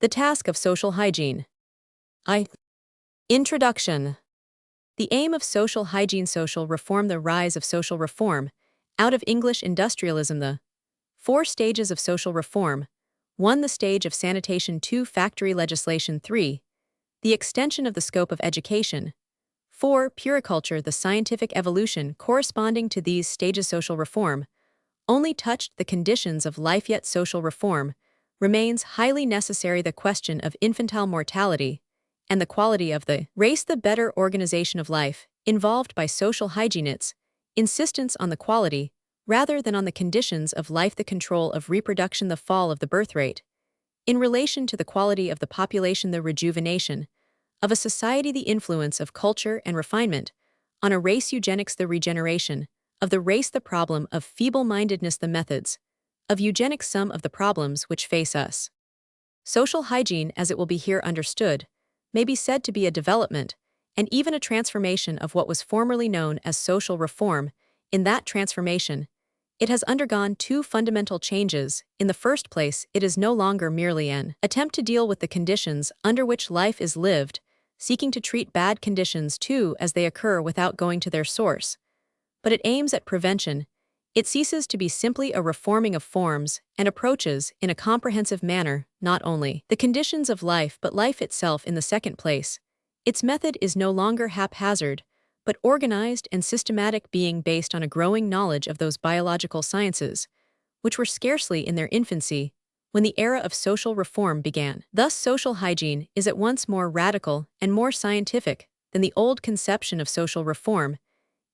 The Task of Social Hygiene. Introduction. The aim of social hygiene. Social reform. The rise of social reform. Out of English industrialism. The 4 stages of social reform. 1. The stage of sanitation. 2. Factory legislation. 3. The extension of the scope of education. 4. Puriculture. The scientific evolution corresponding to these stages. Social reform only touched the conditions of life, yet social reform remains highly necessary. The question of infantile mortality and the quality of the race. The better organization of life involved by social hygiene. Its insistence on the quality rather than on the conditions of life. The control of reproduction. The fall of the birth rate in relation to the quality of the population. The rejuvenation of a society. The influence of culture and refinement on a race. Eugenics. The regeneration of the race. The problem of feeble-mindedness. The methods of eugenics. Some of the problems which face us. Social hygiene, as it will be here understood, may be said to be a development and even a transformation of what was formerly known as social reform. In that transformation, it has undergone 2 fundamental changes. In the first place, it is no longer merely an attempt to deal with the conditions under which life is lived, seeking to treat bad conditions too as they occur without going to their source, but it aims at prevention. It ceases to be simply a reforming of forms and approaches in a comprehensive manner not only the conditions of life but life itself. In the second place, its method is no longer haphazard, but organized and systematic, being based on a growing knowledge of those biological sciences, which were scarcely in their infancy when the era of social reform began. Thus, social hygiene is at once more radical and more scientific than the old conception of social reform.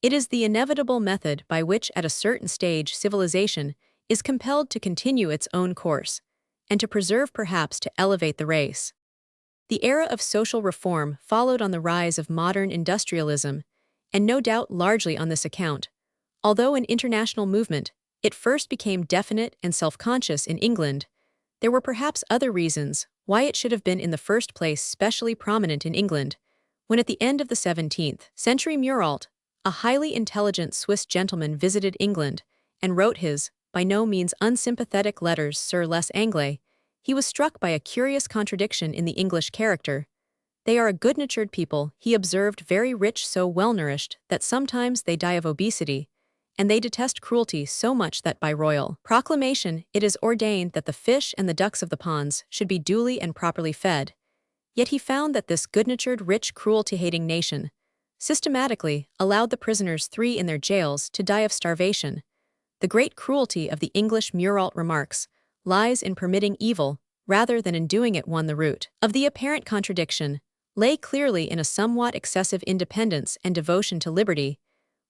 It is the inevitable method by which, at a certain stage, civilization is compelled to continue its own course, and to preserve, perhaps to elevate the race. The era of social reform followed on the rise of modern industrialism, and no doubt largely on this account. Although an international movement, it first became definite and self-conscious in England. There were perhaps other reasons why it should have been in the first place specially prominent in England, when at the end of the 17th century Muralt, a highly intelligent Swiss gentleman, visited England and wrote his, by no means unsympathetic letters sur les Anglais. He was struck by a curious contradiction in the English character. They are a good-natured people, he observed, very rich, so well-nourished that sometimes they die of obesity, and they detest cruelty so much that by royal proclamation it is ordained that the fish and the ducks of the ponds should be duly and properly fed. Yet he found that this good-natured, rich, cruelty-hating nation systematically allowed the prisoners 3 in their jails to die of starvation. The great cruelty of the English, Muralt remarks, lies in permitting evil rather than in doing it. 1. The root of the apparent contradiction lay clearly in a somewhat excessive independence and devotion to liberty.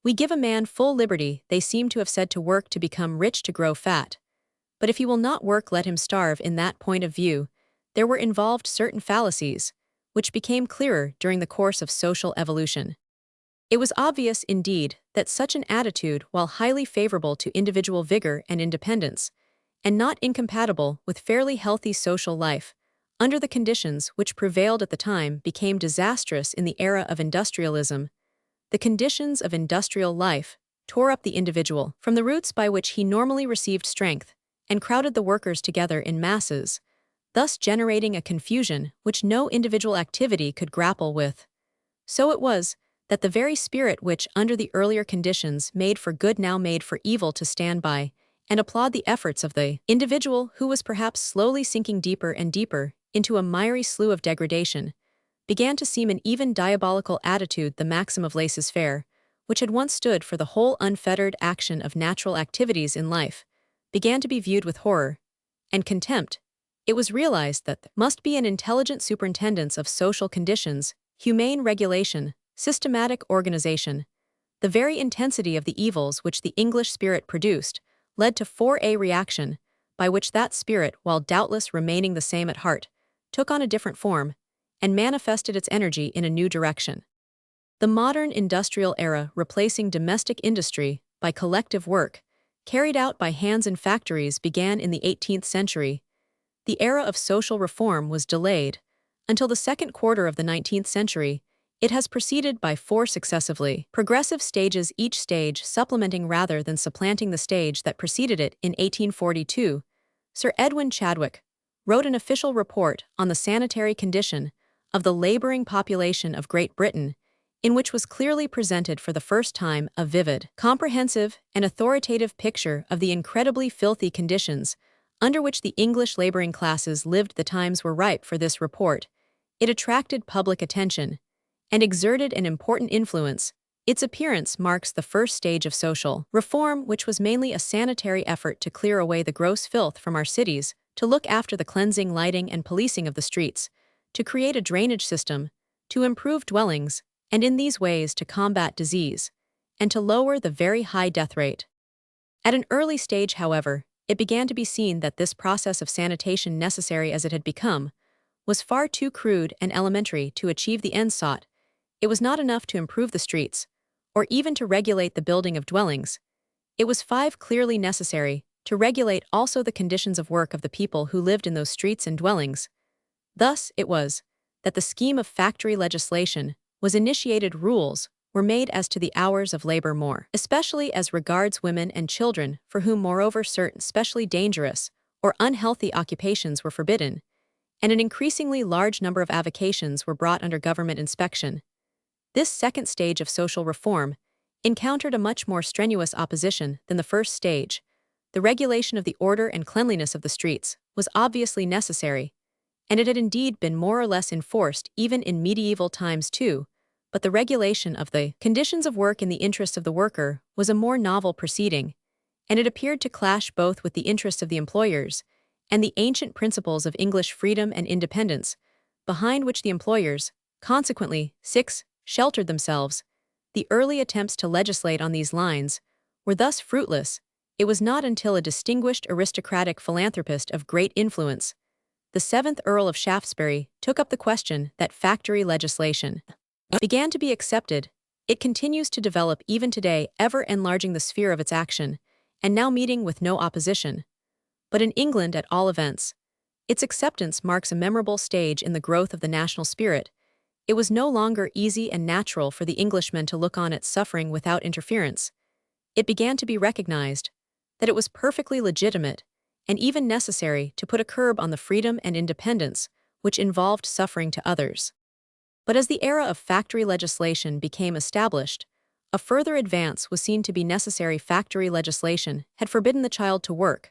We give a man full liberty, they seem to have said, to work, to become rich, to grow fat. But if he will not work, let him starve. In that point of view, there were involved certain fallacies, which became clearer during the course of social evolution. It was obvious, indeed, that such an attitude, while highly favorable to individual vigor and independence, and not incompatible with fairly healthy social life, under the conditions which prevailed at the time, became disastrous in the era of industrialism. The conditions of industrial life tore up the individual from the roots by which he normally received strength, and crowded the workers together in masses, thus generating a confusion which no individual activity could grapple with. So it was that the very spirit which, under the earlier conditions, made for good, now made for evil, to stand by and applaud the efforts of the individual who was perhaps slowly sinking deeper and deeper into a miry slough of degradation, began to seem an even diabolical attitude. The maxim of laissez-faire, which had once stood for the whole unfettered action of natural activities in life, began to be viewed with horror and contempt. It was realized that there must be an intelligent superintendence of social conditions, humane regulation, systematic organization. The very intensity of the evils which the English spirit produced led to 4A reaction, by which that spirit, while doubtless remaining the same at heart, took on a different form, and manifested its energy in a new direction. The modern industrial era, replacing domestic industry by collective work, carried out by hands in factories, began in the 18th century. The era of social reform was delayed until the second quarter of the 19th century. It has proceeded by 4 successively progressive stages, each stage supplementing rather than supplanting the stage that preceded it. In 1842, Sir Edwin Chadwick wrote an official report on the sanitary condition of the laboring population of Great Britain, in which was clearly presented for the first time a vivid, comprehensive, and authoritative picture of the incredibly filthy conditions under which the English laboring classes lived. The times were ripe for this report. It attracted public attention and exerted an important influence. Its appearance marks the first stage of social reform, which was mainly a sanitary effort to clear away the gross filth from our cities, to look after the cleansing, lighting, and policing of the streets, to create a drainage system, to improve dwellings, and in these ways to combat disease, and to lower the very high death rate. At an early stage, however, it began to be seen that this process of sanitation, necessary as it had become, was far too crude and elementary to achieve the ends sought. It was not enough to improve the streets, or even to regulate the building of dwellings. It was clearly necessary to regulate also the conditions of work of the people who lived in those streets and dwellings. Thus it was that the scheme of factory legislation was initiated. Rules were made as to the hours of labor, more especially as regards women and children, for whom moreover certain specially dangerous or unhealthy occupations were forbidden, and an increasingly large number of avocations were brought under government inspection. This second stage of social reform encountered a much more strenuous opposition than the first stage. The regulation of the order and cleanliness of the streets was obviously necessary, and it had indeed been more or less enforced even in medieval times too, but the regulation of the conditions of work in the interests of the worker was a more novel proceeding, and it appeared to clash both with the interests of the employers and the ancient principles of English freedom and independence, behind which the employers, consequently, sheltered themselves. The early attempts to legislate on these lines were thus fruitless. It was not until a distinguished aristocratic philanthropist of great influence, the 7th Earl of Shaftesbury, took up the question that factory legislation began to be accepted. It continues to develop even today, ever enlarging the sphere of its action, and now meeting with no opposition. But in England, at all events, its acceptance marks a memorable stage in the growth of the national spirit. It was no longer easy and natural for the Englishmen to look on at suffering without interference. It began to be recognized that it was perfectly legitimate and even necessary to put a curb on the freedom and independence which involved suffering to others. But as the era of factory legislation became established, a further advance was seen to be necessary. Factory legislation had forbidden the child to work,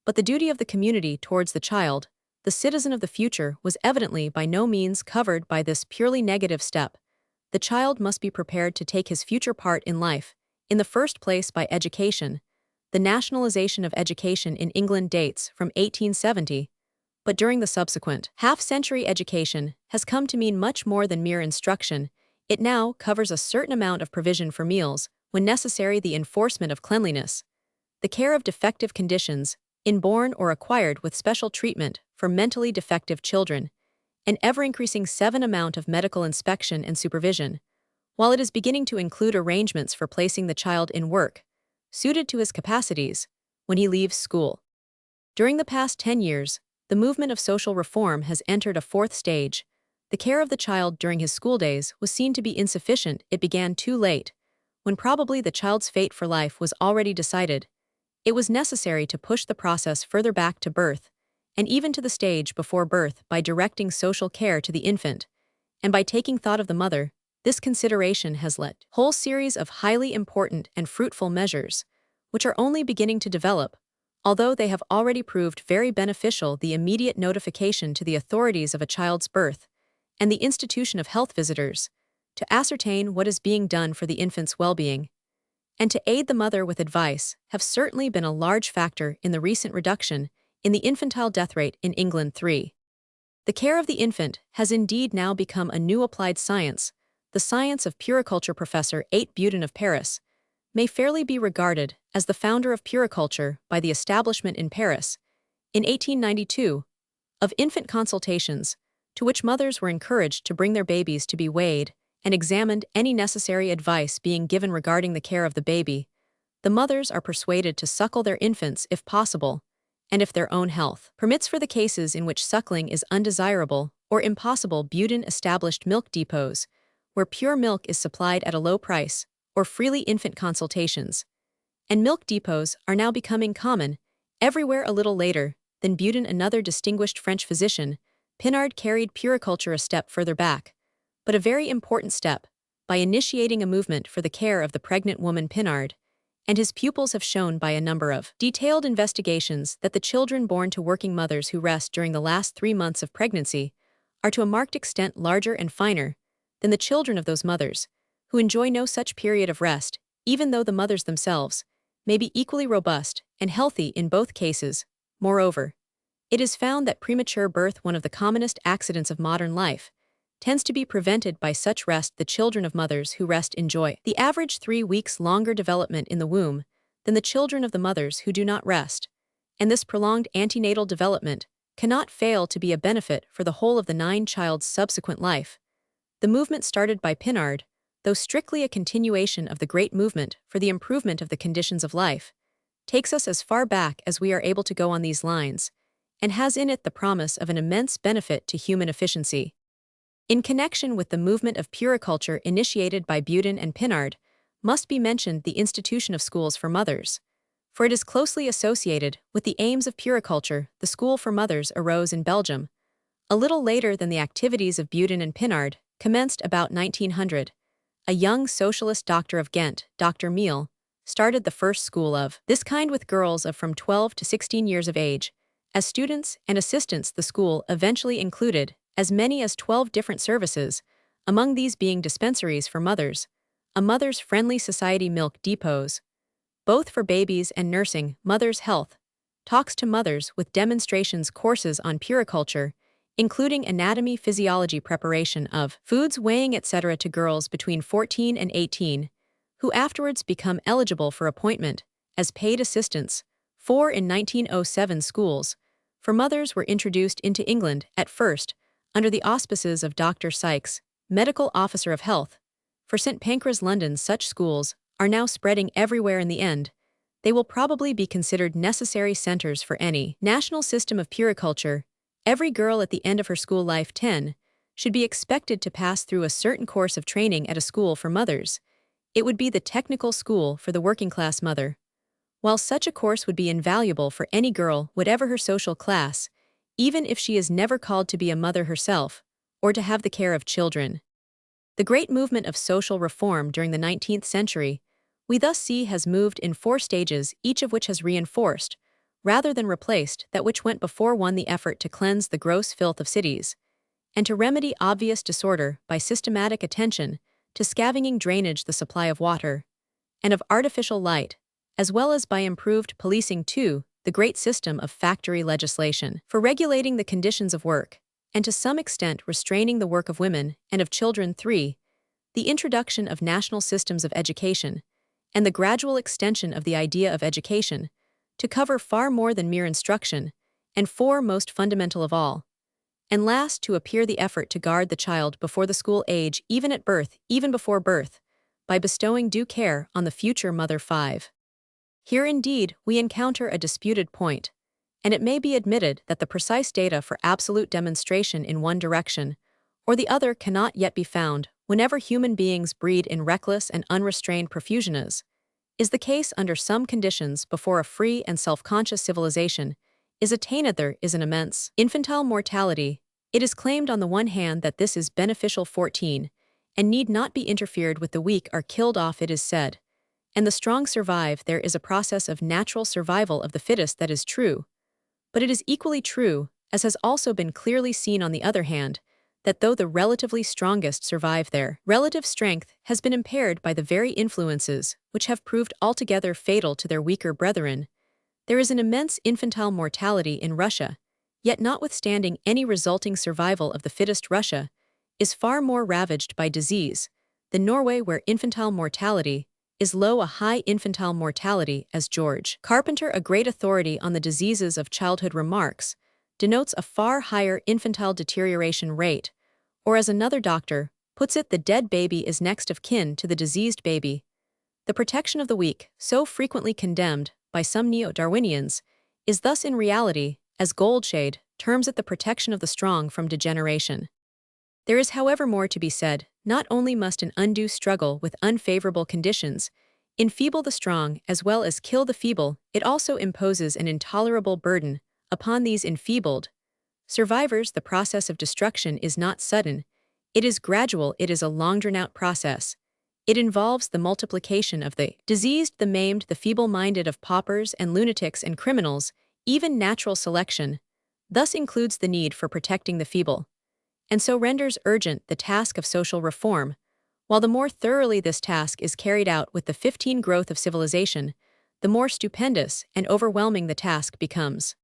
but the duty of the community towards the child, the citizen of the future, was evidently by no means covered by this purely negative step. The child must be prepared to take his future part in life, in the first place by education. The nationalization of education in England dates from 1870, but during the subsequent half-century, education has come to mean much more than mere instruction. It now covers a certain amount of provision for meals, when necessary, the enforcement of cleanliness, the care of defective conditions, inborn or acquired, with special treatment for mentally defective children, an ever-increasing amount of medical inspection and supervision, while it is beginning to include arrangements for placing the child in work suited to his capacities when he leaves school. During the past 10 years, the movement of social reform has entered a fourth stage. The care of the child during his school days was seen to be insufficient. It began too late, when probably the child's fate for life was already decided. It was necessary to push the process further back to birth, and even to the stage before birth, by directing social care to the infant, and by taking thought of the mother. This consideration has led to a whole series of highly important and fruitful measures, which are only beginning to develop, although they have already proved very beneficial. The immediate notification to the authorities of a child's birth, and the institution of health visitors, to ascertain what is being done for the infant's well-being, and to aid the mother with advice, have certainly been a large factor in the recent reduction in the infantile death rate in England. 3. The care of the infant has indeed now become a new applied science. The science of puriculture. Professor Buden of Paris may fairly be regarded as the founder of puriculture by the establishment in Paris, in 1892, of infant consultations, to which mothers were encouraged to bring their babies to be weighed and examined, any necessary advice being given regarding the care of the baby. The mothers are persuaded to suckle their infants if possible, and if their own health permits. For the cases in which suckling is undesirable or impossible, Buden established milk depots, where pure milk is supplied at a low price, or freely infant consultations. And milk depots are now becoming common everywhere. A little later, than Budin, another distinguished French physician, Pinard carried puriculture a step further back, but a very important step, by initiating a movement for the care of the pregnant woman. Pinard and his pupils have shown by a number of detailed investigations that the children born to working mothers who rest during the last 3 months of pregnancy are to a marked extent larger and finer than the children of those mothers who enjoy no such period of rest, even though the mothers themselves may be equally robust and healthy in both cases. Moreover, it is found that premature birth, one of the commonest accidents of modern life, tends to be prevented by such rest. The children of mothers who rest enjoy the average 3 weeks longer development in the womb than the children of the mothers who do not rest, and this prolonged antenatal development cannot fail to be a benefit for the whole of the 9-child's subsequent life. The movement started by Pinard, though strictly a continuation of the great movement for the improvement of the conditions of life, takes us as far back as we are able to go on these lines, and has in it the promise of an immense benefit to human efficiency. In connection with the movement of puriculture initiated by Budin and Pinard, must be mentioned the institution of schools for mothers, for it is closely associated with the aims of puriculture. The school for mothers arose in Belgium a little later than the activities of Budin and Pinard commenced. About 1900, a young socialist doctor of Ghent, Dr. Miele, started the first school of this kind with girls of from 12 to 16 years of age as students and assistants. The school eventually included as many as 12 different services, among these being dispensaries for mothers, a mothers-friendly society, milk depots, both for babies and nursing, mothers' health, talks to mothers with demonstrations, courses on puriculture, including anatomy, physiology, preparation of foods, weighing, etc. to girls between 14 and 18, who afterwards become eligible for appointment as paid assistants. 4 in 1907 schools for mothers were introduced into England, at first under the auspices of Dr. Sykes, medical officer of health, for St. Pancras, London. Such schools are now spreading everywhere. In the end, they will probably be considered necessary centers for any national system of puriculture. Every girl at the end of her school life, 10, should be expected to pass through a certain course of training at a school for mothers. It would be the technical school for the working-class mother. While such a course would be invaluable for any girl, whatever her social class, even if she is never called to be a mother herself, or to have the care of children. The great movement of social reform during the 19th century, we thus see, has moved in 4 stages, each of which has reinforced, rather than replaced, that which went before. 1. The effort to cleanse the gross filth of cities, and to remedy obvious disorder by systematic attention to scavenging drainage, the supply of water, and of artificial light, as well as by improved policing. 2. The great system of factory legislation for regulating the conditions of work, and to some extent restraining the work of women and of children. 3. The introduction of national systems of education, and the gradual extension of the idea of education to cover far more than mere instruction. And 4. Most fundamental of all, and last, to appear, the effort to guard the child before the school age, even at birth, even before birth, by bestowing due care on the future mother. 5. Here indeed we encounter a disputed point, and it may be admitted that the precise data for absolute demonstration in one direction or the other cannot yet be found. Whenever human beings breed in reckless and unrestrained profusion, as is the case under some conditions before a free and self-conscious civilization is attained, there is an immense infantile mortality. It is claimed on the one hand that this is beneficial. 14, and need not be interfered with. The weak are killed off, it is said, and the strong survive. There is a process of natural survival of the fittest. That is true. But it is equally true, as has also been clearly seen on the other hand, that though the relatively strongest survive, their relative strength has been impaired by the very influences which have proved altogether fatal to their weaker brethren. There is an immense infantile mortality in Russia, yet notwithstanding any resulting survival of the fittest, Russia is far more ravaged by disease than Norway, where infantile mortality is low. A high infantile mortality, as George Carpenter, a great authority on the diseases of childhood, remarks, denotes a far higher infantile deterioration rate, or as another doctor puts it, the dead baby is next of kin to the diseased baby. The protection of the weak, so frequently condemned by some neo-Darwinians, is thus in reality, as Goldshade terms it, the protection of the strong from degeneration. There is, however, more to be said. Not only must an undue struggle with unfavorable conditions enfeeble the strong as well as kill the feeble, it also imposes an intolerable burden upon these enfeebled survivors, the process of destruction is not sudden, it is gradual, it is a long drawn-out process. It involves the multiplication of the diseased, the maimed, the feeble-minded, of paupers and lunatics and criminals, even natural selection, thus includes the need for protecting the feeble, and so renders urgent the task of social reform, while the more thoroughly this task is carried out with the 15 growth of civilization, the more stupendous and overwhelming the task becomes.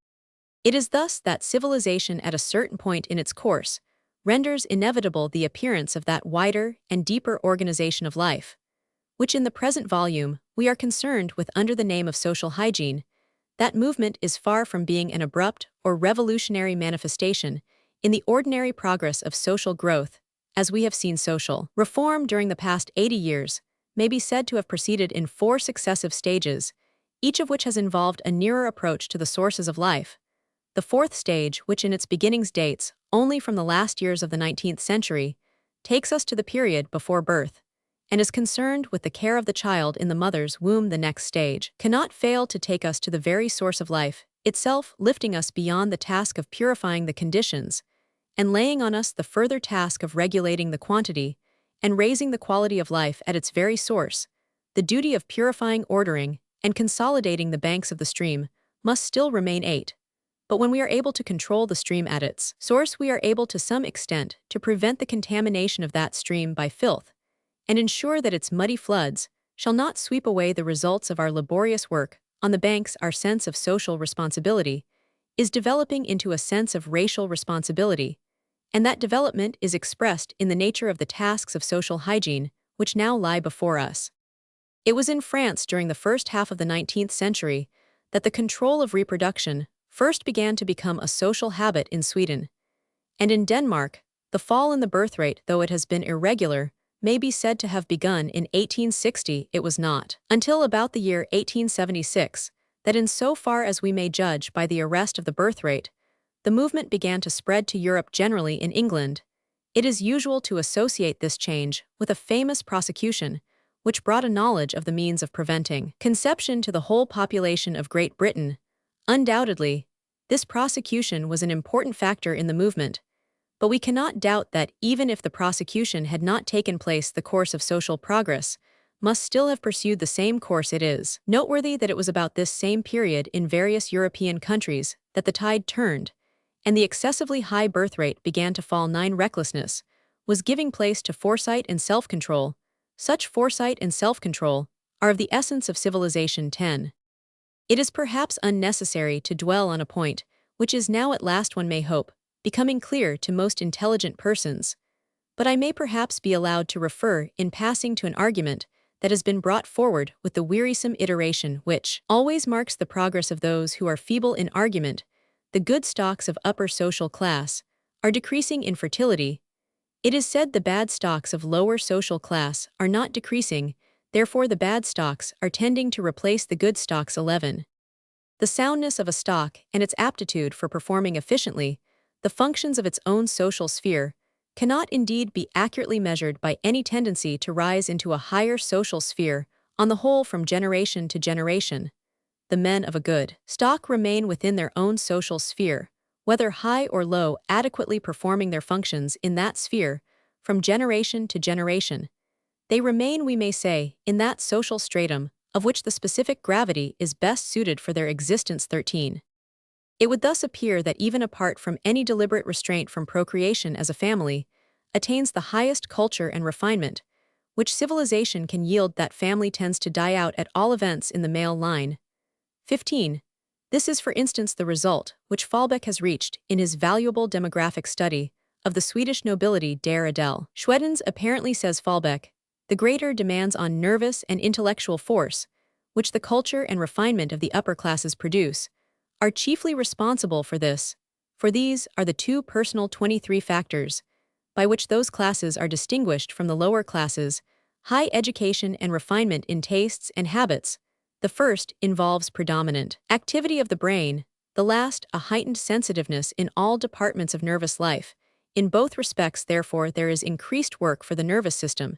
It is thus that civilization at a certain point in its course renders inevitable the appearance of that wider and deeper organization of life, which in the present volume we are concerned with under the name of social hygiene. That movement is far from being an abrupt or revolutionary manifestation in the ordinary progress of social growth, as we have seen. Social reform during the past 80 years may be said to have proceeded in 4 successive stages, each of which has involved a nearer approach to the sources of life. The 4th stage, which in its beginnings dates only from the last years of the 19th century, takes us to the period before birth, and is concerned with the care of the child in the mother's womb. The next stage cannot fail to take us to the very source of life itself, lifting us beyond the task of purifying the conditions, and laying on us the further task of regulating the quantity and raising the quality of life at its very source. The duty of purifying, ordering, and consolidating the banks of the stream must still remain 8. But when we are able to control the stream at its source, we are able to some extent to prevent the contamination of that stream by filth, and ensure that its muddy floods shall not sweep away the results of our laborious work on the banks. Our sense of social responsibility is developing into a sense of racial responsibility, and that development is expressed in the nature of the tasks of social hygiene which now lie before us. It was in France during the first half of the 19th century that the control of reproduction first began to become a social habit in Sweden. And in Denmark, the fall in the birth rate, though it has been irregular, may be said to have begun in 1860. It was not until about the year 1876 that, in so far as we may judge by the arrest of the birth rate, the movement began to spread to Europe generally. In England, it is usual to associate this change with a famous prosecution, which brought a knowledge of the means of preventing conception to the whole population of Great Britain. Undoubtedly, this prosecution was an important factor in the movement, but we cannot doubt that even if the prosecution had not taken place, the course of social progress must still have pursued the same course. It is noteworthy that it was about this same period in various European countries that the tide turned, and the excessively high birth rate began to fall. Recklessness was giving place to foresight and self-control. Such foresight and self-control are of the essence of civilization. 10. It is perhaps unnecessary to dwell on a point which is now, at last one may hope, becoming clear to most intelligent persons, but I may perhaps be allowed to refer in passing to an argument that has been brought forward with the wearisome iteration which always marks the progress of those who are feeble in argument. The good stocks of upper social class are decreasing in fertility. It is said the bad stocks of lower social class are not decreasing, therefore the bad stocks are tending to replace the good stocks. 11. The soundness of a stock and its aptitude for performing efficiently the functions of its own social sphere cannot indeed be accurately measured by any tendency to rise into a higher social sphere on the whole from generation to generation. The men of a good stock remain within their own social sphere, whether high or low, adequately performing their functions in that sphere from generation to generation. They remain, we may say, in that social stratum of which the specific gravity is best suited for their existence. 13. It would thus appear that even apart from any deliberate restraint from procreation as a family attains the highest culture and refinement which civilization can yield, that family tends to die out at all events in the male line. 15. This is, for instance, the result which Fahlbeck has reached in his valuable demographic study of the Swedish nobility. Der Adel Schwedens apparently, says Fahlbeck, the greater demands on nervous and intellectual force, which the culture and refinement of the upper classes produce, are chiefly responsible for this, for these are the 2 personal 23 factors by which those classes are distinguished from the lower classes: high education and refinement in tastes and habits. The first involves predominant activity of the brain, the last a heightened sensitiveness in all departments of nervous life. In both respects, therefore, there is increased work for the nervous system,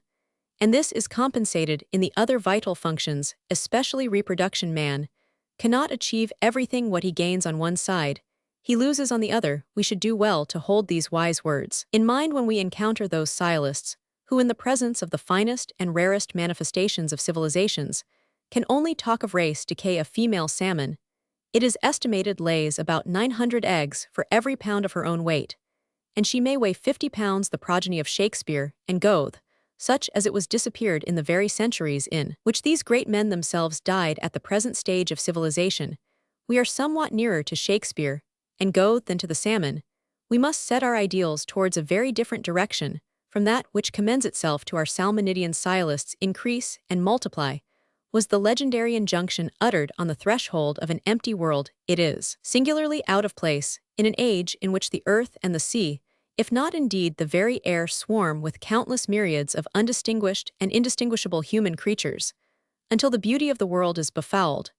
and this is compensated in the other vital functions, especially reproduction. Man cannot achieve everything what he gains on one side. he loses on the other. We should do well to hold these wise words in mind when we encounter those sciolists who, in the presence of the finest and rarest manifestations of civilizations, can only talk of race decay. A female salmon, it is estimated, lays about 900 eggs for every pound of her own weight, and she may weigh 50 pounds. The progeny of Shakespeare and Goethe, such as it was, disappeared in the very centuries in which these great men themselves died. At the present stage of civilization, we are somewhat nearer to Shakespeare and Goethe than to the salmon. We must set our ideals towards a very different direction from that which commends itself to our Salmonidian sciolists. Increase and multiply was the legendary injunction uttered on the threshold of an empty world. It is singularly out of place in an age in which the earth and the sea, if not indeed the very air, swarm with countless myriads of undistinguished and indistinguishable human creatures, until the beauty of the world is befouled,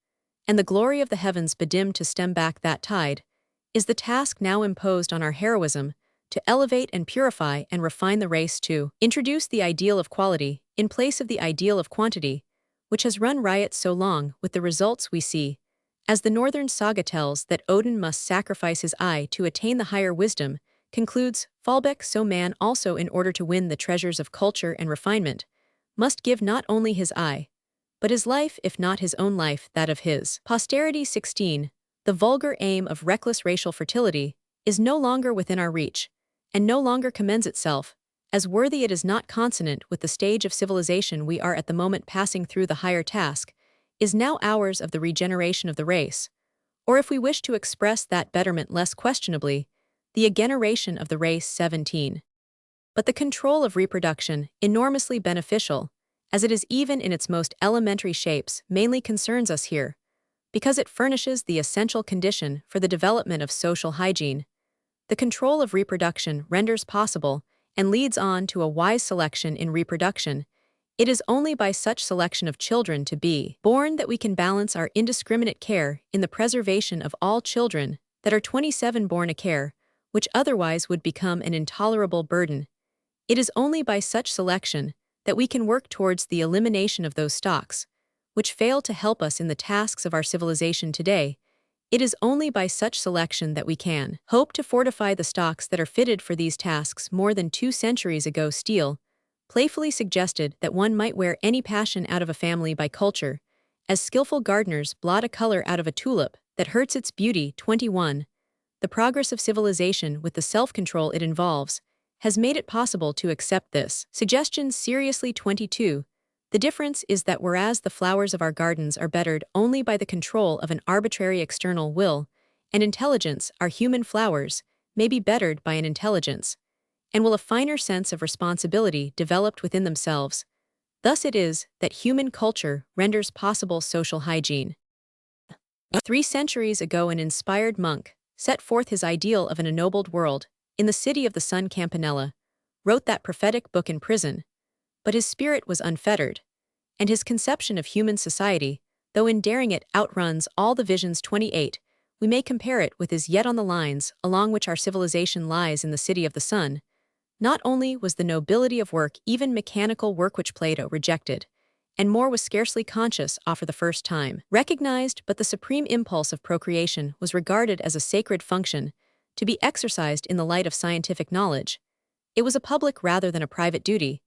and the glory of the heavens bedimmed. To stem back that tide is the task now imposed on our heroism, to elevate and purify and refine the race, to introduce the ideal of quality in place of the ideal of quantity, which has run riot so long, with the results we see, as the northern saga tells that Odin must sacrifice his eye to attain the higher wisdom. Concludes Fallbeck, so man also, in order to win the treasures of culture and refinement, must give not only his eye, but his life, if not his own life, that of his posterity. 16. The vulgar aim of reckless racial fertility is no longer within our reach, and no longer commends itself as worthy. It is not consonant with the stage of civilization we are at the moment passing through. The higher task is now ours of the regeneration of the race, or, if we wish to express that betterment less questionably, the egeneration of the race. 17. But the control of reproduction, enormously beneficial, as it is even in its most elementary shapes, mainly concerns us here, because it furnishes the essential condition for the development of social hygiene. The control of reproduction renders possible and leads on to a wise selection in reproduction. It is only by such selection of children to be born that we can balance our indiscriminate care in the preservation of all children that are 27 born, a care which otherwise would become an intolerable burden. It is only by such selection that we can work towards the elimination of those stocks which fail to help us in the tasks of our civilization today. It is only by such selection that we can hope to fortify the stocks that are fitted for these tasks. More than 2 centuries ago, Steele playfully suggested that one might wear any passion out of a family by culture, as skillful gardeners blot a color out of a tulip that hurts its beauty. 21. The progress of civilization, with the self-control it involves, has made it possible to accept this suggestion seriously. 22. The difference is that whereas the flowers of our gardens are bettered only by the control of an arbitrary external will and intelligence, our human flowers may be bettered by an intelligence, and will a finer sense of responsibility developed within themselves. Thus it is that human culture renders possible social hygiene. 3 centuries ago, an inspired monk set forth his ideal of an ennobled world in the city of the sun. Campanella wrote that prophetic book in prison, but his spirit was unfettered, and his conception of human society, though in daring it, outruns all the visions. 28. We may compare it with is yet on the lines along which our civilization lies in the city of the sun. Not only was the nobility of work, even mechanical work which Plato rejected, and More was scarcely conscious of for the first time, recognized, but the supreme impulse of procreation was regarded as a sacred function, to be exercised in the light of scientific knowledge. It was a public rather than a private duty,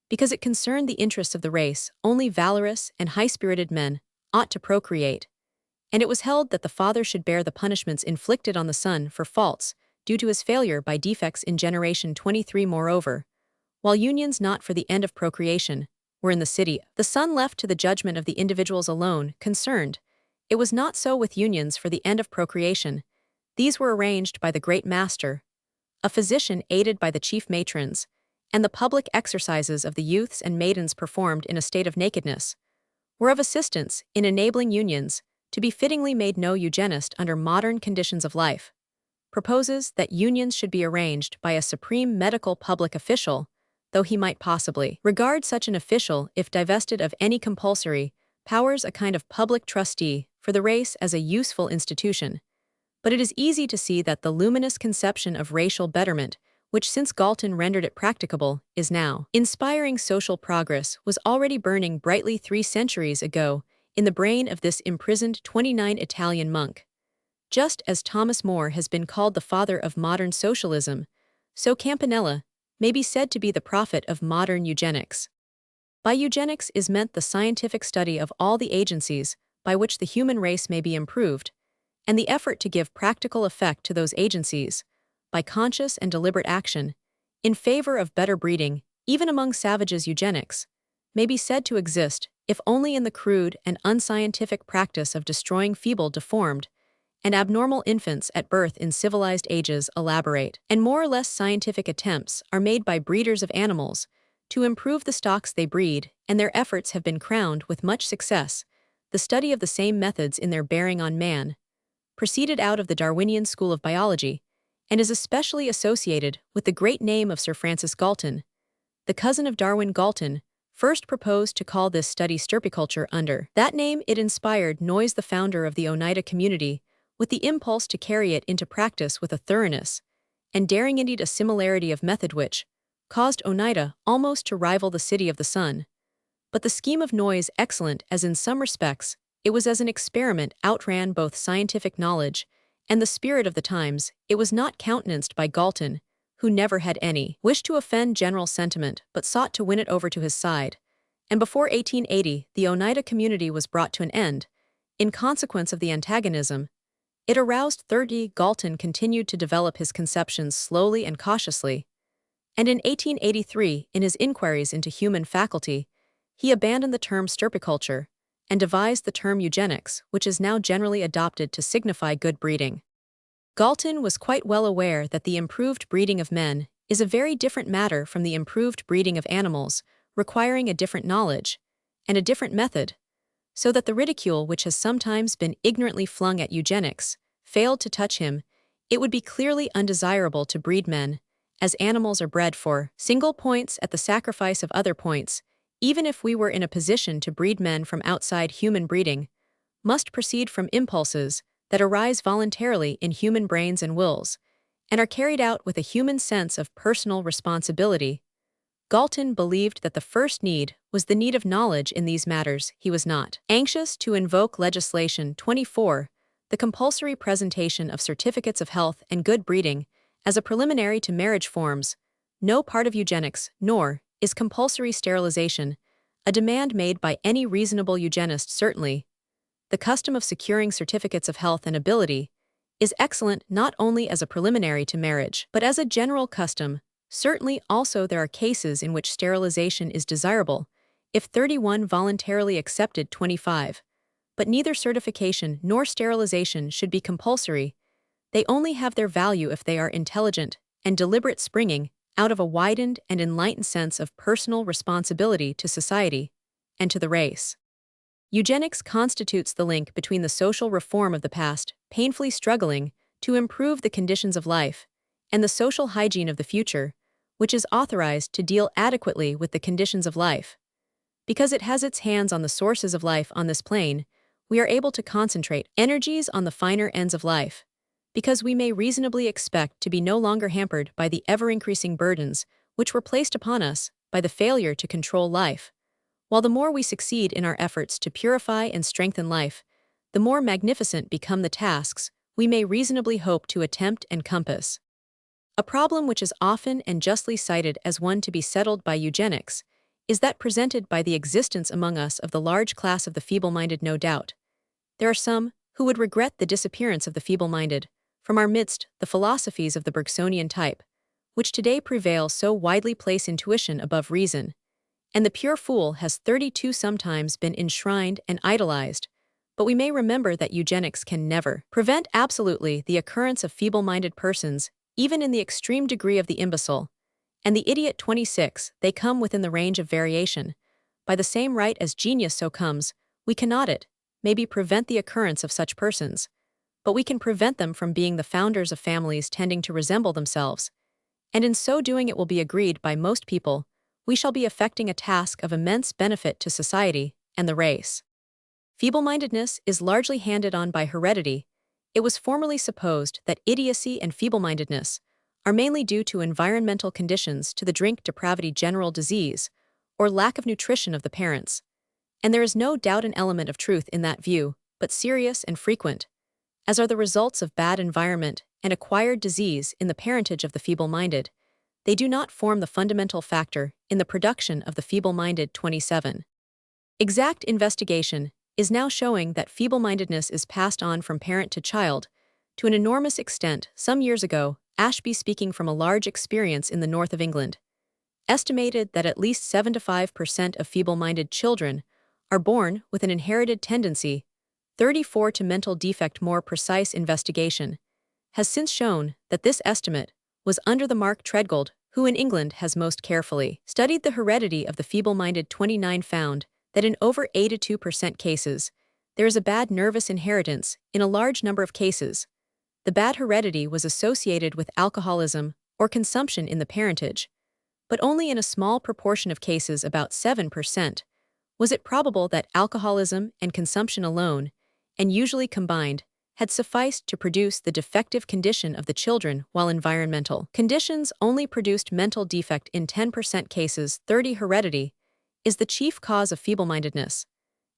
because it concerned the interests of the race. Only valorous and high-spirited men ought to procreate, and it was held that the father should bear the punishments inflicted on the son for faults due to his failure by defects in generation. 23. Moreover, while unions not for the end of procreation were in the city, the son left to the judgment of the individuals alone concerned, it was not so with unions for the end of procreation. These were arranged by the great master, a physician aided by the chief matrons, and the public exercises of the youths and maidens performed in a state of nakedness were of assistance in enabling unions to be fittingly made. No eugenist under modern conditions of life proposes that unions should be arranged by a supreme medical public official, though he might possibly regard such an official, if divested of any compulsory powers, a kind of public trustee for the race, as a useful institution. But it is easy to see that the luminous conception of racial betterment, which since Galton rendered it practicable, is now inspiring social progress, was already burning brightly 3 centuries ago in the brain of this imprisoned 29 Italian monk. Just as Thomas More has been called the father of modern socialism, so Campanella may be said to be the prophet of modern eugenics. By eugenics is meant the scientific study of all the agencies by which the human race may be improved, and the effort to give practical effect to those agencies, by conscious and deliberate action, in favor of better breeding. Even among savages, eugenics may be said to exist, if only in the crude and unscientific practice of destroying feeble, deformed, and abnormal infants at birth in civilized ages. Elaborate and more or less scientific attempts are made by breeders of animals to improve the stocks they breed, and their efforts have been crowned with much success. The study of the same methods in their bearing on man proceeded out of the Darwinian school of biology, and is especially associated with the great name of Sir Francis Galton, the cousin of Darwin. Galton first proposed to call this study stirpiculture. Under that name it inspired Noyes, the founder of the Oneida community, with the impulse to carry it into practice with a thoroughness and daring, indeed a similarity of method which caused Oneida almost to rival the City of the Sun. But the scheme of Noyes, excellent as in some respects it was as an experiment, outran both scientific knowledge and the spirit of the times. It was not countenanced by Galton, who never had any wish to offend general sentiment but sought to win it over to his side, and before 1880 the Oneida community was brought to an end. In consequence of the antagonism it aroused, Galton continued to develop his conceptions slowly and cautiously, and in 1883, in his inquiries into human faculty, he abandoned the term stirpiculture and devised the term eugenics, which is now generally adopted to signify good breeding. Galton was quite well aware that the improved breeding of men is a very different matter from the improved breeding of animals, requiring a different knowledge and a different method, so that the ridicule which has sometimes been ignorantly flung at eugenics failed to touch him. It would be clearly undesirable to breed men as animals are bred for single points at the sacrifice of other points. Even if we were in a position to breed men from outside, human breeding must proceed from impulses that arise voluntarily in human brains and wills, and are carried out with a human sense of personal responsibility. Galton believed that the first need was the need of knowledge in these matters. He was not anxious to invoke legislation 24, the compulsory presentation of certificates of health and good breeding, as a preliminary to marriage forms. No part of eugenics, nor is compulsory sterilization a demand made by any reasonable eugenist. Certainly, the custom of securing certificates of health and ability is excellent not only as a preliminary to marriage, but as a general custom. Certainly also there are cases in which sterilization is desirable, if 31 voluntarily accepted 25. But neither certification nor sterilization should be compulsory. They only have their value if they are intelligent and deliberate, springing out of a widened and enlightened sense of personal responsibility to society and to the race. Eugenics constitutes the link between the social reform of the past, painfully struggling to improve the conditions of life, and the social hygiene of the future, which is authorized to deal adequately with the conditions of life. Because it has its hands on the sources of life on this plane, we are able to concentrate energies on the finer ends of life, because we may reasonably expect to be no longer hampered by the ever-increasing burdens which were placed upon us by the failure to control life. While the more we succeed in our efforts to purify and strengthen life, the more magnificent become the tasks we may reasonably hope to attempt and compass. A problem which is often and justly cited as one to be settled by eugenics is that presented by the existence among us of the large class of the feeble-minded. No doubt, there are some who would regret the disappearance of the feeble-minded from our midst. The philosophies of the Bergsonian type, which today prevail so widely, place intuition above reason, and the pure fool has 32 sometimes been enshrined and idolized. But we may remember that eugenics can never prevent absolutely the occurrence of feeble-minded persons, even in the extreme degree of the imbecile and the idiot. 26. They come within the range of variation. By the same right as genius so comes, we cannot maybe prevent the occurrence of such persons, but we can prevent them from being the founders of families tending to resemble themselves, and in so doing it will be agreed by most people we shall be effecting a task of immense benefit to society and the race. Feeble-mindedness is largely handed on by heredity. It was formerly supposed that idiocy and feeble-mindedness are mainly due to environmental conditions, to the drink depravity, general disease, or lack of nutrition of the parents. And there is no doubt an element of truth in that view, but serious and frequent, as are the results of bad environment and acquired disease in the parentage of the feeble-minded, they do not form the fundamental factor in the production of the feeble-minded 27. Exact investigation is now showing that feeble-mindedness is passed on from parent to child to an enormous extent. Some years ago, Ashby, speaking from a large experience in the north of England, estimated that at least 75% of feeble-minded children are born with an inherited tendency, 34 to mental defect. More precise investigation has since shown that this estimate was under the mark. Treadgold, who in England has most carefully studied the heredity of the feeble-minded 29, found that in over 82% cases, there is a bad nervous inheritance. In a large number of cases, the bad heredity was associated with alcoholism or consumption in the parentage, but only in a small proportion of cases, about 7%, was it probable that alcoholism and consumption alone, and usually combined, had sufficed to produce the defective condition of the children, while environmental conditions only produced mental defect in 10% cases. 30. Heredity is the chief cause of feeble-mindedness,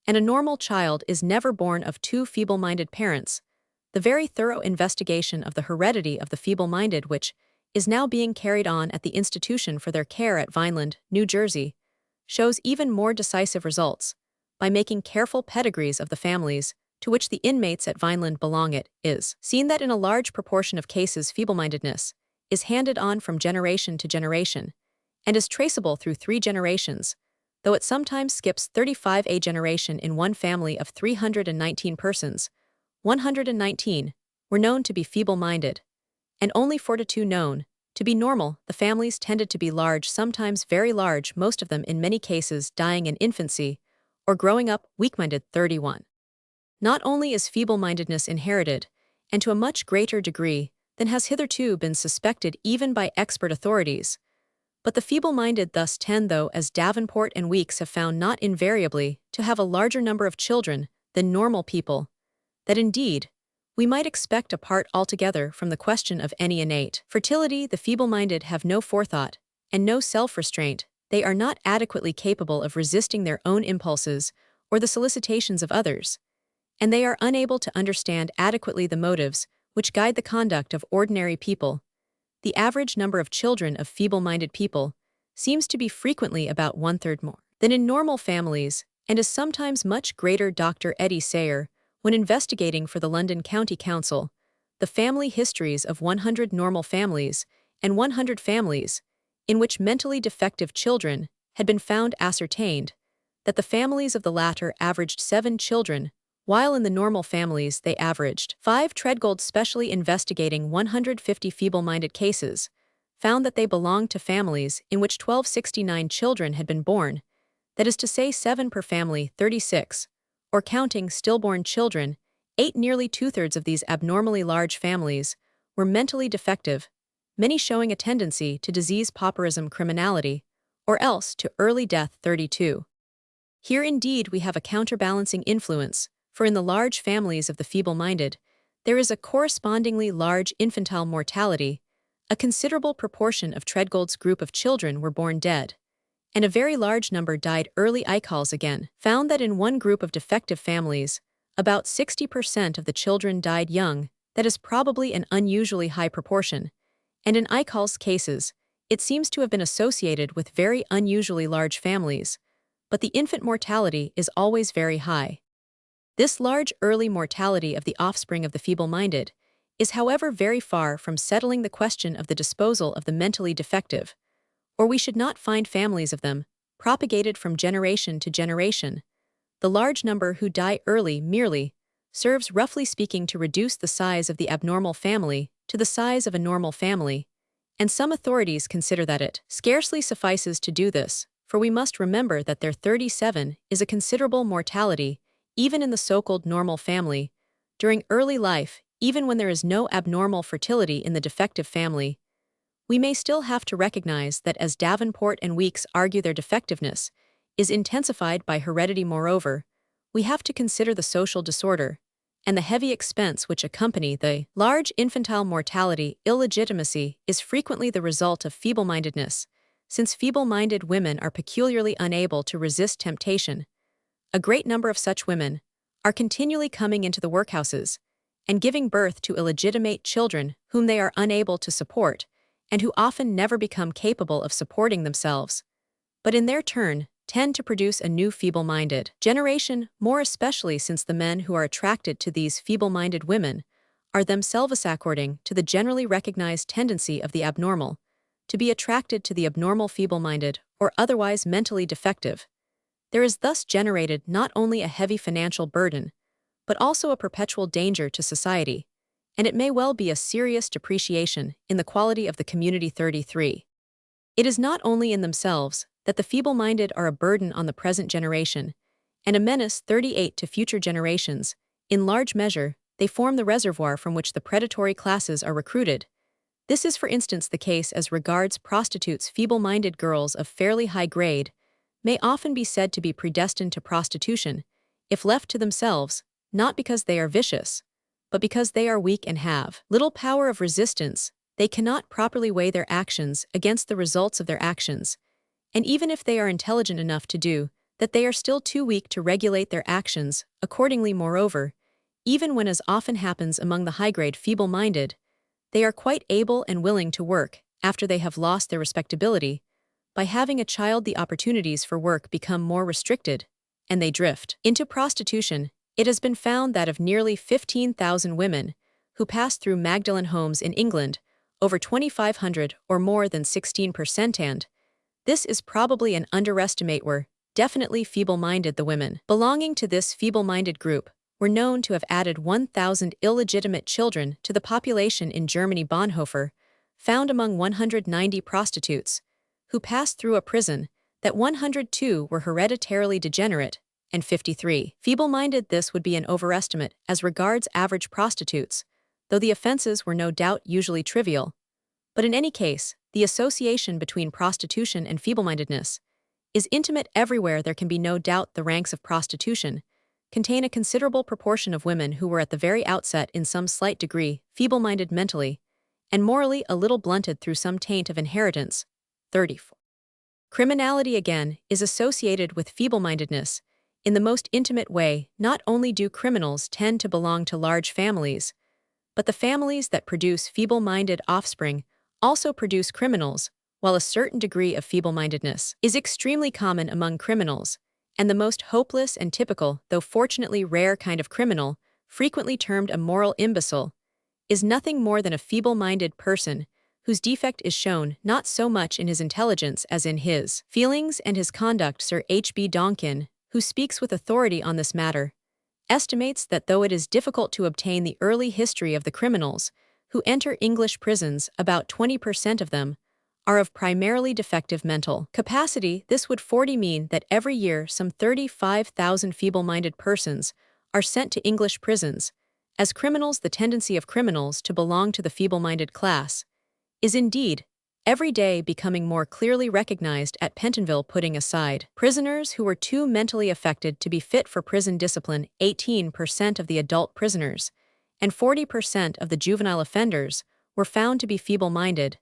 and a normal child is never born of two feeble-minded parents. The very thorough investigation of the heredity of the feeble-minded, which is now being carried on at the Institution for Their Care at Vineland, New Jersey, shows even more decisive results. By making careful pedigrees of the families to which the inmates at Vineland belong, it is seen that in a large proportion of cases feeble-mindedness is handed on from generation to generation and is traceable through 3 generations, though it sometimes skips 35. A generation. In one family of 319 persons, 119 were known to be feeble-minded, and only 42 known to be normal. The families tended to be large, sometimes very large, most of them in many cases dying in infancy or growing up weak-minded. 31. Not only is feeble-mindedness inherited, and to a much greater degree than has hitherto been suspected even by expert authorities, but the feeble-minded thus tend, though, as Davenport and Weeks have found, not invariably to have a larger number of children than normal people, that indeed we might expect apart altogether from the question of any innate fertility. The feeble-minded have no forethought and no self-restraint. They are not adequately capable of resisting their own impulses or the solicitations of others, and they are unable to understand adequately the motives which guide the conduct of ordinary people. The average number of children of feeble-minded people seems to be frequently about 1/3 more than in normal families, and is sometimes much greater. Dr. Eddie Sayer, when investigating for the London County Council the family histories of 100 normal families and 100 families in which mentally defective children had been found, ascertained that the families of the latter averaged 7 children, while in the normal families they averaged 5. Treadgold, specially investigating 150 feeble-minded cases, found that they belonged to families in which 1,269 children had been born, that is to say 7 per family. 36, or counting stillborn children, 8. Nearly 2/3 of these abnormally large families were mentally defective, many showing a tendency to disease, pauperism, criminality, or else to early death. 32. Here indeed we have a counterbalancing influence, for in the large families of the feeble-minded, there is a correspondingly large infantile mortality. A considerable proportion of Treadgold's group of children were born dead, and a very large number died early. Eichholz again found that in one group of defective families, about 60% of the children died young. That is probably an unusually high proportion, and in Eichholz's cases, it seems to have been associated with very unusually large families, but the infant mortality is always very high. This large early mortality of the offspring of the feeble-minded is, however, very far from settling the question of the disposal of the mentally defective, or we should not find families of them propagated from generation to generation. The large number who die early merely serves, roughly speaking, to reduce the size of the abnormal family to the size of a normal family, and some authorities consider that it scarcely suffices to do this, for we must remember that their 37 is a considerable mortality even in the so-called normal family. During early life, even when there is no abnormal fertility in the defective family, we may still have to recognize that, as Davenport and Weeks argue, their defectiveness is intensified by heredity. Moreover, we have to consider the social disorder and the heavy expense which accompany the large infantile mortality. Illegitimacy is frequently the result of feeble-mindedness, since feeble-minded women are peculiarly unable to resist temptation. A great number of such women are continually coming into the workhouses, and giving birth to illegitimate children whom they are unable to support, and who often never become capable of supporting themselves, but in their turn tend to produce a new feeble-minded generation, more especially since the men who are attracted to these feeble-minded women are themselves according to the generally recognized tendency of the abnormal, to be attracted to the abnormal feeble-minded or otherwise mentally defective. There is thus generated not only a heavy financial burden, but also a perpetual danger to society, and it may well be a serious depreciation in the quality of the community. 33. It is not only in themselves that the feeble-minded are a burden on the present generation, and a menace 38 to future generations. In large measure, they form the reservoir from which the predatory classes are recruited. This is for instance the case as regards prostitutes. Feeble-minded girls of fairly high grade may often be said to be predestined to prostitution, if left to themselves, not because they are vicious, but because they are weak and have little power of resistance. They cannot properly weigh their actions against the results of their actions, and even if they are intelligent enough to do that, they are still too weak to regulate their actions accordingly. Moreover, even when, as often happens among the high-grade feeble-minded, they are quite able and willing to work after they have lost their respectability, by having a child the opportunities for work become more restricted, and they drift into prostitution. It has been found that of nearly 15,000 women who pass through Magdalen homes in England, over 2,500 or more than 16%, and this is probably an underestimate, were definitely feeble-minded. The women belonging to this feeble-minded group were known to have added 1,000 illegitimate children to the population in Germany. Bonhoeffer found among 190 prostitutes who passed through a prison that 102 were hereditarily degenerate and 53 feeble-minded. This would be an overestimate as regards average prostitutes, though the offenses were no doubt usually trivial. But in any case, the association between prostitution and feeble-mindedness is intimate everywhere. There can be no doubt the ranks of prostitution contain a considerable proportion of women who were at the very outset in some slight degree feeble-minded mentally, and morally a little blunted through some taint of inheritance. 34. Criminality again is associated with feeble-mindedness in the most intimate way. Not only do criminals tend to belong to large families, but the families that produce feeble-minded offspring also produce criminals. While a certain degree of feeble-mindedness is extremely common among criminals, and the most hopeless and typical, though fortunately rare kind of criminal, frequently termed a moral imbecile, is nothing more than a feeble-minded person whose defect is shown not so much in his intelligence as in his feelings and his conduct. Sir H.B. Donkin, who speaks with authority on this matter, estimates that though it is difficult to obtain the early history of the criminals who enter English prisons, about 20% of them are of primarily defective mental capacity. This would 40 mean that every year some 35,000 feeble-minded persons are sent to English prisons. As criminals, the tendency of criminals to belong to the feeble-minded class is indeed every day becoming more clearly recognized at Pentonville. Putting aside prisoners who were too mentally affected to be fit for prison discipline, 18% of the adult prisoners and 40% of the juvenile offenders were found to be feeble-minded.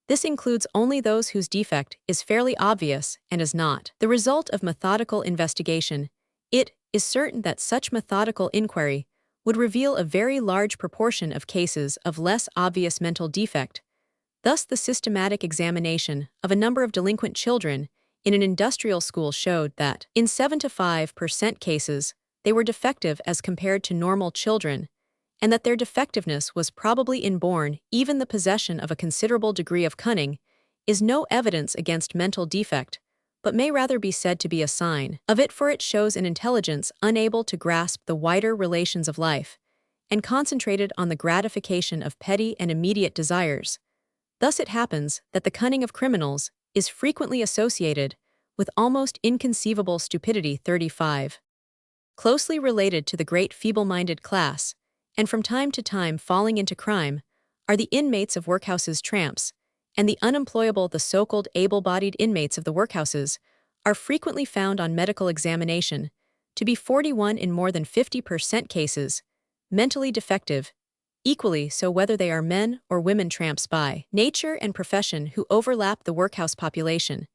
This includes only those whose defect is fairly obvious and is not the result of methodical investigation. It is certain that such methodical inquiry would reveal a very large proportion of cases of less obvious mental defect. Thus, the systematic examination of a number of delinquent children in an industrial school showed that, in 7 to 5% cases, they were defective as compared to normal children, and that their defectiveness was probably inborn. Even the possession of a considerable degree of cunning is no evidence against mental defect, but may rather be said to be a sign of it, for it shows an intelligence unable to grasp the wider relations of life, and concentrated on the gratification of petty and immediate desires. Thus it happens that the cunning of criminals is frequently associated with almost inconceivable stupidity. 35. Closely related to the great feeble-minded class, and from time to time falling into crime, are the inmates of workhouses. Tramps and the unemployable. The so-called able-bodied inmates of the workhouses are frequently found on medical examination to be 41 in more than 50% cases mentally defective, equally so whether they are men or women. Tramps by nature and profession who overlap the workhouse population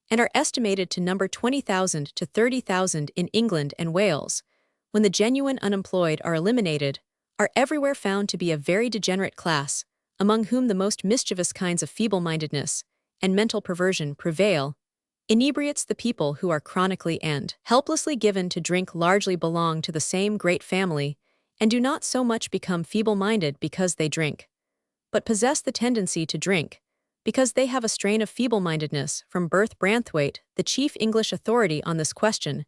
and are estimated to number 20,000 to 30,000 in England and Wales. When the genuine unemployed are eliminated, are everywhere found to be a very degenerate class, among whom the most mischievous kinds of feeble-mindedness and mental perversion prevail. Inebriates, the people who are chronically and helplessly given to drink, largely belong to the same great family and do not so much become feeble-minded because they drink, but possess the tendency to drink because they have a strain of feeble-mindedness from birth. Branthwaite, the chief English authority on this question,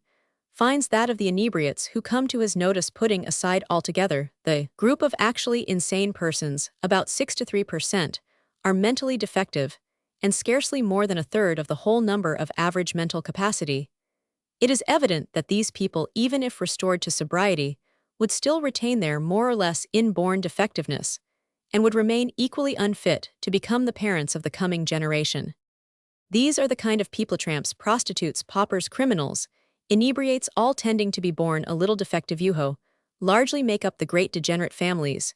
finds that of the inebriates who come to his notice, putting aside altogether the group of actually insane persons, about 6 to 3%, are mentally defective, and scarcely more than a third of the whole number of average mental capacity. It is evident that these people, even if restored to sobriety, would still retain their more or less inborn defectiveness, and would remain equally unfit to become the parents of the coming generation. These are the kind of people: tramps, prostitutes, paupers, criminals, inebriates, all tending to be born a little defective, who largely make up the great degenerate families,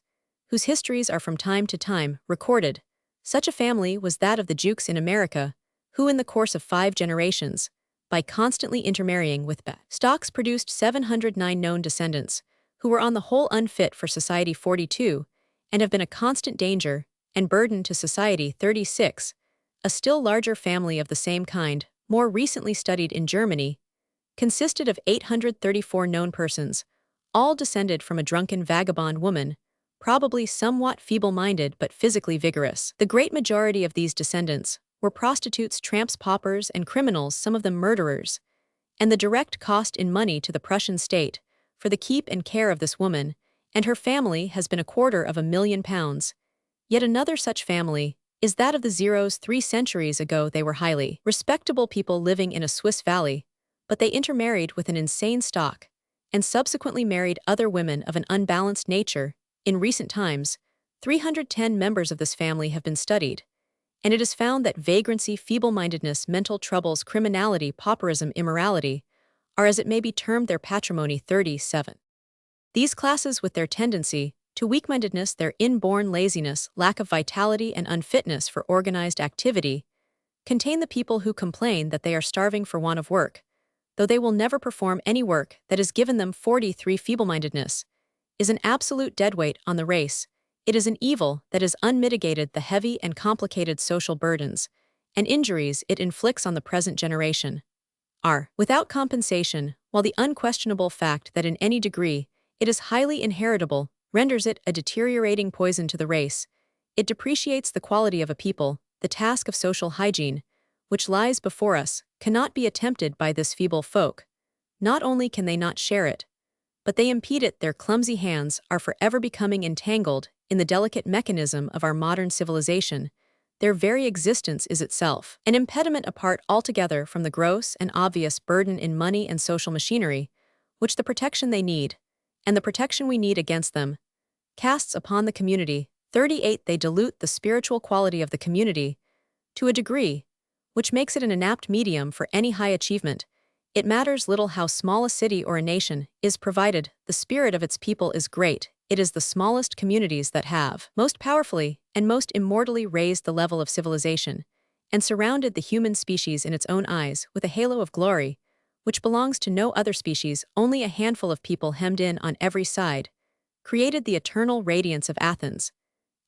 whose histories are from time to time recorded. Such a family was that of the Jukes in America, who in the course of 5 generations, by constantly intermarrying with stocks, produced 709 known descendants, who were on the whole unfit for society. 42, and have been a constant danger and burden to society. 36, a still larger family of the same kind, more recently studied in Germany, consisted of 834 known persons, all descended from a drunken vagabond woman, probably somewhat feeble-minded but physically vigorous. The great majority of these descendants were prostitutes, tramps, paupers, and criminals, some of them murderers, and the direct cost in money to the Prussian state for the keep and care of this woman and her family has been £250,000. Yet another such family is that of the Zeros. 3 centuries ago they were highly respectable people living in a Swiss valley, but they intermarried with an insane stock and subsequently married other women of an unbalanced nature. In recent times, 310 members of this family have been studied, and it is found that vagrancy, feeble-mindedness, mental troubles, criminality, pauperism, immorality are, as it may be termed, their patrimony. 37. These classes, with their tendency to weak-mindedness, their inborn laziness, lack of vitality, and unfitness for organized activity, contain the people who complain that they are starving for want of work, though they will never perform any work that is given them. 43. Feeble-mindedness is an absolute deadweight on the race. It is an evil that is unmitigated. The heavy and complicated social burdens and injuries it inflicts on the present generation are without compensation, while the unquestionable fact that in any degree it is highly inheritable renders it a deteriorating poison to the race. It depreciates the quality of a people. The task of social hygiene, which lies before us, cannot be attempted by this feeble folk. Not only can they not share it, but they impede it. Their clumsy hands are forever becoming entangled in the delicate mechanism of our modern civilization. Their very existence is itself an impediment, apart altogether from the gross and obvious burden in money and social machinery, which the protection they need, and the protection we need against them, casts upon the community. 38. They dilute the spiritual quality of the community to a degree which makes it an inapt medium for any high achievement. It matters little how small a city or a nation is, provided the spirit of its people is great. It is the smallest communities that have most powerfully and most immortally raised the level of civilization and surrounded the human species in its own eyes with a halo of glory, which belongs to no other species. Only a handful of people, hemmed in on every side, created the eternal radiance of Athens,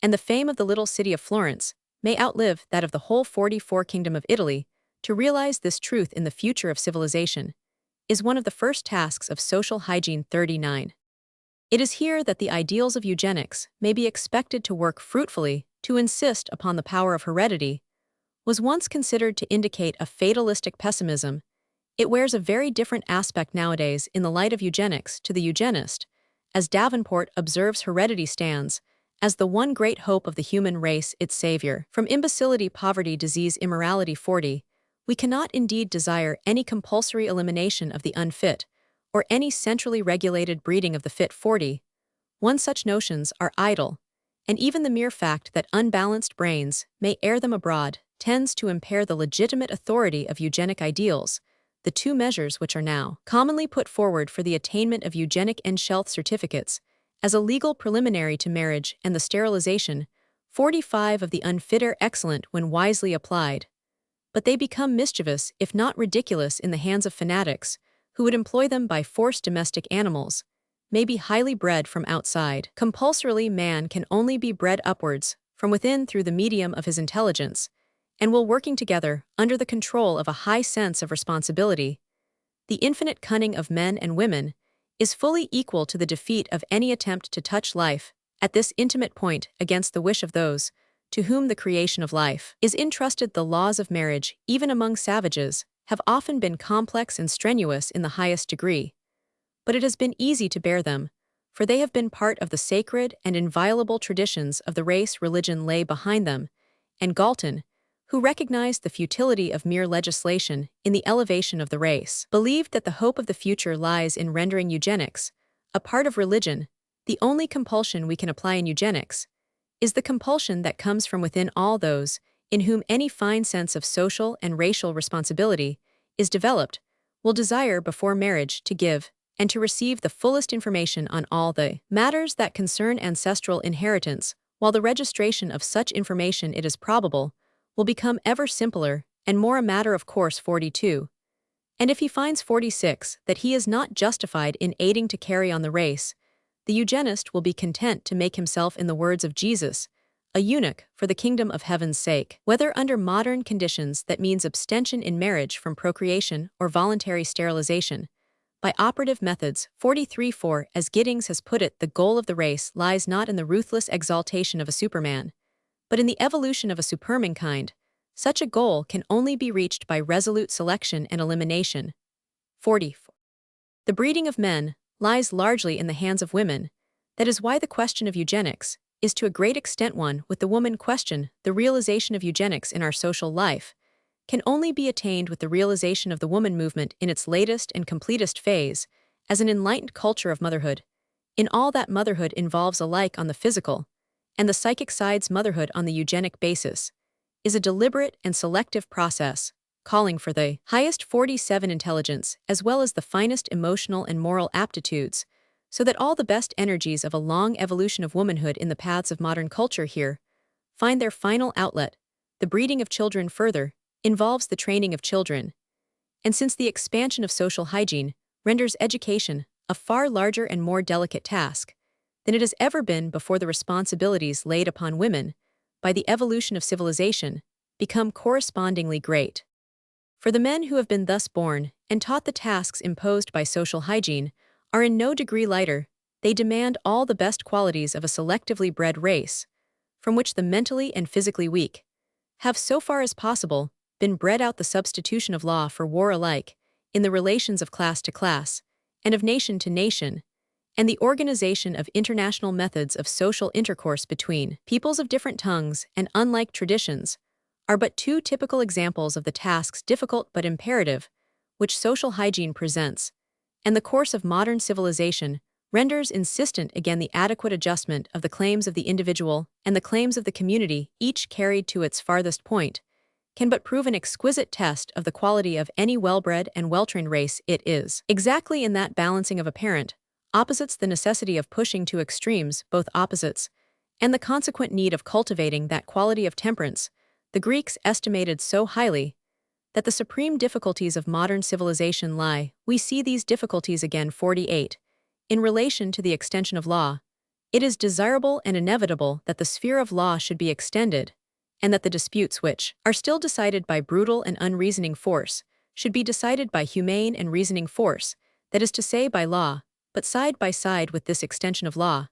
and the fame of the little city of Florence may outlive that of the whole 44 kingdom of Italy. To realize this truth in the future of civilization is one of the first tasks of social hygiene. 39. It is here that the ideals of eugenics may be expected to work fruitfully. To insist upon the power of heredity was once considered to indicate a fatalistic pessimism. It wears a very different aspect nowadays in the light of eugenics to the eugenist. As Davenport observes, heredity stands as the one great hope of the human race, its savior from imbecility, poverty, disease, immorality. 40. We cannot indeed desire any compulsory elimination of the unfit, or any centrally regulated breeding of the fit. 40. Such notions are idle, and even the mere fact that unbalanced brains may air them abroad tends to impair the legitimate authority of eugenic ideals. The 2 measures which are now commonly put forward for the attainment of eugenic N-Shelth certificates as a legal preliminary to marriage and the sterilization, 45, of the unfit are excellent when wisely applied, but they become mischievous, if not ridiculous, in the hands of fanatics, who would employ them by force. Domestic animals may be highly bred from outside. Compulsorily, man can only be bred upwards, from within through the medium of his intelligence, and while working together under the control of a high sense of responsibility, the infinite cunning of men and women is fully equal to the defeat of any attempt to touch life at this intimate point against the wish of those to whom the creation of life is entrusted. The laws of marriage, even among savages, have often been complex and strenuous in the highest degree, but it has been easy to bear them, for they have been part of the sacred and inviolable traditions of the race. Religion lay behind them, and Galton, who recognized the futility of mere legislation in the elevation of the race, believed that the hope of the future lies in rendering eugenics a part of religion. The only compulsion we can apply in eugenics is the compulsion that comes from within all those in whom any fine sense of social and racial responsibility is developed, will desire before marriage to give and to receive the fullest information on all the matters that concern ancestral inheritance, while the registration of such information, it is probable, will become ever simpler and more a matter of course. 42. And if he finds 46 that he is not justified in aiding to carry on the race, the eugenist will be content to make himself, in the words of Jesus, a eunuch for the kingdom of heaven's sake. Whether under modern conditions that means abstention in marriage from procreation or voluntary sterilization, by operative methods. 43.4 As Giddings has put it, the goal of the race lies not in the ruthless exaltation of a superman, but in the evolution of a supermankind. Such a goal can only be reached by resolute selection and elimination. 44. The breeding of men lies largely in the hands of women. That is why the question of eugenics is to a great extent one with the woman question. The realization of eugenics in our social life can only be attained with the realization of the woman movement in its latest and completest phase, as an enlightened culture of motherhood, in all that motherhood involves alike on the physical and the psychic sides. Motherhood on the eugenic basis is a deliberate and selective process, calling for the highest 47 intelligence as well as the finest emotional and moral aptitudes, so that all the best energies of a long evolution of womanhood in the paths of modern culture here find their final outlet. The breeding of children further involves the training of children, and since the expansion of social hygiene renders education a far larger and more delicate task than it has ever been before, the responsibilities laid upon women by the evolution of civilization become correspondingly great. For the men who have been thus born and taught the tasks imposed by social hygiene are in no degree lighter. They demand all the best qualities of a selectively bred race, from which the mentally and physically weak have, so far as possible, been bred out. The substitution of law for war alike, in the relations of class to class, and of nation to nation, and the organization of international methods of social intercourse between peoples of different tongues and unlike traditions, are but two typical examples of the tasks, difficult but imperative, which social hygiene presents, and the course of modern civilization renders insistent again. The adequate adjustment of the claims of the individual and the claims of the community, each carried to its farthest point, can but prove an exquisite test of the quality of any well-bred and well-trained race. It is exactly in that balancing of apparent opposites, the necessity of pushing to extremes both opposites, and the consequent need of cultivating that quality of temperance the Greeks estimated so highly, that the supreme difficulties of modern civilization lie. We see these difficulties again. 48. In relation to the extension of law, it is desirable and inevitable that the sphere of law should be extended, and that the disputes which are still decided by brutal and unreasoning force should be decided by humane and reasoning force, that is to say, by law. But side by side with this extension of law,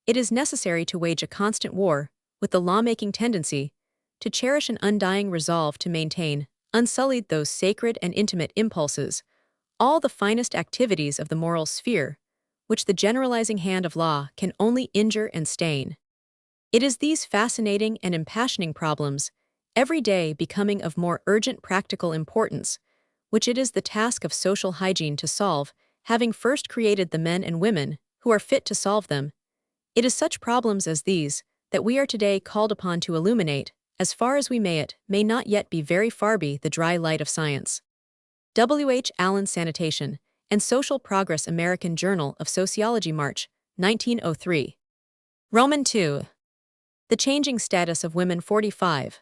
it is necessary to wage a constant war with the lawmaking tendency, to cherish an undying resolve to maintain, unsullied, those sacred and intimate impulses, all the finest activities of the moral sphere, which the generalizing hand of law can only injure and stain. It is these fascinating and impassioning problems, every day becoming of more urgent practical importance, which it is the task of social hygiene to solve, having first created the men and women who are fit to solve them. It is such problems as these that we are today called upon to illuminate, as far as we may. It may not yet be very far be the dry light of science. W. H. Allen, Sanitation and Social Progress, American Journal of Sociology, March, 1903. Roman 2. The Changing Status of Women. 45.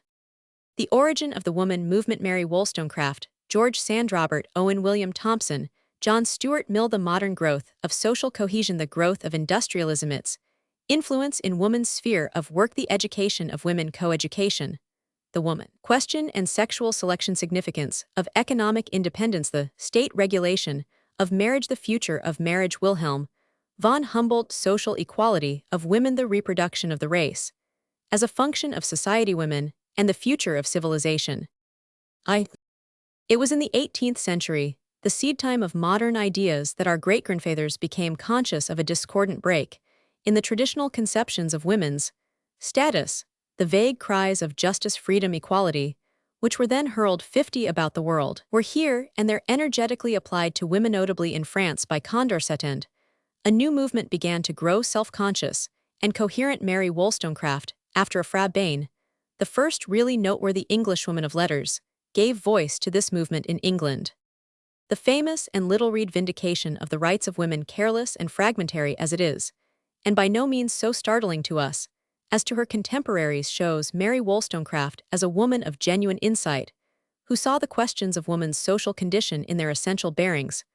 The Origin of the Woman Movement. Mary Wollstonecraft, George Sand, Robert Owen, William Thompson, John Stuart Mill. The modern growth of social cohesion, the growth of industrialism, its influence in woman's sphere of work, the education of women, coeducation, the woman question and sexual selection, significance of economic independence, the state regulation of marriage, the future of marriage, Wilhelm von Humboldt, social equality of women, the reproduction of the race as a function of society, women, and the future of civilization. It was in the 18th century, the seed time of modern ideas, that our great-grandfathers became conscious of a discordant break in the traditional conceptions of women's status, the vague cries of justice, freedom, equality, which were then hurled 50 about the world, were here and there energetically applied to women, notably in France by Condorcet, and a new movement began to grow, self-conscious and coherent. Mary Wollstonecraft, after Aphra Behn, the first really noteworthy Englishwoman of letters, gave voice to this movement in England. The famous and little-read vindication of the rights of women, careless and fragmentary as it is, and by no means so startling to us as to her contemporaries, shows Mary Wollstonecraft as a woman of genuine insight, who saw the questions of woman's social condition in their essential bearings.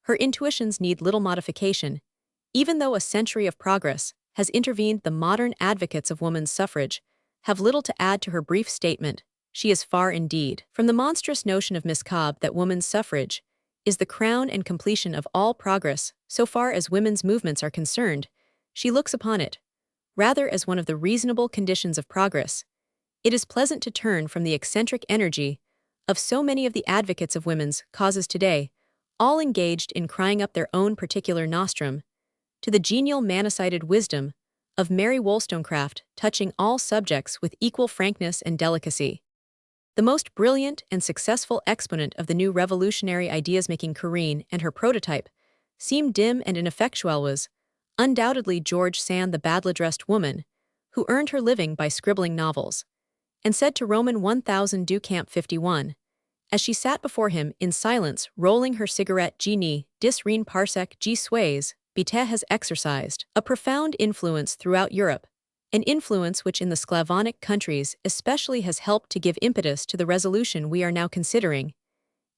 Her intuitions need little modification. Even though a century of progress has intervened, the modern advocates of woman's suffrage have little to add to her brief statement. She is far indeed from the monstrous notion of Miss Cobb that woman's suffrage is the crown and completion of all progress. So far as women's movements are concerned, she looks upon it rather as one of the reasonable conditions of progress. It is pleasant to turn from the eccentric energy of so many of the advocates of women's causes today, all engaged in crying up their own particular nostrum, to the genial, many-sided wisdom of Mary Wollstonecraft, touching all subjects with equal frankness and delicacy. The most brilliant and successful exponent of the new revolutionary ideas-making Corinne and her prototype seemed dim and ineffectual was undoubtedly George Sand, the badly-dressed woman who earned her living by scribbling novels, and said to Roman 1000 du Camp 51, as she sat before him in silence, rolling her cigarette, Genie, dis rien parsec, G sways, Bite has exercised a profound influence throughout Europe, an influence which in the Slavonic countries especially has helped to give impetus to the resolution we are now considering,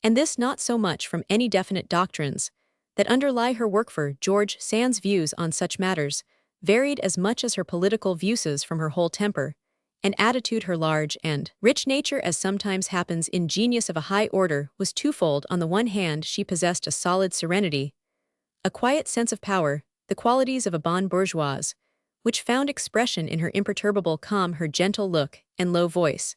and this not so much from any definite doctrines that underlie her work, for George Sand's views on such matters varied as much as her political views from her whole temper and attitude. Her large and rich nature, as sometimes happens in genius of a high order, was twofold. On the one hand, she possessed a solid serenity, a quiet sense of power, the qualities of a bonne bourgeoise, which found expression in her imperturbable calm, her gentle look, and low voice.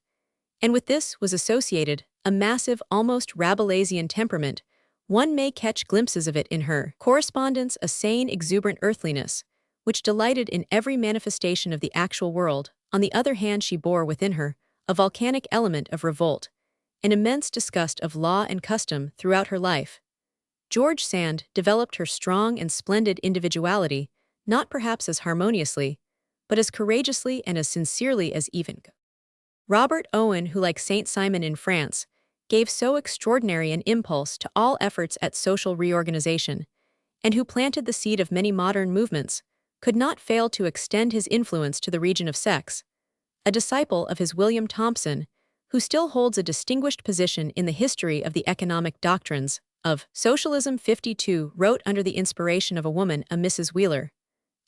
And with this was associated a massive, almost Rabelaisian temperament. One may catch glimpses of it in her correspondence, a sane, exuberant earthliness, which delighted in every manifestation of the actual world. On the other hand, she bore within her a volcanic element of revolt, an immense disgust of law and custom. Throughout her life, George Sand developed her strong and splendid individuality, not perhaps as harmoniously, but as courageously and as sincerely as even Robert Owen, who, like Saint Simon in France, gave so extraordinary an impulse to all efforts at social reorganization, and who planted the seed of many modern movements, could not fail to extend his influence to the region of sex. A disciple of his, William Thompson, who still holds a distinguished position in the history of the economic doctrines of socialism, 52, wrote under the inspiration of a woman, a Mrs. Wheeler,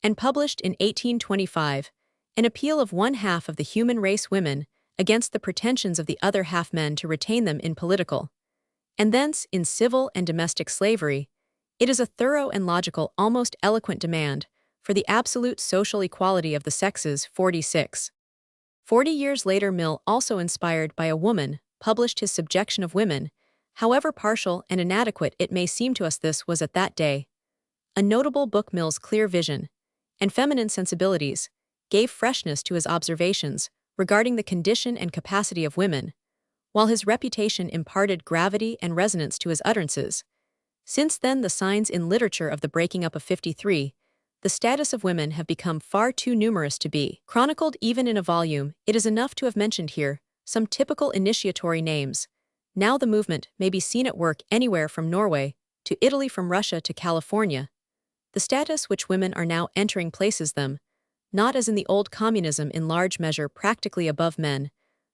and published in 1825, an appeal of one half of the human race, women, against the pretensions of the other half, men, to retain them in political, and thence in civil and domestic slavery. It is a thorough and logical, almost eloquent demand for the absolute social equality of the sexes. 46. 40 years later, Mill, also inspired by a woman, published his Subjection of Women. However partial and inadequate it may seem to us, this was at that day a notable book. Mill's clear vision and feminine sensibilities gave freshness to his observations regarding the condition and capacity of women, while his reputation imparted gravity and resonance to his utterances. Since then, the signs in literature of the breaking up of 53, the status of women, have become far too numerous to be chronicled even in a volume. It is enough to have mentioned here some typical initiatory names. Now the movement may be seen at work anywhere from Norway to Italy, from Russia to California. The status which women are now entering places them, not as in the old communism in large measure practically above men,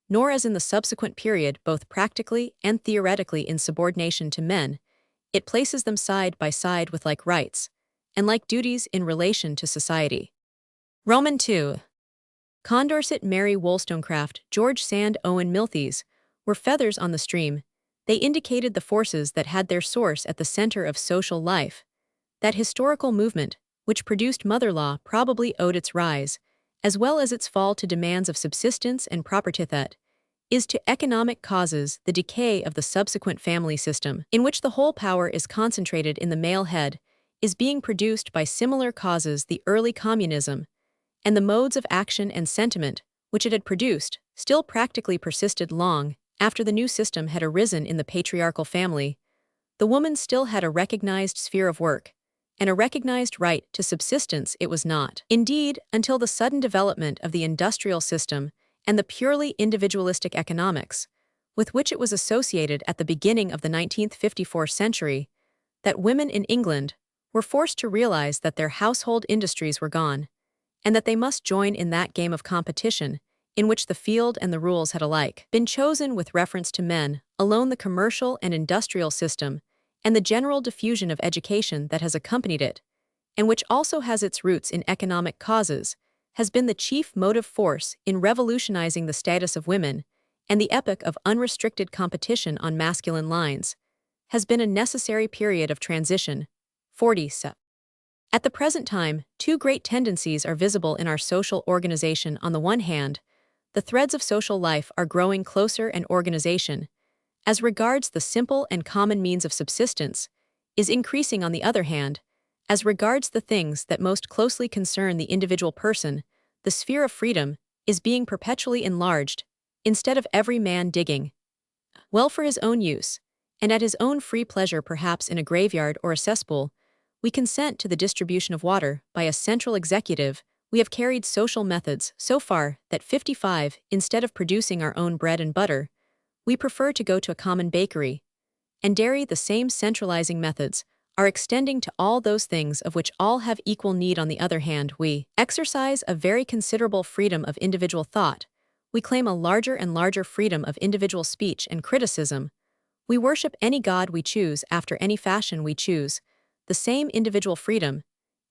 nor as in the subsequent period both practically and theoretically in subordination to men. It places them side by side with like rights and like duties in relation to society. Roman 2. Condorcet, Mary Wollstonecraft, George Sand, Owen Milthes were feathers on the stream. They indicated the forces that had their source at the center of social life. That historical movement, which produced mother law, probably owed its rise, as well as its fall to demands of subsistence and propertithet, is to economic causes the decay of the subsequent family system, in which the whole power is concentrated in the male head, is being produced by similar causes the early communism, and the modes of action and sentiment which it had produced still practically persisted long after the new system had arisen in the patriarchal family. The woman still had a recognized sphere of work, and a recognized right to subsistence it was not. Indeed, until the sudden development of the industrial system and the purely individualistic economics, with which it was associated at the beginning of the 1954 century, that women in England were forced to realize that their household industries were gone, and that they must join in that game of competition in which the field and the rules had alike been chosen with reference to men alone. The commercial and industrial system and the general diffusion of education that has accompanied it, and which also has its roots in economic causes, has been the chief motive force in revolutionizing the status of women, and the epoch of unrestricted competition on masculine lines has been a necessary period of transition. 40. At the present time, two great tendencies are visible in our social organization. On the one hand, the threads of social life are growing closer, and organization, as regards the simple and common means of subsistence, is increasing. On the other hand, as regards the things that most closely concern the individual person, the sphere of freedom is being perpetually enlarged, instead of every man digging well for his own use, and at his own free pleasure, perhaps in a graveyard or a cesspool, we consent to the distribution of water by a central executive. We have carried social methods so far that 55, instead of producing our own bread and butter, we prefer to go to a common bakery and dairy. The same centralizing methods are extending to all those things of which all have equal need. On the other hand, we exercise a very considerable freedom of individual thought. We claim a larger and larger freedom of individual speech and criticism. We worship any god we choose after any fashion we choose. The same individual freedom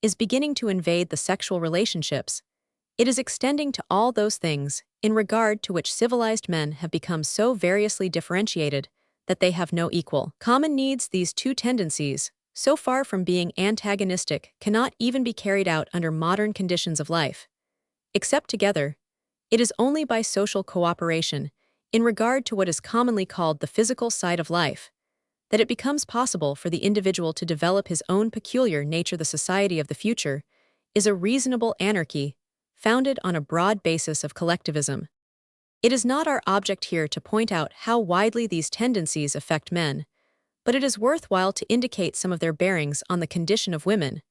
is beginning to invade the sexual relationships. It is extending to all those things in regard to which civilized men have become so variously differentiated that they have no equal common needs. These two tendencies, so far from being antagonistic, cannot even be carried out under modern conditions of life. Except together, it is only by social cooperation, in regard to what is commonly called the physical side of life, that it becomes possible for the individual to develop his own peculiar nature. The society of the future is a reasonable anarchy, founded on a broad basis of collectivism. It is not our object here to point out how widely these tendencies affect men, but it is worthwhile to indicate some of their bearings on the condition of women.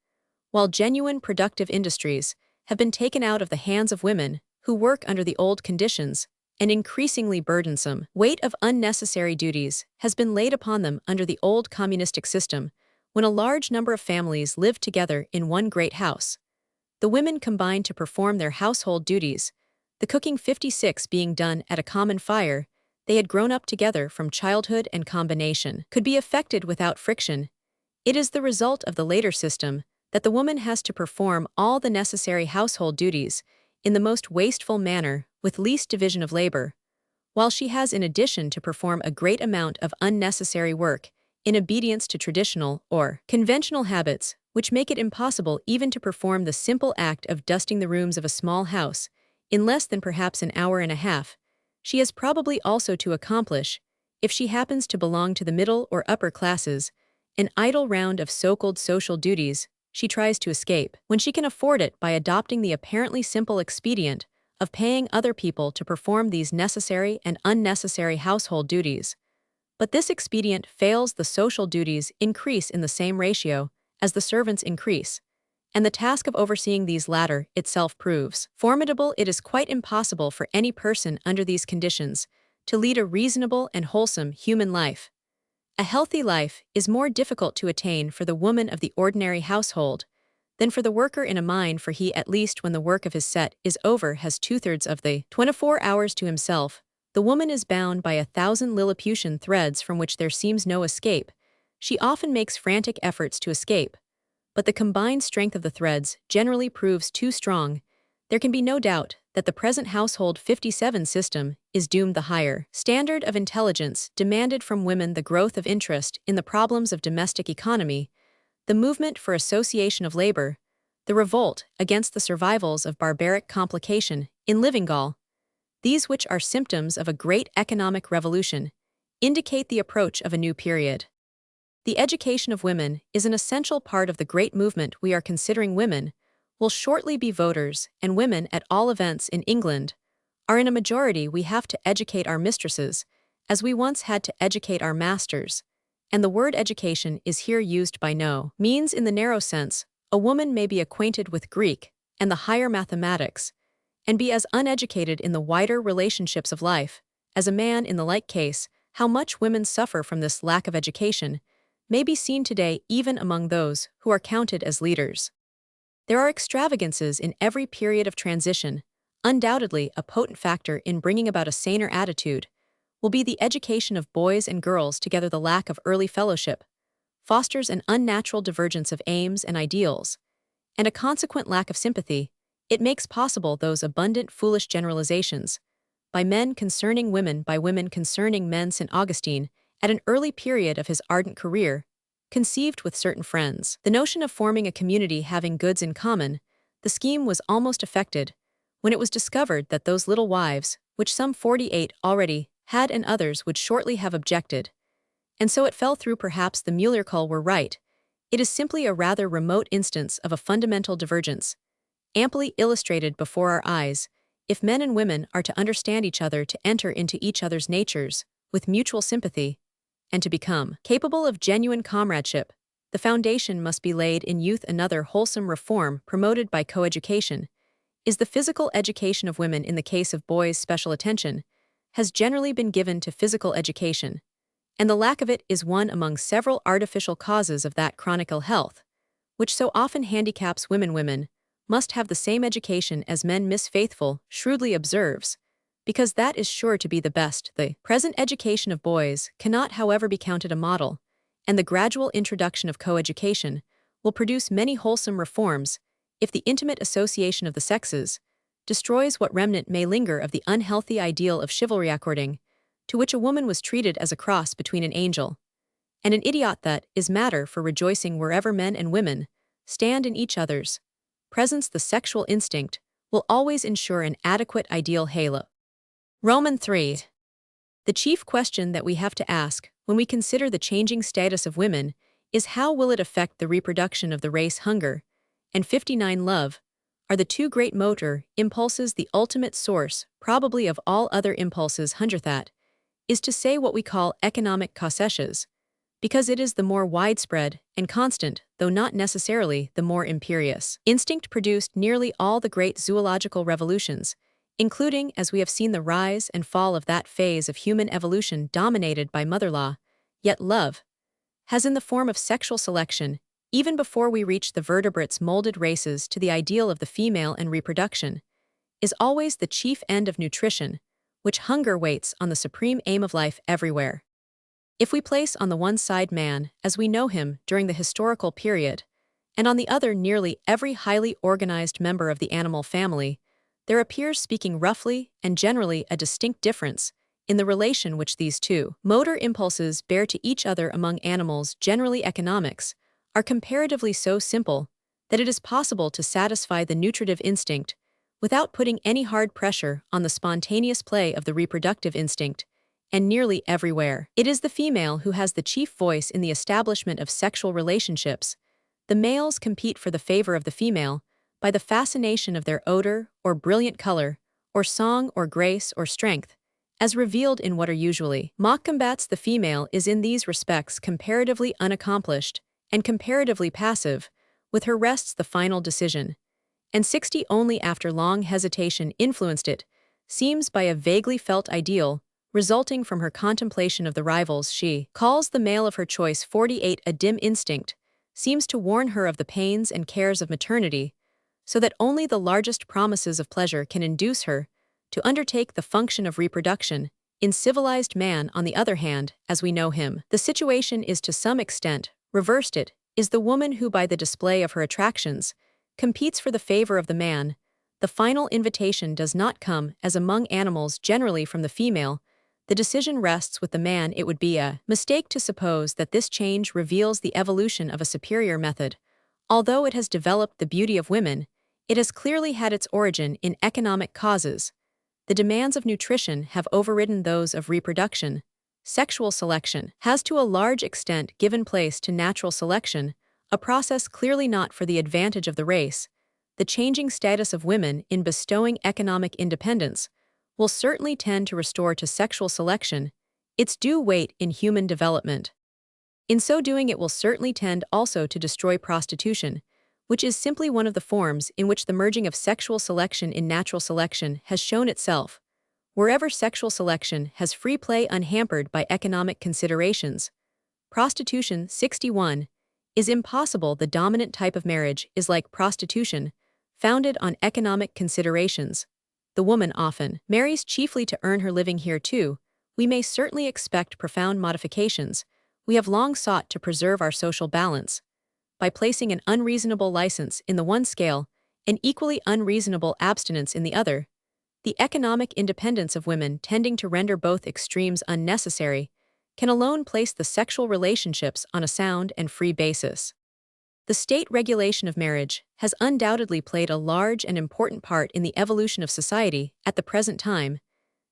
While genuine productive industries have been taken out of the hands of women who work under the old conditions, an increasingly burdensome weight of unnecessary duties has been laid upon them under the old communistic system, when a large number of families lived together in one great house. The women combined to perform their household duties, the cooking 56 being done at a common fire. They had grown up together from childhood, and combination could be effected without friction. It is the result of the later system that the woman has to perform all the necessary household duties in the most wasteful manner, with least division of labor, while she has in addition to perform a great amount of unnecessary work in obedience to traditional or conventional habits, which make it impossible even to perform the simple act of dusting the rooms of a small house in less than perhaps an hour and a half. She has probably also to accomplish, if she happens to belong to the middle or upper classes, an idle round of so-called social duties. She tries to escape, when she can afford it, by adopting the apparently simple expedient of paying other people to perform these necessary and unnecessary household duties. But this expedient fails. The social duties increase in the same ratio as the servants increase, and the task of overseeing these latter itself proves formidable. It is quite impossible for any person under these conditions to lead a reasonable and wholesome human life. A healthy life is more difficult to attain for the woman of the ordinary household than for the worker in a mine, for he, at least when the work of his set is over, has 2/3 of the 24 hours to himself. The woman is bound by 1,000 Lilliputian threads from which there seems no escape. She often makes frantic efforts to escape, but the combined strength of the threads generally proves too strong. There can be no doubt that the present household 57 system is doomed. The higher standard of intelligence demanded from women the growth of interest in the problems of domestic economy, the movement for association of labor, the revolt against the survivals of barbaric complication in Livingall, these which are symptoms of a great economic revolution, indicate the approach of a new period. The education of women is an essential part of the great movement we are considering. Women will shortly be voters, and women, at all events in England, are in a majority. We have to educate our mistresses, as we once had to educate our masters, and the word education is here used by no means in the narrow sense. A woman may be acquainted with Greek and the higher mathematics, and be as uneducated in the wider relationships of life as a man in the like case. How much women suffer from this lack of education may be seen today even among those who are counted as leaders. There are extravagances in every period of transition. Undoubtedly, a potent factor in bringing about a saner attitude will be the education of boys and girls. Together, the lack of early fellowship fosters an unnatural divergence of aims and ideals, and a consequent lack of sympathy. It makes possible those abundant foolish generalizations by men concerning women, by women concerning men. St. Augustine, at an early period of his ardent career, conceived with certain friends the notion of forming a community having goods in common. The scheme was almost effected when it was discovered that those little wives, which some 48 already had and others would shortly have objected, and so it fell through. Perhaps the Mueller were right. It is simply a rather remote instance of a fundamental divergence, amply illustrated before our eyes. If men and women are to understand each other, to enter into each other's natures with mutual sympathy, and to become capable of genuine comradeship, the foundation must be laid in youth. Another wholesome reform promoted by coeducation is the physical education of women. In the case of boys, special attention has generally been given to physical education, and the lack of it is one among several artificial causes of that chronic ill health which so often handicaps women. Women must have the same education as men. Miss Faithfull shrewdly observes, because that is sure to be the best. The present education of boys cannot, however, be counted a model, and the gradual introduction of coeducation will produce many wholesome reforms if the intimate association of the sexes destroys what remnant may linger of the unhealthy ideal of chivalry, according to which a woman was treated as a cross between an angel and an idiot. That is matter for rejoicing wherever men and women stand in each other's presence. The sexual instinct will always ensure an adequate ideal halo. Roman 3. The chief question that we have to ask when we consider the changing status of women is, how will it affect the reproduction of the race? Hunger and 59 love are the two great motor impulses, the ultimate source, probably, of all other impulses. That is to say, what we call economic causes, because it is the more widespread and constant, though not necessarily the more imperious. Instinct produced nearly all the great zoological revolutions, including, as we have seen, the rise and fall of that phase of human evolution dominated by mother law. Yet love has, in the form of sexual selection, even before we reach the vertebrates, molded races to the ideal of the female, and reproduction is always the chief end of nutrition, which hunger waits on the supreme aim of life everywhere. If we place on the one side man as we know him during the historical period, and on the other nearly every highly organized member of the animal family, there appears, speaking roughly and generally, a distinct difference in the relation which these two motor impulses bear to each other. Among animals, generally, economics are comparatively so simple that it is possible to satisfy the nutritive instinct without putting any hard pressure on the spontaneous play of the reproductive instinct, and nearly everywhere it is the female who has the chief voice in the establishment of sexual relationships. The males compete for the favor of the female by the fascination of their odor, or brilliant color, or song, or grace, or strength, as revealed in what are usually mock combats. The female is in these respects comparatively unaccomplished and comparatively passive. With her rests the final decision, and 60 only after long hesitation influenced it, seems by a vaguely felt ideal resulting from her contemplation of the rivals she calls the male of her choice. 48 A dim instinct seems to warn her of the pains and cares of maternity, so that only the largest promises of pleasure can induce her to undertake the function of reproduction. In civilized man, on the other hand, as we know him, the situation is to some extent reversed. It is the woman who, by the display of her attractions, competes for the favor of the man. The final invitation does not come, as among animals generally, from the female. The decision rests with the man. It would be a mistake to suppose that this change reveals the evolution of a superior method. Although it has developed the beauty of women, it has clearly had its origin in economic causes. The demands of nutrition have overridden those of reproduction. Sexual selection has to a large extent given place to natural selection, a process clearly not for the advantage of the race. The changing status of women in bestowing economic independence will certainly tend to restore to sexual selection its due weight in human development. In so doing, it will certainly tend also to destroy prostitution, which is simply one of the forms in which the merging of sexual selection in natural selection has shown itself. Wherever sexual selection has free play unhampered by economic considerations, prostitution 61 is impossible. The dominant type of marriage is like prostitution, founded on economic considerations. The woman often marries chiefly to earn her living. Here too, we may certainly expect profound modifications. We have long sought to preserve our social balance by placing an unreasonable license in the one scale and equally unreasonable abstinence in the other. The economic independence of women, tending to render both extremes unnecessary, can alone place the sexual relationships on a sound and free basis. The state regulation of marriage has undoubtedly played a large and important part in the evolution of society at the present time.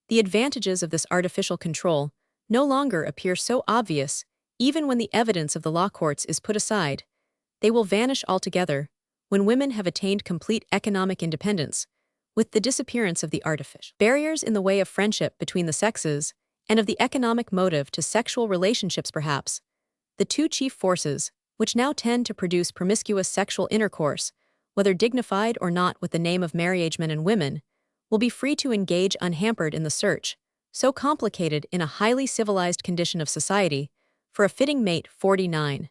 The advantages of this artificial control no longer appear so obvious, even when the evidence of the law courts is put aside. They will vanish altogether when women have attained complete economic independence, with the disappearance of the artificial barriers in the way of friendship between the sexes and of the economic motive to sexual relationships. Perhaps the two chief forces which now tend to produce promiscuous sexual intercourse, whether dignified or not with the name of marriage, men and women, will be free to engage unhampered in the search, so complicated in a highly civilized condition of society, for a fitting mate. 49.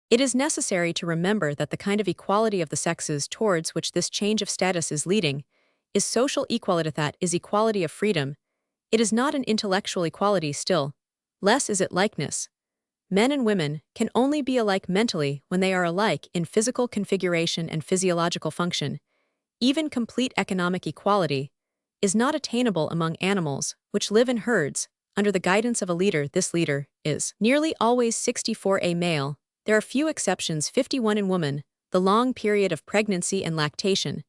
It is necessary to remember that the kind of equality of the sexes towards which this change of status is leading is social equality. That is equality of freedom. It is not an intellectual equality. Still less is it likeness. Men and women can only be alike mentally when they are alike in physical configuration and physiological function. Even complete economic equality is not attainable among animals which live in herds under the guidance of a leader. This leader is nearly always 64 a male. There are few exceptions. 51 in woman. The long period of pregnancy and lactation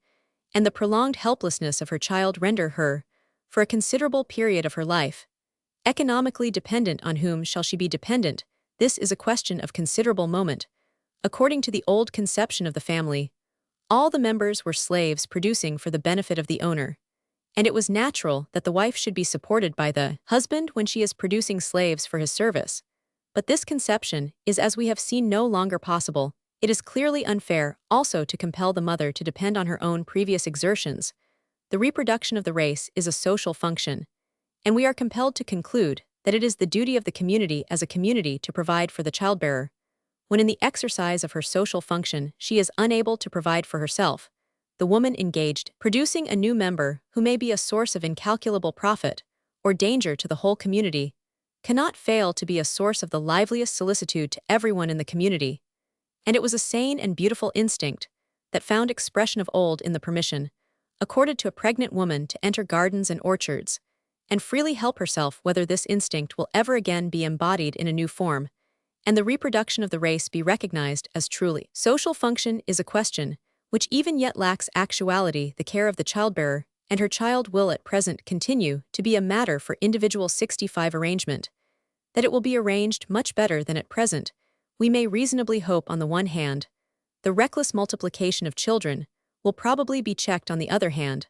and the prolonged helplessness of her child render her, for a considerable period of her life, economically dependent. On whom shall she be dependent? This is a question of considerable moment. According to the old conception of the family, all the members were slaves producing for the benefit of the owner, and it was natural that the wife should be supported by the husband when she is producing slaves for his service. But this conception is, as we have seen, no longer possible. It is clearly unfair also to compel the mother to depend on her own previous exertions. The reproduction of the race is a social function, and we are compelled to conclude that it is the duty of the community as a community to provide for the childbearer. When in the exercise of her social function she is unable to provide for herself, the woman engaged producing a new member who may be a source of incalculable profit or danger to the whole community cannot fail to be a source of the liveliest solicitude to everyone in the community. And it was a sane and beautiful instinct that found expression of old in the permission accorded to a pregnant woman to enter gardens and orchards and freely help herself. Whether this instinct will ever again be embodied in a new form, and the reproduction of the race be recognized as truly social function, is a question which even yet lacks actuality. The care of the childbearer and her child will at present continue to be a matter for individual 65 arrangement. That it will be arranged much better than at present, we may reasonably hope. On the one hand, the reckless multiplication of children will probably be checked. On the other hand,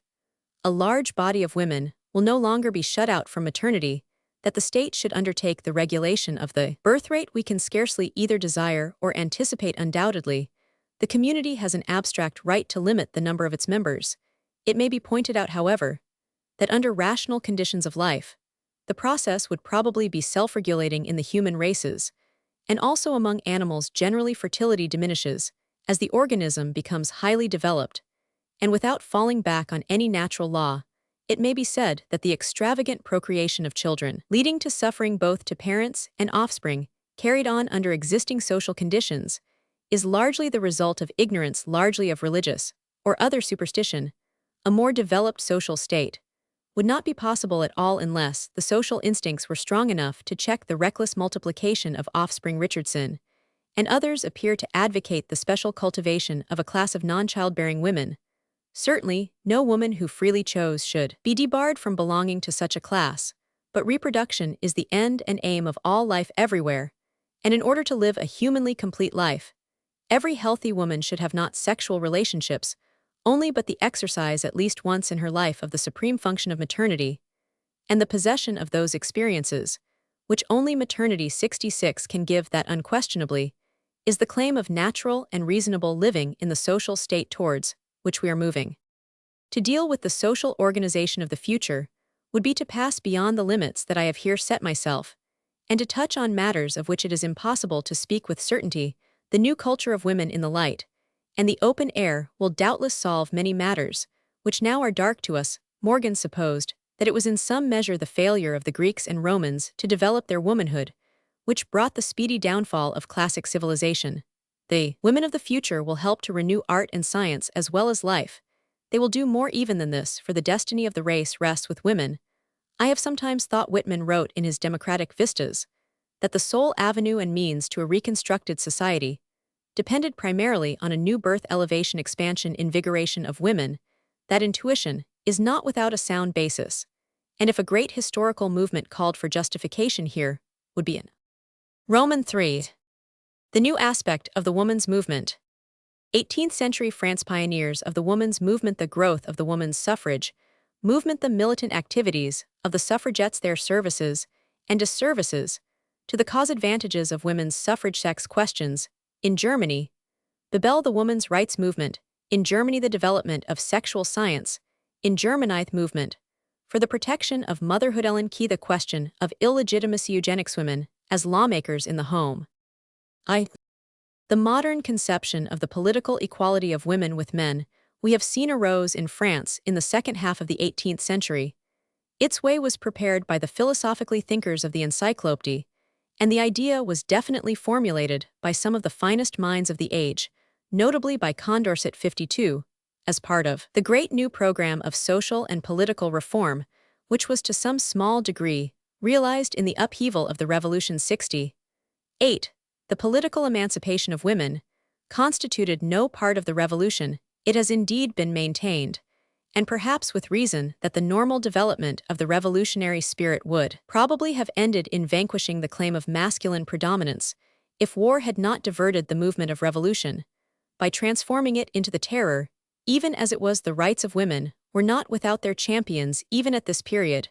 a large body of women will no longer be shut out from maternity. That the state should undertake the regulation of the birth rate we can scarcely either desire or anticipate. Undoubtedly, the community has an abstract right to limit the number of its members. It may be pointed out, however, that under rational conditions of life, the process would probably be self-regulating in the human races, and also among animals. Generally, fertility diminishes as the organism becomes highly developed, and without falling back on any natural law, it may be said that the extravagant procreation of children, leading to suffering both to parents and offspring, carried on under existing social conditions, is largely the result of ignorance, largely of religious or other superstition. A more developed social state would not be possible at all unless the social instincts were strong enough to check the reckless multiplication of offspring. Richardson and others appear to advocate the special cultivation of a class of non-childbearing women. Certainly, no woman who freely chose should be debarred from belonging to such a class, but reproduction is the end and aim of all life everywhere, and in order to live a humanly complete life, every healthy woman should have not sexual relationships only but the exercise at least once in her life of the supreme function of maternity, and the possession of those experiences, which only maternity 66 can give. That unquestionably is the claim of natural and reasonable living in the social state towards which we are moving. To deal with the social organization of the future would be to pass beyond the limits that I have here set myself, and to touch on matters of which it is impossible to speak with certainty. The new culture of women in the light and the open air will doubtless solve many matters which now are dark to us. Morgan supposed that it was in some measure the failure of the Greeks and Romans to develop their womanhood which brought the speedy downfall of classic civilization. The women of the future will help to renew art and science as well as life. They will do more even than this, for the destiny of the race rests with women. I have sometimes thought, Whitman wrote in his Democratic Vistas, that the sole avenue and means to a reconstructed society depended primarily on a new birth, elevation, expansion, invigoration of women. That intuition is not without a sound basis, and if a great historical movement called for justification here, would be in Roman 3. The new aspect of the woman's movement. 18th century France. Pioneers of the woman's movement. The growth of the woman's suffrage movement. The militant activities of the suffragettes. Their services and disservices to the cause. Advantages of women's suffrage. Sex questions. In Germany, Bebel. The woman's rights movement. In Germany, the development of sexual science. In Germanite movement for the protection of motherhood. Ellen Key. The question of illegitimacy. Eugenics. Women as lawmakers in the home. The modern conception of the political equality of women with men we have seen arose in France in the second half of the 18th century. Its way was prepared by the philosophically thinkers of the Encyclopédie, and the idea was definitely formulated by some of the finest minds of the age, notably by Condorcet 52, as part of the great new program of social and political reform, which was to some small degree realized in the upheaval of the Revolution 68. The political emancipation of women constituted no part of the revolution. It has indeed been maintained, and perhaps with reason, that the normal development of the revolutionary spirit would probably have ended in vanquishing the claim of masculine predominance if war had not diverted the movement of revolution by transforming it into the terror. Even as it was, the rights of women were not without their champions even at this period.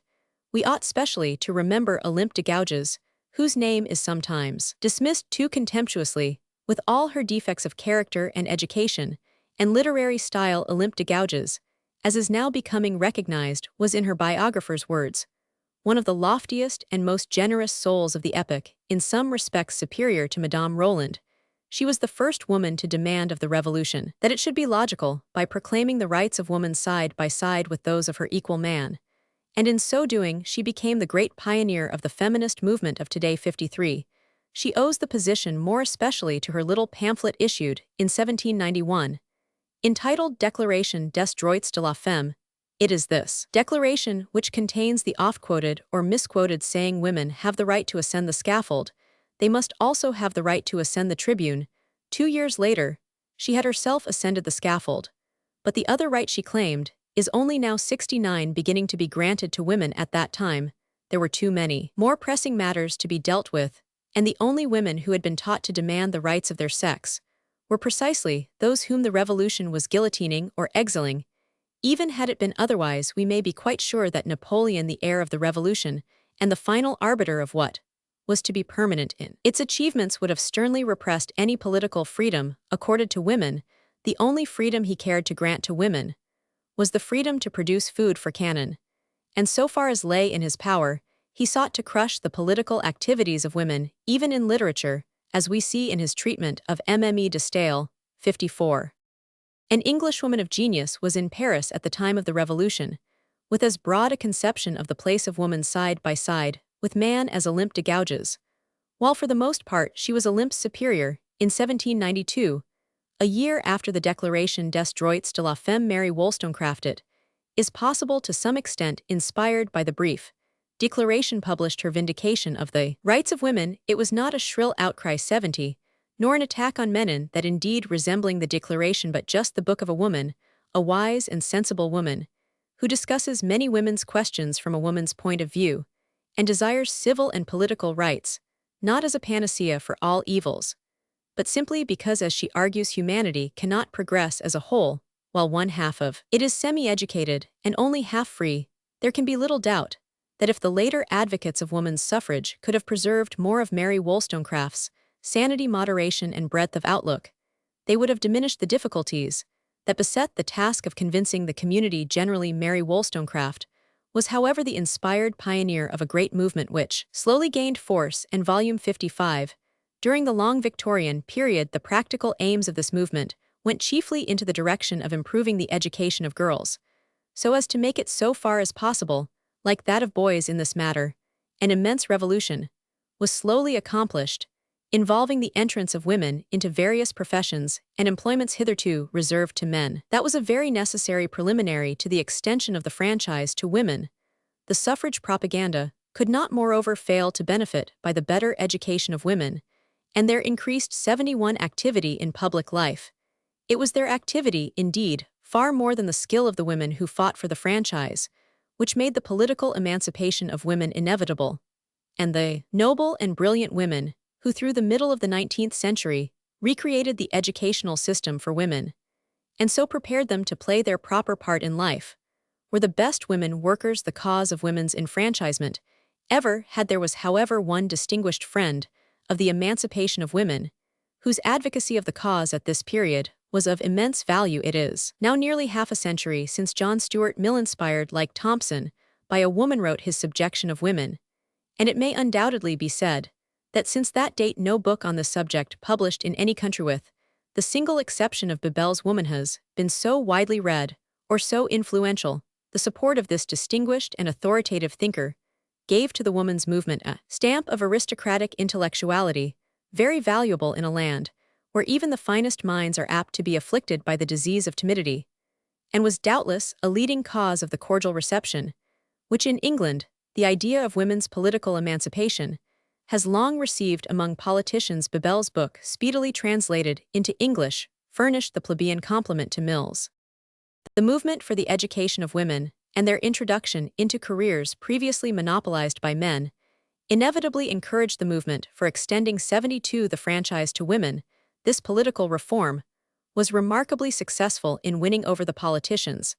We ought specially to remember Olympe de Gouges, whose name is sometimes dismissed too contemptuously, with all her defects of character and education and literary style. Olympe de Gouges, as is now becoming recognized, was, in her biographer's words, one of the loftiest and most generous souls of the epoch, in some respects superior to Madame Roland. She was the first woman to demand of the revolution that it should be logical by proclaiming the rights of woman side by side with those of her equal man, and in so doing she became the great pioneer of the feminist movement of today. 53. She owes the position more especially to her little pamphlet issued in 1791, entitled Déclaration des droits de la femme. It is this declaration which contains the oft-quoted or misquoted saying, women have the right to ascend the scaffold, they must also have the right to ascend the tribune. 2 years later, she had herself ascended the scaffold, but the other right she claimed is only now 69 beginning to be granted to women. At that time, there were too many more pressing matters to be dealt with, and the only women who had been taught to demand the rights of their sex were precisely those whom the revolution was guillotining or exiling. Even had it been otherwise, we may be quite sure that Napoleon, the heir of the revolution and the final arbiter of what was to be permanent in its achievements, would have sternly repressed any political freedom accorded to women. The only freedom he cared to grant to women was the freedom to produce food for cannon, and so far as lay in his power, he sought to crush the political activities of women, even in literature, as we see in his treatment of Mme de Staël. 54. An Englishwoman of genius was in Paris at the time of the Revolution, with as broad a conception of the place of woman side by side with man as Olympe de Gouges. While for the most part she was Olympe's superior, in 1792, a year after the Declaration des droits de la femme, Mary Wollstonecraft is possible to some extent inspired by the brief Declaration published her vindication of the rights of women. It was not a shrill outcry 70, nor an attack on men that indeed resembling the Declaration, but just the book of a woman, a wise and sensible woman, who discusses many women's questions from a woman's point of view, and desires civil and political rights, not as a panacea for all evils, but simply because, as she argues, humanity cannot progress as a whole, while one half of it is semi-educated and only half free. There can be little doubt that if the later advocates of women's suffrage could have preserved more of Mary Wollstonecraft's sanity, moderation, and breadth of outlook, they would have diminished the difficulties that beset the task of convincing the community generally. Mary Wollstonecraft was, however, the inspired pioneer of a great movement which slowly gained force, and volume 55. During the long Victorian period, the practical aims of this movement went chiefly into the direction of improving the education of girls, so as to make it so far as possible like that of boys. In this matter, an immense revolution was slowly accomplished, involving the entrance of women into various professions and employments hitherto reserved to men. That was a very necessary preliminary to the extension of the franchise to women. The suffrage propaganda could not moreover fail to benefit by the better education of women and their increased 71 activity in public life. It was their activity, indeed, far more than the skill of the women who fought for the franchise, which made the political emancipation of women inevitable, and the noble and brilliant women who through the middle of the 19th century recreated the educational system for women, and so prepared them to play their proper part in life, were the best women workers. The cause of women's enfranchisement ever had. There was, however, one distinguished friend of the emancipation of women, whose advocacy of the cause at this period was of immense value. It is now nearly half a century since John Stuart Mill, inspired like Thompson by a woman, wrote his Subjection of Women, and it may undoubtedly be said that since that date no book on this subject published in any country, with the single exception of Bebel's Woman, has been so widely read or so influential. The support of this distinguished and authoritative thinker gave to the woman's movement a stamp of aristocratic intellectuality, very valuable in a land where even the finest minds are apt to be afflicted by the disease of timidity, and was doubtless a leading cause of the cordial reception which in England the idea of women's political emancipation has long received among politicians. Bebel's book, speedily translated into English, furnished the plebeian complement to Mill's. The movement for the education of women and their introduction into careers previously monopolized by men inevitably encouraged the movement for extending 72 the franchise to women. This political reform was remarkably successful in winning over the politicians,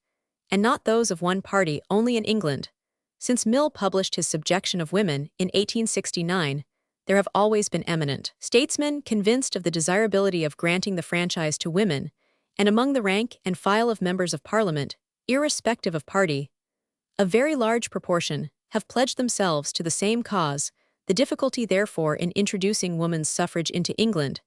and not those of one party only in England. Since Mill published his Subjection of Women in 1869, there have always been eminent statesmen convinced of the desirability of granting the franchise to women, and among the rank and file of members of Parliament, irrespective of party, a very large proportion have pledged themselves to the same cause. The difficulty, therefore, in introducing women's suffrage into England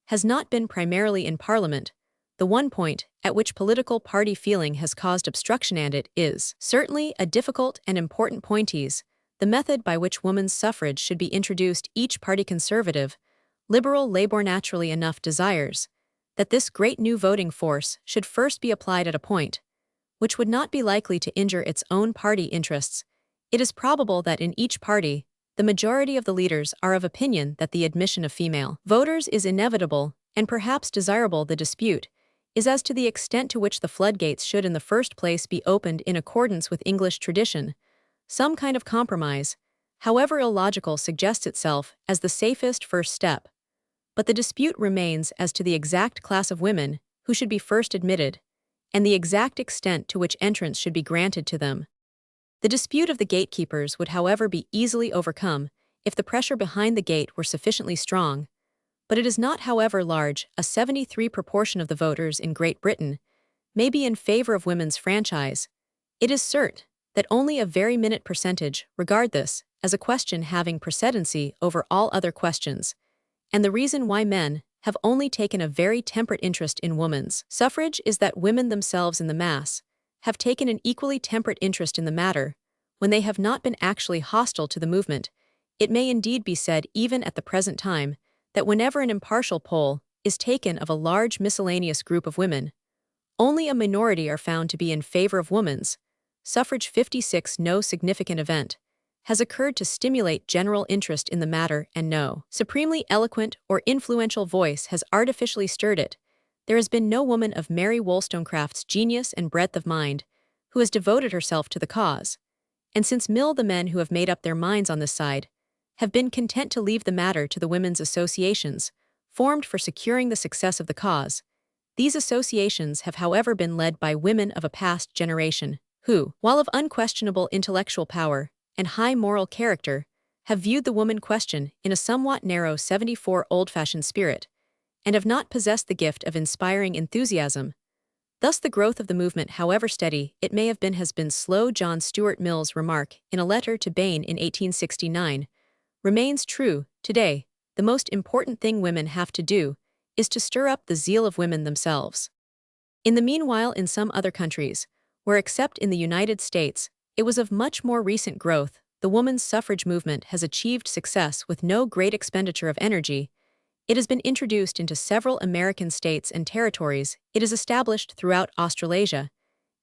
has not been primarily in Parliament, the one point at which political party feeling has caused obstruction, and it is certainly a difficult and important point. Is the method by which women's suffrage should be introduced. Each party, Conservative, Liberal, Labour, naturally enough desires that this great new voting force should first be applied at a point which would not be likely to injure its own party interests. It is probable that in each party, the majority of the leaders are of opinion that the admission of female voters is inevitable and perhaps desirable. The dispute is as to the extent to which the floodgates should in the first place be opened in accordance with English tradition. Some kind of compromise, however illogical, suggests itself as the safest first step. But the dispute remains as to the exact class of women who should be first admitted, and the exact extent to which entrance should be granted to them. The dispute of the gatekeepers would, however, be easily overcome if the pressure behind the gate were sufficiently strong, but it is not, however large. A 73 proportion of the voters in Great Britain may be in favor of women's franchise. It is certain that only a very minute percentage regard this as a question having precedency over all other questions, and the reason why men have only taken a very temperate interest in women's suffrage is that women themselves in the mass have taken an equally temperate interest in the matter, when they have not been actually hostile to the movement. It may indeed be said even at the present time that whenever an impartial poll is taken of a large miscellaneous group of women, only a minority are found to be in favor of women's suffrage. 56 No significant event has occurred to stimulate general interest in the matter, and no supremely eloquent or influential voice has artificially stirred it. There has been no woman of Mary Wollstonecraft's genius and breadth of mind who has devoted herself to the cause, and since Mill the men who have made up their minds on this side have been content to leave the matter to the women's associations formed for securing the success of the cause. These associations have however been led by women of a past generation who, while of unquestionable intellectual power and high moral character, have viewed the woman question in a somewhat narrow 74 old-fashioned spirit, and have not possessed the gift of inspiring enthusiasm. Thus the growth of the movement, however steady it may have been, has been slow. John Stuart Mill's remark in a letter to Bain in 1869 remains true today. The most important thing women have to do is to stir up the zeal of women themselves. In the meanwhile, in some other countries, where except in the United States it was of much more recent growth, the woman's suffrage movement has achieved success with no great expenditure of energy. It has been introduced into several American states and territories. It is established throughout Australasia.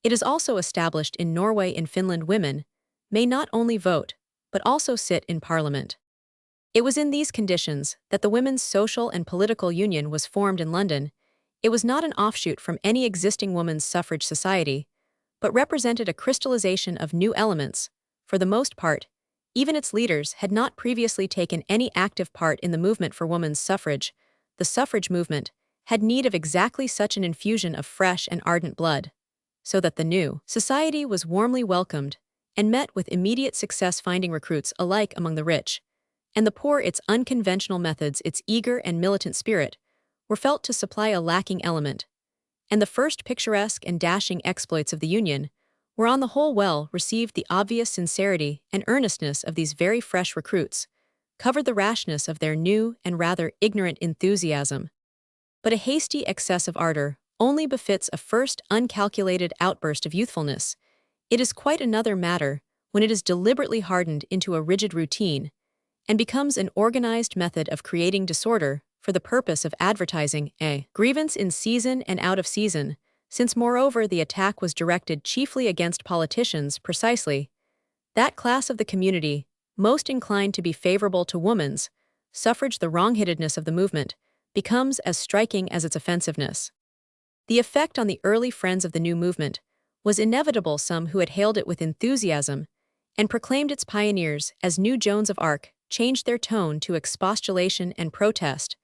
It is also established in Norway and Finland. Women may not only vote, but also sit in parliament. It was in these conditions that the Women's Social and Political Union was formed in London. It was not an offshoot from any existing women's suffrage society, but represented a crystallization of new elements. For the most part, even its leaders had not previously taken any active part in the movement for women's suffrage. The suffrage movement had need of exactly such an infusion of fresh and ardent blood, so that the new society was warmly welcomed and met with immediate success, finding recruits alike among the rich and the poor. Its unconventional methods, its eager and militant spirit, were felt to supply a lacking element, and the first picturesque and dashing exploits of the Union were on the whole well received. The obvious sincerity and earnestness of these very fresh recruits covered the rashness of their new and rather ignorant enthusiasm. But a hasty excess of ardor only befits a first uncalculated outburst of youthfulness. It is quite another matter when it is deliberately hardened into a rigid routine and becomes an organized method of creating disorder for the purpose of advertising a grievance in season and out of season, since moreover the attack was directed chiefly against politicians, precisely that class of the community most inclined to be favorable to woman's suffrage. The wrong-headedness of the movement becomes as striking as its offensiveness. The effect on the early friends of the new movement was inevitable. Some who had hailed it with enthusiasm and proclaimed its pioneers as new Joans of Arc changed their tone to expostulation and protest,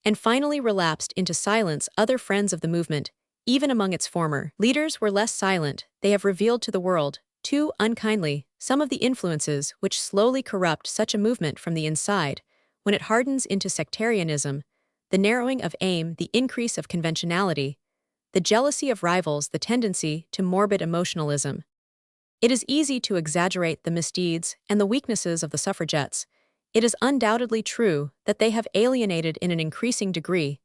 and finally relapsed into silence. Other friends of the movement, even among its former leaders, were less silent. They have revealed to the world, too unkindly, some of the influences which slowly corrupt such a movement from the inside, when it hardens into sectarianism: the narrowing of aim, the increase of conventionality, the jealousy of rivals, the tendency to morbid emotionalism. It is easy to exaggerate the misdeeds and the weaknesses of the suffragettes. It is undoubtedly true that they have alienated in an increasing degree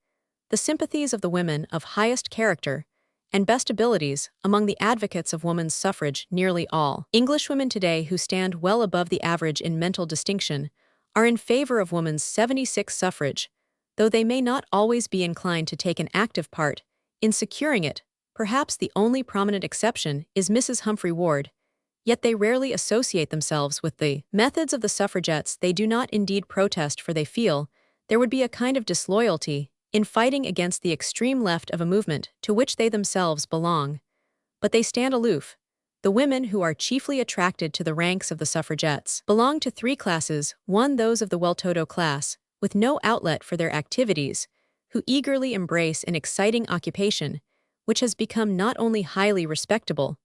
the sympathies of the women of highest character and best abilities among the advocates of women's suffrage. Nearly all Englishwomen today who stand well above the average in mental distinction are in favor of women's 76 suffrage, though they may not always be inclined to take an active part in securing it. Perhaps the only prominent exception is Mrs. Humphrey Ward, yet they rarely associate themselves with the methods of the suffragettes. They do not indeed protest, for they feel there would be a kind of disloyalty in fighting against the extreme left of a movement to which they themselves belong, but they stand aloof. The women who are chiefly attracted to the ranks of the suffragettes belong to three classes: 1. Those of the well-to-do class, with no outlet for their activities, who eagerly embrace an exciting occupation, which has become not only highly respectable,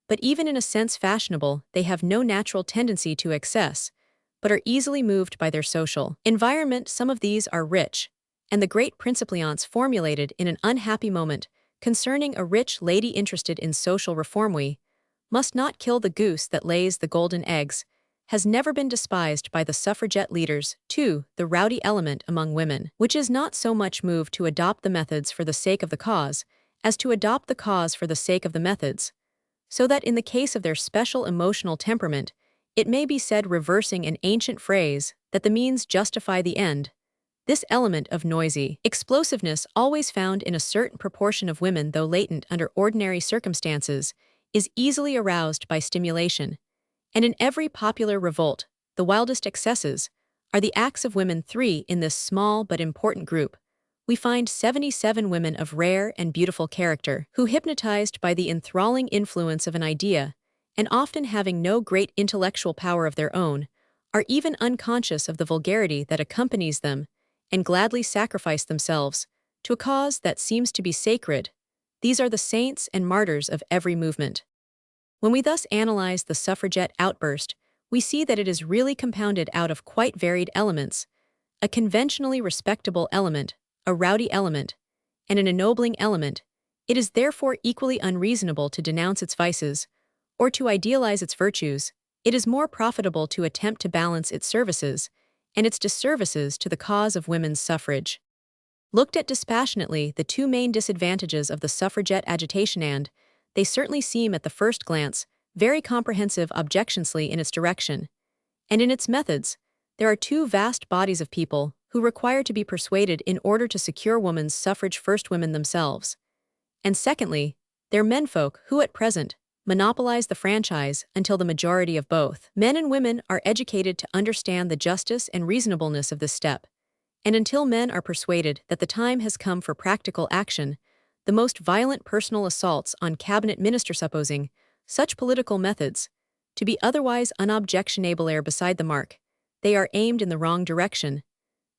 but even in a sense fashionable. They have no natural tendency to excess, but are easily moved by their social environment. Some of these are rich, and the great principliants formulated in an unhappy moment concerning a rich lady interested in social reform: we must not kill the goose that lays the golden eggs, has never been despised by the suffragette leaders. 2. The rowdy element among women, which is not so much moved to adopt the methods for the sake of the cause, as to adopt the cause for the sake of the methods, so that in the case of their special emotional temperament, it may be said, reversing an ancient phrase, that the means justify the end. This element of noisy explosiveness, always found in a certain proportion of women though latent under ordinary circumstances, is easily aroused by stimulation. And in every popular revolt, the wildest excesses are the acts of women. 3. In this small but important group, we find 77 women of rare and beautiful character, who, hypnotized by the enthralling influence of an idea, and often having no great intellectual power of their own, are even unconscious of the vulgarity that accompanies them, and gladly sacrifice themselves to a cause that seems to be sacred. These are the saints and martyrs of every movement. When we thus analyze the suffragette outburst, we see that it is really compounded out of quite varied elements: a conventionally respectable element, a rowdy element, and an ennobling element. It is therefore equally unreasonable to denounce its vices, or to idealize its virtues. It is more profitable to attempt to balance its services and its disservices to the cause of women's suffrage. Looked at dispassionately, the two main disadvantages of the suffragette agitation, and they certainly seem at the first glance very comprehensive objectionsley in its direction, and in its methods, there are two vast bodies of people who require to be persuaded in order to secure women's suffrage: first, women themselves, and secondly, their menfolk, who at present monopolize the franchise until the majority of both men and women are educated to understand the justice and reasonableness of this step, and until men are persuaded that the time has come for practical action, the most violent personal assaults on cabinet ministers, supposing such political methods to be otherwise unobjectionable, are beside the mark. They are aimed in the wrong direction.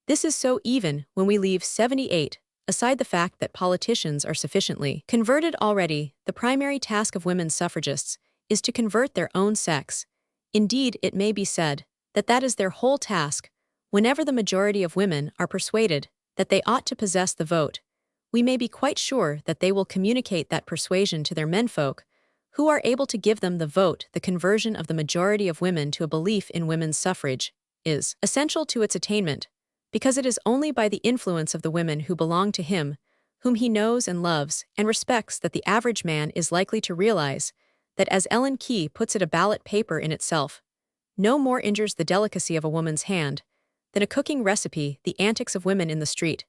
This is so even when we leave 78 aside the fact that politicians are sufficiently converted already. The primary task of women suffragists is to convert their own sex. Indeed, it may be said that that is their whole task. Whenever the majority of women are persuaded that they ought to possess the vote, we may be quite sure that they will communicate that persuasion to their menfolk, who are able to give them the vote. The conversion of the majority of women to a belief in women's suffrage is essential to its attainment, because it is only by the influence of the women who belong to him, whom he knows and loves and respects, that the average man is likely to realize that, as Ellen Key puts it, a ballot paper in itself no more injures the delicacy of a woman's hand than a cooking recipe. The antics of women in the street,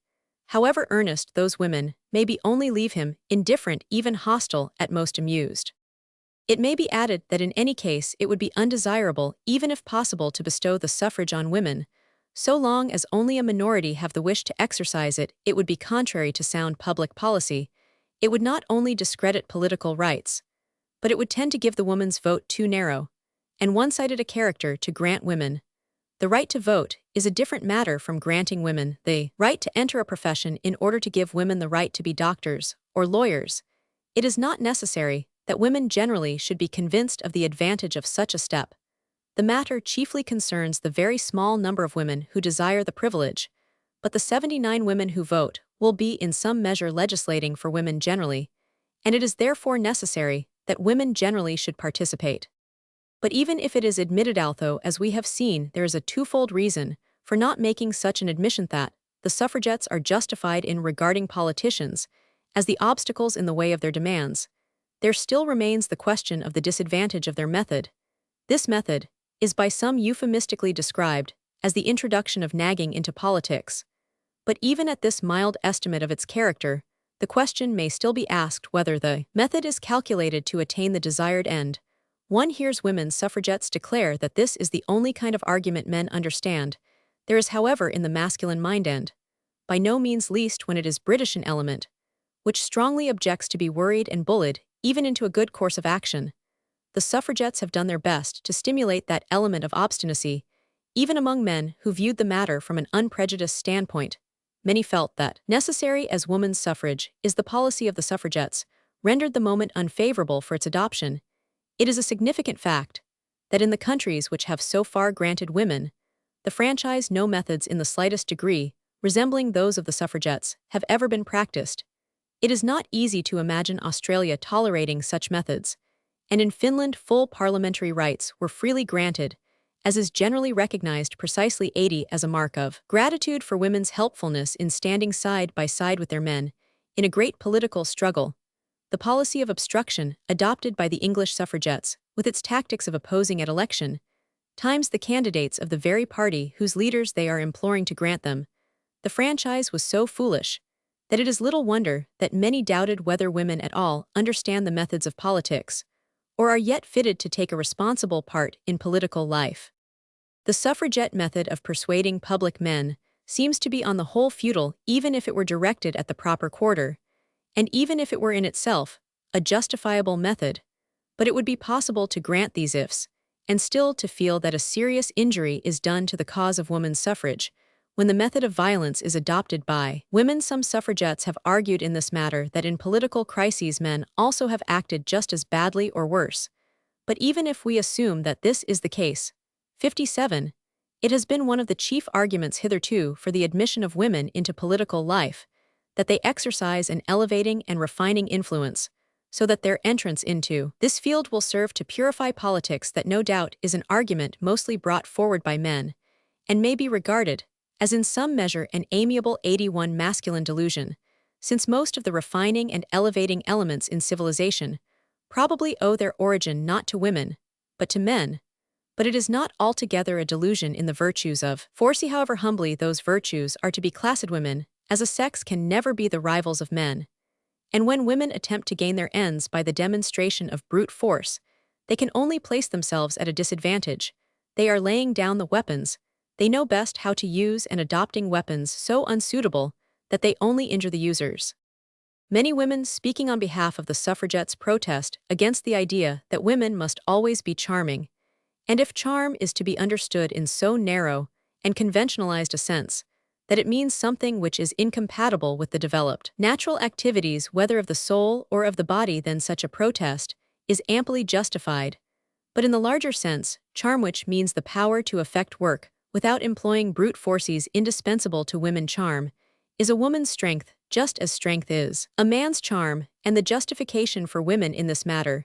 however earnest those women may be, only leave him indifferent, even hostile, at most amused. It may be added that in any case it would be undesirable, even if possible, to bestow the suffrage on women, so long as only a minority have the wish to exercise it. It would be contrary to sound public policy. It would not only discredit political rights, but it would tend to give the woman's vote too narrow and one-sided a character. To grant women the right to vote is a different matter from granting women the right to enter a profession. In order to give women the right to be doctors or lawyers, it is not necessary that women generally should be convinced of the advantage of such a step. The matter chiefly concerns the very small number of women who desire the privilege, but the 79 women who vote will be in some measure legislating for women generally, and it is therefore necessary that women generally should participate. But even if it is admitted, although, as we have seen, there is a twofold reason for not making such an admission, that the suffragettes are justified in regarding politicians as the obstacles in the way of their demands, there still remains the question of the disadvantage of their method. This method is by some euphemistically described as the introduction of nagging into politics. But even at this mild estimate of its character, the question may still be asked whether the method is calculated to attain the desired end. One hears women suffragettes declare that this is the only kind of argument men understand. There is, however, in the masculine mind, and by no means least when it is British, an element which strongly objects to be worried and bullied even into a good course of action. The suffragettes have done their best to stimulate that element of obstinacy, even among men who viewed the matter from an unprejudiced standpoint. Many felt that, necessary as woman's suffrage is the policy of the suffragettes, rendered the moment unfavorable for its adoption. It is a significant fact that in the countries which have so far granted women the franchise, no methods in the slightest degree resembling those of the suffragettes have ever been practiced. It is not easy to imagine Australia tolerating such methods, and in Finland full parliamentary rights were freely granted, as is generally recognized precisely 80 as a mark of gratitude for women's helpfulness in standing side by side with their men in a great political struggle. the policy of obstruction adopted by the English suffragettes, with its tactics of opposing at election, times the candidates of the very party whose leaders they are imploring to grant them, the franchise was so foolish that it is little wonder that many doubted whether women at all understand the methods of politics, or are yet fitted to take a responsible part in political life. The suffragette method of persuading public men seems to be on the whole futile even if it were directed at the proper quarter, and even if it were in itself a justifiable method, but it would be possible to grant these ifs, and still to feel that a serious injury is done to the cause of women's suffrage, when the method of violence is adopted by women. Some suffragettes have argued in this matter that in political crises men also have acted just as badly or worse. But even if we assume that this is the case, 57, it has been one of the chief arguments hitherto for the admission of women into political life, that they exercise an elevating and refining influence, so that their entrance into this field will serve to purify politics. That no doubt is an argument mostly brought forward by men, and may be regarded as in some measure an amiable 81 masculine delusion, since most of the refining and elevating elements in civilization probably owe their origin not to women, but to men. But it is not altogether a delusion in the virtues of force, however humbly those virtues are to be classed. Women, as a sex, can never be the rivals of men, and when women attempt to gain their ends by the demonstration of brute force, they can only place themselves at a disadvantage. They are laying down the weapons they know best how to use and adopting weapons so unsuitable that they only injure the users. Many women speaking on behalf of the suffragettes protest against the idea that women must always be charming, and if charm is to be understood in so narrow and conventionalized a sense, that it means something which is incompatible with the developed natural activities whether of the soul or of the body, then such a protest is amply justified. But in the larger sense, charm, which means the power to effect work without employing brute forces indispensable to women, charm is a woman's strength just as strength is a man's charm, and the justification for women in this matter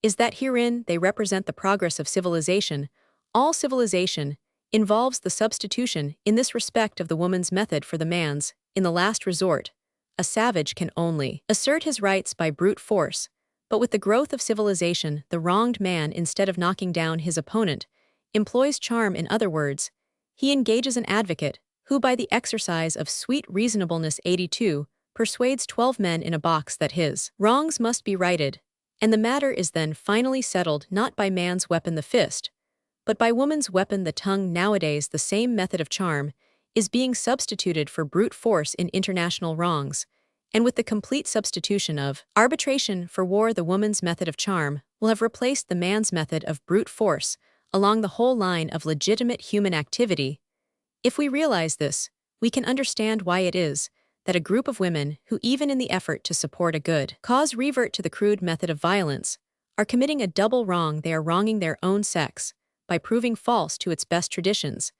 is that herein they represent the progress of civilization. All civilization involves the substitution in this respect of the woman's method for the man's. In the last resort, a savage can only assert his rights by brute force, but with the growth of civilization, the wronged man, instead of knocking down his opponent, employs charm. In other words, he engages an advocate who, by the exercise of sweet reasonableness 82, persuades 12 men in a box that his wrongs must be righted, and the matter is then finally settled not by man's weapon, the fist, but by woman's weapon, the tongue. Nowadays, the same method of charm is being substituted for brute force in international wrongs, and with the complete substitution of arbitration for war, the woman's method of charm will have replaced the man's method of brute force along the whole line of legitimate human activity. If we realize this, we can understand why it is that a group of women who, even in the effort to support a good cause, revert to the crude method of violence, are committing a double wrong. They are wronging their own sex by proving false to its best traditions,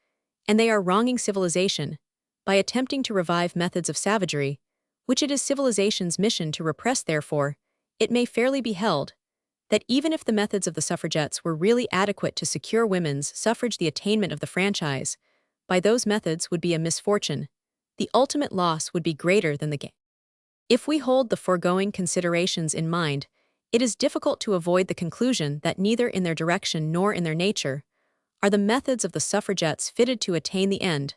and they are wronging civilization by attempting to revive methods of savagery, which it is civilization's mission to repress. Therefore, it may fairly be held that even if the methods of the suffragettes were really adequate to secure women's suffrage, the attainment of the franchise by those methods would be a misfortune. The ultimate loss would be greater than the gain. If we hold the foregoing considerations in mind, it is difficult to avoid the conclusion that neither in their direction nor in their nature are the methods of the suffragettes fitted to attain the end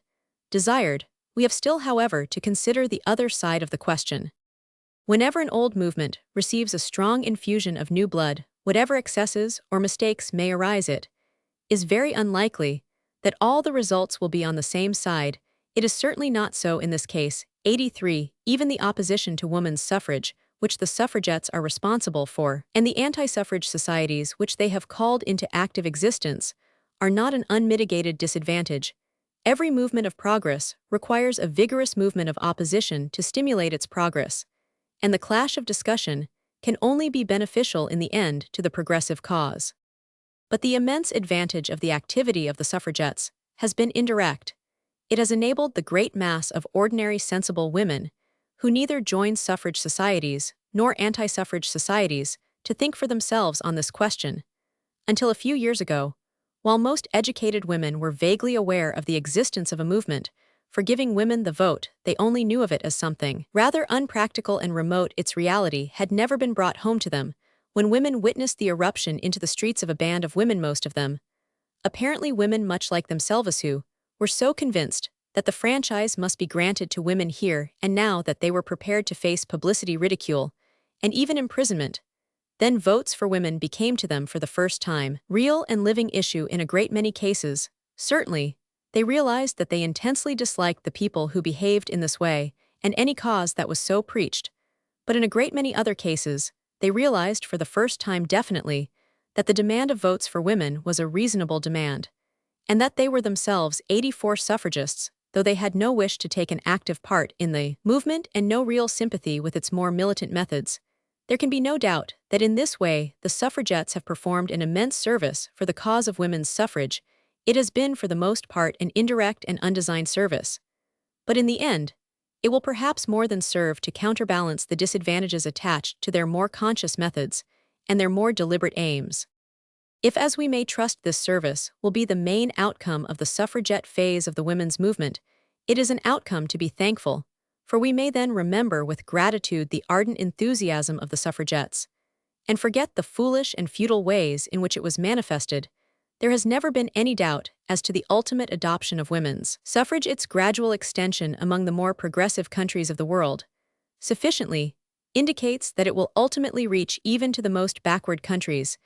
desired. We have still, however, to consider the other side of the question. Whenever an old movement receives a strong infusion of new blood, whatever excesses or mistakes may arise, it is very unlikely that all the results will be on the same side. It is certainly not so in this case. 83. Even the opposition to woman's suffrage, which the suffragettes are responsible for, and the anti-suffrage societies which they have called into active existence, are not an unmitigated disadvantage. Every movement of progress requires a vigorous movement of opposition to stimulate its progress, and the clash of discussion can only be beneficial in the end to the progressive cause. But the immense advantage of the activity of the suffragettes has been indirect. It has enabled the great mass of ordinary sensible women, who neither join suffrage societies nor anti-suffrage societies, to think for themselves on this question. Until a few years ago, while most educated women were vaguely aware of the existence of a movement for giving women the vote, they only knew of it as something rather unpractical and remote. Its reality had never been brought home to them. When women witnessed the eruption into the streets of a band of women, most of them, apparently women much like themselves who were so convinced that the franchise must be granted to women here and now that they were prepared to face publicity, ridicule, and even imprisonment. Then votes for women became to them for the first time real and living issue in a great many cases. Certainly, they realized that they intensely disliked the people who behaved in this way and any cause that was so preached. But in a great many other cases, they realized for the first time definitely that the demand of votes for women was a reasonable demand, and that they were themselves 84 suffragists, though they had no wish to take an active part in the movement and no real sympathy with its more militant methods. There can be no doubt that in this way the suffragettes have performed an immense service for the cause of women's suffrage. It has been for the most part an indirect and undesigned service. But in the end, it will perhaps more than serve to counterbalance the disadvantages attached to their more conscious methods and their more deliberate aims. If, as we may trust, this service will be the main outcome of the suffragette phase of the women's movement, it is an outcome to be thankful, for we may then remember with gratitude the ardent enthusiasm of the suffragettes, and forget the foolish and futile ways in which it was manifested. There has never been any doubt as to the ultimate adoption of women's suffrage. Its gradual extension among the more progressive countries of the world sufficiently indicates that it will ultimately reach even to the most backward countries.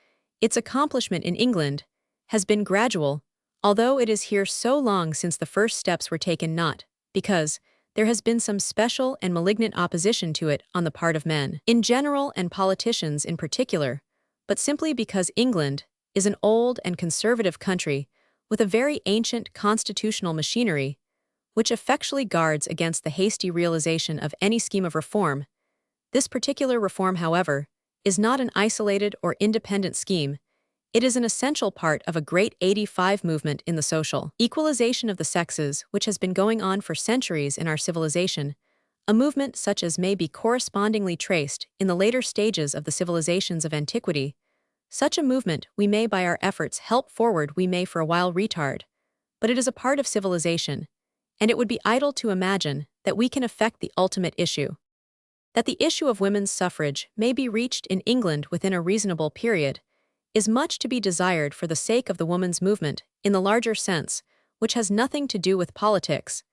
Its accomplishment in England has been gradual, although it is here so long since the first steps were taken, not because there has been some special and malignant opposition to it on the part of men in general and politicians in particular, but simply because England is an old and conservative country with a very ancient constitutional machinery, which effectually guards against the hasty realization of any scheme of reform. This particular reform, however, is not an isolated or independent scheme. It is an essential part of a great 85 movement in the social equalization of the sexes which has been going on for centuries in our civilization, a movement such as may be correspondingly traced in the later stages of the civilizations of antiquity. Such a movement we may by our efforts help forward, we may for a while retard, but it is a part of civilization, and it would be idle to imagine that we can affect the ultimate issue. That the issue of women's suffrage may be reached in England within a reasonable period is much to be desired for the sake of the women's movement in the larger sense, which has nothing to do with politics,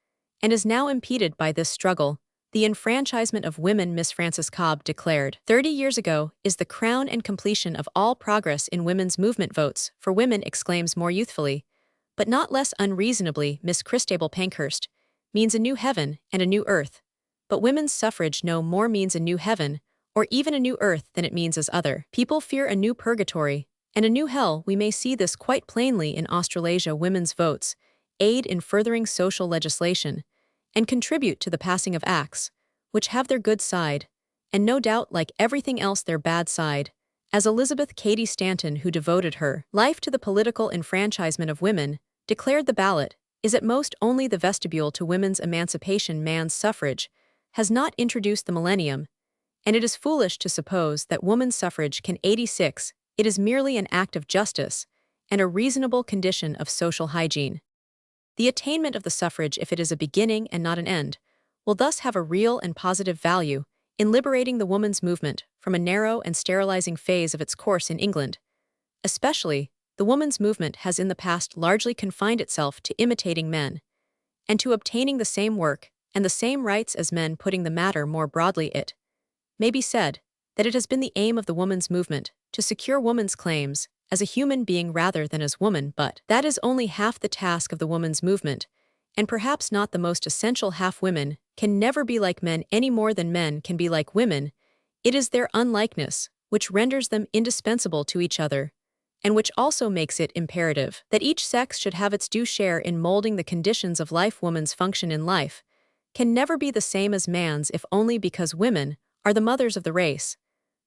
and is now impeded by this struggle. The enfranchisement of women, Miss Frances Cobb declared 30 years ago, is the crown and completion of all progress in women's movement. Votes for women, exclaims more youthfully, but not less unreasonably, Miss Christabel Pankhurst, means a new heaven and a new earth. But women's suffrage no more means a new heaven or even a new earth than it means as other people fear a new purgatory and a new hell. We may see this quite plainly in Australasia. Women's votes aid in furthering social legislation and contribute to the passing of acts, which have their good side, and no doubt, like everything else, their bad side. As Elizabeth Cady Stanton, who devoted her life to the political enfranchisement of women, declared, the ballot is at most only the vestibule to women's emancipation. Man's suffrage has not introduced the millennium, and it is foolish to suppose that woman's suffrage can 86. It is merely an act of justice and a reasonable condition of social hygiene. The attainment of the suffrage, if it is a beginning and not an end, will thus have a real and positive value in liberating the woman's movement from a narrow and sterilizing phase of its course in England. Especially, the woman's movement has in the past largely confined itself to imitating men, and to obtaining the same work and the same rights as men. Putting the matter more broadly, it may be said that it has been the aim of the woman's movement to secure woman's claims as a human being rather than as woman, but that is only half the task of the woman's movement, and perhaps not the most essential half. Women can never be like men any more than men can be like women. It is their unlikeness which renders them indispensable to each other, and which also makes it imperative that each sex should have its due share in molding the conditions of life. Woman's function in life can never be the same as man's, if only because women are the mothers of the race.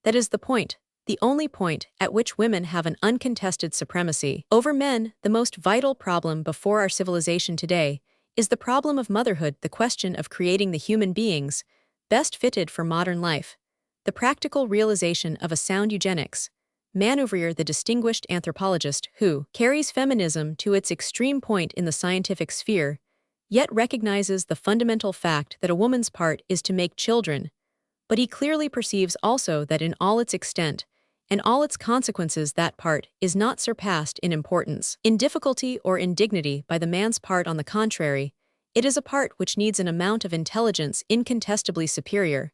That is the point. The only point at which women have an uncontested supremacy over men. The most vital problem before our civilization today is the problem of motherhood, the question of creating the human beings best fitted for modern life, the practical realization of a sound eugenics. Manouvrier, the distinguished anthropologist who carries feminism to its extreme point in the scientific sphere, yet recognizes the fundamental fact that a woman's part is to make children, but he clearly perceives also that in all its extent and all its consequences that part is not surpassed in importance, in difficulty or in dignity by the man's part. On the contrary, it is a part which needs an amount of intelligence incontestably superior,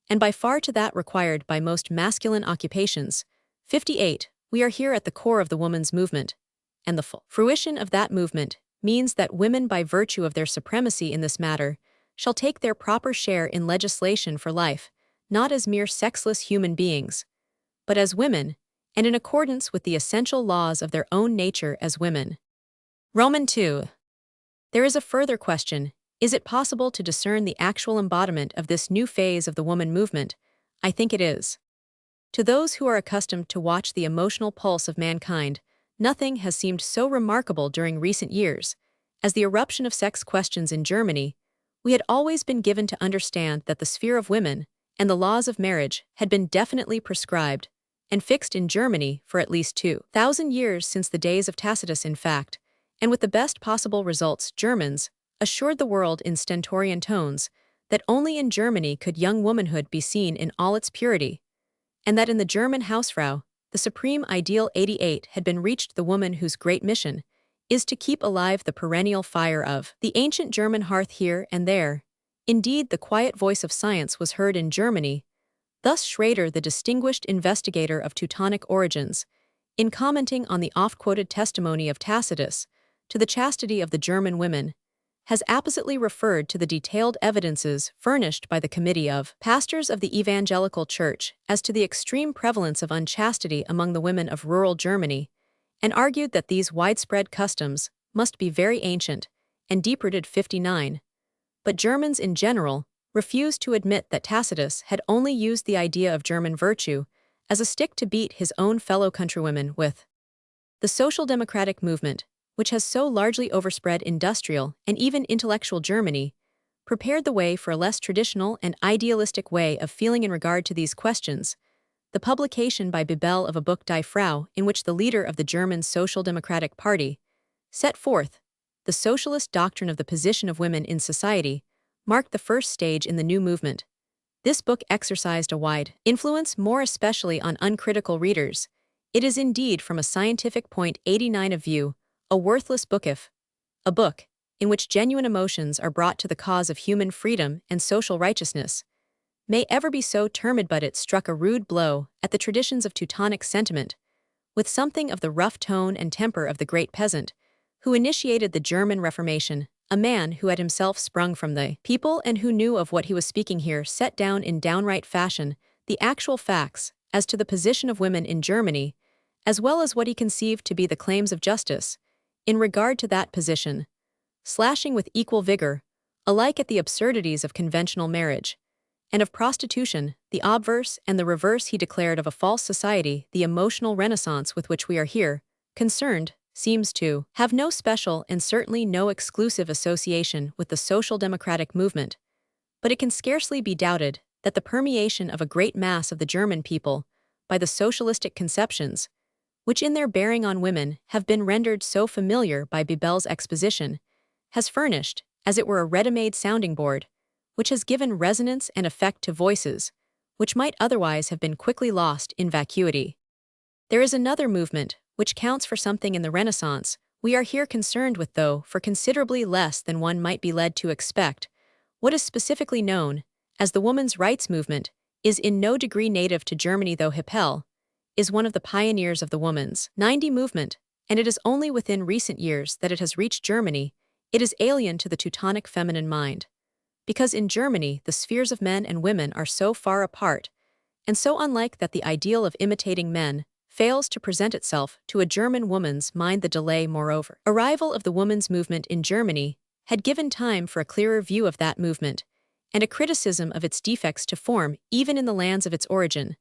and by far to that required by most masculine occupations. 58. We are here at the core of the woman's movement, and the full fruition of that movement means that women, by virtue of their supremacy in this matter, shall take their proper share in legislation for life, not as mere sexless human beings, but as women, and in accordance with the essential laws of their own nature as women. Roman 2. There is a further question: is it possible to discern the actual embodiment of this new phase of the woman movement? I think it is. To those who are accustomed to watch the emotional pulse of mankind, nothing has seemed so remarkable during recent years as the eruption of sex questions in Germany. We had always been given to understand that the sphere of women and the laws of marriage had been definitely prescribed and fixed in Germany for at least 2,000 years, since the days of Tacitus in fact, and with the best possible results. Germans assured the world in stentorian tones that only in Germany could young womanhood be seen in all its purity, and that in the German Hausfrau, the supreme ideal 88 had been reached, the woman whose great mission is to keep alive the perennial fire of the ancient German hearth. Here and there, indeed, the quiet voice of science was heard in Germany. Thus Schrader, the distinguished investigator of Teutonic origins, in commenting on the oft-quoted testimony of Tacitus to the chastity of the German women, has appositely referred to the detailed evidences furnished by the Committee of Pastors of the Evangelical Church as to the extreme prevalence of unchastity among the women of rural Germany, and argued that these widespread customs must be very ancient and deep-rooted. 59. But Germans in general refused to admit that Tacitus had only used the idea of German virtue as a stick to beat his own fellow countrywomen with. The social democratic movement, which has so largely overspread industrial and even intellectual Germany, prepared the way for a less traditional and idealistic way of feeling in regard to these questions. The publication by Bibel of a book Die Frau, in which the leader of the German Social Democratic Party set forth the socialist doctrine of the position of women in society, marked the first stage in the new movement. This book exercised a wide influence, more especially on uncritical readers. It is indeed, from a scientific point 89 of view, a worthless book, if a book in which genuine emotions are brought to the cause of human freedom and social righteousness may ever be so termed. But it struck a rude blow at the traditions of Teutonic sentiment, with something of the rough tone and temper of the great peasant who initiated the German Reformation, a man who had himself sprung from the people and who knew of what he was speaking. Here set down in downright fashion the actual facts as to the position of women in Germany, as well as what he conceived to be the claims of justice in regard to that position, slashing with equal vigor alike at the absurdities of conventional marriage and of prostitution, the obverse and the reverse. He declared of a false society. The emotional renaissance with which we are here concerned seems to have no special and certainly no exclusive association with the social democratic movement, but it can scarcely be doubted that the permeation of a great mass of the German people by the socialistic conceptions, which in their bearing on women have been rendered so familiar by Bibel's exposition, has furnished, as it were, a ready-made sounding board, which has given resonance and effect to voices which might otherwise have been quickly lost in vacuity. There is another movement which counts for something in the Renaissance we are here concerned with, though for considerably less than one might be led to expect. What is specifically known as the women's rights movement is in no degree native to Germany, though Hippel is one of the pioneers of the woman's 90 movement, and it is only within recent years that it has reached Germany. It is alien to the Teutonic feminine mind, because in Germany the spheres of men and women are so far apart and so unlike that the ideal of imitating men fails to present itself to a German woman's mind. The delay, moreover, arrival of the women's movement in Germany had given time for a clearer view of that movement and a criticism of its defects to form even in the lands of its origin,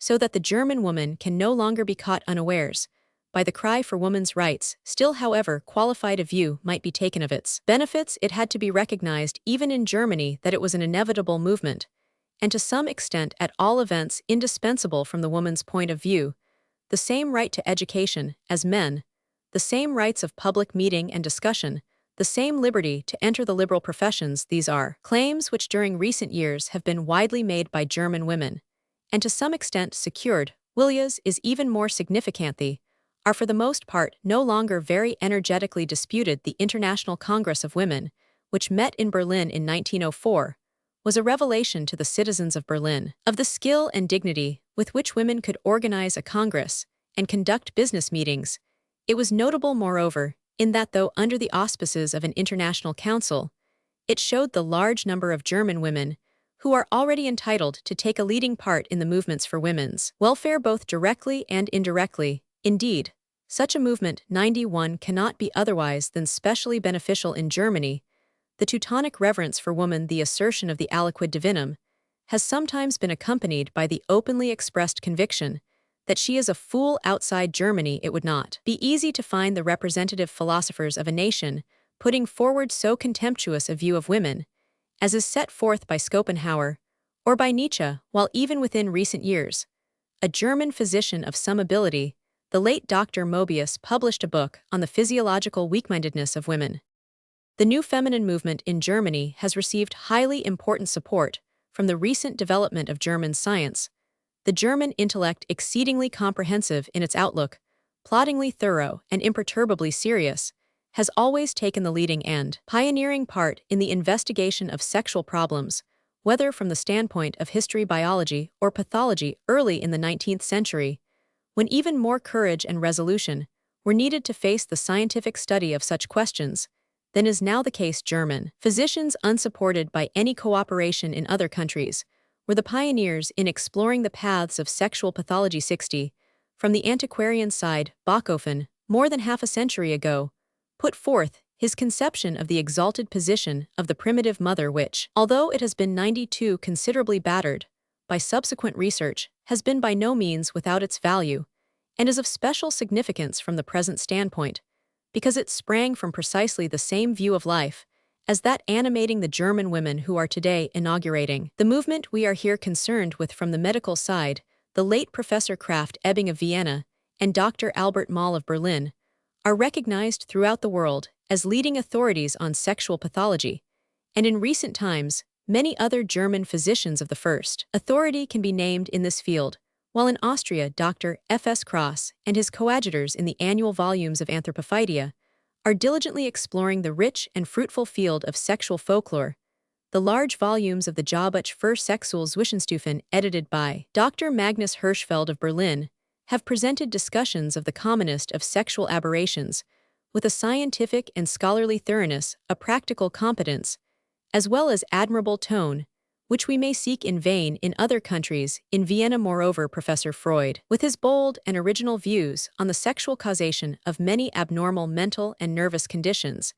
so that the German woman can no longer be caught unawares by the cry for women's rights. Still, however qualified a view might be taken of its benefits, it had to be recognized even in Germany that it was an inevitable movement, and to some extent at all events indispensable from the woman's point of view. The same right to education as men, the same rights of public meeting and discussion, the the same liberty to enter the liberal professions. These are claims which during recent years have been widely made by German women, and to some extent secured. Willias is even more significant. They are for the most part no longer very energetically disputed. The International Congress of Women, which met in Berlin in 1904, was a revelation to the citizens of Berlin of the skill and dignity with which women could organize a congress and conduct business meetings. It was notable, moreover, in that though under the auspices of an international council, it showed the large number of German women who are already entitled to take a leading part in the movements for women's welfare both directly and indirectly. Indeed, such a movement 91 cannot be otherwise than specially beneficial in Germany. The Teutonic reverence for woman, the assertion of the aliquid divinum, has sometimes been accompanied by the openly expressed conviction that she is a fool. Outside Germany it would not be easy to find the representative philosophers of a nation putting forward so contemptuous a view of women as is set forth by Schopenhauer or by Nietzsche, while even within recent years, a German physician of some ability, the late Dr. Mobius, published a book on the physiological weakmindedness of women. The new feminine movement in Germany has received highly important support from the recent development of German science. The German intellect, exceedingly comprehensive in its outlook, ploddingly thorough and imperturbably serious, has always taken the leading and pioneering part in the investigation of sexual problems, whether from the standpoint of history, biology, or pathology. Early in the 19th century, when even more courage and resolution were needed to face the scientific study of such questions than is now the case, German physicians, unsupported by any cooperation in other countries, were the pioneers in exploring the paths of sexual pathology. 60. From the antiquarian side, Bachofen, more than half a century ago, put forth his conception of the exalted position of the primitive mother, which, although it has been 92 considerably battered by subsequent research, has been by no means without its value, and is of special significance from the present standpoint, because it sprang from precisely the same view of life as that animating the German women who are today inaugurating the movement we are here concerned with. From the medical side, the late Professor Kraft Ebing of Vienna and Dr. Albert Moll of Berlin are recognized throughout the world as leading authorities on sexual pathology, and in recent times, many other German physicians of the first authority can be named in this field, while in Austria Dr. F.S. Cross and his coadjutors in the annual volumes of Anthropophytia are diligently exploring the rich and fruitful field of sexual folklore. The large volumes of the Jahrbuch für Sexualwissenschaften, edited by Dr. Magnus Hirschfeld of Berlin, have presented discussions of the commonest of sexual aberrations with a scientific and scholarly thoroughness, a practical competence, as well as admirable tone, which we may seek in vain in other countries. In Vienna, moreover, Professor Freud, with his bold and original views on the sexual causation of many abnormal mental and nervous conditions,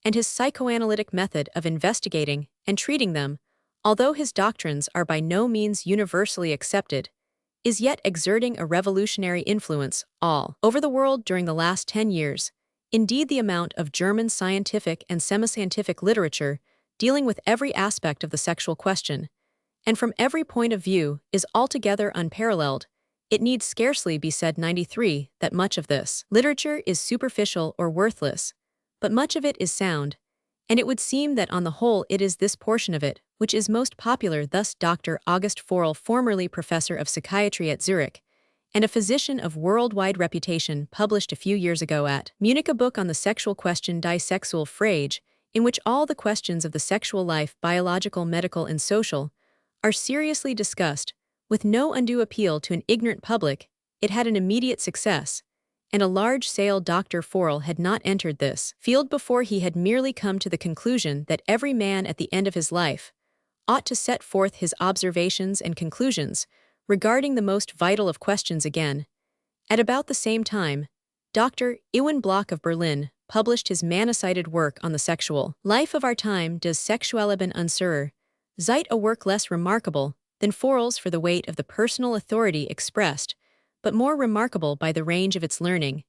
and his psychoanalytic method of investigating and treating them, although his doctrines are by no means universally accepted, is yet exerting a revolutionary influence all over the world during the last 10 years. Indeed, the amount of German scientific and semi-scientific literature dealing with every aspect of the sexual question, and from every point of view, is altogether unparalleled. It need scarcely be said 93 that much of this literature is superficial or worthless, but much of it is sound, and it would seem that on the whole it is this portion of it which is most popular. Thus Dr. August Forel, formerly professor of psychiatry at Zurich, and a physician of worldwide reputation, published a few years ago at Munich a book on the sexual question, Die Sexual Frage, in which all the questions of the sexual life, biological, medical, and social, are seriously discussed, with no undue appeal to an ignorant public. It had an immediate success, and a large sale. Dr. Forel had not entered this field before. He had merely come to the conclusion that every man at the end of his life ought to set forth his observations and conclusions regarding the most vital of questions. Again, at about the same time, Dr. Iwan Bloch of Berlin published his many-sided work on the sexual life of our time, Das Sexualleben unserer Zeit, a work less remarkable than Forel's for the weight of the personal authority expressed, but more remarkable by the range of its learning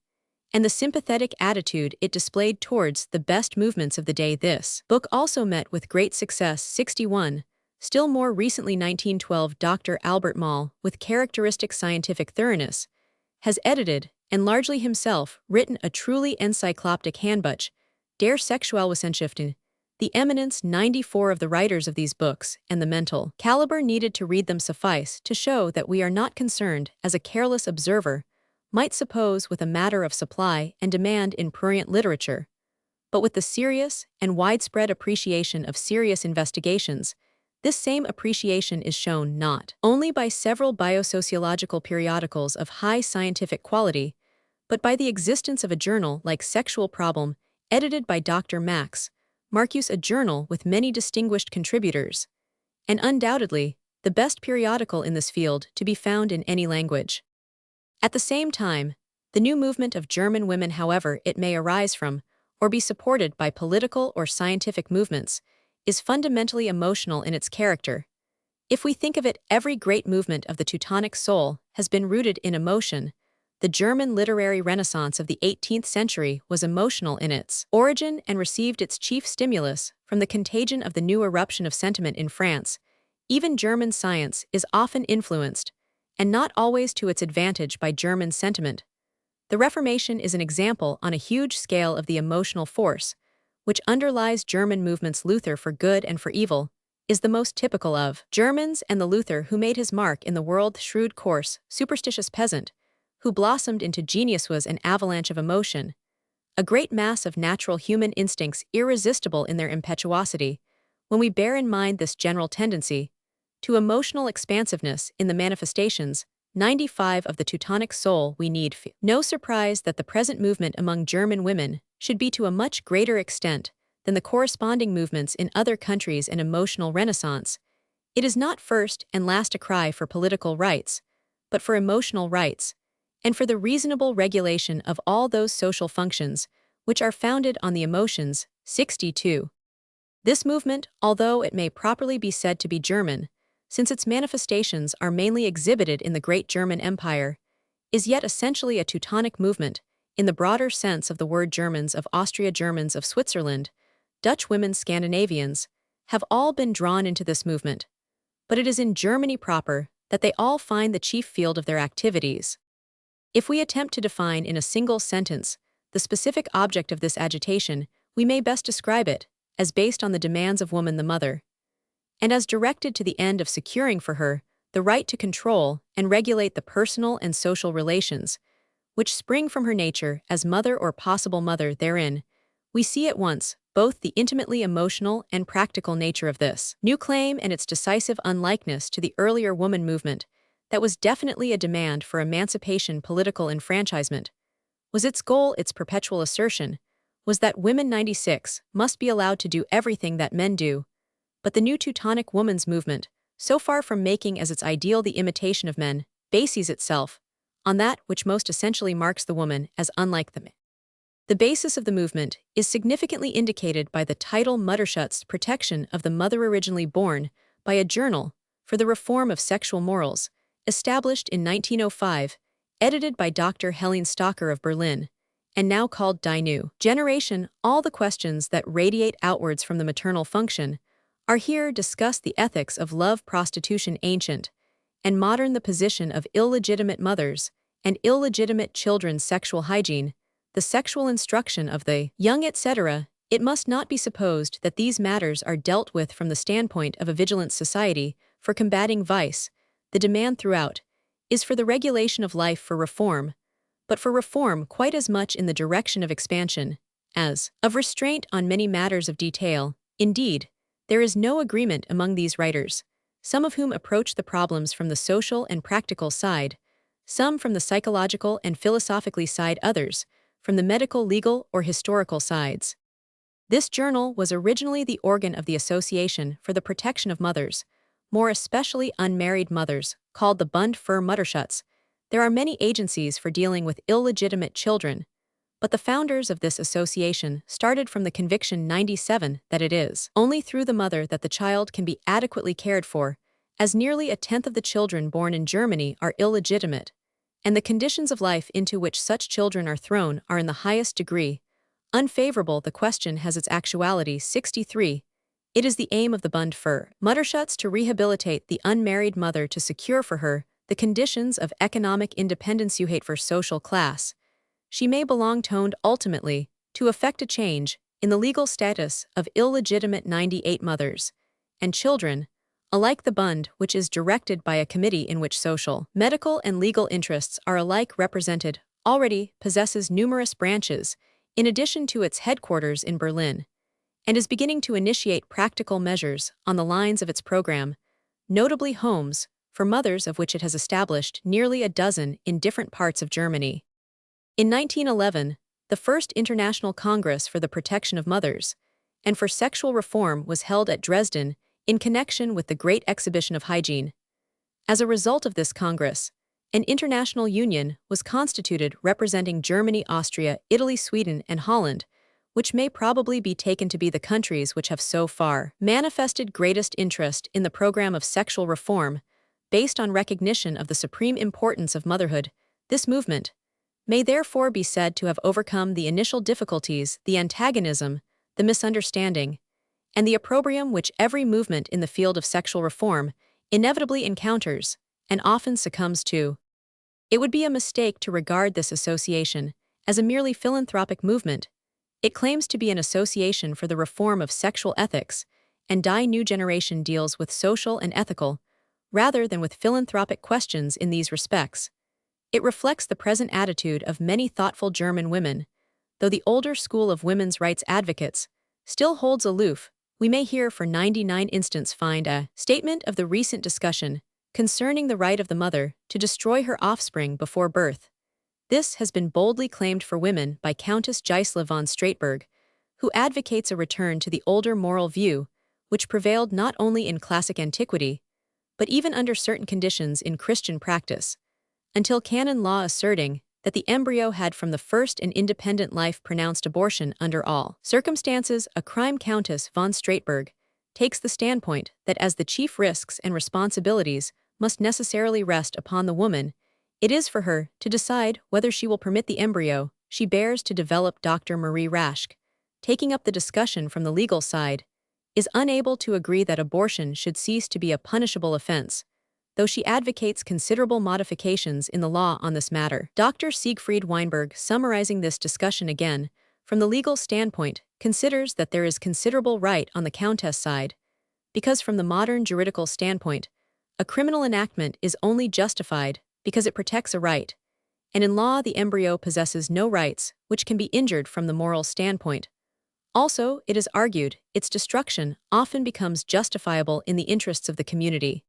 and the sympathetic attitude it displayed towards the best movements of the day. This book also met with great success. 61. Still more recently, 1912, Dr. Albert Moll, with characteristic scientific thoroughness, has edited, and largely himself, written a truly encyclopedic handbuch, Der Sexualwissenschaften, the eminence 94 of the writers of these books, and the mental caliber needed to read them suffice to show that we are not concerned, as a careless observer might suppose, with a matter of supply and demand in prurient literature, but with the serious and widespread appreciation of serious investigations. This same appreciation is shown not only by several biosociological periodicals of high scientific quality, but by the existence of a journal like Sexual Problem, edited by Dr. Max Marcuse, a journal with many distinguished contributors, and undoubtedly the best periodical in this field to be found in any language. At the same time, the new movement of German women, however it may arise from, or be supported by political or scientific movements, is fundamentally emotional in its character. If we think of it, every great movement of the Teutonic soul has been rooted in emotion. The German literary renaissance of the 18th century was emotional in its origin and received its chief stimulus from the contagion of the new eruption of sentiment in France. Even German science is often influenced, and not always to its advantage, by German sentiment. The Reformation is an example on a huge scale of the emotional force, which underlies German movements. Luther, for good and for evil, is the most typical of Germans, and the Luther who made his mark in the world, shrewd, coarse, superstitious peasant, who blossomed into genius, was an avalanche of emotion, a great mass of natural human instincts irresistible in their impetuosity. When we bear in mind this general tendency to emotional expansiveness in the manifestations 95 of the Teutonic soul, we need feel no surprise that the present movement among German women should be to a much greater extent than the corresponding movements in other countries an emotional renaissance. It is not first and last a cry for political rights, but for emotional rights, and for the reasonable regulation of all those social functions which are founded on the emotions. 62. This movement, although it may properly be said to be German, since its manifestations are mainly exhibited in the great German Empire, is yet essentially a Teutonic movement, in the broader sense of the word. Germans of Austria, Germans of Switzerland, Dutch women, Scandinavians, have all been drawn into this movement, but it is in Germany proper that they all find the chief field of their activities. If we attempt to define in a single sentence the specific object of this agitation, we may best describe it as based on the demands of woman the mother, and as directed to the end of securing for her the right to control and regulate the personal and social relations which spring from her nature as mother or possible mother. Therein, we see at once both the intimately emotional and practical nature of this new claim and its decisive unlikeness to the earlier woman movement that was definitely a demand for emancipation. Political enfranchisement was its goal. Its perpetual assertion was that women 96 must be allowed to do everything that men do. But the new Teutonic woman's movement, so far from making as its ideal the imitation of men, bases itself on that which most essentially marks the woman as unlike the men. The basis of the movement is significantly indicated by the title Mutterschutz's protection of the mother, originally born by a journal for the reform of sexual morals, established in 1905, edited by Dr. Helene Stocker of Berlin, and now called Die Neue Generation. All the questions that radiate outwards from the maternal function are here discussed: the ethics of love, prostitution, ancient and modern, the position of illegitimate mothers and illegitimate children, sexual hygiene, the sexual instruction of the young, etc. It must not be supposed that these matters are dealt with from the standpoint of a vigilant society for combating vice. The demand throughout is for the regulation of life, for reform, but for reform quite as much in the direction of expansion as of restraint on many matters of detail. Indeed, there is no agreement among these writers, some of whom approach the problems from the social and practical side, some from the psychological and philosophically side, others from the medical, legal, or historical sides. This journal was originally the organ of the Association for the Protection of Mothers, more especially unmarried mothers, called the Bund für Mutterschutz. There are many agencies for dealing with illegitimate children, but the founders of this association started from the conviction 97 that it is only through the mother that the child can be adequately cared for, as nearly a tenth of the children born in Germany are illegitimate, and the conditions of life into which such children are thrown are in the highest degree unfavorable. The question has its actuality. 63. It is the aim of the Bund für Mutterschutz to rehabilitate the unmarried mother, to secure for her the conditions of economic independence. For social class, she may belong toned ultimately to effect a change in the legal status of illegitimate 98 mothers and children, alike the Bund, which is directed by a committee in which social, medical, and legal interests are alike represented, already possesses numerous branches, in addition to its headquarters in Berlin, and is beginning to initiate practical measures on the lines of its program, notably homes, for mothers, of which it has established nearly a dozen in different parts of Germany. In 1911, the first International Congress for the Protection of Mothers and for Sexual Reform was held at Dresden in connection with the Great Exhibition of Hygiene. As a result of this Congress, an international union was constituted representing Germany, Austria, Italy, Sweden, and Holland, which may probably be taken to be the countries which have so far manifested greatest interest in the program of sexual reform, based on recognition of the supreme importance of motherhood. This movement may therefore be said to have overcome the initial difficulties, the antagonism, the misunderstanding, and the opprobrium which every movement in the field of sexual reform inevitably encounters and often succumbs to. It would be a mistake to regard this association as a merely philanthropic movement. It claims to be an association for the reform of sexual ethics, and Die New Generation deals with social and ethical, rather than with philanthropic questions in these respects. It reflects the present attitude of many thoughtful German women, though the older school of women's rights advocates still holds aloof. We may here for 99 instance find a statement of the recent discussion concerning the right of the mother to destroy her offspring before birth. This has been boldly claimed for women by Countess Gisela von Straitberg, who advocates a return to the older moral view, which prevailed not only in classic antiquity, but even under certain conditions in Christian practice, until canon law asserting that the embryo had from the first an independent life pronounced abortion under all circumstances a crime. Countess von Straitberg takes the standpoint that as the chief risks and responsibilities must necessarily rest upon the woman, it is for her to decide whether she will permit the embryo she bears to develop. Dr. Marie Raschke, taking up the discussion from the legal side, is unable to agree that abortion should cease to be a punishable offense, though she advocates considerable modifications in the law on this matter. Dr. Siegfried Weinberg, summarizing this discussion again, from the legal standpoint, considers that there is considerable right on the Countess side, because from the modern juridical standpoint, a criminal enactment is only justified because it protects a right, and in law the embryo possesses no rights which can be injured from the moral standpoint. Also, it is argued, its destruction often becomes justifiable in the interests of the community.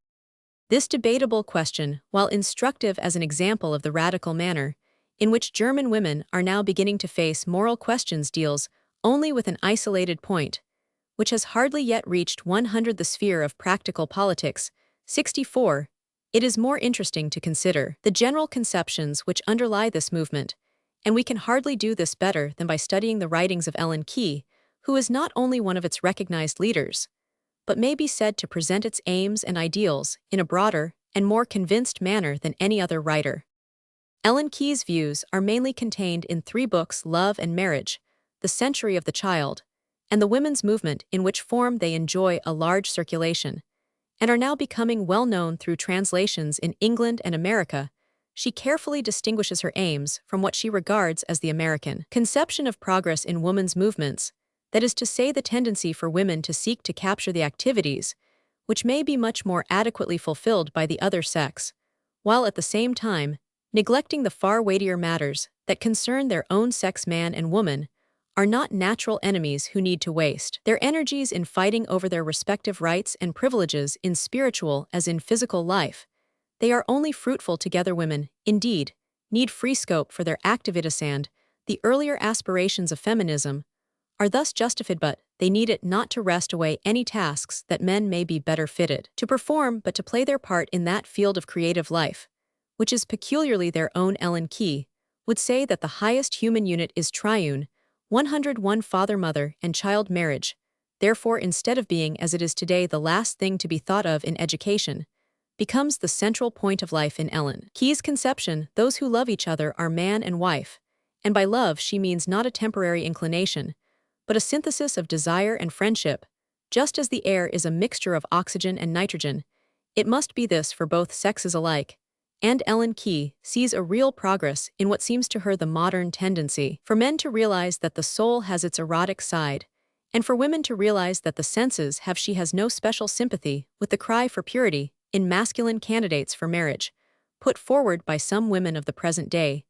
This debatable question, while instructive as an example of the radical manner in which German women are now beginning to face moral questions, deals only with an isolated point, which has hardly yet reached 100 the sphere of practical politics. 64. It is more interesting to consider the general conceptions which underlie this movement, and we can hardly do this better than by studying the writings of Ellen Key, who is not only one of its recognized leaders, but may be said to present its aims and ideals in a broader and more convinced manner than any other writer. Ellen Key's views are mainly contained in 3 books: Love and Marriage, The Century of the Child, and The Women's Movement, in which form they enjoy a large circulation, and are now becoming well known through translations in England and America. She carefully distinguishes her aims from what she regards as the American conception of progress in women's movements, that is to say, the tendency for women to seek to capture the activities which may be much more adequately fulfilled by the other sex, while at the same time neglecting the far weightier matters that concern their own sex. Man and woman are not natural enemies who need to waste their energies in fighting over their respective rights and privileges in spiritual as in physical life. They are only fruitful together. Women, indeed, need free scope for their activities, and the earlier aspirations of feminism are thus justified, but they need it not to wrest away any tasks that men may be better fitted to perform, but to play their part in that field of creative life, which is peculiarly their own. Ellen Key would say that the highest human unit is triune, 101 father, mother, and child marriage. Therefore, instead of being as it is today the last thing to be thought of in education, becomes the central point of life. In Ellen Key's conception, those who love each other are man and wife, and by love she means not a temporary inclination, but a synthesis of desire and friendship. Just as the air is a mixture of oxygen and nitrogen, it must be this for both sexes alike. and Ellen Key sees a real progress in what seems to her the modern tendency for men to realize that the soul has its erotic side, and for women to realize that the senses have she has no special sympathy with the cry for purity in masculine candidates for marriage, put forward by some women of the present day.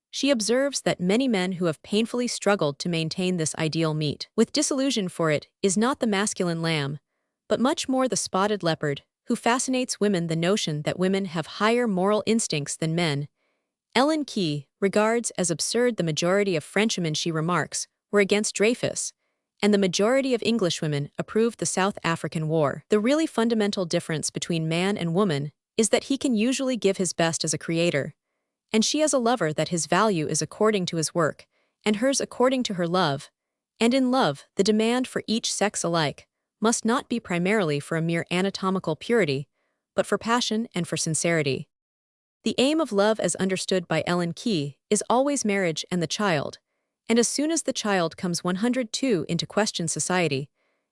She observes that many men who have painfully struggled to maintain this ideal meet with disillusion for it is not the masculine lamb, but much more the spotted leopard, who fascinates women the notion that women have higher moral instincts than men. Ellen Key regards as absurd the majority of Frenchmen she remarks were against Dreyfus, and the majority of Englishwomen approved the South African War. The really fundamental difference between man and woman is that he can usually give his best as a creator, and she as a lover that his value is according to his work, and hers according to her love. And in love, the demand for each sex alike must not be primarily for a mere anatomical purity, but for passion and for sincerity. The aim of love as understood by Ellen Key is always marriage and the child, and as soon as the child comes 102 into question society,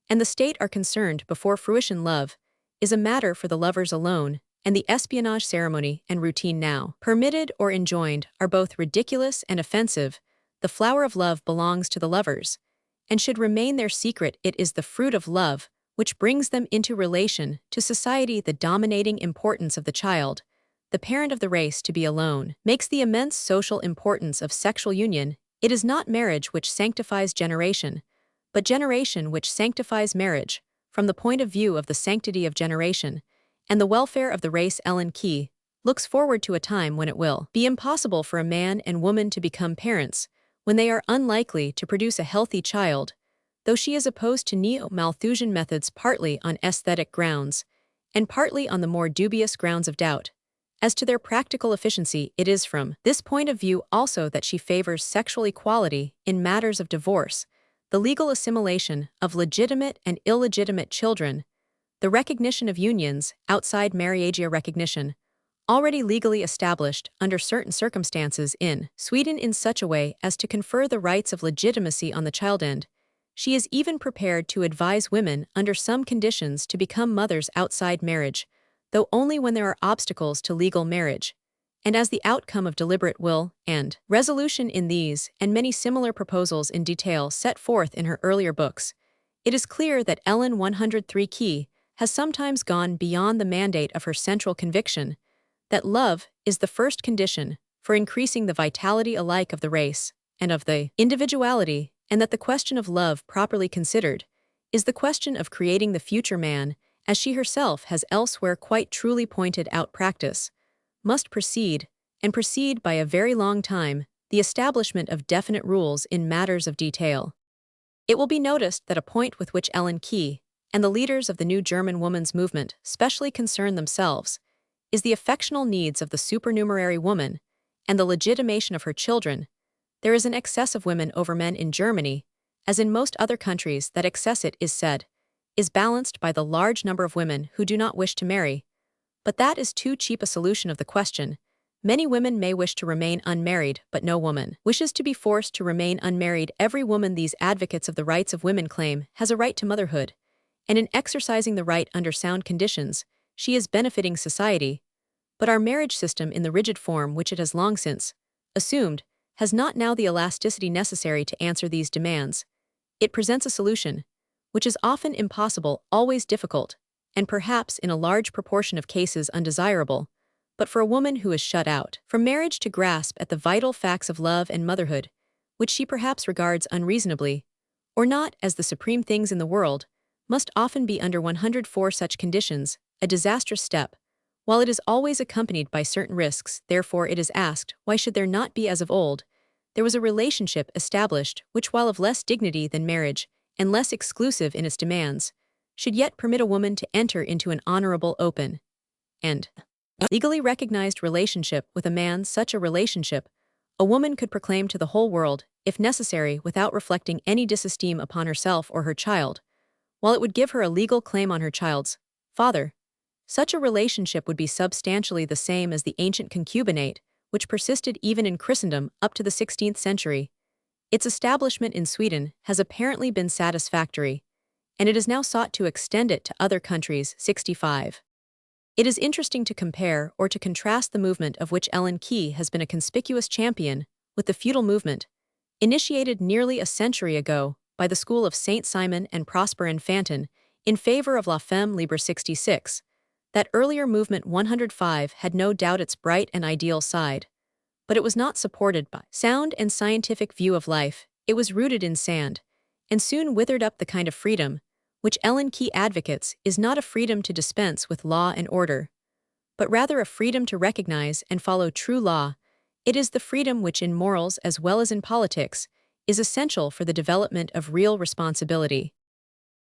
and the state are concerned before fruition love, is a matter for the lovers alone, and the espionage ceremony and routine now permitted or enjoined are both ridiculous and offensive. The flower of love belongs to the lovers, and should remain their secret. It is the fruit of love which brings them into relation to society. The dominating importance of the child, the parent of the race to be alone, makes the immense social importance of sexual union. It is not marriage which sanctifies generation, but generation which sanctifies marriage, from the point of view of the sanctity of generation and the welfare of the race. Ellen Key looks forward to a time when it will be impossible for a man and woman to become parents, when they are unlikely to produce a healthy child, though she is opposed to neo-Malthusian methods partly on aesthetic grounds, and partly on the more dubious grounds of doubt. As to their practical efficiency, it is from this point of view also that she favors sexual equality in matters of divorce, the legal assimilation of legitimate and illegitimate children, the recognition of unions outside marriageal recognition, already legally established under certain circumstances in Sweden in such a way as to confer the rights of legitimacy on the child. And she is even prepared to advise women under some conditions to become mothers outside marriage, though only when there are obstacles to legal marriage, and as the outcome of deliberate will and resolution. In these and many similar proposals in detail set forth in her earlier books, it is clear that Ellen 103 Key has sometimes gone beyond the mandate of her central conviction that love is the first condition for increasing the vitality alike of the race and of the individuality, and that the question of love properly considered is the question of creating the future man, as she herself has elsewhere quite truly pointed out. Practice must precede, and precede by a very long time, the establishment of definite rules in matters of detail. It will be noticed that a point with which Ellen Key and the leaders of the new German women's movement specially concern themselves is the affectional needs of the supernumerary woman and the legitimation of her children. There is an excess of women over men in Germany, as in most other countries. That excess, it is said, is balanced by the large number of women who do not wish to marry. But that is too cheap a solution of the question. Many women may wish to remain unmarried, but no woman wishes to be forced to remain unmarried. Every woman, these advocates of the rights of women claim, has a right to motherhood, and in exercising the right under sound conditions, she is benefiting society. But our marriage system, in the rigid form which it has long since assumed, has not now the elasticity necessary to answer these demands. It presents a solution, which is often impossible, always difficult, and perhaps in a large proportion of cases undesirable, but for a woman who is shut out from marriage to grasp at the vital facts of love and motherhood, which she perhaps regards unreasonably, or not as the supreme things in the world, must often be under 104 such conditions, a disastrous step, while it is always accompanied by certain risks. Therefore it is asked, why should there not be, as of old, there was a relationship established which, while of less dignity than marriage, and less exclusive in its demands, should yet permit a woman to enter into an honorable, open, and legally recognized relationship with a man. Such a relationship a woman could proclaim to the whole world, if necessary, without reflecting any disesteem upon herself or her child, while it would give her a legal claim on her child's father. Such a relationship would be substantially the same as the ancient concubinate, which persisted even in Christendom up to the 16th century. Its establishment in Sweden has apparently been satisfactory, and it is now sought to extend it to other countries. 65. It is interesting to compare or to contrast the movement of which Ellen Key has been a conspicuous champion with the feudal movement, initiated nearly a century ago by the school of Saint Simon and Prosper and Fantin in favor of La Femme Libre 66. That earlier movement 105 had no doubt its bright and ideal side, but it was not supported by sound and scientific view of life. It was rooted in sand, and soon withered up. The kind of freedom which Ellen Key advocates is not a freedom to dispense with law and order, but rather a freedom to recognize and follow true law. It is the freedom which in morals as well as in politics is essential for the development of real responsibility.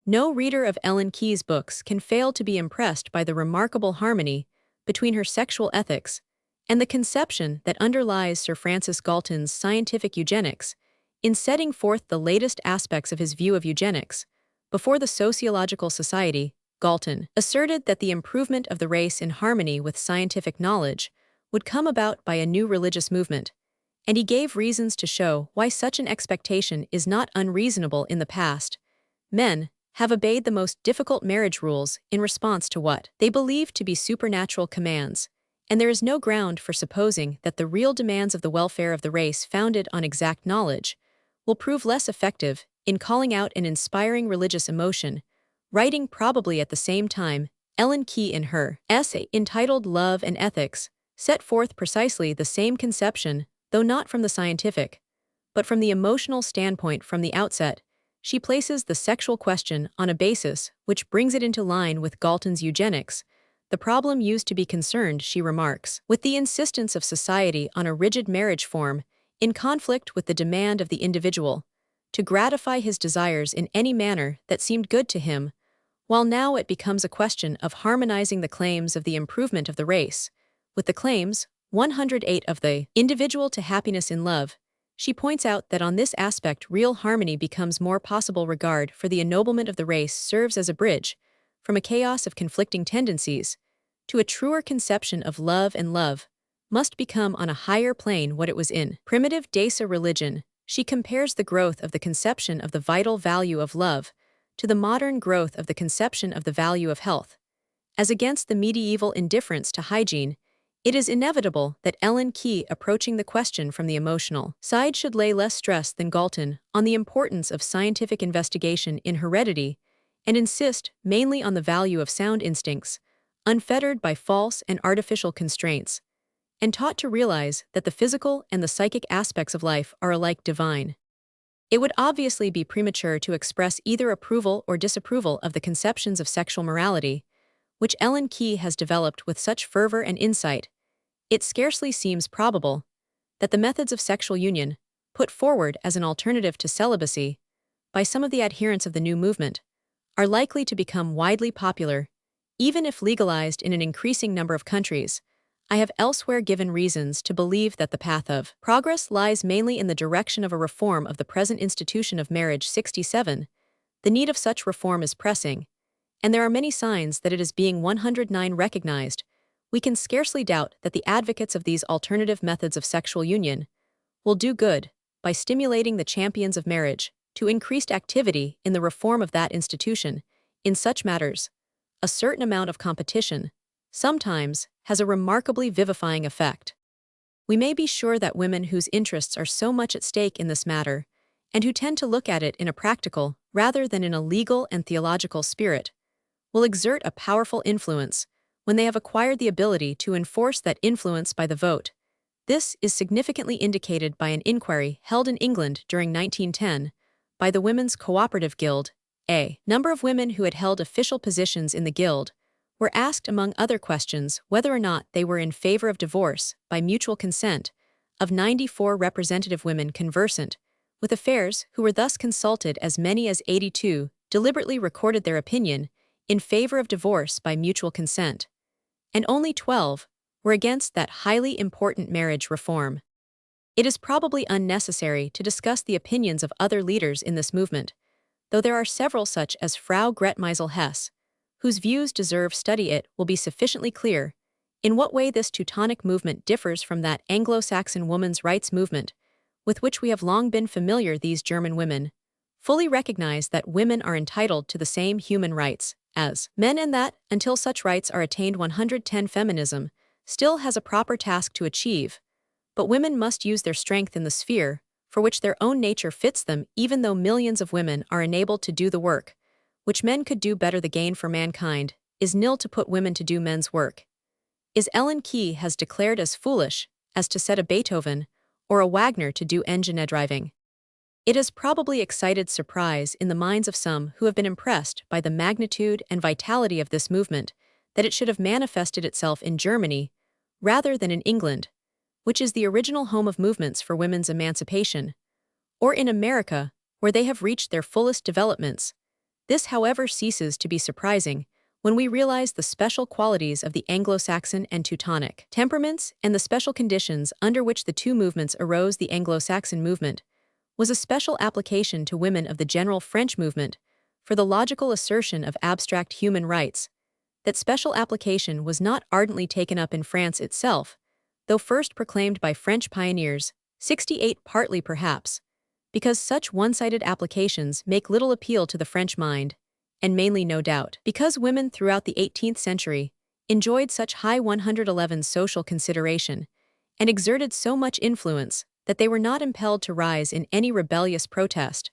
No reader of Ellen Key's books can fail to be impressed by the remarkable harmony between her sexual ethics and the conception that underlies Sir Francis Galton's scientific eugenics in setting forth the latest aspects of his view of eugenics. Before the Sociological Society, Galton asserted that the improvement of the race in harmony with scientific knowledge would come about by a new religious movement, and he gave reasons to show why such an expectation is not unreasonable. In the past, men have obeyed the most difficult marriage rules in response to what they believe to be supernatural commands, and there is no ground for supposing that the real demands of the welfare of the race founded on exact knowledge will prove less effective in calling out an inspiring religious emotion. Writing probably at the same time, Ellen Key in her essay entitled Love and Ethics set forth precisely the same conception, though not from the scientific, but from the emotional standpoint. From the outset, she places the sexual question on a basis which brings it into line with Galton's eugenics. The problem used to be concerned, she remarks, with the insistence of society on a rigid marriage form in conflict with the demand of the individual to gratify his desires in any manner that seemed good to him, while now it becomes a question of harmonizing the claims of the improvement of the race with the claims 108 of the individual to happiness in love. She points out that on this aspect real harmony becomes more possible. Regard for the ennoblement of the race serves as a bridge from a chaos of conflicting tendencies to a truer conception of love, and love must become on a higher plane what it was in primitive Dasa religion. She compares the growth of the conception of the vital value of love to the modern growth of the conception of the value of health. As against the medieval indifference to hygiene, it is inevitable that Ellen Key, approaching the question from the emotional side, should lay less stress than Galton on the importance of scientific investigation in heredity and insist mainly on the value of sound instincts, unfettered by false and artificial constraints, and taught to realize that the physical and the psychic aspects of life are alike divine. It would obviously be premature to express either approval or disapproval of the conceptions of sexual morality, which Ellen Key has developed with such fervor and insight. It scarcely seems probable that the methods of sexual union, put forward as an alternative to celibacy by some of the adherents of the new movement, are likely to become widely popular, even if legalized in an increasing number of countries. I have elsewhere given reasons to believe that the path of progress lies mainly in the direction of a reform of the present institution of marriage. 67. The need of such reform is pressing, and there are many signs that it is being 109 recognized. We can scarcely doubt that the advocates of these alternative methods of sexual union will do good by stimulating the champions of marriage to increased activity in the reform of that institution. In such matters, a certain amount of competition sometimes has a remarkably vivifying effect. We may be sure that women whose interests are so much at stake in this matter, and who tend to look at it in a practical rather than in a legal and theological spirit, will exert a powerful influence when they have acquired the ability to enforce that influence by the vote. This is significantly indicated by an inquiry held in England during 1910 by the Women's Cooperative Guild. A number of women who had held official positions in the guild were asked, among other questions, whether or not they were in favor of divorce by mutual consent. Of 94 representative women conversant with affairs who were thus consulted, as many as 82 deliberately recorded their opinion in favor of divorce by mutual consent, and only 12 were against that highly important marriage reform. It is probably unnecessary to discuss the opinions of other leaders in this movement, though there are several such as Frau Gretmeisel-Hess, whose views deserve study. It will be sufficiently clear in what way this Teutonic movement differs from that Anglo-Saxon women's rights movement with which we have long been familiar. These German women fully recognize that women are entitled to the same human rights as men, and that, until such rights are attained, 110 feminism still has a proper task to achieve, but women must use their strength in the sphere for which their own nature fits them, even though millions of women are enabled to do the work which men could do better. The gain for mankind is nil to put women to do men's work. Is Ellen Key has declared as foolish as to set a Beethoven or a Wagner to do engine driving. It has probably excited surprise in the minds of some who have been impressed by the magnitude and vitality of this movement that it should have manifested itself in Germany rather than in England, which is the original home of movements for women's emancipation, or in America, where they have reached their fullest developments. This, however, ceases to be surprising when we realize the special qualities of the Anglo-Saxon and Teutonic temperaments and the special conditions under which the two movements arose. The Anglo-Saxon movement was a special application to women of the general French movement for the logical assertion of abstract human rights. That special application was not ardently taken up in France itself, though first proclaimed by French pioneers, 68 partly perhaps, because such one-sided applications make little appeal to the French mind, and mainly, no doubt, because women throughout the 18th century enjoyed such high 111 social consideration and exerted so much influence that they were not impelled to rise in any rebellious protest.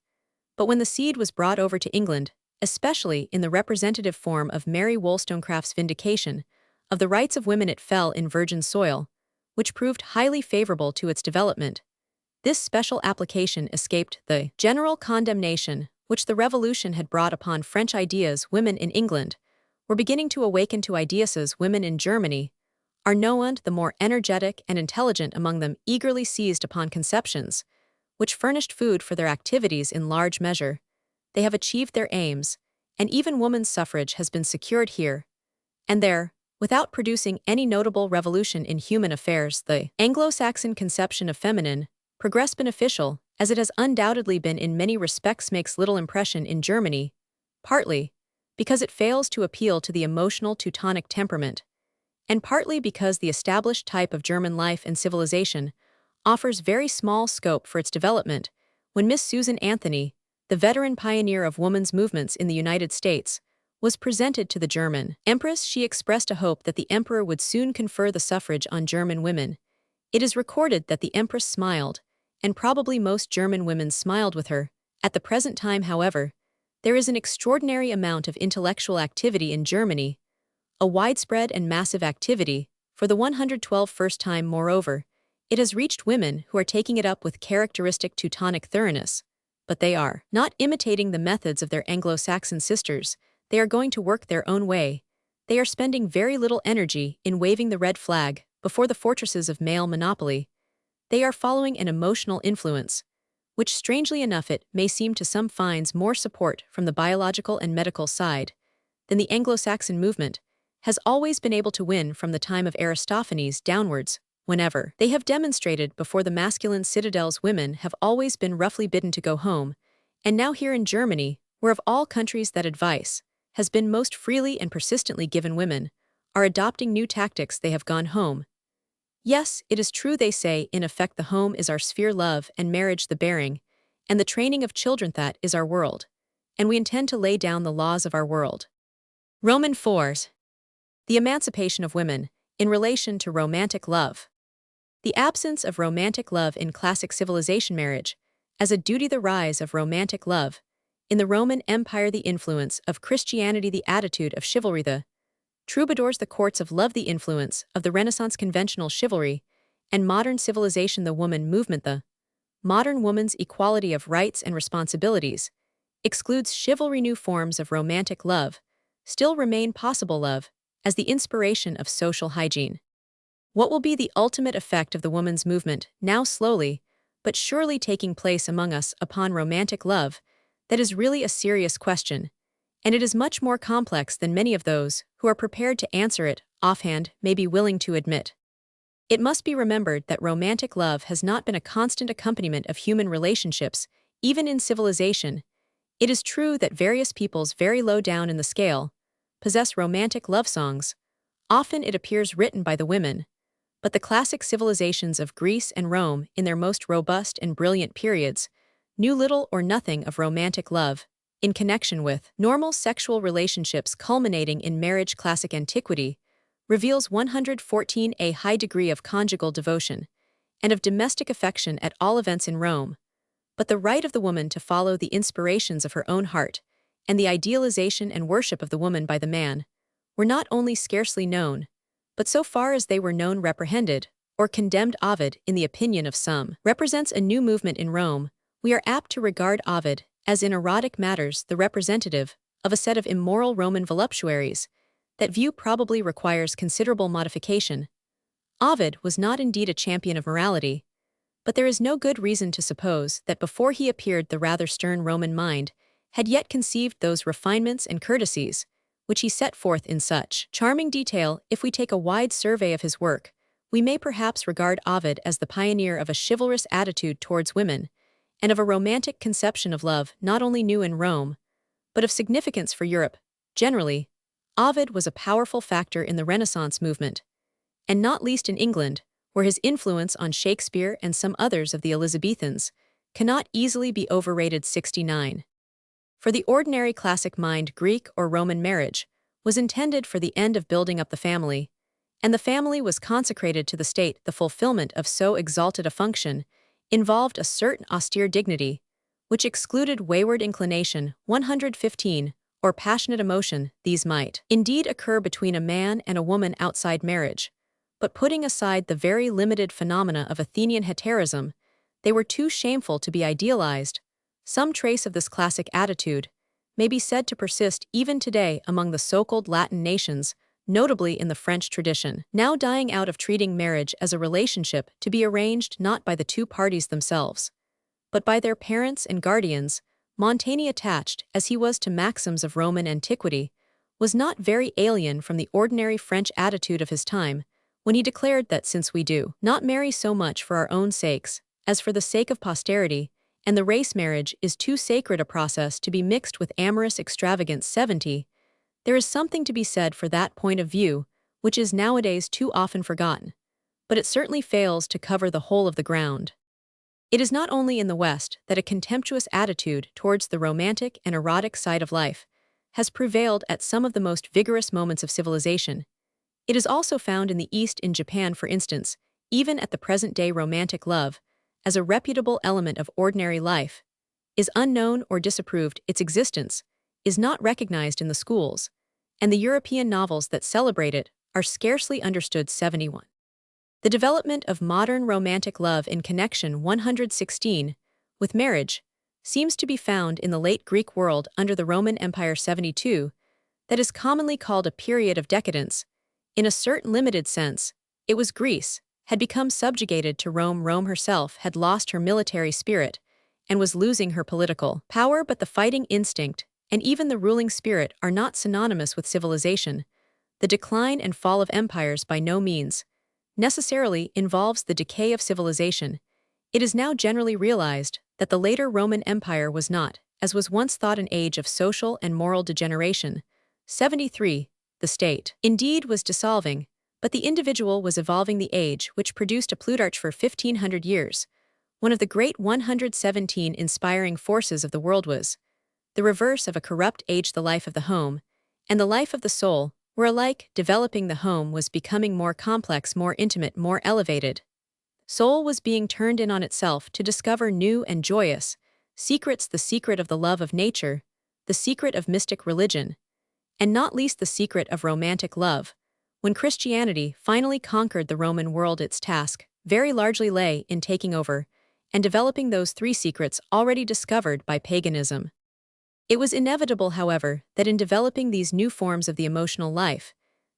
But when the seed was brought over to England, especially in the representative form of Mary Wollstonecraft's vindication of the rights of women, it fell in virgin soil, which proved highly favorable to its development. This special application escaped the general condemnation which the Revolution had brought upon French ideas. Women in England were beginning to awaken to ideas. Women in Germany are no and the more energetic and intelligent among them eagerly seized upon conceptions which furnished food for their activities in large measure. They have achieved their aims, and even woman's suffrage has been secured here and there, without producing any notable revolution in human affairs. The Anglo-Saxon conception of feminine progress, beneficial as it has undoubtedly been in many respects, makes little impression in Germany, partly because it fails to appeal to the emotional Teutonic temperament, and partly because the established type of German life and civilization offers very small scope for its development. When Miss Susan Anthony, the veteran pioneer of women's movements in the United States, was presented to the German Empress, she expressed a hope that the Emperor would soon confer the suffrage on German women. It is recorded that the Empress smiled, and probably most German women smiled with her. At the present time, however, there is an extraordinary amount of intellectual activity in Germany, a widespread and massive activity, for the 112 first time. Moreover, it has reached women who are taking it up with characteristic Teutonic thoroughness, but they are not imitating the methods of their Anglo-Saxon sisters. They are going to work their own way. They are spending very little energy in waving the red flag before the fortresses of male monopoly. They are following an emotional influence, which, strangely enough, it may seem to some, finds more support from the biological and medical side than the Anglo-Saxon movement has always been able to win from the time of Aristophanes downwards. Whenever they have demonstrated before the masculine citadels, women have always been roughly bidden to go home, and now here in Germany, where of all countries that advice has been most freely and persistently given, women are adopting new tactics. They have gone home. Yes, it is true, they say, in effect, the home is our sphere, love and marriage the bearing, and the training of children, that is our world, and we intend to lay down the laws of our world. Roman 4. The emancipation of women in relation to romantic love. The absence of romantic love in classic civilization, marriage as a duty, the rise of romantic love in the Roman Empire, the influence of Christianity, the attitude of chivalry, the troubadours, the courts of love, the influence of the Renaissance conventional chivalry, and modern civilization, the woman movement. The modern woman's equality of rights and responsibilities excludes chivalry. New forms of romantic love still remain possible. Love as the inspiration of social hygiene. What will be the ultimate effect of the woman's movement, now slowly but surely taking place among us, upon romantic love? That is really a serious question, and it is much more complex than many of those who are prepared to answer it offhand may be willing to admit. It must be remembered that romantic love has not been a constant accompaniment of human relationships, even in civilization. It is true that various peoples very low down in the scale possess romantic love songs. Often it appears written by the women, but the classic civilizations of Greece and Rome, in their most robust and brilliant periods, knew little or nothing of romantic love, in connection with normal sexual relationships culminating in marriage. Classic antiquity reveals 114 a high degree of conjugal devotion and of domestic affection at all events in Rome, but the right of the woman to follow the inspirations of her own heart and the idealization and worship of the woman by the man were not only scarcely known, but so far as they were known reprehended or condemned. Ovid, in the opinion of some, represents a new movement in Rome. We are apt to regard Ovid as in erotic matters the representative of a set of immoral Roman voluptuaries. That view probably requires considerable modification. Ovid was not indeed a champion of morality, but there is no good reason to suppose that before he appeared the rather stern Roman mind had yet conceived those refinements and courtesies which he set forth in such charming detail. If we take a wide survey of his work, we may perhaps regard Ovid as the pioneer of a chivalrous attitude towards women and of a romantic conception of love not only new in Rome, but of significance for Europe generally. Ovid was a powerful factor in the Renaissance movement, and not least in England, where his influence on Shakespeare and some others of the Elizabethans cannot easily be overrated. 69. For the ordinary classic mind, Greek or Roman marriage was intended for the end of building up the family, and the family was consecrated to the state. The fulfillment of so exalted a function involved a certain austere dignity, which excluded wayward inclination. 115, or passionate emotion. These might indeed occur between a man and a woman outside marriage, but putting aside the very limited phenomena of Athenian heterism, they were too shameful to be idealized. Some trace of this classic attitude may be said to persist even today among the so-called Latin nations, notably in the French tradition, now dying out, of treating marriage as a relationship to be arranged not by the two parties themselves, but by their parents and guardians. Montaigne, attached as he was to maxims of Roman antiquity, was not very alien from the ordinary French attitude of his time, when he declared that since we do not marry so much for our own sakes as for the sake of posterity, and the race marriage is too sacred a process to be mixed with amorous extravagance. 70. There is something to be said for that point of view, which is nowadays too often forgotten, but it certainly fails to cover the whole of the ground. It is not only in the West that a contemptuous attitude towards the romantic and erotic side of life has prevailed at some of the most vigorous moments of civilization. It is also found in the East. In Japan, for instance, even at the present day, romantic love, as a reputable element of ordinary life, is unknown or disapproved. Its existence is not recognized in the schools, and the European novels that celebrate it are scarcely understood. 71. The development of modern romantic love in connection 116 with marriage seems to be found in the late Greek world under the Roman Empire. 72. That is commonly called a period of decadence. In a certain limited sense, it was Greece had become subjugated to Rome. Rome herself had lost her military spirit and was losing her political power, but the fighting instinct and even the ruling spirit are not synonymous with civilization. The decline and fall of empires by no means necessarily involves the decay of civilization. It is now generally realized that the later Roman Empire was not, as was once thought, an age of social and moral degeneration. 73. The state, indeed, was dissolving, but the individual was evolving. The age which produced a Plutarch for 1500 years, one of the great 117 inspiring forces of the world, was the reverse of a corrupt age. The life of the home and the life of the soul were alike developing. The home was becoming more complex, more intimate, more elevated. Soul was being turned in on itself to discover new and joyous secrets, the secret of the love of nature, the secret of mystic religion, and not least the secret of romantic love. When Christianity finally conquered the Roman world, its task very largely lay in taking over and developing those three secrets already discovered by paganism. It was inevitable, however, that in developing these new forms of the emotional life,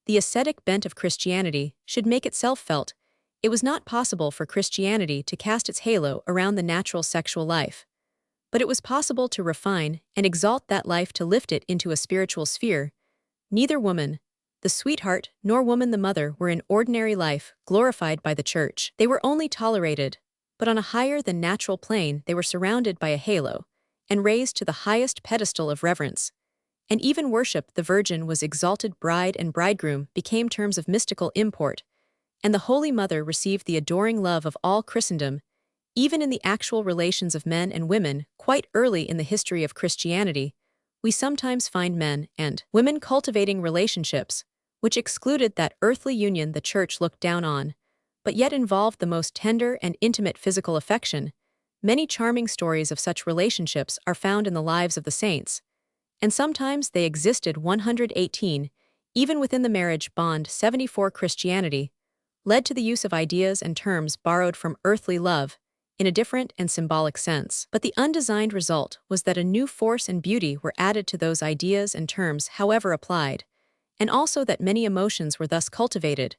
the ascetic bent of Christianity should make itself felt. It was not possible for Christianity to cast its halo around the natural sexual life, but it was possible to refine and exalt that life, to lift it into a spiritual sphere. Neither woman, the sweetheart, nor woman, the mother, were in ordinary life glorified by the Church. They were only tolerated, but on a higher than natural plane they were surrounded by a halo and raised to the highest pedestal of reverence. And even worship, the Virgin was exalted, bride and bridegroom became terms of mystical import, and the Holy Mother received the adoring love of all Christendom. Even in the actual relations of men and women, quite early in the history of Christianity, we sometimes find men and women cultivating relationships, which excluded that earthly union the Church looked down on, but yet involved the most tender and intimate physical affection. Many charming stories of such relationships are found in the lives of the saints, and sometimes they existed 118, even within the marriage bond. 74 Christianity led to the use of ideas and terms borrowed from earthly love, in a different and symbolic sense. But the undesigned result was that a new force and beauty were added to those ideas and terms, however applied, and also that many emotions were thus cultivated,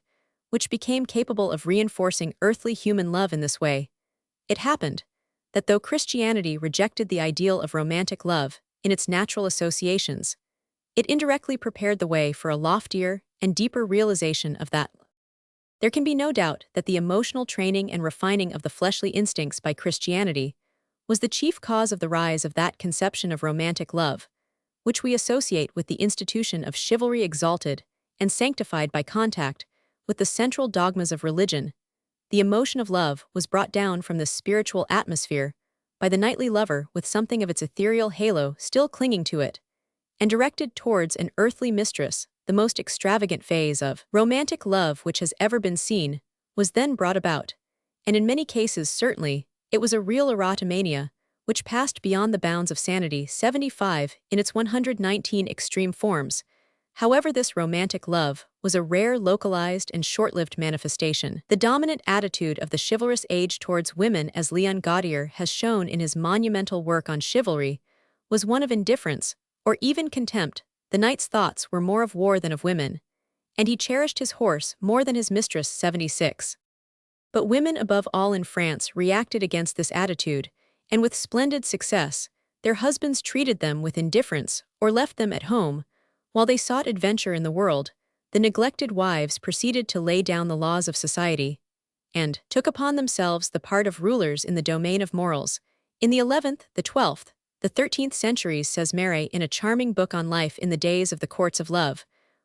which became capable of reinforcing earthly human love in this way. It happened that though Christianity rejected the ideal of romantic love in its natural associations, it indirectly prepared the way for a loftier and deeper realization of that. There can be no doubt that the emotional training and refining of the fleshly instincts by Christianity was the chief cause of the rise of that conception of romantic love, which we associate with the institution of chivalry exalted and sanctified by contact with the central dogmas of religion. The emotion of love was brought down from this spiritual atmosphere by the knightly lover with something of its ethereal halo still clinging to it, and directed towards an earthly mistress. The most extravagant phase of romantic love which has ever been seen was then brought about, and in many cases certainly, it was a real erotomania, which passed beyond the bounds of sanity. 75 in its 119 extreme forms. However, this romantic love was a rare, localized, and short-lived manifestation. The dominant attitude of the chivalrous age towards women, as Leon Gaudier has shown in his monumental work on chivalry, was one of indifference, or even contempt. The knight's thoughts were more of war than of women, and he cherished his horse more than his mistress. 76. But women above all in France reacted against this attitude, and with splendid success. Their husbands treated them with indifference or left them at home, while they sought adventure in the world. The neglected wives proceeded to lay down the laws of society, and took upon themselves the part of rulers in the domain of morals. In the 11th, the 12th, the 13th centuries, says Mary in a charming book on life in the days of the courts of love,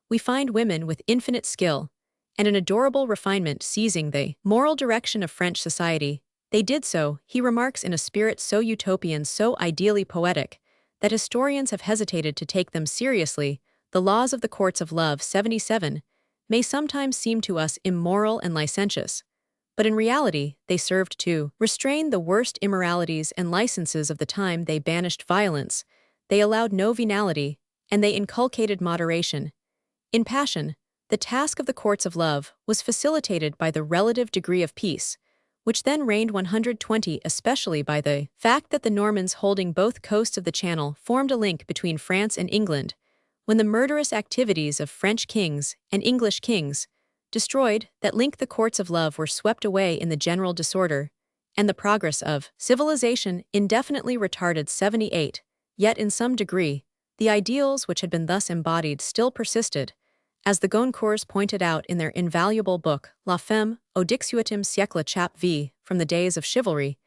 we find women with infinite skill and an adorable refinement seizing the moral direction of French society. They did so, he remarks, in a spirit so utopian, so ideally poetic, that historians have hesitated to take them seriously. The laws of the courts of love. 77 may sometimes seem to us immoral and licentious, but in reality, they served to restrain the worst immoralities and licenses of the time. They banished violence, they allowed no venality, and they inculcated moderation. In passion, the task of the courts of love was facilitated by the relative degree of peace, which then reigned 120, especially by the fact that the Normans holding both coasts of the Channel formed a link between France and England, when the murderous activities of French kings and English kings destroyed that link. The courts of love were swept away in the general disorder, and the progress of civilization indefinitely retarded. 78. Yet in some degree, the ideals which had been thus embodied still persisted, as the Goncourts pointed out in their invaluable book La Femme au XVIIIe siècle, chap v, from the days of chivalry,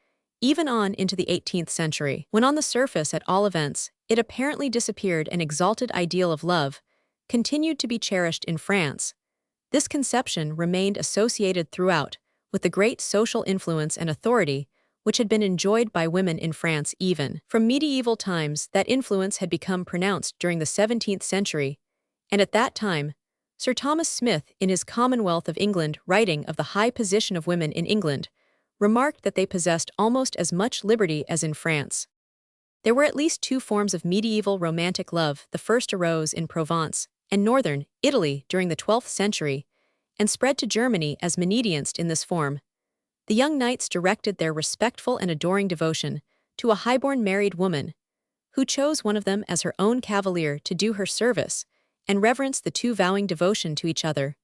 even on into the 18th century, when on the surface at all events, it apparently disappeared. An exalted ideal of love continued to be cherished in France. This conception remained associated throughout with the great social influence and authority which had been enjoyed by women in France even from medieval times. That influence had become pronounced during the 17th century, and at that time, Sir Thomas Smith, in his Commonwealth of England, writing of the high position of women in England, remarked that they possessed almost as much liberty as in France. There were at least two forms of medieval romantic love. The first arose in Provence and northern Italy during the 12th century, and spread to Germany as Menedianst. In this form, the young knights directed their respectful and adoring devotion to a highborn married woman, who chose one of them as her own cavalier to do her service, and reverenced the two, vowing devotion to each other.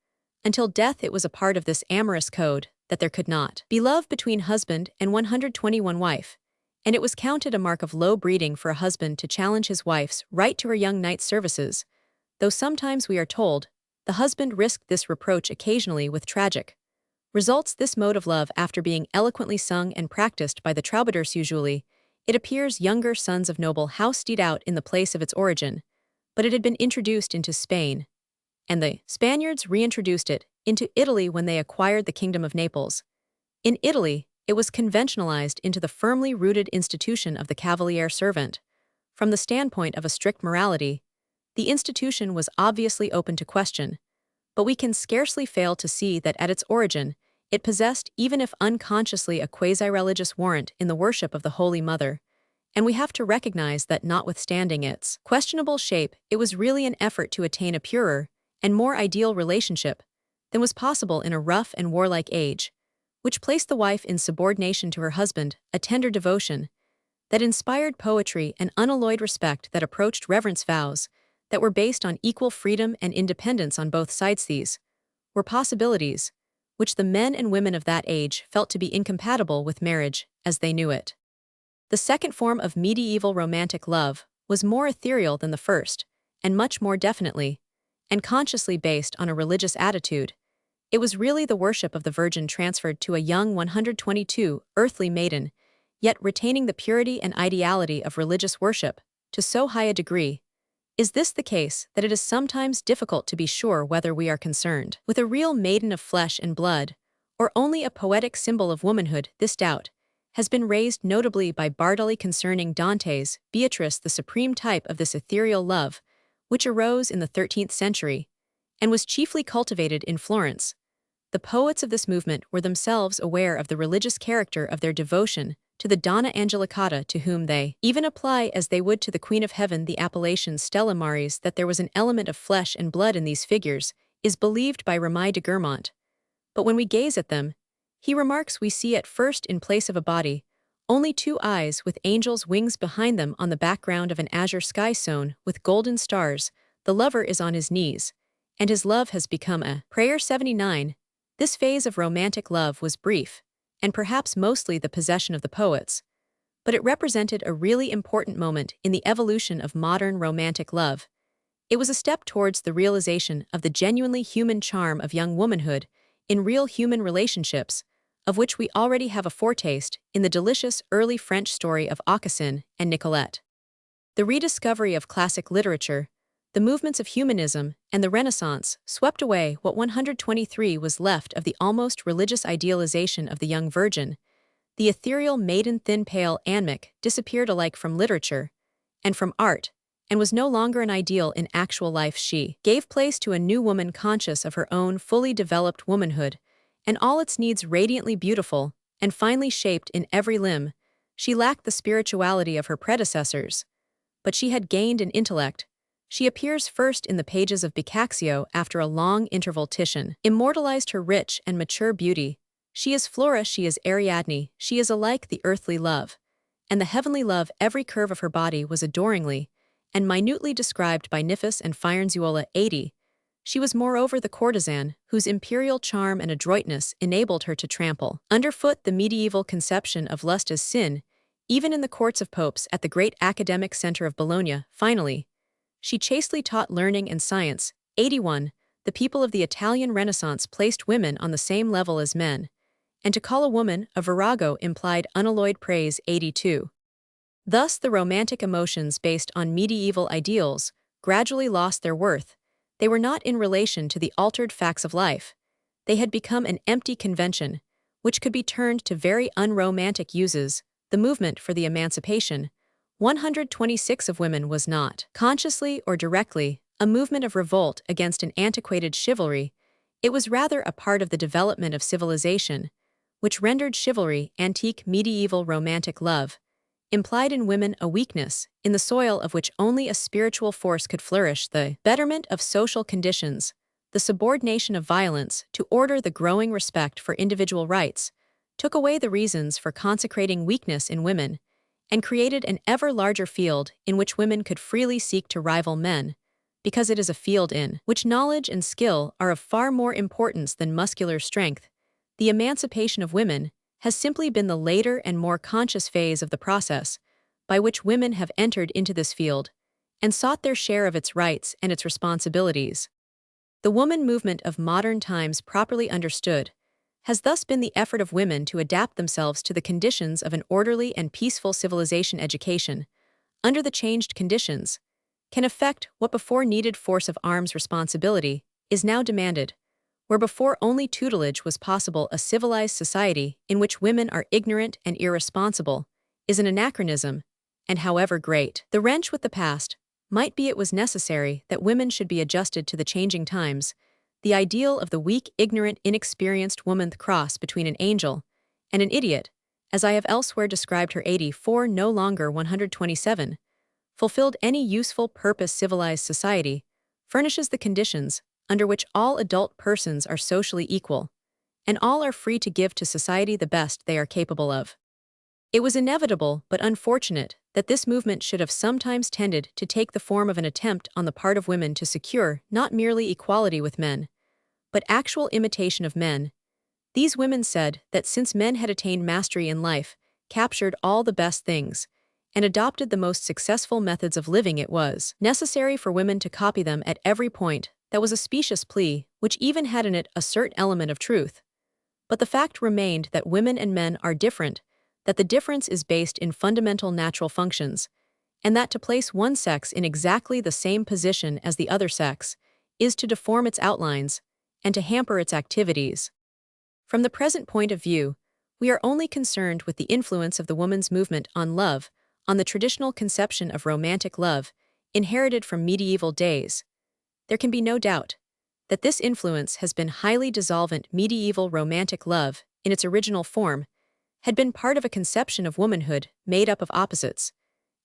Until death, it was a part of this amorous code that there could not be love between husband and 121 wife, and it was counted a mark of low breeding for a husband to challenge his wife's right to her young knight's services, though sometimes, we are told, the husband risked this reproach occasionally with tragic results. This mode of love, after being eloquently sung and practiced by the troubadours, usually, it appears, younger sons of noble house, steed out in the place of its origin, but it had been introduced into Spain, and the Spaniards reintroduced it into Italy when they acquired the kingdom of Naples. In Italy, it was conventionalized into the firmly rooted institution of the cavalier servant. From the standpoint of a strict morality, the institution was obviously open to question, but we can scarcely fail to see that at its origin, it possessed, even if unconsciously, a quasi-religious warrant in the worship of the Holy Mother, and we have to recognize that notwithstanding its questionable shape, it was really an effort to attain a purer and more ideal relationship than was possible in a rough and warlike age, which placed the wife in subordination to her husband, a tender devotion that inspired poetry and unalloyed respect that approached reverence vows that were based on equal freedom and independence on both sides. These were possibilities which the men and women of that age felt to be incompatible with marriage as they knew it. The second form of medieval romantic love was more ethereal than the first, and much more definitely and consciously based on a religious attitude. It was really the worship of the Virgin transferred to a young 122 earthly maiden, yet retaining the purity and ideality of religious worship to so high a degree. Is this the case that it is sometimes difficult to be sure whether we are concerned with a real maiden of flesh and blood, or only a poetic symbol of womanhood? This doubt has been raised notably by Bartoli concerning Dante's Beatrice, the supreme type of this ethereal love, which arose in the 13th century and was chiefly cultivated in Florence. The poets of this movement were themselves aware of the religious character of their devotion to the Donna Angelicata, to whom they even apply, as they would to the Queen of Heaven, the appellation Stella Maris. That there was an element of flesh and blood in these figures is believed by Remy de Guermantes. But when we gaze at them, he remarks, we see at first, in place of a body, only two eyes with angels' wings behind them on the background of an azure sky sown with golden stars. The lover is on his knees, and his love has become a prayer. 79. This phase of romantic love was brief, and perhaps mostly the possession of the poets, but it represented a really important moment in the evolution of modern romantic love. It was a step towards the realization of the genuinely human charm of young womanhood in real human relationships, of which we already have a foretaste in the delicious early French story of Aucassin and Nicolette. The rediscovery of classic literature, the movements of humanism, and the Renaissance swept away what 123 was left of the almost religious idealization of the young virgin. The ethereal maiden, thin, pale Annemiek, disappeared alike from literature and from art, and was no longer an ideal in actual life. She gave place to a new woman conscious of her own fully developed womanhood, and all its needs radiantly beautiful and finely shaped in every limb. She lacked the spirituality of her predecessors, but she had gained in intellect. She appears first in the pages of Boccaccio after a long interval. Titian immortalized her rich and mature beauty. She is Flora, she is Ariadne, she is alike the earthly love and the heavenly love. Every curve of her body was adoringly and minutely described by Niphus and Firenzuola. 80. She was moreover the courtesan, whose imperial charm and adroitness enabled her to trample underfoot the medieval conception of lust as sin, even in the courts of popes at the great academic center of Bologna. Finally, she chastely taught learning and science. 81. The people of the Italian Renaissance placed women on the same level as men, and to call a woman a virago implied unalloyed praise. 82. Thus the romantic emotions based on medieval ideals gradually lost their worth. They were not in relation to the altered facts of life. They had become an empty convention, which could be turned to very unromantic uses. The movement for the emancipation 126 of women was not, consciously or directly, a movement of revolt against an antiquated chivalry. It was rather a part of the development of civilization, which rendered chivalry, antique medieval romantic love, implied in women a weakness, in the soil of which only a spiritual force could flourish. The betterment of social conditions, the subordination of violence to order, the growing respect for individual rights, took away the reasons for consecrating weakness in women, and created an ever larger field in which women could freely seek to rival men, because it is a field in which knowledge and skill are of far more importance than muscular strength. The emancipation of women has simply been the later and more conscious phase of the process by which women have entered into this field and sought their share of its rights and its responsibilities. The woman movement of modern times, properly understood, has thus been the effort of women to adapt themselves to the conditions of an orderly and peaceful civilization. Education, under the changed conditions, can effect what before needed force of arms. Responsibility is now demanded. Where before only tutelage was possible, a civilized society in which women are ignorant and irresponsible is an anachronism, and however great the wrench with the past, might be it was necessary that women should be adjusted to the changing times. The ideal of the weak, ignorant, inexperienced woman, the cross between an angel and an idiot, as I have elsewhere described her 84 no longer 127, fulfilled any useful purpose. Civilized society furnishes the conditions under which all adult persons are socially equal, and all are free to give to society the best they are capable of. It was inevitable but unfortunate that this movement should have sometimes tended to take the form of an attempt on the part of women to secure not merely equality with men, but actual imitation of men. These women said that since men had attained mastery in life, captured all the best things, and adopted the most successful methods of living, it was necessary for women to copy them at every point. That was a specious plea, which even had in it a certain element of truth. But the fact remained that women and men are different, that the difference is based in fundamental natural functions, and that to place one sex in exactly the same position as the other sex is to deform its outlines and to hamper its activities. From the present point of view, we are only concerned with the influence of the woman's movement on love, on the traditional conception of romantic love, inherited from medieval days. There can be no doubt that this influence has been highly dissolvent. Medieval romantic love, in its original form, had been part of a conception of womanhood made up of opposites,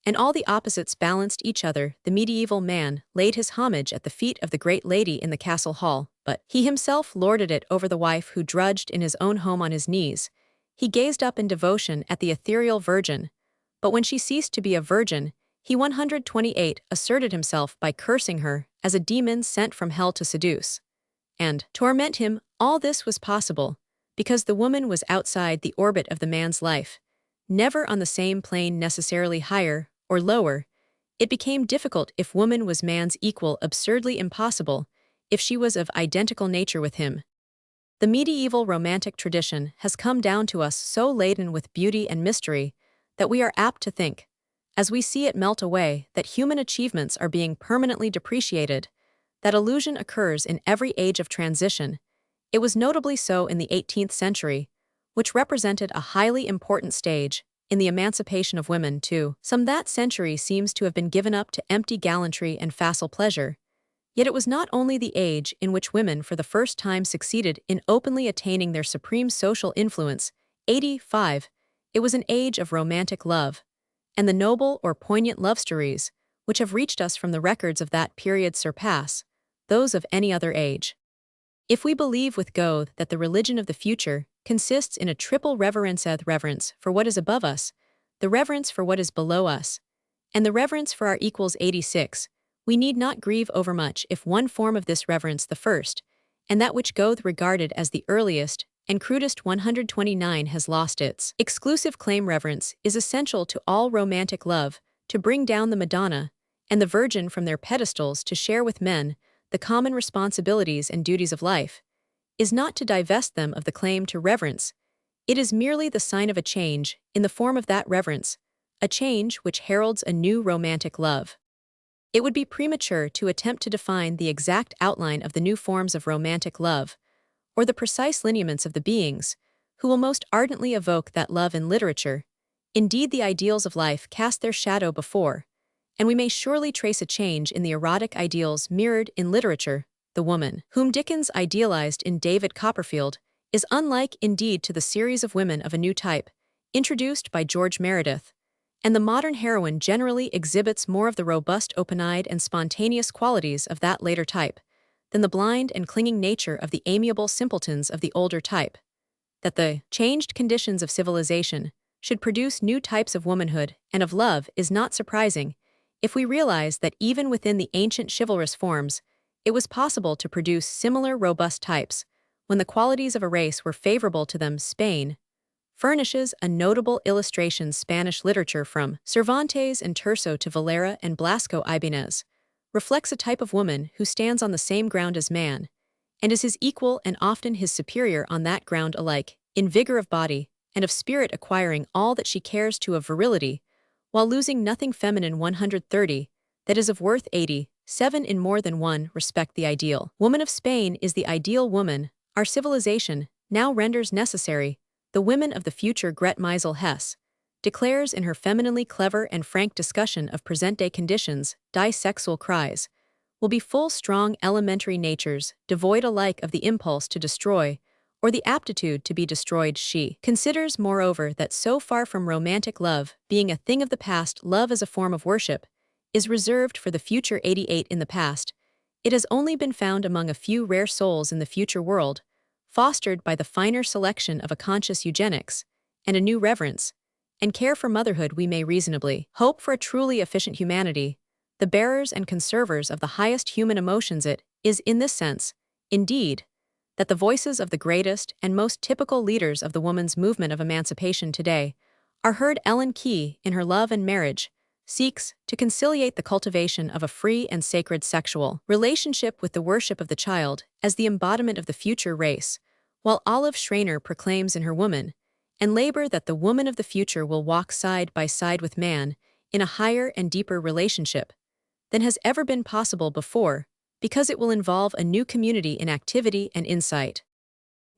and all the opposites balanced each other. The medieval man laid his homage at the feet of the great lady in the castle hall, but he himself lorded it over the wife who drudged in his own home on his knees. He gazed up in devotion at the ethereal virgin, but when she ceased to be a virgin, he 128 asserted himself by cursing her as a demon sent from hell to seduce and torment him. All this was possible because the woman was outside the orbit of the man's life, never on the same plane, necessarily higher or lower. It became difficult if woman was man's equal, absurdly impossible if she was of identical nature with him. The medieval romantic tradition has come down to us so laden with beauty and mystery that we are apt to think, as we see it melt away, that human achievements are being permanently depreciated. That illusion occurs in every age of transition. It was notably so in the 18th century, which represented a highly important stage in the emancipation of women too. Some that century seems to have been given up to empty gallantry and facile pleasure. Yet it was not only the age in which women for the first time succeeded in openly attaining their supreme social influence, 85, it was an age of romantic love, and the noble or poignant love stories which have reached us from the records of that period surpass those of any other age. If we believe with Goethe that the religion of the future consists in a triple reverence for what is above us, the reverence for what is below us, and the reverence for our equals 86, we need not grieve overmuch if one form of this reverence, the first, and that which Goethe regarded as the earliest and crudest 129, has lost its exclusive claim. Reverence is essential to all romantic love, to bring down the Madonna and the Virgin from their pedestals to share with men the common responsibilities and duties of life, is not to divest them of the claim to reverence. It is merely the sign of a change in the form of that reverence, a change which heralds a new romantic love. It would be premature to attempt to define the exact outline of the new forms of romantic love, or the precise lineaments of the beings who will most ardently evoke that love in literature. Indeed, the ideals of life cast their shadow before, and we may surely trace a change in the erotic ideals mirrored in literature. The woman whom Dickens idealized in David Copperfield is unlike indeed to the series of women of a new type, introduced by George Meredith, and the modern heroine generally exhibits more of the robust, open-eyed, and spontaneous qualities of that later type than the blind and clinging nature of the amiable simpletons of the older type. That the changed conditions of civilization should produce new types of womanhood and of love is not surprising if we realize that even within the ancient chivalrous forms, it was possible to produce similar robust types when the qualities of a race were favorable to them. Spain furnishes a notable illustration. Spanish literature, from Cervantes and Tirso to Valera and Blasco Ibáñez, reflects a type of woman who stands on the same ground as man, and is his equal and often his superior on that ground alike, in vigor of body and of spirit, acquiring all that she cares to of virility, while losing nothing feminine. 130, that is of worth 87 in more than one respect. The ideal woman of Spain is the ideal woman our civilization now renders necessary. The women of the future. Gret Meisel Hess declares in her femininely clever and frank discussion of present-day conditions, sexual cries will be full strong elementary natures, devoid alike of the impulse to destroy, or the aptitude to be destroyed. She considers, moreover, that so far from romantic love being a thing of the past, love as a form of worship is reserved for the future. 88 In the past, it has only been found among a few rare souls in the future world, fostered by the finer selection of a conscious eugenics and a new reverence and care for motherhood. We may reasonably hope for a truly efficient humanity, the bearers and conservers of the highest human emotions. It is in this sense, indeed, that the voices of the greatest and most typical leaders of the woman's movement of emancipation today are heard. Ellen Key, in her Love and Marriage, seeks to conciliate the cultivation of a free and sacred sexual relationship with the worship of the child as the embodiment of the future race, while Olive Schreiner proclaims in her Woman and Labor that the woman of the future will walk side by side with man in a higher and deeper relationship than has ever been possible before, because it will involve a new community in activity and insight.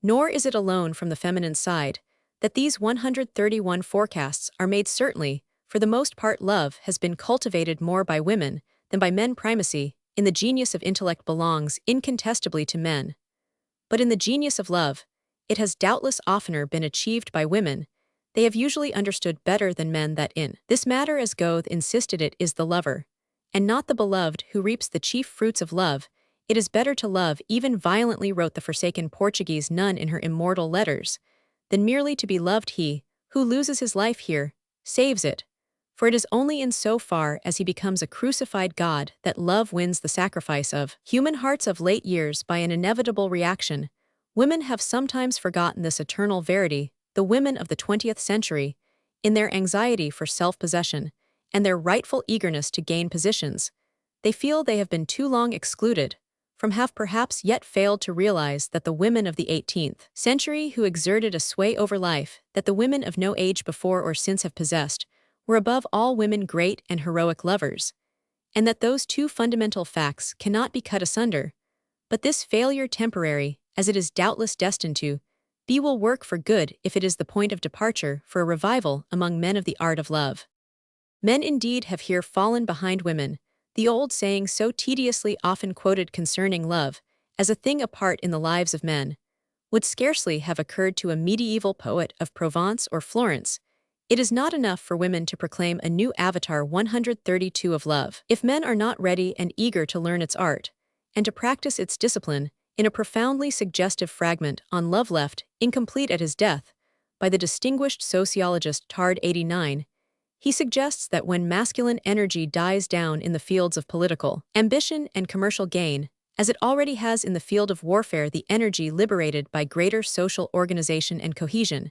Nor is it alone from the feminine side that these 131 forecasts are made. Certainly, for the most part, love has been cultivated more by women than by men. Primacy in the genius of intellect belongs incontestably to men. But in the genius of love, it has doubtless oftener been achieved by women. They have usually understood better than men that in this matter, as Goethe insisted, it is the lover, and not the beloved, who reaps the chief fruits of love. It is better to love, even violently, wrote the forsaken Portuguese nun in her immortal letters, than merely to be loved. He who loses his life here saves it, for it is only in so far as he becomes a crucified God that love wins the sacrifice of human hearts. Of late years, by an inevitable reaction, women have sometimes forgotten this eternal verity. The women of the 20th century, in their anxiety for self-possession and their rightful eagerness to gain positions, they feel they have been too long excluded from, have perhaps yet failed to realize that the women of the 18th century, who exerted a sway over life that the women of no age before or since have possessed, were above all women great and heroic lovers, and that those two fundamental facts cannot be cut asunder. But this failure, temporary as it is doubtless destined to be, will work for good if it is the point of departure for a revival among men of the art of love. Men indeed have here fallen behind women. The old saying so tediously often quoted concerning love as a thing apart in the lives of men would scarcely have occurred to a medieval poet of Provence or Florence. It is not enough for women to proclaim a new avatar. 132 of love, if men are not ready and eager to learn its art and to practice its discipline. In a profoundly suggestive fragment on love left incomplete at his death by the distinguished sociologist Tard 89, he suggests that when masculine energy dies down in the fields of political ambition and commercial gain, as it already has in the field of warfare, the energy liberated by greater social organization and cohesion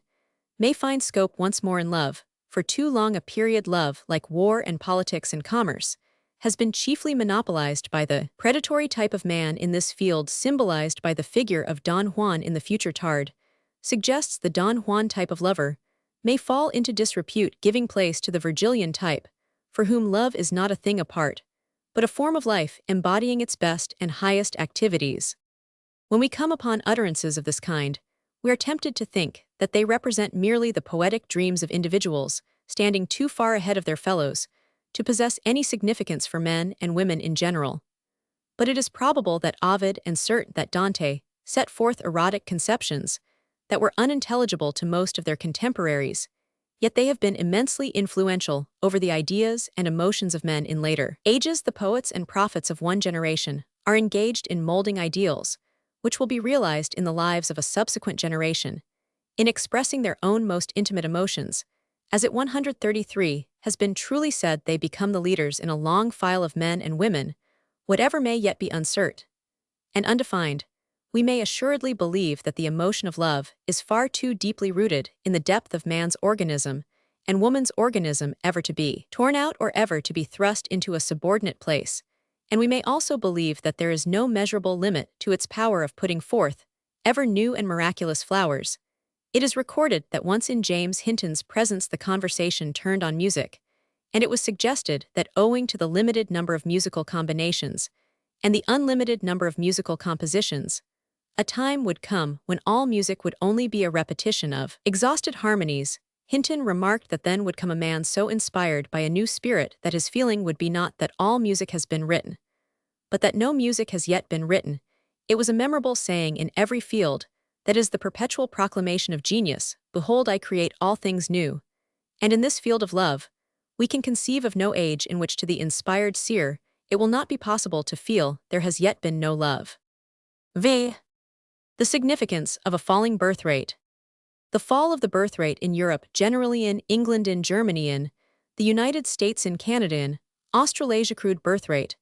may find scope once more in love. For too long a period, love, like war and politics and commerce, has been chiefly monopolized by the predatory type of man. In this field, symbolized by the figure of Don Juan in the future, Tard suggests the Don Juan type of lover may fall into disrepute, giving place to the Virgilian type, for whom love is not a thing apart, but a form of life embodying its best and highest activities. When we come upon utterances of this kind, we are tempted to think that they represent merely the poetic dreams of individuals standing too far ahead of their fellows to possess any significance for men and women in general. But it is probable that Ovid and certain that Dante set forth erotic conceptions that were unintelligible to most of their contemporaries, yet they have been immensely influential over the ideas and emotions of men in later ages. The poets and prophets of one generation are engaged in molding ideals, which will be realized in the lives of a subsequent generation, in expressing their own most intimate emotions. As at 133 has been truly said, they become the leaders in a long file of men and women, whatever may yet be uncertain and undefined. We may assuredly believe that the emotion of love is far too deeply rooted in the depth of man's organism and woman's organism ever to be torn out or ever to be thrust into a subordinate place, and we may also believe that there is no measurable limit to its power of putting forth ever new and miraculous flowers. It is recorded that once in James Hinton's presence the conversation turned on music, and it was suggested that owing to the limited number of musical combinations and the unlimited number of musical compositions, a time would come when all music would only be a repetition of exhausted harmonies, Hinton remarked that then would come a man so inspired by a new spirit that his feeling would be not that all music has been written, but that no music has yet been written. It was a memorable saying in every field, that is the perpetual proclamation of genius, behold I create all things new. And in this field of love, we can conceive of no age in which to the inspired seer it will not be possible to feel there has yet been no love. V. The significance of a falling birth rate. The fall of the birth rate in Europe, generally in England, in Germany, in the United States, in Canada, in Australasia, crude birth rate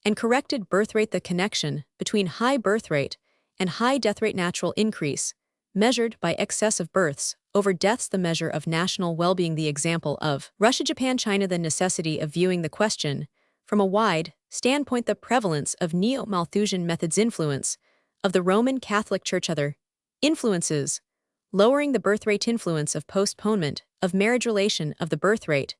and corrected birth rate. The connection between high birth rate and high death rate, natural increase, measured by excess of births over deaths, the measure of national well-being. The example of Russia, Japan, China. The necessity of viewing the question from a wide standpoint. The prevalence of neo-Malthusian methods, influence of the Roman Catholic Church, other influences, lowering the birth rate, influence of postponement of marriage, relation of the birth rate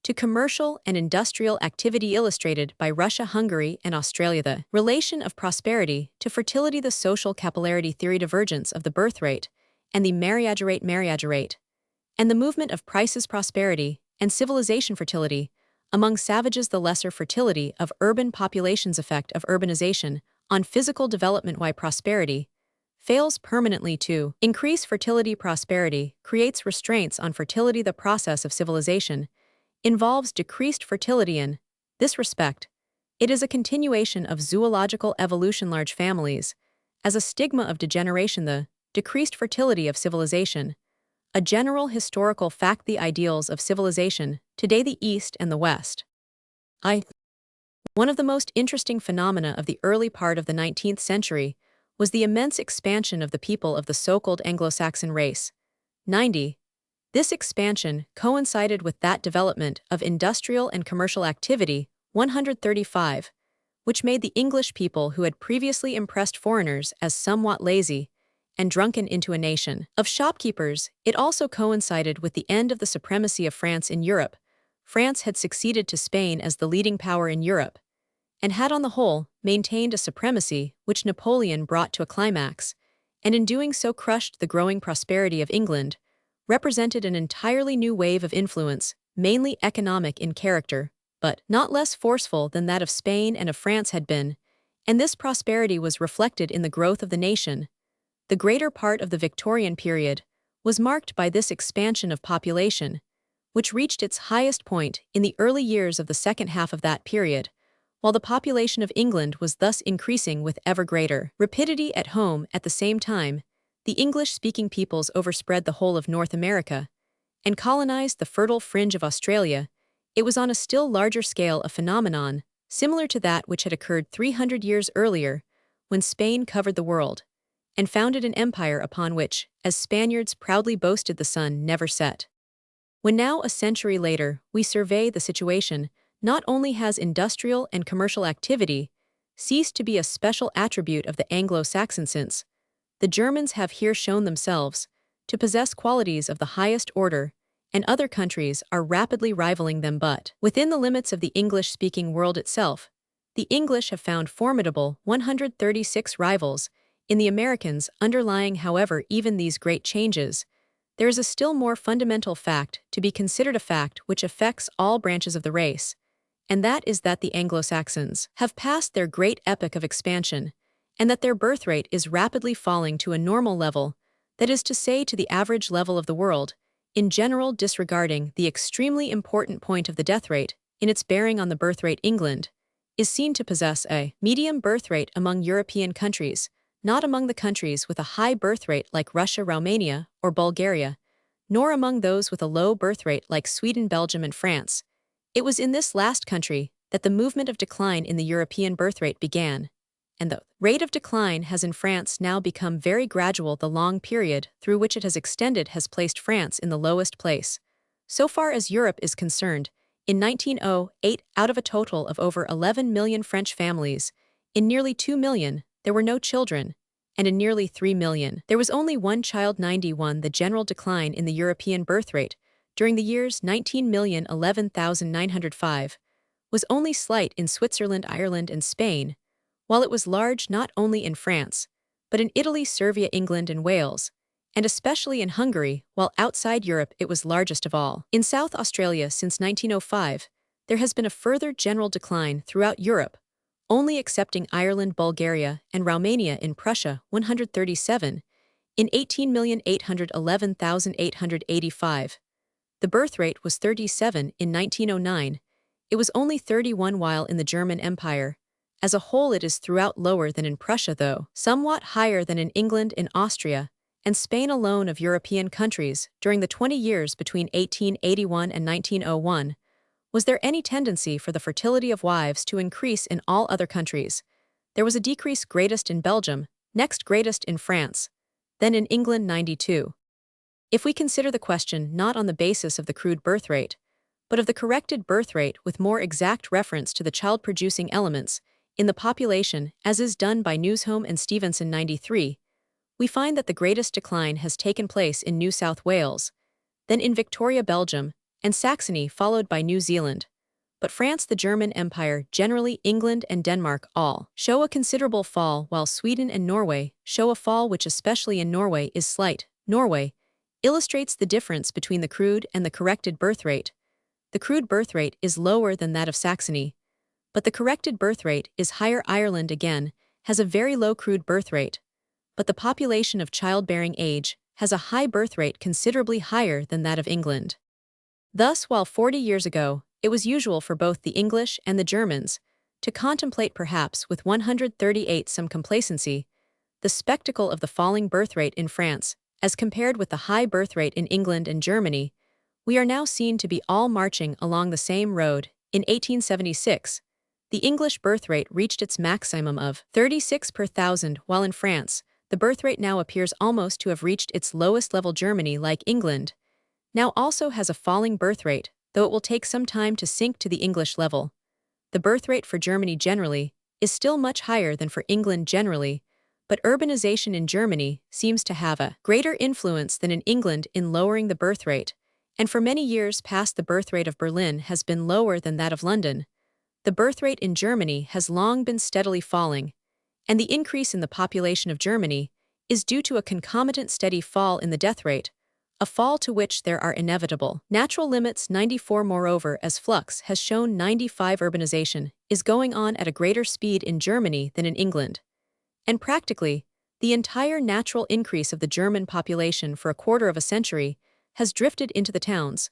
to commercial and industrial activity, illustrated by Russia, Hungary, and Australia. The relation of prosperity to fertility, the social capillarity theory, divergence of the birth rate and the marriage rate, and the movement of prices, prosperity, and civilization, fertility among savages, the lesser fertility of urban populations, effect of urbanization on physical development. Why prosperity fails permanently to increase fertility, prosperity creates restraints on fertility. The process of civilization involves decreased fertility. In this respect, it is a continuation of zoological evolution. Large families, as a stigma of degeneration, the decreased fertility of civilization, a general historical fact. The ideals of civilization, today the East and the West. One of the most interesting phenomena of the early part of the 19th century was the immense expansion of the people of the so-called Anglo-Saxon race. 90. This expansion coincided with that development of industrial and commercial activity, 135, which made the English people, who had previously impressed foreigners as somewhat lazy and drunken, into a nation of shopkeepers. It also coincided with the end of the supremacy of France in Europe. France had succeeded to Spain as the leading power in Europe, and had on the whole maintained a supremacy which Napoleon brought to a climax, and in doing so crushed the growing prosperity of England, represented an entirely new wave of influence, mainly economic in character, but not less forceful than that of Spain and of France had been, and this prosperity was reflected in the growth of the nation. The greater part of the Victorian period was marked by this expansion of population, which reached its highest point in the early years of the second half of that period, while the population of England was thus increasing with ever greater rapidity at home. At the same time, the English-speaking peoples overspread the whole of North America and colonized the fertile fringe of Australia. It was on a still larger scale a phenomenon similar to that which had occurred 300 years earlier, when Spain covered the world and founded an empire upon which, as Spaniards proudly boasted, the sun never set. When now, a century later, we survey the situation, not only has industrial and commercial activity ceased to be a special attribute of the Anglo-Saxon, since the Germans have here shown themselves to possess qualities of the highest order, and other countries are rapidly rivaling them, but within the limits of the English-speaking world itself, the English have found formidable 136 rivals in the Americans. Underlying, however, even these great changes, there is a still more fundamental fact to be considered, a fact which affects all branches of the race, and that is that the Anglo-Saxons have passed their great epoch of expansion, and that their birth rate is rapidly falling to a normal level, that is to say, to the average level of the world, in general, disregarding the extremely important point of the death rate in its bearing on the birth rate. England is seen to possess a medium birth rate among European countries, not among the countries with a high birth rate like Russia, Romania, or Bulgaria, nor among those with a low birth rate like Sweden, Belgium, and France. It was in this last country that the movement of decline in the European birth rate began, and the rate of decline has in France now become very gradual. The long period through which it has extended has placed France in the lowest place, so far as Europe is concerned. In 1908, out of a total of over 11 million French families, in nearly 2 million, there were no children, and in nearly 3 million, there was only one child. 91. The general decline in the European birth rate during the years 19,011,905 was only slight in Switzerland, Ireland, and Spain, while it was large not only in France, but in Italy, Serbia, England, and Wales, and especially in Hungary, while outside Europe it was largest of all. In South Australia since 1905, there has been a further general decline throughout Europe, only excepting Ireland, Bulgaria, and Romania in Prussia 137, in 18,811,885. The birth rate was 37 in 1909. It was only 31 while in the German Empire. As a whole it is throughout lower than in Prussia though, somewhat higher than in England and Austria, and Spain alone of European countries. During the 20 years between 1881 and 1901, was there any tendency for the fertility of wives to increase in all other countries? There was a decrease, greatest in Belgium, next greatest in France, then in England 92. If we consider the question not on the basis of the crude birth rate, but of the corrected birth rate with more exact reference to the child-producing elements in the population, as is done by Newsholme and Stevenson 93, we find that the greatest decline has taken place in New South Wales, then in Victoria, Belgium, and Saxony, followed by New Zealand. But France, the German Empire, generally England and Denmark all show a considerable fall, while Sweden and Norway show a fall which especially in Norway is slight. Norway illustrates the difference between the crude and the corrected birth rate. The crude birth rate is lower than that of Saxony, but the corrected birth rate is higher. Ireland again has a very low crude birth rate, but the population of childbearing age has a high birth rate considerably higher than that of England. Thus, while 40 years ago, it was usual for both the English and the Germans to contemplate perhaps with 138 some complacency the spectacle of the falling birth rate in France, as compared with the high birth rate in England and Germany, we are now seen to be all marching along the same road. In 1876, the English birth rate reached its maximum of 36 per thousand, while in France, the birth rate now appears almost to have reached its lowest level. Germany, like England, now also has a falling birth rate, though it will take some time to sink to the English level. The birth rate for Germany generally is still much higher than for England generally, but urbanization in Germany seems to have a greater influence than in England in lowering the birth rate, and for many years past the birth rate of Berlin has been lower than that of London. The birth rate in Germany has long been steadily falling, and the increase in the population of Germany is due to a concomitant steady fall in the death rate, a fall to which there are inevitable natural limits. 94. Moreover, as flux has shown, 95, urbanization is going on at a greater speed in Germany than in England, and practically the entire natural increase of the German population for a quarter of a century has drifted into the towns,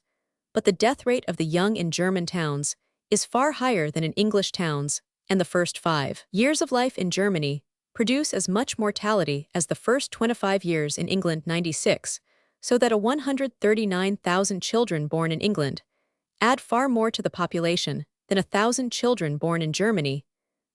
but the death rate of the young in German towns is far higher than in English towns, and the first 5 years of life in Germany produce as much mortality as the first 25 years in England. 96, so that 139,000 children born in England add far more to the population than 1,000 children born in Germany.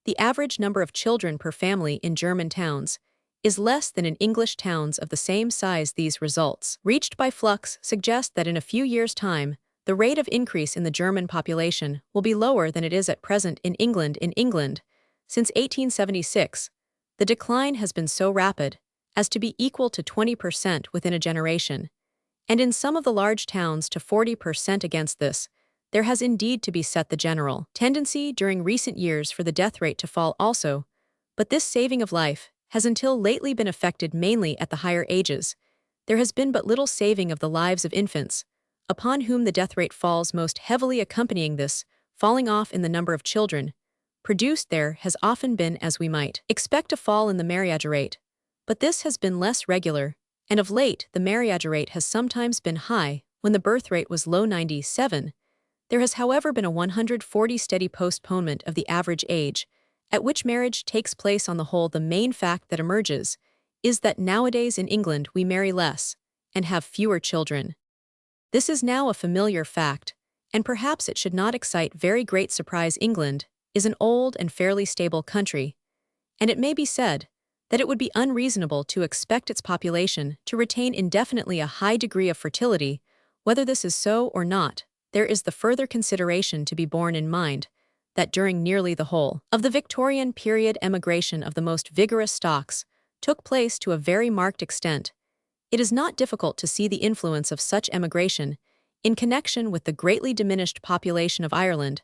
The average number of children per family in German towns is less than in English towns of the same size. These results, reached by flux, suggest that in a few years' time, the rate of increase in the German population will be lower than it is at present in England. In England, since 1876, the decline has been so rapid as to be equal to 20% within a generation, and in some of the large towns to 40%. Against this, there has indeed to be set the general tendency during recent years for the death rate to fall also, but this saving of life has until lately been effected mainly at the higher ages. There has been but little saving of the lives of infants, upon whom the death rate falls most heavily. Accompanying this falling off in the number of children produced, there has often been, as we might expect, a fall in the marriage rate, but this has been less regular, and of late the marriage rate has sometimes been high when the birth rate was low. 97. There has however been a 140 steady postponement of the average age at which marriage takes place. On the whole, the main fact that emerges is that nowadays in England we marry less and have fewer children. This is now a familiar fact, and perhaps it should not excite very great surprise. England is an old and fairly stable country, and it may be said that it would be unreasonable to expect its population to retain indefinitely a high degree of fertility. Whether this is so or not, there is the further consideration to be borne in mind that during nearly the whole of the Victorian period, emigration of the most vigorous stocks took place to a very marked extent. It is not difficult to see the influence of such emigration in connection with the greatly diminished population of Ireland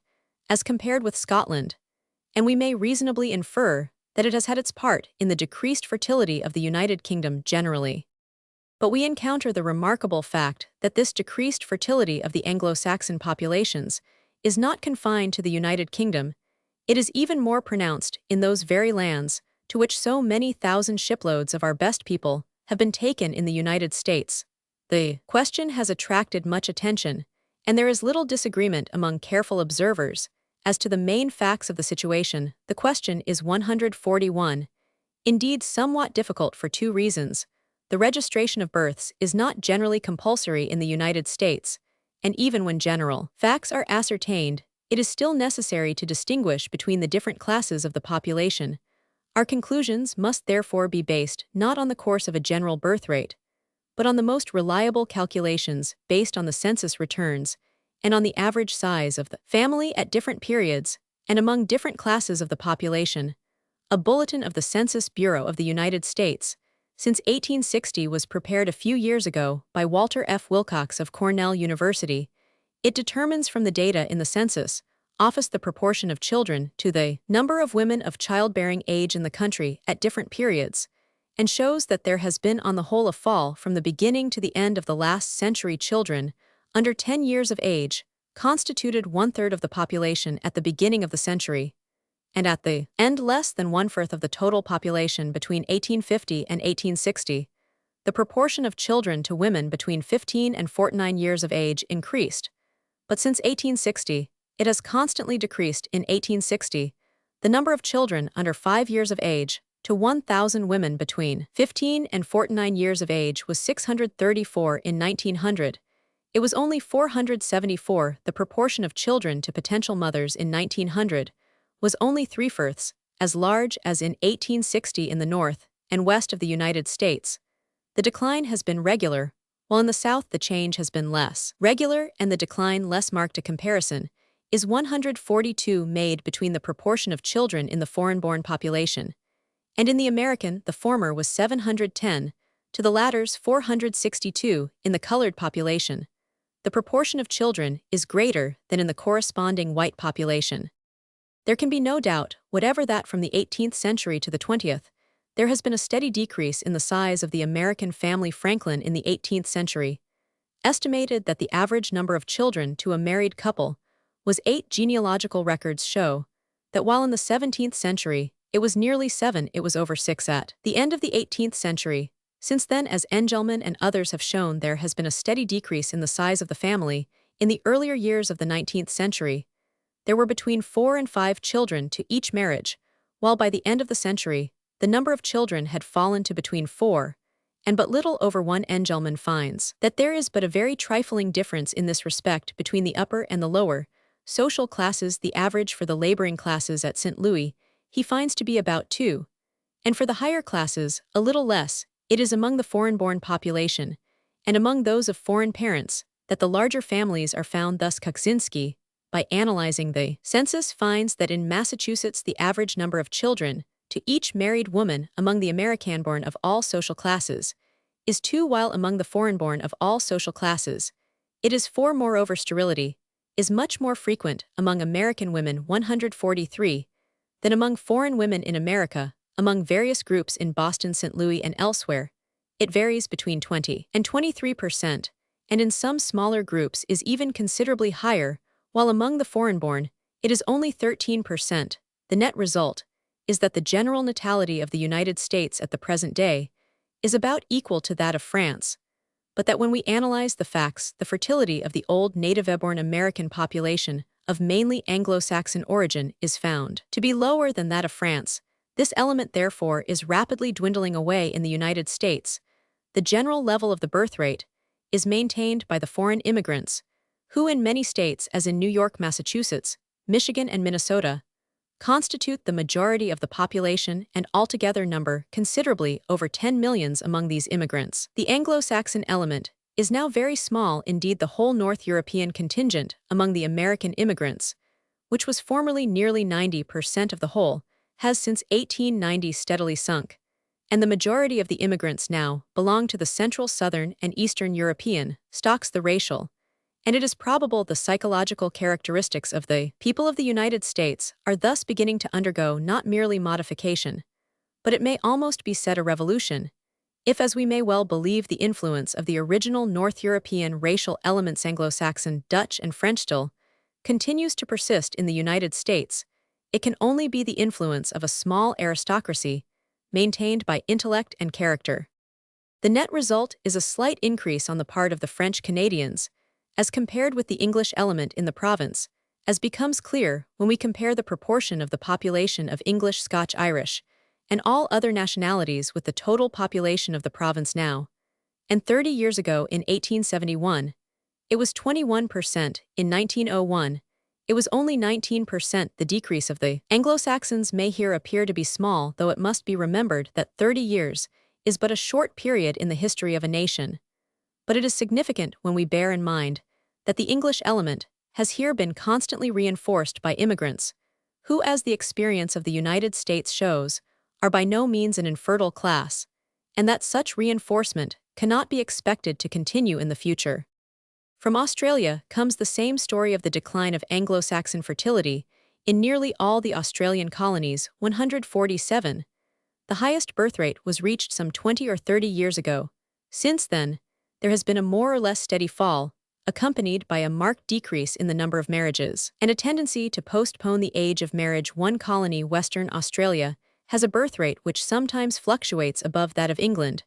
as compared with Scotland, and we may reasonably infer that it has had its part in the decreased fertility of the United Kingdom generally. But we encounter the remarkable fact that this decreased fertility of the Anglo-Saxon populations is not confined to the United Kingdom. It is even more pronounced in those very lands to which so many thousand shiploads of our best people have been taken in the United States. The question has attracted much attention, and there is little disagreement among careful observers as to the main facts of the situation. The question is 141. Indeed, somewhat difficult for two reasons. The registration of births is not generally compulsory in the United States, and even when general facts are ascertained, it is still necessary to distinguish between the different classes of the population. Our conclusions must therefore be based not on the course of a general birth rate, but on the most reliable calculations based on the census returns and on the average size of the family at different periods and among different classes of the population. A bulletin of the Census Bureau of the United States since 1860 was prepared a few years ago by Walter F. Wilcox of Cornell University. It determines from the data in the census office the proportion of children to the number of women of childbearing age in the country at different periods, and shows that there has been on the whole a fall from the beginning to the end of the last century. Children under 10 years of age constituted 1/3 of the population at the beginning of the century, and at the end less than 1/4 of the total population between 1850 and 1860. The proportion of children to women between 15 and 49 years of age increased, but since 1860, it has constantly decreased. In 1860, the number of children under 5 years of age to 1,000 women between 15 and 49 years of age was 634. In 1900, it was only 474. The proportion of children to potential mothers in 1900 was only 3/4 as large as in 1860 in the north and west of the United States. The decline has been regular, while in the south the change has been less regular and the decline less marked. A comparison is 142 made between the proportion of children in the foreign-born population, and in the American the former was 710 to the latter's 462 in the colored population. The proportion of children is greater than in the corresponding white population. There can be no doubt whatever that from the 18th century to the 20th, there has been a steady decrease in the size of the American family. Franklin in the 18th century estimated that the average number of children to a married couple was 8. Genealogical records show that while in the 17th century it was nearly 7, it was over 6 at the end of the 18th century. Since then, as Engelman and others have shown, there has been a steady decrease in the size of the family. In the earlier years of the 19th century, there were between 4 and 5 children to each marriage, while by the end of the century, the number of children had fallen to between 4 and but little over 1. Engelman finds that there is but a very trifling difference in this respect between the upper and the lower social classes. The average for the laboring classes at St. Louis he finds to be about 2, and for the higher classes, a little less. It is among the foreign-born population, and among those of foreign parents, that the larger families are found. Thus Kuczynski, by analyzing the census, finds that in Massachusetts the average number of children to each married woman among the American-born of all social classes is 2, while among the foreign-born of all social classes it is 4. Moreover, sterility is much more frequent among American women, 143, than among foreign women in America. Among various groups in Boston, St. Louis, and elsewhere, it varies between 20 and 23%, and in some smaller groups is even considerably higher, while among the foreign-born, it is only 13%. The net result is that the general natality of the United States at the present day is about equal to that of France, but that when we analyze the facts, the fertility of the old native-born American population of mainly Anglo-Saxon origin is found to be lower than that of France. This element, therefore, is rapidly dwindling away in the United States. The general level of the birth rate is maintained by the foreign immigrants, who in many states, as in New York, Massachusetts, Michigan, and Minnesota, constitute the majority of the population and altogether number considerably over 10 million among these immigrants. The Anglo-Saxon element is now very small. Indeed, the whole North European contingent among the American immigrants, which was formerly nearly 90% of the whole, has since 1890 steadily sunk, and the majority of the immigrants now belong to the Central, Southern, and Eastern European stocks. The racial, and it is probable the psychological characteristics of the people of the United States are thus beginning to undergo not merely modification, but it may almost be said a revolution. If, as we may well believe, the influence of the original North European racial elements Anglo-Saxon, Dutch, and French still continues to persist in the United States, it can only be the influence of a small aristocracy maintained by intellect and character. The net result is a slight increase on the part of the French Canadians, as compared with the English element in the province, as becomes clear when we compare the proportion of the population of English, Scotch, Irish, and all other nationalities with the total population of the province now. And 30 years ago, in 1871, it was 21%, in 1901, it was only 19%. The decrease of the Anglo-Saxons may here appear to be small, though it must be remembered that 30 years is but a short period in the history of a nation. But it is significant when we bear in mind that the English element has here been constantly reinforced by immigrants, who, as the experience of the United States shows, are by no means an infertile class, and that such reinforcement cannot be expected to continue in the future. From Australia comes the same story of the decline of Anglo-Saxon fertility in nearly all the Australian colonies. 147. The highest birth rate was reached some 20 or 30 years ago. Since then, there has been a more or less steady fall, accompanied by a marked decrease in the number of marriages, and a tendency to postpone the age of marriage. One colony, Western Australia, has a birth rate which sometimes fluctuates above that of England,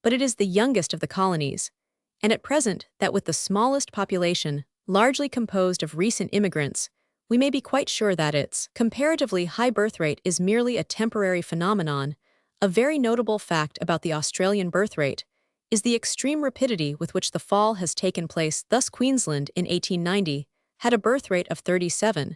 but it is the youngest of the colonies, and at present that with the smallest population, largely composed of recent immigrants, we may be quite sure that its comparatively high birth rate is merely a temporary phenomenon. A very notable fact about the Australian birth rate is the extreme rapidity with which the fall has taken place. Thus, Queensland in 1890 had a birth rate of 37,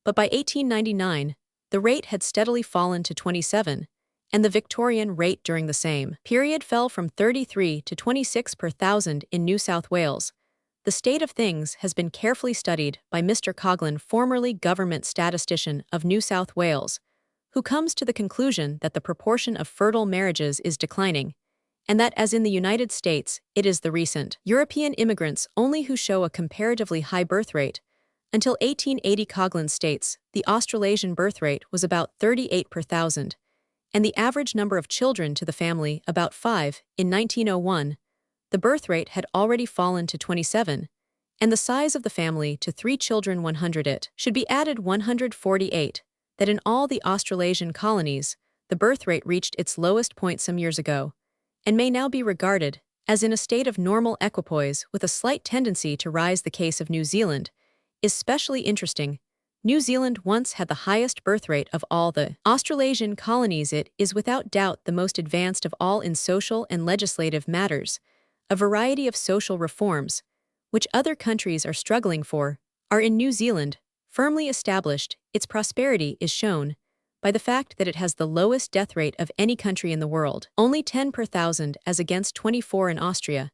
but by 1899, the rate had steadily fallen to 27, and the Victorian rate during the same period fell from 33 to 26 per thousand in New South Wales. The state of things has been carefully studied by Mr. Coghlan, formerly government statistician of New South Wales, who comes to the conclusion that the proportion of fertile marriages is declining, and that, as in the United States, it is the recent European immigrants only who show a comparatively high birth rate. Until 1880, Coghlan states, the Australasian birth rate was about 38 per thousand, and the average number of children to the family about 5. In 1901, the birth rate had already fallen to 27, and the size of the family to 3 children 100. It should be added 148, that in all the Australasian colonies, the birth rate reached its lowest point some years ago, and may now be regarded as in a state of normal equipoise with a slight tendency to rise. The case of New Zealand is specially interesting. New Zealand once had the highest birth rate of all the Australasian colonies. It is without doubt the most advanced of all in social and legislative matters. A variety of social reforms, which other countries are struggling for, are in New Zealand firmly established. Its prosperity is shown by the fact that it has the lowest death rate of any country in the world, only 10 per thousand as against 24 in Austria,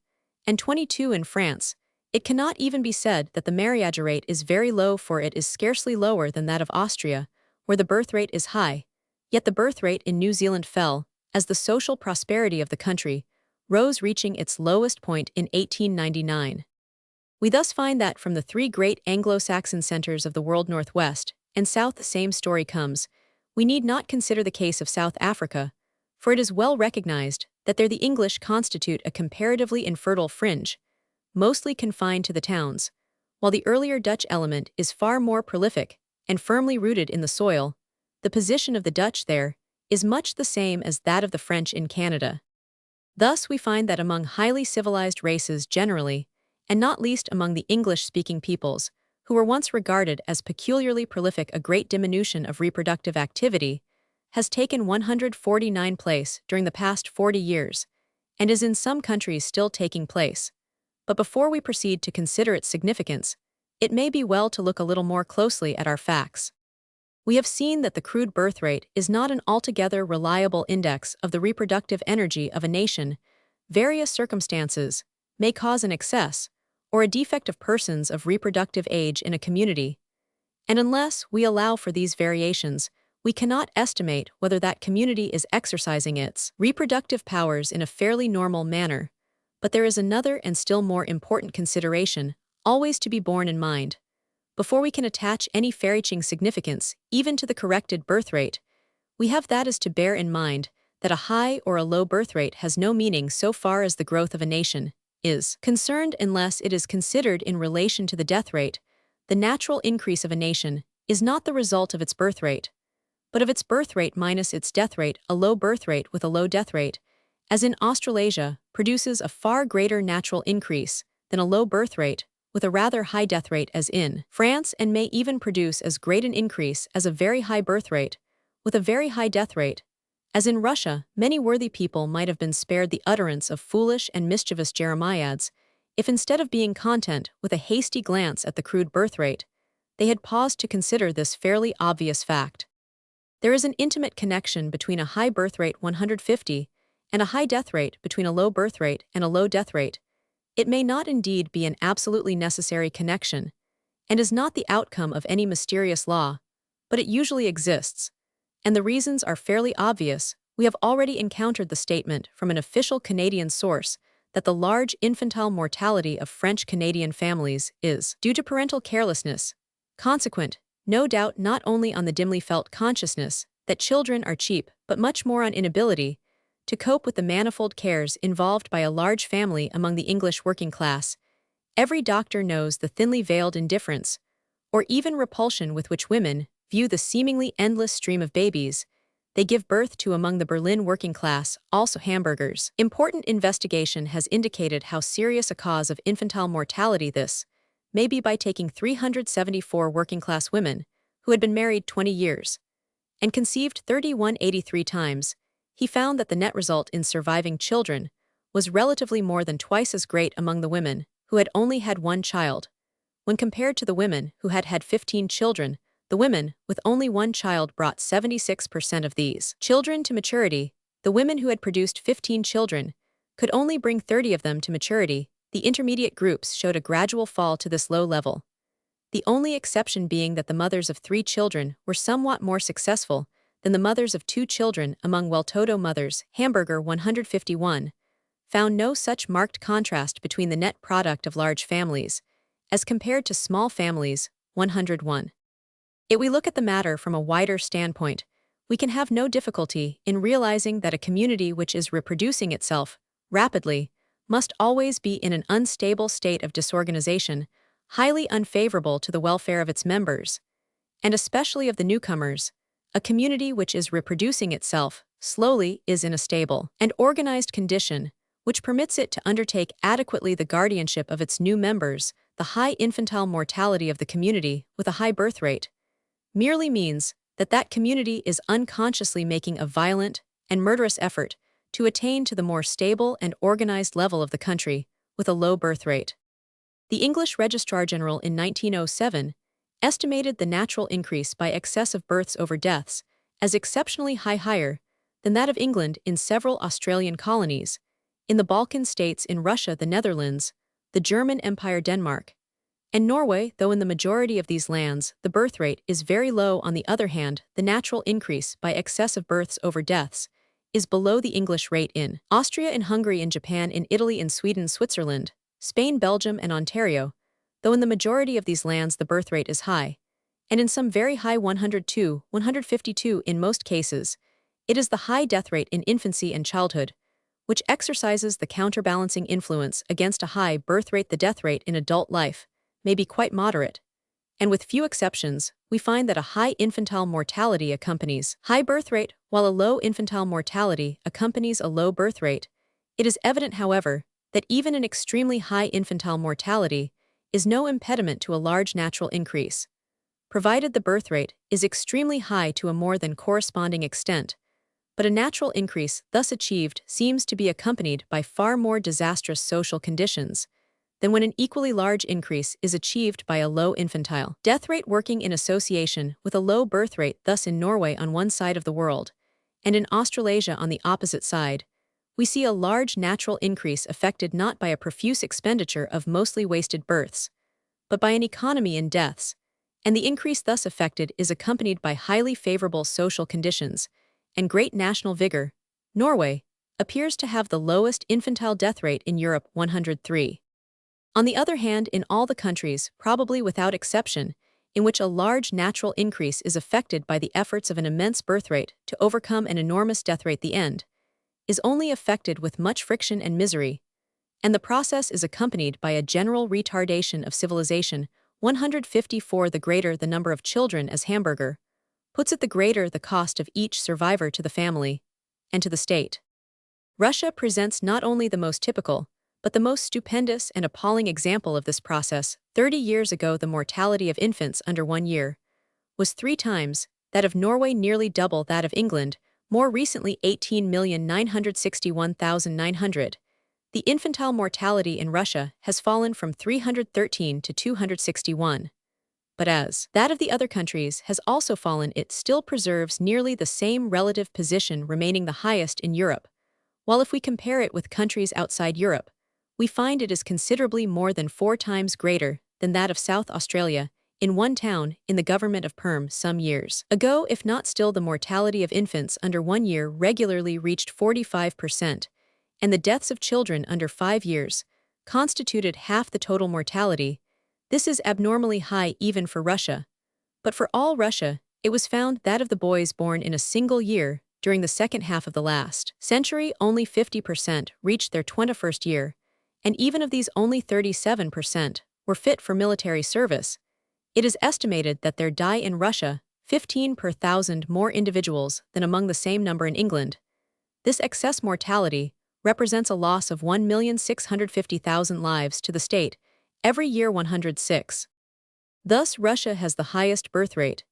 and 22 in France. It cannot even be said that the marriage rate is very low, for it is scarcely lower than that of Austria, where the birth rate is high, yet the birth rate in New Zealand fell, as the social prosperity of the country rose, reaching its lowest point in 1899. We thus find that from the 3 great Anglo-Saxon centers of the world, northwest and south, the same story comes. We need not consider the case of South Africa, for it is well recognized that there the English constitute a comparatively infertile fringe, mostly confined to the towns, while the earlier Dutch element is far more prolific and firmly rooted in the soil. The position of the Dutch there is much the same as that of the French in Canada. Thus we find that among highly civilized races generally, and not least among the English-speaking peoples, who were once regarded as peculiarly prolific, a great diminution of reproductive activity has taken 149 place during the past 40 years, and is in some countries still taking place. But before we proceed to consider its significance, it may be well to look a little more closely at our facts. We have seen that the crude birth rate is not an altogether reliable index of the reproductive energy of a nation. Various circumstances may cause an excess or a defect of persons of reproductive age in a community, and unless we allow for these variations, we cannot estimate whether that community is exercising its reproductive powers in a fairly normal manner. But there is another and still more important consideration, always to be borne in mind. Before we can attach any far-reaching significance, even to the corrected birth rate, we have that is to bear in mind that a high or a low birth rate has no meaning so far as the growth of a nation is concerned unless it is considered in relation to the death rate. The natural increase of a nation is not the result of its birth rate, but of its birth rate minus its death rate. A low birth rate with a low death rate, as in Australasia, produces a far greater natural increase than a low birth rate with a rather high death rate as in France, and may even produce as great an increase as a very high birth rate with a very high death rate. As in Russia, many worthy people might have been spared the utterance of foolish and mischievous jeremiads if instead of being content with a hasty glance at the crude birth rate, they had paused to consider this fairly obvious fact. There is an intimate connection between a high birth rate 150 and a high death rate between a low birth rate and a low death rate. It may not indeed be an absolutely necessary connection, and is not the outcome of any mysterious law, but it usually exists. And the reasons are fairly obvious. We have already encountered the statement from an official Canadian source that the large infantile mortality of French Canadian families is due to parental carelessness, consequent, no doubt, not only on the dimly felt consciousness that children are cheap, but much more on inability to cope with the manifold cares involved by a large family among the English working class. Every doctor knows the thinly veiled indifference, or even repulsion with which women view the seemingly endless stream of babies they give birth to among the Berlin working class, also hamburgers. Important investigation has indicated how serious a cause of infantile mortality this may be by taking 374 working-class women who had been married 20 years and conceived 3183 times. He found that the net result in surviving children was relatively more than twice as great among the women who had only had one child. When compared to the women who had had 15 children, the women with only one child brought 76% of these children to maturity. The women who had produced 15 children could only bring 30 of them to maturity. The intermediate groups showed a gradual fall to this low level, the only exception being that the mothers of 3 children were somewhat more successful than the mothers of 2 children among well-to-do mothers. Hamburger 151 found no such marked contrast between the net product of large families as compared to small families. 101. If we look at the matter from a wider standpoint, we can have no difficulty in realizing that a community which is reproducing itself rapidly must always be in an unstable state of disorganization, highly unfavorable to the welfare of its members, and especially of the newcomers. A community which is reproducing itself slowly is in a stable and organized condition, which permits it to undertake adequately the guardianship of its new members. The high infantile mortality of the community with a high birth rate merely means that that community is unconsciously making a violent and murderous effort to attain to the more stable and organized level of the country with a low birth rate. The English Registrar General in 1907 estimated the natural increase by excessive births over deaths as exceptionally higher than that of England in several Australian colonies, in the Balkan states, in Russia, the Netherlands, the German Empire, Denmark, and Norway. Though in the majority of these lands the birth rate is very low, on the other hand, the natural increase by excessive births over deaths is below the English rate in Austria, in Hungary, in Japan, in Italy, in Sweden, Switzerland, Spain, Belgium, and Ontario. Though in the majority of these lands the birth rate is high, and in some very high, 102, 152 in most cases, it is the high death rate in infancy and childhood which exercises the counterbalancing influence against a high birth rate. The death rate in adult life may be quite moderate, and with few exceptions, we find that a high infantile mortality accompanies high birth rate, while a low infantile mortality accompanies a low birth rate. It is evident, however, that even an extremely high infantile mortality is no impediment to a large natural increase, provided the birth rate is extremely high to a more than corresponding extent. But a natural increase thus achieved seems to be accompanied by far more disastrous social conditions than when an equally large increase is achieved by a low infantile death rate working in association with a low birth rate. Thus in Norway on one side of the world, and in Australasia on the opposite side, we see a large natural increase affected not by a profuse expenditure of mostly wasted births, but by an economy in deaths, and the increase thus affected is accompanied by highly favorable social conditions and great national vigor. Norway appears to have the lowest infantile death rate in Europe, 103. On the other hand, in all the countries, probably without exception, in which a large natural increase is affected by the efforts of an immense birth rate to overcome an enormous death rate, the end is only effected with much friction and misery, and the process is accompanied by a general retardation of civilization. 154. The greater the number of children as Hamburger puts it, the greater the cost of each survivor to the family and to the state. Russia presents not only the most typical, but the most stupendous and appalling example of this process. 30 years ago, the mortality of infants under 1 year was 3 times that of Norway, nearly double that of England, more recently 18,961,900. The infantile mortality in Russia has fallen from 313 to 261. But as that of the other countries has also fallen, it still preserves nearly the same relative position, remaining the highest in Europe. While if we compare it with countries outside Europe, we find it is considerably more than 4 times greater than that of South Australia. In one town, in the government of Perm some years ago, if not still, the mortality of infants under 1 year regularly reached 45%, and the deaths of children under 5 years constituted half the total mortality. This is abnormally high even for Russia. But for all Russia, it was found that of the boys born in a single year during the second half of the last century, only 50% reached their 21st year, and even of these only 37% were fit for military service. It is estimated that there die in Russia 15 per thousand more individuals than among the same number in England. This excess mortality represents a loss of 1,650,000 lives to the state every year. 106. Thus, Russia has the highest birth rate,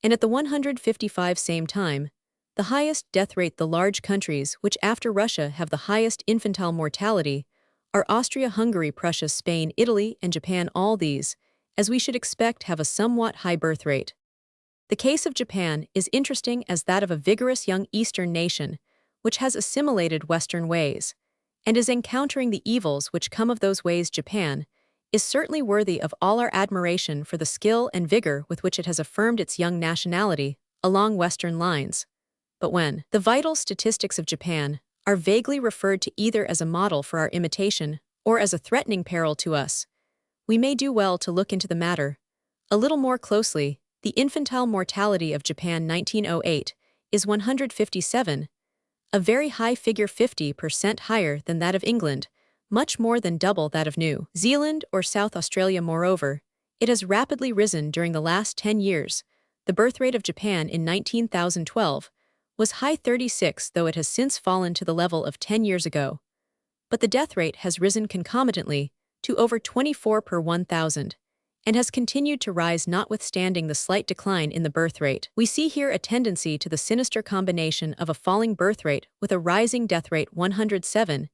and at the 155 same time, the highest death rate. The large countries which after Russia have the highest infantile mortality are Austria, Hungary, Prussia, Spain, Italy, and Japan. All these, as we should expect, have a somewhat high birth rate. The case of Japan is interesting as that of a vigorous young Eastern nation which has assimilated Western ways, and is encountering the evils which come of those ways. Japan is certainly worthy of all our admiration for the skill and vigor with which it has affirmed its young nationality along Western lines. But when the vital statistics of Japan are vaguely referred to either as a model for our imitation or as a threatening peril to us, we may do well to look into the matter a little more closely. The infantile mortality of Japan 1908 is 157, a very high figure, 50% higher than that of England, much more than double that of New Zealand or South Australia. Moreover, it has rapidly risen during the last 10 years. The birth rate of Japan in 1912 was high, 36, though it has since fallen to the level of 10 years ago. But the death rate has risen concomitantly to over 24 per 1,000, and has continued to rise notwithstanding the slight decline in the birth rate. We see here a tendency to the sinister combination of a falling birth rate with a rising death rate. 107.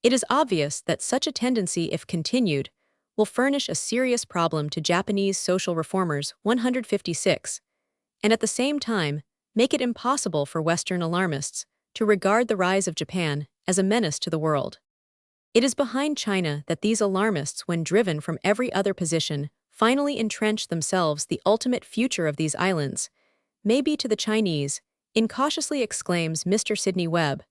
It is obvious that such a tendency, if continued, will furnish a serious problem to Japanese social reformers. 156. And at the same time, make it impossible for Western alarmists to regard the rise of Japan as a menace to the world. It is behind China that these alarmists, when driven from every other position, finally entrench themselves. The ultimate future of these islands may be to the Chinese, incautiously exclaims Mr. Sidney Webb,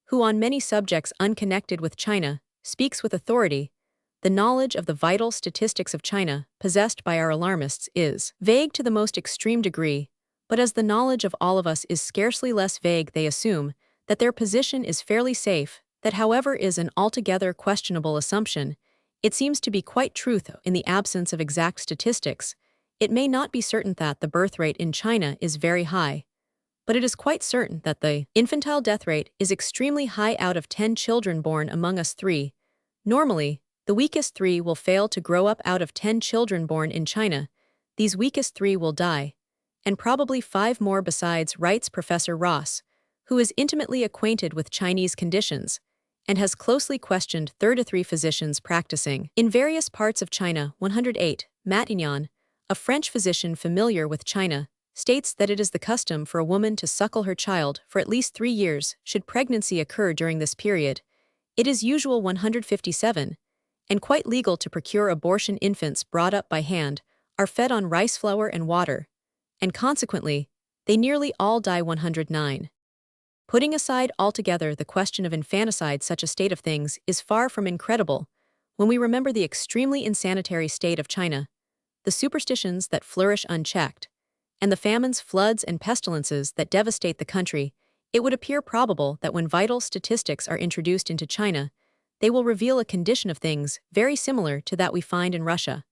who on many subjects unconnected with China speaks with authority. The knowledge of the vital statistics of China possessed by our alarmists is vague to the most extreme degree, but as the knowledge of all of us is scarcely less vague, they assume that their position is fairly safe. That, however, is an altogether questionable assumption. It seems to be quite truth in the absence of exact statistics. It may not be certain that the birth rate in China is very high, but it is quite certain that the infantile death rate is extremely high. Out of 10 children born among us, 3, normally, the weakest 3 will fail to grow up. Out of 10 children born in China, these weakest 3 will die, and probably 5 more besides, writes Professor Ross, who is intimately acquainted with Chinese conditions and has closely questioned 33 physicians practicing in various parts of China. 108. Matignon, a French physician familiar with China, states that it is the custom for a woman to suckle her child for at least 3 years should pregnancy occur during this period. It is usual. 157, and quite legal to procure abortion. Infants brought up by hand are fed on rice flour and water, and consequently, they nearly all die. 109. Putting aside altogether the question of infanticide, such a state of things is far from incredible when we remember the extremely insanitary state of China, the superstitions that flourish unchecked, and the famines, floods, and pestilences that devastate the country. it would appear probable that when vital statistics are introduced into China, they will reveal a condition of things very similar to that we find in Russia.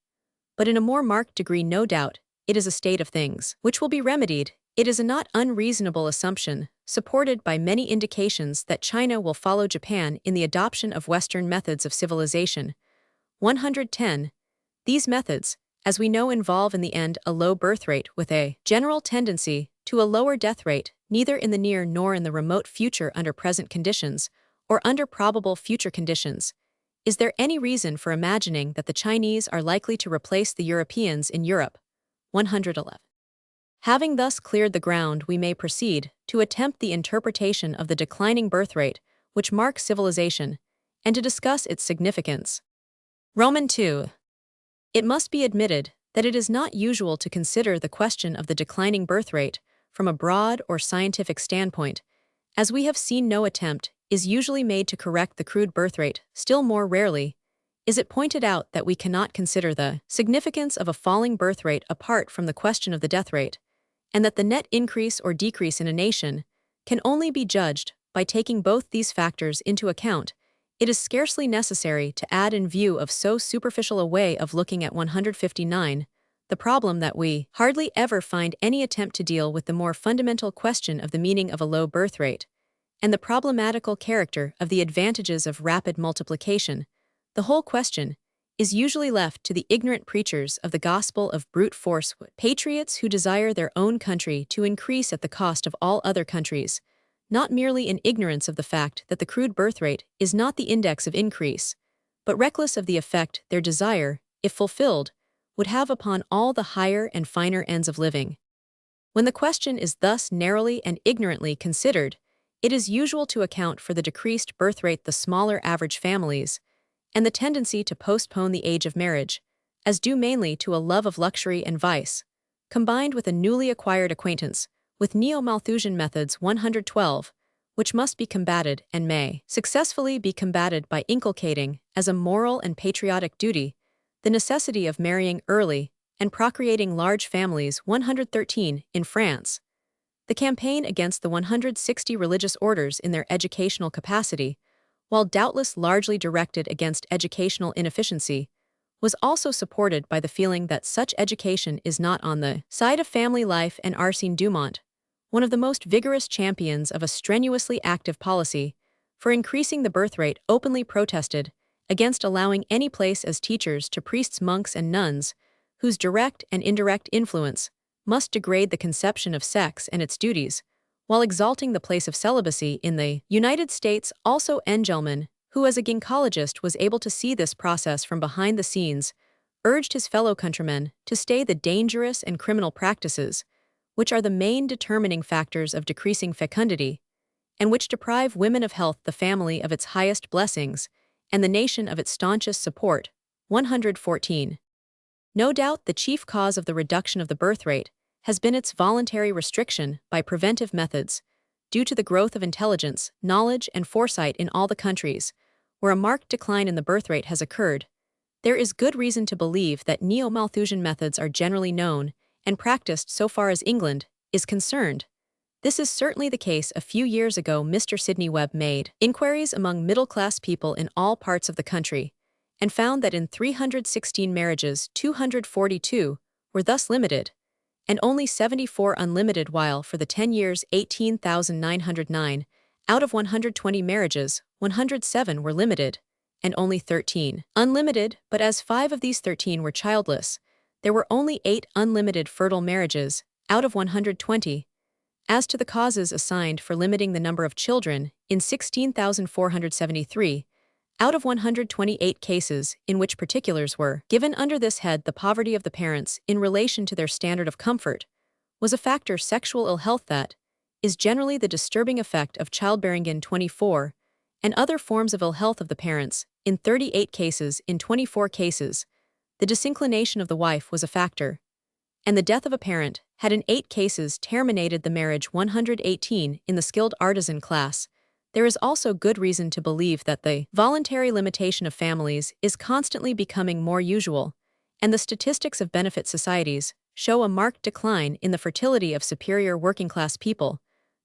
But in a more marked degree, no doubt, it is a state of things which will be remedied. It is a not unreasonable assumption, supported by many indications, that China will follow Japan in the adoption of Western methods of civilization. 110. These methods, as we know, involve in the end a low birth rate with a general tendency to a lower death rate, neither in the near nor in the remote future under present conditions, or under probable future conditions. Is there any reason for imagining that the Chinese are likely to replace the Europeans in Europe? 111. Having thus cleared the ground, we may proceed to attempt the interpretation of the declining birth rate which marks civilization, and to discuss its significance. Roman 2. It must be admitted that it is not usual to consider the question of the declining birth rate from a broad or scientific standpoint, as we have seen no attempt is usually made to correct the crude birth rate. Still more rarely is it pointed out that we cannot consider the significance of a falling birth rate apart from the question of the death rate, and that the net increase or decrease in a nation can only be judged by taking both these factors into account. It is scarcely necessary to add, in view of so superficial a way of looking at 159, the problem that we hardly ever find any attempt to deal with the more fundamental question of the meaning of a low birth rate, and the problematical character of the advantages of rapid multiplication. The whole question is usually left to the ignorant preachers of the gospel of brute force, patriots who desire their own country to increase at the cost of all other countries, not merely in ignorance of the fact that the crude birth rate is not the index of increase, but reckless of the effect their desire, if fulfilled, would have upon all the higher and finer ends of living. When the question is thus narrowly and ignorantly considered, it is usual to account for the decreased birth rate, the smaller average families, and the tendency to postpone the age of marriage, as due mainly to a love of luxury and vice, combined with a newly acquired acquaintance with neo-Malthusian methods. 112, which must be combated and may successfully be combated by inculcating, as a moral and patriotic duty, the necessity of marrying early and procreating large families. 113. In France, the campaign against the 160 religious orders in their educational capacity, while doubtless largely directed against educational inefficiency, was also supported by the feeling that such education is not on the side of family life, and Arsène Dumont, one of the most vigorous champions of a strenuously active policy for increasing the birth rate, openly protested against allowing any place as teachers to priests, monks, and nuns, whose direct and indirect influence must degrade the conception of sex and its duties, while exalting the place of celibacy in the United States. Also Engelmann, who as a gynecologist was able to see this process from behind the scenes, urged his fellow countrymen to stay the dangerous and criminal practices, which are the main determining factors of decreasing fecundity, and which deprive women of health, the family of its highest blessings, and the nation of its staunchest support. 114. No doubt the chief cause of the reduction of the birth rate has been its voluntary restriction by preventive methods, due to the growth of intelligence, knowledge, and foresight in all the countries where a marked decline in the birth rate has occurred. There is good reason to believe that neo-Malthusian methods are generally known and practiced so far as England is concerned. This is certainly the case. A few years ago, Mr. Sidney Webb made inquiries among middle-class people in all parts of the country and found that in 316 marriages, 242 were thus limited, and only 74 unlimited, while for the 10 years 18,909 out of 120 marriages, 107 were limited, and only 13 unlimited. But as 5 of these 13 were childless, there were only 8 unlimited fertile marriages out of 120. As to the causes assigned for limiting the number of children, in 16,473 out of 128 cases in which particulars were given under this head, the poverty of the parents in relation to their standard of comfort was a factor. Sexual ill health, that is generally the disturbing effect of childbearing, in 24, and other forms of ill health of the parents in 38 cases. In 24 cases, the disinclination of the wife was a factor, and the death of a parent had in 8 cases terminated the marriage. 118. In the skilled artisan class, there is also good reason to believe that the voluntary limitation of families is constantly becoming more usual, and the statistics of benefit societies show a marked decline in the fertility of superior working-class people,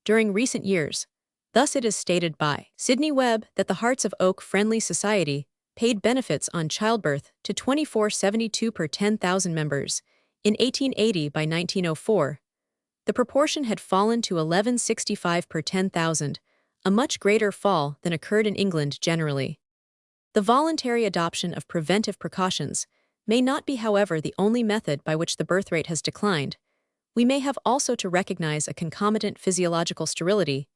during recent years. Thus it is stated by Sidney Webb that the Hearts of Oak Friendly Society paid benefits on childbirth to 24.72 per 10,000 members. In 1880 by 1904, the proportion had fallen to 11.65 per 10,000, a much greater fall than occurred in England generally. The voluntary adoption of preventive precautions may not be, however, the only method by which the birth rate has declined. We may have also to recognize a concomitant physiological sterility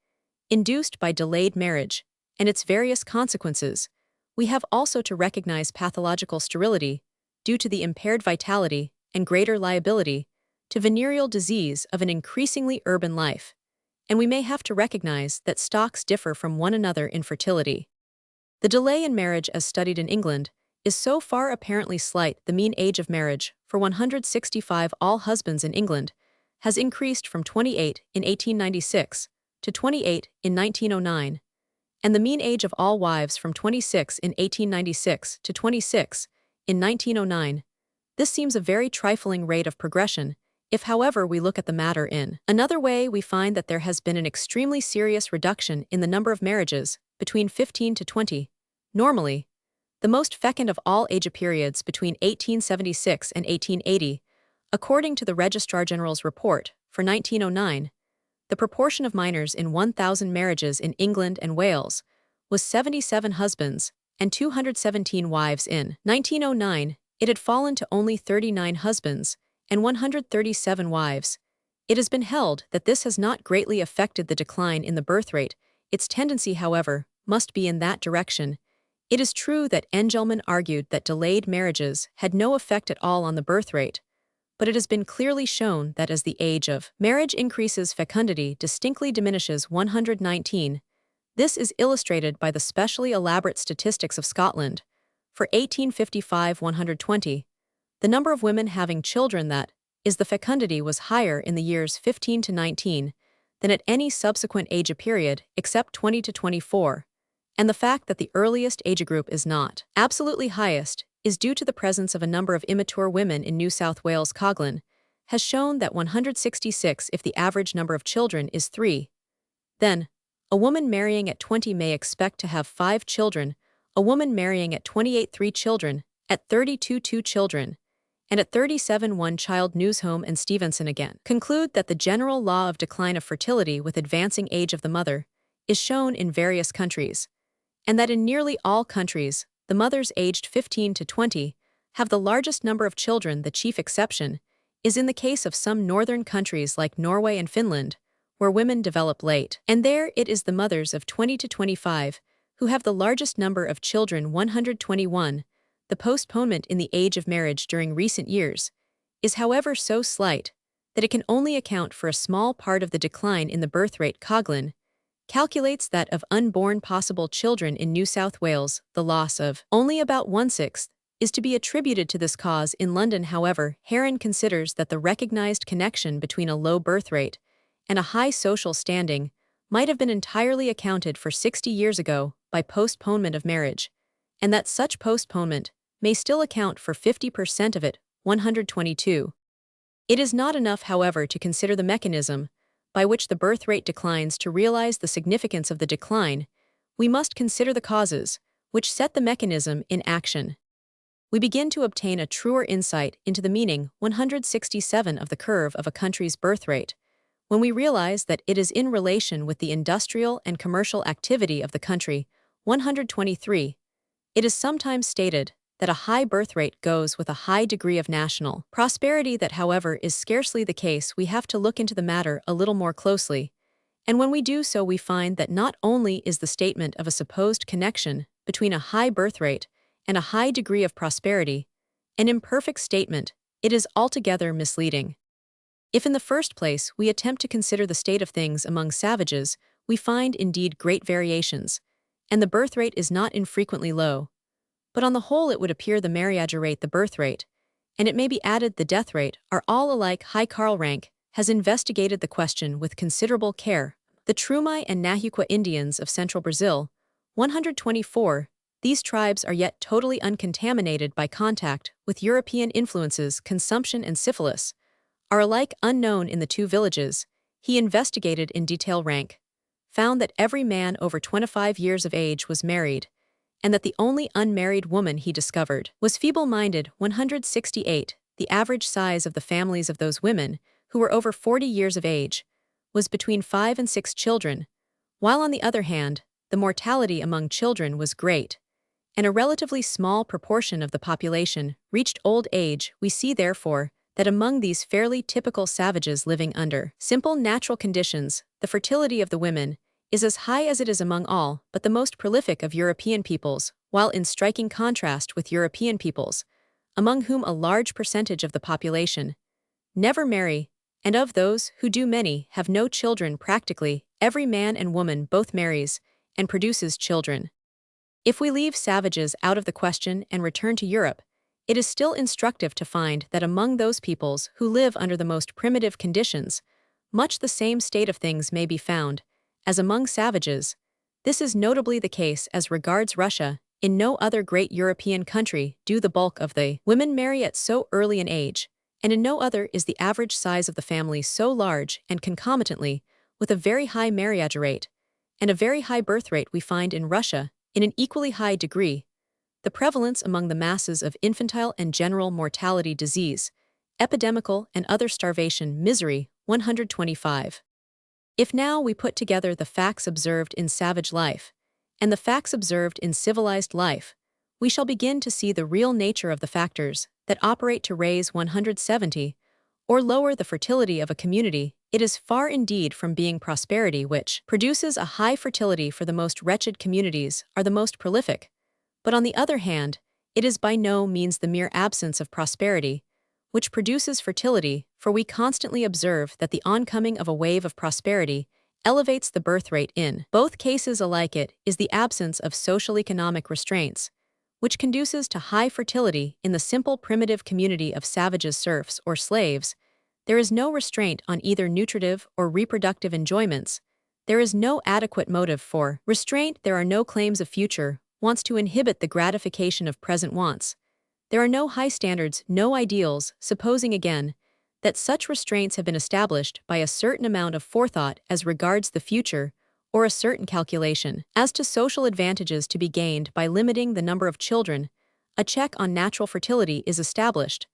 induced by delayed marriage and its various consequences. We have also to recognize pathological sterility due to the impaired vitality and greater liability to venereal disease of an increasingly urban life. And we may have to recognize that stocks differ from one another in fertility. The delay in marriage as studied in England is so far apparently slight. The mean age of marriage for 165 all husbands in England has increased from 28 in 1896 to 28 in 1909, and the mean age of all wives from 26 in 1896 to 26 in 1909. This seems a very trifling rate of progression. If, however, we look at the matter in another way, we find that there has been an extremely serious reduction in the number of marriages between 15 to 20. Normally, the most fecund of all age periods between 1876 and 1880, according to the Registrar General's report for 1909, the proportion of minors in 1,000 marriages in England and Wales was 77 husbands and 217 wives. In 1909, it had fallen to only 39 husbands and 137 wives. It has been held that this has not greatly affected the decline in the birth rate. Its tendency, however, must be in that direction. It is true that Engelman argued that delayed marriages had no effect at all on the birth rate, but it has been clearly shown that as the age of marriage increases, fecundity distinctly diminishes. 119. This is illustrated by the specially elaborate statistics of Scotland. For 1855, 120, the number of women having children, that is, the fecundity, was higher in the years 15 to 19 than at any subsequent age period except 20 to 24, and the fact that the earliest age group is not absolutely highest is due to the presence of a number of immature women in New South Wales. Coghlan has shown that 166 if the average number of children is 3. Then, a woman marrying at 20 may expect to have 5 children, a woman marrying at 28 3 children, at 32 2 children, and at 37 1 child. Newshome and Stevenson again conclude that the general law of decline of fertility with advancing age of the mother is shown in various countries, and that in nearly all countries, the mothers aged 15 to 20 have the largest number of children. The chief exception is in the case of some northern countries like Norway and Finland, where women develop late, and there it is the mothers of 20 to 25 who have the largest number of children. 121. The postponement in the age of marriage during recent years is, however, so slight that it can only account for a small part of the decline in the birth rate. Coghlan calculates that of unborn possible children in New South Wales, the loss of only about 1/6 is to be attributed to this cause. In London, however, Heron considers that the recognized connection between a low birth rate and a high social standing might have been entirely accounted for 60 years ago by postponement of marriage, and that such postponement may still account for 50% of it. 122. It is not enough, however, to consider the mechanism by which the birth rate declines to realize the significance of the decline. We must consider the causes which set the mechanism in action. We begin to obtain a truer insight into the meaning 167 of the curve of a country's birth rate when we realize that it is in relation with the industrial and commercial activity of the country. 123. It is sometimes stated that a high birth rate goes with a high degree of national prosperity. That, however, is scarcely the case. We have to look into the matter a little more closely, and when we do so, we find that not only is the statement of a supposed connection between a high birth rate and a high degree of prosperity an imperfect statement, it is altogether misleading. If in the first place we attempt to consider the state of things among savages, we find indeed great variations, and the birth rate is not infrequently low. But on the whole it would appear the marriage rate, the birth rate, and it may be added the death rate, are all alike high. Karl Rank has investigated the question with considerable care. The Trumai and Nahuqua Indians of central Brazil, 124, these tribes are yet totally uncontaminated by contact with European influences. Consumption and syphilis are alike unknown in the two villages. he investigated in detail rank, found that every man over 25 years of age was married, and that the only unmarried woman he discovered was feeble-minded 168. The average size of the families of those women, who were over 40 years of age, was between 5 and 6 children, while on the other hand, the mortality among children was great, and a relatively small proportion of the population reached old age. We see, therefore, that among these fairly typical savages living under simple natural conditions, the fertility of the women is as high as it is among all but the most prolific of European peoples, while in striking contrast with European peoples, among whom a large percentage of the population never marry, and of those who do many have no children. Practically every man and woman both marries and produces children. If we leave savages out of the question and return to Europe, it is still instructive to find that among those peoples who live under the most primitive conditions, much the same state of things may be found as among savages. This is notably the case as regards Russia. In no other great European country do the bulk of the women marry at so early an age, and in no other is the average size of the family so large, and concomitantly, with a very high marriage rate and a very high birth rate, we find in Russia, in an equally high degree, the prevalence among the masses of infantile and general mortality, disease, epidemical and other starvation, misery. 125. If now we put together the facts observed in savage life and the facts observed in civilized life, we shall begin to see the real nature of the factors that operate to raise 170 or lower the fertility of a community. It is far indeed from being prosperity which produces a high fertility, for the most wretched communities are the most prolific, but on the other hand, it is by no means the mere absence of prosperity which produces fertility, for we constantly observe that the oncoming of a wave of prosperity elevates the birth rate. In both cases alike, it is the absence of social economic restraints which conduces to high fertility. In the simple primitive community of savages, serfs, or slaves, there is no restraint on either nutritive or reproductive enjoyments. There is no adequate motive for restraint. There are no claims of future wants to inhibit the gratification of present wants. There are no high standards, no ideals, supposing again that such restraints have been established by a certain amount of forethought as regards the future, or a certain calculation as to social advantages to be gained by limiting the number of children. A check on natural fertility is established,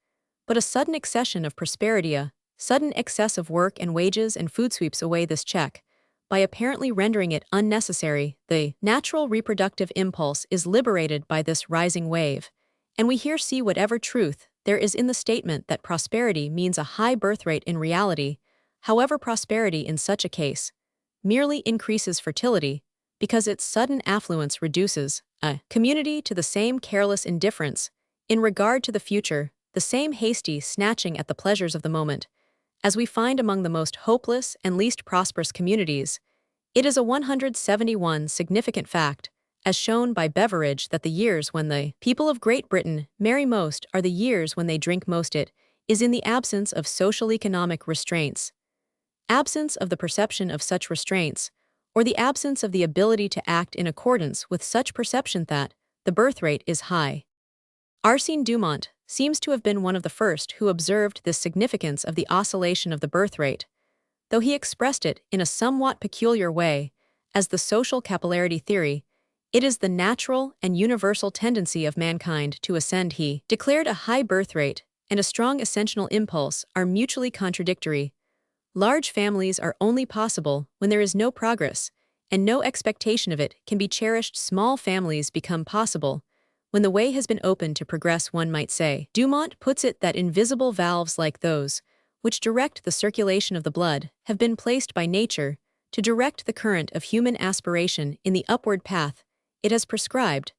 but a sudden accession of prosperity, a sudden excess of work and wages and food sweeps away this check by apparently rendering it unnecessary. The natural reproductive impulse is liberated by this rising wave, and we here see whatever truth there is in the statement that prosperity means a high birth rate. In reality, however, prosperity in such a case merely increases fertility, because its sudden affluence reduces a community to the same careless indifference in regard to the future, the same hasty snatching at the pleasures of the moment, as we find among the most hopeless and least prosperous communities. It is a 171 significant fact, as shown by Beveridge, that the years when the people of Great Britain marry most are the years when they drink most. It is in the absence of social economic restraints, absence of the perception of such restraints, or the absence of the ability to act in accordance with such perception, that the birth rate is high. Arsène Dumont seems to have been one of the first who observed this significance of the oscillation of the birth rate, though he expressed it in a somewhat peculiar way as the social capillarity theory. It is the natural and universal tendency of mankind to ascend. He declared a high birth rate and a strong ascensional impulse are mutually contradictory. Large families are only possible when there is no progress, and no expectation of it can be cherished. Small families become possible when the way has been opened to progress. One might say, Dumont puts it, that invisible valves like those which direct the circulation of the blood have been placed by nature to direct the current of human aspiration in the upward path it has prescribed.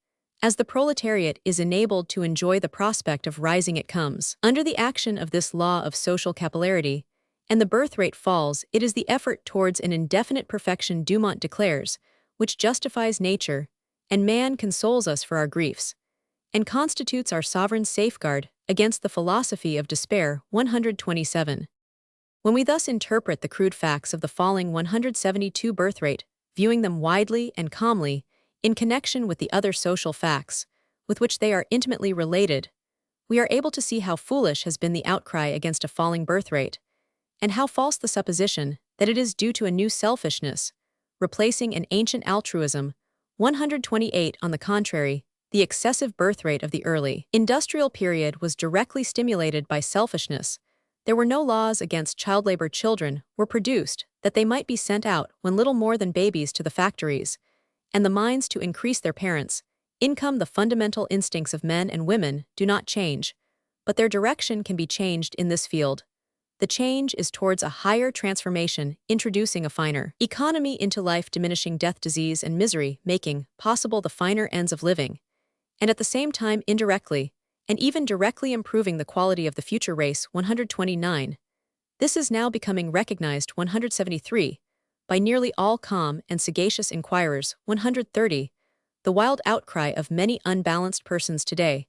As the proletariat is enabled to enjoy the prospect of rising, it comes under the action of this law of social capillarity, and the birth rate falls. It is the effort towards an indefinite perfection, Dumont declares, which justifies nature, and man consoles us for our griefs, and constitutes our sovereign safeguard against the philosophy of despair. 127. When we thus interpret the crude facts of the falling 172 birth rate, viewing them widely and calmly in connection with the other social facts with which they are intimately related, we are able to see how foolish has been the outcry against a falling birth rate, and how false the supposition that it is due to a new selfishness, replacing an ancient altruism. 128 On the contrary, the excessive birth rate of the early industrial period was directly stimulated by selfishness. There were no laws against child labor. Children were produced that they might be sent out when little more than babies to the factories, and the mines to increase their parents' income. The fundamental instincts of men and women do not change, but their direction can be changed in this field. The change is towards a higher transformation, introducing a finer economy into life, diminishing death, disease, and misery, making possible the finer ends of living, and at the same time indirectly, and even directly improving the quality of the future race. 129. This is now becoming recognized. 173. By nearly all calm and sagacious inquirers. 130. The wild outcry of many unbalanced persons today,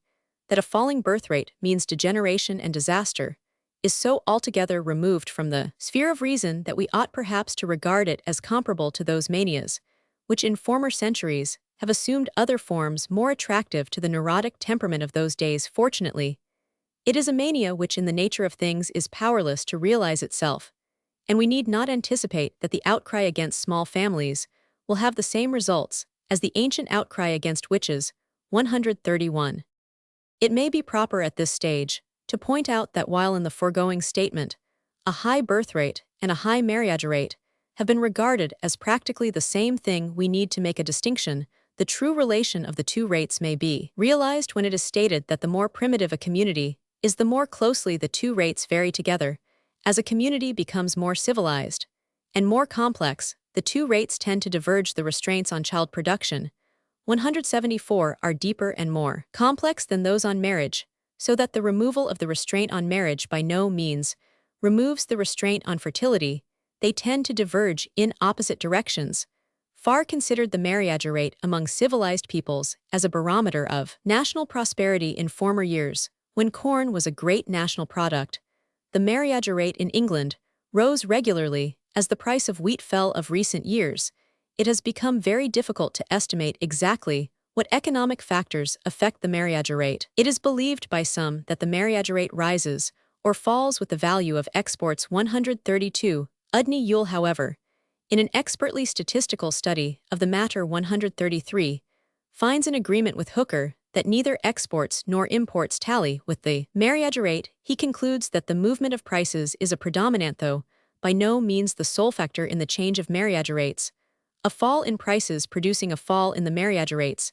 that a falling birth rate means degeneration and disaster, is so altogether removed from the sphere of reason that we ought perhaps to regard it as comparable to those manias, which in former centuries have assumed other forms more attractive to the neurotic temperament of those days. Fortunately, it is a mania which in the nature of things is powerless to realize itself, and we need not anticipate that the outcry against small families will have the same results as the ancient outcry against witches. 131. It may be proper at this stage to point out that while in the foregoing statement, a high birth rate and a high marriage rate have been regarded as practically the same thing, we need to make a distinction. The true relation of the two rates may be realized when it is stated that the more primitive a community is, the more closely the two rates vary together. As a community becomes more civilized and more complex, the two rates tend to diverge. The restraints on child production. 174 are deeper and more complex than those on marriage, so that the removal of the restraint on marriage by no means removes the restraint on fertility. They tend to diverge in opposite directions. Farr considered the marriage rate among civilized peoples as a barometer of national prosperity in former years, when corn was a great national product. The marriage rate in England rose regularly as the price of wheat fell. Of recent years, it has become very difficult to estimate exactly what economic factors affect the marriage rate. It is believed by some that the marriage rate rises or falls with the value of exports. 132. Udney Yule, however, in an expertly statistical study of the matter. 133, finds an agreement with Hooker that neither exports nor imports tally with the marriage rate. He concludes that the movement of prices is a predominant, though by no means the sole factor in the change of marriage rates, a fall in prices producing a fall in the marriage rates,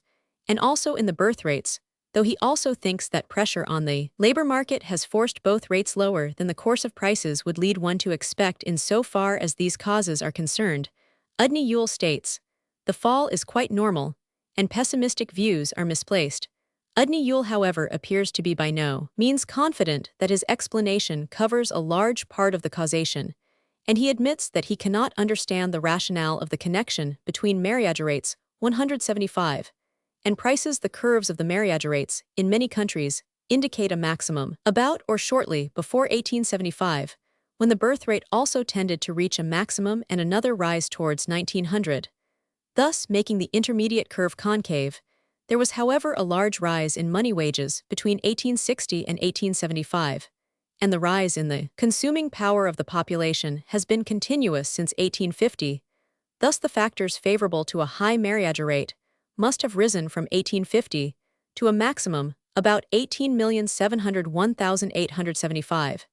and also in the birth rates, though he also thinks that pressure on the labor market has forced both rates lower than the course of prices would lead one to expect. In so far as these causes are concerned, Udney Yule states, the fall is quite normal, and pessimistic views are misplaced. Udney Yule, however, appears to be by no means confident that his explanation covers a large part of the causation, and he admits that he cannot understand the rationale of the connection between marriage rates. 175. And prices. The curves of the marriage rates in many countries indicate a maximum about or shortly before 1875, when the birth rate also tended to reach a maximum and another rise towards 1900, thus making the intermediate curve concave. There was, however, a large rise in money wages between 1860 and 1875, and the rise in the consuming power of the population has been continuous since 1850. Thus the factors favorable to a high marriage rate must have risen from 1850 to a maximum about 18,701,875,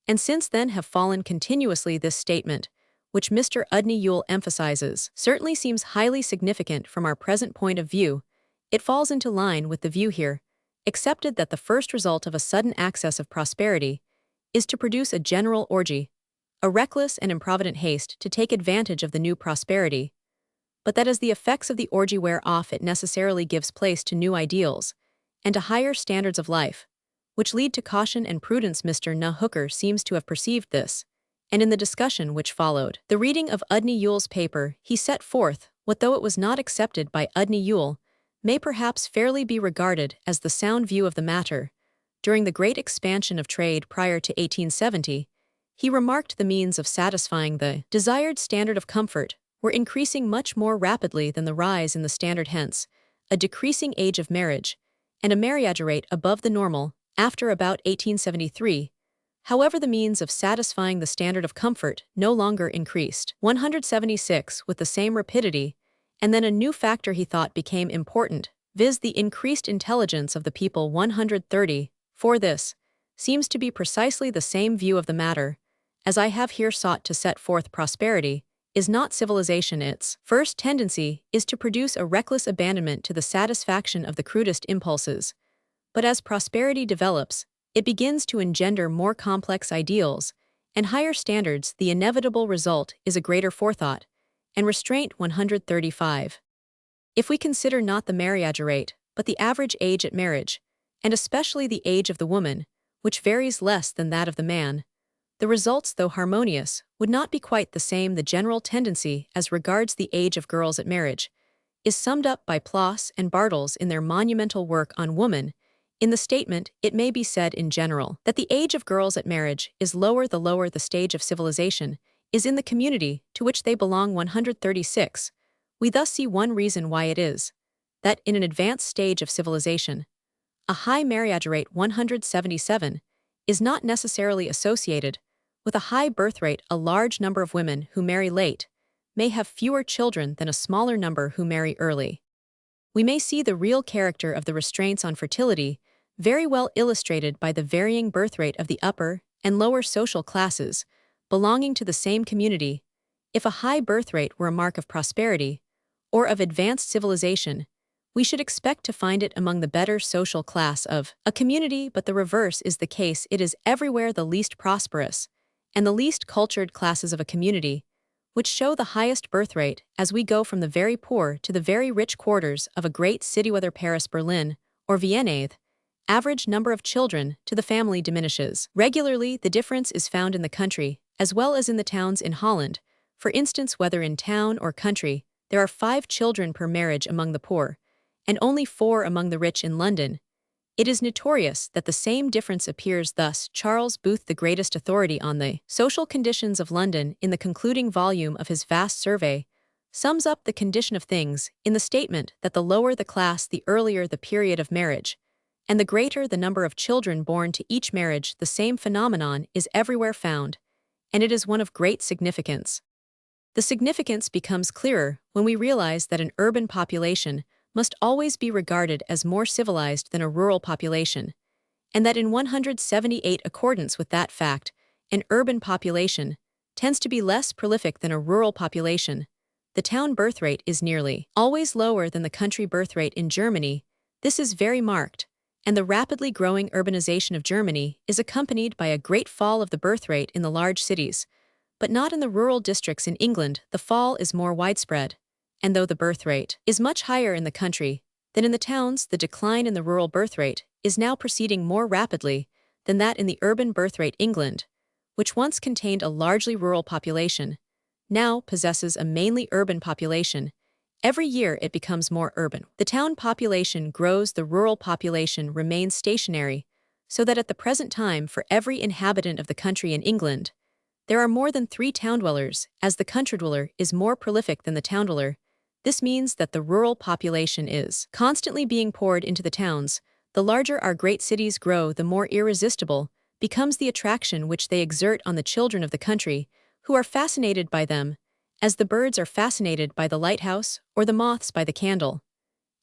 and since then have fallen continuously. This statement, which Mr. Udney Yule emphasizes, certainly seems highly significant from our present point of view. It falls into line with the view here accepted that the first result of a sudden access of prosperity is to produce a general orgy, a reckless and improvident haste to take advantage of the new prosperity, but that as the effects of the orgy wear off, it necessarily gives place to new ideals and to higher standards of life, which lead to caution and prudence. Mr. Hooker seems to have perceived this, and in the discussion which followed the reading of Udney Yule's paper, he set forth what, though it was not accepted by Udney Yule, may perhaps fairly be regarded as the sound view of the matter. During the great expansion of trade prior to 1870, he remarked the means of satisfying the desired standard of comfort were increasing much more rapidly than the rise in the standard. Hence, a decreasing age of marriage, and a marriage rate above the normal, after about 1873, However, the means of satisfying the standard of comfort no longer increased. 176 with the same rapidity, and then a new factor he thought became important, viz. The increased intelligence of the people. 130, for this, seems to be precisely the same view of the matter, as I have here sought to set forth. Prosperity is not civilization. Its first tendency is to produce a reckless abandonment to the satisfaction of the crudest impulses. But as prosperity develops, it begins to engender more complex ideals and higher standards. The inevitable result is a greater forethought and restraint. 135. If we consider not the marriage rate, but the average age at marriage, and especially the age of the woman, which varies less than that of the man, the results, though harmonious, would not be quite the same. The general tendency as regards the age of girls at marriage is summed up by Ploss and Bartels in their monumental work on woman. In the statement, it may be said in general that the age of girls at marriage is lower the lower the stage of civilization is in the community to which they belong. 136. We thus see one reason why it is that in an advanced stage of civilization, a high marriage rate. 177 is not necessarily associated with a high birth rate. A large number of women who marry late may have fewer children than a smaller number who marry early. We may see the real character of the restraints on fertility very well illustrated by the varying birth rate of the upper and lower social classes belonging to the same community. If a high birth rate were a mark of prosperity or of advanced civilization, we should expect to find it among the better social class of a community, but the reverse is the case. It is everywhere the least prosperous and the least cultured classes of a community which show the highest birth rate as we go from the very poor to the very rich quarters of a great city. Whether Paris, Berlin, or Vienna, average number of children to the family diminishes. Regularly, the difference is found in the country, as well as in the towns. In Holland, for instance, whether in town or country, there are 5 children per marriage among the poor, and only 4 among the rich. In London, it is notorious that the same difference appears. Thus, Charles Booth, the greatest authority on the social conditions of London in the concluding volume of his vast survey, sums up the condition of things in the statement that the lower the class, the earlier the period of marriage, and the greater the number of children born to each marriage. The same phenomenon is everywhere found, and it is one of great significance. The significance becomes clearer when we realize that an urban population must always be regarded as more civilized than a rural population, and that in 178 accordance with that fact, an urban population tends to be less prolific than a rural population. The town birth rate is nearly always lower than the country birth rate. In Germany, this is very marked, and the rapidly growing urbanization of Germany is accompanied by a great fall of the birth rate in the large cities, but not in the rural districts. In England, the fall is more widespread, and though the birth rate is much higher in the country than in the towns, the decline in the rural birth rate is now proceeding more rapidly than that in the urban birth rate. England, which once contained a largely rural population, now possesses a mainly urban population. Every year it becomes more urban. The town population grows, the rural population remains stationary, so that at the present time for every inhabitant of the country in England, there are more than 3 town dwellers, as the country dweller is more prolific than the town dweller. This means that the rural population is constantly being poured into the towns. The larger our great cities grow, the more irresistible becomes the attraction which they exert on the children of the country, who are fascinated by them, as the birds are fascinated by the lighthouse or the moths by the candle.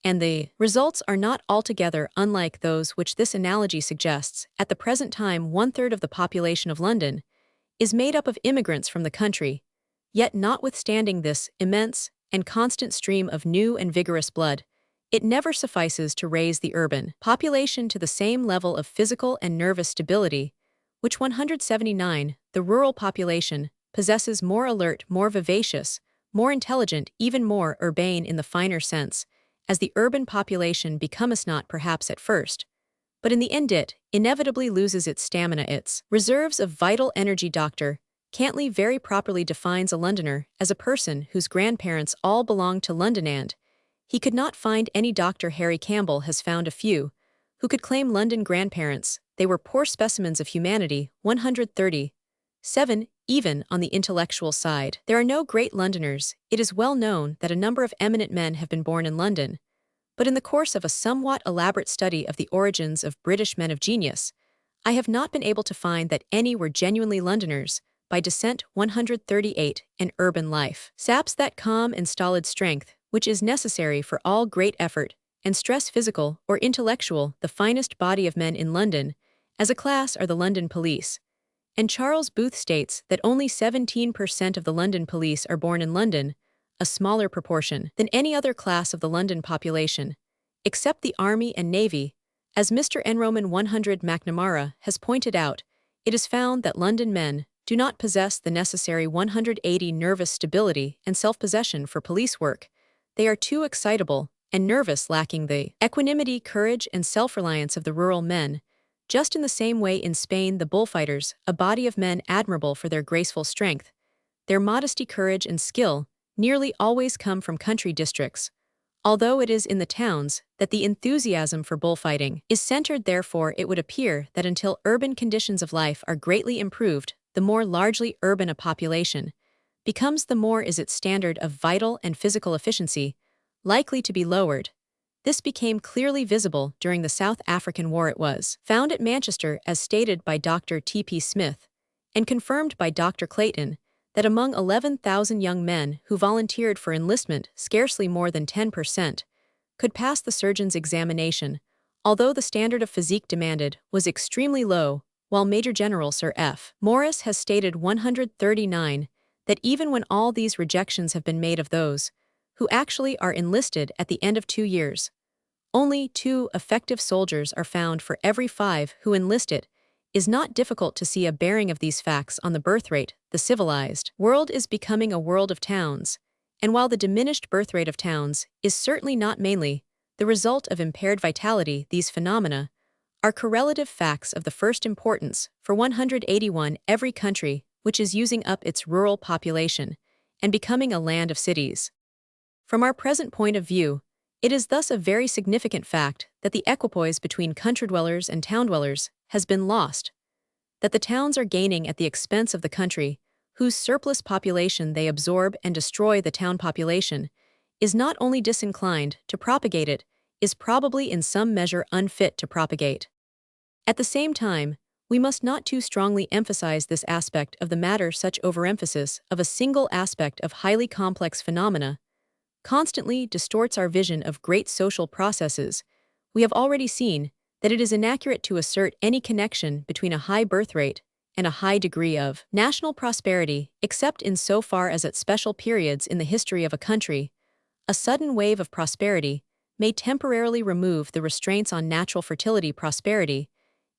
And the results are not altogether unlike those which this analogy suggests. At the present time, 1/3 of the population of London is made up of immigrants from the country, yet notwithstanding this immense and constant stream of new and vigorous blood, it never suffices to raise the urban population to the same level of physical and nervous stability, which 179, the rural population, possesses. More alert, more vivacious, more intelligent, even more urbane in the finer sense, as the urban population becometh not perhaps at first, but in the end it inevitably loses its stamina, its reserves of vital energy. Dr. Cantley very properly defines a Londoner as a person whose grandparents all belonged to London, and he could not find any. Dr. Harry Campbell has found a few who could claim London grandparents. They were poor specimens of humanity. 137. Even on the intellectual side, there are no great Londoners. It is well known that a number of eminent men have been born in London, but in the course of a somewhat elaborate study of the origins of British men of genius, I have not been able to find that any were genuinely Londoners, by descent 138, and urban life. Saps that calm and stolid strength, which is necessary for all great effort, and stress physical or intellectual, the finest body of men in London, as a class are the London police. And Charles Booth states that only 17% of the London police are born in London, a smaller proportion than any other class of the London population, except the Army and Navy. As Mr. Enroman 100 McNamara has pointed out, it is found that London men do not possess the necessary 180 nervous stability and self-possession for police work. They are too excitable and nervous, lacking the equanimity, courage, and self-reliance of the rural men. Just in the same way in Spain the bullfighters, a body of men admirable for their graceful strength, their modesty, courage, and skill, nearly always come from country districts, although it is in the towns that the enthusiasm for bullfighting is centered. Therefore it would appear that until urban conditions of life are greatly improved, the more largely urban a population becomes, the more is its standard of vital and physical efficiency likely to be lowered. This became clearly visible during the South African War. It was found at Manchester, as stated by Dr. T.P. Smith, and confirmed by Dr. Clayton, that among 11,000 young men who volunteered for enlistment, scarcely more than 10% could pass the surgeon's examination, although the standard of physique demanded was extremely low, while Major General Sir F. Morris has stated 139 that even when all these rejections have been made of those who actually are enlisted at the end of 2 years, only 2 effective soldiers are found for every 5 who enlist. It is not difficult to see a bearing of these facts on the birth rate. The civilized world is becoming a world of towns, and while the diminished birth rate of towns is certainly not mainly the result of impaired vitality, these phenomena are correlative facts of the first importance for 181 every country which is using up its rural population and becoming a land of cities. From our present point of view, it is thus a very significant fact that the equipoise between country dwellers and town dwellers has been lost, that the towns are gaining at the expense of the country, whose surplus population they absorb and destroy. The town population is not only disinclined to propagate, it is probably in some measure unfit to propagate. At the same time, we must not too strongly emphasize this aspect of the matter. Such overemphasis of a single aspect of highly complex phenomena constantly distorts our vision of great social processes. We have already seen that it is inaccurate to assert any connection between a high birth rate and a high degree of national prosperity, except in so far as at special periods in the history of a country, a sudden wave of prosperity may temporarily remove the restraints on natural fertility. Prosperity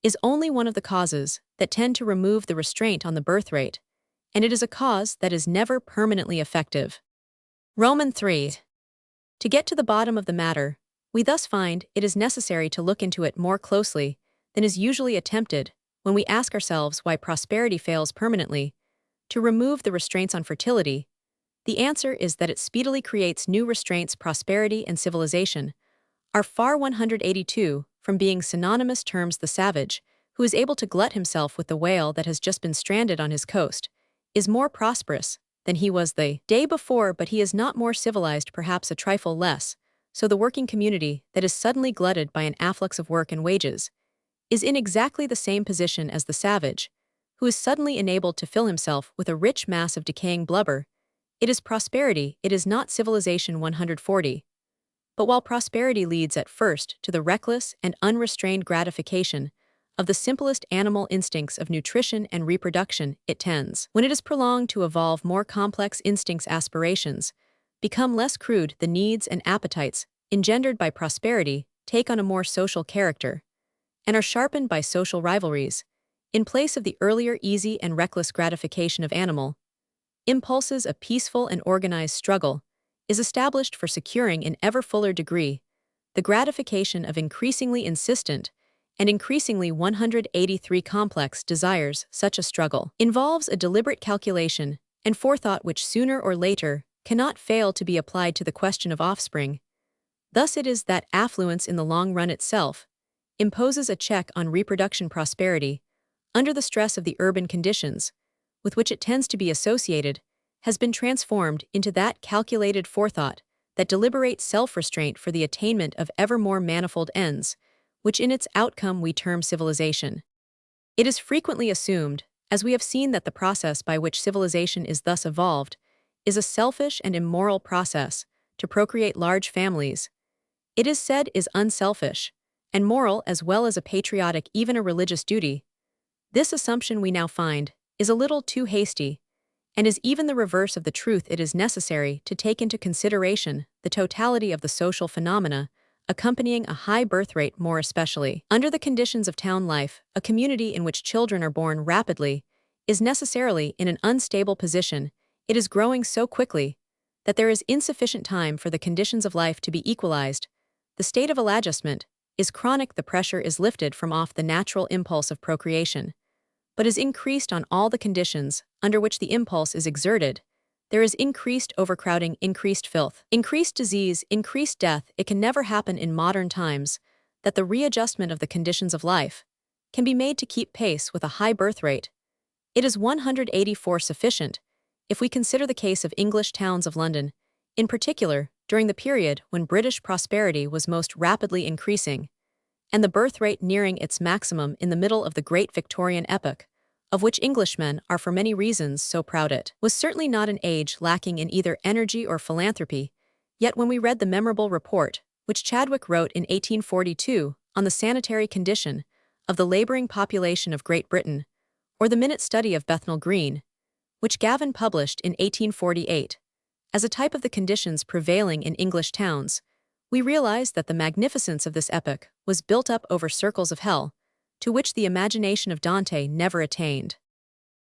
is only one of the causes that tend to remove the restraint on the birth rate, and it is a cause that is never permanently effective. Roman 3. To get to the bottom of the matter, we thus find it is necessary to look into it more closely than is usually attempted when we ask ourselves why prosperity fails permanently to remove the restraints on fertility. The answer is that it speedily creates new restraints. Prosperity and civilization are far 182 from being synonymous terms. The savage, who is able to glut himself with the whale that has just been stranded on his coast, is more prosperous than he was the day before, but he is not more civilized, perhaps a trifle less. So the working community that is suddenly glutted by an afflux of work and wages is in exactly the same position as the savage, who is suddenly enabled to fill himself with a rich mass of decaying blubber. It is prosperity, it is not civilization. 140. But while prosperity leads at first to the reckless and unrestrained gratification of the simplest animal instincts of nutrition and reproduction, it tends, when it is prolonged, to evolve more complex instincts. Aspirations become less crude. The needs and appetites engendered by prosperity take on a more social character and are sharpened by social rivalries. In place of the earlier easy and reckless gratification of animal impulses, a peaceful and organized struggle is established for securing in ever fuller degree the gratification of increasingly insistent and increasingly 183 complex desires. Such a struggle involves a deliberate calculation and forethought which sooner or later cannot fail to be applied to the question of offspring. Thus it is that affluence in the long run itself imposes a check on reproduction. Prosperity, under the stress of the urban conditions with which it tends to be associated, has been transformed into that calculated forethought, that deliberate self-restraint for the attainment of ever more manifold ends, which in its outcome we term civilization. It is frequently assumed, as we have seen, that the process by which civilization is thus evolved is a selfish and immoral process to procreate large families. It is said is unselfish and moral as well as a patriotic, even a religious duty. This assumption, we now find, is a little too hasty and is even the reverse of the truth. It is necessary to take into consideration the totality of the social phenomena accompanying a high birth rate, more especially. Under the conditions of town life, a community in which children are born rapidly is necessarily in an unstable position. It is growing so quickly that there is insufficient time for the conditions of life to be equalized. The state of adjustment is chronic. The pressure is lifted from off the natural impulse of procreation, but is increased on all the conditions under which the impulse is exerted. There is increased overcrowding, increased filth, increased disease, increased death. It can never happen in modern times that the readjustment of the conditions of life can be made to keep pace with a high birth rate. It is 184 sufficient if we consider the case of English towns of London, in particular during the period when British prosperity was most rapidly increasing, and the birth rate nearing its maximum in the middle of the great Victorian epoch, of which Englishmen are for many reasons so proud. It was certainly not an age lacking in either energy or philanthropy, yet when we read the memorable report which Chadwick wrote in 1842 on the sanitary condition of the laboring population of Great Britain, or the minute study of Bethnal Green, which Gavin published in 1848, as a type of the conditions prevailing in English towns, we realize that the magnificence of this epoch was built up over circles of hell, to which the imagination of Dante never attained.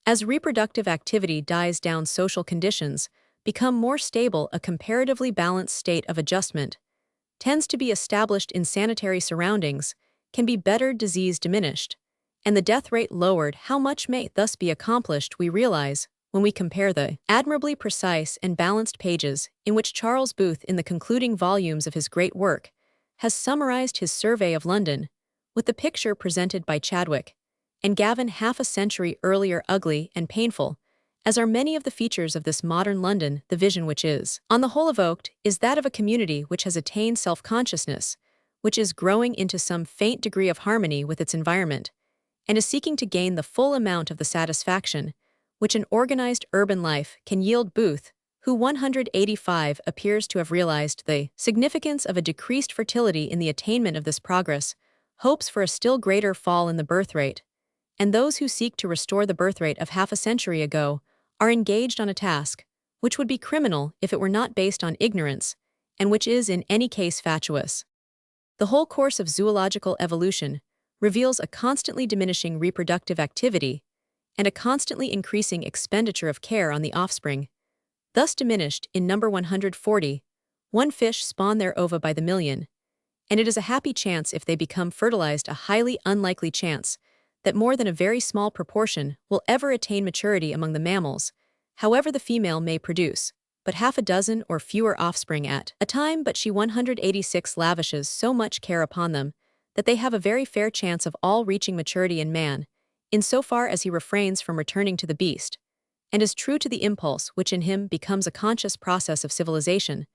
As reproductive activity dies down, social conditions become more stable. A comparatively balanced state of adjustment tends to be established in sanitary surroundings, can be bettered, disease diminished, and the death rate lowered. How much may thus be accomplished, we realize when we compare the admirably precise and balanced pages in which Charles Booth, in the concluding volumes of his great work, has summarized his survey of London, with the picture presented by Chadwick and Gavin half a century earlier. Ugly and painful as are many of the features of this modern London, the vision which is, on the whole, evoked is that of a community which has attained self-consciousness, which is growing into some faint degree of harmony with its environment, and is seeking to gain the full amount of the satisfaction which an organized urban life can yield. Booth, who 185 appears to have realized the significance of a decreased fertility in the attainment of this progress, hopes for a still greater fall in the birth rate, and those who seek to restore the birth rate of half a century ago are engaged on a task which would be criminal if it were not based on ignorance, and which is in any case fatuous. The whole course of zoological evolution reveals a constantly diminishing reproductive activity and a constantly increasing expenditure of care on the offspring. Thus diminished in number 140, one fish spawn their ova by the million, and it is a happy chance if they become fertilized, a highly unlikely chance that more than a very small proportion will ever attain maturity among the mammals, however the female may produce but half a dozen or fewer offspring at a time. But she 186 lavishes so much care upon them that they have a very fair chance of all reaching maturity in man, in so far as he refrains from returning to the beast, and is true to the impulse which in him becomes a conscious process of civilization.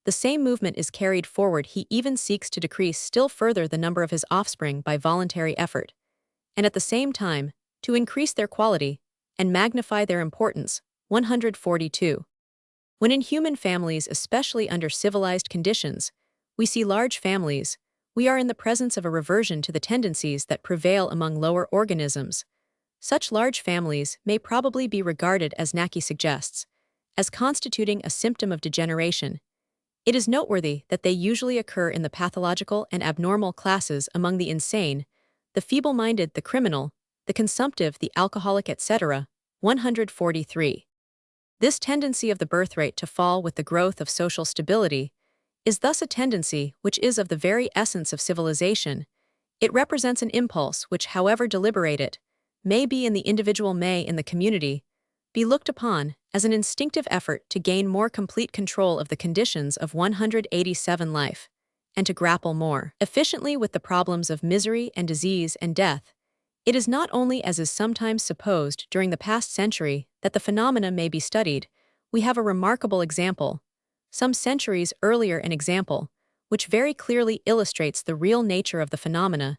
The same movement is carried forward. He even seeks to decrease still further the number of his offspring by voluntary effort, and at the same time to increase their quality and magnify their importance. 142. When in human families, especially under civilized conditions, we see large families, we are in the presence of a reversion to the tendencies that prevail among lower organisms. Such large families may probably be regarded, as Naki suggests, as constituting a symptom of degeneration. It is noteworthy that they usually occur in the pathological and abnormal classes among the insane, the feeble-minded, the criminal, the consumptive, the alcoholic, etc. 143. This tendency of the birth rate to fall with the growth of social stability is thus a tendency which is of the very essence of civilization. It represents an impulse which, however deliberated, may be in the individual, may in the community, be looked upon as an instinctive effort to gain more complete control of the conditions of 187 life, and to grapple more efficiently with the problems of misery and disease and death. It is not only, as is sometimes supposed during the past century, that the phenomena may be studied. We have a remarkable example, some centuries earlier, an example which very clearly illustrates the real nature of the phenomena.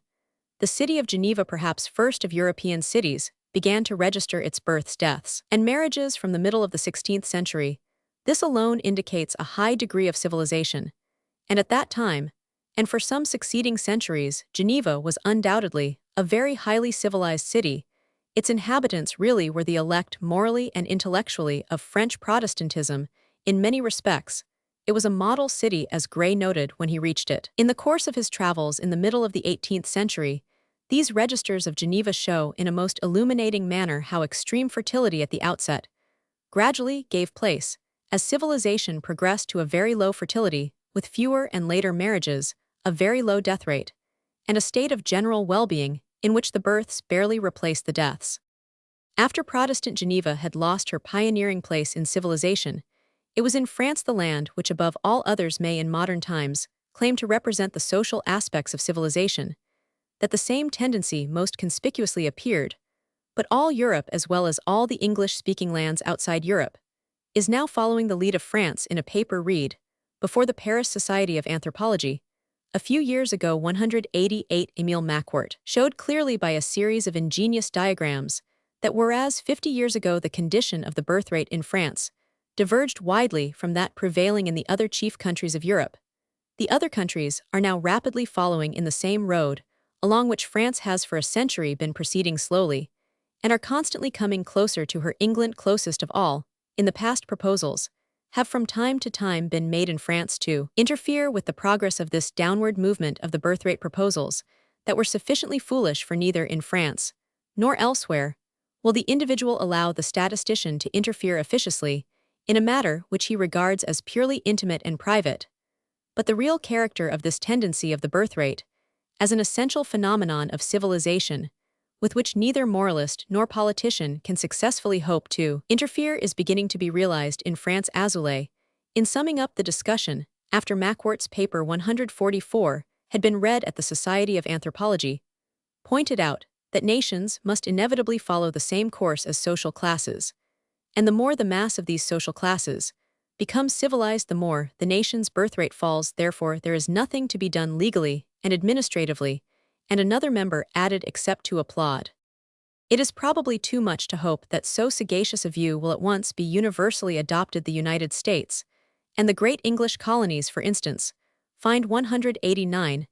the city of Geneva, perhaps first of European cities, began to register its births, deaths, and marriages from the middle of the 16th century. This alone indicates a high degree of civilization. And at that time, and for some succeeding centuries, Geneva was undoubtedly a very highly civilized city. Its inhabitants really were the elect morally and intellectually of French Protestantism. In many respects, it was a model city, as Gray noted when he reached it. In the course of his travels in the middle of the 18th century, these registers of Geneva show in a most illuminating manner how extreme fertility at the outset gradually gave place, as civilization progressed, to a very low fertility, with fewer and later marriages, a very low death rate, and a state of general well-being in which the births barely replaced the deaths. After Protestant Geneva had lost her pioneering place in civilization, it was in France, the land which above all others may in modern times claim to represent the social aspects of civilization, that the same tendency most conspicuously appeared. But all Europe, as well as all the English-speaking lands outside Europe, is now following the lead of France in a paper read before the Paris Society of Anthropology. A few years ago, 188 Émile Macquart showed clearly by a series of ingenious diagrams that whereas 50 years ago the condition of the birth rate in France diverged widely from that prevailing in the other chief countries of Europe, the other countries are now rapidly following in the same road along which France has for a century been proceeding slowly, and are constantly coming closer to her. England, closest of all, in the past proposals, have from time to time been made in France to interfere with the progress of this downward movement of the birth rate proposals that were sufficiently foolish, for neither in France nor elsewhere will the individual allow the statistician to interfere officiously in a matter which he regards as purely intimate and private. But the real character of this tendency of the birth rate, as an essential phenomenon of civilization, with which neither moralist nor politician can successfully hope to interfere, is beginning to be realized in France. Azoulay, in summing up the discussion, after Macquart's paper 144 had been read at the Society of Anthropology, pointed out that nations must inevitably follow the same course as social classes, and the more the mass of these social classes becomes civilized, the more the nation's birth rate falls. Therefore, there is nothing to be done legally and administratively, and another member added, except to applaud. It is probably too much to hope that so sagacious a view will at once be universally adopted. The United States, and the great English colonies, for instance, find 189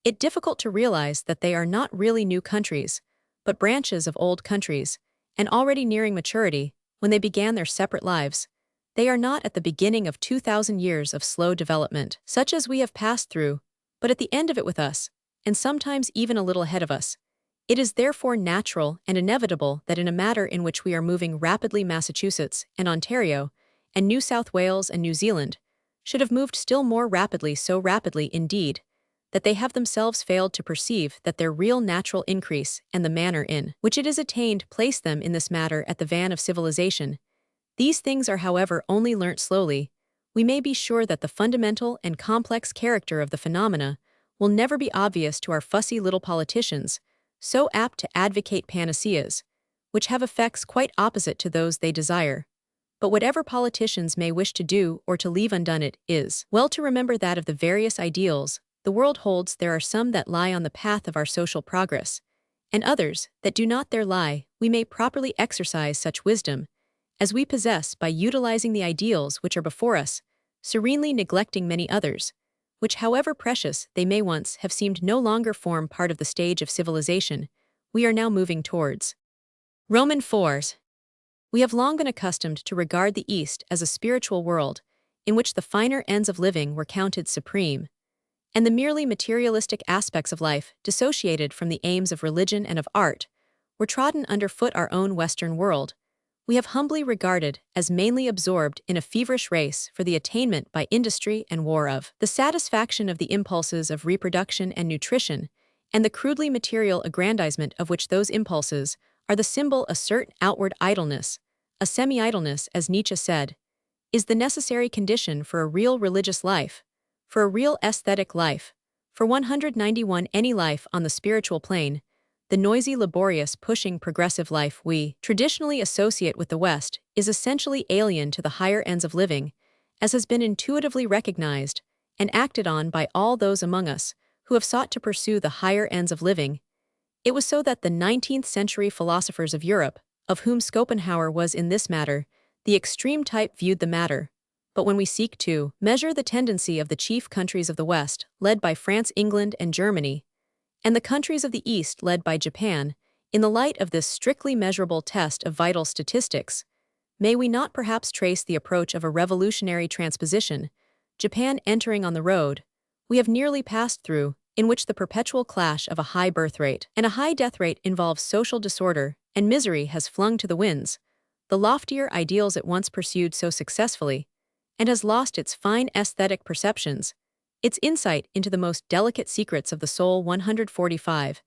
it difficult to realize that they are not really new countries, but branches of old countries, and already nearing maturity when they began their separate lives. They are not at the beginning of 2,000 years of slow development, such as we have passed through, but at the end of it with us, and sometimes even a little ahead of us. It is therefore natural and inevitable that in a matter in which we are moving rapidly, Massachusetts and Ontario and New South Wales and New Zealand should have moved still more rapidly, so rapidly indeed that they have themselves failed to perceive that their real natural increase and the manner in which it is attained place them in this matter at the van of civilization. These things are, however, only learnt slowly. We may be sure that the fundamental and complex character of the phenomena will never be obvious to our fussy little politicians, so apt to advocate panaceas, which have effects quite opposite to those they desire. But whatever politicians may wish to do or to leave undone, it is well to remember that of the various ideals the world holds, there are some that lie on the path of our social progress, and others that do not there lie. We may properly exercise such wisdom as we possess by utilizing the ideals which are before us, serenely neglecting many others, which, however precious they may once have seemed, no longer form part of the stage of civilization we are now moving towards. Roman 4. We have long been accustomed to regard the East as a spiritual world, in which the finer ends of living were counted supreme, and the merely materialistic aspects of life, dissociated from the aims of religion and of art, were trodden underfoot. Our own Western world we have humbly regarded as mainly absorbed in a feverish race for the attainment by industry and war of the satisfaction of the impulses of reproduction and nutrition, and the crudely material aggrandizement of which those impulses are the symbol. A certain outward idleness, a semi-idleness, as Nietzsche said, is the necessary condition for a real religious life, for a real aesthetic life. For 191 any life on the spiritual plane, the noisy, laborious, pushing, progressive life we traditionally associate with the West is essentially alien to the higher ends of living, as has been intuitively recognized and acted on by all those among us who have sought to pursue the higher ends of living. It was so that the 19th century philosophers of Europe, of whom Schopenhauer was in this matter, the extreme type viewed the matter. But when we seek to measure the tendency of the chief countries of the West, led by France, England, and Germany, and the countries of the East, led by Japan, in the light of this strictly measurable test of vital statistics, may we not perhaps trace the approach of a revolutionary transposition, Japan entering on the road we have nearly passed through, in which the perpetual clash of a high birth rate and a high death rate involves social disorder and misery has flung to the winds the loftier ideals it once pursued so successfully, and has lost its fine aesthetic perceptions, its insight into the most delicate secrets of the soul. 145.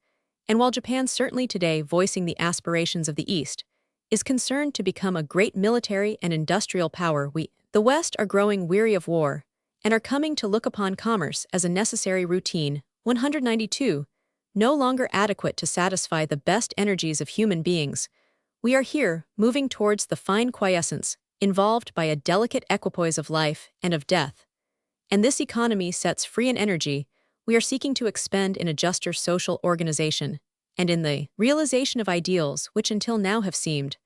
And while Japan, certainly today voicing the aspirations of the East, is concerned to become a great military and industrial power, we, the West, are growing weary of war and are coming to look upon commerce as a necessary routine. 192. No longer adequate to satisfy the best energies of human beings, we are here moving towards the fine quiescence involved by a delicate equipoise of life and of death. And this economy sets free an energy we are seeking to expend in a juster social organization, and in the realization of ideals which until now have seemed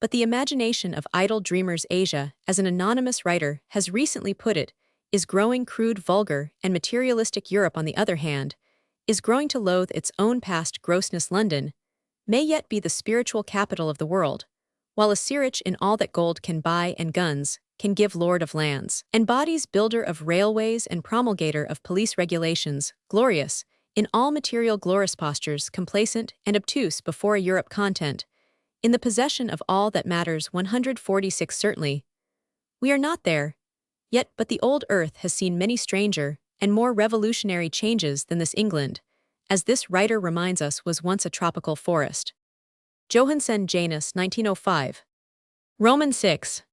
but the imagination of idle dreamers. Asia, as an anonymous writer has recently put it, is growing crude, vulgar, and materialistic. Europe, on the other hand, is growing to loathe its own past grossness. London may yet be the spiritual capital of the world, while a Sirich in all that gold can buy and guns can give, lord of lands and bodies, builder of railways and promulgator of police regulations, glorious in all material glorious postures, complacent and obtuse before a Europe content, in the possession of all that matters. 146. Certainly, we are not there yet, but the old earth has seen many stranger and more revolutionary changes than this England, as this writer reminds us, was once a tropical forest. Johansen, Janus, 1905. Roman 6.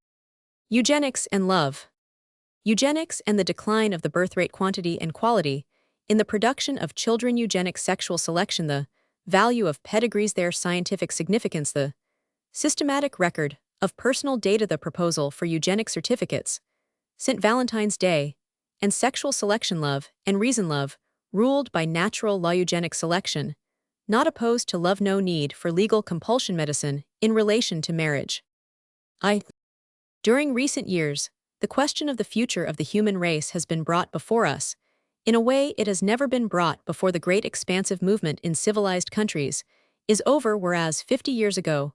Eugenics and love. Eugenics and the decline of the birth rate, quantity and quality in the production of children. Eugenics, sexual selection, the value of pedigrees, their scientific significance, the systematic record of personal data, the proposal for eugenic certificates, St. Valentine's Day, and sexual selection. Love and reason. Love ruled by natural law, eugenic selection, not opposed to love. No need for legal compulsion. Medicine in relation to marriage. During recent years, the question of the future of the human race has been brought before us in a way it has never been brought before. The great expansive movement in civilized countries is over, whereas 50 years ago,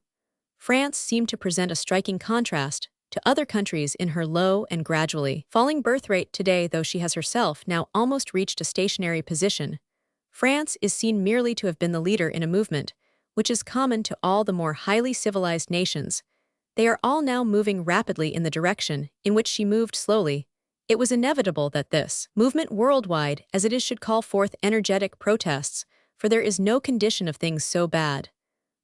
France seemed to present a striking contrast to other countries in her low and gradually falling birth rate. Today, though she has herself now almost reached a stationary position, France is seen merely to have been the leader in a movement which is common to all the more highly civilized nations. They are all now moving rapidly in the direction in which she moved slowly. It was inevitable that this movement, worldwide as it is, should call forth energetic protests, for there is no condition of things so bad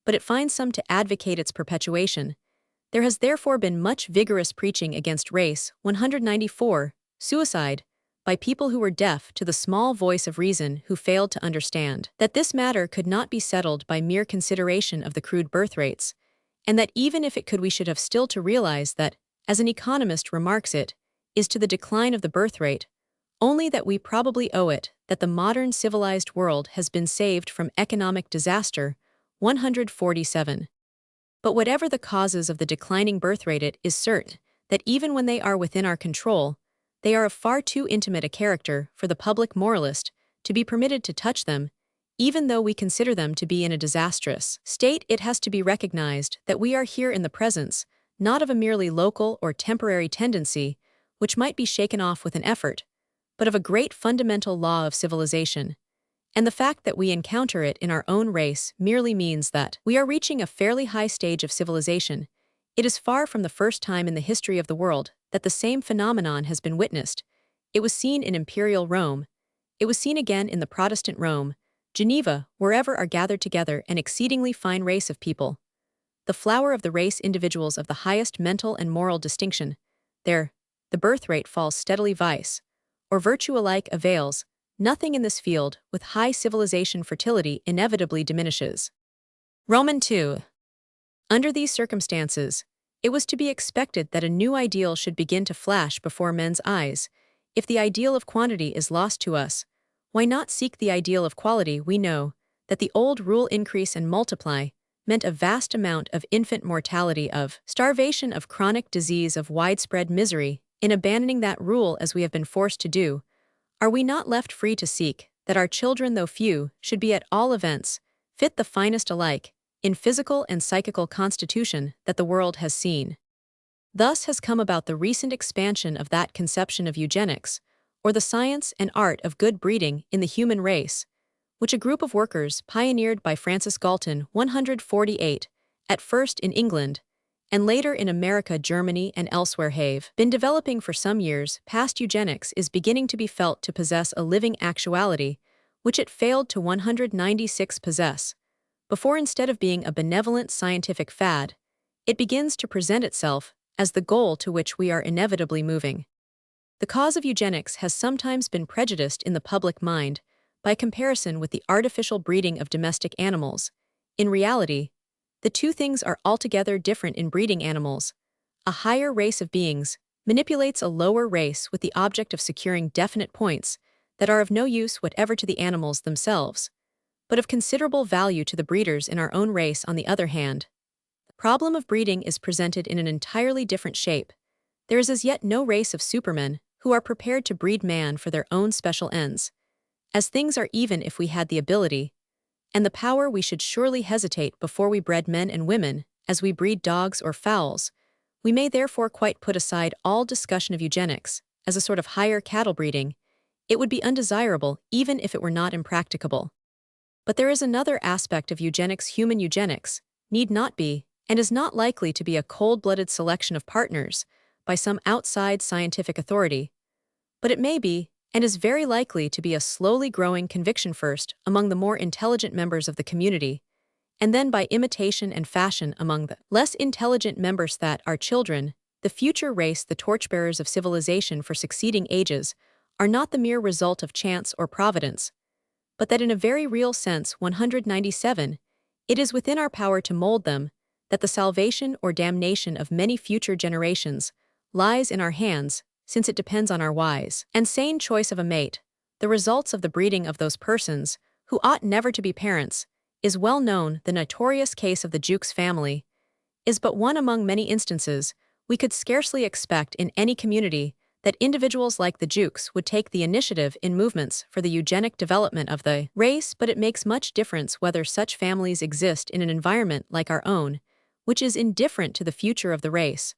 but it finds some to advocate its perpetuation. There has therefore been much vigorous preaching against race. 194. Suicide, by people who were deaf to the small voice of reason, who failed to understand that this matter could not be settled by mere consideration of the crude birth rates, and that even if it could, we should have still to realize that, as an economist remarks, it is to the decline of the birth rate only that we probably owe it that the modern civilized world has been saved from economic disaster. 147. But whatever the causes of the declining birth rate, it is certain that even when they are within our control, they are of far too intimate a character for the public moralist to be permitted to touch them. Even though we consider them to be in a disastrous state, it has to be recognized that we are here in the presence not of a merely local or temporary tendency which might be shaken off with an effort, but of a great fundamental law of civilization. And the fact that we encounter it in our own race merely means that we are reaching a fairly high stage of civilization. It is far from the first time in the history of the world that the same phenomenon has been witnessed. It was seen in imperial Rome. It was seen again in the Protestant Rome, Geneva, wherever are gathered together an exceedingly fine race of people, the flower of the race, individuals of the highest mental and moral distinction. There, the birth rate falls steadily. Vice or virtue alike avails nothing in this field. With high civilization, fertility inevitably diminishes. Roman 2. Under these circumstances, it was to be expected that a new ideal should begin to flash before men's eyes. If the ideal of quantity is lost to us, why not seek the ideal of quality? We know that the old rule increase and multiply meant a vast amount of infant mortality, of starvation, of chronic disease, of widespread misery. In abandoning that rule as we have been forced to do, are we not left free to seek that our children, though few, should be at all events fit the finest alike in physical and psychical constitution that the world has seen? Thus has come about the recent expansion of that conception of eugenics, or the science and art of good breeding in the human race, which a group of workers pioneered by Francis Galton 148, at first in England, and later in America, Germany, and elsewhere have been developing for some years past. Eugenics is beginning to be felt to possess a living actuality, which it failed to 196 possess, before instead of being a benevolent scientific fad, it begins to present itself as the goal to which we are inevitably moving. The cause of eugenics has sometimes been prejudiced in the public mind by comparison with the artificial breeding of domestic animals. In reality, the two things are altogether different. In breeding animals, a higher race of beings manipulates a lower race with the object of securing definite points that are of no use whatever to the animals themselves, but of considerable value to the breeders. In our own race, on the other hand, the problem of breeding is presented in an entirely different shape. There is as yet no race of supermen who are prepared to breed man for their own special ends. As things are, even if we had the ability and the power, we should surely hesitate before we bred men and women, as we breed dogs or fowls. We may therefore quite put aside all discussion of eugenics as a sort of higher cattle breeding. It would be undesirable even if it were not impracticable. But there is another aspect of eugenics. Human eugenics need not be, and is not likely to be, a cold-blooded selection of partners by some outside scientific authority, but it may be, and is very likely to be, a slowly growing conviction, first among the more intelligent members of the community, and then by imitation and fashion among the less intelligent members, that our children, the future race, the torchbearers of civilization for succeeding ages, are not the mere result of chance or providence, but that in a very real sense 197, it is within our power to mold them, that the salvation or damnation of many future generations lies in our hands, since it depends on our wise and sane choice of a mate. The results of the breeding of those persons who ought never to be parents is well known. The notorious case of the Jukes family is but one among many instances. We could scarcely expect in any community that individuals like the Jukes would take the initiative in movements for the eugenic development of the race, but it makes much difference whether such families exist in an environment like our own, which is indifferent to the future of the race,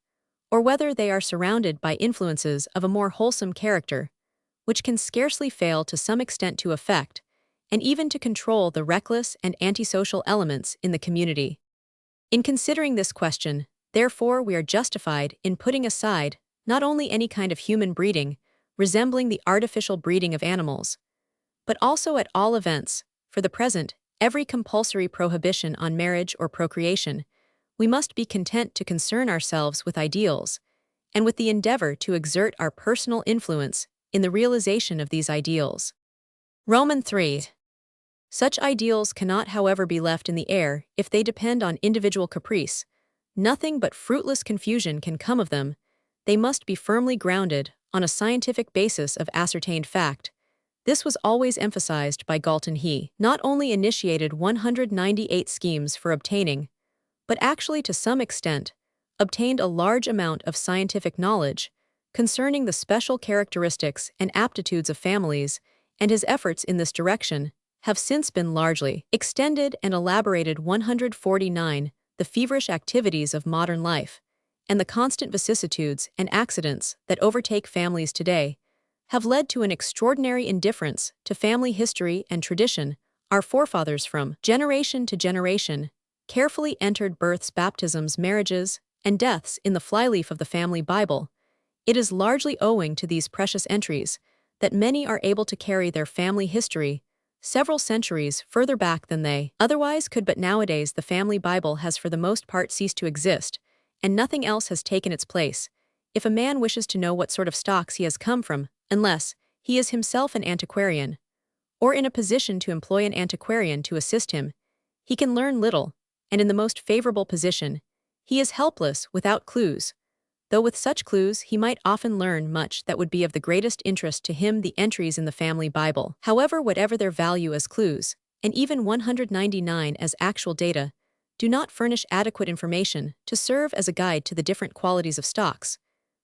or whether they are surrounded by influences of a more wholesome character, which can scarcely fail to some extent to affect, and even to control, the reckless and antisocial elements in the community. In considering this question, therefore, we are justified in putting aside not only any kind of human breeding resembling the artificial breeding of animals, but also, at all events, for the present, every compulsory prohibition on marriage or procreation. We must be content to concern ourselves with ideals, and with the endeavor to exert our personal influence in the realization of these ideals. Roman 3. Such ideals cannot, however, be left in the air if they depend on individual caprice. Nothing but fruitless confusion can come of them. They must be firmly grounded on a scientific basis of ascertained fact. This was always emphasized by Galton. He not only initiated 198 schemes for obtaining, but actually to some extent, obtained a large amount of scientific knowledge concerning the special characteristics and aptitudes of families, and his efforts in this direction have since been largely extended and elaborated. 149. The feverish activities of modern life, and the constant vicissitudes and accidents that overtake families today, have led to an extraordinary indifference to family history and tradition. Our forefathers, from generation to generation, carefully entered births, baptisms, marriages, and deaths in the flyleaf of the family Bible. It is largely owing to these precious entries that many are able to carry their family history several centuries further back than they otherwise could. But nowadays the family Bible has for the most part ceased to exist, and nothing else has taken its place. If a man wishes to know what sort of stocks he has come from, unless he is himself an antiquarian, or in a position to employ an antiquarian to assist him, he can learn little, and in the most favorable position, he is helpless without clues, though with such clues he might often learn much that would be of the greatest interest to him. The entries in the family Bible, however, whatever their value as clues, and even 199 as actual data, do not furnish adequate information to serve as a guide to the different qualities of stocks.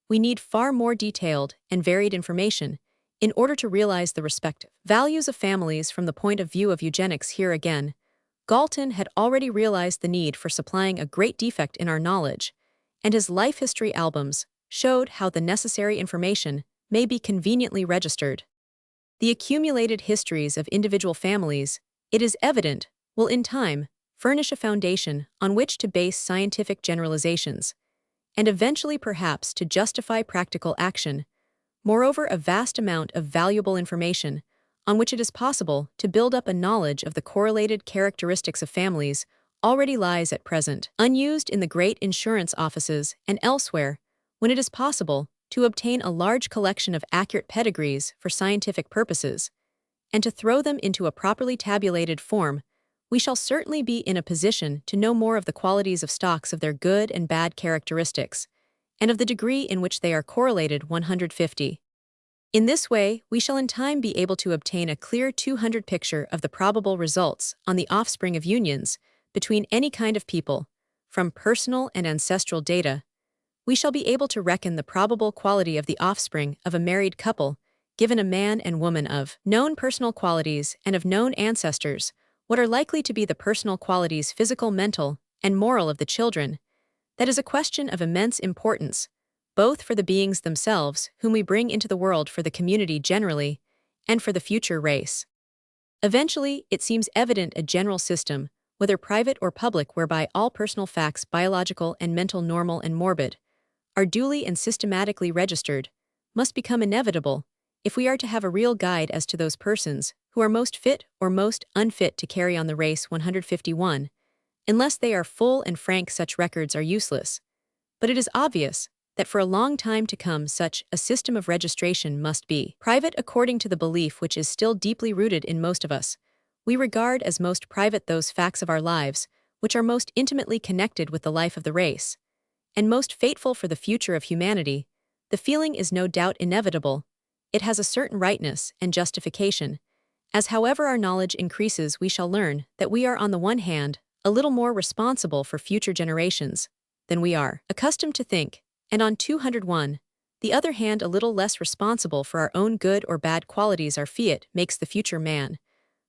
We need far more detailed and varied information in order to realize the respective values of families from the point of view of eugenics. Here again, Galton had already realized the need for supplying a great defect in our knowledge, and his life history albums showed how the necessary information may be conveniently registered. The accumulated histories of individual families, it is evident, will in time furnish a foundation on which to base scientific generalizations, and eventually perhaps to justify practical action. Moreover, a vast amount of valuable information on which it is possible to build up a knowledge of the correlated characteristics of families already lies at present, unused in the great insurance offices and elsewhere, when it is possible to obtain a large collection of accurate pedigrees for scientific purposes, and to throw them into a properly tabulated form. We shall certainly be in a position to know more of the qualities of stocks, of their good and bad characteristics, and of the degree in which they are correlated. 150. In this way, we shall in time be able to obtain a clear 200 picture of the probable results on the offspring of unions between any kind of people, from personal and ancestral data. We shall be able to reckon the probable quality of the offspring of a married couple, given a man and woman of known personal qualities and of known ancestors, what are likely to be the personal qualities, physical, mental, and moral, of the children. That is a question of immense importance, both for the beings themselves whom we bring into the world, for the community generally, and for the future race. Eventually, it seems evident a general system, whether private or public, whereby all personal facts, biological and mental, normal and morbid, are duly and systematically registered, must become inevitable if we are to have a real guide as to those persons who are most fit or most unfit to carry on the race. 151. Unless they are full and frank, such records are useless. But it is obvious that for a long time to come such a system of registration must be private, according to the belief which is still deeply rooted in most of us. We regard as most private those facts of our lives which are most intimately connected with the life of the race, and most fateful for the future of humanity. The feeling is no doubt inevitable. It has a certain rightness and justification, as however our knowledge increases we shall learn that we are on the one hand a little more responsible for future generations than we are accustomed to think, and on 201, the other hand a little less responsible for our own good or bad qualities. Our fiat makes the future man,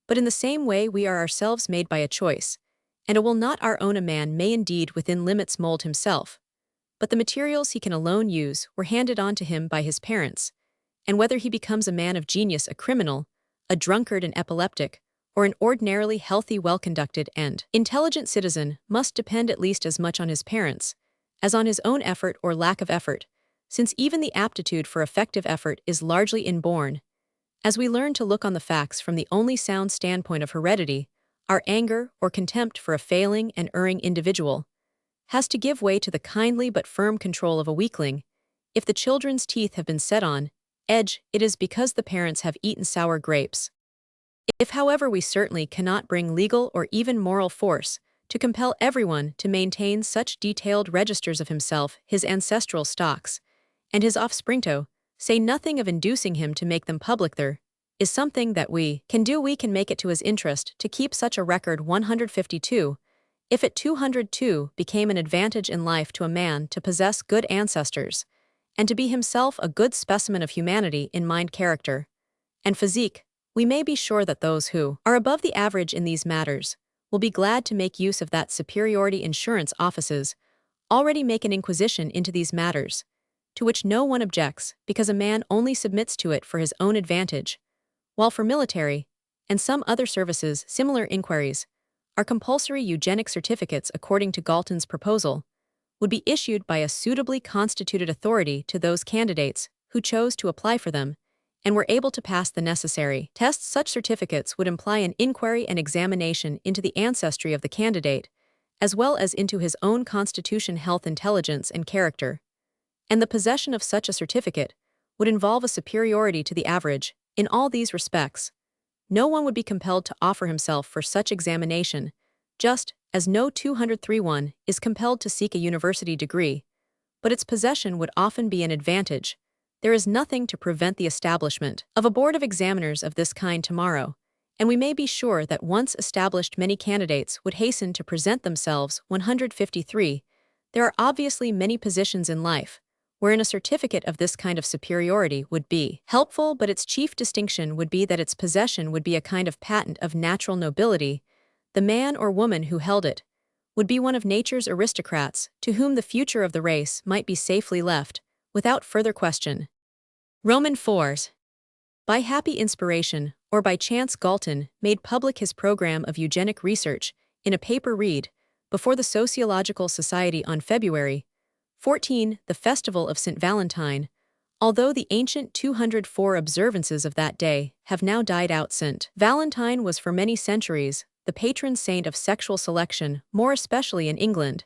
but in the same way we are ourselves made by a choice, and a will not our own. A man may indeed within limits mold himself, but the materials he can alone use were handed on to him by his parents, and whether he becomes a man of genius, a criminal, a drunkard, an epileptic, or an ordinarily healthy, well-conducted, and intelligent citizen must depend at least as much on his parents as on his own effort or lack of effort, since even the aptitude for effective effort is largely inborn. As we learn to look on the facts from the only sound standpoint of heredity, our anger or contempt for a failing and erring individual has to give way to the kindly but firm control of a weakling. If the children's teeth have been set on edge, it is because the parents have eaten sour grapes. If, however, we certainly cannot bring legal or even moral force to compel everyone to maintain such detailed registers of himself, his ancestral stocks, and his offspring, to say nothing of inducing him to make them public, there is something that we can do. We can make it to his interest to keep such a record. 152. If at 202 became an advantage in life to a man to possess good ancestors, and to be himself a good specimen of humanity in mind, character, and physique, we may be sure that those who are above the average in these matters will be glad to make use of that superiority. Insurance offices already make an inquisition into these matters, to which no one objects, because a man only submits to it for his own advantage, while for military and some other services similar inquiries are compulsory. Eugenic certificates, according to Galton's proposal, would be issued by a suitably constituted authority to those candidates who chose to apply for them and were able to pass the necessary tests. Such certificates would imply an inquiry and examination into the ancestry of the candidate, as well as into his own constitution, health, intelligence, and character. And the possession of such a certificate would involve a superiority to the average in all these respects. No one would be compelled to offer himself for such examination, just as no 203 is compelled to seek a university degree, but its possession would often be an advantage. There is nothing to prevent the establishment of a board of examiners of this kind tomorrow, and we may be sure that once established many candidates would hasten to present themselves. 153. There are obviously many positions in life wherein a certificate of this kind of superiority would be helpful, but its chief distinction would be that its possession would be a kind of patent of natural nobility. The man or woman who held it would be one of nature's aristocrats to whom the future of the race might be safely left, without further question. Roman 4s. By happy inspiration, or by chance, Galton made public his program of eugenic research in a paper read before the Sociological Society on February 14, the festival of St. Valentine. Although the ancient 204 observances of that day have now died out, St. Valentine was for many centuries the patron saint of sexual selection, more especially in England.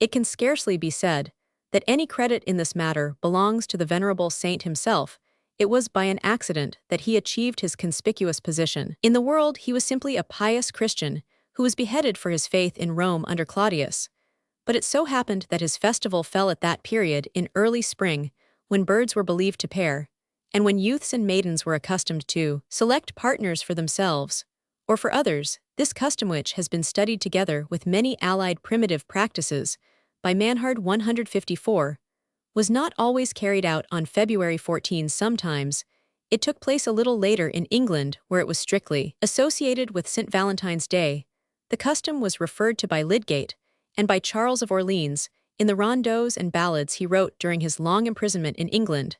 It can scarcely be said that any credit in this matter belongs to the venerable saint himself. It was by an accident that he achieved his conspicuous position. In the world, he was simply a pious Christian who was beheaded for his faith in Rome under Claudius. But it so happened that his festival fell at that period in early spring, when birds were believed to pair, and when youths and maidens were accustomed to select partners for themselves, or for others. This custom, which has been studied together with many allied primitive practices by Manhard 154, was not always carried out on February 14. Sometimes it took place a little later in England, where it was strictly associated with St. Valentine's Day. The custom was referred to by Lydgate and by Charles of Orleans in the rondeaus and ballads he wrote during his long imprisonment in England.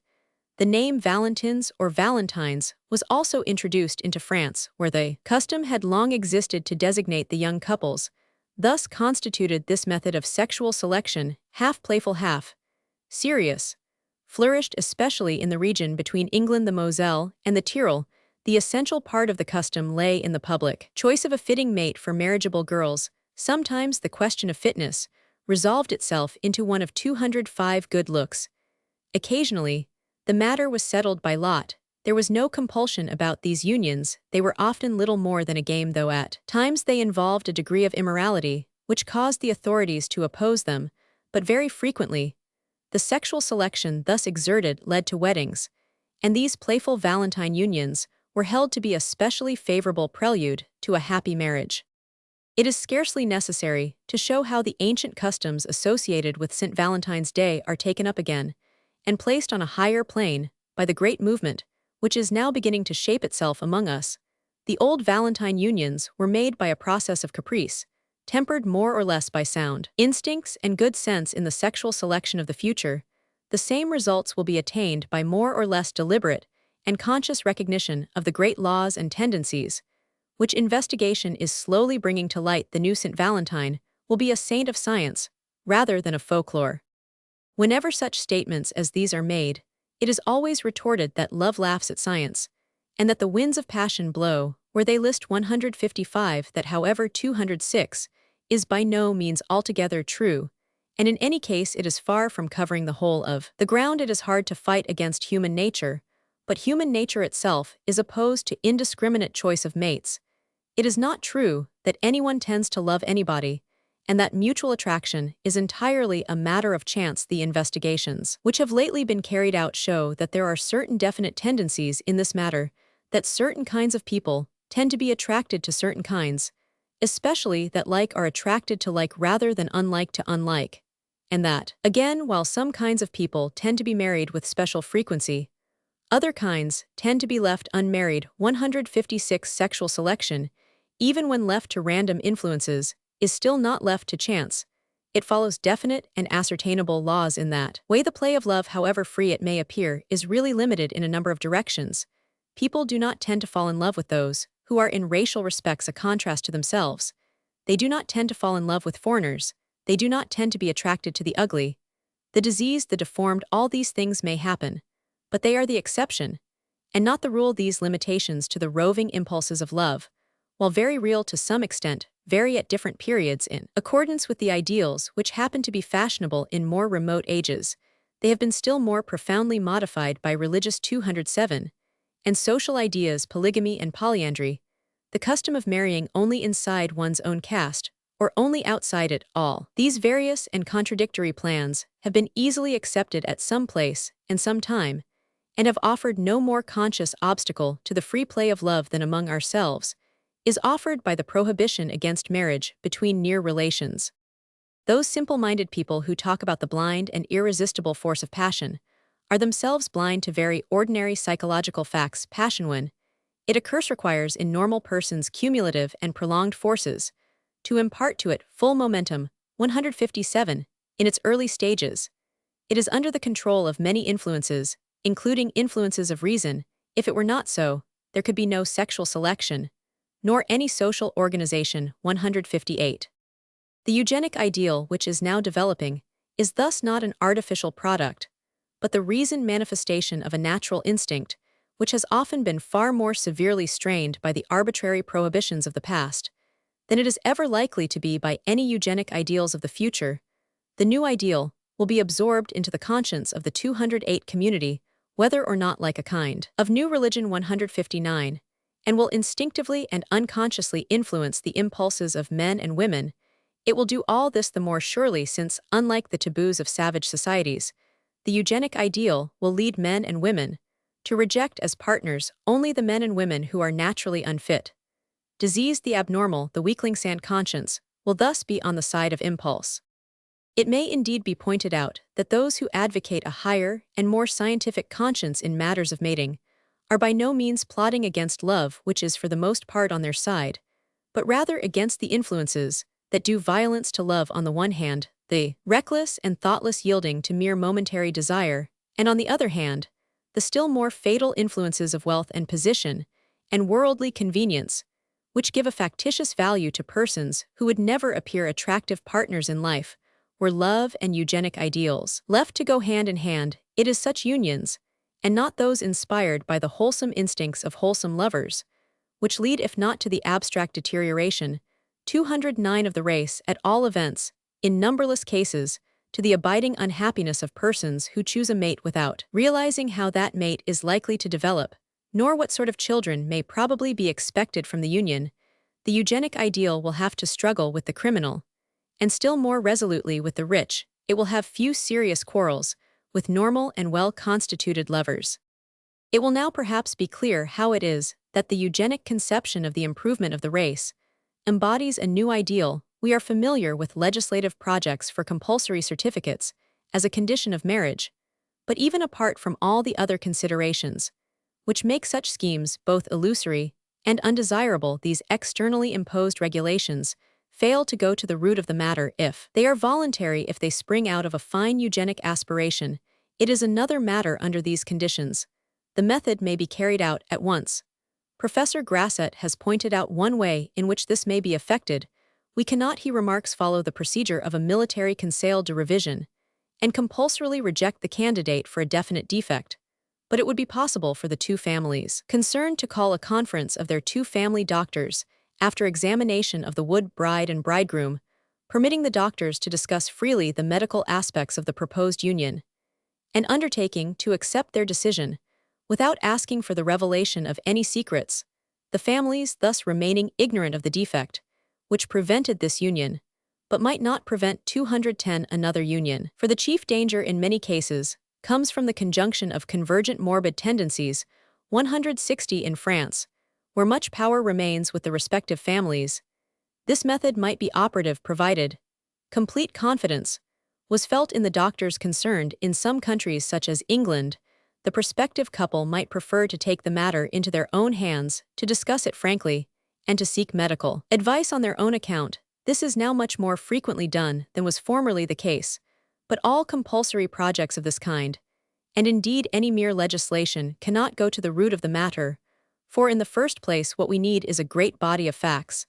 The name Valentins or Valentines was also introduced into France, where the custom had long existed to designate the young couples. Thus constituted this method of sexual selection, half playful, half serious, flourished especially in the region between England, the Moselle, and the Tyrol. The essential part of the custom lay in the public choice of a fitting mate for marriageable girls. Sometimes the question of fitness resolved itself into one of 205 good looks. Occasionally, the matter was settled by lot. There was no compulsion about these unions. They were often little more than a game, though at times they involved a degree of immorality which caused the authorities to oppose them, but very frequently the sexual selection thus exerted led to weddings, and these playful Valentine unions were held to be a specially favorable prelude to a happy marriage. It is scarcely necessary to show how the ancient customs associated with St. Valentine's Day are taken up again and placed on a higher plane by the great movement which is now beginning to shape itself among us. The old Valentine unions were made by a process of caprice, tempered more or less by sound instincts and good sense in the sexual selection of the future. The same results will be attained by more or less deliberate and conscious recognition of the great laws and tendencies which investigation is slowly bringing to light. The new St. Valentine will be a saint of science rather than of folklore. Whenever such statements as these are made, it is always retorted that love laughs at science, and that the winds of passion blow where they list. 155. That, however, 206 is by no means altogether true, and in any case it is far from covering the whole of the ground. It is hard to fight against human nature, but human nature itself is opposed to indiscriminate choice of mates. It is not true that anyone tends to love anybody, and that mutual attraction is entirely a matter of chance. The investigations which have lately been carried out show that there are certain definite tendencies in this matter, that certain kinds of people tend to be attracted to certain kinds, especially that like are attracted to like rather than unlike to unlike, and that, again, while some kinds of people tend to be married with special frequency, other kinds tend to be left unmarried. 156. Sexual selection, even when left to random influences, is still not left to chance. It follows definite and ascertainable laws. In that way, the play of love, however free it may appear, is really limited in a number of directions. People do not tend to fall in love with those who are in racial respects a contrast to themselves. They do not tend to fall in love with foreigners. They do not tend to be attracted to the ugly, the diseased, the deformed. All these things may happen, but they are the exception, and not the rule. These limitations to the roving impulses of love, while very real to some extent, vary at different periods in accordance with the ideals which happen to be fashionable in more remote ages. They have been still more profoundly modified by religious 207 and social ideas, polygamy and polyandry, the custom of marrying only inside one's own caste or only outside it. All these various and contradictory plans have been easily accepted at some place and some time, and have offered no more conscious obstacle to the free play of love than among ourselves. is offered by the prohibition against marriage between near relations. Those simple-minded people who talk about the blind and irresistible force of passion are themselves blind to very ordinary psychological facts. Passion, when it occurs, requires in normal persons cumulative and prolonged forces to impart to it full momentum. 157. In its early stages, it is under the control of many influences, including influences of reason. If it were not so, there could be no sexual selection, nor any social organization. 158. The eugenic ideal which is now developing is thus not an artificial product, but the reasoned manifestation of a natural instinct, which has often been far more severely strained by the arbitrary prohibitions of the past than it is ever likely to be by any eugenic ideals of the future. The new ideal will be absorbed into the conscience of the 208 community, whether or not like a kind of new religion. 159, and will instinctively and unconsciously influence the impulses of men and women. It will do all this the more surely since, unlike the taboos of savage societies, the eugenic ideal will lead men and women to reject as partners only the men and women who are naturally unfit. Diseased, the abnormal, the weakling. Sand conscience will thus be on the side of impulse. It may indeed be pointed out that those who advocate a higher and more scientific conscience in matters of mating are by no means plotting against love, which is for the most part on their side, but rather against the influences that do violence to love. On the one hand, the reckless and thoughtless yielding to mere momentary desire, and on the other hand, the still more fatal influences of wealth and position and worldly convenience, which give a factitious value to persons who would never appear attractive partners in life. Were love and eugenic ideals left to go hand in hand, it is such unions, and not those inspired by the wholesome instincts of wholesome lovers, which lead, if not to the abstract deterioration, 209 of the race, at all events, in numberless cases, to the abiding unhappiness of persons who choose a mate without realizing how that mate is likely to develop, nor what sort of children may probably be expected from the union. The eugenic ideal will have to struggle with the criminal, and still more resolutely with the rich. It will have few serious quarrels with normal and well-constituted lovers. It will now perhaps be clear how it is that the eugenic conception of the improvement of the race embodies a new ideal. We are familiar with legislative projects for compulsory certificates as a condition of marriage, but even apart from all the other considerations, which make such schemes both illusory and undesirable, these externally imposed regulations fail to go to the root of the matter. If they are voluntary, if they spring out of a fine eugenic aspiration, it is another matter. Under these conditions, the method may be carried out at once. Professor Grasset has pointed out one way in which this may be effected. We cannot, he remarks, follow the procedure of a military conseil de revision and compulsorily reject the candidate for a definite defect, but it would be possible for the two families concerned to call a conference of their two family doctors after examination of the wood bride and bridegroom, permitting the doctors to discuss freely the medical aspects of the proposed union, and undertaking to accept their decision without asking for the revelation of any secrets, the families thus remaining ignorant of the defect which prevented this union, but might not prevent 210 another union. For the chief danger in many cases comes from the conjunction of convergent morbid tendencies. 160 in France, where much power remains with the respective families. This method might be operative provided complete confidence was felt in the doctors concerned. In some countries such as England, the prospective couple might prefer to take the matter into their own hands, to discuss it frankly, and to seek medical advice on their own account. This is now much more frequently done than was formerly the case, but all compulsory projects of this kind, and indeed any mere legislation, cannot go to the root of the matter, for in the first place what we need is a great body of facts,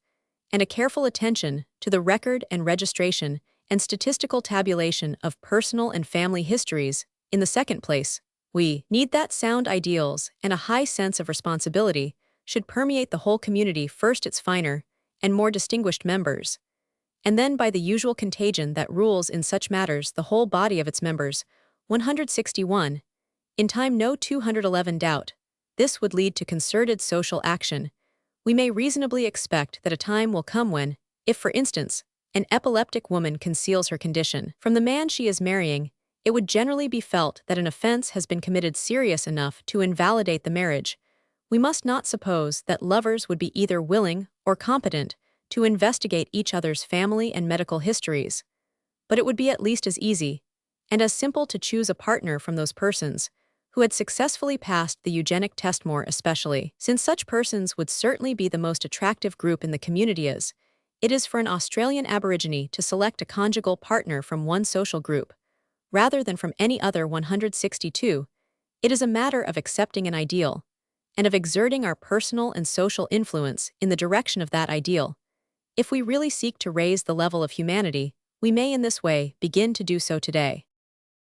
and a careful attention to the record and registration and statistical tabulation of personal and family histories. In the second place, we need that sound ideals and a high sense of responsibility should permeate the whole community, first its finer and more distinguished members, and then by the usual contagion that rules in such matters the whole body of its members. 161. In time no 211 doubt, this would lead to concerted social action. We may reasonably expect that a time will come when, if for instance, an epileptic woman conceals her condition from the man she is marrying, it would generally be felt that an offense has been committed serious enough to invalidate the marriage, We must not suppose that lovers would be either willing or competent to investigate each other's family and medical histories, but it would be at least as easy and as simple to choose a partner from those persons who had successfully passed the eugenic test, more especially since such persons would certainly be the most attractive group in the community. As it is for an Australian Aborigine to select a conjugal partner from one social group, rather than from any other 162, it is a matter of accepting an ideal, and of exerting our personal and social influence in the direction of that ideal. If we really seek to raise the level of humanity, we may in this way begin to do so today.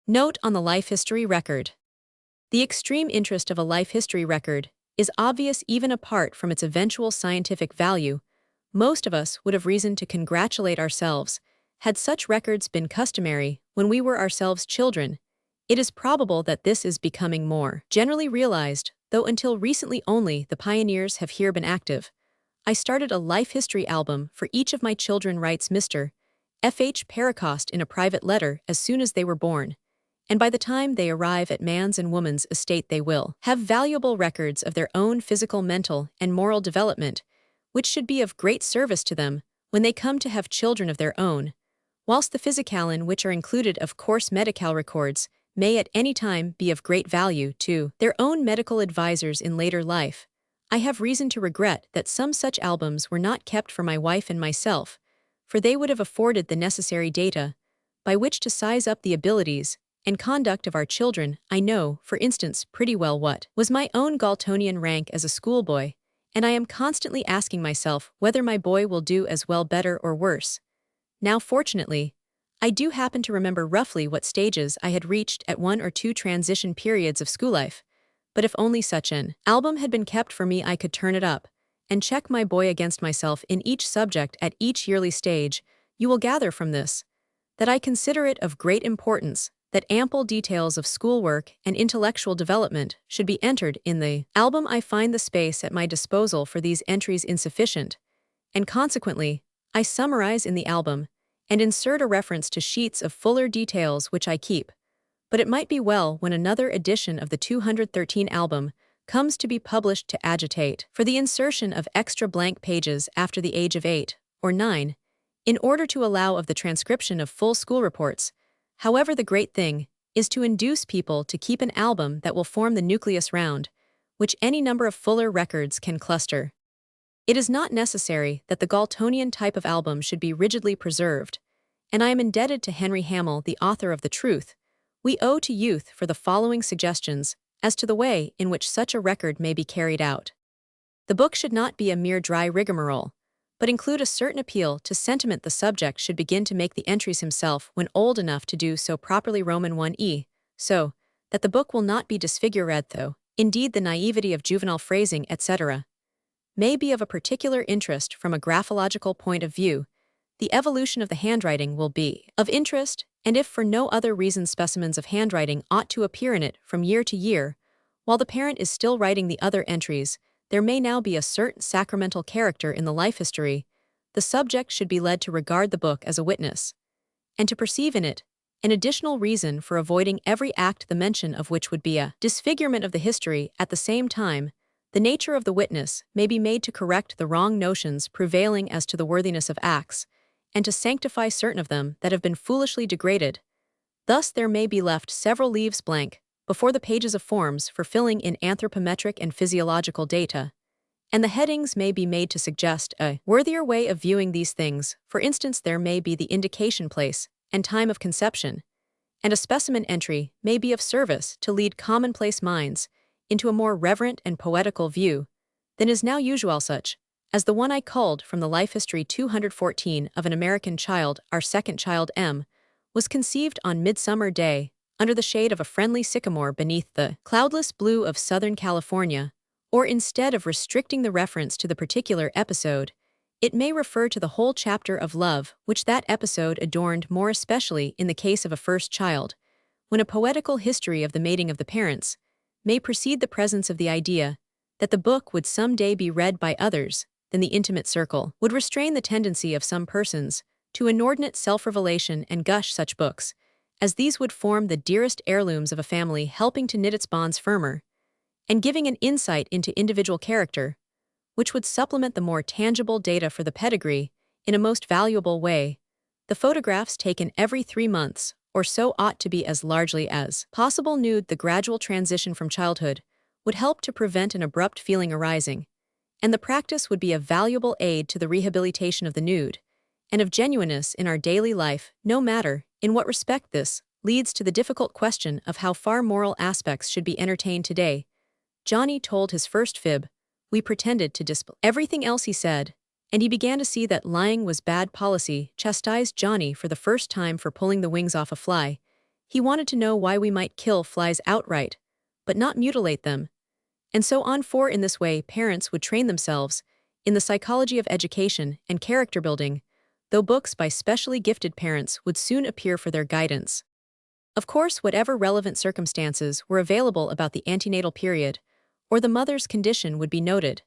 Note on the life history record. The extreme interest of a life history record is obvious even apart from its eventual scientific value. Most of us would have reason to congratulate ourselves had such records been customary when we were ourselves children. It is probable that this is becoming more generally realized, though until recently only the pioneers have here been active. I started a life history album for each of my children, writes Mr. F.H. Paracost in a private letter, as soon as they were born, and by the time they arrive at man's and woman's estate they will have valuable records of their own physical, mental, and moral development, which should be of great service to them when they come to have children of their own, whilst the physical, in which are included of course medical records, may at any time be of great value to their own medical advisors in later life. I have reason to regret that some such albums were not kept for my wife and myself, for they would have afforded the necessary data by which to size up the abilities and conduct of our children. I know, for instance, pretty well what was my own Galtonian rank as a schoolboy, and I am constantly asking myself whether my boy will do as well, better, or worse. Now, fortunately, I do happen to remember roughly what stages I had reached at one or two transition periods of school life, but if only such an album had been kept for me, I could turn it up and check my boy against myself in each subject at each yearly stage. You will gather from this that I consider it of great importance that ample details of schoolwork and intellectual development should be entered in the album. I find the space at my disposal for these entries insufficient, and consequently, I summarize in the album and insert a reference to sheets of fuller details which I keep. But it might be well when another edition of the 213 album comes to be published to agitate for the insertion of extra blank pages after the age of 8 or 9, in order to allow of the transcription of full school reports. However, the great thing is to induce people to keep an album that will form the nucleus round which any number of fuller records can cluster. It is not necessary that the Galtonian type of album should be rigidly preserved, and I am indebted to Henry Hamill, the author of The Truth We Owe to Youth, for the following suggestions as to the way in which such a record may be carried out. The book should not be a mere dry rigmarole, but include a certain appeal to sentiment. The subject should begin to make the entries himself when old enough to do so properly. Roman 1e, so that the book will not be disfigured, though, indeed, the naivety of juvenile phrasing, etc., may be of a particular interest from a graphological point of view. The evolution of the handwriting will be of interest, and if for no other reason, specimens of handwriting ought to appear in it from year to year, while the parent is still writing the other entries. There may now be a certain sacramental character in the life history. The subject should be led to regard the book as a witness, and to perceive in it an additional reason for avoiding every act the mention of which would be a disfigurement of the history. At the same time, the nature of the witness may be made to correct the wrong notions prevailing as to the worthiness of acts, and to sanctify certain of them that have been foolishly degraded. Thus there may be left several leaves blank before the pages of forms for filling in anthropometric and physiological data, and the headings may be made to suggest a worthier way of viewing these things. For instance, there may be the indication place and time of conception, and a specimen entry may be of service to lead commonplace minds into a more reverent and poetical view than is now usual, such as the one I culled from the Life History 214 of an American child. Our second child, M, was conceived on Midsummer Day, under the shade of a friendly sycamore beneath the cloudless blue of Southern California. Or instead of restricting the reference to the particular episode, it may refer to the whole chapter of love which that episode adorned, more especially in the case of a first child, when a poetical history of the mating of the parents may precede the presence of the idea that the book would some day be read by others than the intimate circle, would restrain the tendency of some persons to inordinate self-revelation and gush such books, as these would form the dearest heirlooms of a family, helping to knit its bonds firmer, and giving an insight into individual character, which would supplement the more tangible data for the pedigree in a most valuable way. The photographs taken every 3 months or so ought to be as largely as possible nude. The gradual transition from childhood would help to prevent an abrupt feeling arising, and the practice would be a valuable aid to the rehabilitation of the nude and of genuineness in our daily life, no matter in what respect. This leads to the difficult question of how far moral aspects should be entertained today. Johnny told his first fib. We pretended to disbelieve everything else he said, and he began to see that lying was bad policy. Chastised Johnny for the first time for pulling the wings off a fly. He wanted to know why we might kill flies outright, but not mutilate them, and so on. For in this way parents would train themselves in the psychology of education and character building, though books by specially gifted parents would soon appear for their guidance. Of course, whatever relevant circumstances were available about the antenatal period or the mother's condition would be noted.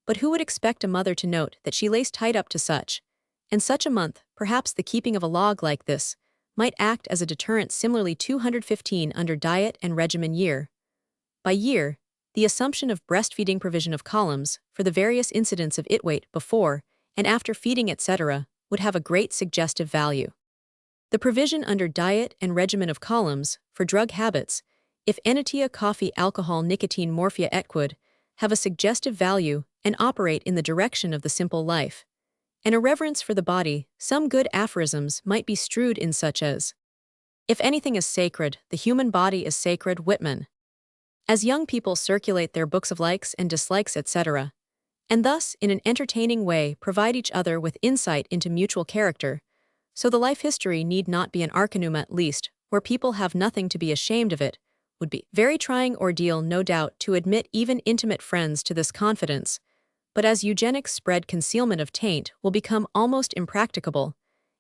But who would expect a mother to note that she lays tied up to such and such a month? Perhaps the keeping of a log like this might act as a deterrent. Similarly, 215 under diet and regimen year by year, the assumption of breastfeeding, provision of columns for the various incidents of it weight before and after feeding, etc., would have a great suggestive value. The provision under diet and regimen of columns for drug habits, if enitia, coffee, alcohol, nicotine, morphia, etquid, have a suggestive value and operate in the direction of the simple life. And a reverence for the body, some good aphorisms might be strewed in, such as, if anything is sacred, the human body is sacred. Whitman. As young people circulate their books of likes and dislikes, etc., and thus, in an entertaining way, provide each other with insight into mutual character, so the life history need not be an arcanum, at least, where people have nothing to be ashamed of. It would be very trying ordeal, no doubt, to admit even intimate friends to this confidence, but as eugenics spread, concealment of taint will become almost impracticable,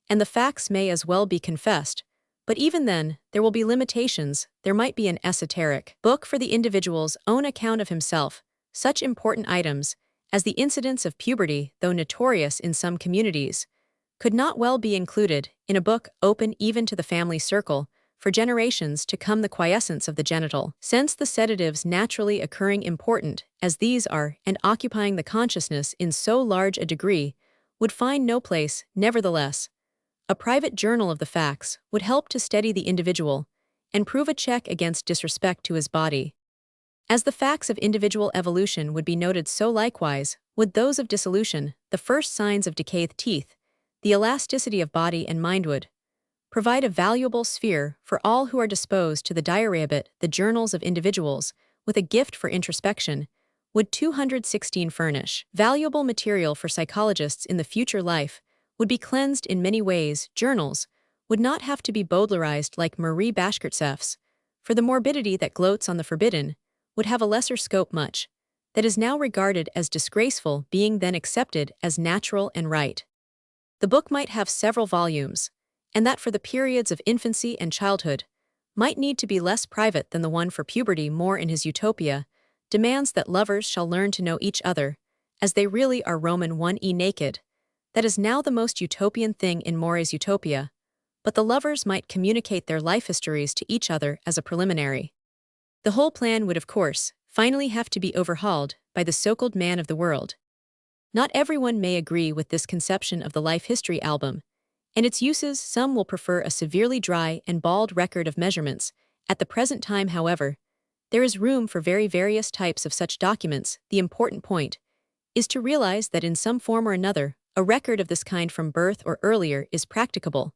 and the facts may as well be confessed. But even then, there will be limitations. There might be an esoteric book for the individual's own account of himself. Such important items as the incidence of puberty, though notorious in some communities, could not well be included in a book open even to the family circle for generations to come. The quiescence of the genital sense, the sedatives naturally occurring, important as these are and occupying the consciousness in so large a degree, would find no place. Nevertheless, a private journal of the facts would help to steady the individual and prove a check against disrespect to his body. As the facts of individual evolution would be noted, so likewise would those of dissolution, the first signs of decayed teeth, the elasticity of body and mind would provide a valuable sphere for all who are disposed to the diarrhea. Bit the journals of individuals with a gift for introspection would 216 furnish valuable material for psychologists in the future. Life would be cleansed in many ways. Journals would not have to be Baudelarized like Marie Bashkirtseff's, for the morbidity that gloats on the forbidden would have a lesser scope. Much that is now regarded as disgraceful being then accepted as natural and right. The book might have several volumes, and that for the periods of infancy and childhood might need to be less private than the one for puberty. More in his Utopia demands that lovers shall learn to know each other as they really are. Roman 1e naked. That is now the most utopian thing in More's Utopia, but the lovers might communicate their life histories to each other as a preliminary. The whole plan would, of course, finally have to be overhauled by the so-called man of the world. Not everyone may agree with this conception of the life history album and its uses. Some will prefer a severely dry and bald record of measurements. At the present time, however, there is room for very various types of such documents. The important point is to realize that in some form or another, a record of this kind from birth or earlier is practicable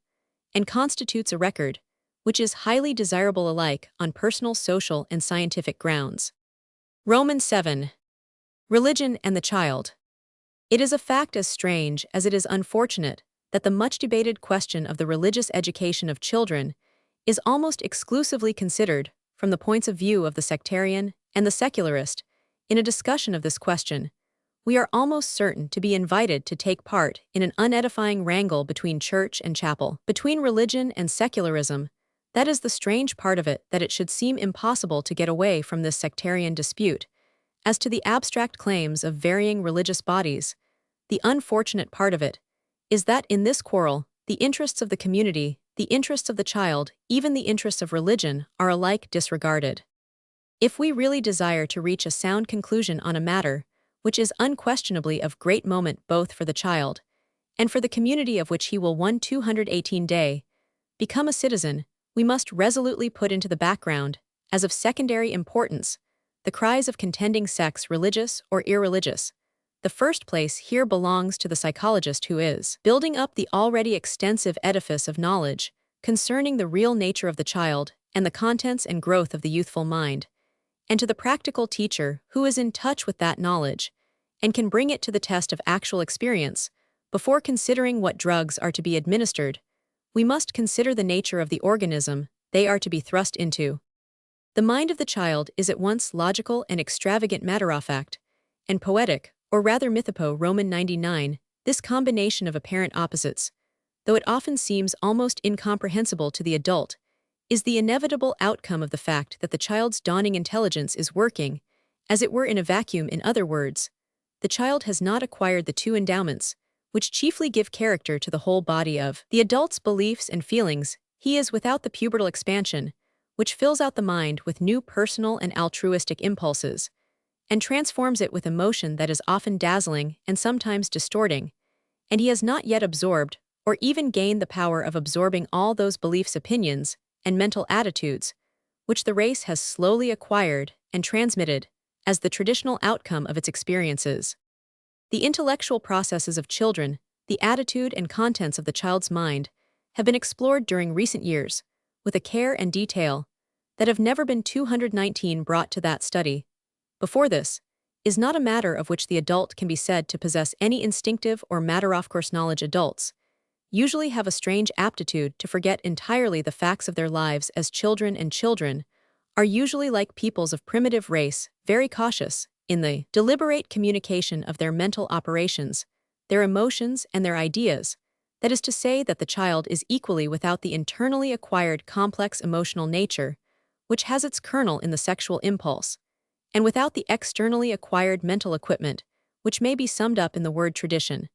and constitutes a record which is highly desirable alike on personal, social, and scientific grounds. Romans 7. Religion and the child. It is a fact as strange as it is unfortunate that the much-debated question of the religious education of children is almost exclusively considered from the points of view of the sectarian and the secularist. In a discussion of this question, we are almost certain to be invited to take part in an unedifying wrangle between church and chapel, between religion and secularism. That is the strange part of it, that it should seem impossible to get away from this sectarian dispute. As to the abstract claims of varying religious bodies, the unfortunate part of it is that in this quarrel, the interests of the community, the interests of the child, even the interests of religion, are alike disregarded. If we really desire to reach a sound conclusion on a matter, which is unquestionably of great moment both for the child and for the community of which he will one 218 day become a citizen, we must resolutely put into the background, as of secondary importance, the cries of contending sects, religious or irreligious. The first place here belongs to the psychologist who is building up the already extensive edifice of knowledge concerning the real nature of the child and the contents and growth of the youthful mind, and to the practical teacher who is in touch with that knowledge and can bring it to the test of actual experience. Before considering what drugs are to be administered, we must consider the nature of the organism they are to be thrust into. The mind of the child is at once logical and extravagant matter-of-fact, and poetic, or rather mythopo Roman 99, this combination of apparent opposites, though it often seems almost incomprehensible to the adult, is the inevitable outcome of the fact that the child's dawning intelligence is working, as it were in a vacuum. In other words, the child has not acquired the two endowments, which chiefly give character to the whole body of the adult's beliefs and feelings. He is without the pubertal expansion, which fills out the mind with new personal and altruistic impulses, and transforms it with emotion that is often dazzling and sometimes distorting, and he has not yet absorbed, or even gained the power of absorbing all those beliefs, opinions, and mental attitudes, which the race has slowly acquired and transmitted as the traditional outcome of its experiences. The intellectual processes of children, the attitude and contents of the child's mind, have been explored during recent years, with a care and detail that have never been 219 brought to that study. Before this, is not a matter of which the adult can be said to possess any instinctive or matter-of-course knowledge. Adults usually have a strange aptitude to forget entirely the facts of their lives as children, and children are usually like peoples of primitive race, very cautious in the deliberate communication of their mental operations, their emotions, and their ideas. That is to say that the child is equally without the internally acquired complex emotional nature, which has its kernel in the sexual impulse, and without the externally acquired mental equipment, which may be summed up in the word tradition.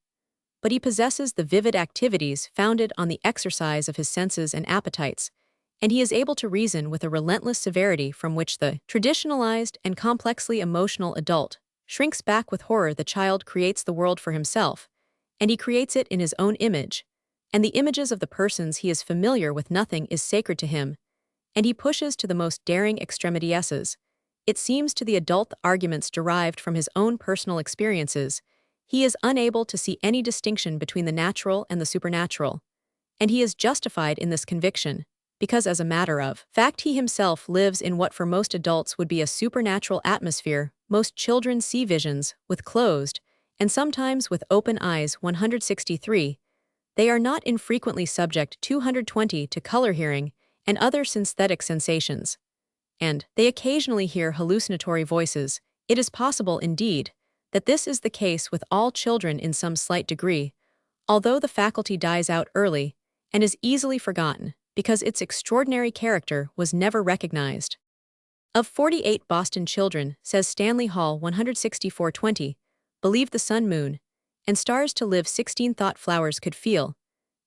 But he possesses the vivid activities founded on the exercise of his senses and appetites, and he is able to reason with a relentless severity from which the traditionalized and complexly emotional adult shrinks back with horror. The child creates the world for himself, and he creates it in his own image, and the images of the persons he is familiar with. Nothing is sacred to him, and he pushes to the most daring extremities. It seems to the adult the arguments derived from his own personal experiences. He is unable to see any distinction between the natural and the supernatural, and he is justified in this conviction, because as a matter of fact he himself lives in what for most adults would be a supernatural atmosphere. Most children see visions with closed, and sometimes with open eyes. 163. They are not infrequently subject 220 to color, hearing, and other synthetic sensations, and they occasionally hear hallucinatory voices. It is possible, indeed, that this is the case with all children in some slight degree, although the faculty dies out early and is easily forgotten because its extraordinary character was never recognized. Of 48 Boston children, says Stanley Hall 164:20, believed the sun, moon, and stars to live, 16 thought flowers could feel,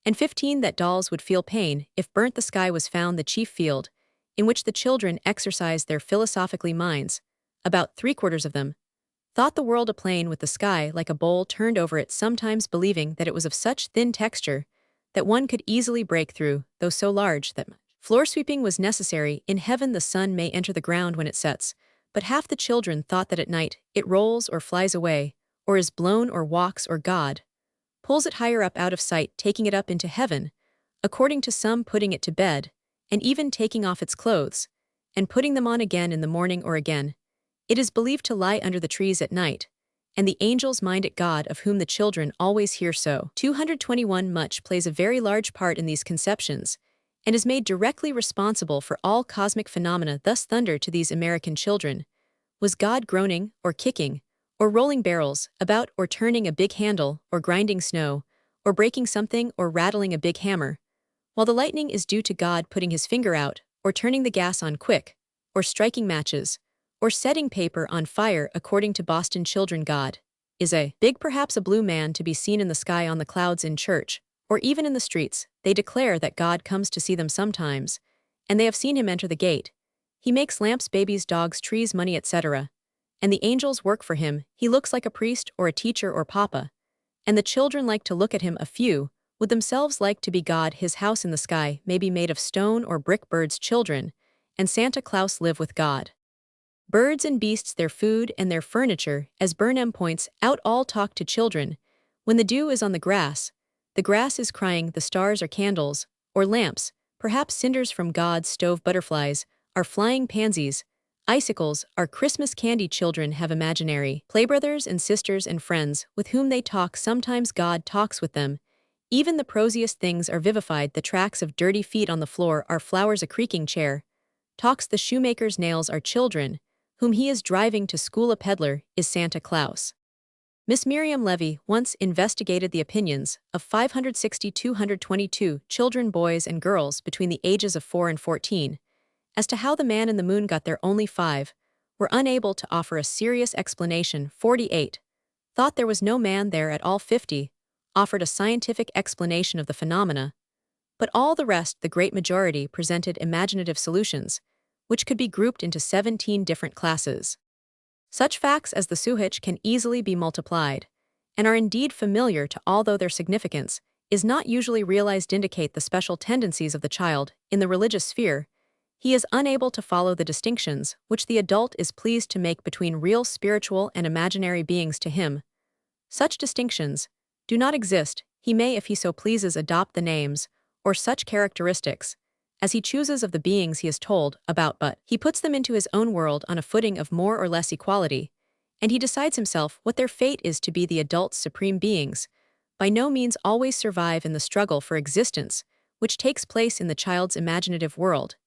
and 15 that dolls would feel pain if burnt. The sky was found the chief field in which the children exercised their philosophically minds. About 3/4 of them thought the world a plain with the sky like a bowl turned over it, sometimes believing that it was of such thin texture that one could easily break through, though so large that floor sweeping was necessary. In heaven the sun may enter the ground when it sets, but half the children thought that at night it rolls or flies away, or is blown or walks, or God pulls it higher up out of sight, taking it up into heaven, according to some putting it to bed, and even taking off its clothes, and putting them on again in the morning, or again it is believed to lie under the trees at night, and the angels mind it, God of whom the children always hear. So 221 much plays a very large part in these conceptions, and is made directly responsible for all cosmic phenomena. Thus thunder to these American children was God groaning, or kicking, or rolling barrels about, or turning a big handle, or grinding snow, or breaking something, or rattling a big hammer, while the lightning is due to God putting his finger out, or turning the gas on quick, or striking matches, or setting paper on fire. According to Boston children, God is a big, perhaps a blue man to be seen in the sky, on the clouds, in church, or even in the streets. They declare that God comes to see them sometimes, and they have seen him enter the gate. He makes lamps, babies, dogs, trees, money, etc. And the angels work for him. He looks like a priest or a teacher or papa. And the children like to look at him. A few would themselves like to be God. His house in the sky may be made of stone or brick. Birds, children, and Santa Claus live with God. Birds and beasts, their food and their furniture, as Burnham points out, all talk to children. When the dew is on the grass is crying, the stars are candles, or lamps, perhaps cinders from God's stove. Butterflies are flying pansies, icicles are Christmas candy. Children have imaginary playbrothers and sisters and friends with whom they talk. Sometimes God talks with them. Even the prosiest things are vivified. The tracks of dirty feet on the floor are flowers. A creaking chair talks. The shoemaker's nails are children whom he is driving to school. A peddler is Santa Claus. Miss Miriam Levy once investigated the opinions of 560,222 children, boys and girls between the ages of 4 and 14, as to how the man in the moon got there. Only 5 were unable to offer a serious explanation. 48 thought there was no man there at all. 50 offered a scientific explanation of the phenomena, but all the rest, the great majority, presented imaginative solutions, which could be grouped into 17 different classes. Such facts as the suhich can easily be multiplied, and are indeed familiar to all, though their significance is not usually realized. Indicate the special tendencies of the child in the religious sphere. He is unable to follow the distinctions which the adult is pleased to make between real spiritual and imaginary beings. To him, such distinctions do not exist. He may, if he so pleases, adopt the names or such characteristics as he chooses of the beings he is told about, but he puts them into his own world on a footing of more or less equality, and he decides himself what their fate is to be. The adult's supreme beings by no means always survive in the struggle for existence which takes place in the child's imaginative world.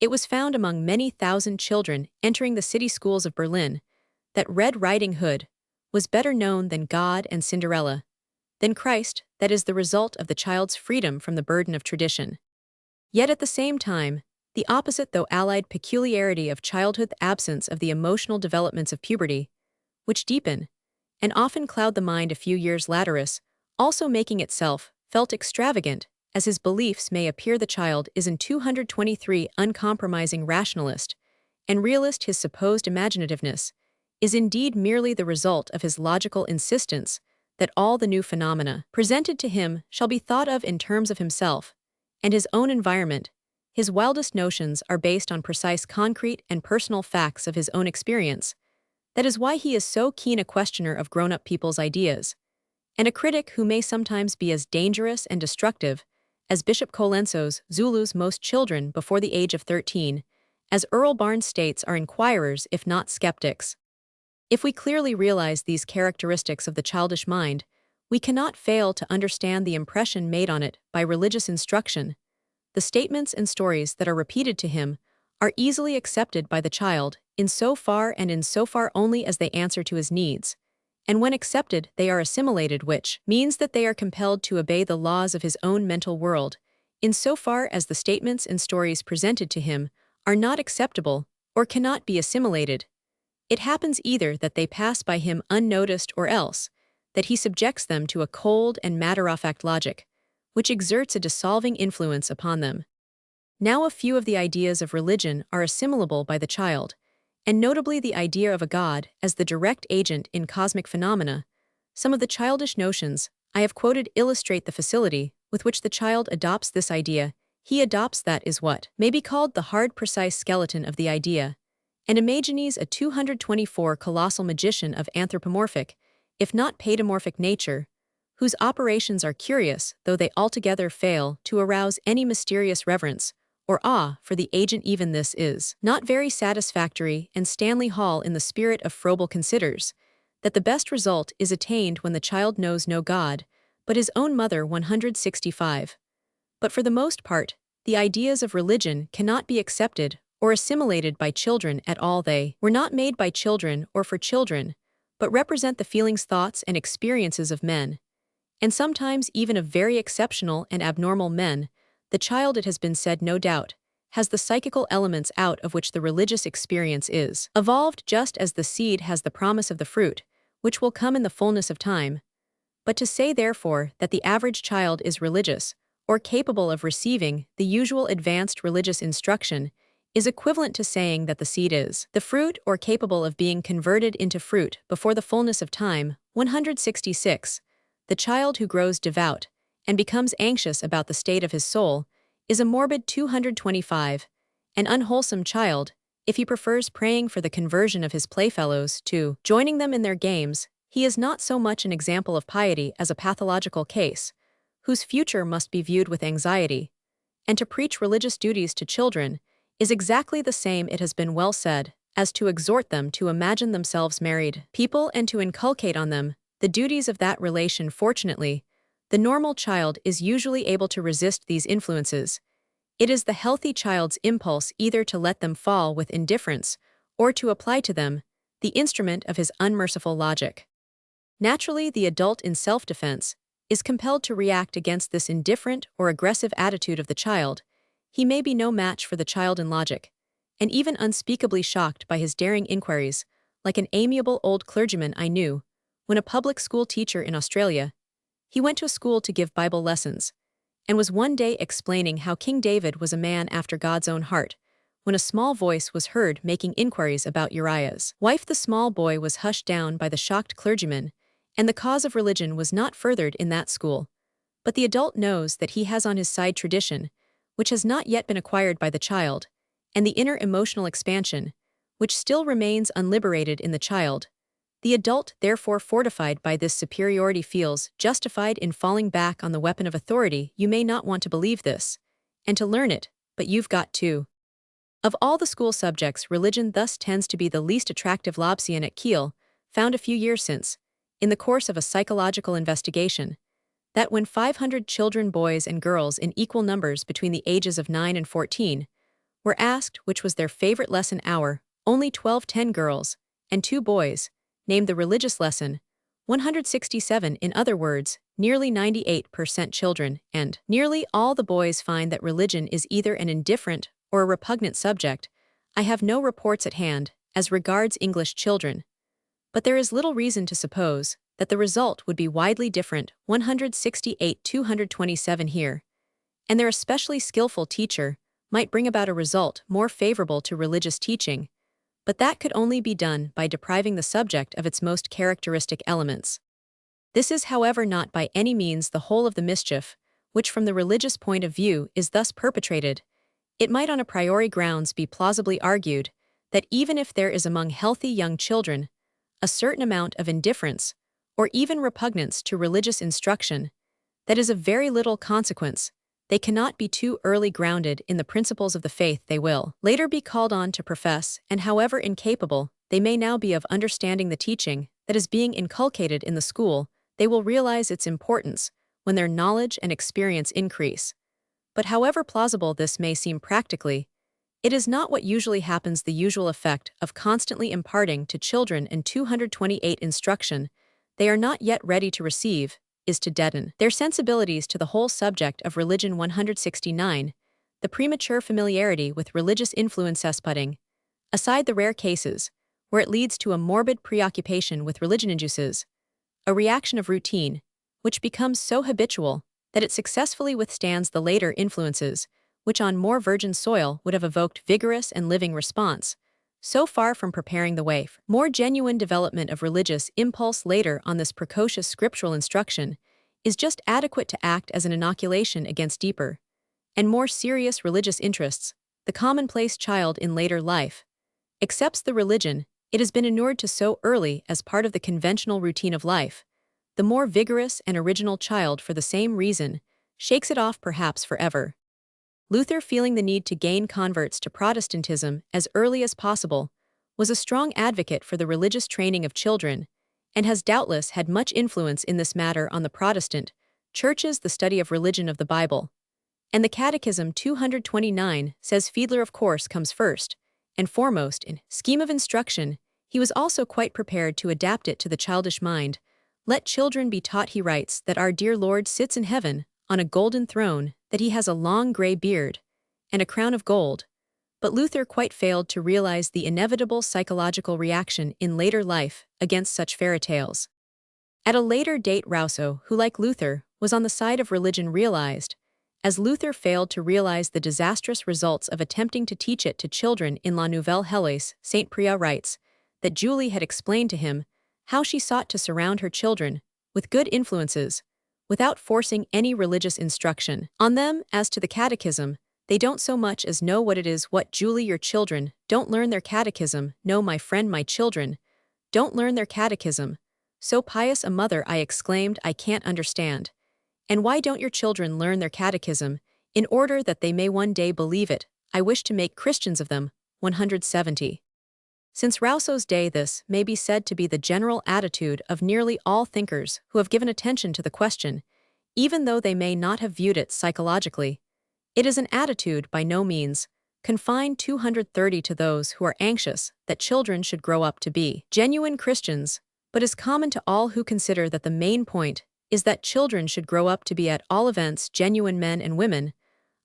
It was found among many thousand children entering the city schools of Berlin that Red Riding Hood was better known than God and Cinderella, than Christ. That is the result of the child's freedom from the burden of tradition. Yet at the same time, the opposite, though allied peculiarity of childhood, the absence of the emotional developments of puberty, which deepen and often cloud the mind a few years later, also making itself felt extravagant as his beliefs may appear. The child is in 223 uncompromising rationalist and realist. His supposed imaginativeness is indeed merely the result of his logical insistence that all the new phenomena presented to him shall be thought of in terms of himself and his own environment. His wildest notions are based on precise, concrete, and personal facts of his own experience. That is why he is so keen a questioner of grown-up people's ideas, and a critic who may sometimes be as dangerous and destructive as Bishop Colenso's Zulus. Most children before the age of 13, as Earl Barnes states, are inquirers if not skeptics. If we clearly realize these characteristics of the childish mind, we cannot fail to understand the impression made on it by religious instruction. The statements and stories that are repeated to him are easily accepted by the child in so far only as they answer to his needs, and when accepted they are assimilated, which means that they are compelled to obey the laws of his own mental world, in so far as the statements and stories presented to him are not acceptable or cannot be assimilated. It happens either that they pass by him unnoticed, or else that he subjects them to a cold and matter-of-fact logic, which exerts a dissolving influence upon them. Now a few of the ideas of religion are assimilable by the child, and notably the idea of a god as the direct agent in cosmic phenomena. Some of the childish notions I have quoted illustrate the facility with which the child adopts this idea. He adopts that is what may be called the hard, precise skeleton of the idea, and imagines a 224 colossal magician of anthropomorphic, if not paedomorphic nature, whose operations are curious, though they altogether fail to arouse any mysterious reverence or awe for the agent. Even this is not very satisfactory, and Stanley Hall in the Spirit of Froebel considers that the best result is attained when the child knows no God but his own mother. 165. But for the most part, the ideas of religion cannot be accepted or assimilated by children at all. They were not made by children or for children, but represent the feelings, thoughts, and experiences of men, and sometimes even of very exceptional and abnormal men. The child, it has been said, no doubt, has the psychical elements out of which the religious experience is evolved, just as the seed has the promise of the fruit, which will come in the fullness of time. But to say, therefore, that the average child is religious, or capable of receiving the usual advanced religious instruction, is equivalent to saying that the seed is the fruit or capable of being converted into fruit before the fullness of time. 166. The child who grows devout and becomes anxious about the state of his soul is a morbid. 225. An unwholesome child, if he prefers praying for the conversion of his playfellows to joining them in their games, he is not so much an example of piety as a pathological case, whose future must be viewed with anxiety. And to preach religious duties to children is exactly the same, it has been well said, as to exhort them to imagine themselves married people and to inculcate on them the duties of that relation. Fortunately, the normal child is usually able to resist these influences. It is the healthy child's impulse either to let them fall with indifference or to apply to them the instrument of his unmerciful logic. Naturally, the adult in self-defense is compelled to react against this indifferent or aggressive attitude of the child. He may be no match for the child in logic, and even unspeakably shocked by his daring inquiries, like an amiable old clergyman I knew, when a public school teacher in Australia. He went to a school to give Bible lessons, and was one day explaining how King David was a man after God's own heart, when a small voice was heard making inquiries about Uriah's wife. The small boy was hushed down by the shocked clergyman, and the cause of religion was not furthered in that school. But the adult knows that he has on his side tradition, which has not yet been acquired by the child, and the inner emotional expansion, which still remains unliberated in the child. The adult, therefore fortified by this superiority, feels justified in falling back on the weapon of authority. You may not want to believe this, and to learn it, but you've got to. Of all the school subjects, religion thus tends to be the least attractive. Lobsyan at Kiel found a few years since, in the course of a psychological investigation, that when 500 children, boys and girls in equal numbers between the ages of 9 and 14, were asked which was their favorite lesson hour, only 10 girls and 2 boys named the religious lesson. 167, in other words, nearly 98% children, and nearly all the boys find that religion is either an indifferent or a repugnant subject. I have no reports at hand as regards English children, but there is little reason to suppose that the result would be widely different. 168, 227 here, and their especially skillful teacher might bring about a result more favorable to religious teaching, but that could only be done by depriving the subject of its most characteristic elements. This is, however, not by any means the whole of the mischief, which from the religious point of view is thus perpetrated. It might on a priori grounds be plausibly argued that even if there is among healthy young children a certain amount of indifference, or even repugnance to religious instruction, that is of very little consequence. They cannot be too early grounded in the principles of the faith they will later be called on to profess, and however incapable they may now be of understanding the teaching that is being inculcated in the school, they will realize its importance when their knowledge and experience increase. But however plausible this may seem practically, it is not what usually happens. The usual effect of constantly imparting to children in 228 instruction they are not yet ready to receive is to deaden their sensibilities to the whole subject of religion. 169. The premature familiarity with religious influence. Putting aside the rare cases where it leads to a morbid preoccupation with religion, induces a reaction of routine, which becomes so habitual that it successfully withstands the later influences, which on more virgin soil would have evoked vigorous and living response. So far from preparing the way for more genuine development of religious impulse later on, this precocious scriptural instruction is just adequate to act as an inoculation against deeper and more serious religious interests. The commonplace child in later life accepts the religion it has been inured to so early as part of the conventional routine of life. The more vigorous and original child, for the same reason, shakes it off perhaps forever. Luther, feeling the need to gain converts to Protestantism as early as possible, was a strong advocate for the religious training of children, and has doubtless had much influence in this matter on the Protestant churches. The study of religion of the Bible and the Catechism 229 says Fiedler of course comes first and foremost in scheme of instruction. He was also quite prepared to adapt it to the childish mind. Let children be taught, he writes, that our dear Lord sits in heaven on a golden throne, that he has a long gray beard and a crown of gold. But Luther quite failed to realize the inevitable psychological reaction in later life against such fairy tales. At a later date, Rousseau, who like Luther was on the side of religion, realized, as Luther failed to realize the disastrous results of attempting to teach it to children in La Nouvelle Héloïse. St. Priya writes that Julie had explained to him how she sought to surround her children with good influences without forcing any religious instruction on them. As to the catechism, they don't so much as know what it is. What, Julie, your children don't learn their catechism? No, my friend, my children don't learn their catechism. So pious a mother, I exclaimed, I can't understand. And why don't your children learn their catechism, in order that they may one day believe it? I wish to make Christians of them. 170. Since Rousseau's day, this may be said to be the general attitude of nearly all thinkers who have given attention to the question, even though they may not have viewed it psychologically. It is an attitude by no means confined 230 to those who are anxious that children should grow up to be genuine Christians, but is common to all who consider that the main point is that children should grow up to be at all events genuine men and women.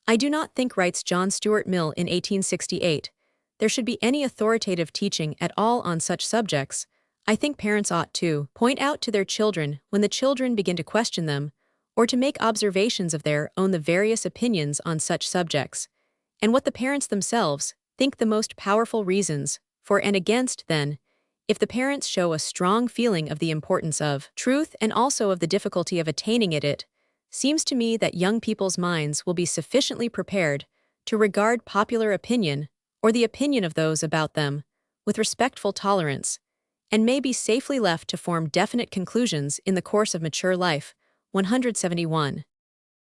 I do not think, writes John Stuart Mill in 1868, there should be any authoritative teaching at all on such subjects. I think parents ought to point out to their children when the children begin to question them, or to make observations of their own the various opinions on such subjects, and what the parents themselves think the most powerful reasons for and against. Then, if the parents show a strong feeling of the importance of truth and also of the difficulty of attaining it, it seems to me that young people's minds will be sufficiently prepared to regard popular opinion, or the opinion of those about them, with respectful tolerance, and may be safely left to form definite conclusions in the course of mature life. 171.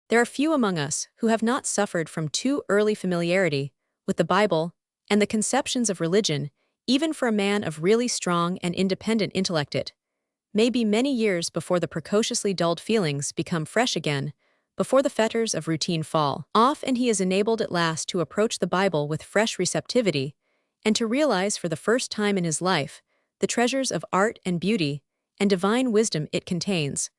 There are few among us who have not suffered from too early familiarity with the Bible and the conceptions of religion. Even for a man of really strong and independent intellect, it may be many years before the precociously dulled feelings become fresh again, before the fetters of routine fall off, and he is enabled at last to approach the Bible with fresh receptivity, and to realize for the first time in his life the treasures of art and beauty and divine wisdom it contains.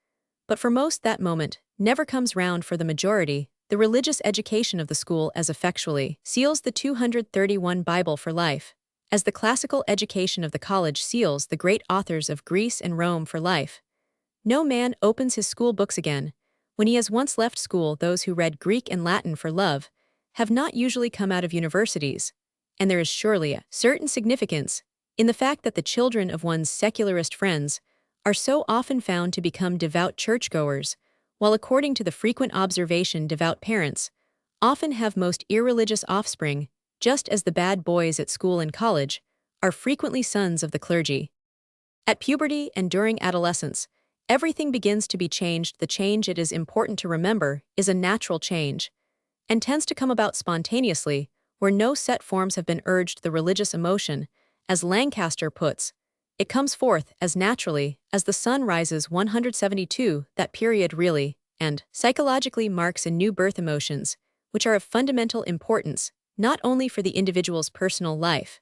But for most that moment never comes round. For the majority, the religious education of the school as effectually seals the 231 Bible for life, as the classical education of the college seals the great authors of Greece and Rome for life. No man opens his school books again when he has once left school. Those who read Greek and Latin for love have not usually come out of universities, and there is surely a certain significance in the fact that the children of one's secularist friends are so often found to become devout churchgoers, while according to the frequent observation devout parents often have most irreligious offspring, just as the bad boys at school and college are frequently sons of the clergy. At puberty and during adolescence, everything begins to be changed. The change, it is important to remember, is a natural change, and tends to come about spontaneously, where no set forms have been urged. The religious emotion, as Lancaster puts, it comes forth as naturally as the sun rises. 172. That period really and psychologically marks a new birth. Emotions, which are of fundamental importance, not only for the individual's personal life,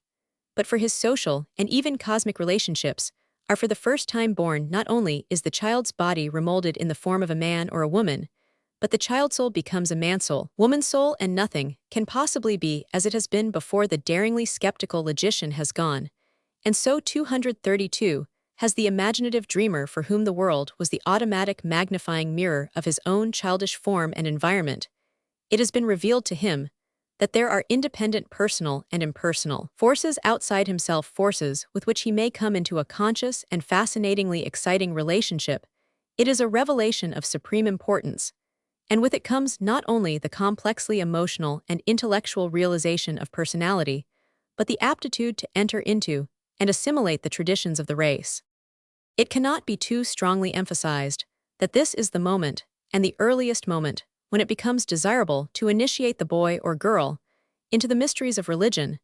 but for his social and even cosmic relationships, are for the first time born. Not only is the child's body remolded in the form of a man or a woman, but the child soul becomes a man soul, woman soul, and nothing can possibly be as it has been before. The daringly skeptical logician has gone, and so 232 has the imaginative dreamer, for whom the world was the automatic magnifying mirror of his own childish form and environment. It has been revealed to him that there are independent personal and impersonal forces outside himself, forces with which he may come into a conscious and fascinatingly exciting relationship. It is a revelation of supreme importance, and with it comes not only the complexly emotional and intellectual realization of personality, but the aptitude to enter into and assimilate the traditions of the race. It cannot be too strongly emphasized that this is the moment, and the earliest moment, when it becomes desirable to initiate the boy or girl into the mysteries of religion.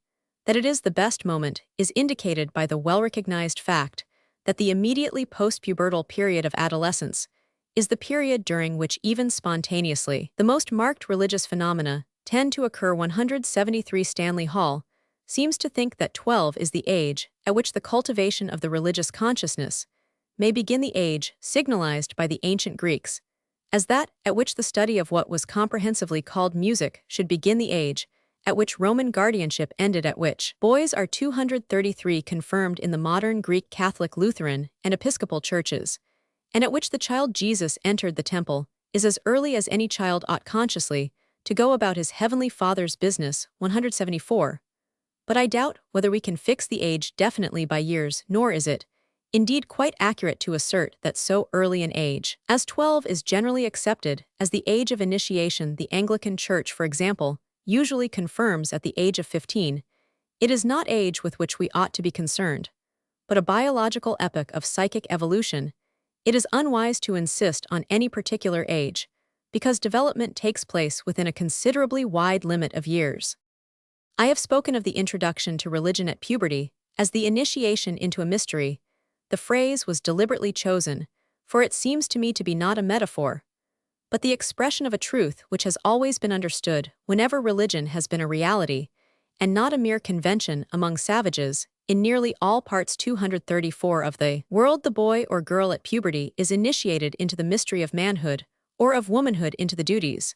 That it is the best moment is indicated by the well-recognized fact that the immediately post-pubertal period of adolescence is the period during which even spontaneously the most marked religious phenomena tend to occur. 173. Stanley Hall seems to think that 12 is the age at which the cultivation of the religious consciousness may begin, the age signalized by the ancient Greeks as that at which the study of what was comprehensively called music should begin, the age at which Roman guardianship ended, at which boys are 233 confirmed in the modern Greek Catholic, Lutheran, and Episcopal churches, and at which the child Jesus entered the temple is as early as any child ought consciously to go about his heavenly Father's business. 174. But I doubt whether we can fix the age definitely by years, nor is it, indeed, quite accurate to assert that so early an age as 12 is generally accepted as the age of initiation. The Anglican Church, for example, usually confirms at the age of 15. It is not age with which we ought to be concerned, but a biological epoch of psychic evolution. It is unwise to insist on any particular age, because development takes place within a considerably wide limit of years. I have spoken of the introduction to religion at puberty as the initiation into a mystery. The phrase was deliberately chosen, for it seems to me to be not a metaphor, but the expression of a truth which has always been understood whenever religion has been a reality, and not a mere convention among savages. In nearly all parts 234 of the world, the boy or girl at puberty is initiated into the mystery of manhood, or of womanhood into the duties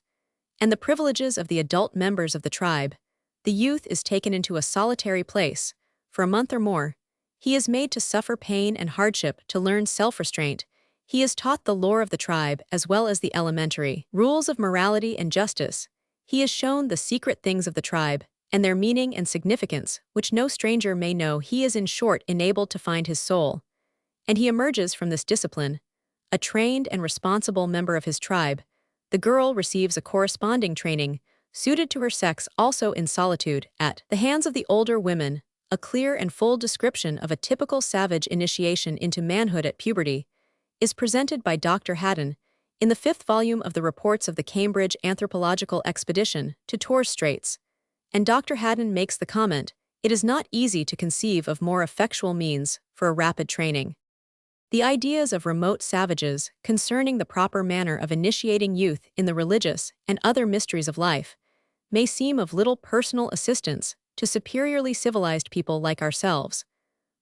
and the privileges of the adult members of the tribe. The youth is taken into a solitary place. For a month or more, he is made to suffer pain and hardship, to learn self-restraint. He is taught the lore of the tribe as well as the elementary rules of morality and justice. He is shown the secret things of the tribe, and their meaning and significance, which no stranger may know. He is, in short, enabled to find his soul. And he emerges from this discipline a trained and responsible member of his tribe. The girl receives a corresponding training, suited to her sex, also in solitude, at the hands of the older women. A clear and full description of a typical savage initiation into manhood at puberty is presented by Dr. Haddon in the 5th volume of the Reports of the Cambridge Anthropological Expedition to Torres Straits. And Dr. Haddon makes the comment, "It is not easy to conceive of more effectual means for a rapid training." The ideas of remote savages concerning the proper manner of initiating youth in the religious and other mysteries of life may seem of little personal assistance to superiorly civilized people like ourselves.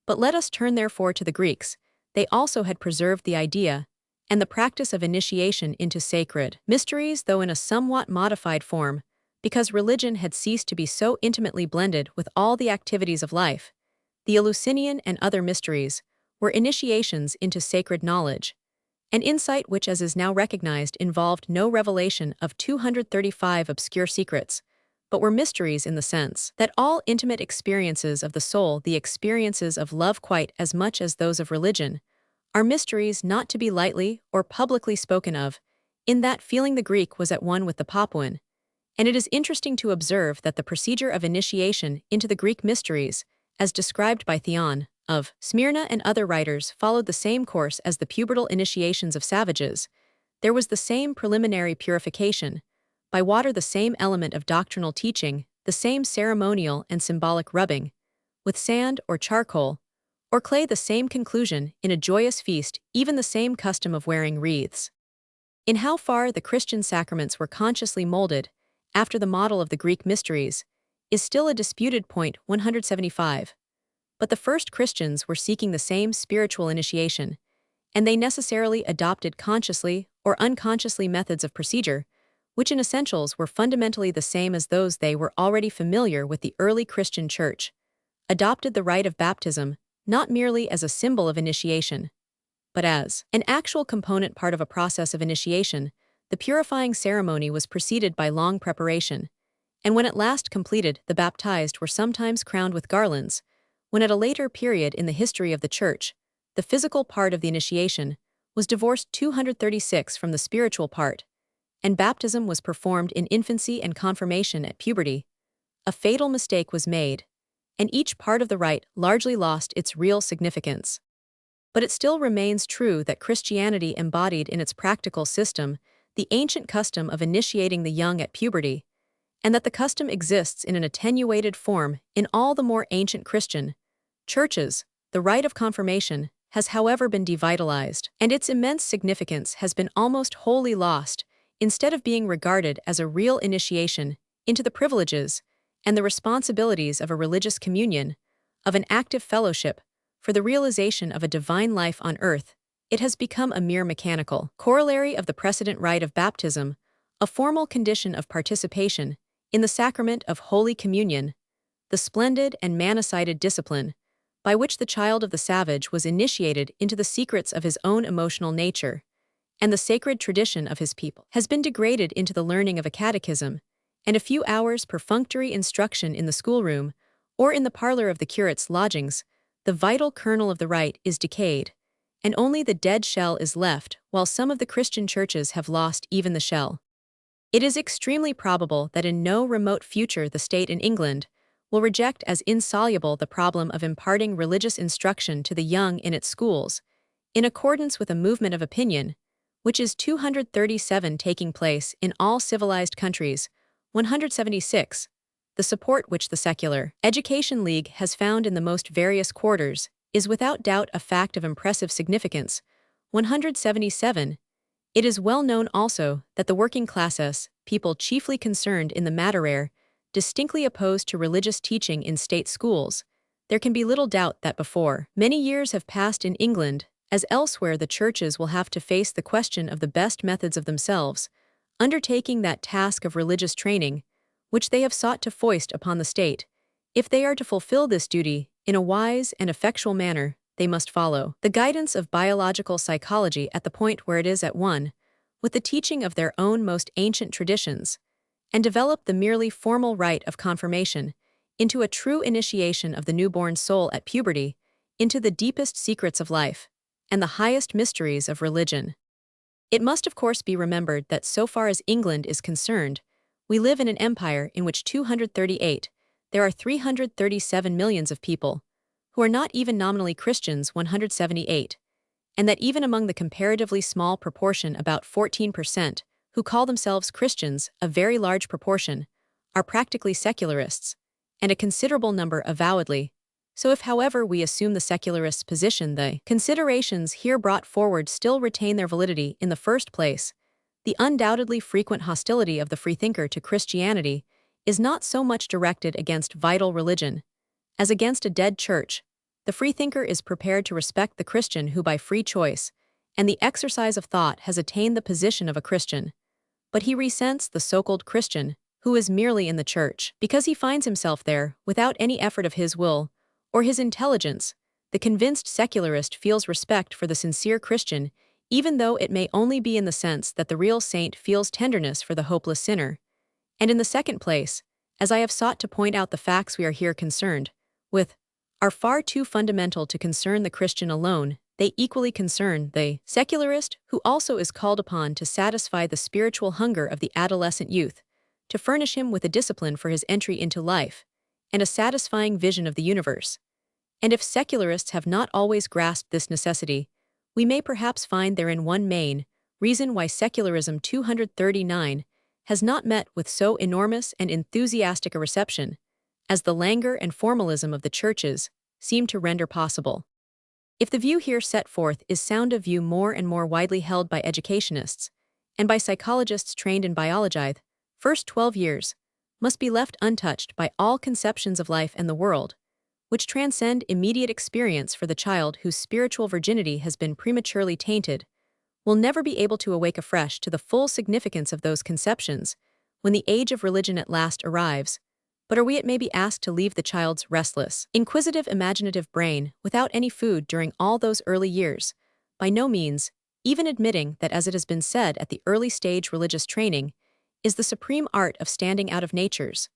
But let us turn therefore to the Greeks. They also had preserved the idea and the practice of initiation into sacred mysteries, though in a somewhat modified form, because religion had ceased to be so intimately blended with all the activities of life. The Eleusinian and other mysteries were initiations into sacred knowledge, an insight which, as is now recognized, involved no revelation of 235 obscure secrets, but were mysteries in the sense that all intimate experiences of the soul, the experiences of love quite as much as those of religion, are mysteries not to be lightly or publicly spoken of. In that feeling the Greek was at one with the Papuan, and it is interesting to observe that the procedure of initiation into the Greek mysteries, as described by Theon of Smyrna and other writers, followed the same course as the pubertal initiations of savages. There was the same preliminary purification by water, the same element of doctrinal teaching, the same ceremonial and symbolic rubbing with sand or charcoal or clay, the same conclusion in a joyous feast, even the same custom of wearing wreaths. In how far the Christian sacraments were consciously molded after the model of the Greek mysteries is still a disputed point. 175. But the first Christians were seeking the same spiritual initiation, and they necessarily adopted consciously or unconsciously methods of procedure, which in essentials were fundamentally the same as those they were already familiar with. The early Christian Church adopted the rite of baptism not merely as a symbol of initiation, but as an actual component part of a process of initiation. The purifying ceremony was preceded by long preparation, and when at last completed, the baptized were sometimes crowned with garlands. When at a later period in the history of the Church, the physical part of the initiation was divorced 236 from the spiritual part, and baptism was performed in infancy and confirmation at puberty, a fatal mistake was made, and each part of the rite largely lost its real significance. But it still remains true that Christianity embodied in its practical system the ancient custom of initiating the young at puberty, and that the custom exists in an attenuated form in all the more ancient Christian churches. The rite of confirmation has, however, been devitalized, and its immense significance has been almost wholly lost, instead of being regarded as a real initiation into the privileges and the responsibilities of a religious communion, of an active fellowship for the realization of a divine life on earth. It has become a mere mechanical corollary of the precedent rite of baptism, a formal condition of participation in the sacrament of Holy Communion, the splendid and manicided discipline by which the child of the savage was initiated into the secrets of his own emotional nature, and the sacred tradition of his people has been degraded into the learning of a catechism and a few hours perfunctory instruction in the schoolroom or in the parlor of the curate's lodgings, the vital kernel of the right is decayed, and only the dead shell is left, while some of the Christian churches have lost even the shell. It is extremely probable that in no remote future the state in England will reject as insoluble the problem of imparting religious instruction to the young in its schools, in accordance with a movement of opinion, which is 237 taking place in all civilized countries, 176, the support which the Secular Education League has found in the most various quarters is without doubt a fact of impressive significance, 177. It is well known also that the working classes, people chiefly concerned in the matter, are distinctly opposed to religious teaching in state schools. There can be little doubt that before many years have passed in England, as elsewhere, the churches will have to face the question of the best methods of themselves, undertaking that task of religious training, which they have sought to foist upon the state. If they are to fulfill this duty in a wise and effectual manner, they must follow the guidance of biological psychology at the point where it is at one with the teaching of their own most ancient traditions, and develop the merely formal rite of confirmation into a true initiation of the newborn soul at puberty into the deepest secrets of life and the highest mysteries of religion. It must of course be remembered that so far as England is concerned, we live in an empire in which 238, there are 337 millions of people, who are not even nominally Christians, 178, and that even among the comparatively small proportion, about 14%, who call themselves Christians, a very large proportion, are practically secularists, and a considerable number avowedly. So if, however, we assume the secularists' position, the considerations here brought forward still retain their validity. In the first place, the undoubtedly frequent hostility of the freethinker to Christianity is not so much directed against vital religion as against a dead church. The freethinker is prepared to respect the Christian who by free choice and the exercise of thought has attained the position of a Christian, but he resents the so-called Christian who is merely in the church because he finds himself there without any effort of his will or his intelligence. The convinced secularist feels respect for the sincere Christian, even though it may only be in the sense that the real saint feels tenderness for the hopeless sinner. And in the second place, as I have sought to point out, the facts we are here concerned with are far too fundamental to concern the Christian alone. They equally concern the secularist, who also is called upon to satisfy the spiritual hunger of the adolescent youth, to furnish him with a discipline for his entry into life, and a satisfying vision of the universe. And if secularists have not always grasped this necessity, we may perhaps find therein one main reason why secularism 239 has not met with so enormous and enthusiastic a reception as the languor and formalism of the churches seem to render possible. If the view here set forth is sound, a view more and more widely held by educationists and by psychologists trained in biology, first 12 years must be left untouched by all conceptions of life and the world, which transcend immediate experience. For the child whose spiritual virginity has been prematurely tainted will never be able to awake afresh to the full significance of those conceptions when the age of religion at last arrives. But are we, it may be asked, to leave the child's restless, inquisitive, imaginative brain without any food during all those early years? By no means, even admitting that, as it has been said, at the early stage religious training is the supreme art of standing out of nature's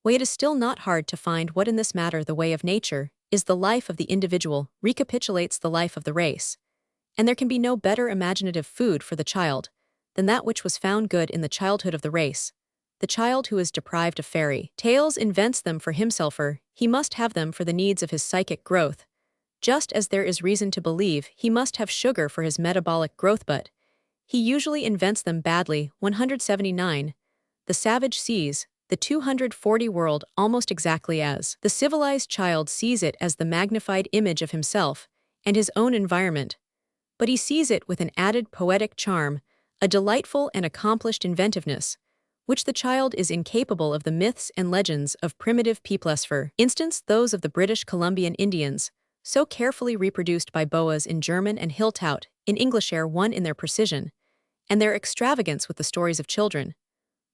way. It is still not hard to find what in this matter the way of nature is the life of the individual, recapitulates the life of the race. And there can be no better imaginative food for the child than that which was found good in the childhood of the race. The child who is deprived of fairy tales invents them for himself, for he must have them for the needs of his psychic growth, just as there is reason to believe he must have sugar for his metabolic growth, but he usually invents them badly. 179. The savage sees the 240 world almost exactly as the civilized child sees it, as the magnified image of himself and his own environment, but he sees it with an added poetic charm, a delightful and accomplished inventiveness, which the child is incapable of. The myths and legends of primitive peoples, for instance those of the British Columbian Indians, so carefully reproduced by Boas in German and Hiltout in English, are one in their precision and their extravagance with the stories of children,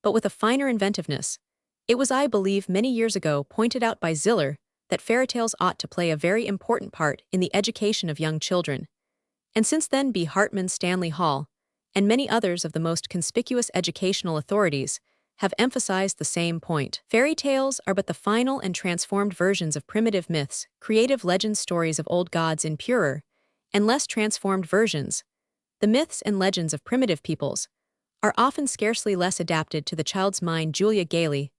but with a finer inventiveness. It was, I believe, many years ago pointed out by Ziller that fairytales ought to play a very important part in the education of young children. And since then, B. Hartman Stanley Hall and many others of the most conspicuous educational authorities have emphasized the same point. Fairy tales are but the final and transformed versions of primitive myths, creative legend stories of old gods in purer and less transformed versions. The myths and legends of primitive peoples are often scarcely less adapted to the child's mind. Julia Gailey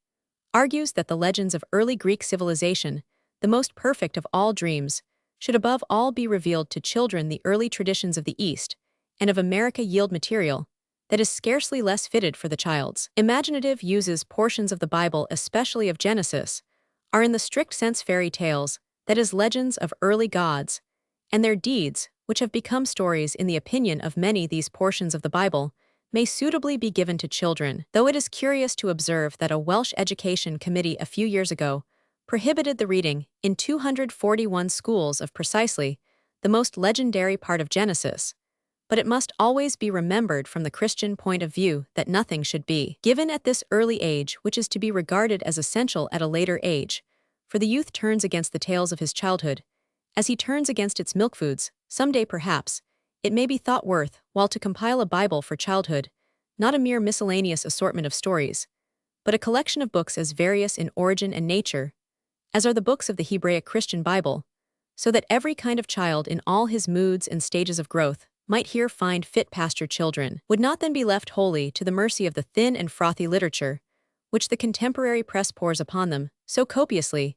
argues that the legends of early Greek civilization, the most perfect of all dreams, should above all be revealed to children. The early traditions of the East and of America yield material that is scarcely less fitted for the child's imaginative uses. Portions of the Bible, especially of Genesis, are in the strict sense fairy tales, that is, legends of early gods and their deeds, which have become stories. In the opinion of many, these portions of the Bible may suitably be given to children, though it is curious to observe that a Welsh education committee a few years ago prohibited the reading in 241 schools of precisely the most legendary part of Genesis. But it must always be remembered from the Christian point of view that nothing should be given at this early age which is to be regarded as essential at a later age, for the youth turns against the tales of his childhood, as he turns against its milk foods. Someday perhaps it may be thought worth while to compile a Bible for childhood, not a mere miscellaneous assortment of stories, but a collection of books as various in origin and nature as are the books of the Hebraic Christian Bible, so that every kind of child in all his moods and stages of growth might here find fit pasture. Children would not then be left wholly to the mercy of the thin and frothy literature which the contemporary press pours upon them so copiously.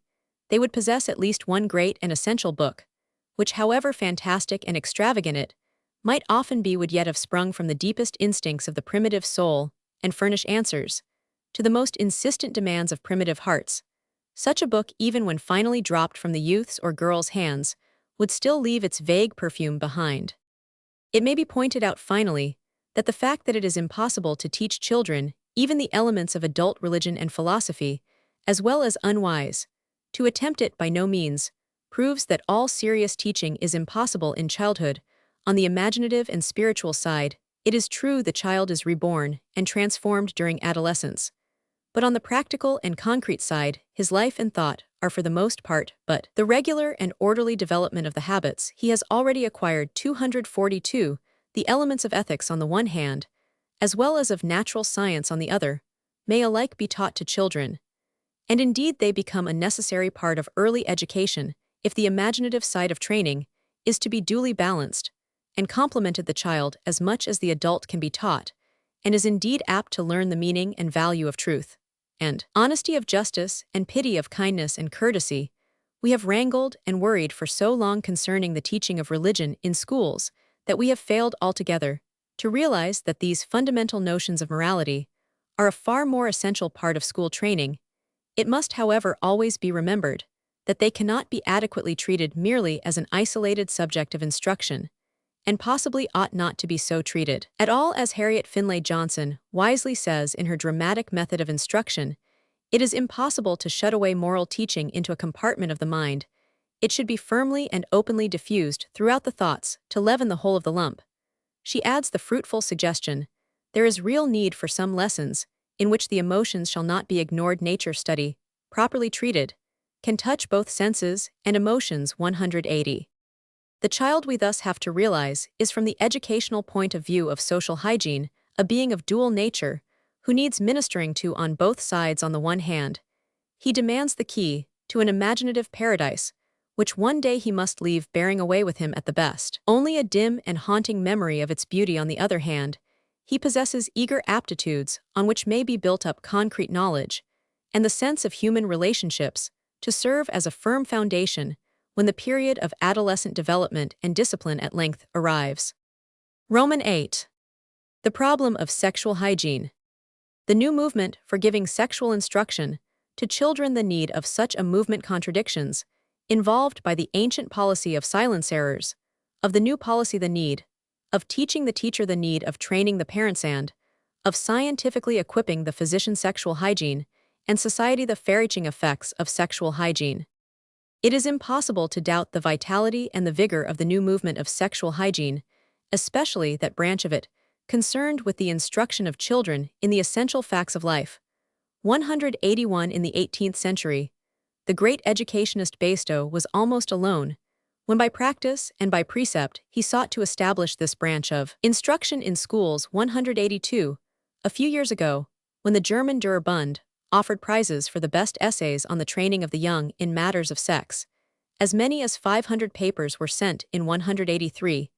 They would possess at least one great and essential book, which, however fantastic and extravagant it might often be, would yet have sprung from the deepest instincts of the primitive soul and furnish answers to the most insistent demands of primitive hearts. Such a book, even when finally dropped from the youth's or girl's hands, would still leave its vague perfume behind. It may be pointed out finally that the fact that it is impossible to teach children even the elements of adult religion and philosophy, as well as unwise to attempt it, by no means proves that all serious teaching is impossible in childhood. On the imaginative and spiritual side, it is true the child is reborn and transformed during adolescence. But on the practical and concrete side, his life and thought are for the most part but the regular and orderly development of the habits he has already acquired. 242. The elements of ethics on the one hand, as well as of natural science on the other, may alike be taught to children. And indeed they become a necessary part of early education if the imaginative side of training is to be duly balanced and complemented. The child, as much as the adult, can be taught, and is indeed apt to learn the meaning and value of truth and honesty, of justice and pity, of kindness and courtesy. We have wrangled and worried for so long concerning the teaching of religion in schools that we have failed altogether to realize that these fundamental notions of morality are a far more essential part of school training. It must, however, always be remembered that they cannot be adequately treated merely as an isolated subject of instruction, and possibly ought not to be so treated at all. As Harriet Finlay Johnson wisely says in her dramatic method of instruction, it is impossible to shut away moral teaching into a compartment of the mind. It should be firmly and openly diffused throughout the thoughts to leaven the whole of the lump. She adds the fruitful suggestion, there is real need for some lessons in which the emotions shall not be ignored. Nature study, properly treated, can touch both senses and emotions. 180. The child, we thus have to realize, is from the educational point of view of social hygiene, a being of dual nature, who needs ministering to on both sides. On the one hand, he demands the key to an imaginative paradise, which one day he must leave bearing away with him at the best only a dim and haunting memory of its beauty. On the other hand, he possesses eager aptitudes on which may be built up concrete knowledge, and the sense of human relationships to serve as a firm foundation when the period of adolescent development and discipline at length arrives. Roman 8. The problem of sexual hygiene. The new movement for giving sexual instruction to children. The need of such a movement. Contradictions involved by the ancient policy of silence. Errors of the new policy. The need of teaching the teacher, the need of training the parents, and of scientifically equipping the physician. Sexual hygiene and society. The far-reaching effects of sexual hygiene. It is impossible to doubt the vitality and the vigor of the new movement of sexual hygiene, especially that branch of it concerned with the instruction of children in the essential facts of life. 181. In the 18th century, the great educationist Bastow was almost alone when by practice and by precept he sought to establish this branch of instruction in schools. 182, a few years ago, when the German Durer Bund offered prizes for the best essays on the training of the young in matters of sex. As many as 500 papers were sent in 183.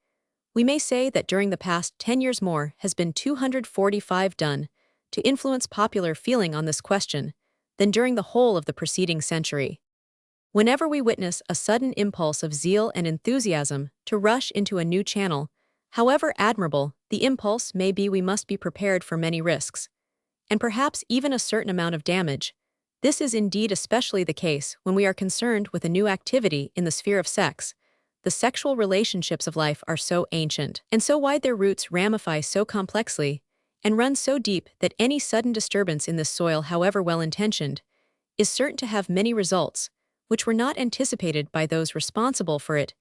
We may say that during the past 10 years more has been 245 done to influence popular feeling on this question than during the whole of the preceding century. Whenever we witness a sudden impulse of zeal and enthusiasm to rush into a new channel, however admirable the impulse may be, we must be prepared for many risks, and perhaps even a certain amount of damage. This is indeed especially the case when we are concerned with a new activity in the sphere of sex. The sexual relationships of life are so ancient, and so wide, their roots ramify so complexly, and run so deep that any sudden disturbance in this soil, however well-intentioned, is certain to have many results, which were not anticipated by those responsible for it.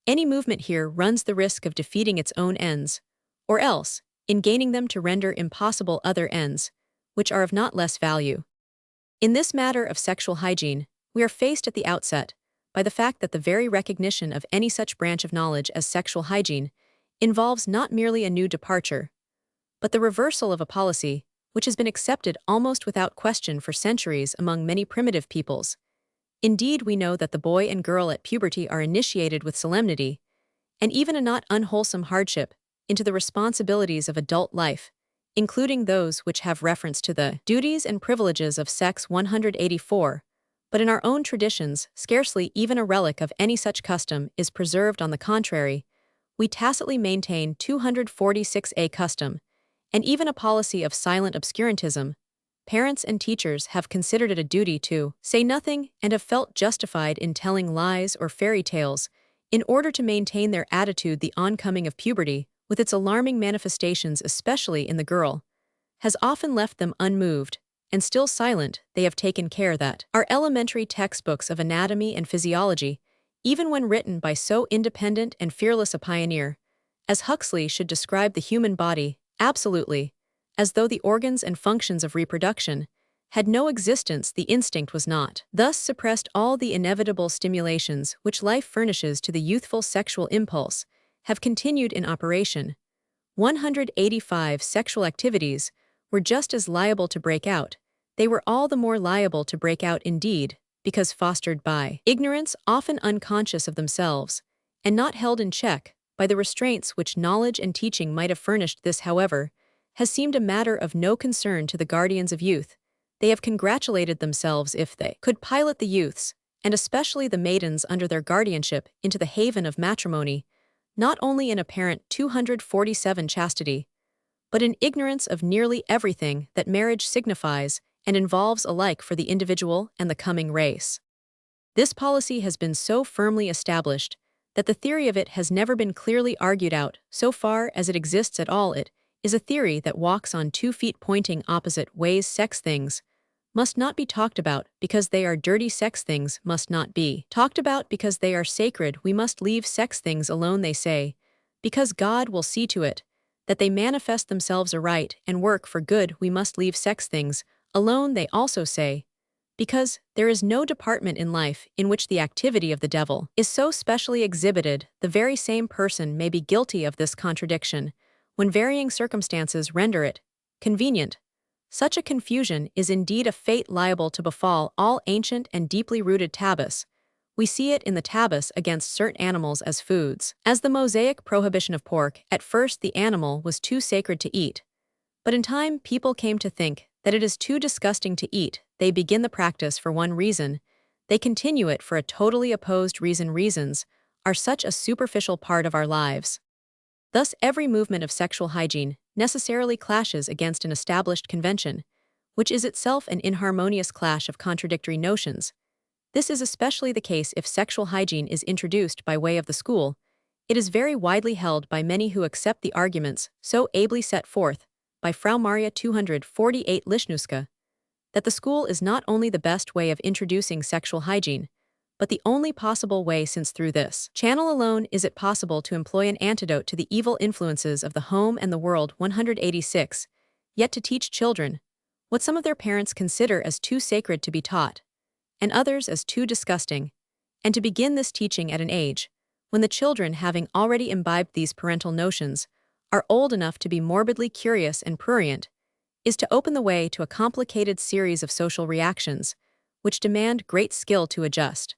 Any movement here runs the risk of defeating its own ends, or else, in gaining them, to render impossible other ends, which are of not less value. In this matter of sexual hygiene, we are faced at the outset by the fact that the very recognition of any such branch of knowledge as sexual hygiene involves not merely a new departure, but the reversal of a policy which has been accepted almost without question for centuries among many primitive peoples. Indeed, we know that the boy and girl at puberty are initiated with solemnity, and even a not unwholesome hardship, into the responsibilities of adult life, including those which have reference to the duties and privileges of sex. 184, but in our own traditions, scarcely even a relic of any such custom is preserved. On the contrary, we tacitly maintain 246a custom, and even a policy of silent obscurantism. Parents and teachers have considered it a duty to say nothing and have felt justified in telling lies or fairy tales in order to maintain their attitude. The oncoming of puberty, with its alarming manifestations especially in the girl, has often left them unmoved, and still silent. They have taken care that our elementary textbooks of anatomy and physiology, even when written by so independent and fearless a pioneer as Huxley, should describe the human body absolutely, as though the organs and functions of reproduction had no existence. The instinct was not thus suppressed. All the inevitable stimulations which life furnishes to the youthful sexual impulse have continued in operation. 185 sexual activities were just as liable to break out. They were all the more liable to break out, indeed, because fostered by ignorance, often unconscious of themselves, and not held in check by the restraints which knowledge and teaching might have furnished. This, however, has seemed a matter of no concern to the guardians of youth. They have congratulated themselves if they could pilot the youths, and especially the maidens under their guardianship, into the haven of matrimony, not only in apparent 247 chastity, but in ignorance of nearly everything that marriage signifies and involves alike for the individual and the coming race. This policy has been so firmly established that the theory of it has never been clearly argued out. So far as it exists at all, it is a theory that walks on 2 feet pointing opposite ways. Sex things must not be talked about because they are dirty. Sex things must not be talked about because they are sacred. We must leave sex things alone, they say, because God will see to it that they manifest themselves aright and work for good. We must leave sex things alone, they also say, because there is no department in life in which the activity of the devil is so specially exhibited. The very same person may be guilty of this contradiction when varying circumstances render it convenient. Such a confusion is indeed a fate liable to befall all ancient and deeply rooted tabus. We see it in the tabus against certain animals as foods. As the Mosaic prohibition of pork, at first the animal was too sacred to eat, but in time people came to think that it is too disgusting to eat. They begin the practice for one reason, they continue it for a totally opposed reason. Reasons are such a superficial part of our lives. Thus every movement of sexual hygiene necessarily clashes against an established convention, which is itself an inharmonious clash of contradictory notions. This is especially the case if sexual hygiene is introduced by way of the school. It is very widely held by many who accept the arguments so ably set forth by Frau Maria 248 Lischnuska, that the school is not only the best way of introducing sexual hygiene, but the only possible way, since through this channel alone is it possible to employ an antidote to the evil influences of the home and the world. 186. Yet to teach children what some of their parents consider as too sacred to be taught, and others as too disgusting, and to begin this teaching at an age when the children, having already imbibed these parental notions, are old enough to be morbidly curious and prurient, is to open the way to a complicated series of social reactions, which demand great skill to adjust.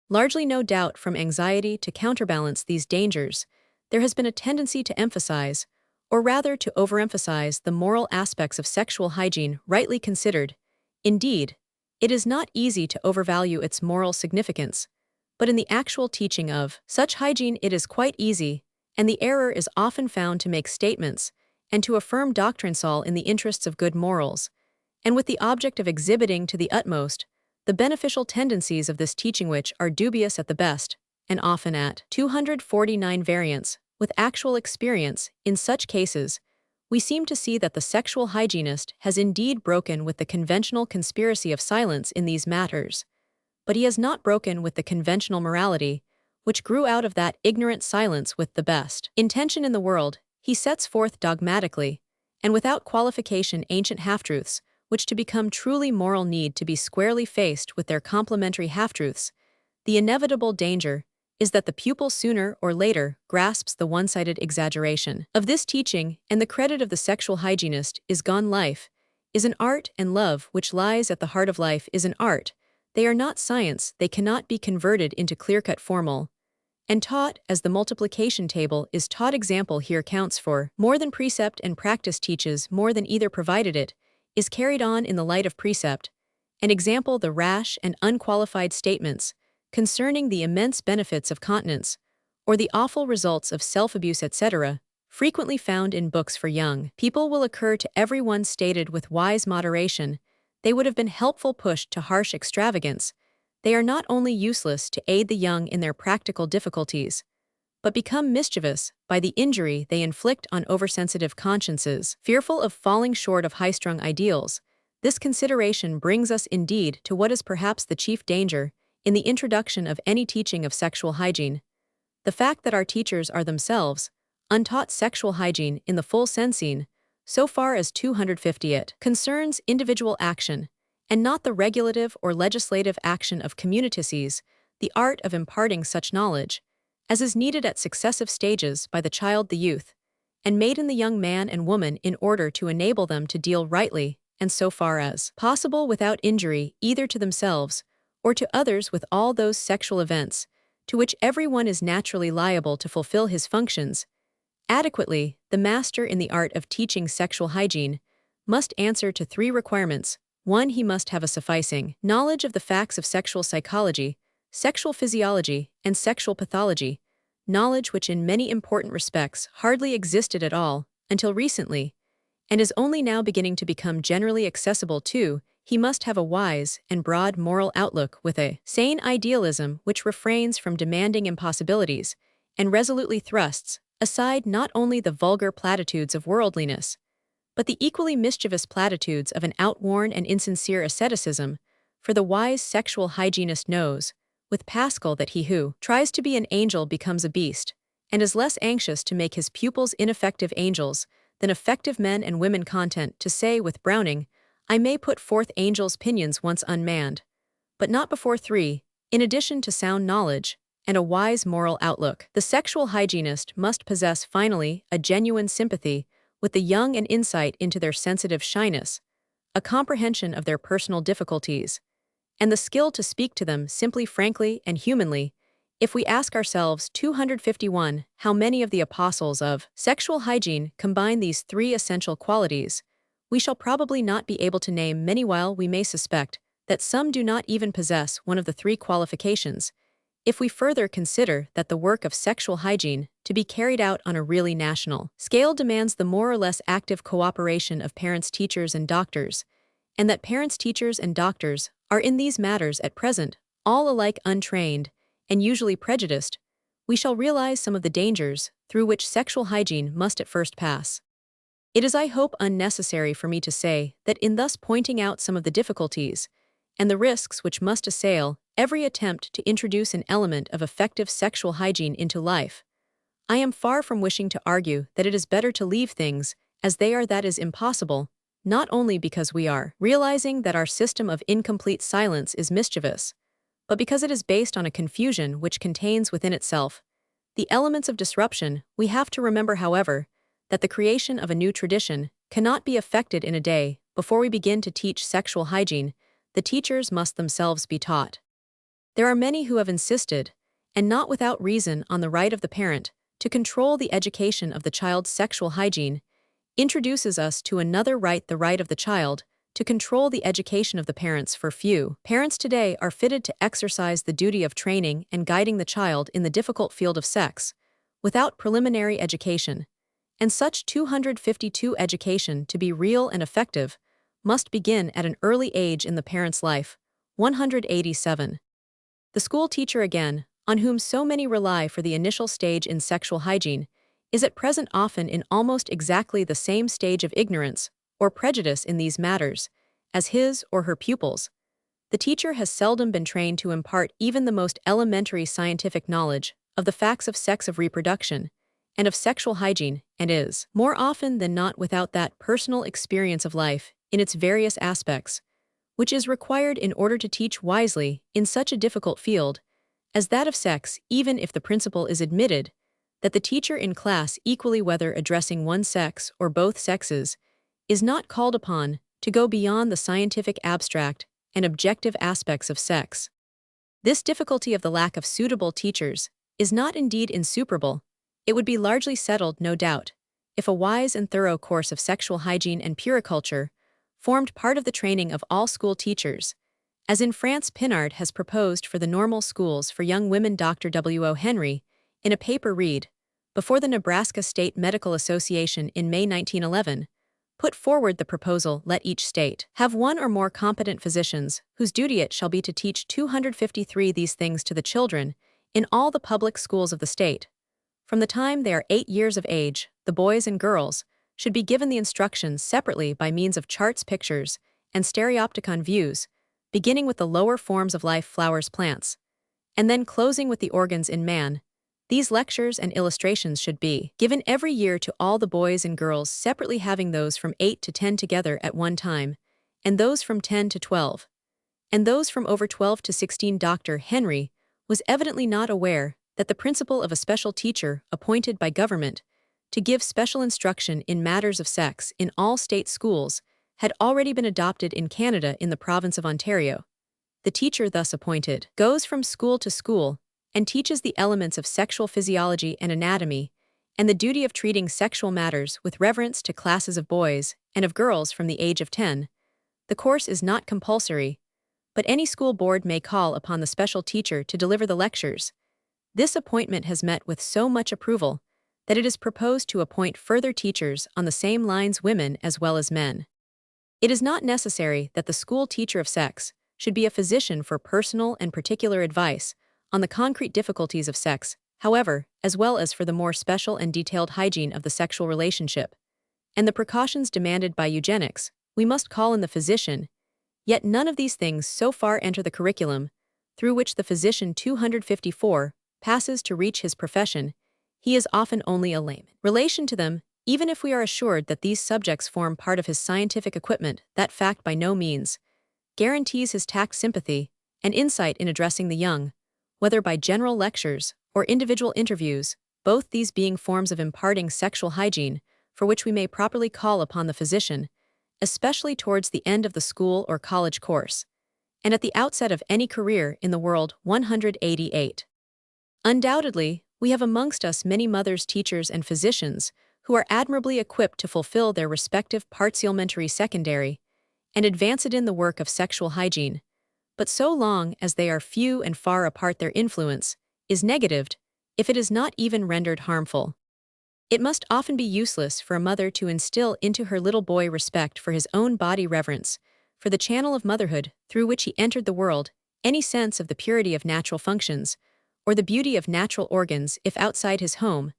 Largely no doubt from anxiety to counterbalance these dangers, there has been a tendency to emphasize, or rather to overemphasize, the moral aspects of sexual hygiene rightly considered. Indeed, it is not easy to overvalue its moral significance, but in the actual teaching of such hygiene it is quite easy, and the error is often found to make statements and to affirm doctrines all in the interests of good morals, and with the object of exhibiting to the utmost the beneficial tendencies of this teaching, which are dubious at the best, and often at 249 variance with actual experience. In such cases, we seem to see that the sexual hygienist has indeed broken with the conventional conspiracy of silence in these matters, but he has not broken with the conventional morality, which grew out of that ignorant silence with the best intention in the world. He sets forth dogmatically, and without qualification, ancient half-truths, which to become truly moral need to be squarely faced with their complementary half-truths. The inevitable danger is that the pupil sooner or later grasps the one-sided exaggeration of this teaching, and the credit of the sexual hygienist is gone. Life is an art, and love, which lies at the heart of life, is an art. They are not science, they cannot be converted into clear-cut formal and taught as the multiplication table is taught. Example here counts for more than precept, and practice teaches more than either, provided it is carried on in the light of precept. An example, the rash and unqualified statements concerning the immense benefits of continence, or the awful results of self-abuse, etc., frequently found in books for young people, will occur to everyone stated with wise moderation. They would have been helpful pushed to harsh extravagance. They are not only useless to aid the young in their practical difficulties, but become mischievous by the injury they inflict on oversensitive consciences, fearful of falling short of high-strung ideals. This consideration brings us indeed to what is perhaps the chief danger in the introduction of any teaching of sexual hygiene: the fact that our teachers are themselves untaught sexual hygiene in the full sensine, so far as 250 it concerns individual action, and not the regulative or legislative action of communitases, the art of imparting such knowledge as is needed at successive stages by the child, the youth, and maiden, the young man and woman, in order to enable them to deal rightly, and so far as possible without injury either to themselves or to others, with all those sexual events to which everyone is naturally liable to fulfill his functions adequately. The master in the art of teaching sexual hygiene must answer to three requirements. 1. He must have a sufficing knowledge of the facts of sexual psychology, sexual physiology, and sexual pathology, knowledge which in many important respects hardly existed at all until recently, and is only now beginning to become generally accessible. 2. He must have a wise and broad moral outlook, with a sane idealism which refrains from demanding impossibilities and resolutely thrusts aside not only the vulgar platitudes of worldliness, but the equally mischievous platitudes of an outworn and insincere asceticism. For the wise sexual hygienist knows, with Pascal, that he who tries to be an angel becomes a beast, and is less anxious to make his pupils ineffective angels than effective men and women. Content to say with Browning, I may put forth angels' pinions once unmanned, but not before 3. In addition to sound knowledge and a wise moral outlook, the sexual hygienist must possess, finally, a genuine sympathy with the young and insight into their sensitive shyness, a comprehension of their personal difficulties, and the skill to speak to them simply, frankly, and humanly. If we ask ourselves 251 how many of the apostles of sexual hygiene combine these three essential qualities, we shall probably not be able to name many, while we may suspect that some do not even possess one of the three qualifications. If we further consider that the work of sexual hygiene, to be carried out on a really national scale, demands the more or less active cooperation of parents, teachers, and doctors, and that parents, teachers, and doctors are in these matters at present all alike untrained and usually prejudiced, we shall realize some of the dangers through which sexual hygiene must at first pass. It is, I hope, unnecessary for me to say that in thus pointing out some of the difficulties and the risks which must assail every attempt to introduce an element of effective sexual hygiene into life, I am far from wishing to argue that it is better to leave things as they are. That is impossible, not only because we are realizing that our system of incomplete silence is mischievous, but because it is based on a confusion which contains within itself the elements of disruption, we have to remember, however, that the creation of a new tradition cannot be effected in a day. Before we begin to teach sexual hygiene, the teachers must themselves be taught. There are many who have insisted, and not without reason, on the right of the parent to control the education of the child's sexual hygiene, introduces us to another right, the right of the child to control the education of the parents. For few parents today are fitted to exercise the duty of training and guiding the child in the difficult field of sex without preliminary education, and such 252 education, to be real and effective, must begin at an early age in the parent's life. 187. The school teacher, again, on whom so many rely for the initial stage in sexual hygiene, is at present often in almost exactly the same stage of ignorance or prejudice in these matters as his or her pupils. The teacher has seldom been trained to impart even the most elementary scientific knowledge of the facts of sex, of reproduction, and of sexual hygiene, and is, more often than not, without that personal experience of life in its various aspects, which is required in order to teach wisely in such a difficult field as that of sex, even if the principle is admitted that the teacher in class, equally whether addressing one sex or both sexes, is not called upon to go beyond the scientific abstract and objective aspects of sex. This difficulty of the lack of suitable teachers is not indeed insuperable. It would be largely settled, no doubt, if a wise and thorough course of sexual hygiene and puriculture formed part of the training of all school teachers, as in France Pinard has proposed for the normal schools for young women. Dr. W.O. Henry, in a paper read before the Nebraska State Medical Association in May 1911, put forward the proposal: let each state have one or more competent physicians whose duty it shall be to teach 253 these things to the children in all the public schools of the state. From the time they are 8 years of age, the boys and girls should be given the instructions separately by means of charts, pictures, and stereopticon views, beginning with the lower forms of life, flowers, plants, and then closing with the organs in man. These lectures and illustrations should be given every year to all the boys and girls separately, having those from 8 to 10 together at one time, and those from 10 to 12, and those from over 12 to 16. Dr. Henry was evidently not aware that the principle of a special teacher appointed by government to give special instruction in matters of sex in all state schools had already been adopted in Canada in the province of Ontario. The teacher thus appointed goes from school to school and teaches the elements of sexual physiology and anatomy, and the duty of treating sexual matters with reverence to classes of boys and of girls from the age of 10. The course is not compulsory, but any school board may call upon the special teacher to deliver the lectures. This appointment has met with so much approval that it is proposed to appoint further teachers on the same lines, women as well as men. It is not necessary that the school teacher of sex should be a physician for personal and particular advice on the concrete difficulties of sex, however, as well as for the more special and detailed hygiene of the sexual relationship, and the precautions demanded by eugenics. We must call in the physician, yet none of these things so far enter the curriculum through which the physician 254 passes to reach his profession. He is often only a layman. Relation to them, even if we are assured that these subjects form part of his scientific equipment, that fact by no means guarantees his tact, sympathy, and insight in addressing the young, whether by general lectures or individual interviews, both these being forms of imparting sexual hygiene for which we may properly call upon the physician, especially towards the end of the school or college course, and at the outset of any career in the world. 188. Undoubtedly, we have amongst us many mothers, teachers, and physicians who are admirably equipped to fulfill their respective parts, elementary, secondary, and advanced in the work of sexual hygiene, but so long as they are few and far apart, their influence is negatived, if it is not even rendered harmful. It must often be useless for a mother to instill into her little boy respect for his own body, reverence for the channel of motherhood through which he entered the world, any sense of the purity of natural functions, or the beauty of natural organs. If outside his home,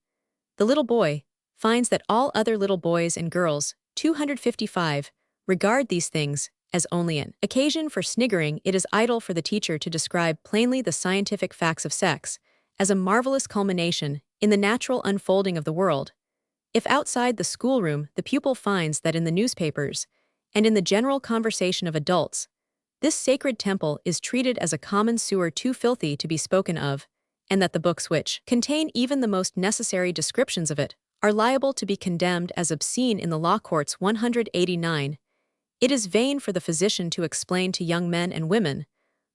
the little boy finds that all other little boys and girls, 255, regard these things as only an occasion for sniggering, it is idle for the teacher to describe plainly the scientific facts of sex as a marvelous culmination in the natural unfolding of the world. If outside the schoolroom the pupil finds that in the newspapers and in the general conversation of adults, this sacred temple is treated as a common sewer too filthy to be spoken of, and that the books which contain even the most necessary descriptions of it are liable to be condemned as obscene in the law courts 189. It is vain for the physician to explain to young men and women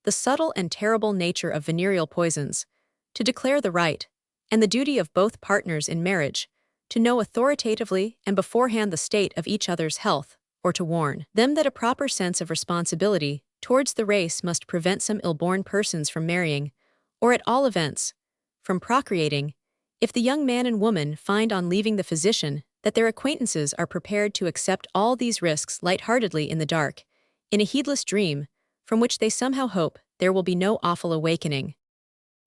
the subtle and terrible nature of venereal poisons, to declare the right and the duty of both partners in marriage, to know authoritatively and beforehand the state of each other's health, or to warn them that a proper sense of responsibility towards the race must prevent some ill-born persons from marrying, or at all events, from procreating, if the young man and woman find on leaving the physician that their acquaintances are prepared to accept all these risks light-heartedly in the dark, in a heedless dream, from which they somehow hope there will be no awful awakening.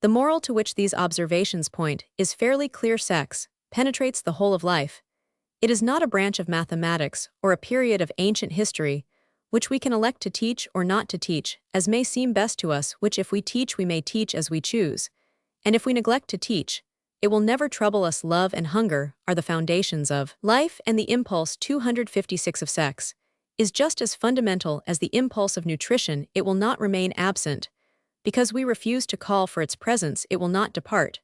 The moral to which these observations point is fairly clear: sex penetrates the whole of life. It is not a branch of mathematics or a period of ancient history, which we can elect to teach or not to teach, as may seem best to us, which if we teach we may teach as we choose, and if we neglect to teach, it will never trouble us. Love and hunger are the foundations of life, and the impulse 256 of sex is just as fundamental as the impulse of nutrition. It will not remain absent. Because we refuse to call for its presence, it will not depart.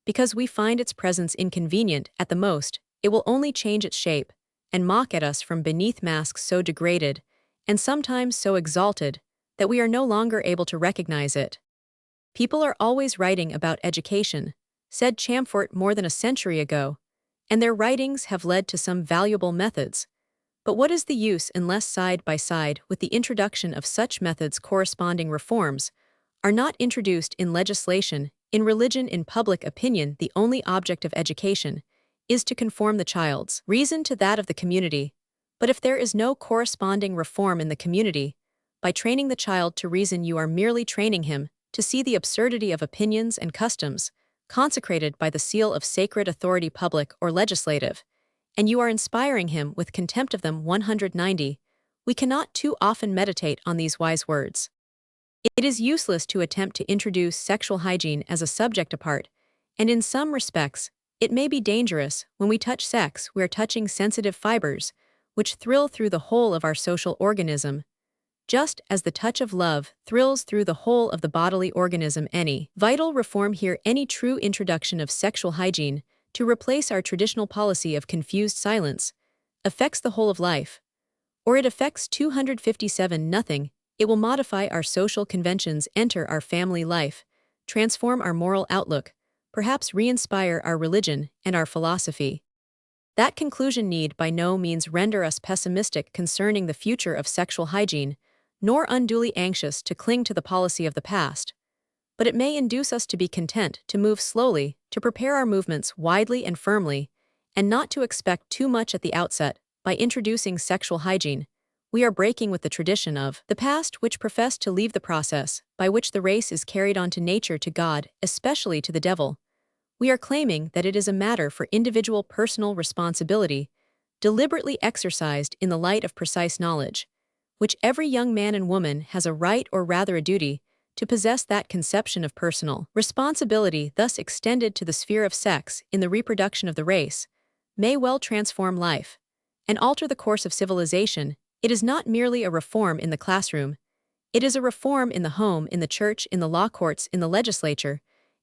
Because we find its presence inconvenient, at the most, it will only change its shape and mock at us from beneath masks so degraded and sometimes so exalted that we are no longer able to recognize it. People are always writing about education, said Chamfort more than a century ago, and their writings have led to some valuable methods. But what is the use unless side by side with the introduction of such methods corresponding reforms are not introduced in legislation, in religion, in public opinion? The only object of education is to conform the child's reason to that of the community. But if there is no corresponding reform in the community, by training the child to reason you are merely training him to see the absurdity of opinions and customs consecrated by the seal of sacred authority, public or legislative, and you are inspiring him with contempt of them. 190. We cannot too often meditate on these wise words. It is useless to attempt to introduce sexual hygiene as a subject apart, and in some respects, it may be dangerous. When we touch sex, we are touching sensitive fibers, which thrill through the whole of our social organism, just as the touch of love thrills through the whole of the bodily organism. Any vital reform here, any true introduction of sexual hygiene, to replace our traditional policy of confused silence, affects the whole of life. Or it affects 257 nothing. It will modify our social conventions, enter our family life, transform our moral outlook, perhaps re-inspire our religion and our philosophy. That conclusion need by no means render us pessimistic concerning the future of sexual hygiene, nor unduly anxious to cling to the policy of the past. But it may induce us to be content to move slowly, to prepare our movements widely and firmly, and not to expect too much at the outset. By introducing sexual hygiene, we are breaking with the tradition of the past, which professed to leave the process by which the race is carried on to nature, to God, especially to the devil. We are claiming that it is a matter for individual personal responsibility, deliberately exercised in the light of precise knowledge, which every young man and woman has a right, or rather a duty, to possess. That conception of personal responsibility, thus extended to the sphere of sex in the reproduction of the race, may well transform life and alter the course of civilization. It is not merely a reform in the classroom. It is a reform in the home, in the church, in the law courts, in the legislature.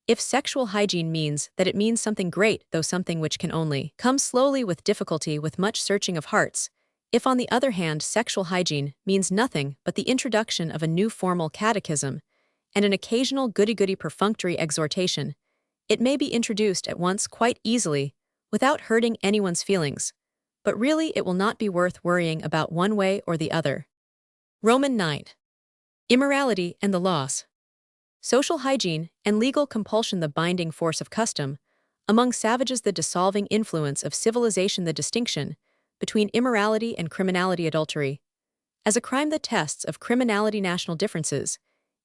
If sexual hygiene means that, it means something great, though something which can only come slowly, with difficulty, with much searching of hearts. If, on the other hand, sexual hygiene means nothing but the introduction of a new formal catechism and an occasional goody-goody perfunctory exhortation, it may be introduced at once quite easily, without hurting anyone's feelings. But really it will not be worth worrying about one way or the other. Roman 9. Immorality and the loss. Social hygiene and legal compulsion, the binding force of custom. Among savages, the dissolving influence of civilization, the distinction between immorality and criminality, adultery. As a crime, the tests of criminality, national differences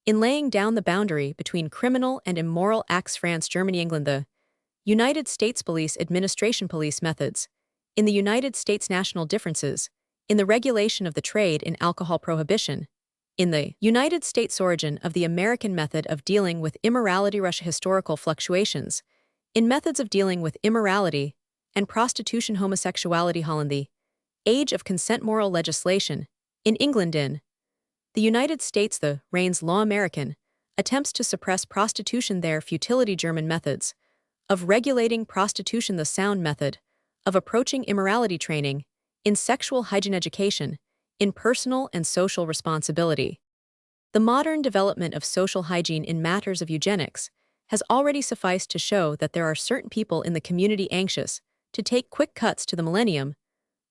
in laying down the boundary between criminal and immoral acts. France, Germany, England. The United States Police Administration. Police methods. In the United States, national differences in the regulation of the trade in alcohol. Prohibition. In the United States, origin of the American method of dealing with immorality. Russia, historical fluctuations in methods of dealing with immorality and prostitution. Homosexuality. Holland, the age of consent. Moral legislation. In England. In the United States, the Raines law. American attempts to suppress prostitution their futility German methods, of regulating prostitution the sound method, of approaching immorality training, in sexual hygiene education, in personal and social responsibility. The modern development of social hygiene in matters of eugenics has already sufficed to show that there are certain people in the community anxious to take quick cuts to the millennium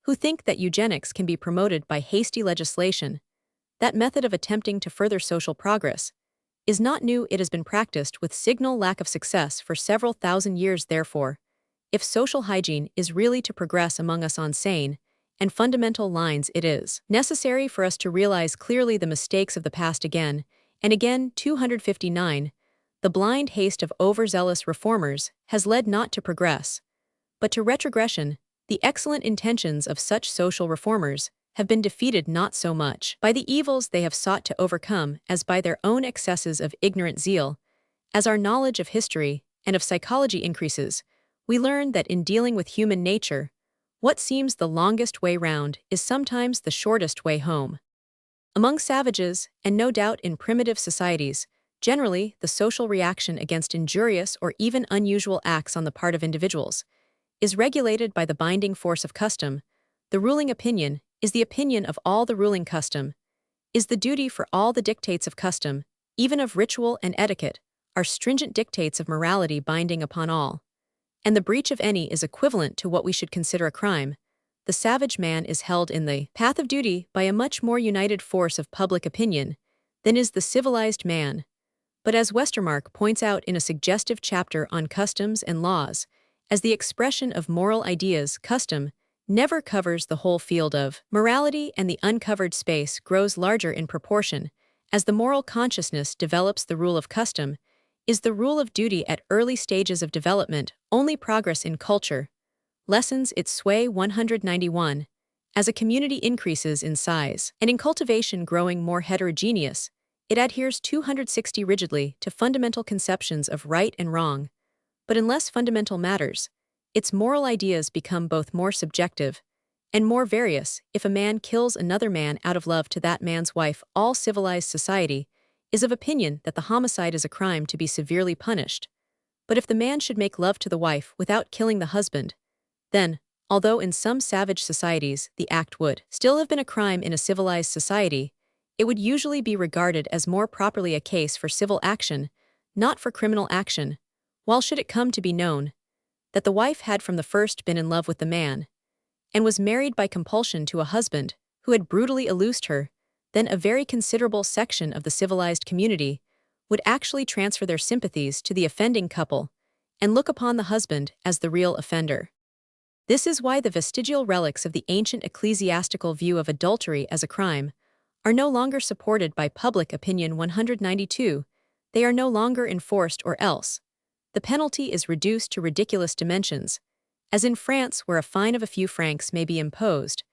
who think that eugenics can be promoted by hasty legislation. That method of attempting to further social progress is not new. It has been practiced with signal lack of success for several thousand years. Therefore, if social hygiene is really to progress among us on sane and fundamental lines, it is necessary for us to realize clearly the mistakes of the past again and again. 259. The blind haste of overzealous reformers has led not to progress, but to retrogression. The excellent intentions of such social reformers have been defeated not so much by the evils they have sought to overcome as by their own excesses of ignorant zeal. As our knowledge of history and of psychology increases, we learn that in dealing with human nature, what seems the longest way round is sometimes the shortest way home. Among savages, and no doubt in primitive societies, generally the social reaction against injurious or even unusual acts on the part of individuals is regulated by the binding force of custom. The ruling opinion is the opinion of all. The ruling custom is the duty for all. The dictates of custom, even of ritual and etiquette, are stringent dictates of morality binding upon all, and the breach of any is equivalent to what we should consider a crime. The savage man is held in the path of duty by a much more united force of public opinion than is the civilized man. But as Westermarck points out in a suggestive chapter on customs and laws, as the expression of moral ideas, custom never covers the whole field of morality, and the uncovered space grows larger in proportion as the moral consciousness develops. The rule of custom is the rule of duty at early stages of development. Only progress in culture lessens its sway. 191. As a community increases in size, and in cultivation growing more heterogeneous, it adheres. 260 rigidly to fundamental conceptions of right and wrong, but in less fundamental matters, its moral ideas become both more subjective and more various. If a man kills another man out of love to that man's wife, all civilized society is of opinion that the homicide is a crime to be severely punished. But if the man should make love to the wife without killing the husband, then, although in some savage societies the act would still have been a crime in a civilized society, it would usually be regarded as more properly a case for civil action, not for criminal action. While should it come to be known that the wife had from the first been in love with the man, and was married by compulsion to a husband who had brutally illused her, then a very considerable section of the civilized community would actually transfer their sympathies to the offending couple and look upon the husband as the real offender. This is why the vestigial relics of the ancient ecclesiastical view of adultery as a crime are no longer supported by public opinion. 192. They are no longer enforced, or else the penalty is reduced to ridiculous dimensions, as in France, where a fine of a few francs may be imposed,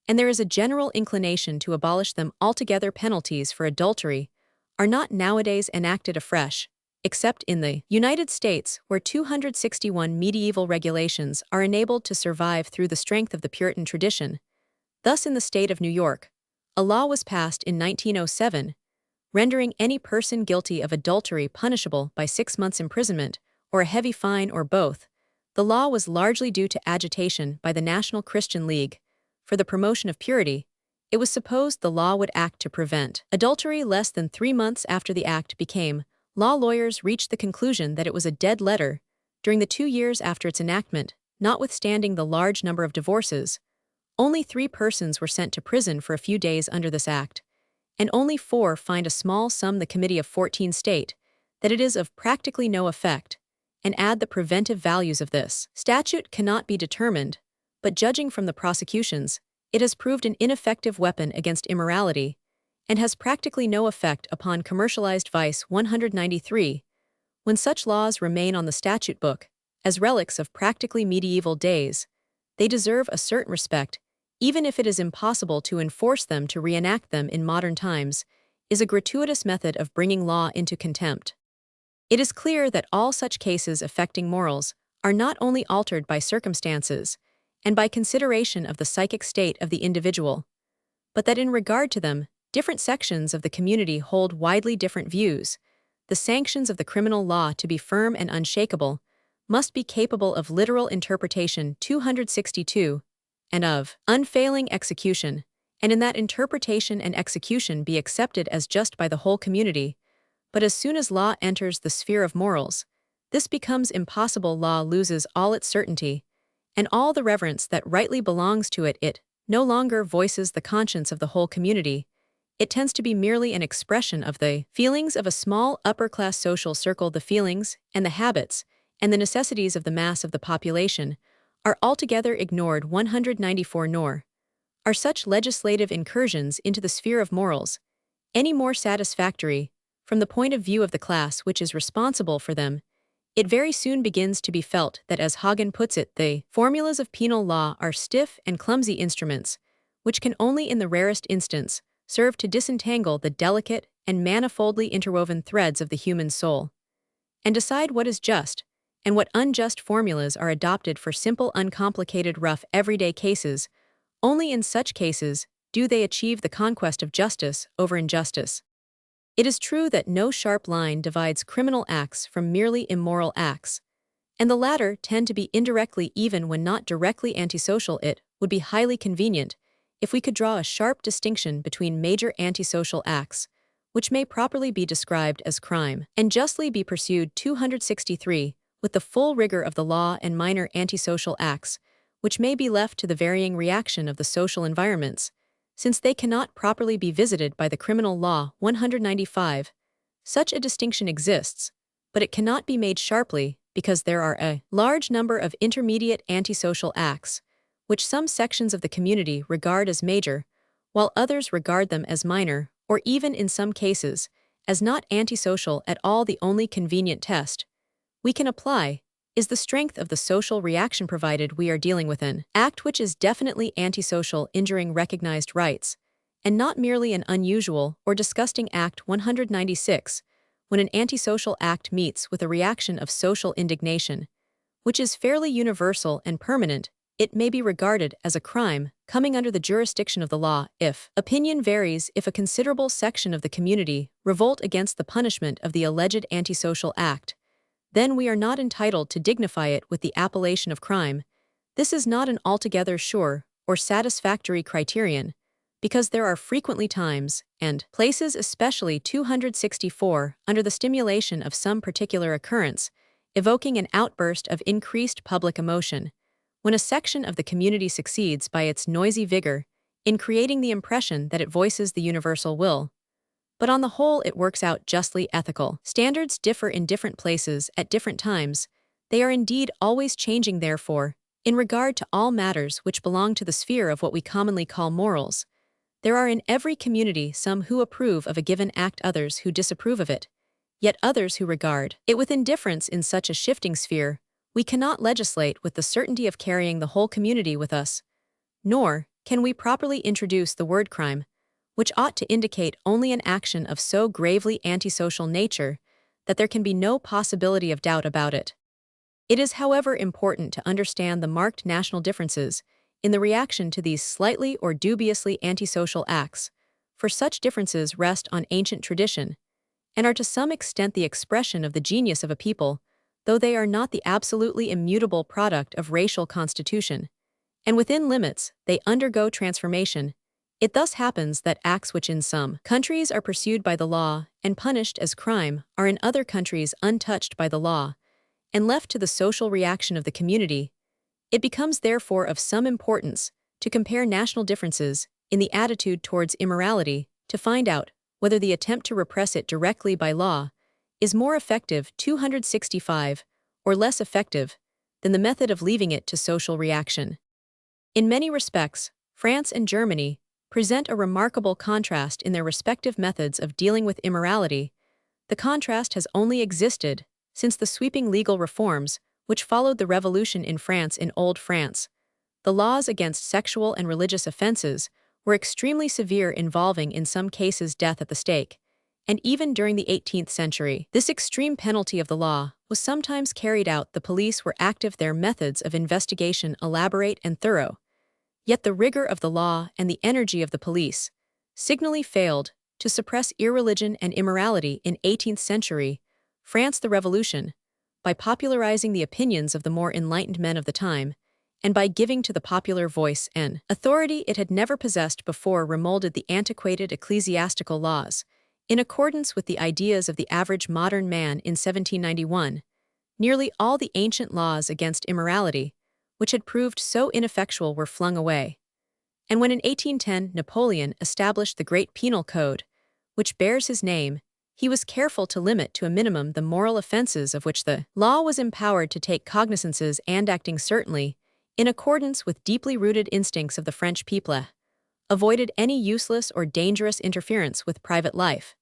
and there is a general inclination to abolish them altogether. Penalties for adultery are not nowadays enacted afresh, except in the United States, where 261 medieval regulations are enabled to survive through the strength of the Puritan tradition. Thus in the state of New York, a law was passed in 1907, rendering any person guilty of adultery punishable by 6 months' imprisonment, or a heavy fine, or both. The law was largely due to agitation by the National Christian League for the promotion of purity. It was supposed the law would act to prevent adultery. Less than 3 months after the act became law, lawyers reached the conclusion that it was a dead letter. During the 2 years after its enactment, notwithstanding the large number of divorces, only 3 persons were sent to prison for a few days under this act, and only 4 fined a small sum. The Committee of 14 state that it is of practically no effect, and add the preventive values of this statute cannot be determined, but judging from the prosecutions, it has proved an ineffective weapon against immorality, and has practically no effect upon commercialized vice. 193. When such laws remain on the statute book, as relics of practically medieval days, they deserve a certain respect, even if it is impossible to enforce them. To reenact them in modern times is a gratuitous method of bringing law into contempt. It is clear that all such cases affecting morals are not only altered by circumstances and by consideration of the psychic state of the individual, but that in regard to them, different sections of the community hold widely different views. the sanctions of the criminal law to be firm and unshakable, must be capable of literal interpretation 262, and of unfailing execution, and in that interpretation and execution be accepted as just by the whole community. But as soon as law enters the sphere of morals, this becomes impossible. Law loses all its certainty, and all the reverence that rightly belongs to it. It no longer voices the conscience of the whole community. It tends to be merely an expression of the feelings of a small upper-class social circle. The feelings and the habits and the necessities of the mass of the population are altogether ignored. 194. Nor are such legislative incursions into the sphere of morals any more satisfactory from the point of view of the class which is responsible for them. It very soon begins to be felt that, as Hagen puts it, the formulas of penal law are stiff and clumsy instruments, which can only in the rarest instance serve to disentangle the delicate and manifoldly interwoven threads of the human soul, and decide what is just and what unjust. Formulas are adopted for simple, uncomplicated, rough, everyday cases. Only in such cases do they achieve the conquest of justice over injustice. It is true that no sharp line divides criminal acts from merely immoral acts, and the latter tend to be indirectly even when not directly antisocial. It would be highly convenient if we could draw a sharp distinction between major antisocial acts, which may properly be described as crime, and justly be pursued. 263, with the full rigor of the law, and minor antisocial acts, which may be left to the varying reaction of the social environments, since they cannot properly be visited by the criminal law. 195. Such a distinction exists, but it cannot be made sharply because there are a large number of intermediate antisocial acts, which some sections of the community regard as major, while others regard them as minor, or even in some cases, as not antisocial at all. The only convenient test we can apply is the strength of the social reaction, provided we are dealing with an act which is definitely antisocial, injuring recognized rights, and not merely an unusual or disgusting act. 196. When an antisocial act meets with a reaction of social indignation, which is fairly universal and permanent, it may be regarded as a crime coming under the jurisdiction of the law. If opinion varies, if a considerable section of the community revolt against the punishment of the alleged antisocial act, then we are not entitled to dignify it with the appellation of crime. This is not an altogether sure or satisfactory criterion, because there are frequently times and places, especially 264, under the stimulation of some particular occurrence, evoking an outburst of increased public emotion, when a section of the community succeeds by its noisy vigor in creating the impression that it voices the universal will. But on the whole, it works out justly. Ethical standards differ in different places at different times. They are indeed always changing. Therefore, in regard to all matters which belong to the sphere of what we commonly call morals, there are in every community some who approve of a given act, others who disapprove of it, yet others who regard it with indifference. In such a shifting sphere, we cannot legislate with the certainty of carrying the whole community with us, nor can we properly introduce the word crime, which ought to indicate only an action of so gravely antisocial nature that there can be no possibility of doubt about it. It is, however, important to understand the marked national differences in the reaction to these slightly or dubiously antisocial acts, for such differences rest on ancient tradition, and are to some extent the expression of the genius of a people, though they are not the absolutely immutable product of racial constitution, and within limits they undergo transformation. It thus happens that acts which in some countries are pursued by the law and punished as crime are in other countries untouched by the law and left to the social reaction of the community. It becomes therefore of some importance to compare national differences in the attitude towards immorality to find out whether the attempt to repress it directly by law is more effective 265 or less effective than the method of leaving it to social reaction. In many respects, France and Germany present a remarkable contrast in their respective methods of dealing with immorality. The contrast has only existed since the sweeping legal reforms which followed the revolution in France. In Old France, the laws against sexual and religious offenses were extremely severe, involving in some cases death at the stake, and even during the 18th century, this extreme penalty of the law was sometimes carried out. The police were active, their methods of investigation elaborate and thorough. Yet the rigor of the law and the energy of the police signally failed to suppress irreligion and immorality in 18th century France the Revolution, by popularizing the opinions of the more enlightened men of the time, and by giving to the popular voice an authority it had never possessed before, remolded the antiquated ecclesiastical laws, in accordance with the ideas of the average modern man in 1791. Nearly all the ancient laws against immorality, which had proved so ineffectual, were flung away. And when in 1810 Napoleon established the Great Penal Code, which bears his name, he was careful to limit to a minimum the moral offenses of which the law was empowered to take cognizances, and acting certainly, in accordance with deeply rooted instincts of the French people, avoided any useless or dangerous interference with private life.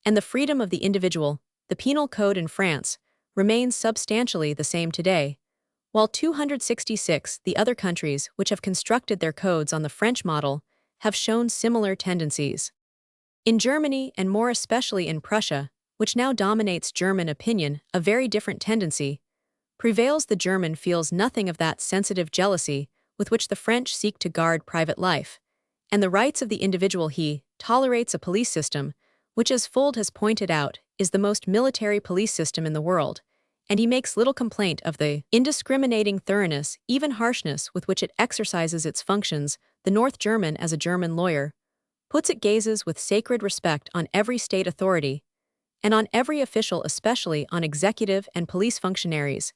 And the freedom of the individual, the penal code in France, remains substantially the same today, while 266 the other countries which have constructed their codes on the French model have shown similar tendencies. In Germany, and more especially in Prussia, which now dominates German opinion, a very different tendency prevails. The German feels nothing of that sensitive jealousy with which the French seek to guard private life and the rights of the individual. He tolerates a police system which, as Fuld has pointed out, is the most military police system in the world, and he makes little complaint of the indiscriminating thoroughness, even harshness, with which it exercises its functions. The North German, as a German lawyer, puts it, gazes with sacred respect on every state authority, and on every official, especially on executive and police functionaries.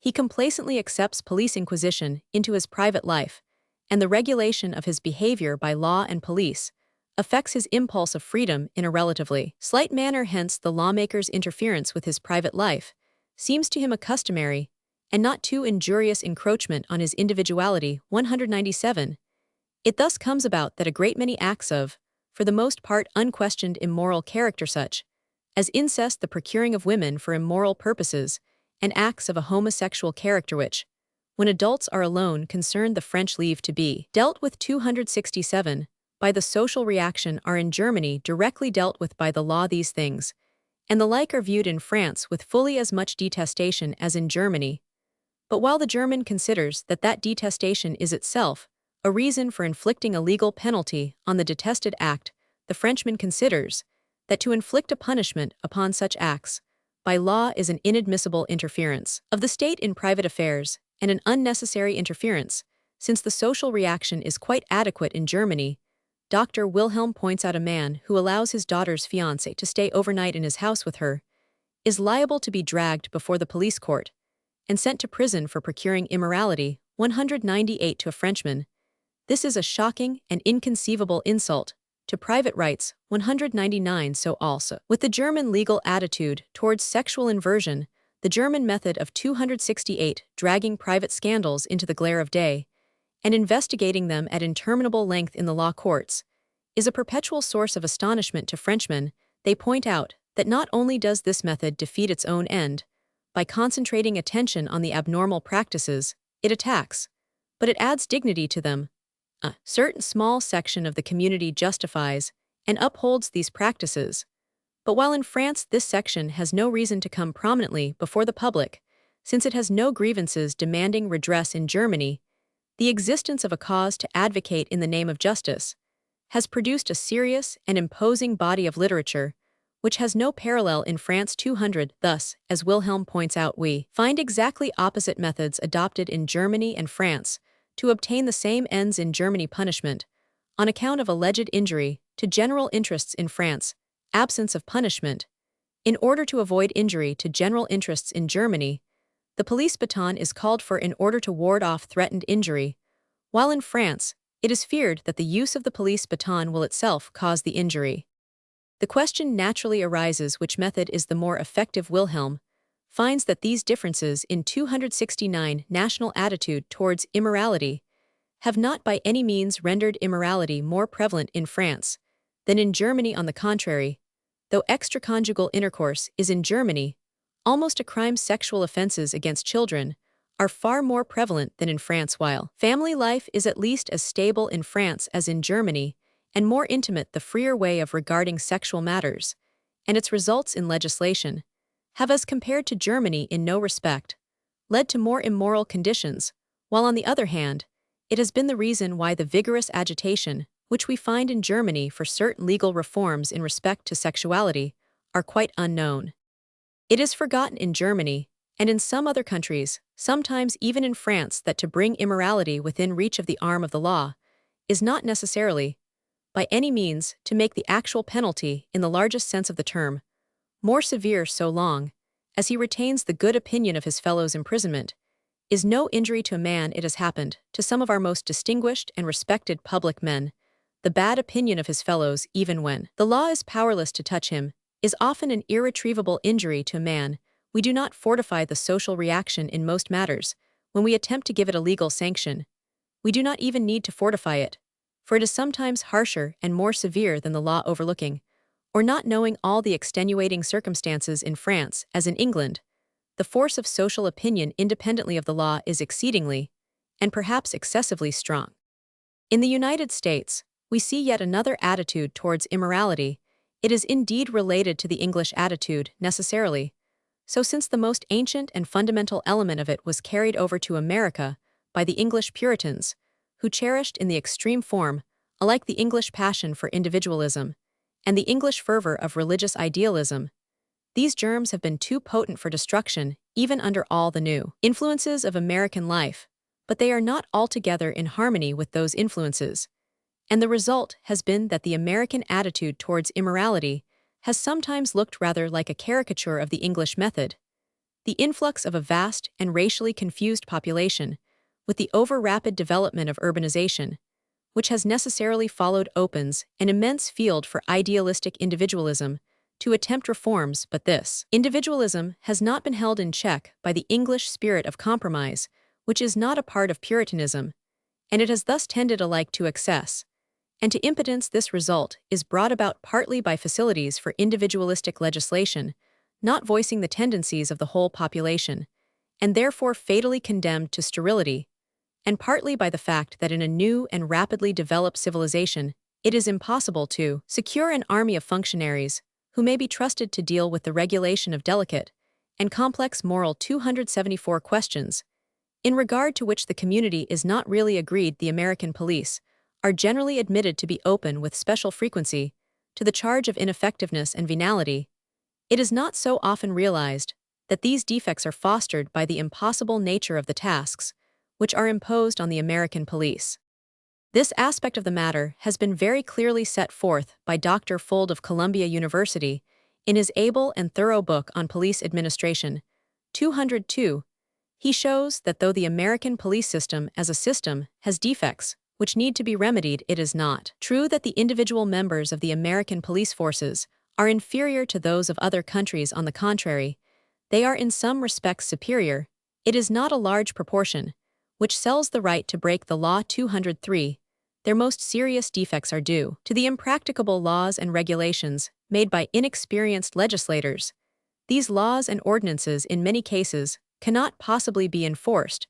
He complacently accepts police inquisition into his private life, and the regulation of his behavior by law and police affects his impulse of freedom in a relatively slight manner. Hence, the lawmaker's interference with his private life seems to him a customary and not too injurious encroachment on his individuality. 197. It thus comes about that a great many acts of, for the most part, unquestioned immoral character, such as incest, the procuring of women for immoral purposes, and acts of a homosexual character which, when adults are alone, concern the French, leave to be dealt with. 267. By the social reaction, are in Germany directly dealt with by the law. These things, and the like, are viewed in France with fully as much detestation as in Germany. But while the German considers that that detestation is itself a reason for inflicting a legal penalty on the detested act, the Frenchman considers that to inflict a punishment upon such acts by law is an inadmissible interference of the state in private affairs, and an unnecessary interference, since the social reaction is quite adequate in Germany. Dr. Wilhelm points out a man who allows his daughter's fiancé to stay overnight in his house with her is liable to be dragged before the police court and sent to prison for procuring immorality. 198. To a Frenchman, this is a shocking and inconceivable insult to private rights. 199. So also, with the German legal attitude towards sexual inversion, the German method of 268, dragging private scandals into the glare of day and investigating them at interminable length in the law courts, is a perpetual source of astonishment to Frenchmen. They point out that not only does this method defeat its own end, by concentrating attention on the abnormal practices it attacks, but it adds dignity to them. A certain small section of the community justifies and upholds these practices. But while in France this section has no reason to come prominently before the public, since it has no grievances demanding redress, in Germany, the existence of a cause to advocate in the name of justice has produced a serious and imposing body of literature which has no parallel in France. 200. Thus, as Wilhelm points out, we find exactly opposite methods adopted in Germany and France to obtain the same ends. In Germany, punishment on account of alleged injury to general interests; in France, absence of punishment in order to avoid injury to general interests. In Germany, the police baton is called for in order to ward off threatened injury, while in France, it is feared that the use of the police baton will itself cause the injury. The question naturally arises, which method is the more effective? Wilhelm finds that these differences in 269 national attitude towards immorality have not by any means rendered immorality more prevalent in France than in Germany. On the contrary, though extraconjugal intercourse is in Germany almost a crime, sexual offenses against children are far more prevalent than in France. While family life is at least as stable in France as in Germany, and more intimate, the freer way of regarding sexual matters and its results in legislation have, as compared to Germany, in no respect led to more immoral conditions, while on the other hand, it has been the reason why the vigorous agitation which we find in Germany for certain legal reforms in respect to sexuality, are quite unknown. It is forgotten in Germany, and in some other countries, sometimes even in France, that to bring immorality within reach of the arm of the law is not necessarily, by any means, to make the actual penalty, in the largest sense of the term, more severe so long as he retains the good opinion of his fellows. Imprisonment is no injury to a man. It has happened to some of our most distinguished and respected public men. The bad opinion of his fellows, even when the law is powerless to touch him, is often an irretrievable injury to a man. We do not fortify the social reaction in most matters when we attempt to give it a legal sanction. We do not even need to fortify it, for it is sometimes harsher and more severe than the law. Overlooking, or not knowing all the extenuating circumstances in France as in England, the force of social opinion independently of the law is exceedingly, and perhaps excessively, strong. In the United States, we see yet another attitude towards immorality. It is indeed related to the English attitude, necessarily. So since the most ancient and fundamental element of it was carried over to America by the English Puritans, who cherished in the extreme form, alike the English passion for individualism and the English fervor of religious idealism, these germs have been too potent for destruction, even under all the new influences of American life, but they are not altogether in harmony with those influences. And the result has been that the American attitude towards immorality has sometimes looked rather like a caricature of the English method. The influx of a vast and racially confused population, with the over-rapid development of urbanization, which has necessarily followed, opens an immense field for idealistic individualism to attempt reforms. But this individualism has not been held in check by the English spirit of compromise, which is not a part of Puritanism, and it has thus tended alike to excess and to impotence. This result is brought about partly by facilities for individualistic legislation, not voicing the tendencies of the whole population, and therefore fatally condemned to sterility, and partly by the fact that in a new and rapidly developed civilization, it is impossible to secure an army of functionaries who may be trusted to deal with the regulation of delicate and complex moral 274 questions, in regard to which the community is not really agreed. The American police are generally admitted to be open with special frequency to the charge of ineffectiveness and venality. It is not so often realized that these defects are fostered by the impossible nature of the tasks which are imposed on the American police. This aspect of the matter has been very clearly set forth by Dr. Fuld of Columbia University in his able and thorough book on police administration, 202. He shows that though the American police system as a system has defects which need to be remedied, it is not true that the individual members of the American police forces are inferior to those of other countries. On the contrary, they are in some respects superior. It is not a large proportion which sells the right to break the law. 203. Their most serious defects are due to the impracticable laws and regulations made by inexperienced legislators. These laws and ordinances in many cases cannot possibly be enforced,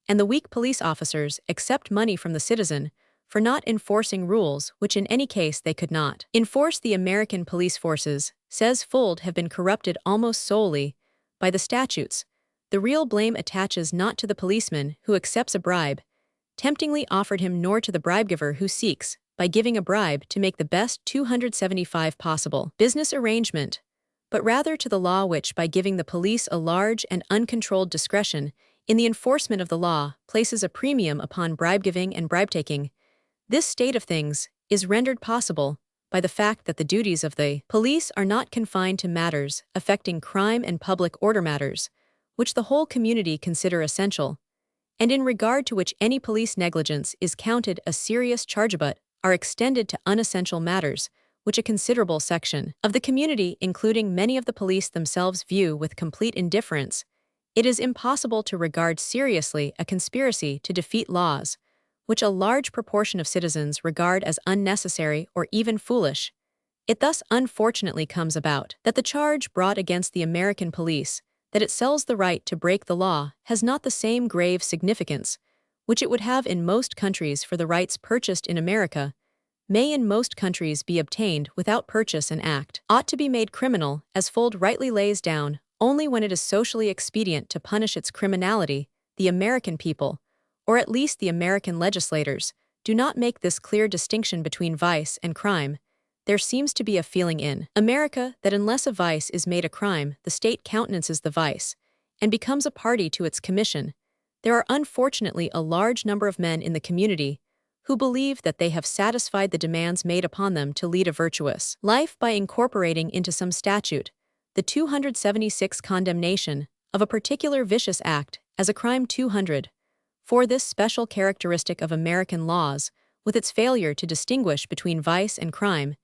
and the weak police officers accept money from the citizen for not enforcing rules which in any case they could not enforce. The American police forces, says Fuld, have been corrupted almost solely by the statutes. The real blame attaches not to the policeman who accepts a bribe, temptingly offered him, nor to the bribegiver who seeks, by giving a bribe, to make the best 275 possible business arrangement, but rather to the law which, by giving the police a large and uncontrolled discretion in the enforcement of the law, places a premium upon bribe-giving and bribe-taking. This state of things is rendered possible by the fact that the duties of the police are not confined to matters affecting crime and public order, matters which the whole community consider essential, and in regard to which any police negligence is counted a serious charge, but are extended to unessential matters, which a considerable section of the community, including many of the police themselves, view with complete indifference. It is impossible to regard seriously a conspiracy to defeat laws, which a large proportion of citizens regard as unnecessary or even foolish. It thus unfortunately comes about that the charge brought against the American police, that it sells the right to break the law, has not the same grave significance which it would have in most countries, for the rights purchased in America may in most countries be obtained without purchase. An act ought to be made criminal, as Fuld rightly lays down, only when it is socially expedient to punish its criminality. The American people, or at least the American legislators, do not make this clear distinction between vice and crime, there seems to be a feeling in America that unless a vice is made a crime, the state countenances the vice and becomes a party to its commission. There are unfortunately a large number of men in the community who believe that they have satisfied the demands made upon them to lead a virtuous life by incorporating into some statute the 276 condemnation of a particular vicious act as a crime 200. For this special characteristic of American laws, with its failure to distinguish between vice and crime,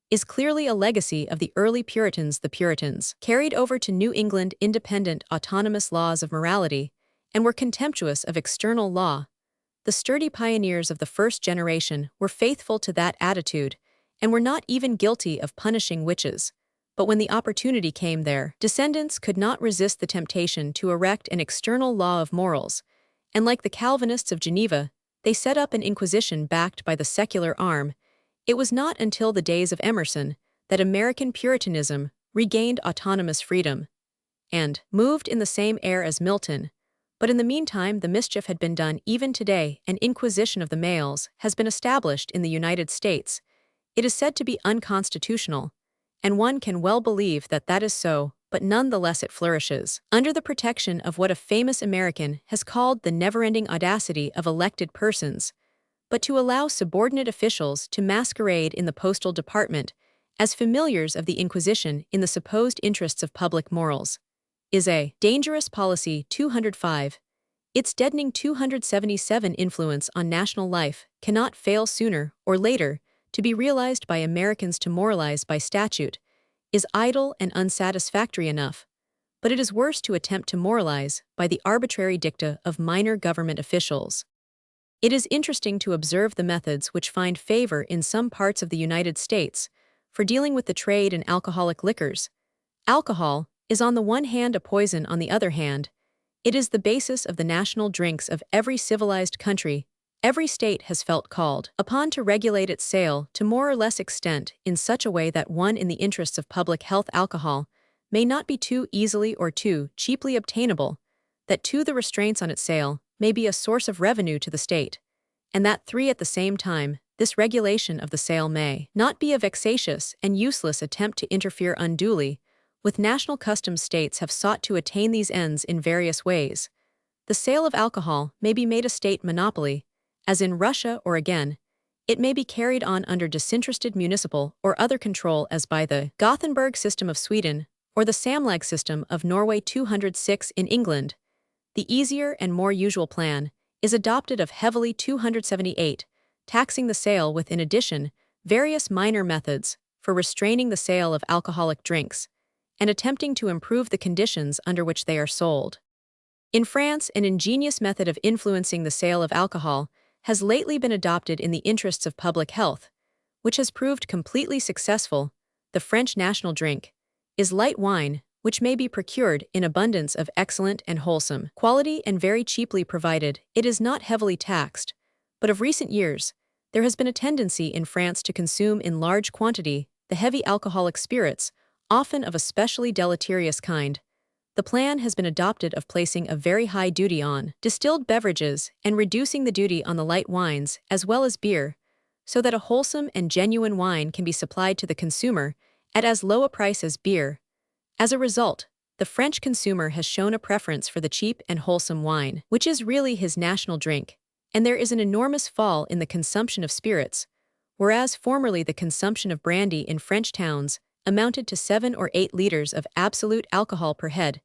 is clearly a legacy of the early Puritans. The Puritans carried over to New England independent autonomous laws of morality and were contemptuous of external law. The sturdy pioneers of the first generation were faithful to that attitude and were not even guilty of punishing witches. But when the opportunity came, their descendants could not resist the temptation to erect an external law of morals, and like the Calvinists of Geneva, they set up an inquisition backed by the secular arm. It was not until the days of Emerson that American Puritanism regained autonomous freedom and moved in the same air as Milton. But in the meantime, the mischief had been done. Even today, an inquisition of the males has been established in the United States. It is said to be unconstitutional, and one can well believe that that is so, but nonetheless it flourishes under the protection of what a famous American has called the never-ending audacity of elected persons. But to allow subordinate officials to masquerade in the postal department as familiars of the Inquisition in the supposed interests of public morals is a dangerous policy. 205. Its deadening 277 influence on national life cannot fail sooner or later to be realized by Americans. To moralize by statute is idle and unsatisfactory enough, but it is worse to attempt to moralize by the arbitrary dicta of minor government officials. It is interesting to observe the methods which find favor in some parts of the United States for dealing with the trade in alcoholic liquors. Alcohol is on the one hand a poison, on the other hand, it is the basis of the national drinks of every civilized country. Every state has felt called upon to regulate its sale to more or less extent in such a way that one, in the interests of public health, alcohol may not be too easily or too cheaply obtainable, that two, the restraints on its sale may be a source of revenue to the state, and that three, at the same time, this regulation of the sale may not be a vexatious and useless attempt to interfere unduly with national customs. States have sought to attain these ends in various ways. The sale of alcohol may be made a state monopoly, as in Russia, or again, it may be carried on under disinterested municipal or other control, as by the Gothenburg system of Sweden or the Samlag system of Norway. 206. In England, the easier and more usual plan is adopted of heavily. 278, taxing the sale with, in addition, various minor methods for restraining the sale of alcoholic drinks and attempting to improve the conditions under which they are sold. In France, an ingenious method of influencing the sale of alcohol has lately been adopted in the interests of public health, which has proved completely successful. The French national drink is light wine, which may be procured in abundance of excellent and wholesome quality and very cheaply, provided it is not heavily taxed. But of recent years, there has been a tendency in France to consume in large quantity the heavy alcoholic spirits, often of a specially deleterious kind. The plan has been adopted of placing a very high duty on distilled beverages and reducing the duty on the light wines as well as beer, so that a wholesome and genuine wine can be supplied to the consumer at as low a price as beer. As a result, the French consumer has shown a preference for the cheap and wholesome wine, which is really his national drink, and there is an enormous fall in the consumption of spirits. Whereas formerly the consumption of brandy in French towns amounted to 7 or 8 liters of absolute alcohol per head,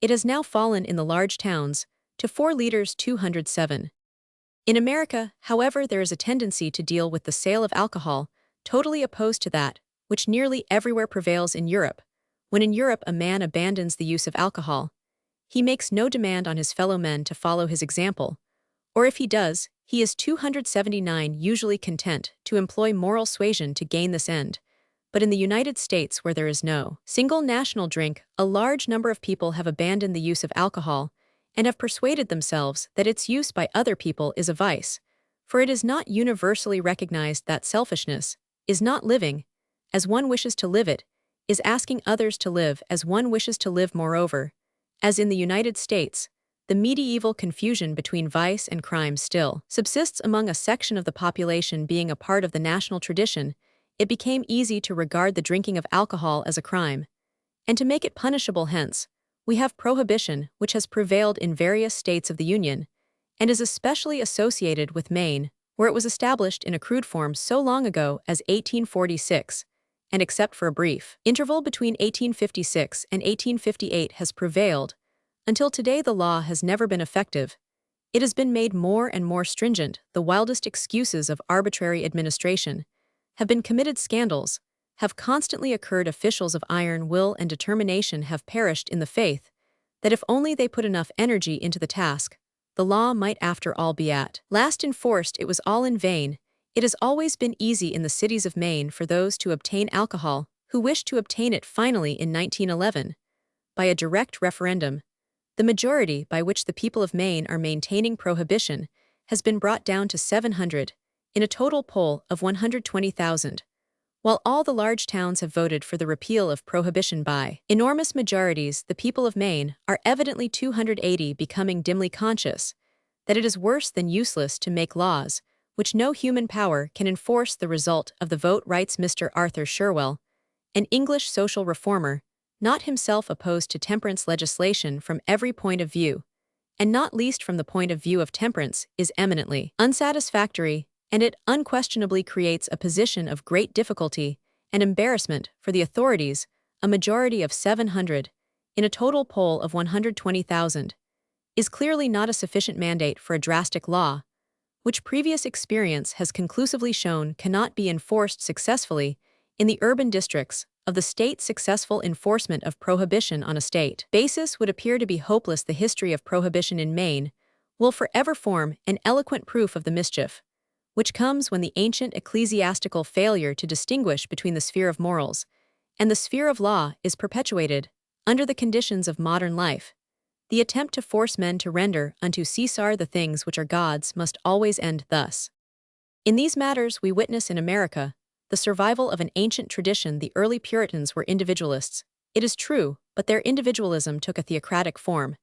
it has now fallen in the large towns to 4 liters. 207. In America, however, there is a tendency to deal with the sale of alcohol totally opposed to that which nearly everywhere prevails in Europe. When in Europe a man abandons the use of alcohol, he makes no demand on his fellow men to follow his example, or if he does, he is 279 usually content to employ moral suasion to gain this end. But in the United States, where there is no single national drink, a large number of people have abandoned the use of alcohol and have persuaded themselves that its use by other people is a vice, for it is not universally recognized that selfishness is not living as one wishes to live, it is asking others to live as one wishes to live. Moreover, as in the United States, the medieval confusion between vice and crime still subsists among a section of the population. Being a part of the national tradition, it became easy to regard the drinking of alcohol as a crime, and to make it punishable. Hence, we have prohibition, which has prevailed in various states of the Union, and is especially associated with Maine, where it was established in a crude form so long ago as 1846, and except for a brief interval between 1856 and 1858 has prevailed. Until today, the law has never been effective. It has been made more and more stringent. The wildest excuses of arbitrary administration have been committed. Scandals have constantly occurred. Officials of iron will and determination have perished in the faith that if only they put enough energy into the task, the law might after all be at last enforced. It was all in vain. It has always been easy in the cities of Maine for those to obtain alcohol who wished to obtain it. Finally, in 1911, by a direct referendum, the majority by which the people of Maine are maintaining prohibition has been brought down to 700, in a total poll of 120,000, while all the large towns have voted for the repeal of prohibition by enormous majorities. The people of Maine are evidently 280 becoming dimly conscious that it is worse than useless to make laws which no human power can enforce. The result of the vote, writes Mr. Arthur Sherwell, an English social reformer, not himself opposed to temperance legislation from every point of view, and not least from the point of view of temperance, is eminently unsatisfactory, and it unquestionably creates a position of great difficulty and embarrassment for the authorities. A majority of 700, in a total poll of 120,000, is clearly not a sufficient mandate for a drastic law, which previous experience has conclusively shown cannot be enforced successfully in the urban districts of the state. Successful enforcement of prohibition on a state basis would appear to be hopeless. The history of prohibition in Maine will forever form an eloquent proof of the mischief which comes when the ancient ecclesiastical failure to distinguish between the sphere of morals and the sphere of law is perpetuated under the conditions of modern life. The attempt to force men to render unto Caesar the things which are God's must always end thus. In these matters we witness in America the survival of an ancient tradition. The early Puritans were individualists, it is true, but their individualism took a theocratic form,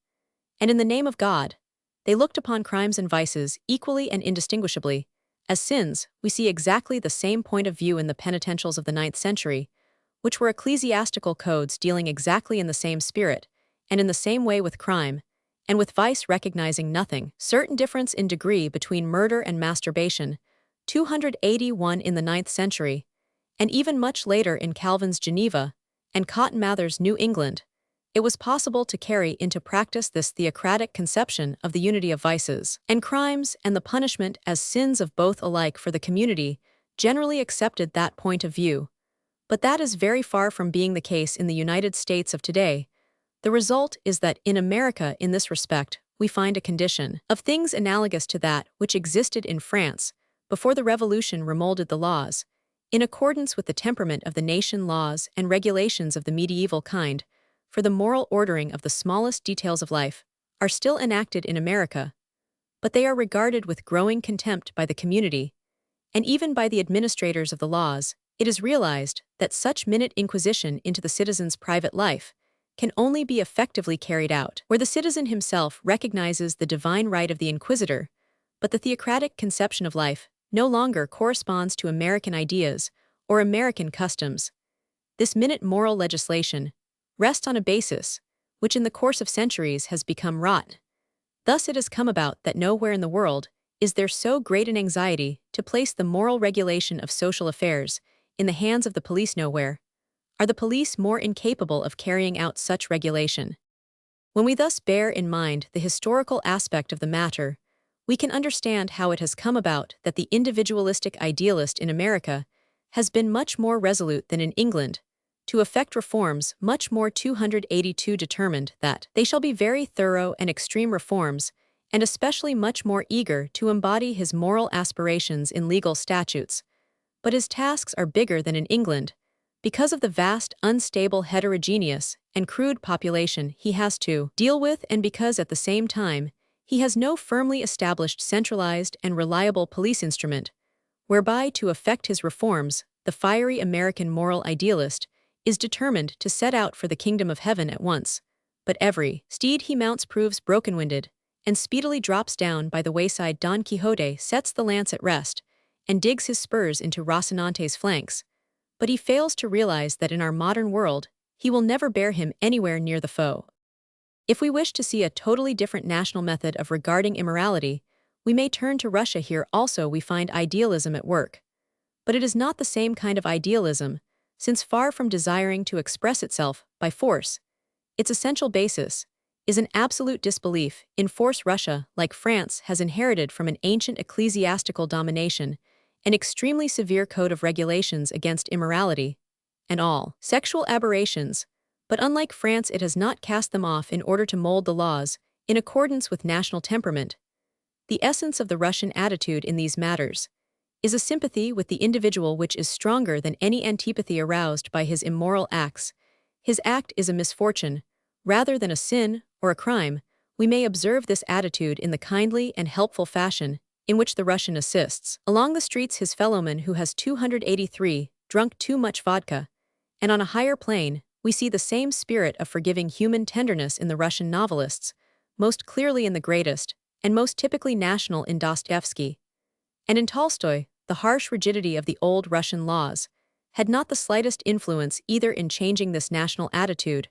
and in the name of God, they looked upon crimes and vices equally and indistinguishably as sins. We see exactly the same point of view in the penitentials of the 9th century, which were ecclesiastical codes dealing exactly in the same spirit, and in the same way with crime, and with vice recognizing nothing certain difference in degree between murder and masturbation. 281 in the 9th century, and even much later in Calvin's Geneva and Cotton Mather's New England, it was possible to carry into practice this theocratic conception of the unity of vices and crimes and the punishment as sins of both alike. For the community generally accepted that point of view, but that is very far from being the case in the United States of today. The result is that in America, in this respect, we find a condition of things analogous to that which existed in France before the Revolution remolded the laws, in accordance with the temperament of the nation. Laws and regulations of the medieval kind, for the moral ordering of the smallest details of life, are still enacted in America, but they are regarded with growing contempt by the community, and even by the administrators of the laws. It is realized that such minute inquisition into the citizen's private life can only be effectively carried out where the citizen himself recognizes the divine right of the inquisitor, but the theocratic conception of life no longer corresponds to American ideas or American customs. This minute moral legislation rests on a basis which in the course of centuries has become rot. Thus it has come about that nowhere in the world is there so great an anxiety to place the moral regulation of social affairs in the hands of the police. Nowhere are the police more incapable of carrying out such regulation. When we thus bear in mind the historical aspect of the matter, we can understand how it has come about that the individualistic idealist in America has been much more resolute than in England to effect reforms. Much more 282 determined that they shall be very thorough and extreme reforms, and especially much more eager to embody his moral aspirations in legal statutes. But his tasks are bigger than in England, because of the vast, unstable, heterogeneous, and crude population he has to deal with, and because at the same time he has no firmly established centralized and reliable police instrument, whereby to effect his reforms. The fiery American moral idealist is determined to set out for the kingdom of heaven at once, but every steed he mounts proves broken-winded, and speedily drops down by the wayside. Don Quixote sets the lance at rest and digs his spurs into Rocinante's flanks, but he fails to realize that in our modern world, he will never bear him anywhere near the foe. If we wish to see a totally different national method of regarding immorality, we may turn to Russia. Here also we find idealism at work. But it is not the same kind of idealism, since far from desiring to express itself by force, its essential basis is an absolute disbelief in force. Russia, like France, has inherited from an ancient ecclesiastical domination an extremely severe code of regulations against immorality and all sexual aberrations, but unlike France, it has not cast them off in order to mold the laws in accordance with national temperament. The essence of the Russian attitude in these matters is a sympathy with the individual which is stronger than any antipathy aroused by his immoral acts. His act is a misfortune, rather than a sin or a crime. We may observe this attitude in the kindly and helpful fashion in which the Russian assists along the streets his fellowman who has 283 drunk too much vodka, and on a higher plane, we see the same spirit of forgiving human tenderness in the Russian novelists, most clearly in the greatest and most typically national in Dostoevsky. And in Tolstoy, the harsh rigidity of the old Russian laws had not the slightest influence either in changing this national attitude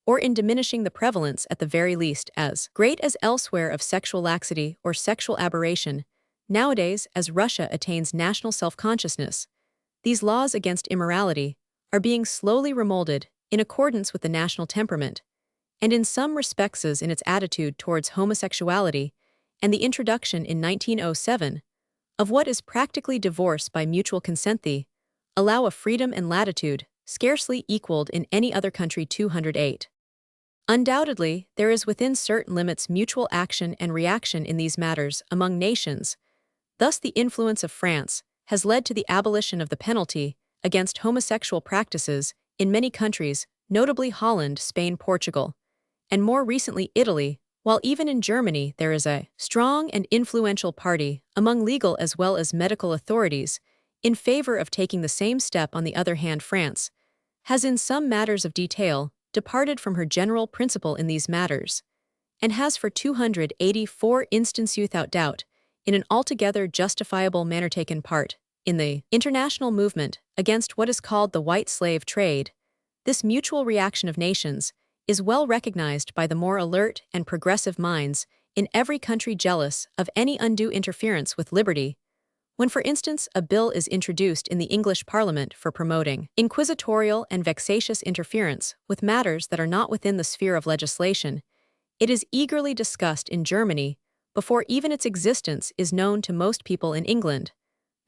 or in diminishing the prevalence, at the very least, as great as elsewhere, of sexual laxity or sexual aberration. Nowadays, as Russia attains national self-consciousness, these laws against immorality are being slowly remolded in accordance with the national temperament, and in some respects as in its attitude towards homosexuality and the introduction in 1907 of what is practically divorce by mutual consent. They allow a freedom and latitude scarcely equaled in any other country. 208. Undoubtedly, there is within certain limits mutual action and reaction in these matters among nations. Thus the influence of France has led to the abolition of the penalty against homosexual practices in many countries, notably Holland, Spain, Portugal, and more recently Italy, while even in Germany there is a strong and influential party among legal as well as medical authorities in favor of taking the same step. On the other hand, France has in some matters of detail departed from her general principle in these matters, and has for 284 instances without doubt, in an altogether justifiable manner, taken part in the international movement against what is called the white slave trade. This mutual reaction of nations is well recognized by the more alert and progressive minds in every country jealous of any undue interference with liberty. When, for instance, a bill is introduced in the English Parliament for promoting inquisitorial and vexatious interference with matters that are not within the sphere of legislation, it is eagerly discussed in Germany before even its existence is known to most people in England,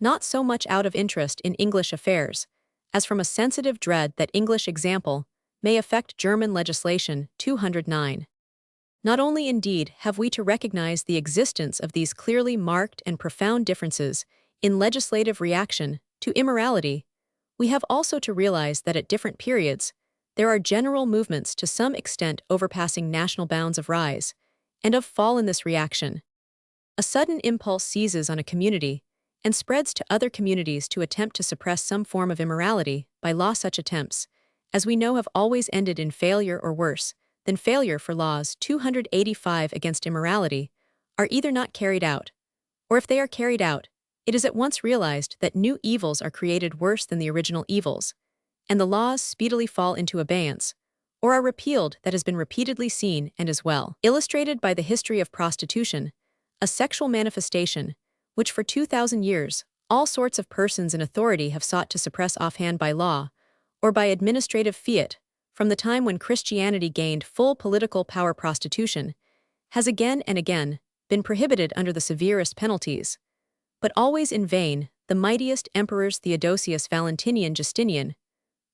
not so much out of interest in English affairs, as from a sensitive dread that English example may affect German legislation. 209. Not only indeed have we to recognize the existence of these clearly marked and profound differences in legislative reaction to immorality, we have also to realize that at different periods, there are general movements to some extent overpassing national bounds of rise and of fall in this reaction. A sudden impulse seizes on a community and spreads to other communities to attempt to suppress some form of immorality by law. Such attempts, as we know, have always ended in failure or worse than failure, for laws 285 against immorality are either not carried out, or if they are carried out, it is at once realized that new evils are created worse than the original evils, and the laws speedily fall into abeyance, or are repealed. That has been repeatedly seen and is well illustrated by the history of prostitution, a sexual manifestation which for 2,000 years all sorts of persons in authority have sought to suppress offhand by law or by administrative fiat. From the time when Christianity gained full political power, prostitution has again and again been prohibited under the severest penalties, but always in vain. The mightiest emperors Theodosius, Valentinian, Justinian,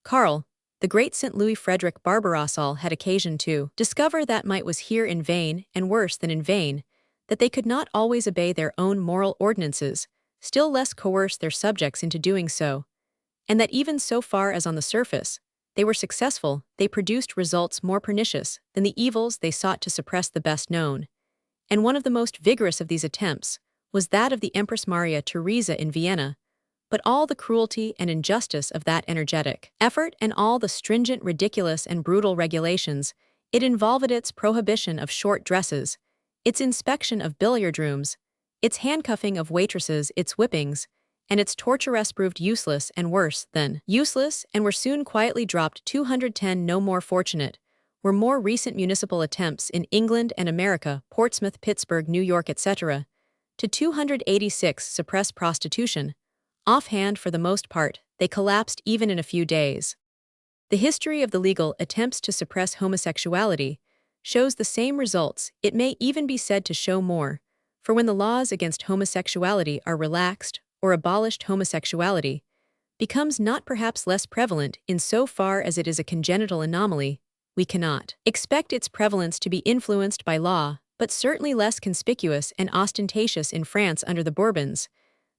Karl, the great St. Louis, Frederick Barbarossa all had occasion to discover that might was here in vain, and worse than in vain, that they could not always obey their own moral ordinances, still less coerce their subjects into doing so, and that even so far as on the surface they were successful, they produced results more pernicious than the evils they sought to suppress. The best known, and one of the most vigorous of these attempts, was that of the Empress Maria Theresa in Vienna, but all the cruelty and injustice of that energetic effort and all the stringent, ridiculous, and brutal regulations it involved, its prohibition of short dresses, its inspection of billiard rooms, its handcuffing of waitresses, its whippings, and its torturess proved useless and worse than useless and were soon quietly dropped. 210 No more fortunate were more recent municipal attempts in England and America, Portsmouth, Pittsburgh, New York, etc., to 286 suppress prostitution. Offhand, for the most part, they collapsed even in a few days. The history of the legal attempts to suppress homosexuality shows the same results. It may even be said to show more, for when the laws against homosexuality are relaxed or abolished, homosexuality becomes not perhaps less prevalent in so far as it is a congenital anomaly. We cannot expect its prevalence to be influenced by law, but certainly less conspicuous and ostentatious in France under the Bourbons.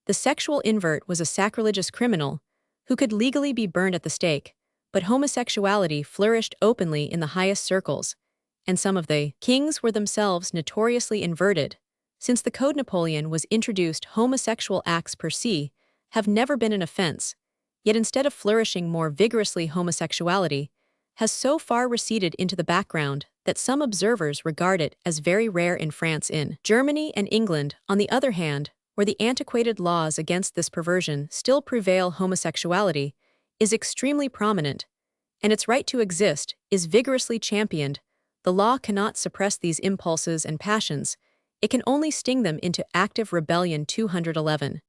The sexual invert was a sacrilegious criminal who could legally be burned at the stake, but homosexuality flourished openly in the highest circles, and some of the kings were themselves notoriously inverted. Since the Code Napoleon was introduced, homosexual acts per se have never been an offense, yet instead of flourishing more vigorously, homosexuality has so far receded into the background that some observers regard it as very rare in France. In Germany and England, on the other hand, where the antiquated laws against this perversion still prevail, homosexuality is extremely prominent, and its right to exist is vigorously championed. The law cannot suppress these impulses and passions, it can only sting them into active rebellion. 211.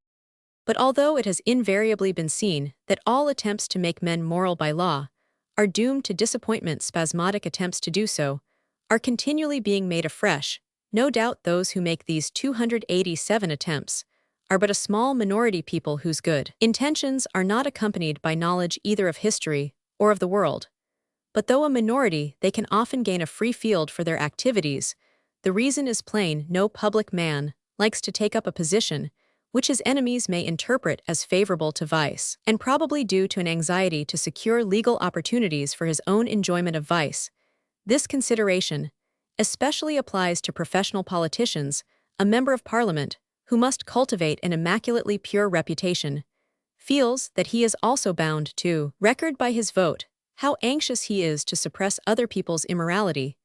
But although it has invariably been seen that all attempts to make men moral by law are doomed to disappointment, spasmodic attempts to do so are continually being made afresh. No doubt those who make these 287 attempts are but a small minority, people whose good intentions are not accompanied by knowledge either of history or of the world. But though a minority, they can often gain a free field for their activities. The reason is plain: no public man likes to take up a position which his enemies may interpret as favorable to vice, and probably due to an anxiety to secure legal opportunities for his own enjoyment of vice. This consideration especially applies to professional politicians. A member of parliament, who must cultivate an immaculately pure reputation, feels that he is also bound to record by his vote how anxious he is to suppress other people's immorality.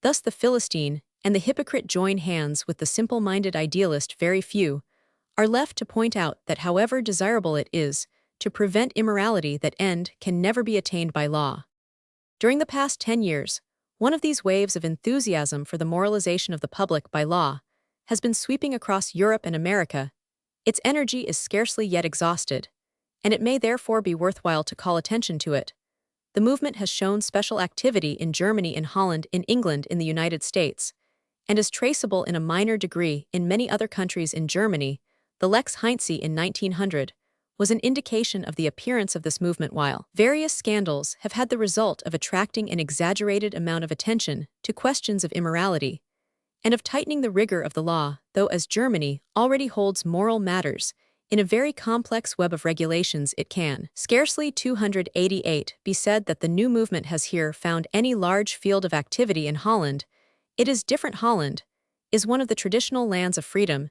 Thus the Philistine and the hypocrite join hands with the simple-minded idealist. Very few are left to point out that however desirable it is to prevent immorality, that end can never be attained by law. During the past 10 years, one of these waves of enthusiasm for the moralization of the public by law has been sweeping across Europe and America. Its energy is scarcely yet exhausted, and it may therefore be worthwhile to call attention to it. The movement has shown special activity in Germany, in Holland, in England, in the United States, and is traceable in a minor degree in many other countries. In Germany, the Lex Heinze in 1900 was an indication of the appearance of this movement, while various scandals have had the result of attracting an exaggerated amount of attention to questions of immorality and of tightening the rigor of the law, though as Germany already holds moral matters in a very complex web of regulations, it can scarcely 288 be said that the new movement has here found any large field of activity. In Holland, it is different. Holland is one of the traditional lands of freedom.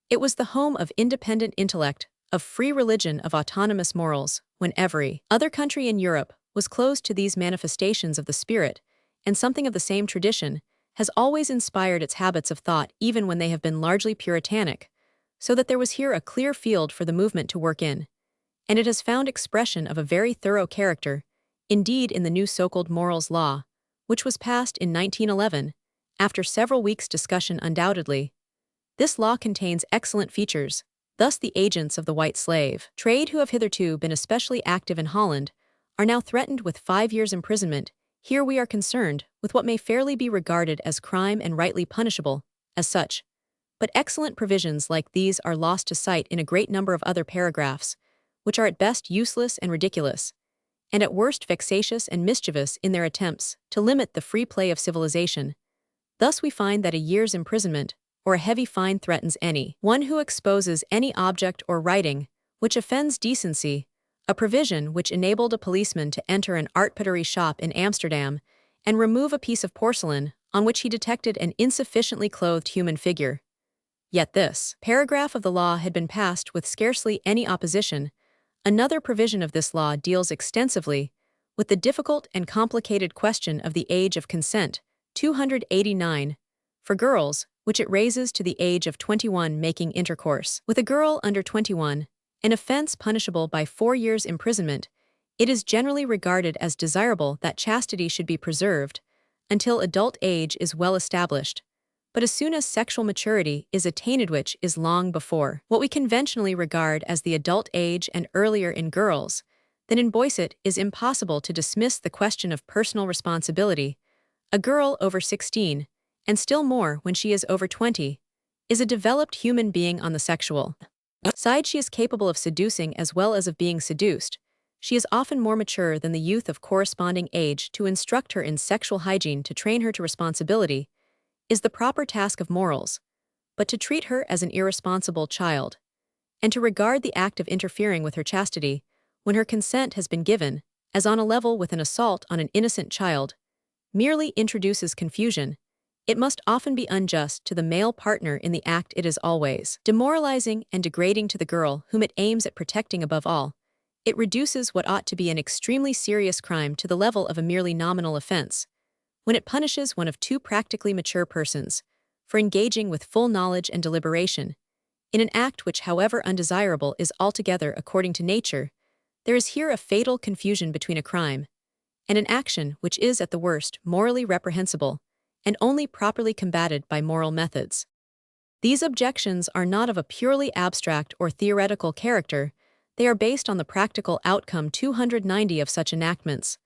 It was the home of independent intellect, of free religion, of autonomous morals, when every other country in Europe was closed to these manifestations of the spirit, and something of the same tradition has always inspired its habits of thought, even when they have been largely puritanic, so that there was here a clear field for the movement to work in, and it has found expression of a very thorough character, indeed, in the new so-called morals law, which was passed in 1911, after several weeks' discussion. Undoubtedly, this law contains excellent features. Thus the agents of the white slave trade, who have hitherto been especially active in Holland, are now threatened with 5 years' imprisonment. Here we are concerned with what may fairly be regarded as crime and rightly punishable as such. But excellent provisions like these are lost to sight in a great number of other paragraphs, which are at best useless and ridiculous, and at worst vexatious and mischievous in their attempts to limit the free play of civilization. Thus we find that a year's imprisonment or a heavy fine threatens any one who exposes any object or writing which offends decency, a provision which enabled a policeman to enter an art pottery shop in Amsterdam and remove a piece of porcelain on which he detected an insufficiently clothed human figure. Yet this paragraph of the law had been passed with scarcely any opposition. Another provision of this law deals extensively with the difficult and complicated question of the age of consent, 289, for girls, which it raises to the age of 21 making intercourse with a girl under 21, an offense punishable by 4 years imprisonment. It is generally regarded as desirable that chastity should be preserved until adult age is well established, but as soon as sexual maturity is attained, which is long before what we conventionally regard as the adult age and earlier in girls, then in boys it is impossible to dismiss the question of personal responsibility. A girl over 16, and still more when she is over 20, is a developed human being on the sexual side. She is capable of seducing as well as of being seduced. She is often more mature than the youth of corresponding age. To instruct her in sexual hygiene, to train her to responsibility, is the proper task of morals, but to treat her as an irresponsible child, and to regard the act of interfering with her chastity, when her consent has been given, as on a level with an assault on an innocent child, merely introduces confusion. It must often be unjust to the male partner in the act. It is always demoralizing and degrading to the girl whom it aims at protecting above all. It reduces what ought to be an extremely serious crime to the level of a merely nominal offense, when it punishes one of two practically mature persons for engaging with full knowledge and deliberation in an act which, however undesirable, is altogether according to nature. There is here a fatal confusion between a crime and an action which is at the worst morally reprehensible and only properly combated by moral methods. These objections are not of a purely abstract or theoretical character. They are based on the practical outcome 290 of such enactments.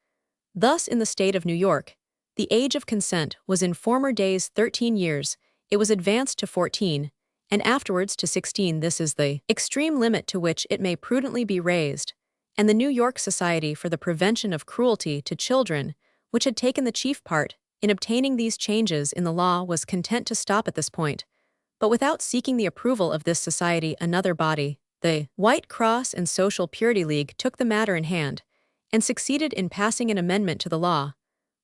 Thus, in the state of New York, the age of consent was in former days 13 years, it was advanced to 14, and afterwards to 16. This is the extreme limit to which it may prudently be raised, and the New York Society for the Prevention of Cruelty to Children, which had taken the chief part in obtaining these changes in the law, was content to stop at this point, but without seeking the approval of this society. Another body, the White Cross and Social Purity League, took the matter in hand and succeeded in passing an amendment to the law,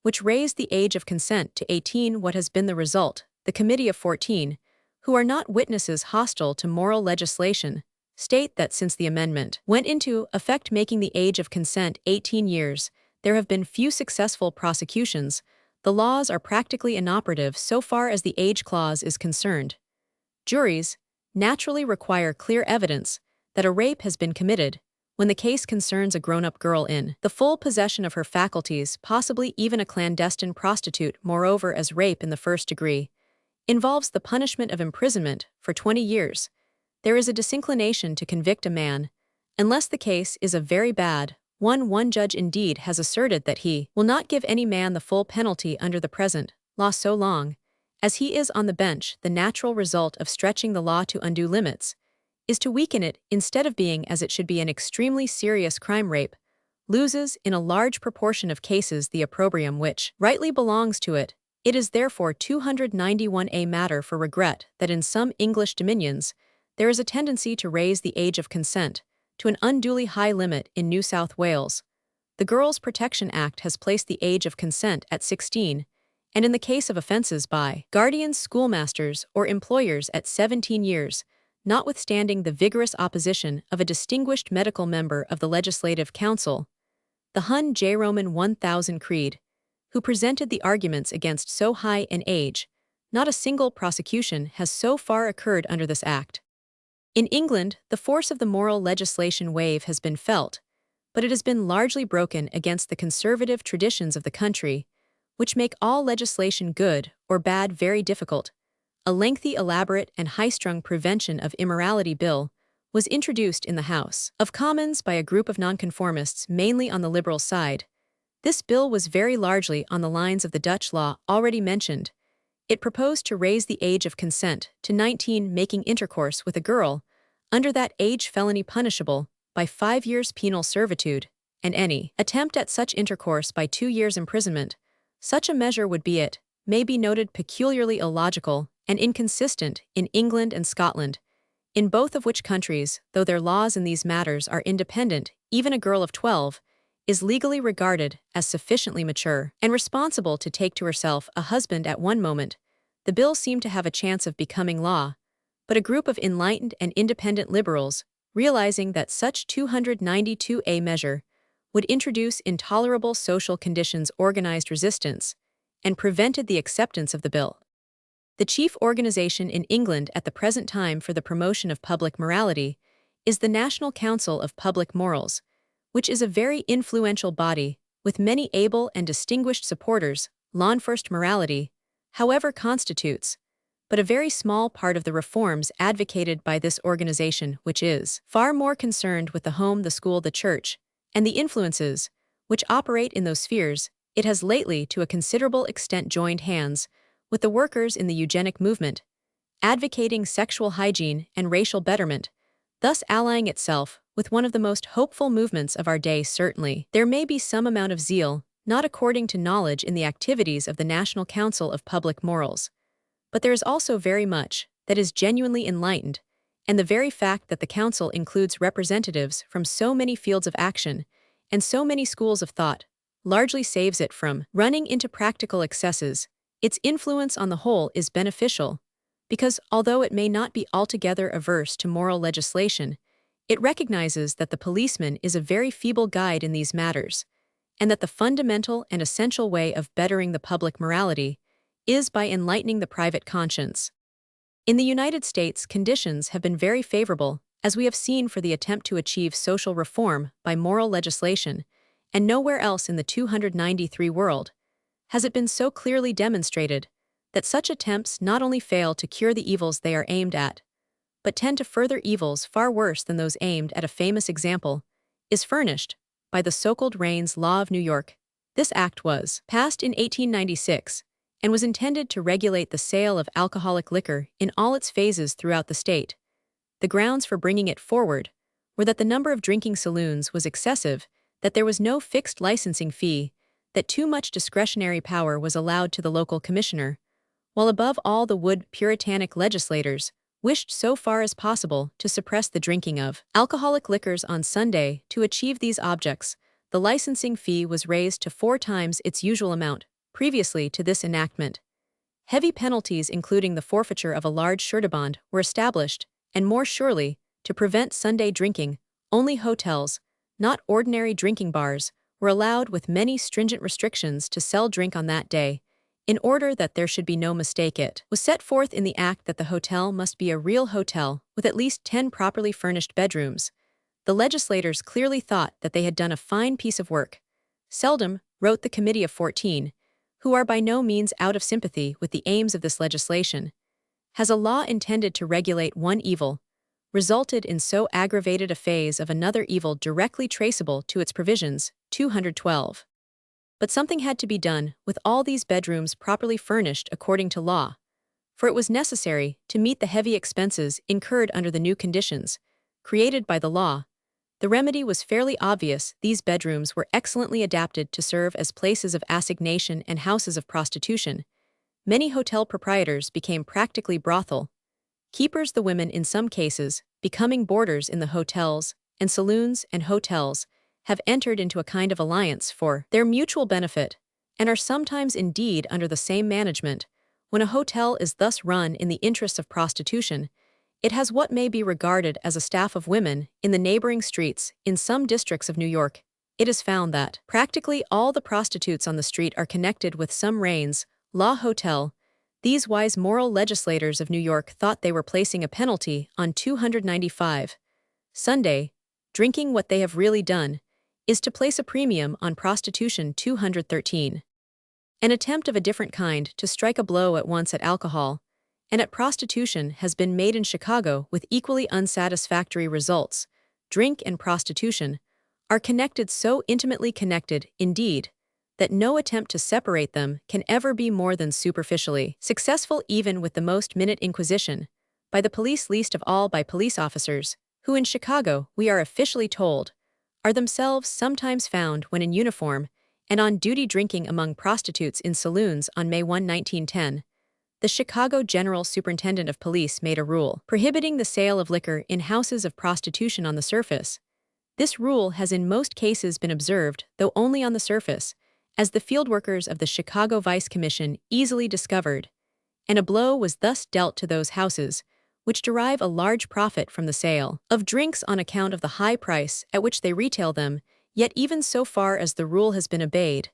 which raised the age of consent to 18. What has been the result? The Committee of 14, who are not witnesses hostile to moral legislation, state that since the amendment went into effect making the age of consent 18 years, there have been few successful prosecutions. The laws are practically inoperative so far as the age clause is concerned. Juries naturally require clear evidence that a rape has been committed when the case concerns a grown-up girl in the full possession of her faculties, possibly even a clandestine prostitute. Moreover, as rape in the first degree involves the punishment of imprisonment for 20 years, there is a disinclination to convict a man unless the case is a very bad one. One judge indeed has asserted that he will not give any man the full penalty under the present law so long as he is on the bench. The natural result of stretching the law to undue limits is to weaken it. Instead of being as it should be an extremely serious crime, rape loses in a large proportion of cases the opprobrium which rightly belongs to it. It is therefore 291 a matter for regret that in some English dominions there is a tendency to raise the age of consent to an unduly high limit. In New South Wales, the Girls' Protection Act has placed the age of consent at 16, and in the case of offenses by guardians, schoolmasters, or employers at 17 years, notwithstanding the vigorous opposition of a distinguished medical member of the Legislative Council, the Hun J. Roman 1000 Creed, who presented the arguments against so high an age. Not a single prosecution has so far occurred under this act. In England, the force of the moral legislation wave has been felt, but it has been largely broken against the conservative traditions of the country, which make all legislation, good or bad, very difficult. A lengthy, elaborate, and high-strung Prevention of Immorality Bill was introduced in the House of Commons by a group of nonconformists, mainly on the liberal side. This bill was very largely on the lines of the Dutch law already mentioned. It proposed to raise the age of consent to 19, making intercourse with a girl under that age felony punishable by 5 years penal servitude, and any attempt at such intercourse by 2 years imprisonment. Such a measure would be, it may be noted, peculiarly illogical and inconsistent in England and Scotland, in both of which countries, though their laws in these matters are independent, even a girl of 12 is legally regarded as sufficiently mature and responsible to take to herself a husband at one moment. The bill seemed to have a chance of becoming law, but a group of enlightened and independent liberals, realizing that such 292a measure would introduce intolerable social conditions, organized resistance and prevented the acceptance of the bill. The chief organization in England at the present time for the promotion of public morality is the National Council of Public Morals, which is a very influential body with many able and distinguished supporters. Law-enforced morality, however, constitutes but a very small part of the reforms advocated by this organization, which is far more concerned with the home, the school, the church, and the influences which operate in those spheres. It has lately to a considerable extent joined hands with the workers in the eugenic movement, advocating sexual hygiene and racial betterment, thus allying itself with one of the most hopeful movements of our day. Certainly, there may be some amount of zeal, not according to knowledge, in the activities of the National Council of Public Morals, but there is also very much that is genuinely enlightened, and the very fact that the council includes representatives from so many fields of action and so many schools of thought largely saves it from running into practical excesses. Its influence on the whole is beneficial, because although it may not be altogether averse to moral legislation, it recognizes that the policeman is a very feeble guide in these matters, and that the fundamental and essential way of bettering the public morality is by enlightening the private conscience. In the United States, conditions have been very favorable, as we have seen, for the attempt to achieve social reform by moral legislation, and nowhere else in the 293 world has it been so clearly demonstrated that such attempts not only fail to cure the evils they are aimed at, but tend to further evils far worse than those aimed at. A famous example is furnished by the so-called Raines Law of New York. This act was passed in 1896 and was intended to regulate the sale of alcoholic liquor in all its phases throughout the state. The grounds for bringing it forward were that the number of drinking saloons was excessive, that there was no fixed licensing fee, that too much discretionary power was allowed to the local commissioner, while above all the wood Puritanic legislators wished so far as possible to suppress the drinking of alcoholic liquors on Sunday. To achieve these objects, the licensing fee was raised to 4 times its usual amount. Previously to this enactment, heavy penalties including the forfeiture of a large surety-bond were established, and more surely, to prevent Sunday drinking, only hotels, not ordinary drinking bars, were allowed, with many stringent restrictions to sell drink on that day, in order that there should be no mistake. It was set forth in the act that the hotel must be a real hotel with at least 10 properly furnished bedrooms. The legislators clearly thought that they had done a fine piece of work. Seldom, wrote the Committee of 14, who are by no means out of sympathy with the aims of this legislation, has a law intended to regulate one evil resulted in so aggravated a phase of another evil directly traceable to its provisions. 212. But something had to be done with all these bedrooms properly furnished according to law, for it was necessary to meet the heavy expenses incurred under the new conditions created by the law. The remedy was fairly obvious. These bedrooms were excellently adapted to serve as places of assignation and houses of prostitution. Many hotel proprietors became practically brothel keepers, the women in some cases becoming boarders in the hotels, and saloons and hotels have entered into a kind of alliance for their mutual benefit, and are sometimes indeed under the same management. When a hotel is thus run in the interests of prostitution, it has what may be regarded as a staff of women in the neighboring streets. In some districts of New York, it is found that practically all the prostitutes on the street are connected with some Raines Law hotel. These wise moral legislators of New York thought they were placing a penalty on 295. Sunday drinking. What they have really done is to place a premium on prostitution. 213. An attempt of a different kind to strike a blow at once at alcohol and at prostitution has been made in Chicago with equally unsatisfactory results. Drink and prostitution are connected, so intimately connected, indeed, that no attempt to separate them can ever be more than superficially successful, even with the most minute inquisition by the police, least of all by police officers, who in Chicago, we are officially told, are themselves sometimes found when in uniform and on duty drinking among prostitutes in saloons. On May 1, 1910, the Chicago General Superintendent of Police made a rule prohibiting the sale of liquor in houses of prostitution on the surface. This rule has in most cases been observed, though only on the surface, as the fieldworkers of the Chicago Vice Commission easily discovered, and a blow was thus dealt to those houses which derive a large profit from the sale of drinks on account of the high price at which they retail them. Yet even so far as the rule has been obeyed,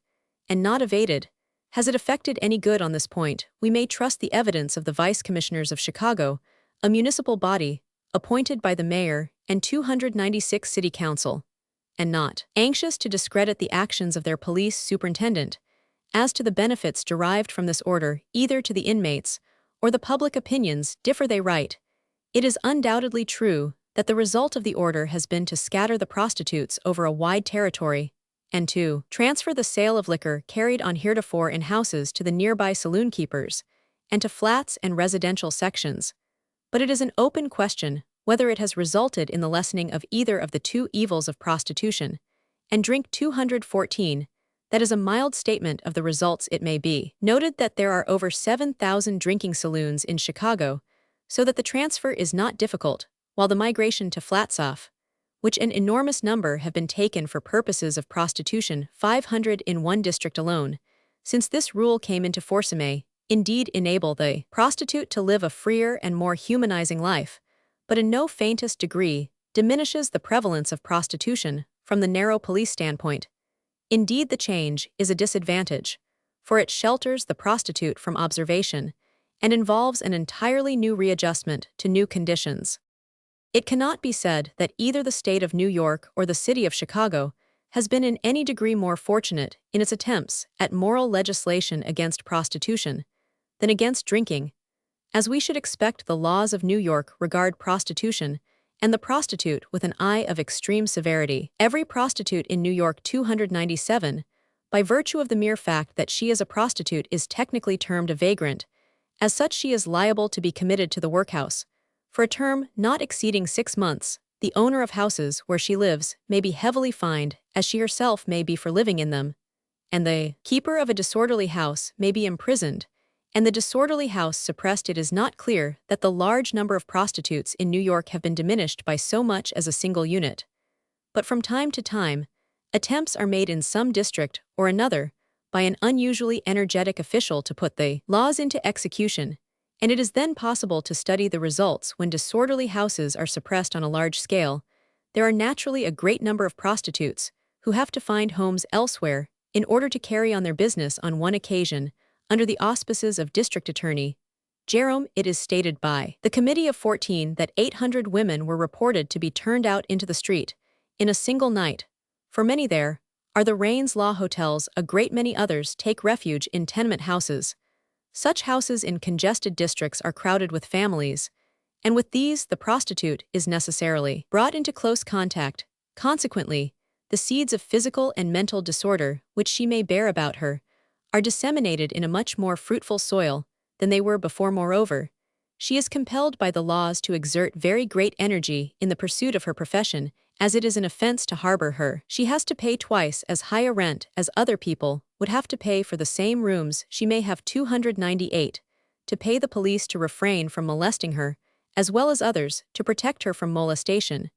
and not evaded, Has it affected any good on this point? We may trust the evidence of the Vice Commissioners of Chicago, a municipal body, appointed by the mayor and 296 city council, and not anxious to discredit the actions of their police superintendent. As to the benefits derived from this order, either to the inmates or the public opinions differ, they write, it is undoubtedly true that the result of the order has been to scatter the prostitutes over a wide territory and to transfer the sale of liquor carried on heretofore in houses to the nearby saloon keepers and to flats and residential sections. But it is an open question whether it has resulted in the lessening of either of the two evils of prostitution and drink. 214. That is a mild statement of the results. It may be noted that there are over 7,000 drinking saloons in Chicago, so that the transfer is not difficult, while the migration to flats off, which an enormous number have been taken for purposes of prostitution, 500 in one district alone, since this rule came into force may, indeed, enable the prostitute to live a freer and more humanizing life, but in no faintest degree diminishes the prevalence of prostitution from the narrow police standpoint. Indeed, the change is a disadvantage, for it shelters the prostitute from observation and involves an entirely new readjustment to new conditions. It cannot be said that either the state of New York or the city of Chicago has been in any degree more fortunate in its attempts at moral legislation against prostitution than against drinking, as we should expect. The laws of New York regard prostitution and the prostitute with an eye of extreme severity. Every prostitute in New York 297, by virtue of the mere fact that she is a prostitute, is technically termed a vagrant. As such, she is liable to be committed to the workhouse for a term not exceeding 6 months. The owner of houses where she lives may be heavily fined, as she herself may be for living in them, and the keeper of a disorderly house may be imprisoned, and the disorderly house suppressed. It is not clear that the large number of prostitutes in New York have been diminished by so much as a single unit. But from time to time, attempts are made in some district or another by an unusually energetic official to put the laws into execution, and it is then possible to study the results. When disorderly houses are suppressed on a large scale, there are naturally a great number of prostitutes who have to find homes elsewhere in order to carry on their business. On one occasion, under the auspices of District Attorney Jerome, it is stated by the Committee of 14 that 800 women were reported to be turned out into the street in a single night. For many there are the Raines Law hotels. A great many others take refuge in tenement houses. Such houses in congested districts are crowded with families, and with these the prostitute is necessarily brought into close contact. Consequently, the seeds of physical and mental disorder which she may bear about her are disseminated in a much more fruitful soil than they were before. Moreover, she is compelled by the laws to exert very great energy in the pursuit of her profession, as it is an offense to harbor her. She has to pay twice as high a rent as other people would have to pay for the same rooms. She may have 298 to pay the police to refrain from molesting her, as well as others to protect her from molestation.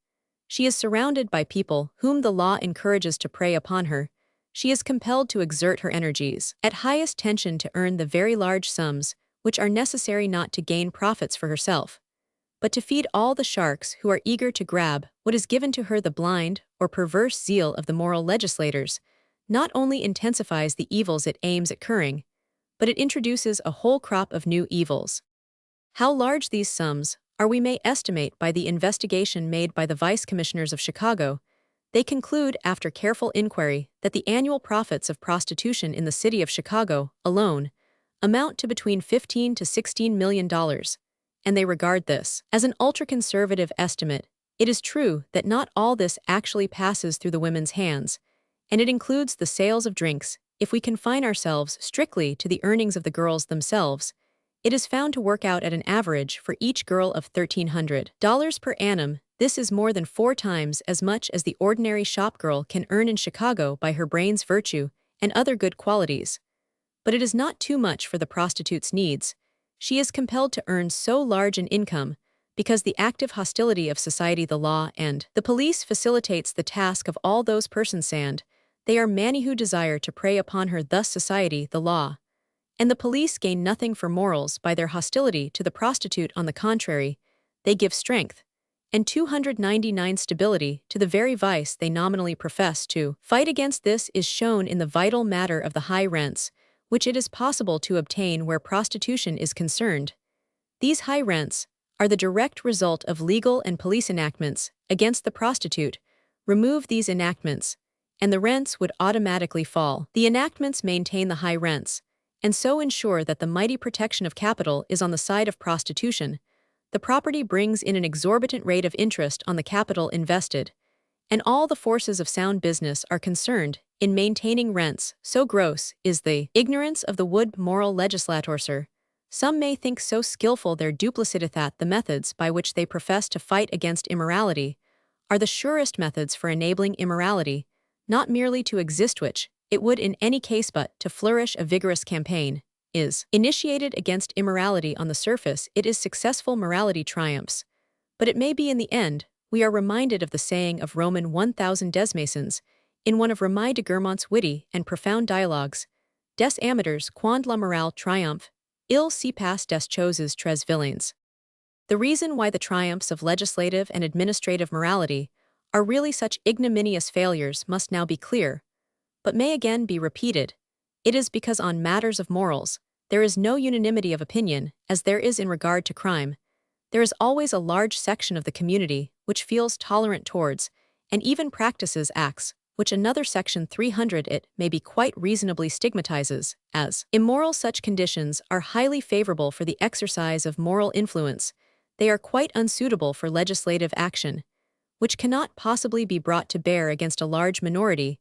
She is surrounded by people whom the law encourages to prey upon her. She is compelled to exert her energies at highest tension to earn the very large sums which are necessary, not to gain profits for herself, but to feed all the sharks who are eager to grab what is given to her. The blind or perverse zeal of the moral legislators not only intensifies the evils it aims at curing, but it introduces a whole crop of new evils. How large these sums are we may estimate by the investigation made by the Vice Commissioners of Chicago. They conclude, after careful inquiry, that the annual profits of prostitution in the city of Chicago alone amount to between $15 to $16 million, and they regard this as an ultra-conservative estimate. It is true that not all this actually passes through the women's hands, and it includes the sales of drinks. If we confine ourselves strictly to the earnings of the girls themselves, it is found to work out at an average for each girl of $1,300 per annum. This is more than 4 times as much as the ordinary shop girl can earn in Chicago by her brains, virtue, and other good qualities. But it is not too much for the prostitute's needs. She is compelled to earn so large an income because the active hostility of society, the law, and the police facilitates the task of all those persons, and they are many who desire to prey upon her. Thus society, the law, and the police gain nothing for morals by their hostility to the prostitute. On the contrary, they give strength and 299 stability to the very vice they nominally profess to fight against. This is shown in the vital matter of the high rents which it is possible to obtain where prostitution is concerned. These high rents are the direct result of legal and police enactments against the prostitute. Remove these enactments, and the rents would automatically fall. The enactments maintain the high rents, and so ensure that the mighty protection of capital is on the side of prostitution. The property brings in an exorbitant rate of interest on the capital invested, and all the forces of sound business are concerned in maintaining rents. So gross is the ignorance of the wood moral legislator. Some may think so skillful their duplicity that the methods by which they profess to fight against immorality are the surest methods for enabling immorality, not merely to exist, which it would in any case, but to flourish. A vigorous campaign is initiated against immorality. On the surface, it is successful, morality triumphs, but it may be in the end. We are reminded of the saying of Roman 1000 Desmasons in one of Remy de Guermont's witty and profound dialogues, Des amateurs quand la morale triomphe, il se passe des choses très vilaines. The reason why the triumphs of legislative and administrative morality are really such ignominious failures must now be clear, but may again be repeated. It is because on matters of morals, there is no unanimity of opinion, as there is in regard to crime. There is always a large section of the community which feels tolerant towards, and even practices acts, which another section 300 it may be quite reasonably stigmatizes as immoral. Such conditions are highly favorable for the exercise of moral influence. They are quite unsuitable for legislative action, which cannot possibly be brought to bear against a large minority,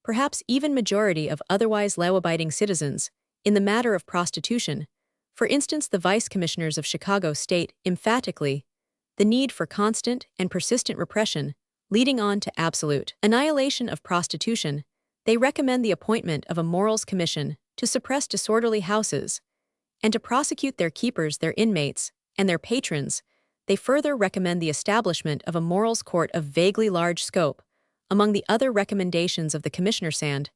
perhaps even majority of otherwise law-abiding citizens, in the matter of prostitution. For instance, the vice commissioners of Chicago state emphatically the need for constant and persistent repression, leading on to absolute annihilation of prostitution. They recommend the appointment of a morals commission to suppress disorderly houses and to prosecute their keepers, their inmates, and their patrons. They further recommend the establishment of a morals court of vaguely large scope. Among the other recommendations of the Commissioner Sand,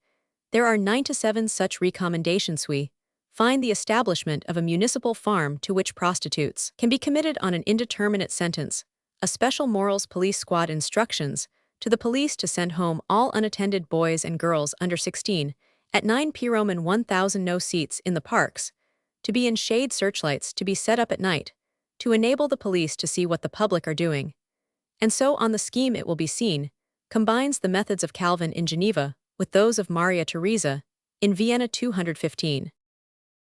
there are 97 such recommendations. We find the establishment of a municipal farm to which prostitutes can be committed on an indeterminate sentence, a special morals police squad, instructions to the police to send home all unattended boys and girls under 16 at 9 p. Roman 1000 no seats in the parks, to be in shade, searchlights to be set up at night, to enable the police to see what the public are doing. And so on. The scheme, it will be seen, combines the methods of Calvin in Geneva with those of Maria Theresa in Vienna 215.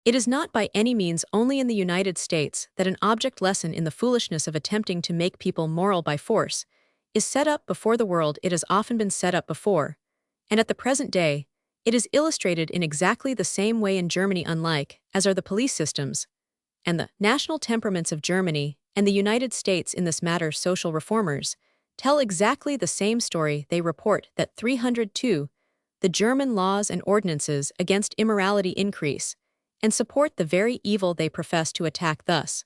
It is not by any means only in the United States that an object lesson in the foolishness of attempting to make people moral by force is set up before the world. It has often been set up before, and at the present day, it is illustrated in exactly the same way in Germany, unlike as are the police systems and the national temperaments of Germany and the United States in this matter. Social reformers tell exactly the same story. They report that 302, the German laws and ordinances against immorality increase and support the very evil they profess to attack, thus,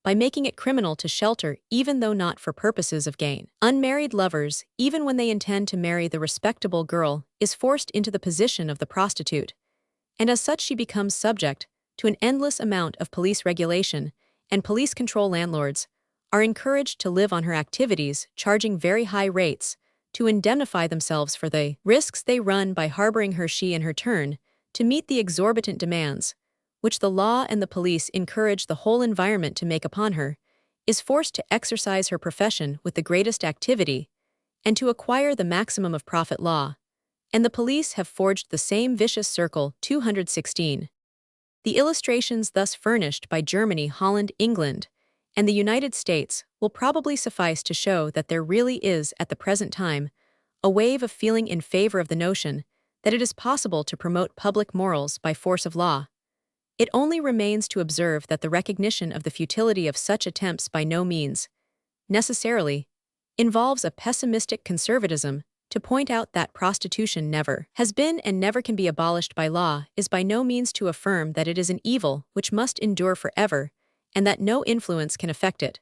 by making it criminal to shelter, even though not for purposes of gain, unmarried lovers. Even when they intend to marry, the respectable girl is forced into the position of the prostitute, and as such she becomes subject to an endless amount of police regulation and police control. Landlords are encouraged to live on her activities, charging very high rates to indemnify themselves for the risks they run by harboring her. She, in her turn, to meet the exorbitant demands which the law and the police encourage the whole environment to make upon her, is forced to exercise her profession with the greatest activity and to acquire the maximum of profit. Law and the police have forged the same vicious circle. 216. The illustrations thus furnished by Germany, Holland, England, and the United States will probably suffice to show that there really is, at the present time, a wave of feeling in favor of the notion that it is possible to promote public morals by force of law. It only remains to observe that the recognition of the futility of such attempts by no means necessarily involves a pessimistic conservatism. To point out that prostitution never has been and never can be abolished by law is by no means to affirm that it is an evil which must endure forever and that no influence can affect it.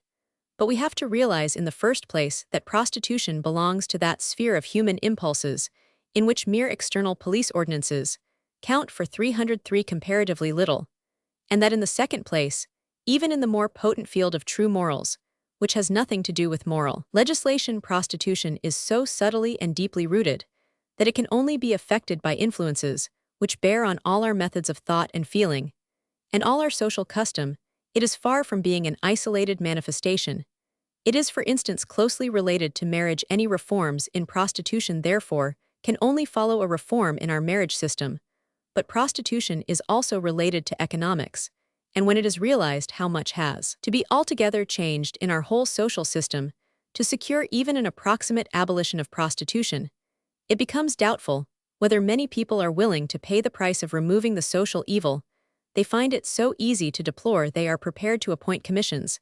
But we have to realize in the first place that prostitution belongs to that sphere of human impulses in which mere external police ordinances count for 303 comparatively little, and that in the second place, even in the more potent field of true morals, which has nothing to do with moral legislation, prostitution is so subtly and deeply rooted that it can only be affected by influences which bear on all our methods of thought and feeling, and all our social custom, it is far from being an isolated manifestation. It is, for instance, closely related to marriage. Any reforms in prostitution, therefore, can only follow a reform in our marriage system. But prostitution is also related to economics, and when it is realized how much has to be altogether changed in our whole social system to secure even an approximate abolition of prostitution, it becomes doubtful whether many people are willing to pay the price of removing the social evil. They find it so easy to deplore they are prepared to appoint commissions.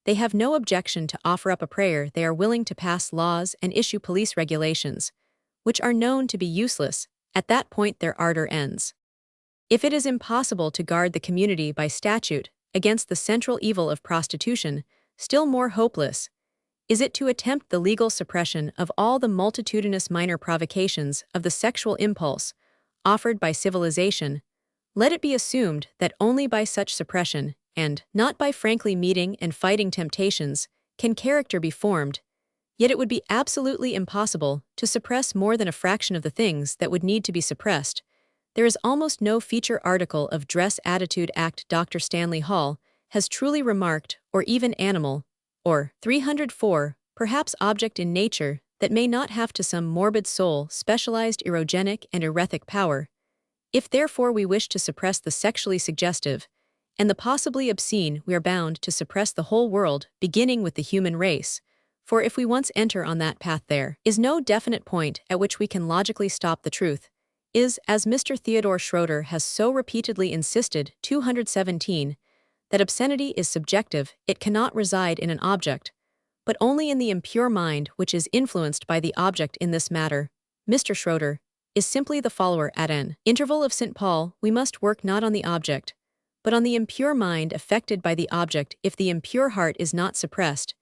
They have no objection to offer up a prayer. They are willing to pass laws and issue police regulations, which are known to be useless. At that point their ardor ends. If it is impossible to guard the community by statute against the central evil of prostitution, still more hopeless is it to attempt the legal suppression of all the multitudinous minor provocations of the sexual impulse offered by civilization. Let it be assumed that only by such suppression, and not by frankly meeting and fighting temptations, can character be formed. Yet it would be absolutely impossible to suppress more than a fraction of the things that would need to be suppressed. There is almost no feature article of dress attitude act Dr. Stanley Hall has truly remarked, or even animal, or 304, perhaps object in nature, that may not have to some morbid soul specialized erogenic and erethic power. If therefore we wish to suppress the sexually suggestive and the possibly obscene, we are bound to suppress the whole world, beginning with the human race. For if we once enter on that path, there is no definite point at which we can logically stop. The truth is, as Mr. Theodore Schroeder has so repeatedly insisted, 217, that obscenity is subjective. It cannot reside in an object, but only in the impure mind which is influenced by the object. In this matter, Mr. Schroeder is simply the follower. At an interval of St. Paul, we must work not on the object, but on the impure mind affected by the object. If the impure heart is not suppressed,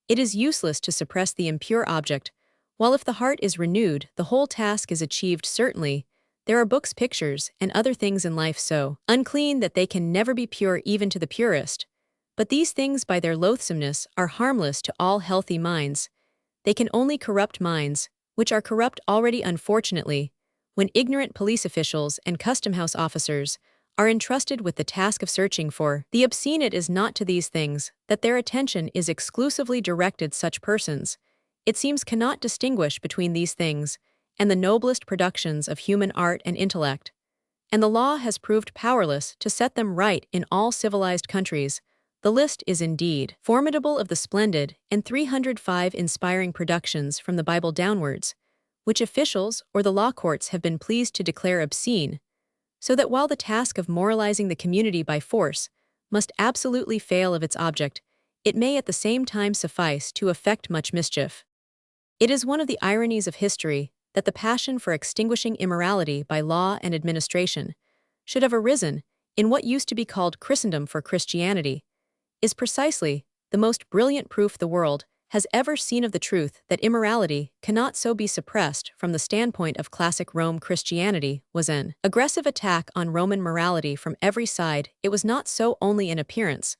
it is useless to suppress the impure object, while if the heart is renewed, the whole task is achieved. Certainly, there are books, pictures, and other things in life so unclean that they can never be pure even to the purest. But these things by their loathsomeness are harmless to all healthy minds. They can only corrupt minds, which are corrupt already. Unfortunately, when ignorant police officials and custom-house officers are entrusted with the task of searching for the obscene, it is not to these things that their attention is exclusively directed. Such persons, it seems, cannot distinguish between these things and the noblest productions of human art and intellect, and the law has proved powerless to set them right in all civilized countries. The list is indeed formidable of the splendid and 305 inspiring productions from the Bible downwards, which officials or the law courts have been pleased to declare obscene, so that while the task of moralizing the community by force must absolutely fail of its object, it may at the same time suffice to effect much mischief. It is one of the ironies of history that the passion for extinguishing immorality by law and administration should have arisen in what used to be called Christendom, for Christianity is precisely the most brilliant proof the world has ever seen of the truth that immorality cannot so be suppressed. From the standpoint of classic Rome, Christianity was an aggressive attack on Roman morality from every side. It was not so only in appearance,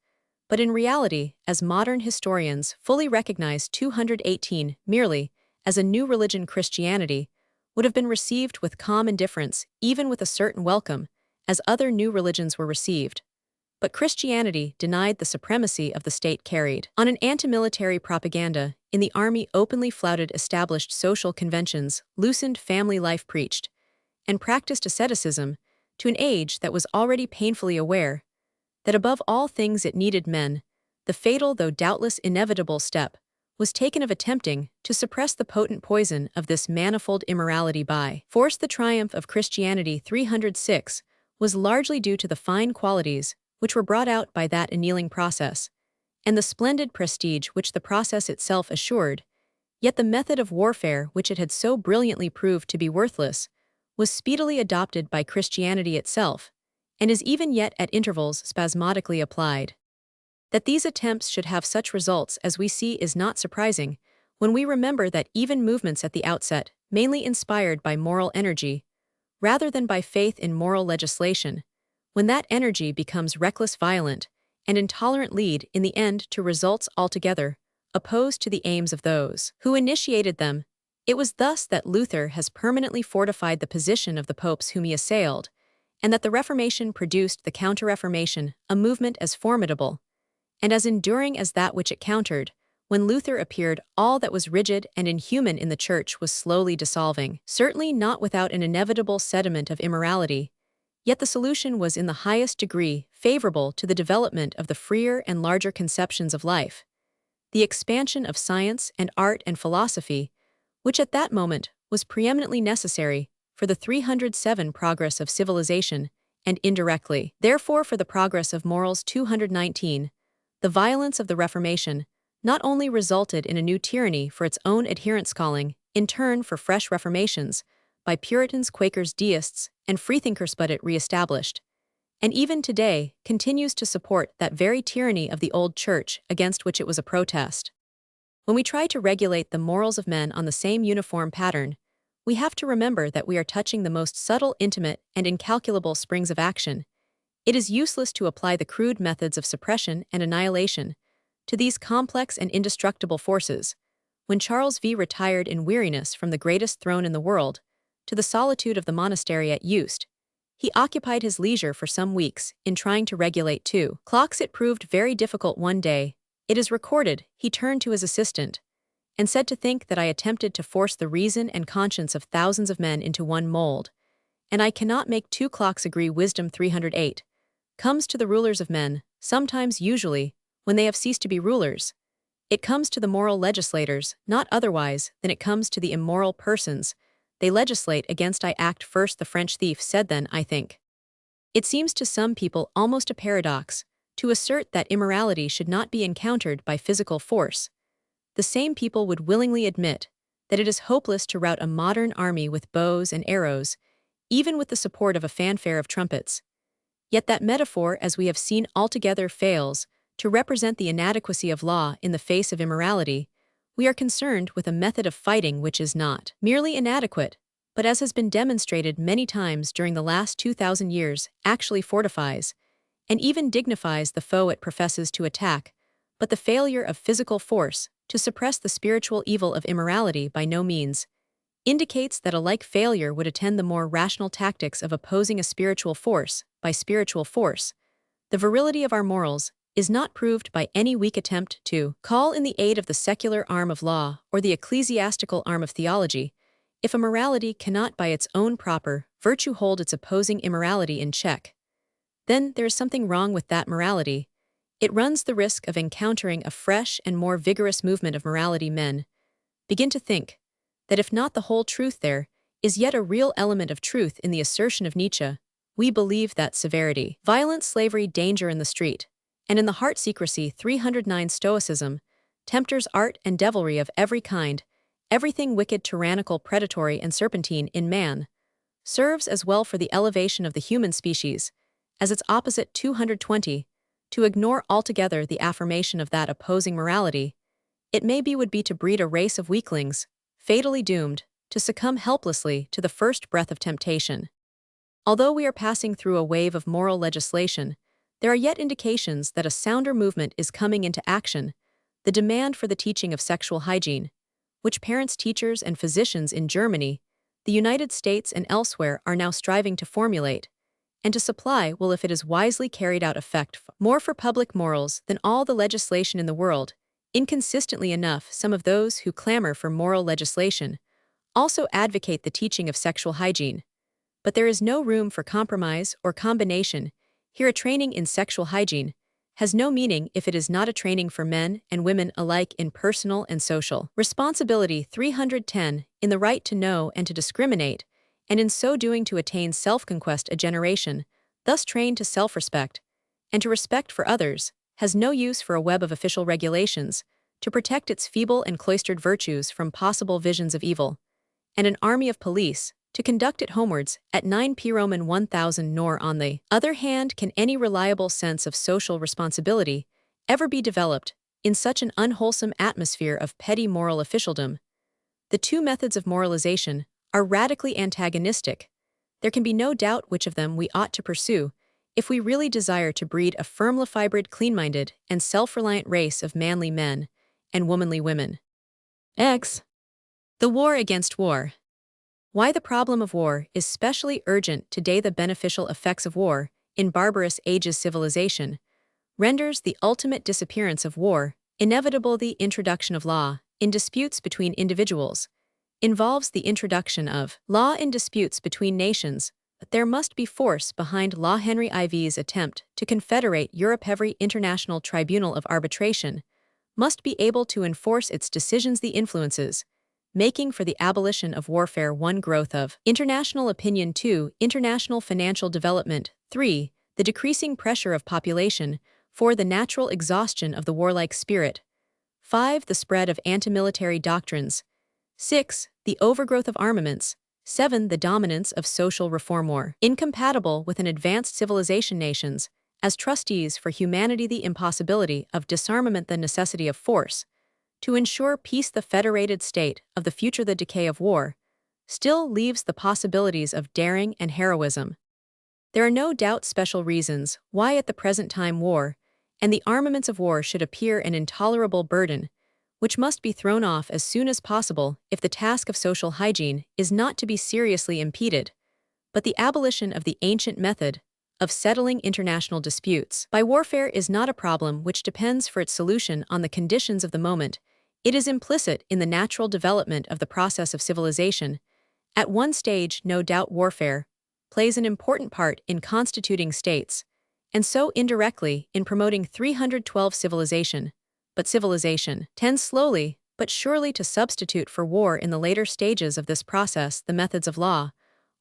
but in reality, as modern historians fully recognize. 218 merely as a new religion, Christianity would have been received with calm indifference, even with a certain welcome, as other new religions were received. But Christianity denied the supremacy of the state, carried on an anti-military propaganda in the army, openly flouted established social conventions, loosened family life, preached and practiced asceticism to an age that was already painfully aware that above all things it needed men. The fatal, though doubtless inevitable, step was taken of attempting to suppress the potent poison of this manifold immorality by force. The triumph of Christianity 306 was largely due to the fine qualities which were brought out by that annealing process, and the splendid prestige which the process itself assured. Yet the method of warfare, which it had so brilliantly proved to be worthless, was speedily adopted by Christianity itself, and is even yet at intervals spasmodically applied. That these attempts should have such results as we see is not surprising, when we remember that even movements at the outset, mainly inspired by moral energy, rather than by faith in moral legislation, when that energy becomes reckless, violent, and intolerant, lead in the end to results altogether opposed to the aims of those who initiated them. It was thus that Luther has permanently fortified the position of the popes whom he assailed, and that the Reformation produced the Counter-Reformation, a movement as formidable and as enduring as that which it countered. When Luther appeared, all that was rigid and inhuman in the Church was slowly dissolving, certainly not without an inevitable sediment of immorality. Yet the solution was in the highest degree favorable to the development of the freer and larger conceptions of life. The expansion of science and art and philosophy, which at that moment was preeminently necessary for the 307 progress of civilization, and indirectly, therefore for the progress of morals 219, the violence of the Reformation not only resulted in a new tyranny for its own adherents calling, in turn for fresh reformations, by Puritans, Quakers, Deists, and freethinkers, but it re-established, and even today continues to support that very tyranny of the old Church against which it was a protest. When we try to regulate the morals of men on the same uniform pattern, we have to remember that we are touching the most subtle, intimate, and incalculable springs of action. It is useless to apply the crude methods of suppression and annihilation to these complex and indestructible forces. When Charles V retired in weariness from the greatest throne in the world, to the solitude of the monastery at Eust, he occupied his leisure for some weeks in trying to regulate two clocks. It proved very difficult. One day, it is recorded, he turned to his assistant and said, "To think that I attempted to force the reason and conscience of thousands of men into one mold, and I cannot make two clocks agree." Wisdom 308 comes to the rulers of men, sometimes, usually, when they have ceased to be rulers. It comes to the moral legislators, not otherwise than it comes to the immoral persons they legislate against. I act first, the French thief said then, I think. It seems to some people almost a paradox to assert that immorality should not be encountered by physical force. The same people would willingly admit that it is hopeless to rout a modern army with bows and arrows, even with the support of a fanfare of trumpets. Yet that metaphor, as we have seen, altogether fails to represent the inadequacy of law in the face of immorality. We are concerned with a method of fighting which is not merely inadequate, but, as has been demonstrated many times during the last 2,000 years, actually fortifies and even dignifies the foe it professes to attack. But the failure of physical force to suppress the spiritual evil of immorality by no means indicates that a like failure would attend the more rational tactics of opposing a spiritual force by spiritual force. The virility of our morals is not proved by any weak attempt to call in the aid of the secular arm of law or the ecclesiastical arm of theology. If a morality cannot by its own proper virtue hold its opposing immorality in check, then there is something wrong with that morality. It runs the risk of encountering a fresh and more vigorous movement of morality. Men begin to think that if not the whole truth, there is yet a real element of truth in the assertion of Nietzsche. We believe that severity, violence, slavery, danger in the street, and in the heart secrecy 309 stoicism, tempters, art, and devilry of every kind, everything wicked, tyrannical, predatory, and serpentine in man, serves as well for the elevation of the human species as its opposite 220. To ignore altogether the affirmation of that opposing morality, it would be to breed a race of weaklings, fatally doomed to succumb helplessly to the first breath of temptation. Although we are passing through a wave of moral legislation, there are yet indications that a sounder movement is coming into action. The demand for the teaching of sexual hygiene, which parents, teachers, and physicians in Germany, the United States, and elsewhere are now striving to formulate and to supply, will, if it is wisely carried out, effect more for public morals than all the legislation in the world. Inconsistently enough, some of those who clamor for moral legislation also advocate the teaching of sexual hygiene. But there is no room for compromise or combination. Here, a training in sexual hygiene has no meaning if it is not a training for men and women alike in personal and social responsibility. 310 in the right to know and to discriminate, and in so doing to attain self-conquest. A generation thus trained to self-respect and to respect for others has no use for a web of official regulations to protect its feeble and cloistered virtues from possible visions of evil, and an army of police to conduct it homewards at 9 p. Roman 1000. Nor, on the other hand, can any reliable sense of social responsibility ever be developed in such an unwholesome atmosphere of petty moral officialdom. The two methods of moralization are radically antagonistic. There can be no doubt which of them we ought to pursue if we really desire to breed a firmly-fibred, clean-minded, and self-reliant race of manly men and womanly women. X. The war against war. Why the problem of war is specially urgent today. The beneficial effects of war, in barbarous ages civilization, renders the ultimate disappearance of war inevitable. The introduction of law in disputes between individuals involves the introduction of law in disputes between nations, but there must be force behind law. Henry IV's attempt to confederate Europe. Every international tribunal of arbitration must be able to enforce its decisions. The influences making for the abolition of warfare. 1. Growth of international opinion. 2. International financial development. 3. The decreasing pressure of population. 4. The natural exhaustion of the warlike spirit. 5. The spread of anti-military doctrines. 6. The overgrowth of armaments. 7. The dominance of social reform. War incompatible with an advanced civilization. Nations as trustees for humanity. The impossibility of disarmament. The necessity of force to ensure peace. The federated state of the future. The decay of war still leaves the possibilities of daring and heroism. There are no doubt special reasons why at the present time war and the armaments of war should appear an intolerable burden, which must be thrown off as soon as possible if the task of social hygiene is not to be seriously impeded. But the abolition of the ancient method of settling international disputes by warfare is not a problem which depends for its solution on the conditions of the moment. It is implicit in the natural development of the process of civilization. At one stage, no doubt, warfare plays an important part in constituting states, and so indirectly in promoting 312 civilization. But civilization tends slowly but surely to substitute for war in the later stages of this process the methods of law,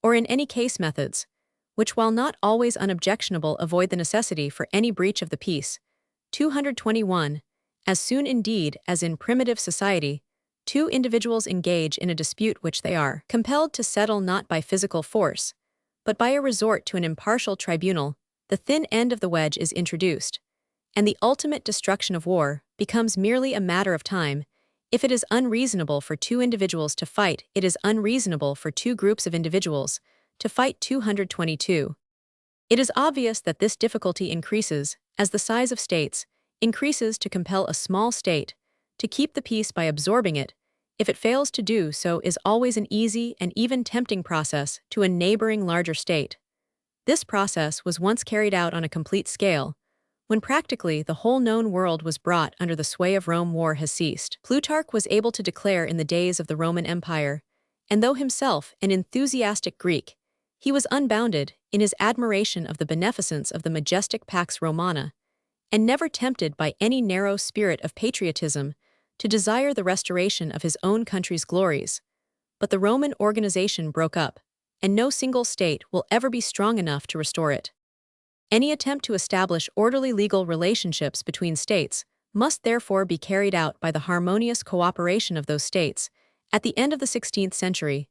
or in any case methods, which while not always unobjectionable avoid the necessity for any breach of the peace. 221. As soon indeed as in primitive society, two individuals engage in a dispute which they are compelled to settle not by physical force, but by a resort to an impartial tribunal, the thin end of the wedge is introduced, and the ultimate destruction of war becomes merely a matter of time. If it is unreasonable for two individuals to fight, it is unreasonable for two groups of individuals to fight. 222. It is obvious that this difficulty increases as the size of states increases to compel a small state to keep the peace by absorbing it. If it fails to do so, is always an easy and even tempting process to a neighboring larger state. This process was once carried out on a complete scale, when practically the whole known world was brought under the sway of Rome. War has ceased. Plutarch was able to declare in the days of the Roman Empire, and though himself an enthusiastic Greek, he was unbounded in his admiration of the beneficence of the majestic Pax Romana, and never tempted by any narrow spirit of patriotism to desire the restoration of his own country's glories. But the Roman organization broke up, and no single state will ever be strong enough to restore it. Any attempt to establish orderly legal relationships between states must therefore be carried out by the harmonious cooperation of those states. At the end of the 16th century,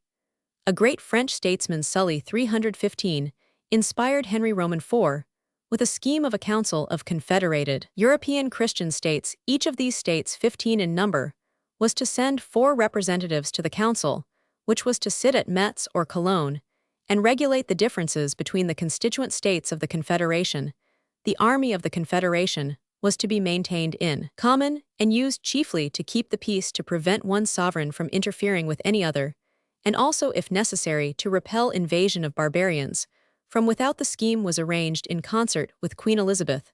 a great French statesman, Sully 315, inspired Henry Roman IV with a scheme of a council of confederated European Christian states. Each of these states, 15 in number, was to send 4 representatives to the council, which was to sit at Metz or Cologne and regulate the differences between the constituent states of the Confederation. The army of the Confederation was to be maintained in common and used chiefly to keep the peace, to prevent one sovereign from interfering with any other, and also, if necessary, to repel invasion of barbarians from without. The scheme was arranged in concert with Queen Elizabeth,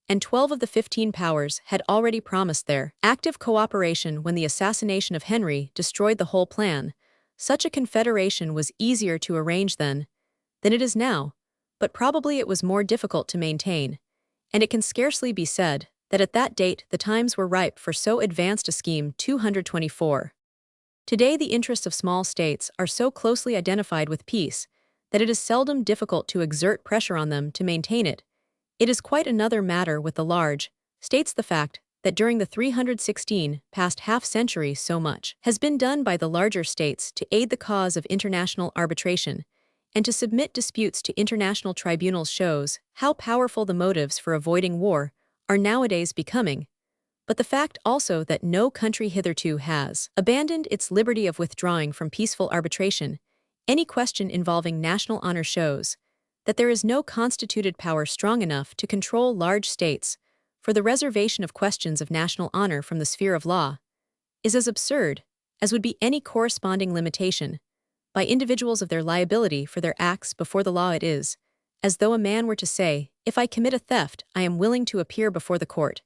and 12 of the 15 powers had already promised their active cooperation when the assassination of Henry destroyed the whole plan. Such a confederation was easier to arrange then than it is now, but probably it was more difficult to maintain, and it can scarcely be said that at that date the times were ripe for so advanced a scheme. 224. Today the interests of small states are so closely identified with peace that it is seldom difficult to exert pressure on them to maintain it. It is quite another matter with the large states. The fact that during the 316 past half-century so much has been done by the larger states to aid the cause of international arbitration and to submit disputes to international tribunals shows how powerful the motives for avoiding war are nowadays becoming. But the fact also that no country hitherto has abandoned its liberty of withdrawing from peaceful arbitration any question involving national honor shows that there is no constituted power strong enough to control large states, for the reservation of questions of national honor from the sphere of law is as absurd as would be any corresponding limitation by individuals of their liability for their acts before the law it is, as though a man were to say, if I commit a theft, I am willing to appear before the court,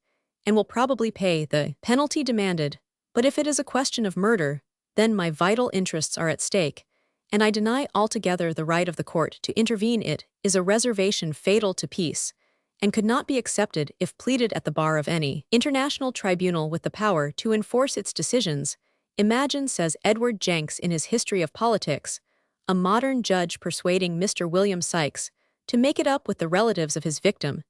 and will probably pay the penalty demanded, but if it is a question of murder, then my vital interests are at stake, and I deny altogether the right of the court to intervene. It is a reservation fatal to peace, and could not be accepted if pleaded at the bar of any international tribunal with the power to enforce its decisions. Imagine, says Edward Jenks in his History of Politics, a modern judge persuading Mr. William Sykes to make it up with the relatives of his victim,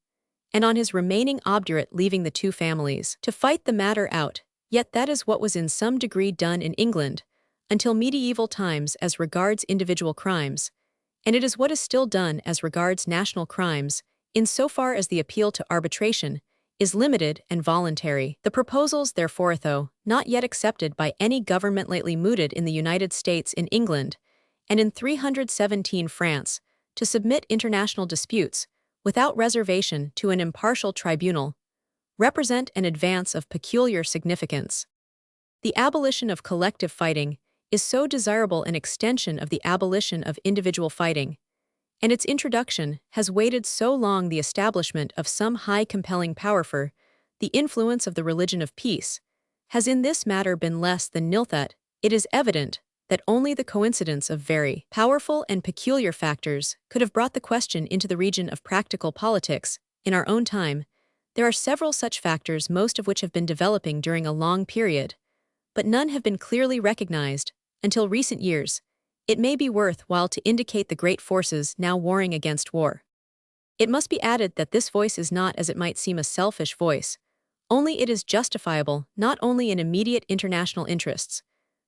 and on his remaining obdurate leaving the two families to fight the matter out. Yet that is what was in some degree done in England until medieval times as regards individual crimes, and it is what is still done as regards national crimes, insofar as the appeal to arbitration is limited and voluntary. The proposals, therefore, though not yet accepted by any government, lately mooted in the United States, in England, and in 317 France, to submit international disputes without reservation to an impartial tribunal, represent an advance of peculiar significance. The abolition of collective fighting is so desirable an extension of the abolition of individual fighting, and its introduction has waited so long the establishment of some high compelling power for the influence of the religion of peace, has in this matter been less than nil. That it is evident that only the coincidence of very powerful and peculiar factors could have brought the question into the region of practical politics. In our own time, there are several such factors, most of which have been developing during a long period, but none have been clearly recognized until recent years. It may be worth while to indicate the great forces now warring against war. It must be added that this voice is not, as it might seem, a selfish voice, only it is justifiable not only in immediate international interests,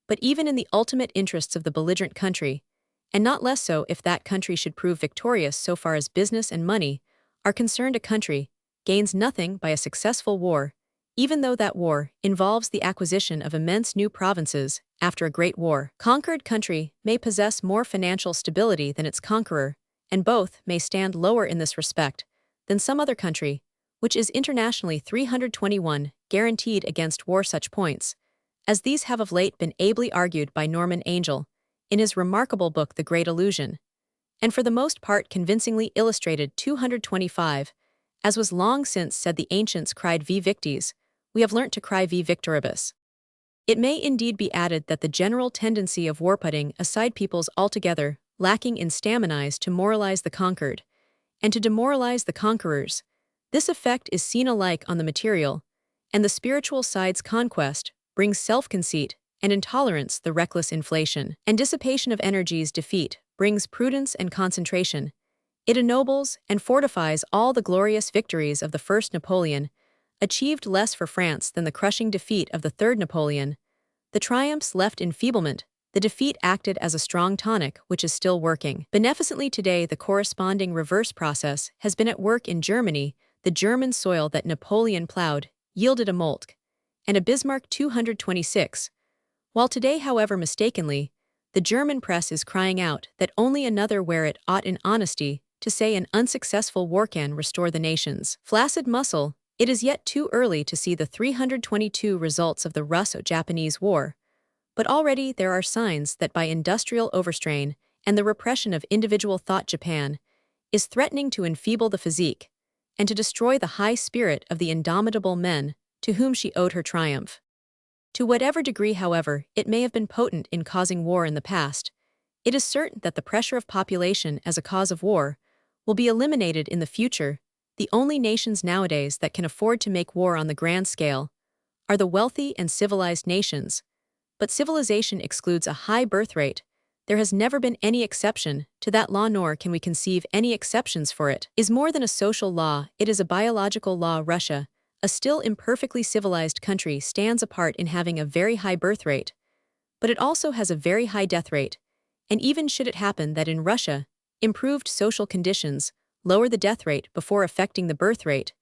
but even in the ultimate interests of the belligerent country, and not less so if that country should prove victorious so far as business and money are concerned. A country gains nothing by a successful war, even though that war involves the acquisition of immense new provinces after a great war. Conquered country may possess more financial stability than its conqueror, and both may stand lower in this respect than some other country, which is internationally 321 guaranteed against war. Such points as these have of late been ably argued by Norman Angell in his remarkable book The Great Illusion, and for the most part convincingly illustrated. 225. As was long since said the ancients cried vi victis, we have learnt to cry vi victoribus. It may indeed be added that the general tendency of war, putting aside peoples altogether lacking in stamina to moralize the conquered, and to demoralize the conquerors, this effect is seen alike on the material and the spiritual side's conquest brings self-conceit, and intolerance the reckless inflation and dissipation of energies. Defeat brings prudence and concentration. It ennobles and fortifies all the glorious victories of the first Napoleon, achieved less for France than the crushing defeat of the third Napoleon. The triumphs left enfeeblement, the defeat acted as a strong tonic which is still working beneficently today. The corresponding reverse process has been at work in Germany. The German soil that Napoleon plowed yielded a Moltke and a Bismarck 226, while today, however mistakenly, the German press is crying out that only another where it ought in honesty to say an unsuccessful war can restore the nation's flaccid muscle. It is yet too early to see the 322 results of the Russo-Japanese War, but already there are signs that by industrial overstrain and the repression of individual thought, Japan is threatening to enfeeble the physique and to destroy the high spirit of the indomitable men to whom she owed her triumph. To whatever degree, however, it may have been potent in causing war in the past, it is certain that the pressure of population as a cause of war will be eliminated in the future. The only nations nowadays that can afford to make war on the grand scale are the wealthy and civilized nations, but civilization excludes a high birth rate. There has never been any exception to that law, nor can we conceive any exceptions for it. Is more than a social law, it is a biological law. Russia, a still imperfectly civilized country, stands apart in having a very high birth rate, but it also has a very high death rate, and even should it happen that in Russia, improved social conditions lower the death rate before affecting the birth rate,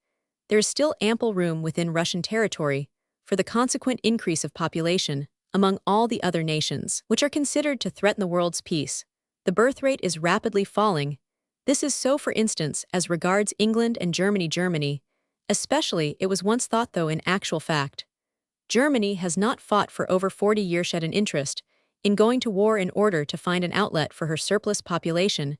there is still ample room within Russian territory for the consequent increase of population among all the other nations which are considered to threaten the world's peace. The birth rate is rapidly falling. This is so, for instance, as regards England and Germany. Germany, especially, it was once thought, though in actual fact, Germany has not fought for over 40 years, shed an interest in going to war in order to find an outlet for her surplus population,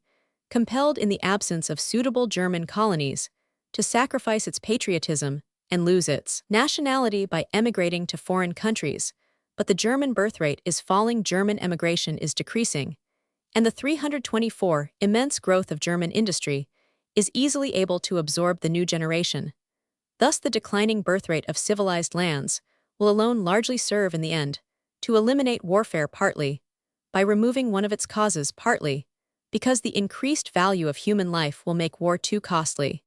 compelled in the absence of suitable German colonies to sacrifice its patriotism and lose its nationality by emigrating to foreign countries, but the German birth rate is falling, German emigration is decreasing, and the 324 immense growth of German industry is easily able to absorb the new generation. Thus the declining birth rate of civilized lands will alone largely serve in the end to eliminate warfare, partly by removing one of its causes, partly because the increased value of human life will make war too costly.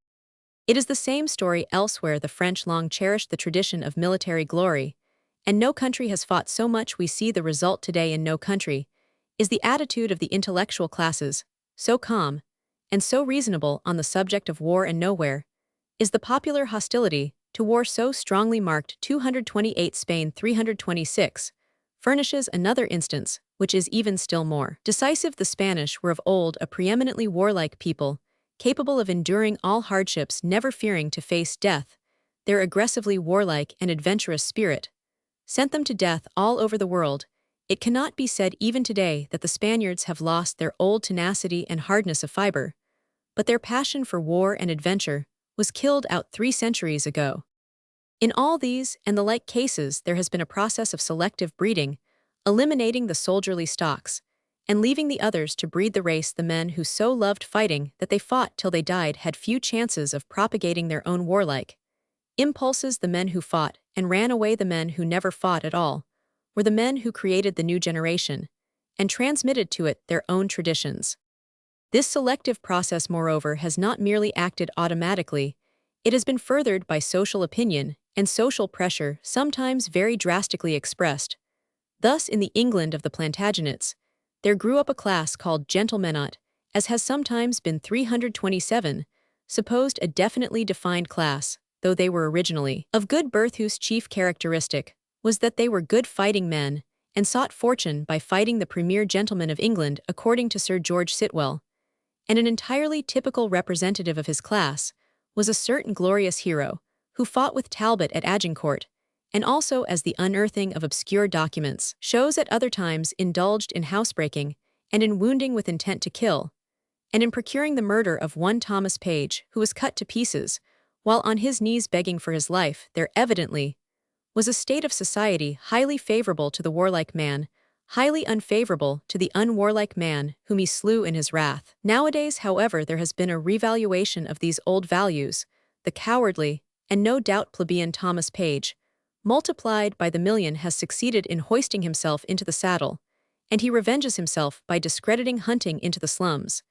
It is the same story elsewhere. The French long cherished the tradition of military glory, and no country has fought so much. We see the result today in no country is the attitude of the intellectual classes, so calm and so reasonable on the subject of war, and nowhere is the popular hostility to war so strongly marked. 228 Spain 326 furnishes another instance, which is even still more decisive. The Spanish were of old a preeminently warlike people, capable of enduring all hardships, never fearing to face death. Their aggressively warlike and adventurous spirit sent them to death all over the world. It cannot be said even today that the Spaniards have lost their old tenacity and hardness of fiber, but their passion for war and adventure was killed out 3 centuries ago. In all these and the like cases, there has been a process of selective breeding, eliminating the soldierly stocks, and leaving the others to breed the race. The men who so loved fighting that they fought till they died had few chances of propagating their own warlike impulses. The men who fought and ran away, the men who never fought at all, were the men who created the new generation and transmitted to it their own traditions. This selective process, moreover, has not merely acted automatically. It has been furthered by social opinion and social pressure, sometimes very drastically expressed. Thus, in the England of the Plantagenets, there grew up a class called gentlemenot, as has sometimes been 327, supposed a definitely defined class, though they were originally of good birth, whose chief characteristic was that they were good fighting men and sought fortune by fighting. The premier gentleman of England, according to Sir George Sitwell, and an entirely typical representative of his class, was a certain glorious hero who fought with Talbot at Agincourt, and also, as the unearthing of obscure documents shows, at other times indulged in housebreaking and in wounding with intent to kill, and in procuring the murder of one Thomas Page, who was cut to pieces while on his knees begging for his life. There evidently was a state of society highly favorable to the warlike man, highly unfavorable to the unwarlike man whom he slew in his wrath. Nowadays, however, there has been a revaluation of these old values. The cowardly, and no doubt plebeian Thomas Page, multiplied by the million, has succeeded in hoisting himself into the saddle, and he revenges himself by discrediting hunting into the slums,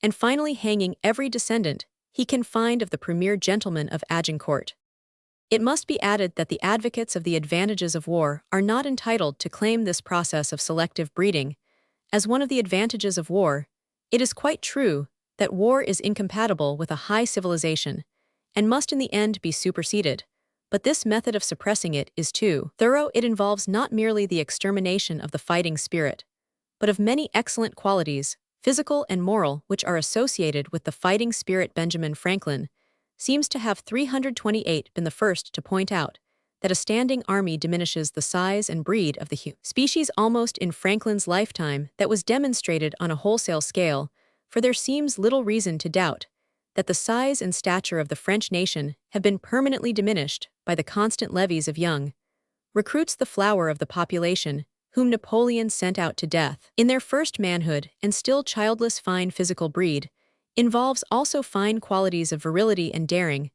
and finally hanging every descendant he can find of the premier gentleman of Agincourt. It must be added that the advocates of the advantages of war are not entitled to claim this process of selective breeding as one of the advantages of war. It is quite true that war is incompatible with a high civilization and must in the end be superseded, but this method of suppressing it is too thorough. It involves not merely the extermination of the fighting spirit, but of many excellent qualities, physical and moral, which are associated with the fighting spirit. Benjamin Franklin seems to have 328 been the first to point out that a standing army diminishes the size and breed of the human species. Almost in Franklin's lifetime that was demonstrated on a wholesale scale, for there seems little reason to doubt that the size and stature of the French nation have been permanently diminished by the constant levies of young recruits, the flower of the population, whom Napoleon sent out to death in their first manhood. And still childless fine physical breed involves also fine qualities of virility and daring,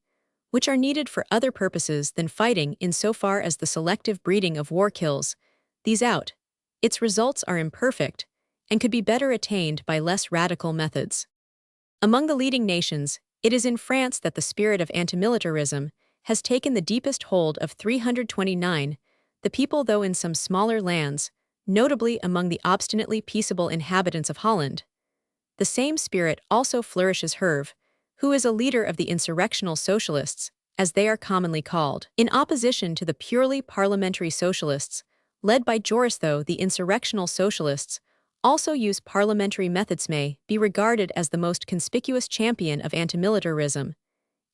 which are needed for other purposes than fighting. In so far as the selective breeding of war kills these out, its results are imperfect and could be better attained by less radical methods. Among the leading nations, it is in France that the spirit of antimilitarism has taken the deepest hold. Of 329, the people, though in some smaller lands, notably among the obstinately peaceable inhabitants of Holland, the same spirit also flourishes. Herve, who is a leader of the insurrectional socialists, as they are commonly called, in opposition to the purely parliamentary socialists, led by Joris. Though the insurrectional socialists also use parliamentary methods, may be regarded as the most conspicuous champion of antimilitarism,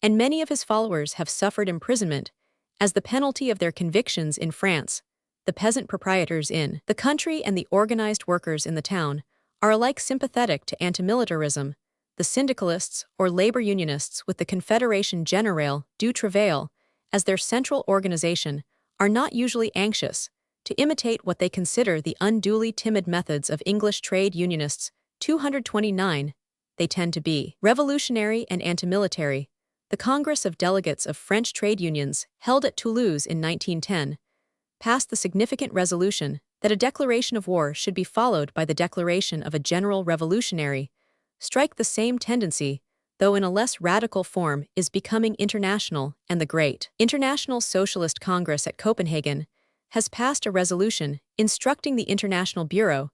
and many of his followers have suffered imprisonment as the penalty of their convictions in France. the peasant proprietors in the country and the organized workers in the town, are alike sympathetic to antimilitarism. The syndicalists or labor unionists with the Confédération Générale du Travail as their central organization are not usually anxious to imitate what they consider the unduly timid methods of English trade unionists. 229. They tend to be revolutionary and anti-military. The Congress of Delegates of French trade unions, held at Toulouse in 1910, passed the significant resolution that a declaration of war should be followed by the declaration of a general revolutionary strike. The same tendency, though in a less radical form, is becoming international, and the Great International Socialist Congress at Copenhagen has passed a resolution instructing the International Bureau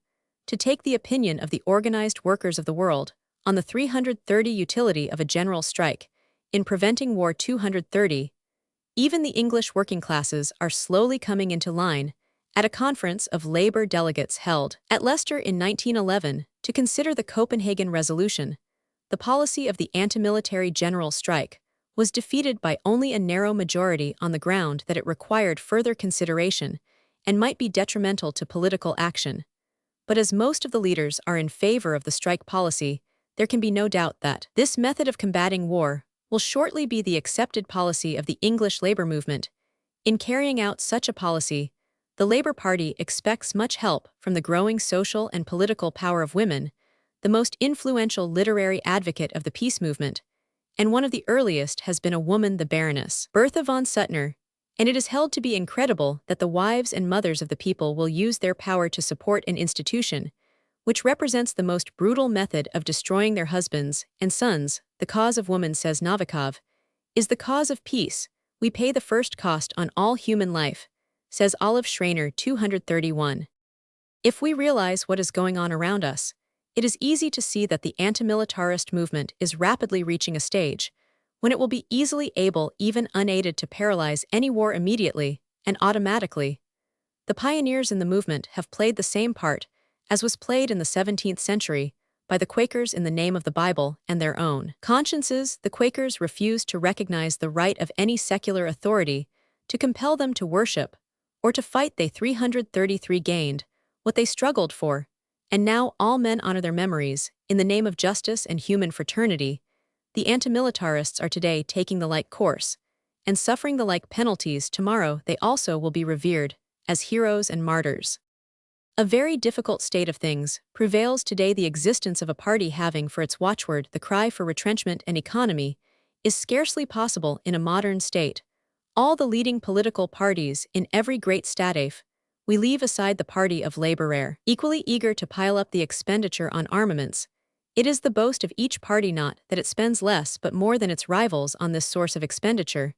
to take the opinion of the organized workers of the world on the 330 utility of a general strike in preventing war. 230. Even the English working classes are slowly coming into line at a conference of labor delegates held at Leicester in 1911 to consider the Copenhagen Resolution. The policy of the anti-military general strike was defeated by only a narrow majority on the ground that it required further consideration and might be detrimental to political action. But as most of the leaders are in favor of the strike policy, there can be no doubt that this method of combating war will shortly be the accepted policy of the English labor movement. In carrying out such a policy, the Labour Party expects much help from the growing social and political power of women, the most influential literary advocate of the peace movement, and one of the earliest has been a woman, the Baroness Bertha von Suttner, and it is held to be incredible that the wives and mothers of the people will use their power to support an institution which represents the most brutal method of destroying their husbands and sons. The cause of woman, says Novikov, is the cause of peace. We pay the first cost on all human life, says Olive Schreiner. 231. If we realize what is going on around us, it is easy to see that the anti-militarist movement is rapidly reaching a stage when it will be easily able, even unaided, to paralyze any war immediately and automatically. The pioneers in the movement have played the same part as was played in the 17th century by the Quakers in the name of the Bible and their own consciences. The Quakers refused to recognize the right of any secular authority to compel them to worship or to fight. They 333 gained what they struggled for, and now all men honor their memories in the name of justice and human fraternity. The anti-militarists are today taking the like course and suffering the like penalties. Tomorrow they also will be revered as heroes and martyrs. A very difficult state of things prevails today. The existence of a party having for its watchword the cry for retrenchment and economy is scarcely possible in a modern state. All the leading political parties in every great state, we leave aside the party of labor, are equally eager to pile up the expenditure on armaments. It is the boast of each party not that it spends less but more than its rivals on this source of expenditure.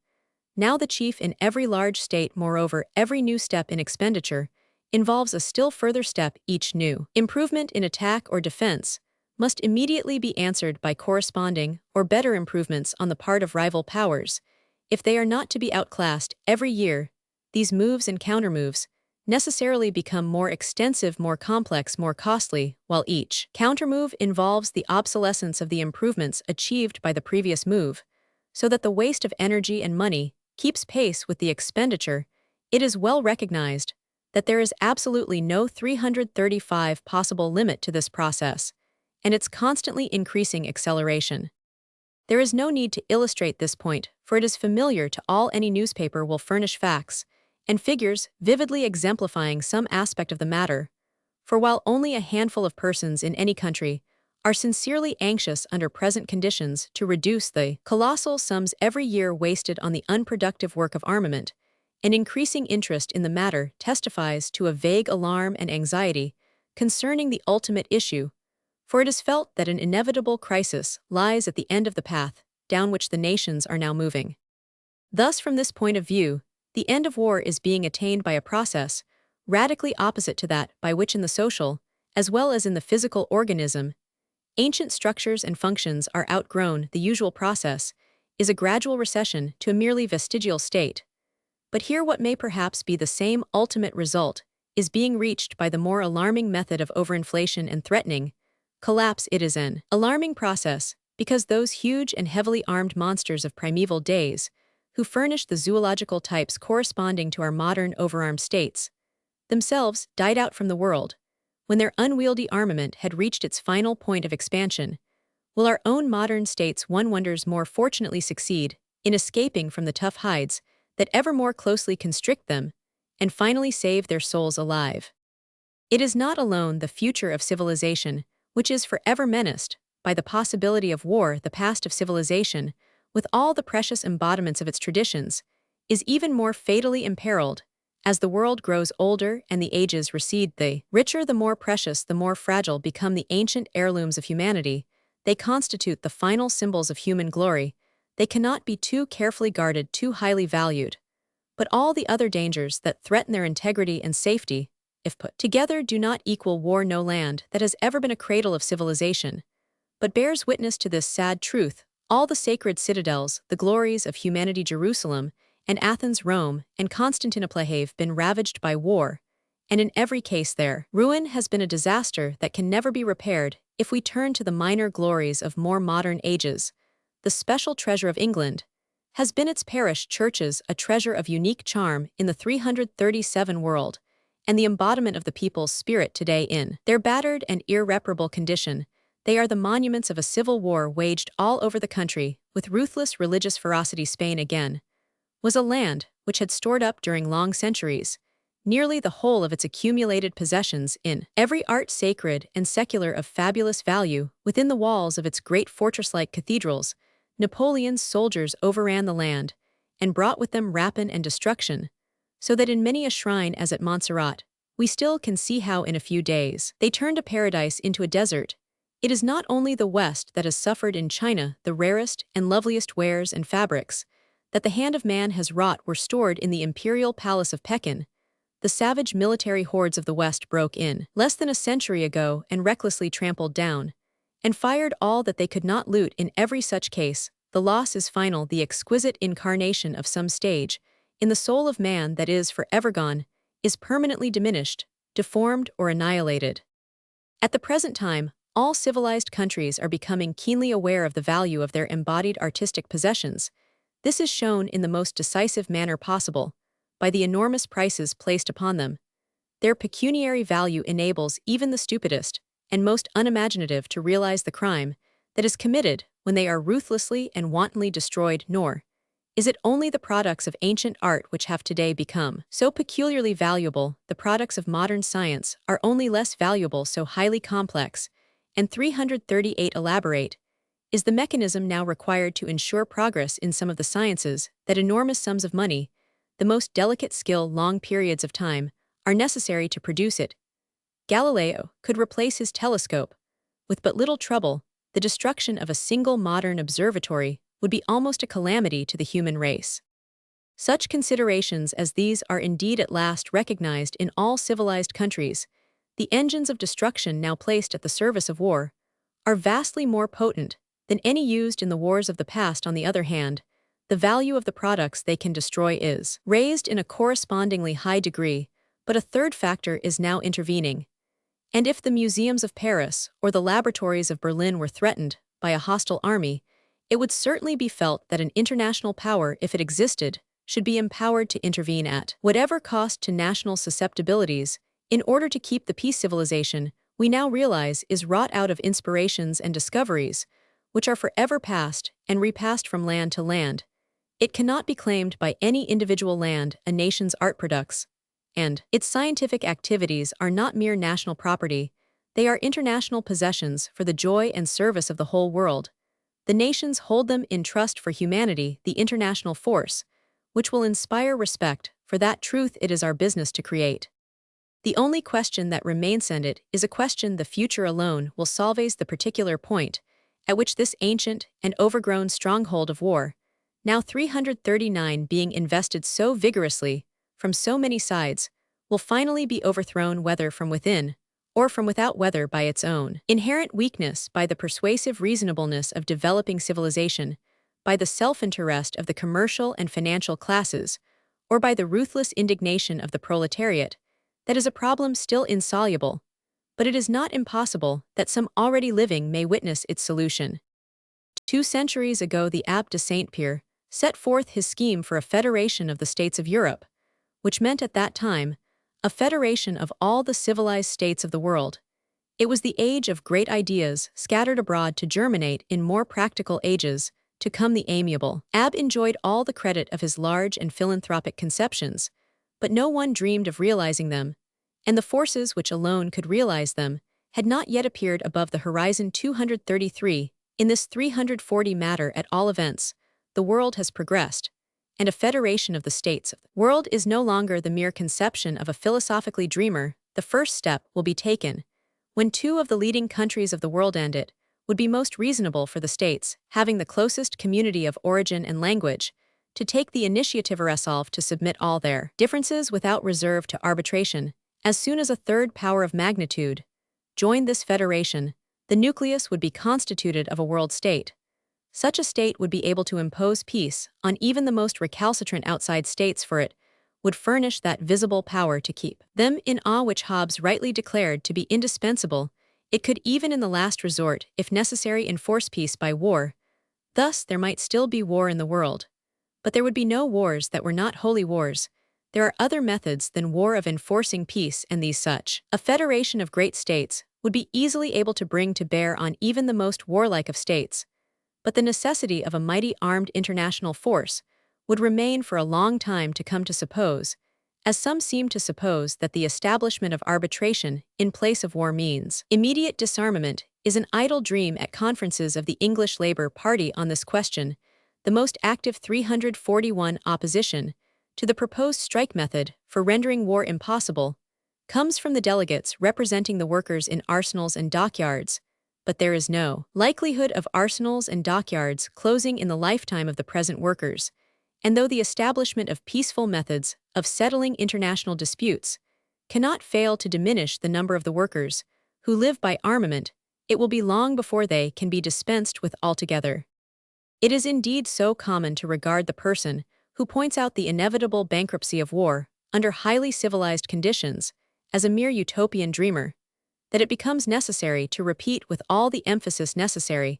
Now the chief in every large state, moreover, every new step in expenditure involves a still further step. Each new improvement in attack or defense must immediately be answered by corresponding or better improvements on the part of rival powers. If they are not to be outclassed every year, these moves and countermoves necessarily become more extensive, more complex, more costly, while each countermove involves the obsolescence of the improvements achieved by the previous move, so that the waste of energy and money keeps pace with the expenditure. It is well recognized that there is absolutely no 335 possible limit to this process, and its constantly increasing acceleration. There is no need to illustrate this point, for it is familiar to all. Any newspaper will furnish facts and figures vividly exemplifying some aspect of the matter, for while only a handful of persons in any country are sincerely anxious under present conditions to reduce the colossal sums every year wasted on the unproductive work of armament, an increasing interest in the matter testifies to a vague alarm and anxiety concerning the ultimate issue, for it is felt that an inevitable crisis lies at the end of the path down which the nations are now moving. Thus, from this point of view, the end of war is being attained by a process radically opposite to that by which in the social, as well as in the physical organism, ancient structures and functions are outgrown. The usual process is a gradual recession to a merely vestigial state. But here what may perhaps be the same ultimate result is being reached by the more alarming method of overinflation and threatening collapse. It is an alarming process because those huge and heavily armed monsters of primeval days, who furnished the zoological types corresponding to our modern overarmed states, themselves died out from the world, when their unwieldy armament had reached its final point of expansion, will our own modern states, one wonders, more fortunately succeed in escaping from the tough hides that ever more closely constrict them, and finally save their souls alive? It is not alone the future of civilization which is forever menaced by the possibility of war. The past of civilization, with all the precious embodiments of its traditions, is even more fatally imperiled as the world grows older and the ages recede. The richer, the more precious, the more fragile become the ancient heirlooms of humanity. They constitute the final symbols of human glory. They cannot be too carefully guarded, too highly valued. But all the other dangers that threaten their integrity and safety, if put together, do not equal war. No land that has ever been a cradle of civilization but bears witness to this sad truth. All the sacred citadels, the glories of humanity, Jerusalem and Athens, Rome and Constantinople, have been ravaged by war, and in every case their ruin has been a disaster that can never be repaired. If we turn to the minor glories of more modern ages, the special treasure of England has been its parish churches, a treasure of unique charm in the 337 world, and the embodiment of the people's spirit today. In their battered and irreparable condition, they are the monuments of a civil war waged all over the country with ruthless religious ferocity. Spain, again, was a land which had stored up during long centuries nearly the whole of its accumulated possessions in every art, sacred and secular, of fabulous value. Within the walls of its great fortress-like cathedrals, Napoleon's soldiers overran the land and brought with them rapine and destruction, so that in many a shrine, as at Montserrat, we still can see how in a few days they turned a paradise into a desert. It is not only the West that has suffered. In China, the rarest and loveliest wares and fabrics that the hand of man has wrought were stored in the imperial palace of Pekin. The savage military hordes of the West broke in less than a century ago and recklessly trampled down and fired all that they could not loot. In every such case, the loss is final. The exquisite incarnation of some stage in the soul of man that is forever gone is permanently diminished, deformed, or annihilated. At the present time, all civilized countries are becoming keenly aware of the value of their embodied artistic possessions. This is shown in the most decisive manner possible by the enormous prices placed upon them. Their pecuniary value enables even the stupidest and most unimaginative to realize the crime that is committed when they are ruthlessly and wantonly destroyed. Nor is it only the products of ancient art which have today become so peculiarly valuable. The products of modern science are only less valuable. So highly complex and 338 elaborate is the mechanism now required to ensure progress in some of the sciences that enormous sums of money, the most delicate skill, long periods of time, are necessary to produce it. Galileo could replace his telescope with but little trouble. The destruction of a single modern observatory would be almost a calamity to the human race. Such considerations as these are indeed at last recognized in all civilized countries. The engines of destruction now placed at the service of war are vastly more potent than any used in the wars of the past. On the other hand, the value of the products they can destroy is raised in a correspondingly high degree, but a third factor is now intervening. And if the museums of Paris or the laboratories of Berlin were threatened by a hostile army, it would certainly be felt that an international power, if it existed, should be empowered to intervene at whatever cost to national susceptibilities in order to keep the peace. Civilization, we now realize, is wrought out of inspirations and discoveries which are forever passed and repassed from land to land. It cannot be claimed by any individual land. A nation's art products and its scientific activities are not mere national property, they are international possessions for the joy and service of the whole world. The nations hold them in trust for humanity, the international force, which will inspire respect for that truth it is our business to create. The only question that remains, and it is a question the future alone will solve, is the particular point at which this ancient and overgrown stronghold of war, now 339 being invested so vigorously from so many sides, will finally be overthrown, whether from within or from without, whether by its own inherent weakness, by the persuasive reasonableness of developing civilization, by the self-interest of the commercial and financial classes, or by the ruthless indignation of the proletariat. That is a problem still insoluble, but it is not impossible that some already living may witness its solution. 2 centuries ago, the Abbé de Saint-Pierre set forth his scheme for a federation of the states of Europe, which meant at that time a federation of all the civilized states of the world. It was the age of great ideas scattered abroad to germinate in more practical ages, to come the amiable. Ab enjoyed all the credit of his large and philanthropic conceptions, but no one dreamed of realizing them, and the forces which alone could realize them had not yet appeared above the horizon. 233. In this 340 matter, at all events, the world has progressed, and a federation of the states of the world is no longer the mere conception of a philosophically dreamer. The first step will be taken when two of the leading countries of the world, and it would be most reasonable for the states, having the closest community of origin and language, to take the initiative or resolve to submit all their differences without reserve to arbitration. As soon as a third power of magnitude joined this federation, the nucleus would be constituted of a world state. Such a state would be able to impose peace on even the most recalcitrant outside states, for it would furnish that visible power to keep them in awe which Hobbes rightly declared to be indispensable. It could even in the last resort, if necessary, enforce peace by war. Thus there might still be war in the world, but there would be no wars that were not holy wars. There are other methods than war of enforcing peace, and these such a federation of great states would be easily able to bring to bear on even the most warlike of states. But the necessity of a mighty armed international force would remain for a long time to come, to suppose, as some seem to suppose, that the establishment of arbitration in place of war means immediate disarmament is an idle dream. At conferences of the English Labour Party on this question, the most active 341 opposition to the proposed strike method for rendering war impossible comes from the delegates representing the workers in arsenals and dockyards, but there is no likelihood of arsenals and dockyards closing in the lifetime of the present workers, and though the establishment of peaceful methods of settling international disputes cannot fail to diminish the number of the workers who live by armament, it will be long before they can be dispensed with altogether. It is indeed so common to regard the person who points out the inevitable bankruptcy of war under highly civilized conditions as a mere utopian dreamer, that it becomes necessary to repeat with all the emphasis necessary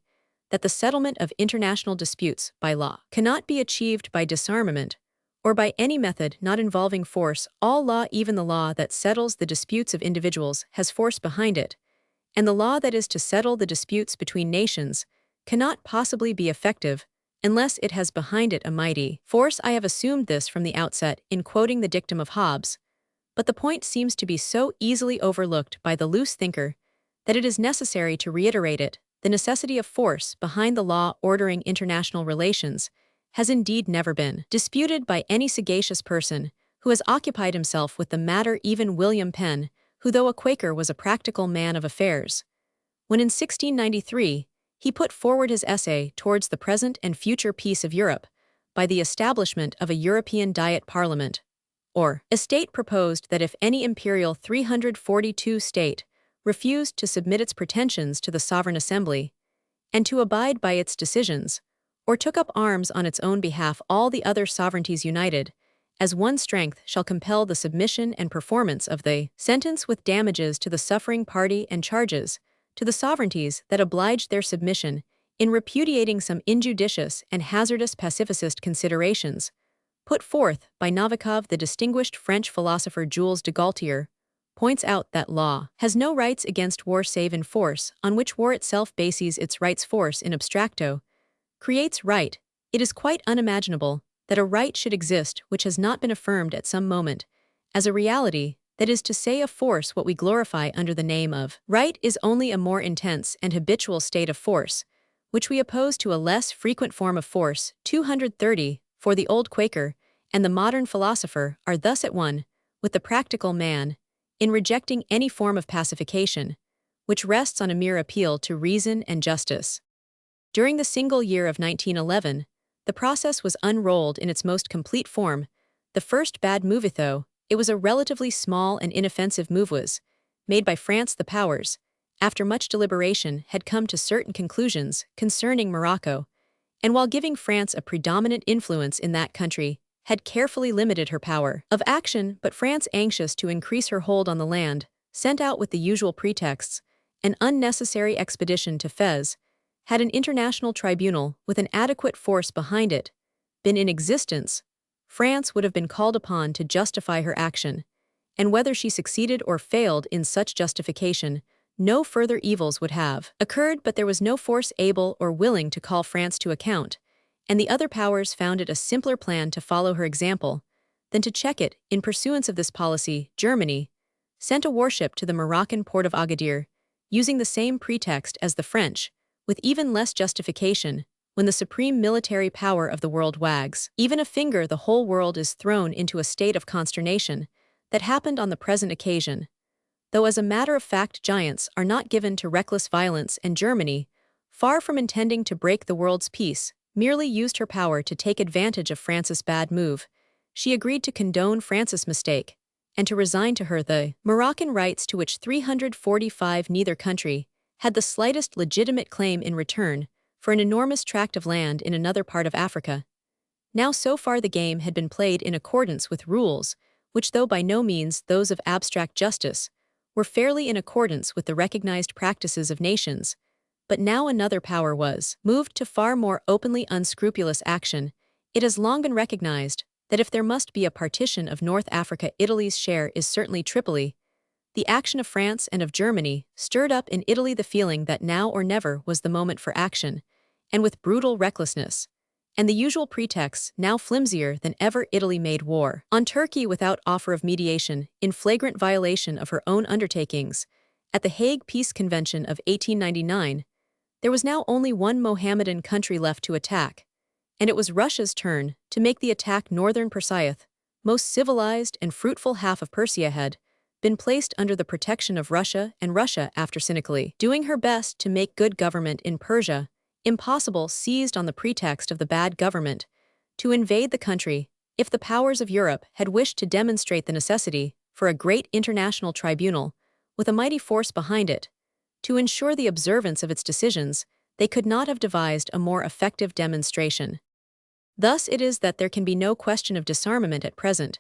that the settlement of international disputes by law cannot be achieved by disarmament or by any method not involving force. All law, even the law that settles the disputes of individuals, has force behind it, and the law that is to settle the disputes between nations cannot possibly be effective unless it has behind it a mighty force. I have assumed this from the outset in quoting the dictum of Hobbes, but the point seems to be so easily overlooked by the loose thinker that it is necessary to reiterate it. The necessity of force behind the law ordering international relations has indeed never been disputed by any sagacious person who has occupied himself with the matter. Even William Penn, who though a Quaker was a practical man of affairs, when in 1693 he put forward his essay towards the present and future peace of Europe by the establishment of a European Diet Parliament, or estate, proposed that if any imperial 342 state refused to submit its pretensions to the sovereign assembly and to abide by its decisions, or took up arms on its own behalf, all the other sovereignties united as one strength shall compel the submission and performance of the sentence, with damages to the suffering party and charges to the sovereignties that obliged their submission, in repudiating some injudicious and hazardous pacificist considerations put forth by Novikov. The distinguished French philosopher Jules de Gaultier points out that law has no rights against war save in force, on which war itself bases its rights. Force in abstracto creates right. It is quite unimaginable that a right should exist which has not been affirmed at some moment as a reality, that is to say, a force. What we glorify under the name of right is only a more intense and habitual state of force, which we oppose to a less frequent form of force. 230. For the old Quaker and the modern philosopher are thus at one with the practical man in rejecting any form of pacification which rests on a mere appeal to reason and justice. During the single year of 1911, the process was unrolled in its most complete form. The first bad move, though it was a relatively small and inoffensive move, was made by France. The powers, after much deliberation, had come to certain conclusions concerning Morocco, and while giving France a predominant influence in that country, had carefully limited her power of action. But France, anxious to increase her hold on the land, sent out with the usual pretexts an unnecessary expedition to Fez. Had an international tribunal with an adequate force behind it been in existence, France would have been called upon to justify her action, and whether she succeeded or failed in such justification, no further evils would have occurred, but there was no force able or willing to call France to account, and the other powers found it a simpler plan to follow her example than to check it. In pursuance of this policy, Germany sent a warship to the Moroccan port of Agadir, using the same pretext as the French, with even less justification. When the supreme military power of the world wags even a finger, the whole world is thrown into a state of consternation. That happened on the present occasion. Though as a matter of fact giants are not given to reckless violence, and Germany, far from intending to break the world's peace, merely used her power to take advantage of France's bad move. She agreed to condone France's mistake, and to resign to her the Moroccan rights to which 345 neither country had the slightest legitimate claim in return for an enormous tract of land in another part of Africa. Now so far the game had been played in accordance with rules, which though by no means those of abstract justice, were fairly in accordance with the recognized practices of nations, but now another power was moved to far more openly unscrupulous action. It has long been recognized that if there must be a partition of North Africa, Italy's share is certainly Tripoli. The action of France and of Germany stirred up in Italy the feeling that now or never was the moment for action, and with brutal recklessness, and the usual pretexts now flimsier than ever, Italy made war on Turkey without offer of mediation, in flagrant violation of her own undertakings. At the Hague Peace Convention of 1899, there was now only one Mohammedan country left to attack, and it was Russia's turn to make the attack. Northern Persia, most civilized and fruitful half of Persia, had been placed under the protection of Russia, and Russia, after cynically doing her best to make good government in Persia impossible, seized on the pretext of the bad government to invade the country. If the powers of Europe had wished to demonstrate the necessity for a great international tribunal with a mighty force behind it to ensure the observance of its decisions, they could not have devised a more effective demonstration. Thus it is that there can be no question of disarmament at present,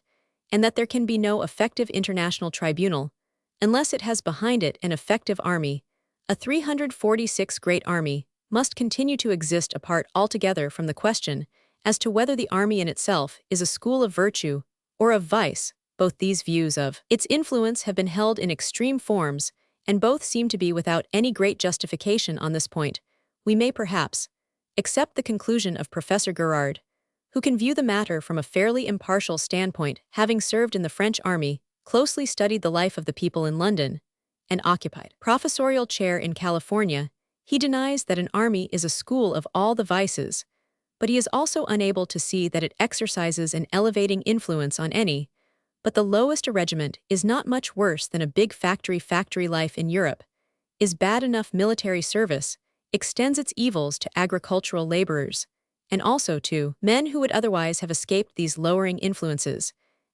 and that there can be no effective international tribunal unless it has behind it an effective army. A 346 great army must continue to exist apart altogether from the question as to whether the army in itself is a school of virtue or of vice. Both these views of its influence have been held in extreme forms, and both seem to be without any great justification on this point. We may perhaps accept the conclusion of Professor Gerard, who can view the matter from a fairly impartial standpoint, having served in the French army, closely studied the life of the people in London, and occupied professorial chair in California. He denies that an army is a school of all the vices, but he is also unable to see that it exercises an elevating influence on any. But the lowest a regiment is not much worse than a big factory. Factory life in Europe is bad enough. Military service extends its evils to agricultural laborers, and also to men who would otherwise have escaped these lowering influences.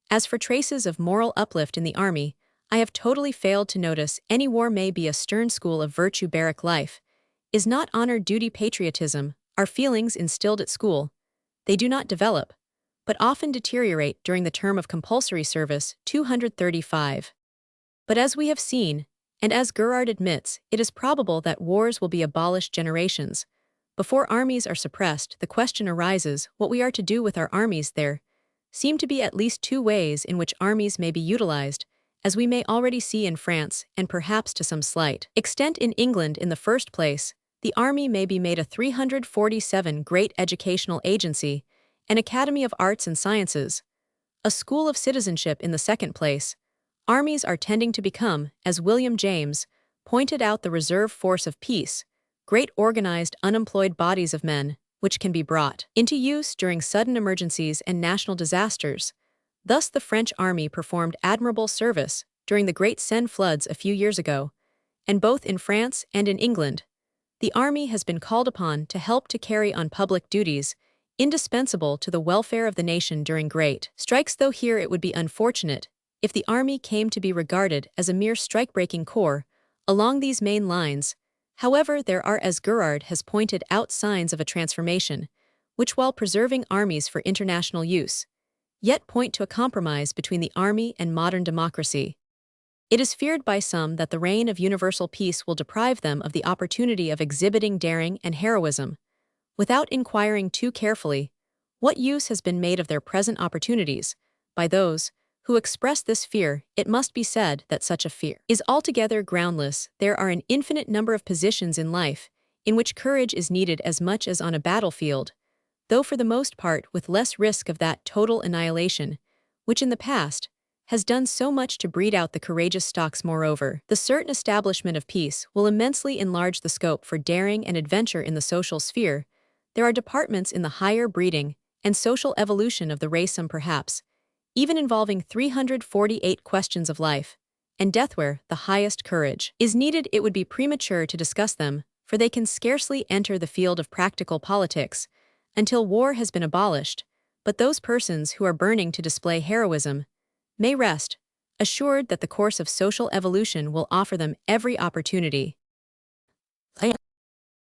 As for traces of moral uplift in the army, I have totally failed to notice any. War may be a stern school of virtue. Barrack life is not honor, duty, patriotism are feelings instilled at school. They do not develop, but often deteriorate during the term of compulsory service. 235. But as we have seen, and as Gerard admits, it is probable that wars will be abolished generations before armies are suppressed. The question arises what we are to do with our armies. There seem to be at least two ways in which armies may be utilized, as we may already see in France and perhaps to some slight extent in England. In the first place, the army may be made a 347 great educational agency, an academy of arts and sciences, a school of citizenship. In the second place, armies are tending to become, as William James pointed out, the reserve force of peace, great organized unemployed bodies of men, which can be brought into use during sudden emergencies and national disasters. Thus the French army performed admirable service during the great Seine floods a few years ago, and both in France and in England, the army has been called upon to help to carry on public duties indispensable to the welfare of the nation during great strikes. Though here it would be unfortunate if the army came to be regarded as a mere strike-breaking corps along these main lines. However, there are, as Gerard has pointed out, signs of a transformation, which, while preserving armies for international use, yet point to a compromise between the army and modern democracy. It is feared by some that the reign of universal peace will deprive them of the opportunity of exhibiting daring and heroism. Without inquiring too carefully what use has been made of their present opportunities by those who express this fear, it must be said that such a fear is altogether groundless. There are an infinite number of positions in life in which courage is needed as much as on a battlefield, though for the most part with less risk of that total annihilation, which in the past has done so much to breed out the courageous stocks. Moreover, the certain establishment of peace will immensely enlarge the scope for daring and adventure in the social sphere. There are departments in the higher breeding and social evolution of the race, some perhaps even involving 348 questions of life and death where the highest courage is needed. It would be premature to discuss them, for they can scarcely enter the field of practical politics until war has been abolished, but those persons who are burning to display heroism may rest assured that the course of social evolution will offer them every opportunity.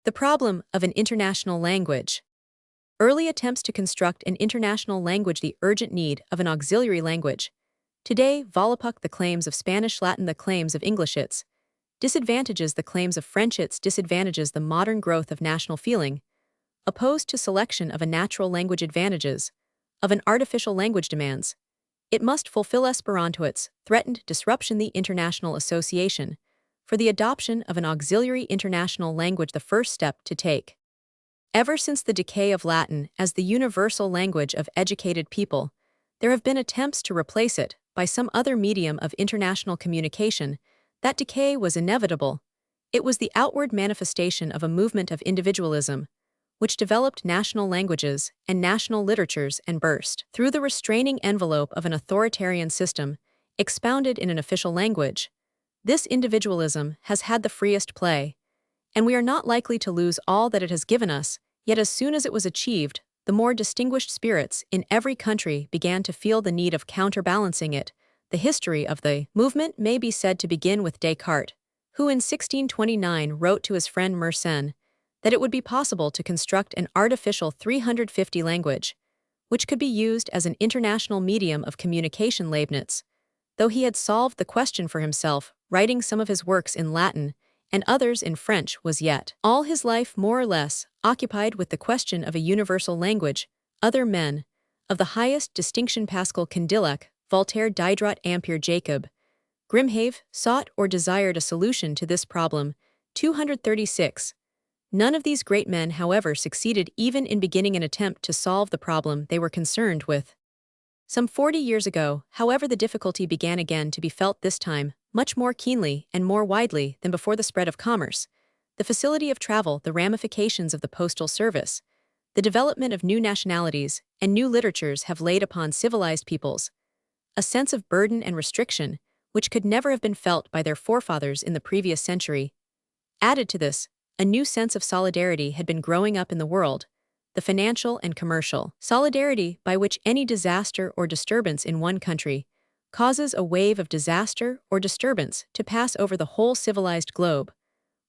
The problem of an international language. Early attempts to construct an international language, the urgent need of an auxiliary language. Today, Volapük the claims of Spanish, Latin the claims of English, its disadvantages the claims of French, its disadvantages the modern growth of national feeling, opposed to selection of a natural language advantages, of an artificial language demands. It must fulfill Esperanto, its threatened disruption, the international association, for the adoption of an auxiliary international language, the first step to take. Ever since the decay of Latin as the universal language of educated people, there have been attempts to replace it by some other medium of international communication. That decay was inevitable. It was the outward manifestation of a movement of individualism, which developed national languages and national literatures and burst through the restraining envelope of an authoritarian system, expounded in an official language. This individualism has had the freest play, and we are not likely to lose all that it has given us. Yet as soon as it was achieved, the more distinguished spirits in every country began to feel the need of counterbalancing it. The history of the movement may be said to begin with Descartes, who in 1629 wrote to his friend Mersenne that it would be possible to construct an artificial 350 language, which could be used as an international medium of communication. Leibniz, though he had solved the question for himself, writing some of his works in Latin and others in French, was yet all his life more or less occupied with the question of a universal language. Other men of the highest distinction, Pascal, Condillac, Voltaire, Diderot, Ampère, Jacob Grimhave, sought or desired a solution to this problem. 236. None of these great men, however, succeeded even in beginning an attempt to solve the problem they were concerned with. Some 40 years ago, however, the difficulty began again to be felt, this time much more keenly and more widely than before. The spread of commerce, the facility of travel, the ramifications of the postal service, the development of new nationalities and new literatures have laid upon civilized peoples a sense of burden and restriction which could never have been felt by their forefathers in the previous century. Added to this, a new sense of solidarity had been growing up in the world, the financial and commercial solidarity by which any disaster or disturbance in one country causes a wave of disaster or disturbance to pass over the whole civilized globe,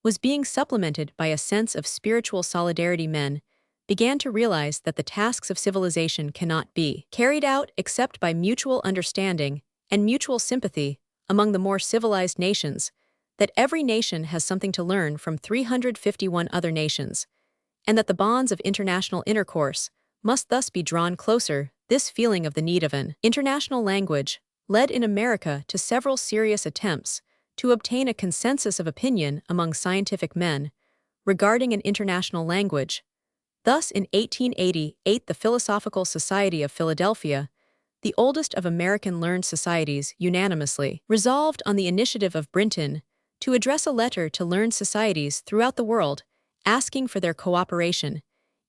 was being supplemented by a sense of spiritual solidarity. Men began to realize that the tasks of civilization cannot be carried out except by mutual understanding and mutual sympathy among the more civilized nations, that every nation has something to learn from 351 other nations, and that the bonds of international intercourse must thus be drawn closer. This feeling of the need of an international language led in America to several serious attempts to obtain a consensus of opinion among scientific men regarding an international language. Thus, in 1888, the Philosophical Society of Philadelphia, the oldest of American learned societies, unanimously resolved on the initiative of Brinton to address a letter to learned societies throughout the world asking for their cooperation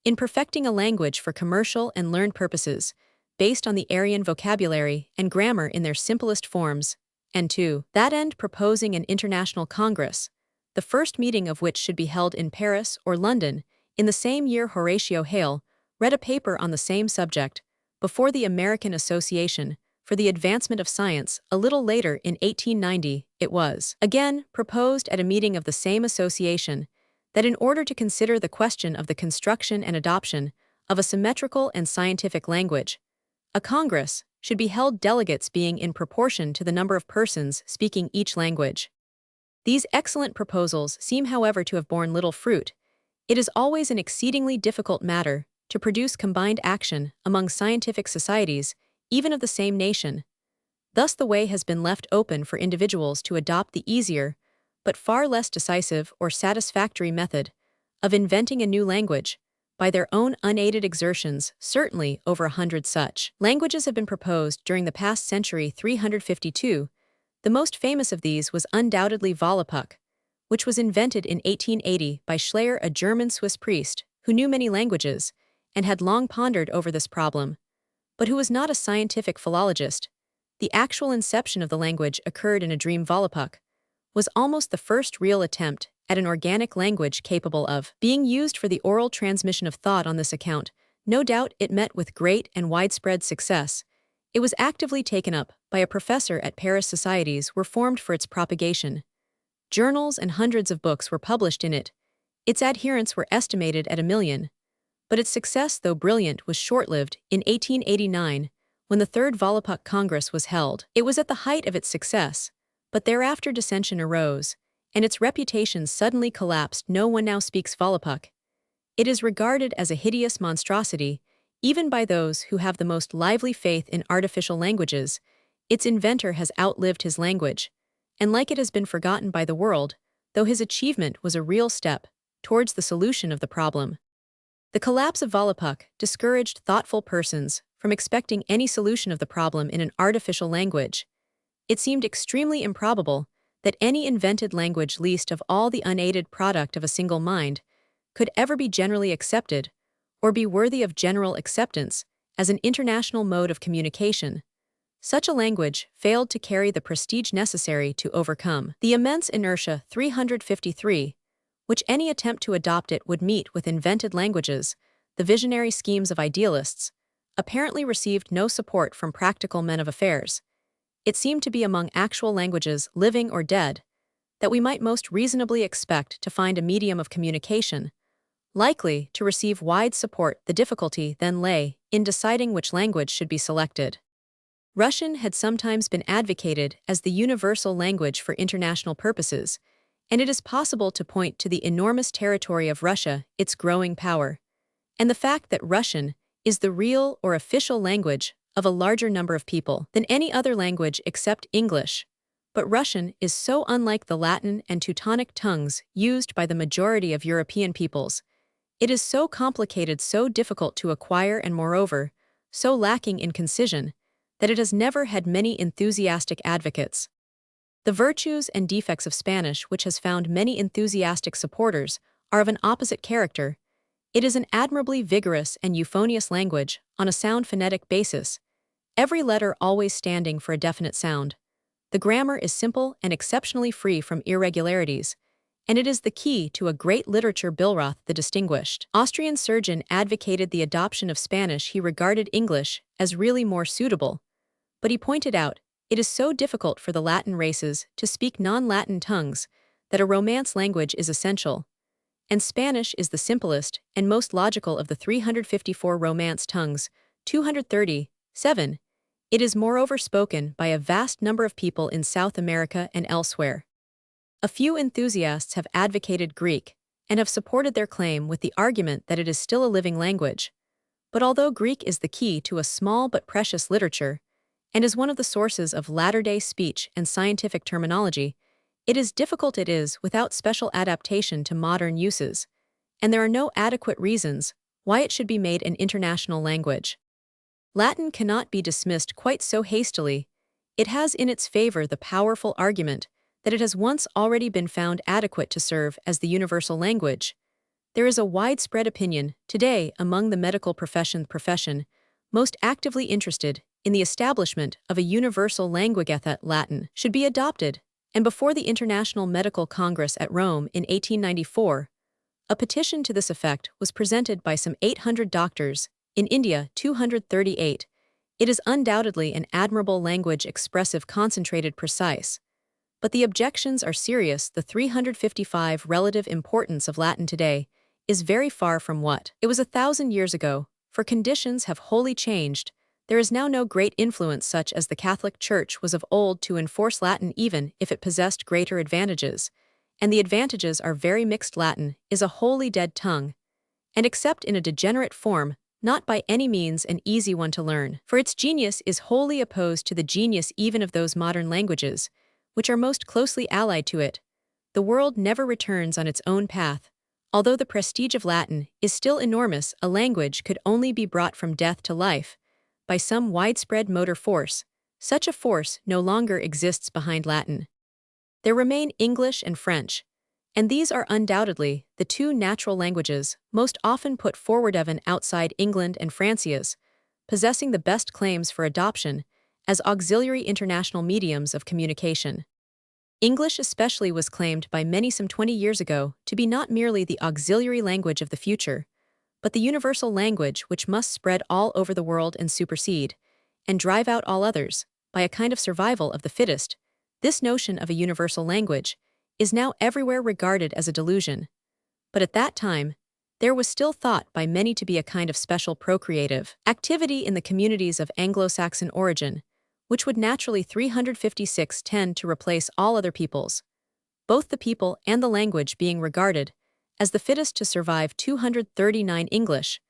in perfecting a language for commercial and learned purposes based on the Aryan vocabulary and grammar in their simplest forms, and to that end proposing an international congress, the first meeting of which should be held in Paris or London. In the same year, Horatio Hale read a paper on the same subject before the American Association for the Advancement of Science. A little later, in 1890, it was again proposed at a meeting of the same association that in order to consider the question of the construction and adoption of a symmetrical and scientific language, a congress should be held, delegates being in proportion to the number of persons speaking each language. These excellent proposals seem, however, to have borne little fruit. It is always an exceedingly difficult matter to produce combined action among scientific societies, even of the same nation. Thus the way has been left open for individuals to adopt the easier, but far less decisive or satisfactory method of inventing a new language by their own unaided exertions, certainly over 100 such languages have been proposed during the past century 352. The most famous of these was undoubtedly Volapük, which was invented in 1880 by Schleyer, a German-Swiss priest who knew many languages and had long pondered over this problem, but who was not a scientific philologist. The actual inception of the language occurred in a dream. Volapük was almost the first real attempt at an organic language capable of being used for the oral transmission of thought. On this account, no doubt it met with great and widespread success. It was actively taken up by a professor at Paris. Societies were formed for its propagation. Journals and hundreds of books were published in it. Its adherents were estimated at 1 million. But its success, though brilliant, was short-lived. In 1889, when the Third Volapük Congress was held, it was at the height of its success, but thereafter dissension arose, and its reputation suddenly collapsed. No one now speaks Volapük. It is regarded as a hideous monstrosity, even by those who have the most lively faith in artificial languages. Its inventor has outlived his language, and like it has been forgotten by the world, though his achievement was a real step towards the solution of the problem. The collapse of Volapük discouraged thoughtful persons from expecting any solution of the problem in an artificial language. It seemed extremely improbable that any invented language, least of all the unaided product of a single mind, could ever be generally accepted or be worthy of general acceptance as an international mode of communication. Such a language failed to carry the prestige necessary to overcome the immense inertia 353, which any attempt to adopt it would meet with invented languages. The visionary schemes of idealists apparently received no support from practical men of affairs. It seemed to be among actual languages, living or dead, that we might most reasonably expect to find a medium of communication likely to receive wide support. The difficulty then lay in deciding which language should be selected. Russian had sometimes been advocated as the universal language for international purposes, and it is possible to point to the enormous territory of Russia, its growing power, and the fact that Russian is the real or official language of a larger number of people than any other language except English. But Russian is so unlike the Latin and Teutonic tongues used by the majority of European peoples. It is so complicated, so difficult to acquire, and moreover, so lacking in concision, that it has never had many enthusiastic advocates. The virtues and defects of Spanish, which has found many enthusiastic supporters, are of an opposite character. It is an admirably vigorous and euphonious language on a sound phonetic basis, every letter always standing for a definite sound. The grammar is simple and exceptionally free from irregularities, and it is the key to a great literature. Billroth, the distinguished Austrian surgeon, advocated the adoption of Spanish. He regarded English as really more suitable, but he pointed out, it is so difficult for the Latin races to speak non-Latin tongues that a Romance language is essential, and Spanish is the simplest and most logical of the 354 Romance tongues, 237. It is moreover spoken by a vast number of people in South America and elsewhere. A few enthusiasts have advocated Greek and have supported their claim with the argument that it is still a living language. But although Greek is the key to a small but precious literature, and is one of the sources of latter-day speech and scientific terminology, it is difficult. It is without special adaptation to modern uses, and there are no adequate reasons why it should be made an international language. Latin cannot be dismissed quite so hastily. It has in its favor the powerful argument that it has once already been found adequate to serve as the universal language. There is a widespread opinion today among the medical profession most actively interested in the establishment of a universal language that Latin should be adopted, and before the International Medical Congress at Rome in 1894, a petition to this effect was presented by some 800 doctors, in India 238. It is undoubtedly an admirable language, expressive, concentrated, precise. But the objections are serious. The 355 relative importance of Latin today is very far from what it was 1,000 years ago, for conditions have wholly changed. There is now no great influence such as the Catholic Church was of old to enforce Latin, even if it possessed greater advantages, and the advantages are very mixed. Latin is a wholly dead tongue, and except in a degenerate form, not by any means an easy one to learn, for its genius is wholly opposed to the genius even of those modern languages, which are most closely allied to it. The world never returns on its own path. Although the prestige of Latin is still enormous, a language could only be brought from death to life by some widespread motor force. Such a force no longer exists behind Latin. There remain English and French, and these are undoubtedly the two natural languages most often put forward even outside England and France's, possessing the best claims for adoption as auxiliary international mediums of communication. English especially was claimed by many some 20 years ago to be not merely the auxiliary language of the future, but the universal language which must spread all over the world and supersede, and drive out all others, by a kind of survival of the fittest. This notion of a universal language is now everywhere regarded as a delusion. But at that time, there was still thought by many to be a kind of special procreative activity in the communities of Anglo-Saxon origin, which would naturally 356 tend to replace all other peoples, both the people and the language being regarded as the fittest to survive. 239 English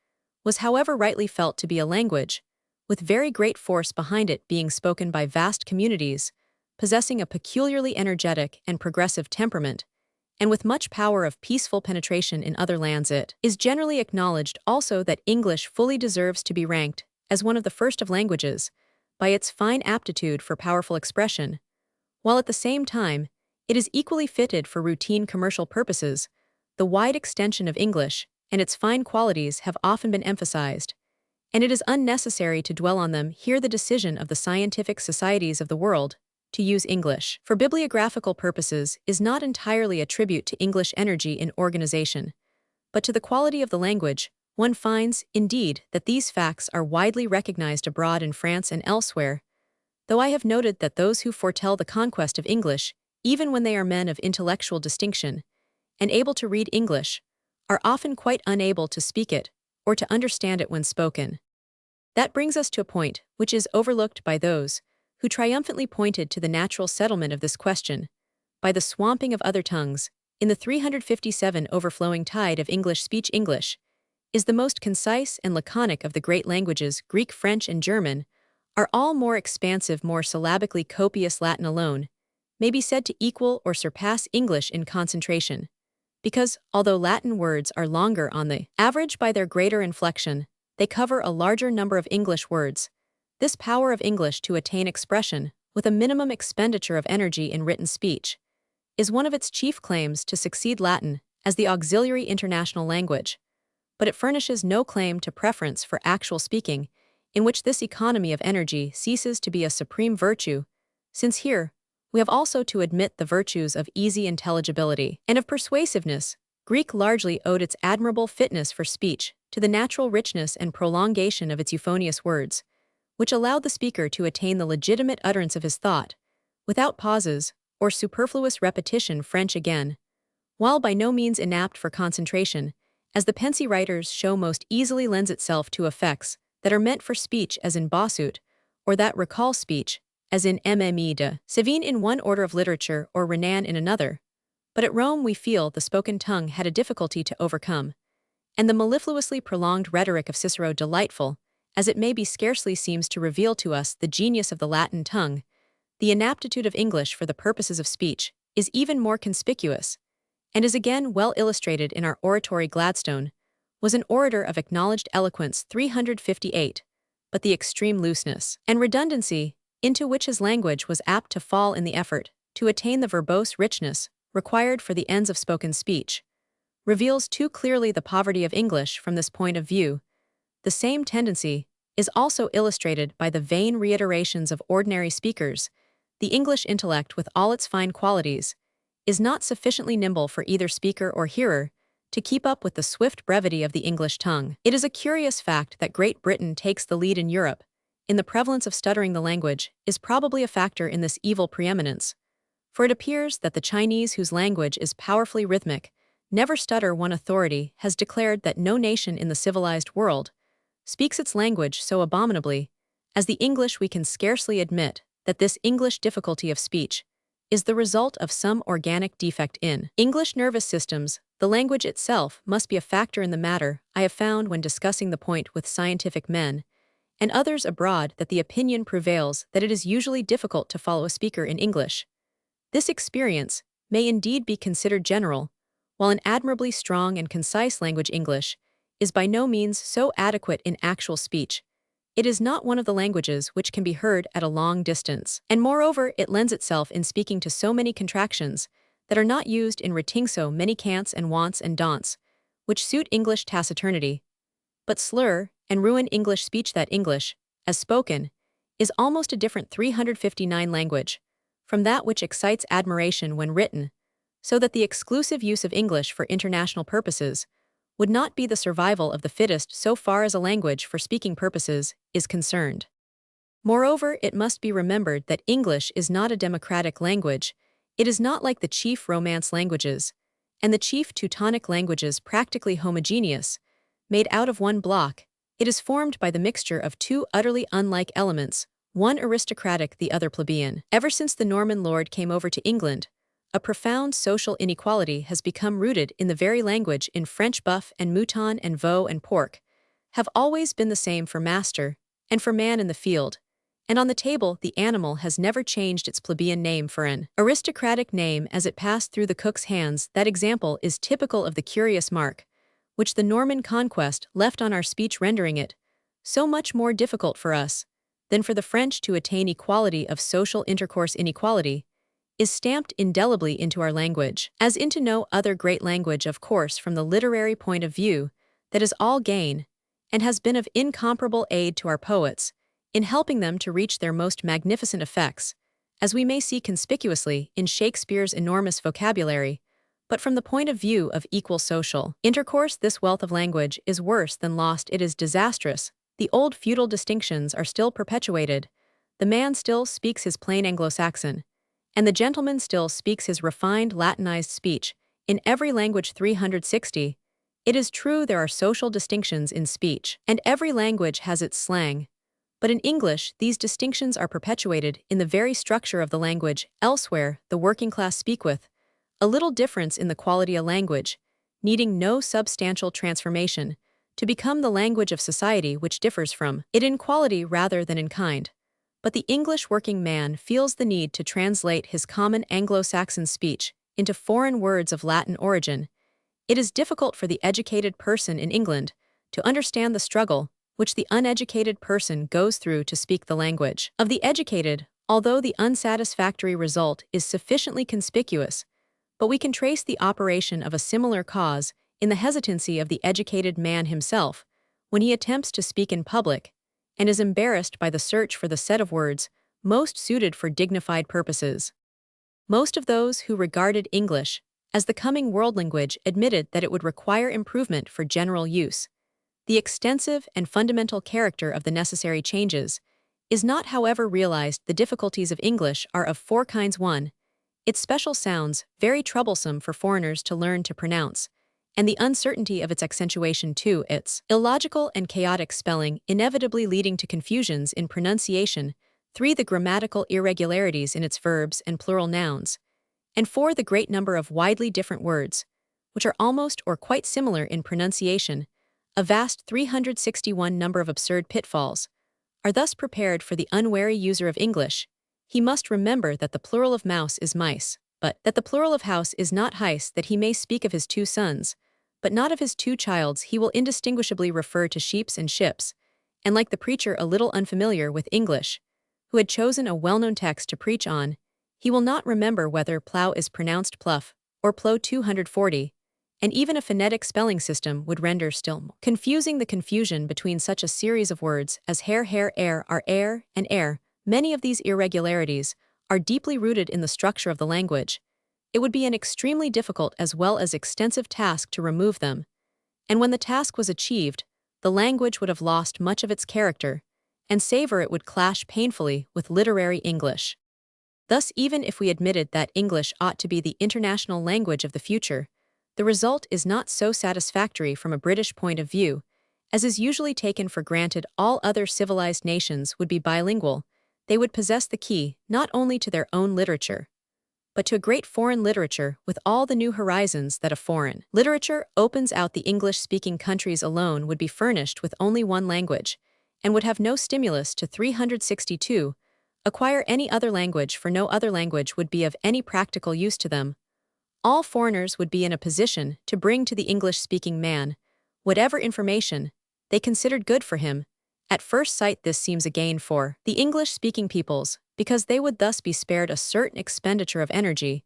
was however rightly felt to be a language, with very great force behind it being spoken by vast communities, possessing a peculiarly energetic and progressive temperament, and with much power of peaceful penetration in other lands. It is generally acknowledged also that English fully deserves to be ranked as one of the first of languages by its fine aptitude for powerful expression, while at the same time it is equally fitted for routine commercial purposes. The wide extension of English and its fine qualities have often been emphasized, and it is unnecessary to dwell on them here. The decision of the scientific societies of the world to use English for bibliographical purposes is not entirely a tribute to English energy in organization, but to the quality of the language. One finds, indeed, that these facts are widely recognized abroad in France and elsewhere, though I have noted that those who foretell the conquest of English, even when they are men of intellectual distinction and able to read English, are often quite unable to speak it or to understand it when spoken. That brings us to a point which is overlooked by those who triumphantly pointed to the natural settlement of this question by the swamping of other tongues. In the 357 overflowing tide of English speech, English is the most concise and laconic of the great languages. Greek, French, and German are all more expansive, more syllabically copious. Latin alone may be said to equal or surpass English in concentration, because, although Latin words are longer on the average by their greater inflection, they cover a larger number of English words. This power of English to attain expression with a minimum expenditure of energy in written speech is one of its chief claims to succeed Latin as the auxiliary international language, but it furnishes no claim to preference for actual speaking, in which this economy of energy ceases to be a supreme virtue, since here we have also to admit the virtues of easy intelligibility and of persuasiveness. Greek largely owed its admirable fitness for speech to the natural richness and prolongation of its euphonious words, which allowed the speaker to attain the legitimate utterance of his thought, without pauses or superfluous repetition. French again, while by no means inapt for concentration, as the pensy writers show, most easily lends itself to effects that are meant for speech, as in Bossuet, or that recall speech, as in Mme de Sévigné in one order of literature or Renan in another. But at Rome we feel the spoken tongue had a difficulty to overcome, and the mellifluously prolonged rhetoric of Cicero delightful, as it may be, scarcely seems to reveal to us the genius of the Latin tongue. The inaptitude of English for the purposes of speech is even more conspicuous, and is again well illustrated in our oratory. Gladstone was an orator of acknowledged eloquence. 358, but the extreme looseness and redundancy into which his language was apt to fall in the effort to attain the verbose richness required for the ends of spoken speech reveals too clearly the poverty of English from this point of view. The same tendency is also illustrated by the vain reiterations of ordinary speakers. The English intellect, with all its fine qualities, is not sufficiently nimble for either speaker or hearer to keep up with the swift brevity of the English tongue. It is a curious fact that Great Britain takes the lead in Europe in the prevalence of stuttering. The language is probably a factor in this evil preeminence, for it appears that the Chinese, whose language is powerfully rhythmic, never stutter. One authority has declared that no nation in the civilized world speaks its language so abominably as the English. We can scarcely admit that this English difficulty of speech is the result of some organic defect in English nervous systems. The language itself must be a factor in the matter. I have found when discussing the point with scientific men and others abroad that the opinion prevails that it is usually difficult to follow a speaker in English. This experience may indeed be considered general, while an admirably strong and concise language English is by no means so adequate in actual speech. It is not one of the languages which can be heard at a long distance, and moreover it lends itself in speaking to so many contractions that are not used in writing so many can'ts and wants and don'ts, which suit English taciturnity, but slur and ruin English speech. That English, as spoken, is almost a different 359 language from that which excites admiration when written, so that the exclusive use of English for international purposes would not be the survival of the fittest so far as a language for speaking purposes is concerned. Moreover, it must be remembered that English is not a democratic language. It is not like the chief Romance languages, and the chief Teutonic languages practically homogeneous, made out of one block. It is formed by the mixture of two utterly unlike elements, one aristocratic, the other plebeian. Ever since the Norman lord came over to England, a profound social inequality has become rooted in the very language. In French, buff and mouton and veau and pork have always been the same for master and for man in the field, and on the table the animal has never changed its plebeian name for an aristocratic name as it passed through the cook's hands. That example is typical of the curious mark which the Norman conquest left on our speech, rendering it so much more difficult for us than for the French to attain equality of social intercourse. Inequality is stamped indelibly into our language, as into no other great language. Of course, from the literary point of view, that is all gain, and has been of incomparable aid to our poets in helping them to reach their most magnificent effects, as we may see conspicuously in Shakespeare's enormous vocabulary. But from the point of view of equal social intercourse, this wealth of language is worse than lost. It is disastrous. The old feudal distinctions are still perpetuated. The man still speaks his plain Anglo-Saxon, and the gentleman still speaks his refined Latinized speech. In every language 360, it is true there are social distinctions in speech, and every language has its slang. But in English, these distinctions are perpetuated in the very structure of the language. Elsewhere, the working class speak with a little difference in the quality of language, needing no substantial transformation, to become the language of society which differs from it in quality rather than in kind. But the English working man feels the need to translate his common Anglo-Saxon speech into foreign words of Latin origin. It is difficult for the educated person in England to understand the struggle which the uneducated person goes through to speak the language of the educated, although the unsatisfactory result is sufficiently conspicuous. But we can trace the operation of a similar cause in the hesitancy of the educated man himself when he attempts to speak in public and is embarrassed by the search for the set of words most suited for dignified purposes. Most of those who regarded English as the coming world language admitted that it would require improvement for general use. The extensive and fundamental character of the necessary changes is not, however, realized. The difficulties of English are of four kinds. 1. Its special sounds, very troublesome for foreigners to learn to pronounce, and the uncertainty of its accentuation. 2. Its illogical and chaotic spelling, inevitably leading to confusions in pronunciation. 3. The grammatical irregularities in its verbs and plural nouns. And 4. The great number of widely different words, which are almost or quite similar in pronunciation. A vast 361 number of absurd pitfalls are thus prepared for the unwary user of English. He must remember that the plural of mouse is mice, but that the plural of house is not heis, that he may speak of his 2 sons, but not of his 2 childs. He will indistinguishably refer to sheeps and ships, and like the preacher a little unfamiliar with English, who had chosen a well-known text to preach on, he will not remember whether plough is pronounced pluff or plow 240, and even a phonetic spelling system would render still more confusing the confusion between such a series of words as hair, air, are air, and air. Many of these irregularities are deeply rooted in the structure of the language. It would be an extremely difficult as well as extensive task to remove them, and when the task was achieved, the language would have lost much of its character, and savor it would clash painfully with literary English. Thus, even if we admitted that English ought to be the international language of the future, the result is not so satisfactory from a British point of view, as is usually taken for granted. All other civilized nations would be bilingual. They would possess the key not only to their own literature, but to a great foreign literature with all the new horizons that a foreign literature opens out. The English-speaking countries alone would be furnished with only one language, and would have no stimulus to 362 acquire any other language, for no other language would be of any practical use to them. All foreigners would be in a position to bring to the English-speaking man whatever information they considered good for him. At first sight, this seems a gain for the English-speaking peoples, because they would thus be spared a certain expenditure of energy,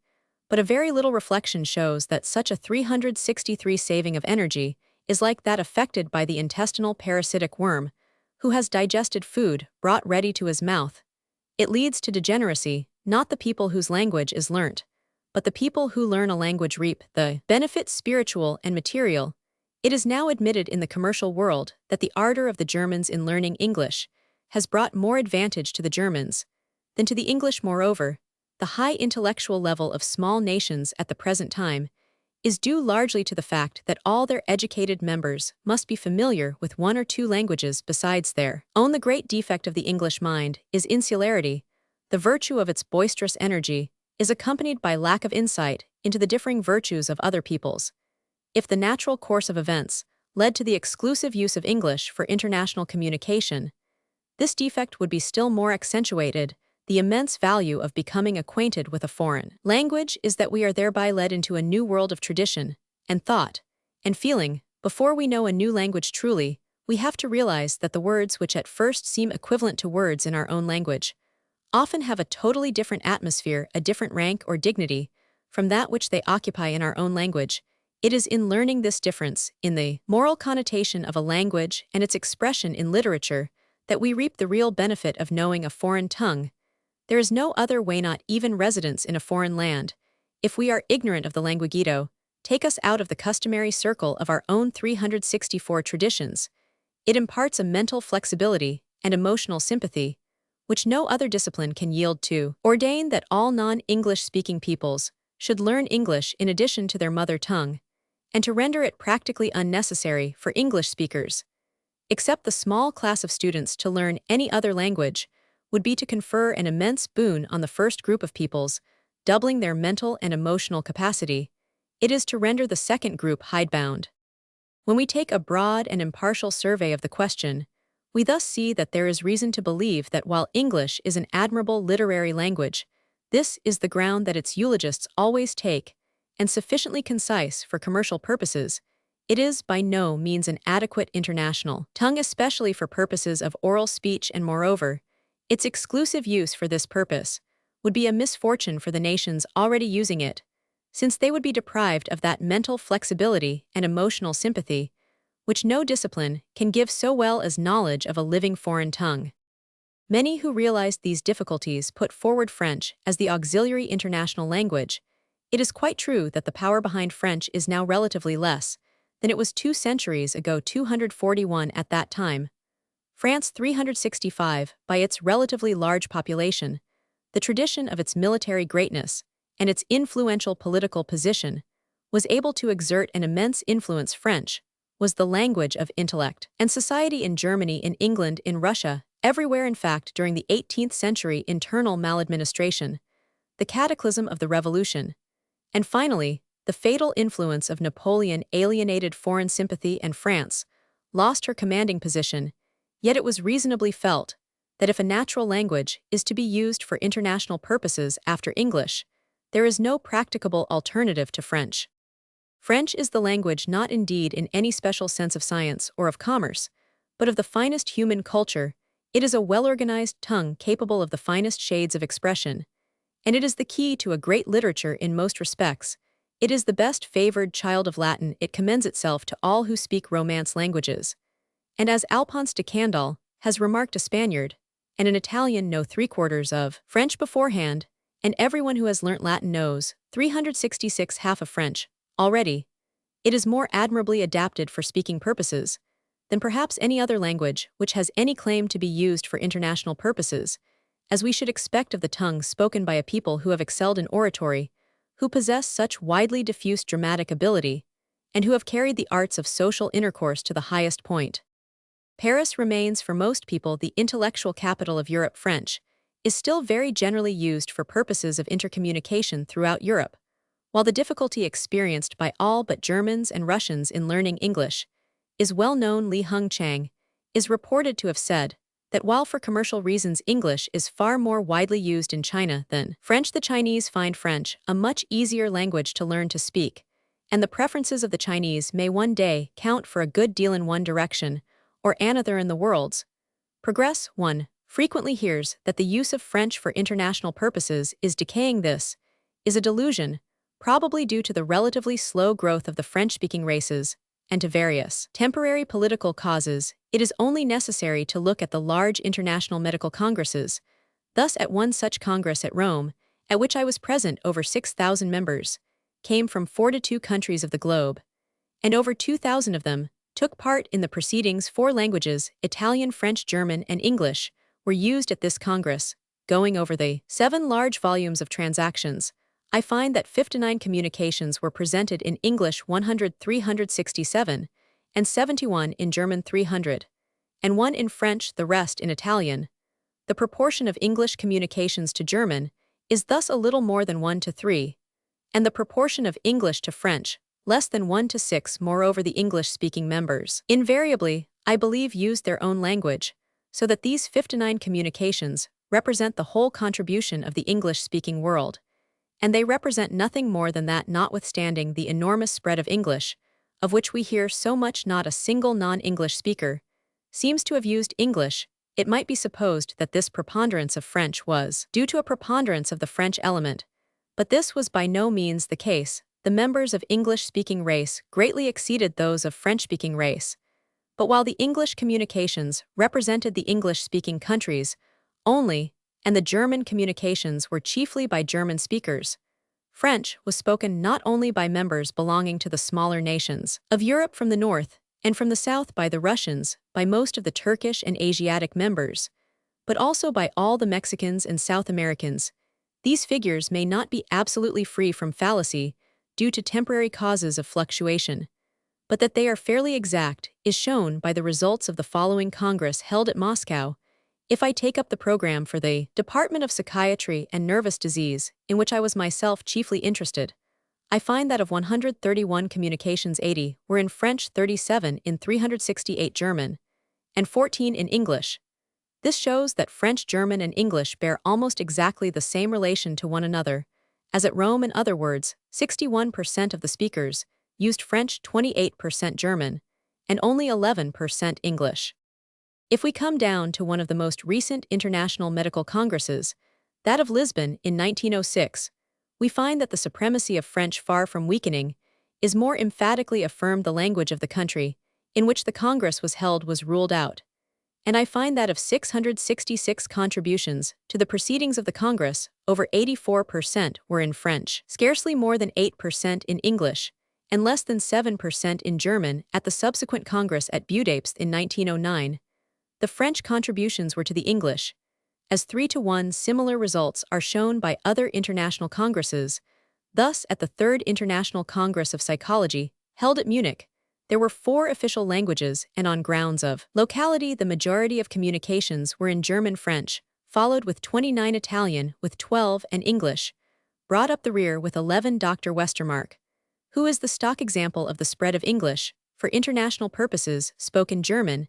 but a very little reflection shows that such a 363 saving of energy is like that affected by the intestinal parasitic worm, who has digested food brought ready to his mouth. It leads to degeneracy. Not the people whose language is learnt, but the people who learn a language reap the benefits spiritual and material. It is now admitted in the commercial world that the ardor of the Germans in learning English has brought more advantage to the Germans than to the English. Moreover, the high intellectual level of small nations at the present time is due largely to the fact that all their educated members must be familiar with one or two languages besides their own. The great defect of the English mind is insularity. The virtue of its boisterous energy is accompanied by lack of insight into the differing virtues of other peoples. If the natural course of events led to the exclusive use of English for international communication, this defect would be still more accentuated. The immense value of becoming acquainted with a foreign language is that we are thereby led into a new world of tradition, and thought, and feeling. Before we know a new language truly, we have to realize that the words which at first seem equivalent to words in our own language often have a totally different atmosphere, a different rank or dignity, from that which they occupy in our own language. It is in learning this difference, in the moral connotation of a language and its expression in literature, that we reap the real benefit of knowing a foreign tongue. There is no other way. Not even residence in a foreign land, if we are ignorant of the languagito, take us out of the customary circle of our own 364 traditions. It imparts a mental flexibility and emotional sympathy, which no other discipline can yield to. Ordain that all non-English-speaking peoples should learn English in addition to their mother tongue, and to render it practically unnecessary for English speakers, except the small class of students, to learn any other language, would be to confer an immense boon on the first group of peoples, doubling their mental and emotional capacity. It is to render the second group hidebound. When we take a broad and impartial survey of the question, we thus see that there is reason to believe that while English is an admirable literary language, this is the ground that its eulogists always take, and sufficiently concise for commercial purposes, it is by no means an adequate international tongue, especially for purposes of oral speech, and moreover, its exclusive use for this purpose would be a misfortune for the nations already using it, since they would be deprived of that mental flexibility and emotional sympathy which no discipline can give so well as knowledge of a living foreign tongue. Many who realized these difficulties put forward French as the auxiliary international language. It is quite true that the power behind French is now relatively less than it was 2 centuries ago. 241 at that time, France 365, by its relatively large population, the tradition of its military greatness, and its influential political position, was able to exert an immense influence. French was the language of intellect and society in Germany, in England, in Russia, everywhere. In fact, during the 18th century, internal maladministration, the cataclysm of the Revolution, and finally, the fatal influence of Napoleon alienated foreign sympathy, and France lost her commanding position. Yet it was reasonably felt that if a natural language is to be used for international purposes after English, there is no practicable alternative to French. French is the language not indeed in any special sense of science or of commerce, but of the finest human culture. It is a well-organized tongue capable of the finest shades of expression, and it is the key to a great literature in most respects. It is the best favored child of Latin. It commends itself to all who speak Romance languages. And as Alphonse de Candolle has remarked, a Spaniard and an Italian know 3/4 of French beforehand, and everyone who has learnt Latin knows 366 half of French already. It is more admirably adapted for speaking purposes than perhaps any other language which has any claim to be used for international purposes, as we should expect of the tongue spoken by a people who have excelled in oratory, who possess such widely diffused dramatic ability, and who have carried the arts of social intercourse to the highest point. Paris remains for most people the intellectual capital of Europe. French is still very generally used for purposes of intercommunication throughout Europe, while the difficulty experienced by all but Germans and Russians in learning English is well known. Li Hongchang is reported to have said that while for commercial reasons English is far more widely used in China than French, the Chinese find French a much easier language to learn to speak, and the preferences of the Chinese may one day count for a good deal in one direction or another in the world's progress. One frequently hears that the use of French for international purposes is decaying. This is a delusion, probably due to the relatively slow growth of the French-speaking races and to various temporary political causes. It is only necessary to look at the large international medical congresses. Thus, at one such congress at Rome, at which I was present, over 6,000 members came from 42 countries of the globe, and over 2,000 of them took part in the proceedings. 4 languages, Italian, French, German, and English, were used at this congress. Going over the 7 large volumes of transactions, I find that 59 communications were presented in English, 367, and 71 in German, 300, and 1 in French, the rest in Italian. The proportion of English communications to German is thus a little more than 1 to 3, and the proportion of English to French less than 1 to 6. Moreover, the English-speaking members invariably, I believe, used their own language, so that these 59 communications represent the whole contribution of the English-speaking world, and they represent nothing more than that. Notwithstanding the enormous spread of English, of which we hear so much, not a single non-English speaker seems to have used English. It might be supposed that this preponderance of French was due to a preponderance of the French element, but this was by no means the case. The members of English-speaking race greatly exceeded those of French-speaking race, but while the English communications represented the English-speaking countries only, and the German communications were chiefly by German speakers, French was spoken not only by members belonging to the smaller nations of Europe from the north and from the south, by the Russians, by most of the Turkish and Asiatic members, but also by all the Mexicans and South Americans. These figures may not be absolutely free from fallacy due to temporary causes of fluctuation, but that they are fairly exact is shown by the results of the following Congress held at Moscow. If I take up the program for the Department of Psychiatry and Nervous Disease, in which I was myself chiefly interested, I find that of 131 communications, 80 were in French, 37 in 368 German, and 14 in English. This shows that French, German, and English bear almost exactly the same relation to one another, as at Rome. In other words, 61% of the speakers used French, 28% German, and only 11% English. If we come down to one of the most recent international medical congresses, that of Lisbon in 1906, we find that the supremacy of French, far from weakening, is more emphatically affirmed. The language of the country in which the Congress was held was ruled out, and I find that of 666 contributions to the proceedings of the Congress, over 84% were in French, scarcely more than 8% in English, and less than 7% in German. At the subsequent Congress at Budapest in 1909, the French contributions were to the English, as 3 to 1. Similar results are shown by other international congresses. Thus, at the Third International Congress of Psychology, held at Munich, there were 4 official languages, and on grounds of locality the majority of communications were in German. French followed with 29, Italian with 12, and English brought up the rear with 11. Dr. Westermarck, who is the stock example of the spread of English for international purposes, spoke in German.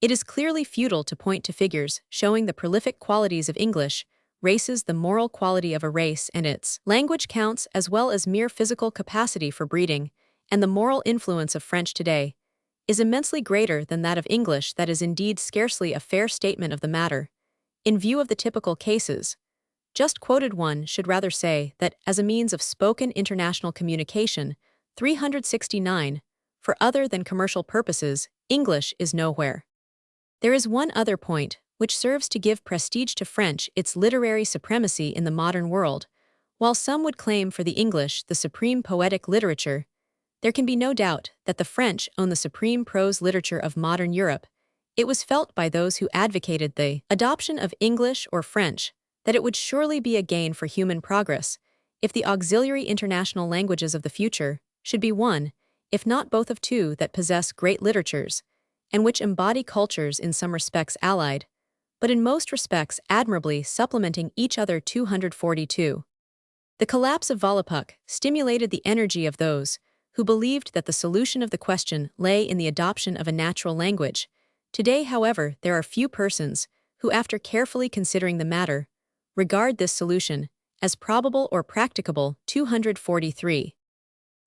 It is clearly futile to point to figures showing the prolific qualities of English races. The moral quality of a race and its language counts, as well as mere physical capacity for breeding, and the moral influence of French today is immensely greater than that of English. That is indeed scarcely a fair statement of the matter. In view of the typical cases just quoted, one should rather say that, as a means of spoken international communication, 369, for other than commercial purposes, English is nowhere. There is one other point which serves to give prestige to French, its literary supremacy in the modern world. While some would claim for the English the supreme poetic literature, there can be no doubt that the French own the supreme prose literature of modern Europe. It was felt by those who advocated the adoption of English or French that it would surely be a gain for human progress if the auxiliary international languages of the future should be one, if not both, of 2 that possess great literatures, and which embody cultures in some respects allied, but in most respects admirably supplementing each other. 242. The collapse of Volapük stimulated the energy of those who believed that the solution of the question lay in the adoption of a natural language. Today, however, there are few persons who, after carefully considering the matter, regard this solution as probable or practicable. 243.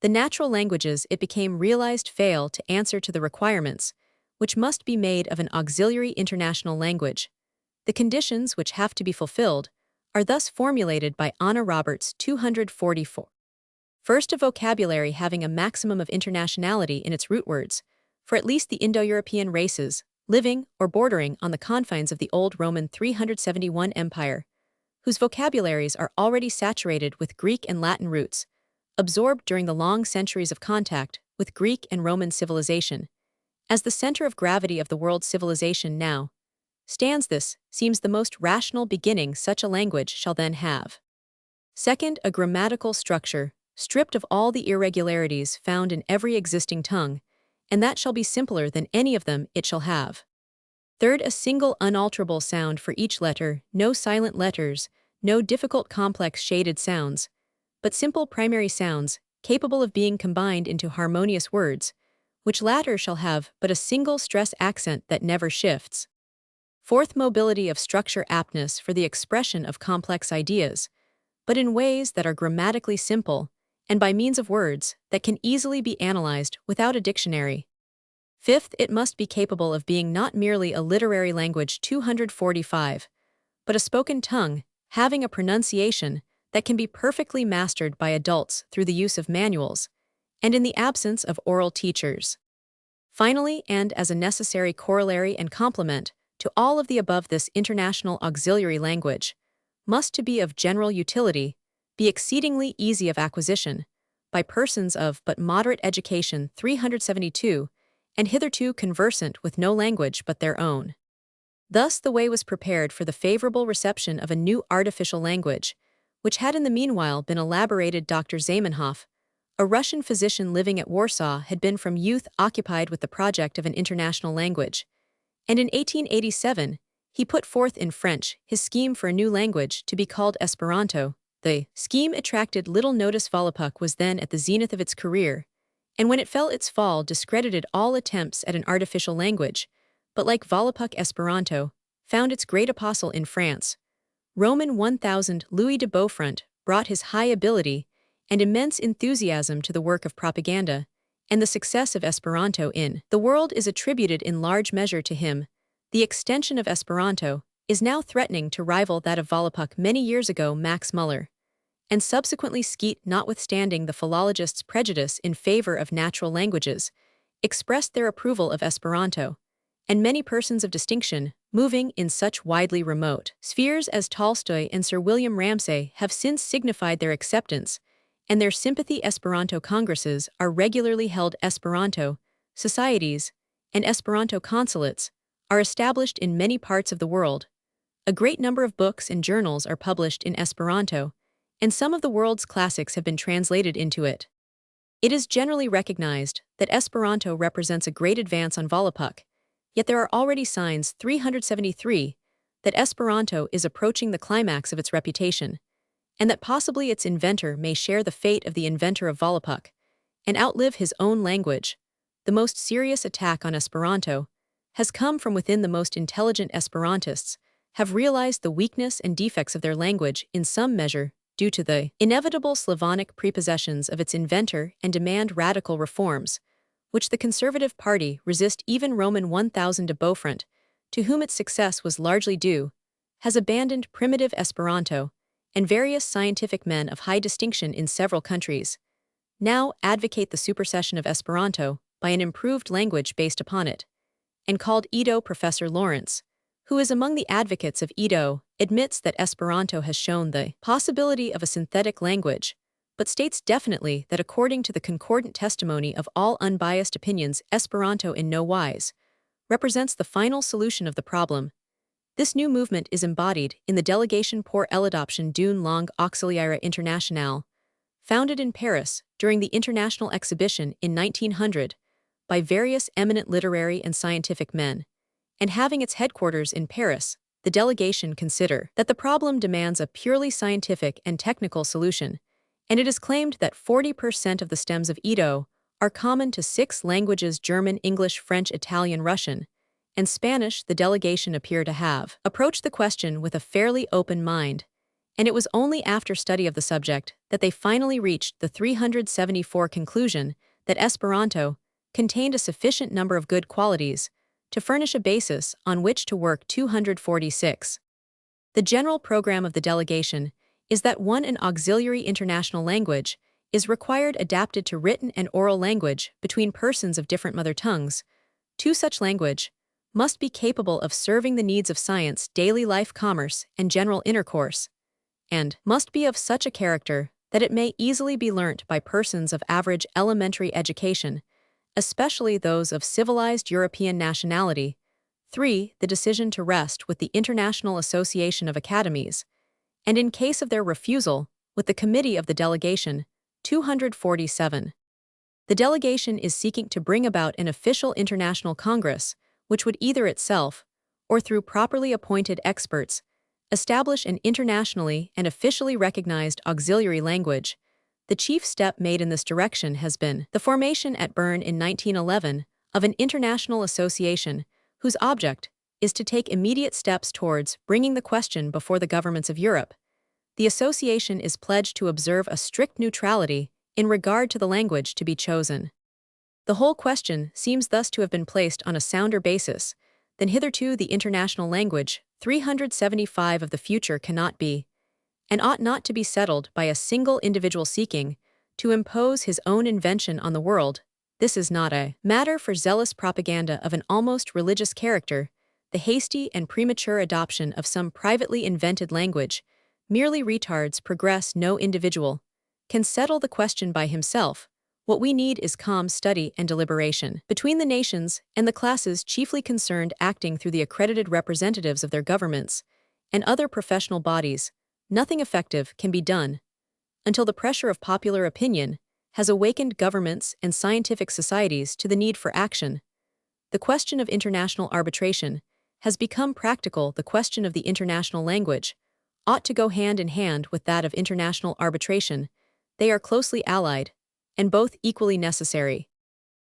The natural languages it became realized fail to answer to the requirements which must be made of an auxiliary international language. The conditions which have to be fulfilled are thus formulated by Anna Roberts. 244. First, a vocabulary having a maximum of internationality in its root words, for at least the Indo-European races, living or bordering on the confines of the old Roman 371 Empire, whose vocabularies are already saturated with Greek and Latin roots, absorbed during the long centuries of contact with Greek and Roman civilization. As the center of gravity of the world's civilization now stands, this seems the most rational beginning such a language shall then have. Second, a grammatical structure, stripped of all the irregularities found in every existing tongue, and that shall be simpler than any of them it shall have. Third, a single unalterable sound for each letter, no silent letters, no difficult complex shaded sounds, but simple primary sounds, capable of being combined into harmonious words, which latter shall have but a single stress accent that never shifts. Fourth, mobility of structure, aptness for the expression of complex ideas, but in ways that are grammatically simple, and by means of words that can easily be analyzed without a dictionary. Fifth, it must be capable of being not merely a literary language. 245, but a spoken tongue, having a pronunciation that can be perfectly mastered by adults through the use of manuals, and in the absence of oral teachers. Finally, and as a necessary corollary and complement to all of the above, this international auxiliary language must to be of general utility, be exceedingly easy of acquisition, by persons of but moderate education. 372, and hitherto conversant with no language but their own. Thus the way was prepared for the favorable reception of a new artificial language, which had in the meanwhile been elaborated. Dr. Zamenhof, a Russian physician living at Warsaw, had been from youth occupied with the project of an international language, and in 1887 he put forth in French his scheme for a new language to be called Esperanto. The scheme attracted little notice. Volapük was then at the zenith of its career, and when it fell, its fall discredited all attempts at an artificial language, but like Volapük, Esperanto found its great apostle in France. Roman 1000 Louis de Beaufront brought his high ability and immense enthusiasm to the work of propaganda, and the success of Esperanto in the world is attributed in large measure to him. The extension of Esperanto is now threatening to rival that of Volapük. Many years ago, Max Muller and subsequently Skeat, notwithstanding the philologists' prejudice in favor of natural languages, expressed their approval of Esperanto, and many persons of distinction, moving in such widely remote spheres as Tolstoy and Sir William Ramsay, have since signified their acceptance, and their sympathy. Esperanto congresses are regularly held. Esperanto societies and Esperanto consulates are established in many parts of the world. A great number of books and journals are published in Esperanto, and some of the world's classics have been translated into it. It is generally recognized that Esperanto represents a great advance on Volapük, yet there are already signs. 373 that Esperanto is approaching the climax of its reputation, and that possibly its inventor may share the fate of the inventor of Volapük and outlive his own language. The most serious attack on Esperanto has come from within. The most intelligent Esperantists have realized the weakness and defects of their language in some measure due to the inevitable Slavonic prepossessions of its inventor and demand radical reforms, which the Conservative Party resist. Even Roman 1000 de Beaufront, to whom its success was largely due, has abandoned primitive Esperanto, and various scientific men of high distinction in several countries now advocate the supersession of Esperanto by an improved language based upon it, and called Edo. Professor Lawrence, who is among the advocates of Edo, admits that Esperanto has shown the possibility of a synthetic language, but states definitely that according to the concordant testimony of all unbiased opinions, Esperanto in no wise represents the final solution of the problem. This new movement is embodied in the Delegation pour l'adoption d'une langue auxiliaire internationale, founded in Paris during the International Exhibition in 1900 by various eminent literary and scientific men, and having its headquarters in Paris, the delegation consider that the problem demands a purely scientific and technical solution, and it is claimed that 40% of the stems of Edo are common to 6 languages: German, English, French, Italian, Russian, and Spanish. The delegation appear to have approached the question with a fairly open mind, and it was only after study of the subject that they finally reached the 374 conclusion that Esperanto contained a sufficient number of good qualities to furnish a basis on which to work. 246. The general program of the delegation is that an auxiliary international language is required adapted to written and oral language between persons of different mother tongues. 2. Such language must be capable of serving the needs of science, daily life, commerce, and general intercourse, and must be of such a character that it may easily be learnt by persons of average elementary education, especially those of civilized European nationality. 3. The decision to rest with the International Association of Academies, and in case of their refusal, with the Committee of the Delegation. 247. The delegation is seeking to bring about an official international congress, which would either itself, or through properly appointed experts, establish an internationally and officially recognized auxiliary language. The chief step made in this direction has been the formation at Bern in 1911 of an international association whose object is to take immediate steps towards bringing the question before the governments of Europe. The association is pledged to observe a strict neutrality in regard to the language to be chosen. The whole question seems thus to have been placed on a sounder basis than hitherto. The international language 375 of the future cannot be, and ought not to be, settled by a single individual seeking to impose his own invention on the world. This is not a matter for zealous propaganda of an almost religious character. The hasty and premature adoption of some privately invented language merely retards progress. No individual can settle the question by himself. What we need is calm study and deliberation between the nations and the classes chiefly concerned, acting through the accredited representatives of their governments and other professional bodies. Nothing effective can be done until the pressure of popular opinion has awakened governments and scientific societies to the need for action. The question of international arbitration has become practical. The question of the international language ought to go hand in hand with that of international arbitration. They are closely allied, and both equally necessary.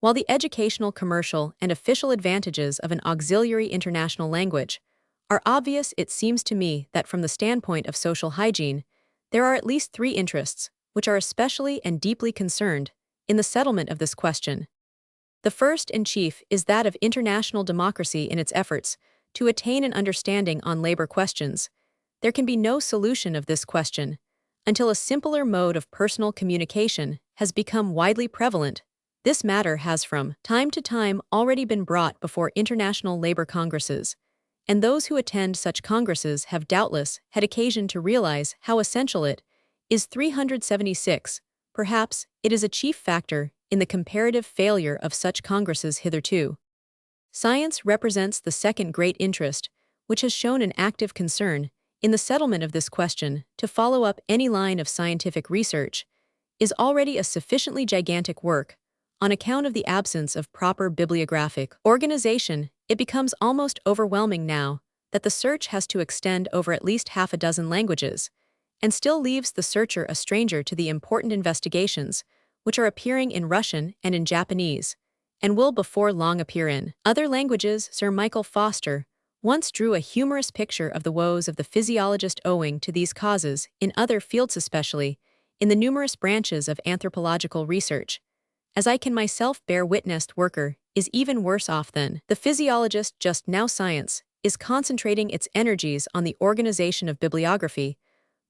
While the educational, commercial, and official advantages of an auxiliary international language are obvious, it seems to me that from the standpoint of social hygiene, there are at least 3 interests which are especially and deeply concerned in the settlement of this question. The first and chief is that of international democracy in its efforts to attain an understanding on labor questions. There can be no solution of this question until a simpler mode of personal communication has become widely prevalent. This matter has from time to time already been brought before international labor congresses, and those who attend such congresses have doubtless had occasion to realize how essential it is. 376. Perhaps it is a chief factor in the comparative failure of such congresses hitherto. Science represents the second great interest, which has shown an active concern in the settlement of this question. To follow up any line of scientific research is already a sufficiently gigantic work. On account of the absence of proper bibliographic organization, it becomes almost overwhelming now that the search has to extend over at least half a dozen languages, and still leaves the searcher a stranger to the important investigations which are appearing in Russian and in Japanese, and will before long appear in other languages. Sir Michael Foster once drew a humorous picture of the woes of the physiologist owing to these causes in other fields, especially in the numerous branches of anthropological research. As I can myself bear witness, worker is even worse off than the physiologist. Just now science is concentrating its energies on the organization of bibliography,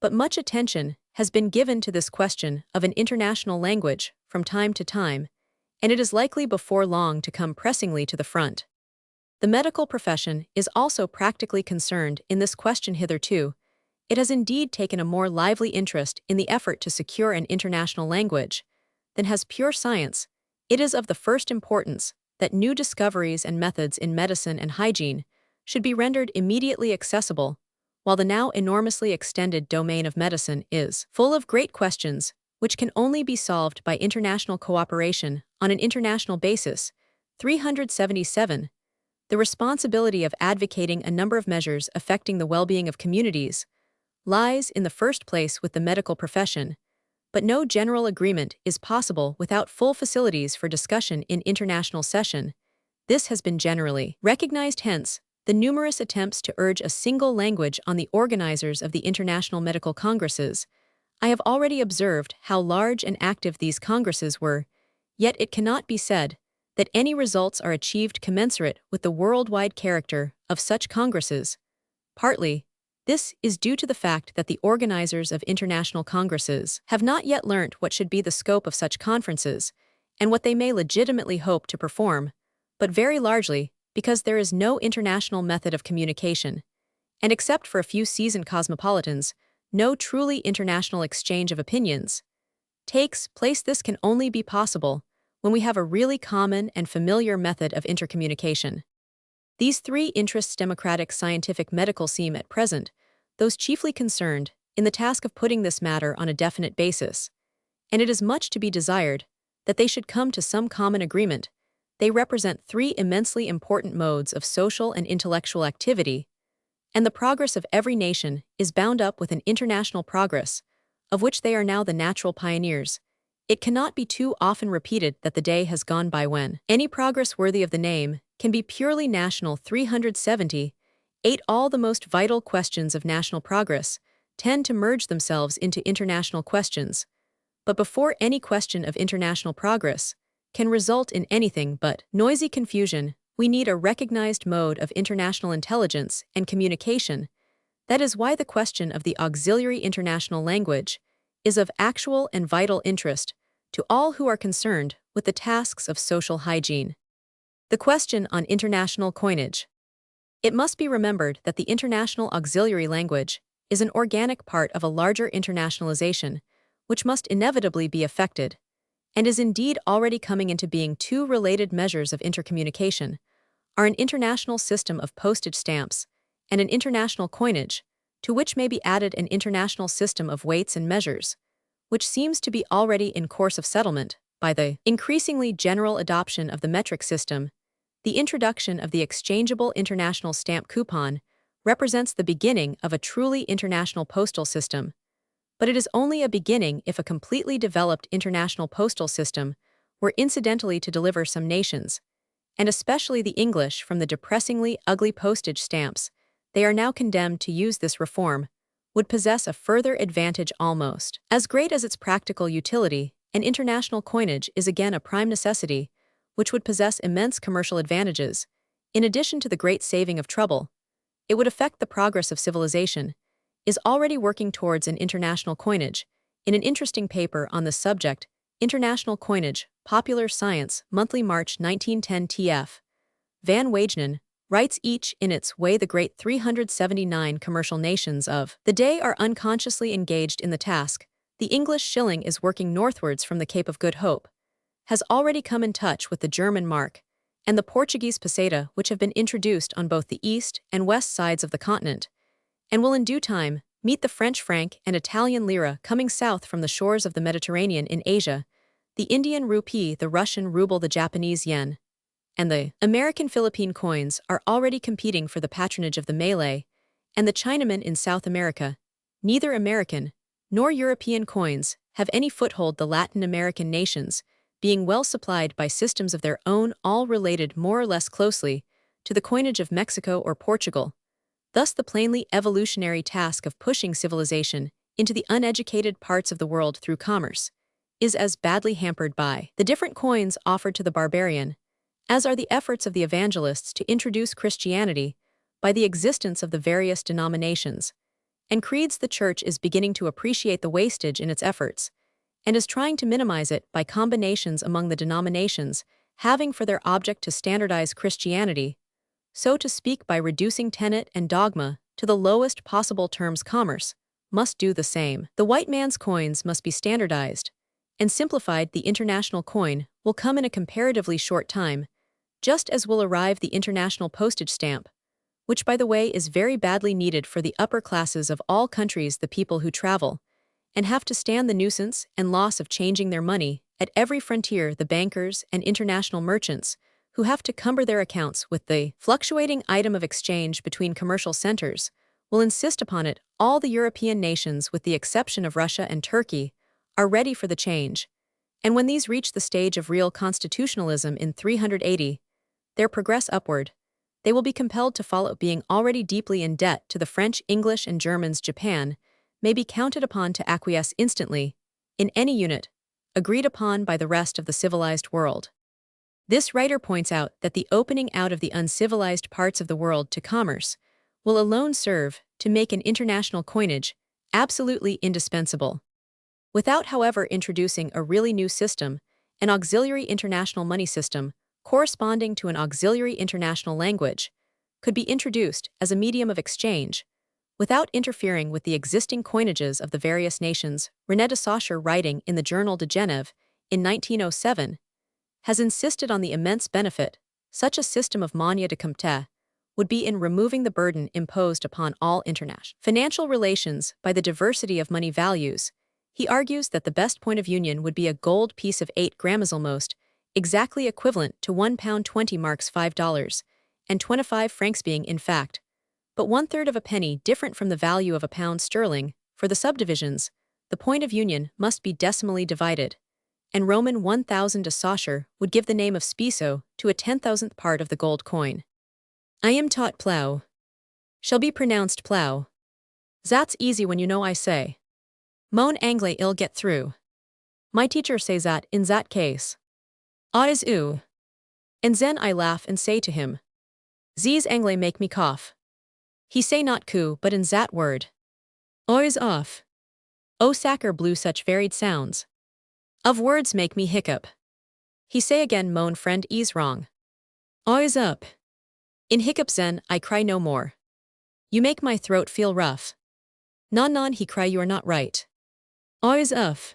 but much attention has been given to this question of an international language from time to time, and it is likely before long to come pressingly to the front. The medical profession is also practically concerned in this question hitherto. It has indeed taken a more lively interest in the effort to secure an international language than has pure science. It is of the first importance that new discoveries and methods in medicine and hygiene should be rendered immediately accessible, while the now enormously extended domain of medicine is full of great questions which can only be solved by international cooperation on an international basis. 377. the responsibility of advocating a number of measures affecting the well-being of communities lies in the first place with the medical profession, but no general agreement is possible without full facilities for discussion in international session. This has been generally recognized. Hence, the numerous attempts to urge a single language on the organizers of the International Medical Congresses. I have already observed how large and active these congresses were, yet it cannot be said that any results are achieved commensurate with the worldwide character of such congresses. Partly, this is due to the fact that the organizers of international congresses have not yet learnt what should be the scope of such conferences and what they may legitimately hope to perform, but very largely because there is no international method of communication, and except for a few seasoned cosmopolitans, no truly international exchange of opinions takes place. This can only be possible when we have a really common and familiar method of intercommunication. These three interests, democratic, scientific, medical, seem at present those chiefly concerned in the task of putting this matter on a definite basis, and it is much to be desired that they should come to some common agreement. They represent three immensely important modes of social and intellectual activity, and the progress of every nation is bound up with an international progress, of which they are now the natural pioneers. It cannot be too often repeated that the day has gone by when any progress worthy of the name can be purely national. 378 All the most vital questions of national progress tend to merge themselves into international questions, but before any question of international progress can result in anything but noisy confusion, we need a recognized mode of international intelligence and communication. That is why the question of the auxiliary international language is of actual and vital interest to all who are concerned with the tasks of social hygiene. The question on international coinage. It must be remembered that the international auxiliary language is an organic part of a larger internationalization, which must inevitably be affected, and is indeed already coming into being. Two related measures of intercommunication are an international system of postage stamps and an international coinage, to which may be added an international system of weights and measures, which seems to be already in course of settlement by the increasingly general adoption of the metric system. The introduction of the exchangeable international stamp coupon represents the beginning of a truly international postal system, but it is only a beginning if a completely developed international postal system were incidentally to deliver some nations, and especially the English, from the depressingly ugly postage stamps they are now condemned to use. This reform would possess a further advantage almost as great as its practical utility, and international coinage is again a prime necessity, which would possess immense commercial advantages. In addition to the great saving of trouble, it would affect the progress of civilization, is already working towards an international coinage. In an interesting paper on this subject, International Coinage, Popular Science, Monthly, March 1910, T.F. Van Wagenen writes, each in its way the great 379 commercial nations of the day are unconsciously engaged in the task. The English shilling is working northwards from the Cape of Good Hope, has already come in touch with the German mark and the Portuguese peseta, which have been introduced on both the east and west sides of the continent, and will in due time meet the French franc and Italian lira coming south from the shores of the Mediterranean in Asia, the Indian rupee, the Russian ruble, the Japanese yen, and the American Philippine coins are already competing for the patronage of the Malay and the Chinaman in South America. Neither American nor European coins have any foothold, the Latin American nations being well supplied by systems of their own, all related more or less closely to the coinage of Mexico or Portugal. Thus the plainly evolutionary task of pushing civilization into the uneducated parts of the world through commerce is as badly hampered by the different coins offered to the barbarian as are the efforts of the evangelists to introduce Christianity by the existence of the various denominations and creeds. The Church is beginning to appreciate the wastage in its efforts and is trying to minimize it by combinations among the denominations, having for their object to standardize Christianity, so to speak, by reducing tenet and dogma to the lowest possible terms. Commerce must do the same. The white man's coins must be standardized and simplified. The international coin will come in a comparatively short time, just as will arrive the international postage stamp, which, by the way, is very badly needed for the upper classes of all countries, the people who travel and have to stand the nuisance and loss of changing their money at every frontier, the bankers and international merchants, who have to cumber their accounts with the fluctuating item of exchange between commercial centers, will insist upon it. All the European nations, with the exception of Russia and Turkey, are ready for the change, and when these reach the stage of real constitutionalism in 380, their progress upward, they will be compelled to follow. Being already deeply in debt to the French, English, and Germans, Japan may be counted upon to acquiesce instantly in any unit agreed upon by the rest of the civilized world. This writer points out that the opening out of the uncivilized parts of the world to commerce will alone serve to make an international coinage absolutely indispensable. Without, however, introducing a really new system, an auxiliary international money system corresponding to an auxiliary international language could be introduced as a medium of exchange without interfering with the existing coinages of the various nations. René de Saussure, writing in the journal de Genève in 1907, has insisted on the immense benefit such a system of monnaie de compte would be in removing the burden imposed upon all international financial relations by the diversity of money values. He argues that the best point of union would be a gold piece of 8 grams, almost exactly equivalent to £1 20 marks $5, and 25 francs, being, in fact, but 1/3 of a penny different from the value of a pound sterling. For the subdivisions, the point of union must be decimally divided, and Roman 1000 de Saussure would give the name of spiso to a 10,000th part of the gold coin. I am taught plough shall be pronounced plough. That's easy when you know, I say. Mon anglais ill get through. My teacher says that in that case. Is oo. And then I laugh and say to him, Z's anglais make me cough. He say not coo, but in that word. Is off. O sacker blew such varied sounds. Of words make me hiccup. He say again, mon friend is wrong. Is up. In hiccup zen I cry no more. You make my throat feel rough. Non, he cry, you are not right. Is uff.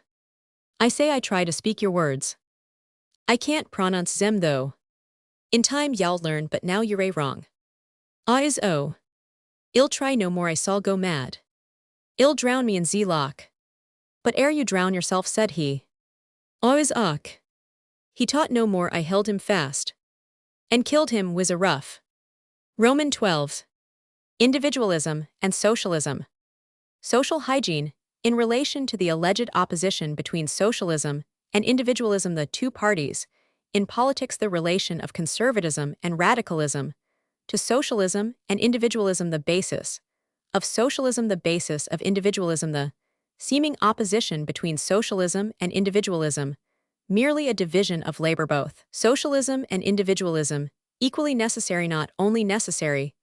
I say, I try to speak your words. I can't pronounce them though. In time y'all learn, but now you're a wrong. Is o. Ill try no more, I saw go mad. Ill drown me in z lock. But ere you drown yourself, said he. Is uck. He taught no more, I held him fast. And killed him was a rough. Roman 12. Individualism and socialism. Social hygiene, in relation to the alleged opposition between socialism and individualism, the two parties, in politics the relation of conservatism and radicalism, to socialism and individualism the basis, of socialism the basis of individualism, the seeming opposition between socialism and individualism, merely a division of labor. Both socialism and individualism, equally necessary, not only necessary,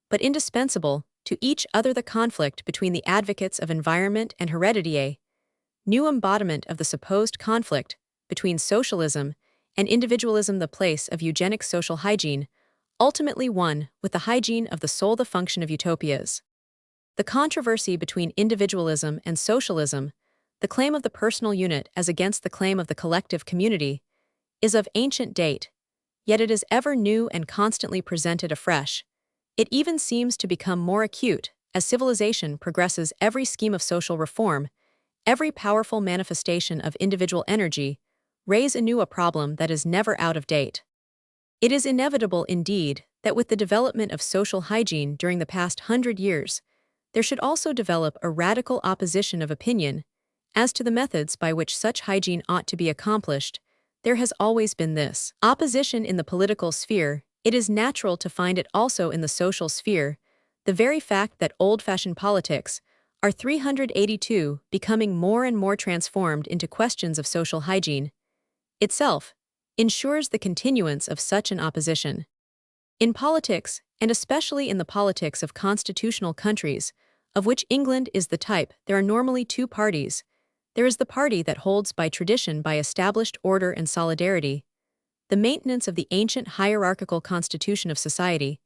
but indispensable to each other. The conflict between the advocates of environment and heredity, a new embodiment of the supposed conflict between socialism and individualism, the place of eugenics, social hygiene, ultimately one with the hygiene of the soul, the function of utopias. The controversy between individualism and socialism, the claim of the personal unit as against the claim of the collective community, is of ancient date, yet it is ever new and constantly presented afresh. It even seems to become more acute as civilization progresses. Every scheme of social reform, every powerful manifestation of individual energy, raise anew a problem that is never out of date. It is inevitable, indeed, that with the development of social hygiene during the past 100 years, there should also develop a radical opposition of opinion as to the methods by which such hygiene ought to be accomplished. There has always been this opposition in the political sphere. It is natural to find it also in the social sphere. The very fact that old-fashioned politics are 382 becoming more and more transformed into questions of social hygiene itself ensures the continuance of such an opposition. In politics, and especially in the politics of constitutional countries, of which England is the type, there are normally two parties. There is the party that holds by tradition, by established order and solidarity, the maintenance of the ancient hierarchical constitution of society,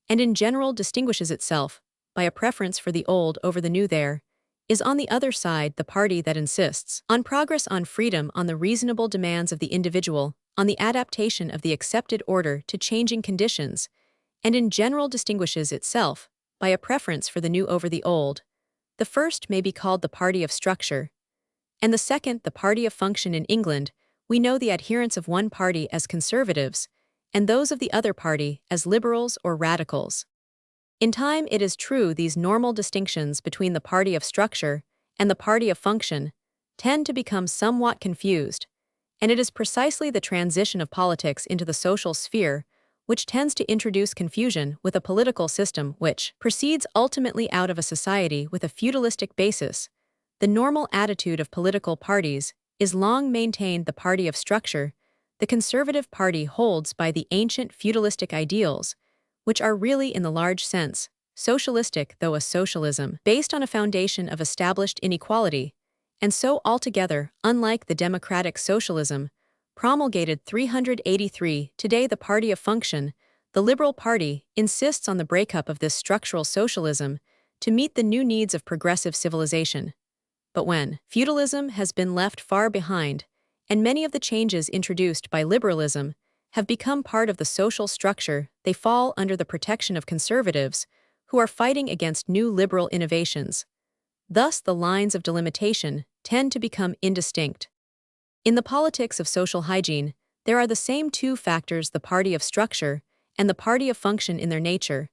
and in general distinguishes itself by a preference for the old over the new. There is on the other side the party that insists on progress, on freedom, on the reasonable demands of the individual, on the adaptation of the accepted order to changing conditions, and in general distinguishes itself by a preference for the new over the old. The first may be called the party of structure, and the second the party of function. In England, we know the adherents of one party as conservatives, and those of the other party as liberals or radicals. In time, it is true these normal distinctions between the party of structure and the party of function tend to become somewhat confused, and it is precisely the transition of politics into the social sphere which tends to introduce confusion with a political system which proceeds ultimately out of a society with a feudalistic basis. The normal attitude of political parties is long maintained the party of structure. The conservative party holds by the ancient feudalistic ideals, which are really, in the large sense, socialistic, though a socialism based on a foundation of established inequality, and so altogether unlike the democratic socialism promulgated 383. Today, the party of function, the Liberal Party, insists on the breakup of this structural socialism to meet the new needs of progressive civilization. But when feudalism has been left far behind, and many of the changes introduced by liberalism have become part of the social structure, they fall under the protection of conservatives who are fighting against new liberal innovations. Thus, the lines of delimitation tend to become indistinct. In the politics of social hygiene, there are the same two factors, the party of structure and the party of function in their nature,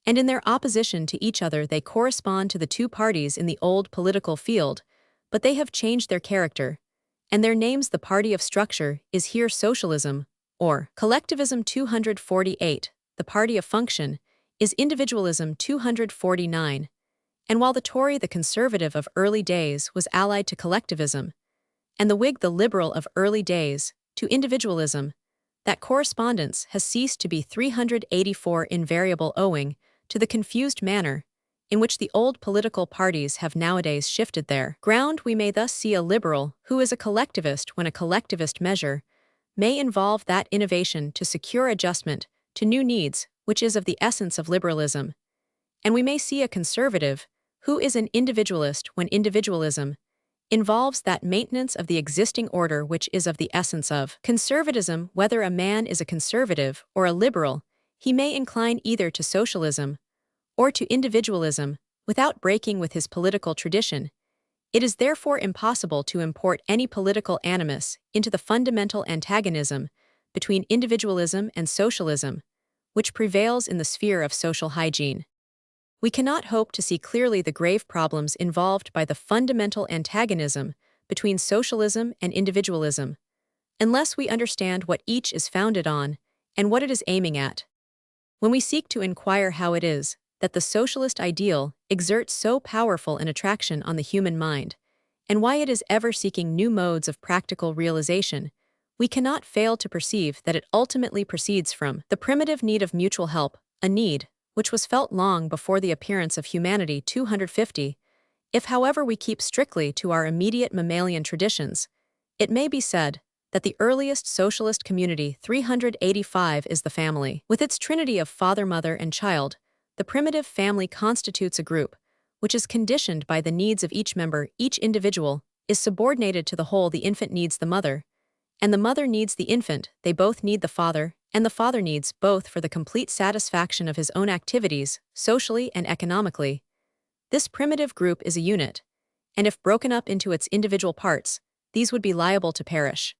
and in their opposition to each other they correspond to the two parties in the old political field, but they have changed their character, and their names. The party of structure is here socialism, or collectivism 248, the party of function is individualism 249, and while the Tory, the conservative of early days, was allied to collectivism, and the Whig, the liberal of early days, to individualism, that correspondence has ceased to be 384 invariable owing to the confused manner in which the old political parties have nowadays shifted their ground. We may thus see a liberal who is a collectivist when a collectivist measure may involve that innovation to secure adjustment to new needs, which is of the essence of liberalism, and we may see a conservative who is an individualist when individualism involves that maintenance of the existing order which is of the essence of conservatism. Whether a man is a conservative or a liberal, he may incline either to socialism or to individualism without breaking with his political tradition. It is therefore impossible to import any political animus into the fundamental antagonism between individualism and socialism, which prevails in the sphere of social hygiene. We cannot hope to see clearly the grave problems involved by the fundamental antagonism between socialism and individualism, unless we understand what each is founded on and what it is aiming at. When we seek to inquire how it is that the socialist ideal exerts so powerful an attraction on the human mind, and why it is ever seeking new modes of practical realization, we cannot fail to perceive that it ultimately proceeds from the primitive need of mutual help, a need which was felt long before the appearance of humanity 250. If, however, we keep strictly to our immediate mammalian traditions, it may be said that the earliest socialist community 385 is the family. With its trinity of father, mother, and child, the primitive family constitutes a group which is conditioned by the needs of each member. Each individual is subordinated to the whole. The infant needs the mother, and the mother needs the infant. They both need the father, and the father needs both for the complete satisfaction of his own activities, socially and economically. This primitive group is a unit, and if broken up into its individual parts, these would be liable to perish.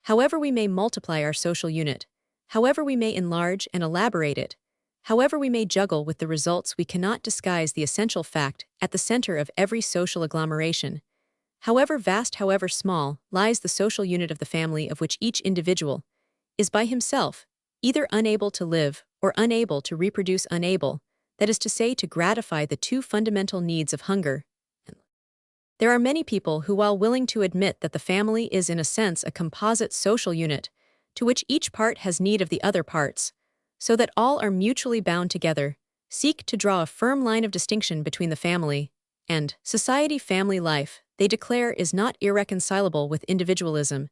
However we may multiply our social unit, however we may enlarge and elaborate it, however we may juggle with the results, we cannot disguise the essential fact at the center of every social agglomeration. However vast, however small, lies the social unit of the family, of which each individual is by himself either unable to live or unable to reproduce, unable, that is to say, to gratify the two fundamental needs of hunger. There are many people who, while willing to admit that the family is in a sense a composite social unit, to which each part has need of the other parts, so that all are mutually bound together, seek to draw a firm line of distinction between the family and society. Family life, they declare, is not irreconcilable with individualism.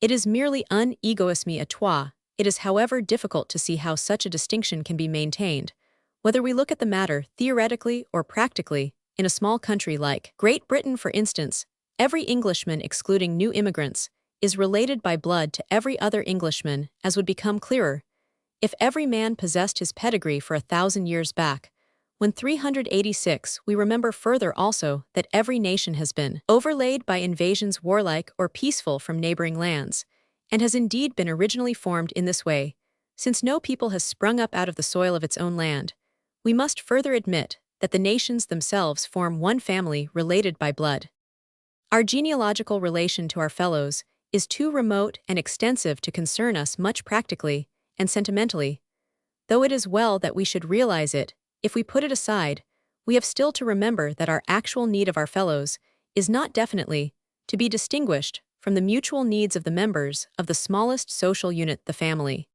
It is merely un egoisme à toi. It is, however, difficult to see how such a distinction can be maintained, whether we look at the matter theoretically or practically. In a small country like Great Britain, for instance, every Englishman, excluding new immigrants, is related by blood to every other Englishman, as would become clearer if every man possessed his pedigree for 1,000 years back. When 386, we remember further also that every nation has been overlaid by invasions, warlike or peaceful, from neighboring lands, and has indeed been originally formed in this way, Since no people has sprung up out of the soil of its own land, we must further admit that the nations themselves form one family related by blood. Our genealogical relation to our fellows is too remote and extensive to concern us much practically and sentimentally. Though it is well that we should realize it, if we put it aside, we have still to remember that our actual need of our fellows is not definitely to be distinguished from the mutual needs of the members of the smallest social unit, the family.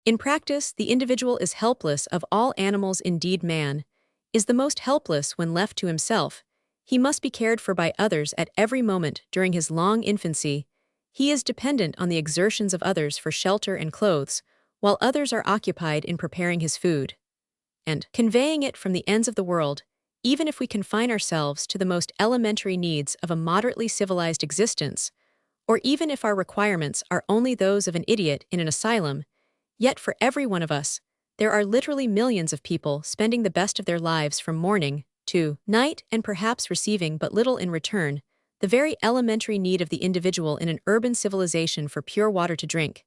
In practice, the individual is helpless of all animals. Indeed, man is the most helpless when left to himself. He must be cared for by others at every moment during his long infancy. He is dependent on the exertions of others for shelter and clothes, while others are occupied in preparing his food and conveying it from the ends of the world. Even if we confine ourselves to the most elementary needs of a moderately civilized existence, or even if our requirements are only those of an idiot in an asylum, yet for every one of us, there are literally millions of people spending the best of their lives from morning to night and perhaps receiving but little in return. The very elementary need of the individual in an urban civilization for pure water to drink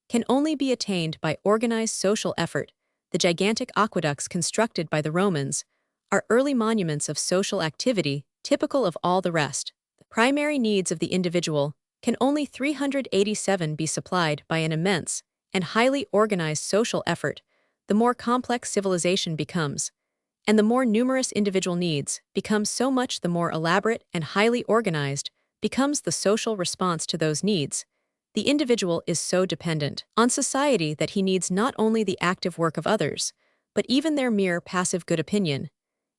can only be attained by organized social effort. The gigantic aqueducts constructed by the Romans are early monuments of social activity, typical of all the rest. The primary needs of the individual can only 387 be supplied by an immense and highly organized social effort. The more complex civilization becomes, and the more numerous individual needs become, so much the more elaborate and highly organized becomes the social response to those needs. The individual is so dependent on society that he needs not only the active work of others, but even their mere passive good opinion.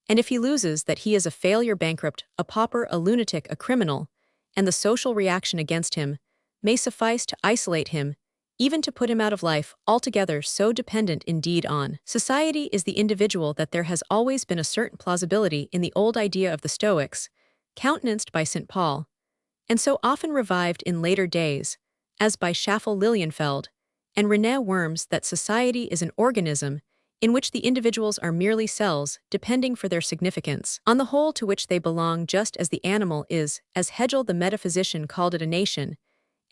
And if he loses that, he is a failure, bankrupt, a pauper, a lunatic, a criminal, and the social reaction against him may suffice to isolate him, even to put him out of life altogether. So dependent indeed on society is the individual that there has always been a certain plausibility in the old idea of the Stoics, countenanced by St. Paul, and so often revived in later days, as by Schaffel, Lilienfeld, and René Worms, that society is an organism in which the individuals are merely cells depending for their significance on the whole to which they belong, just as the animal is, as Hegel the metaphysician called it, a nation,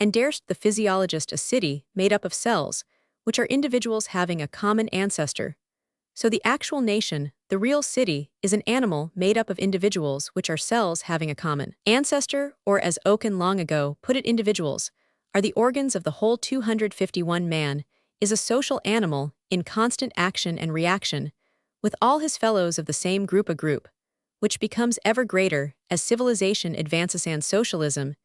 and Darst the physiologist a city made up of cells, which are individuals having a common ancestor. So the actual nation, the real city, is an animal made up of individuals which are cells having a common ancestor, or as Oken long ago put it, individuals are the organs of the whole. 251 Man is a social animal in constant action and reaction, with all his fellows of the same group, a group which becomes ever greater as civilization advances, and socialism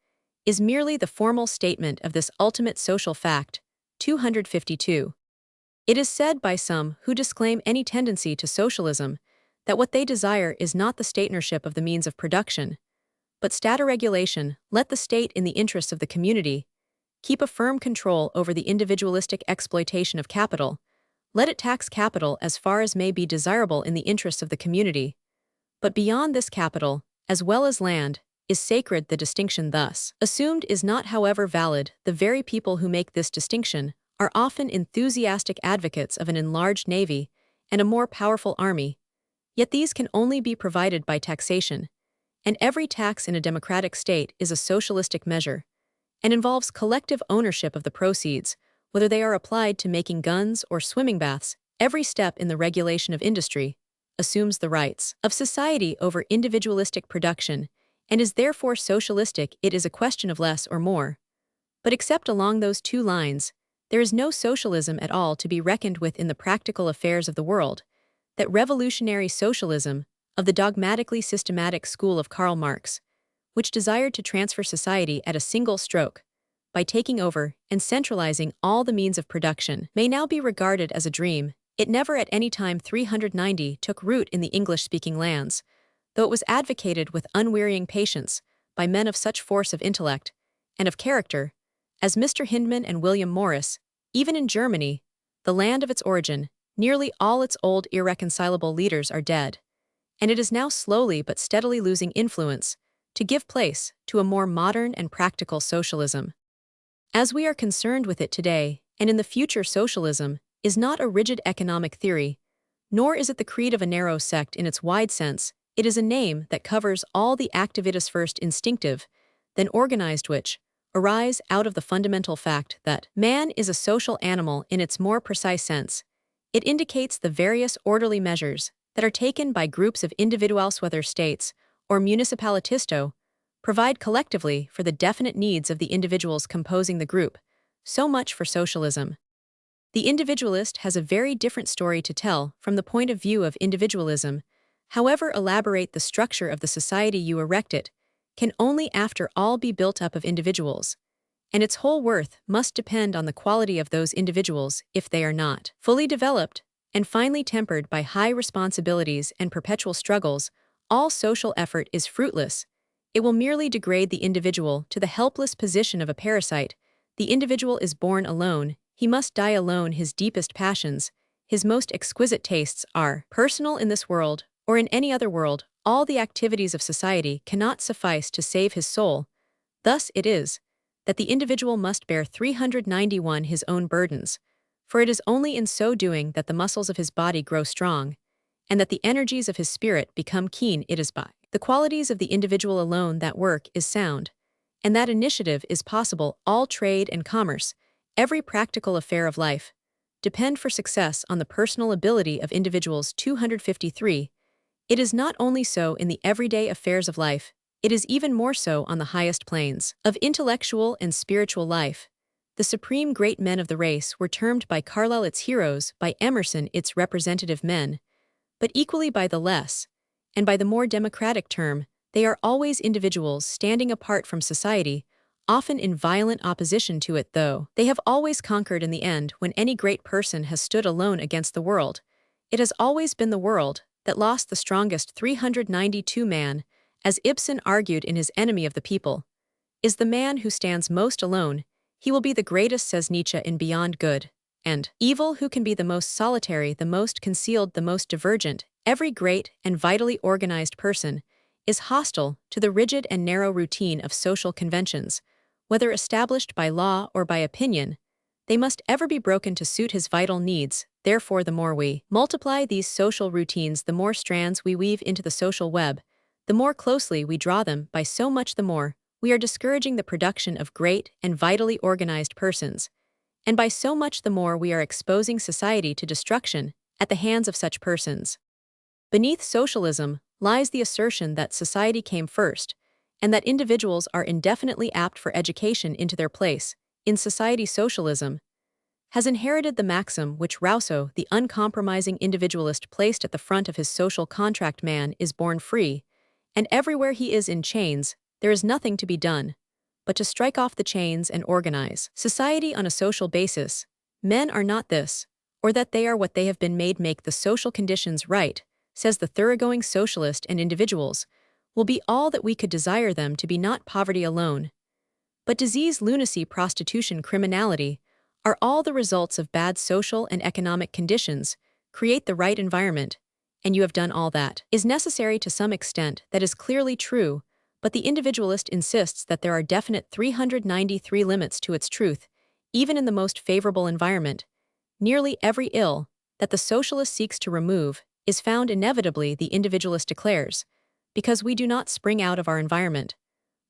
is merely the formal statement of this ultimate social fact. 252. It is said by some who disclaim any tendency to socialism that what they desire is not the statenership of the means of production, but staturegulation. Let the state, in the interests of the community, keep a firm control over the individualistic exploitation of capital. Let it tax capital as far as may be desirable in the interests of the community. But beyond this, capital, as well as land, is sacred. The distinction thus assumed is not, however, valid. The very people who make this distinction are often enthusiastic advocates of an enlarged navy and a more powerful army, yet these can only be provided by taxation, and every tax in a democratic state is a socialistic measure, and involves collective ownership of the proceeds, whether they are applied to making guns or swimming baths. Every step in the regulation of industry assumes the rights of society over individualistic production, and is therefore socialistic. It is a question of less or more. But except along those two lines, there is no socialism at all to be reckoned with in the practical affairs of the world. That revolutionary socialism of the dogmatically systematic school of Karl Marx, which desired to transfer society at a single stroke, by taking over and centralizing all the means of production, may now be regarded as a dream. It never at any time 390 took root in the English-speaking lands, though it was advocated with unwearying patience by men of such force of intellect and of character as Mr. Hindman and William Morris. Even in Germany, the land of its origin, nearly all its old irreconcilable leaders are dead, and it is now slowly but steadily losing influence to give place to a more modern and practical socialism. As we are concerned with it today and in the future, socialism is not a rigid economic theory, nor is it the creed of a narrow sect in its wide sense. It is a name that covers all the activities, first instinctive, then organized, which arise out of the fundamental fact that man is a social animal in its more precise sense. It indicates the various orderly measures that are taken by groups of individuals, whether states or municipalitisto, provide collectively for the definite needs of the individuals composing the group. So much for socialism. The individualist has a very different story to tell from the point of view of individualism. However elaborate the structure of the society you erect, it can only after all be built up of individuals, and its whole worth must depend on the quality of those individuals. If they are not fully developed and finely tempered by high responsibilities and perpetual struggles, all social effort is fruitless. It will merely degrade the individual to the helpless position of a parasite. The individual is born alone, he must die alone. His deepest passions, his most exquisite tastes are personal in this world or in any other world. All the activities of society cannot suffice to save his soul. Thus it is that the individual must bear 391 his own burdens, for it is only in so doing that the muscles of his body grow strong, and that the energies of his spirit become keen. It is by the qualities of the individual alone that work is sound, and that initiative is possible. All trade and commerce, every practical affair of life, depend for success on the personal ability of individuals. 253. It is not only so in the everyday affairs of life, it is even more so on the highest planes of intellectual and spiritual life. The supreme great men of the race were termed by Carlyle its heroes, by Emerson its representative men, but equally by the less, and by the more democratic term, they are always individuals standing apart from society, often in violent opposition to it, though they have always conquered in the end. When any great person has stood alone against the world, it has always been the world that lost the strongest. 392. Man, as Ibsen argued in his Enemy of the People, is the man who stands most alone. He will be the greatest, says Nietzsche, in Beyond Good and Evil, who can be the most solitary, the most concealed, the most divergent. Every great and vitally organized person is hostile to the rigid and narrow routine of social conventions, whether established by law or by opinion. They must ever be broken to suit his vital needs. Therefore, the more we multiply these social routines, the more strands we weave into the social web, the more closely we draw them. By so much the more we are discouraging the production of great and vitally organized persons, and by so much the more we are exposing society to destruction at the hands of such persons. Beneath socialism lies the assertion that society came first, and that individuals are indefinitely apt for education into their place in society. Socialism has inherited the maxim which Rousseau, the uncompromising individualist, placed at the front of his social contract: man is born free, and everywhere he is in chains. There is nothing to be done but to strike off the chains and organize society on a social basis. Men are not this, or that they are what they have been made. Make the social conditions right, says the thoroughgoing socialist, and individuals will be all that we could desire them to be. Not poverty alone, but disease, lunacy, prostitution, criminality are all the results of bad social and economic conditions. Create the right environment, and you have done all that is necessary. To some extent, that is clearly true, but the individualist insists that there are definite 393 limits to its truth, even in the most favorable environment. Nearly every ill that the socialist seeks to remove is found inevitably, the individualist declares, because we do not spring out of our environment,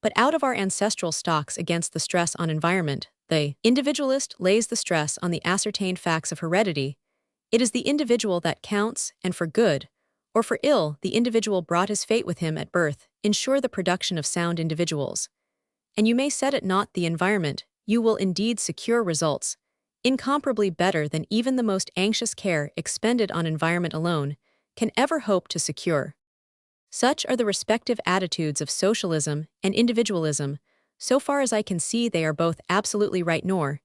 but out of our ancestral stocks. Against the stress on environment, the individualist lays the stress on the ascertained facts of heredity. It is the individual that counts, and for good or for ill, the individual brought his fate with him at birth. Ensure the production of sound individuals, and you may set at naught the environment. You will indeed secure results incomparably better than even the most anxious care expended on environment alone can ever hope to secure. Such are the respective attitudes of socialism and individualism. So far as I can see, they are both absolutely right, nor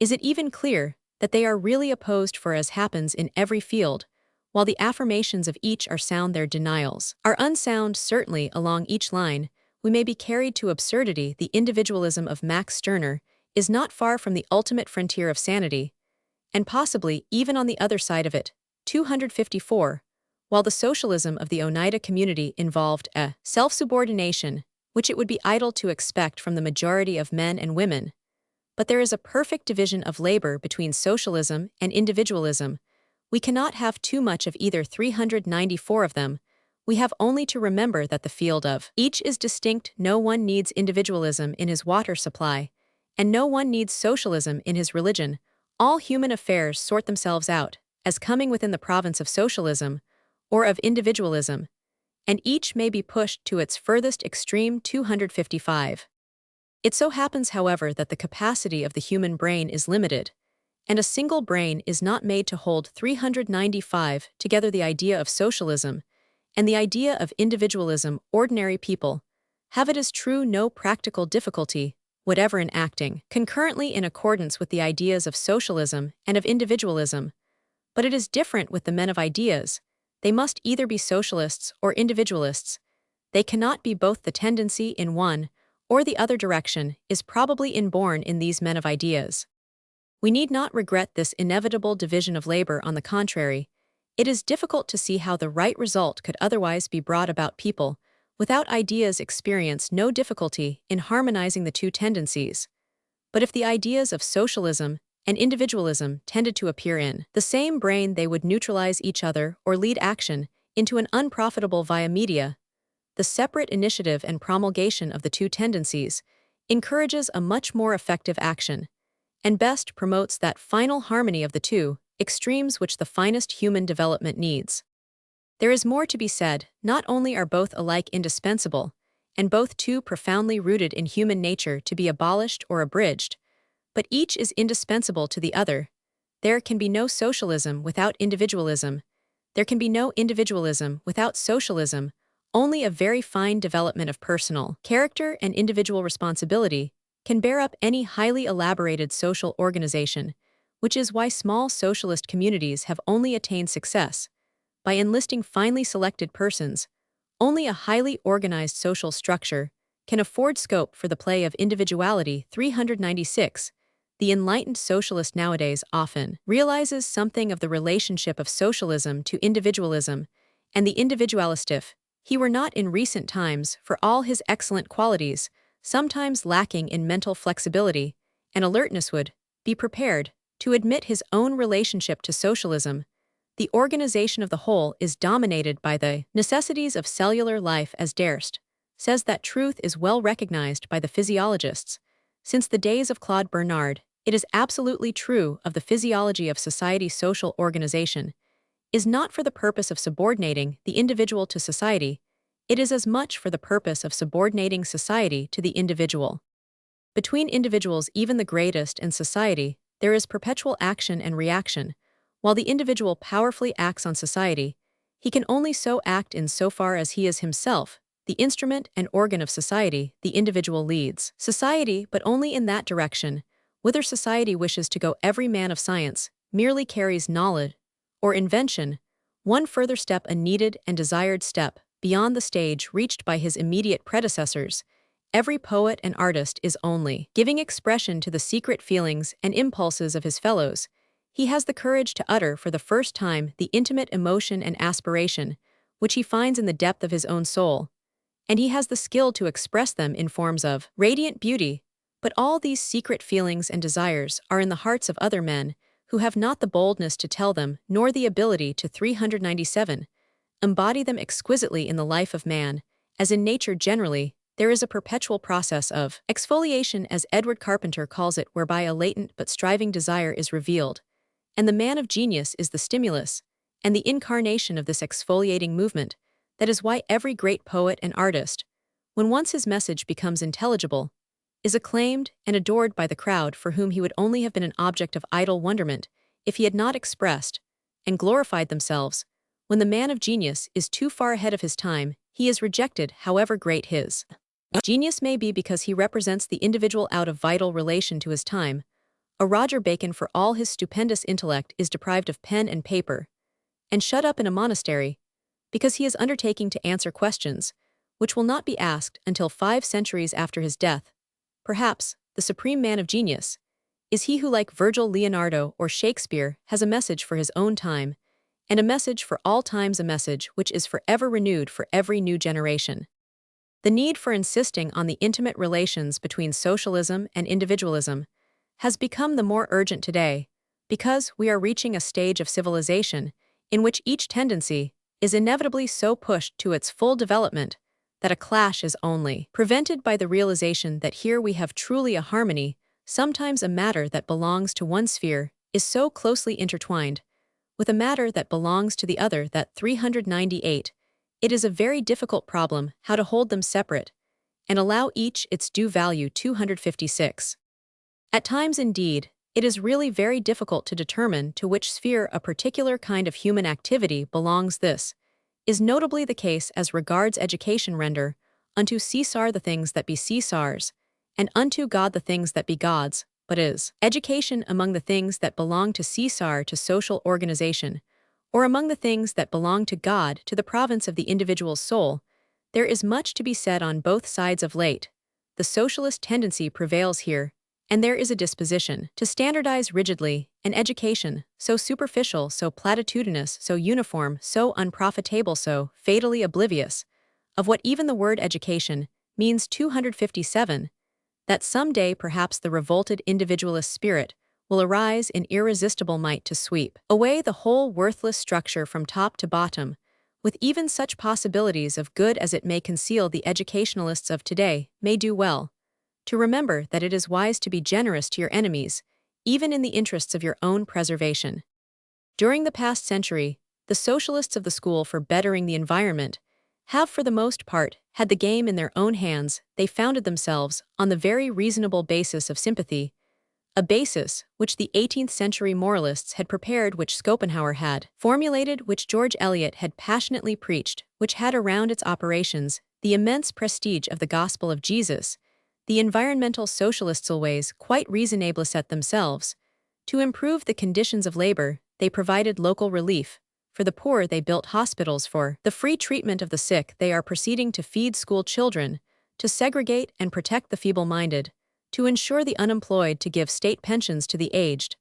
is it even clear that they are really opposed, for as happens in every field, while the affirmations of each are sound, their denials are unsound. Certainly, along each line, we may be carried to absurdity. The individualism of Max Stirner is not far from the ultimate frontier of sanity, and possibly even on the other side of it. 254. While the socialism of the Oneida community involved a self-subordination, which it would be idle to expect from the majority of men and women, but there is a perfect division of labor between socialism and individualism. We cannot have too much of either. 394 of them. We have only to remember that the field of each is distinct. No one needs individualism in his water supply, And no one needs socialism in his religion. All human affairs sort themselves out as coming within the province of socialism or of individualism, and each may be pushed to its furthest extreme 255. It so happens, however, that the capacity of the human brain is limited, and a single brain is not made to hold 395 together the idea of socialism and the idea of individualism. Ordinary people have it as true no practical difficulty whatever in acting concurrently in accordance with the ideas of socialism and of individualism, but it is different with the men of ideas. They must either be socialists or individualists. They cannot be both. The tendency in one or the other direction is probably inborn in these men of ideas. We need not regret this inevitable division of labor. On the contrary, it is difficult to see how the right result could otherwise be brought about. People without ideas experience no difficulty in harmonizing the two tendencies. But if the ideas of socialism and individualism tended to appear in the same brain, they would neutralize each other or lead action into an unprofitable via media. The separate initiative and promulgation of the two tendencies encourages a much more effective action, and best promotes that final harmony of the two extremes which the finest human development needs. There is more to be said. Not only are both alike indispensable, and both too profoundly rooted in human nature to be abolished or abridged, but each is indispensable to the other. There can be no socialism without individualism. There can be no individualism without socialism. Only a very fine development of personal character and individual responsibility can bear up any highly elaborated social organization, which is why small socialist communities have only attained success by enlisting finely selected persons. Only a highly organized social structure can afford scope for the play of individuality. 396. The enlightened socialist nowadays often realizes something of the relationship of socialism to individualism, and the individualist, if he were not in recent times, for all his excellent qualities, sometimes lacking in mental flexibility and alertness, would be prepared to admit his own relationship to socialism. The organization of the whole is dominated by the necessities of cellular life, as Darst says. That truth is well recognized by the physiologists. Since the days of Claude Bernard, it is absolutely true of the physiology of society. Social organization is not for the purpose of subordinating the individual to society. It is as much for the purpose of subordinating society to the individual. Between individuals, even the greatest, and society, there is perpetual action and reaction. While the individual powerfully acts on society, he can only so act in so far as he is himself the instrument and organ of society. The individual leads society, but only in that direction whither society wishes to go. Every man of science merely carries knowledge or invention one further step, a needed and desired step, beyond the stage reached by his immediate predecessors. Every poet and artist is only giving expression to the secret feelings and impulses of his fellows. He has the courage to utter for the first time the intimate emotion and aspiration which he finds in the depth of his own soul, and he has the skill to express them in forms of radiant beauty. But all these secret feelings and desires are in the hearts of other men who have not the boldness to tell them, nor the ability to 397 embody them exquisitely in the life of man. As in nature generally, there is a perpetual process of exfoliation, as Edward Carpenter calls it, whereby a latent but striving desire is revealed, and the man of genius is the stimulus and the incarnation of this exfoliating movement. That is why every great poet and artist, when once his message becomes intelligible, is acclaimed and adored by the crowd, for whom he would only have been an object of idle wonderment if he had not expressed and glorified themselves. When the man of genius is too far ahead of his time, he is rejected, however great his genius may be, because he represents the individual out of vital relation to his time. A Roger Bacon, for all his stupendous intellect, is deprived of pen and paper, and shut up in a monastery, because he is undertaking to answer questions which will not be asked until 5 centuries after his death. Perhaps the supreme man of genius is he who, like Virgil, Leonardo, or Shakespeare, has a message for his own time, and a message for all times, a message which is forever renewed for every new generation. The need for insisting on the intimate relations between socialism and individualism has become the more urgent today, because we are reaching a stage of civilization in which each tendency is inevitably so pushed to its full development that a clash is only prevented by the realization that here we have truly a harmony. sometimes a matter that belongs to one sphere is so closely intertwined with a matter that belongs to the other that 398, it is a very difficult problem how to hold them separate and allow each its due value 256. At times, indeed, it is really very difficult to determine to which sphere a particular kind of human activity belongs. This is notably the case as regards education. Render unto Caesar the things that be Caesar's, and unto God the things that be God's, but is education among the things that belong to Caesar to social organization, or among the things that belong to God to the province of the individual's soul. There is much to be said on both sides. Of late, the socialist tendency prevails here, and there is a disposition to standardize rigidly an education so superficial, so platitudinous, so uniform, so unprofitable, so fatally oblivious of what even the word education means. 257, that some day perhaps the revolted individualist spirit will arise in irresistible might to sweep away the whole worthless structure from top to bottom, with even such possibilities of good as it may conceal. The educationalists of today may do well to remember that it is wise to be generous to your enemies, even in the interests of your own preservation. During the past century, the socialists of the school for bettering the environment have for the most part had the game in their own hands. They founded themselves on the very reasonable basis of sympathy, a basis which the 18th century moralists had prepared, which Schopenhauer had formulated, which George Eliot had passionately preached, which had around its operations the immense prestige of the gospel of Jesus. The environmental socialists always quite reasonably set themselves to improve the conditions of labor. They provided local relief for the poor, they built hospitals for the free treatment of the sick, they are proceeding to feed school children, to segregate and protect the feeble-minded, to ensure the unemployed, to give state pensions to the aged,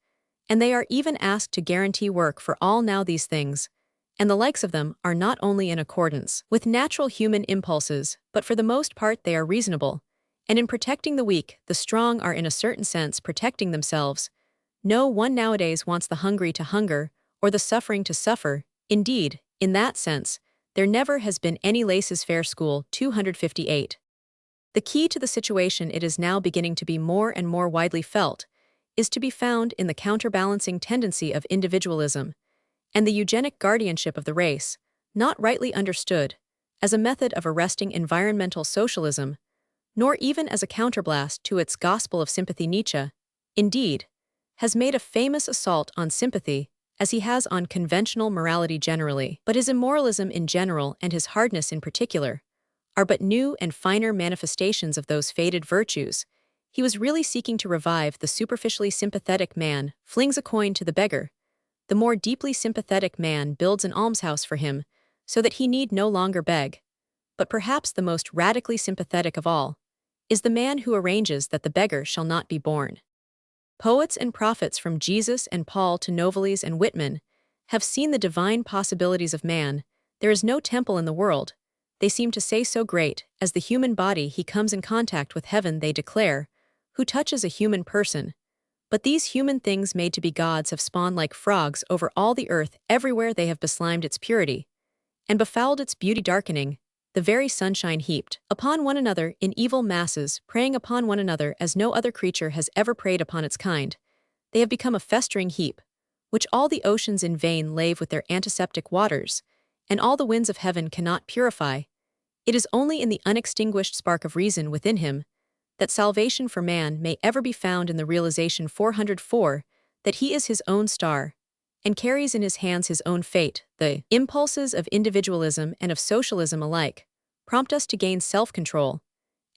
and they are even asked to guarantee work for all. Now these things, and the likes of them, are not only in accordance with natural human impulses, but for the most part they are reasonable, and in protecting the weak, the strong are in a certain sense protecting themselves. No one nowadays wants the hungry to hunger, or the suffering to suffer. Indeed, in that sense, there never has been any laissez-faire school. 258. The key to the situation, it is now beginning to be more and more widely felt, is to be found in the counterbalancing tendency of individualism and the eugenic guardianship of the race, not rightly understood as a method of arresting environmental socialism, nor even as a counterblast to its gospel of sympathy. Nietzsche, indeed, has made a famous assault on sympathy, as he has on conventional morality generally, but his immoralism in general and his hardness in particular are but new and finer manifestations of those faded virtues. He was really seeking to revive the superficially sympathetic man, flings a coin to the beggar. The more deeply sympathetic man builds an almshouse for him, so that he need no longer beg. But perhaps the most radically sympathetic of all is the man who arranges that the beggar shall not be born. Poets and prophets from Jesus and Paul to Novalis and Whitman have seen the divine possibilities of man. There is no temple in the world, they seem to say, so great as the human body he comes in contact with heaven, they declare, who touches a human person. But these human things made to be gods have spawned like frogs over all the earth. Everywhere they have beslimed its purity and befouled its beauty, darkening the very sunshine, heaped upon one another in evil masses, preying upon one another as no other creature has ever preyed upon its kind. They have become a festering heap, which all the oceans in vain lave with their antiseptic waters, and all the winds of heaven cannot purify. It is only in the unextinguished spark of reason within him that salvation for man may ever be found. In the realization 404 that he is his own star and carries in his hands his own fate. The impulses of individualism and of socialism alike prompt us to gain self-control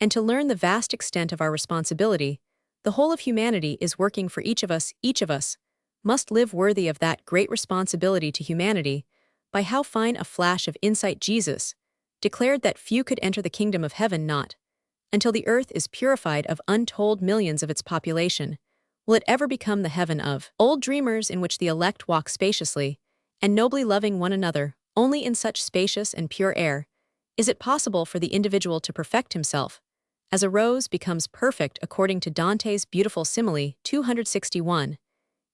and to learn the vast extent of our responsibility. The whole of humanity is working for each of us. Each of us must live worthy of that great responsibility to humanity. By how fine a flash of insight Jesus declared that few could enter the kingdom of heaven, not until the earth is purified of untold millions of its population will it ever become the heaven of old dreamers, in which the elect walk spaciously and nobly, loving one another. Only in such spacious and pure air is it possible for the individual to perfect himself, as a rose becomes perfect according to Dante's beautiful simile. 261,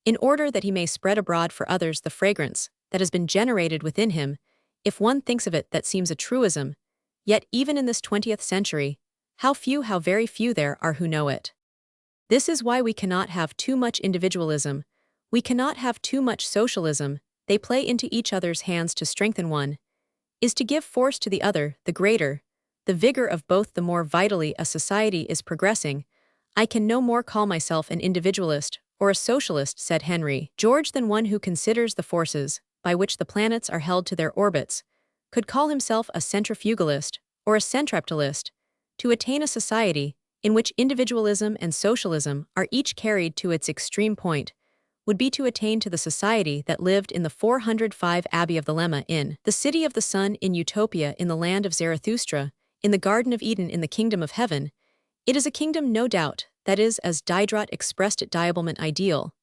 in order that he may spread abroad for others the fragrance that has been generated within him. If one thinks of it, that seems a truism, yet even in this 20th century, how few, how very few there are who know it. This is why we cannot have too much individualism. We cannot have too much socialism. They play into each other's hands to strengthen one, is to give force to the other, the greater, the vigor of both the more vitally a society is progressing. I can no more call myself an individualist or a socialist, said Henry George, than one who considers the forces by which the planets are held to their orbits could call himself a centrifugalist or a centreptalist. To attain a society in which individualism and socialism are each carried to its extreme point would be to attain to the society that lived in the 405 Abbey of the Lemma, in the City of the Sun, in Utopia, in the land of Zarathustra, in the Garden of Eden, in the Kingdom of Heaven. It is a kingdom, no doubt, that is, as Diderot expressed it, diablement ideal.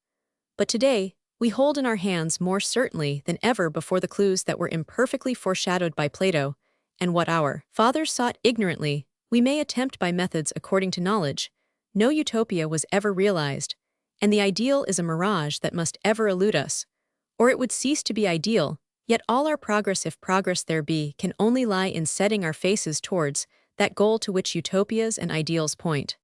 But today, we hold in our hands more certainly than ever before the clues that were imperfectly foreshadowed by Plato, and what our fathers sought ignorantly, we may attempt by methods according to knowledge. No utopia was ever realized, and the ideal is a mirage that must ever elude us, or it would cease to be ideal. Yet all our progress, if progress there be, can only lie in setting our faces towards that goal to which utopias and ideals point.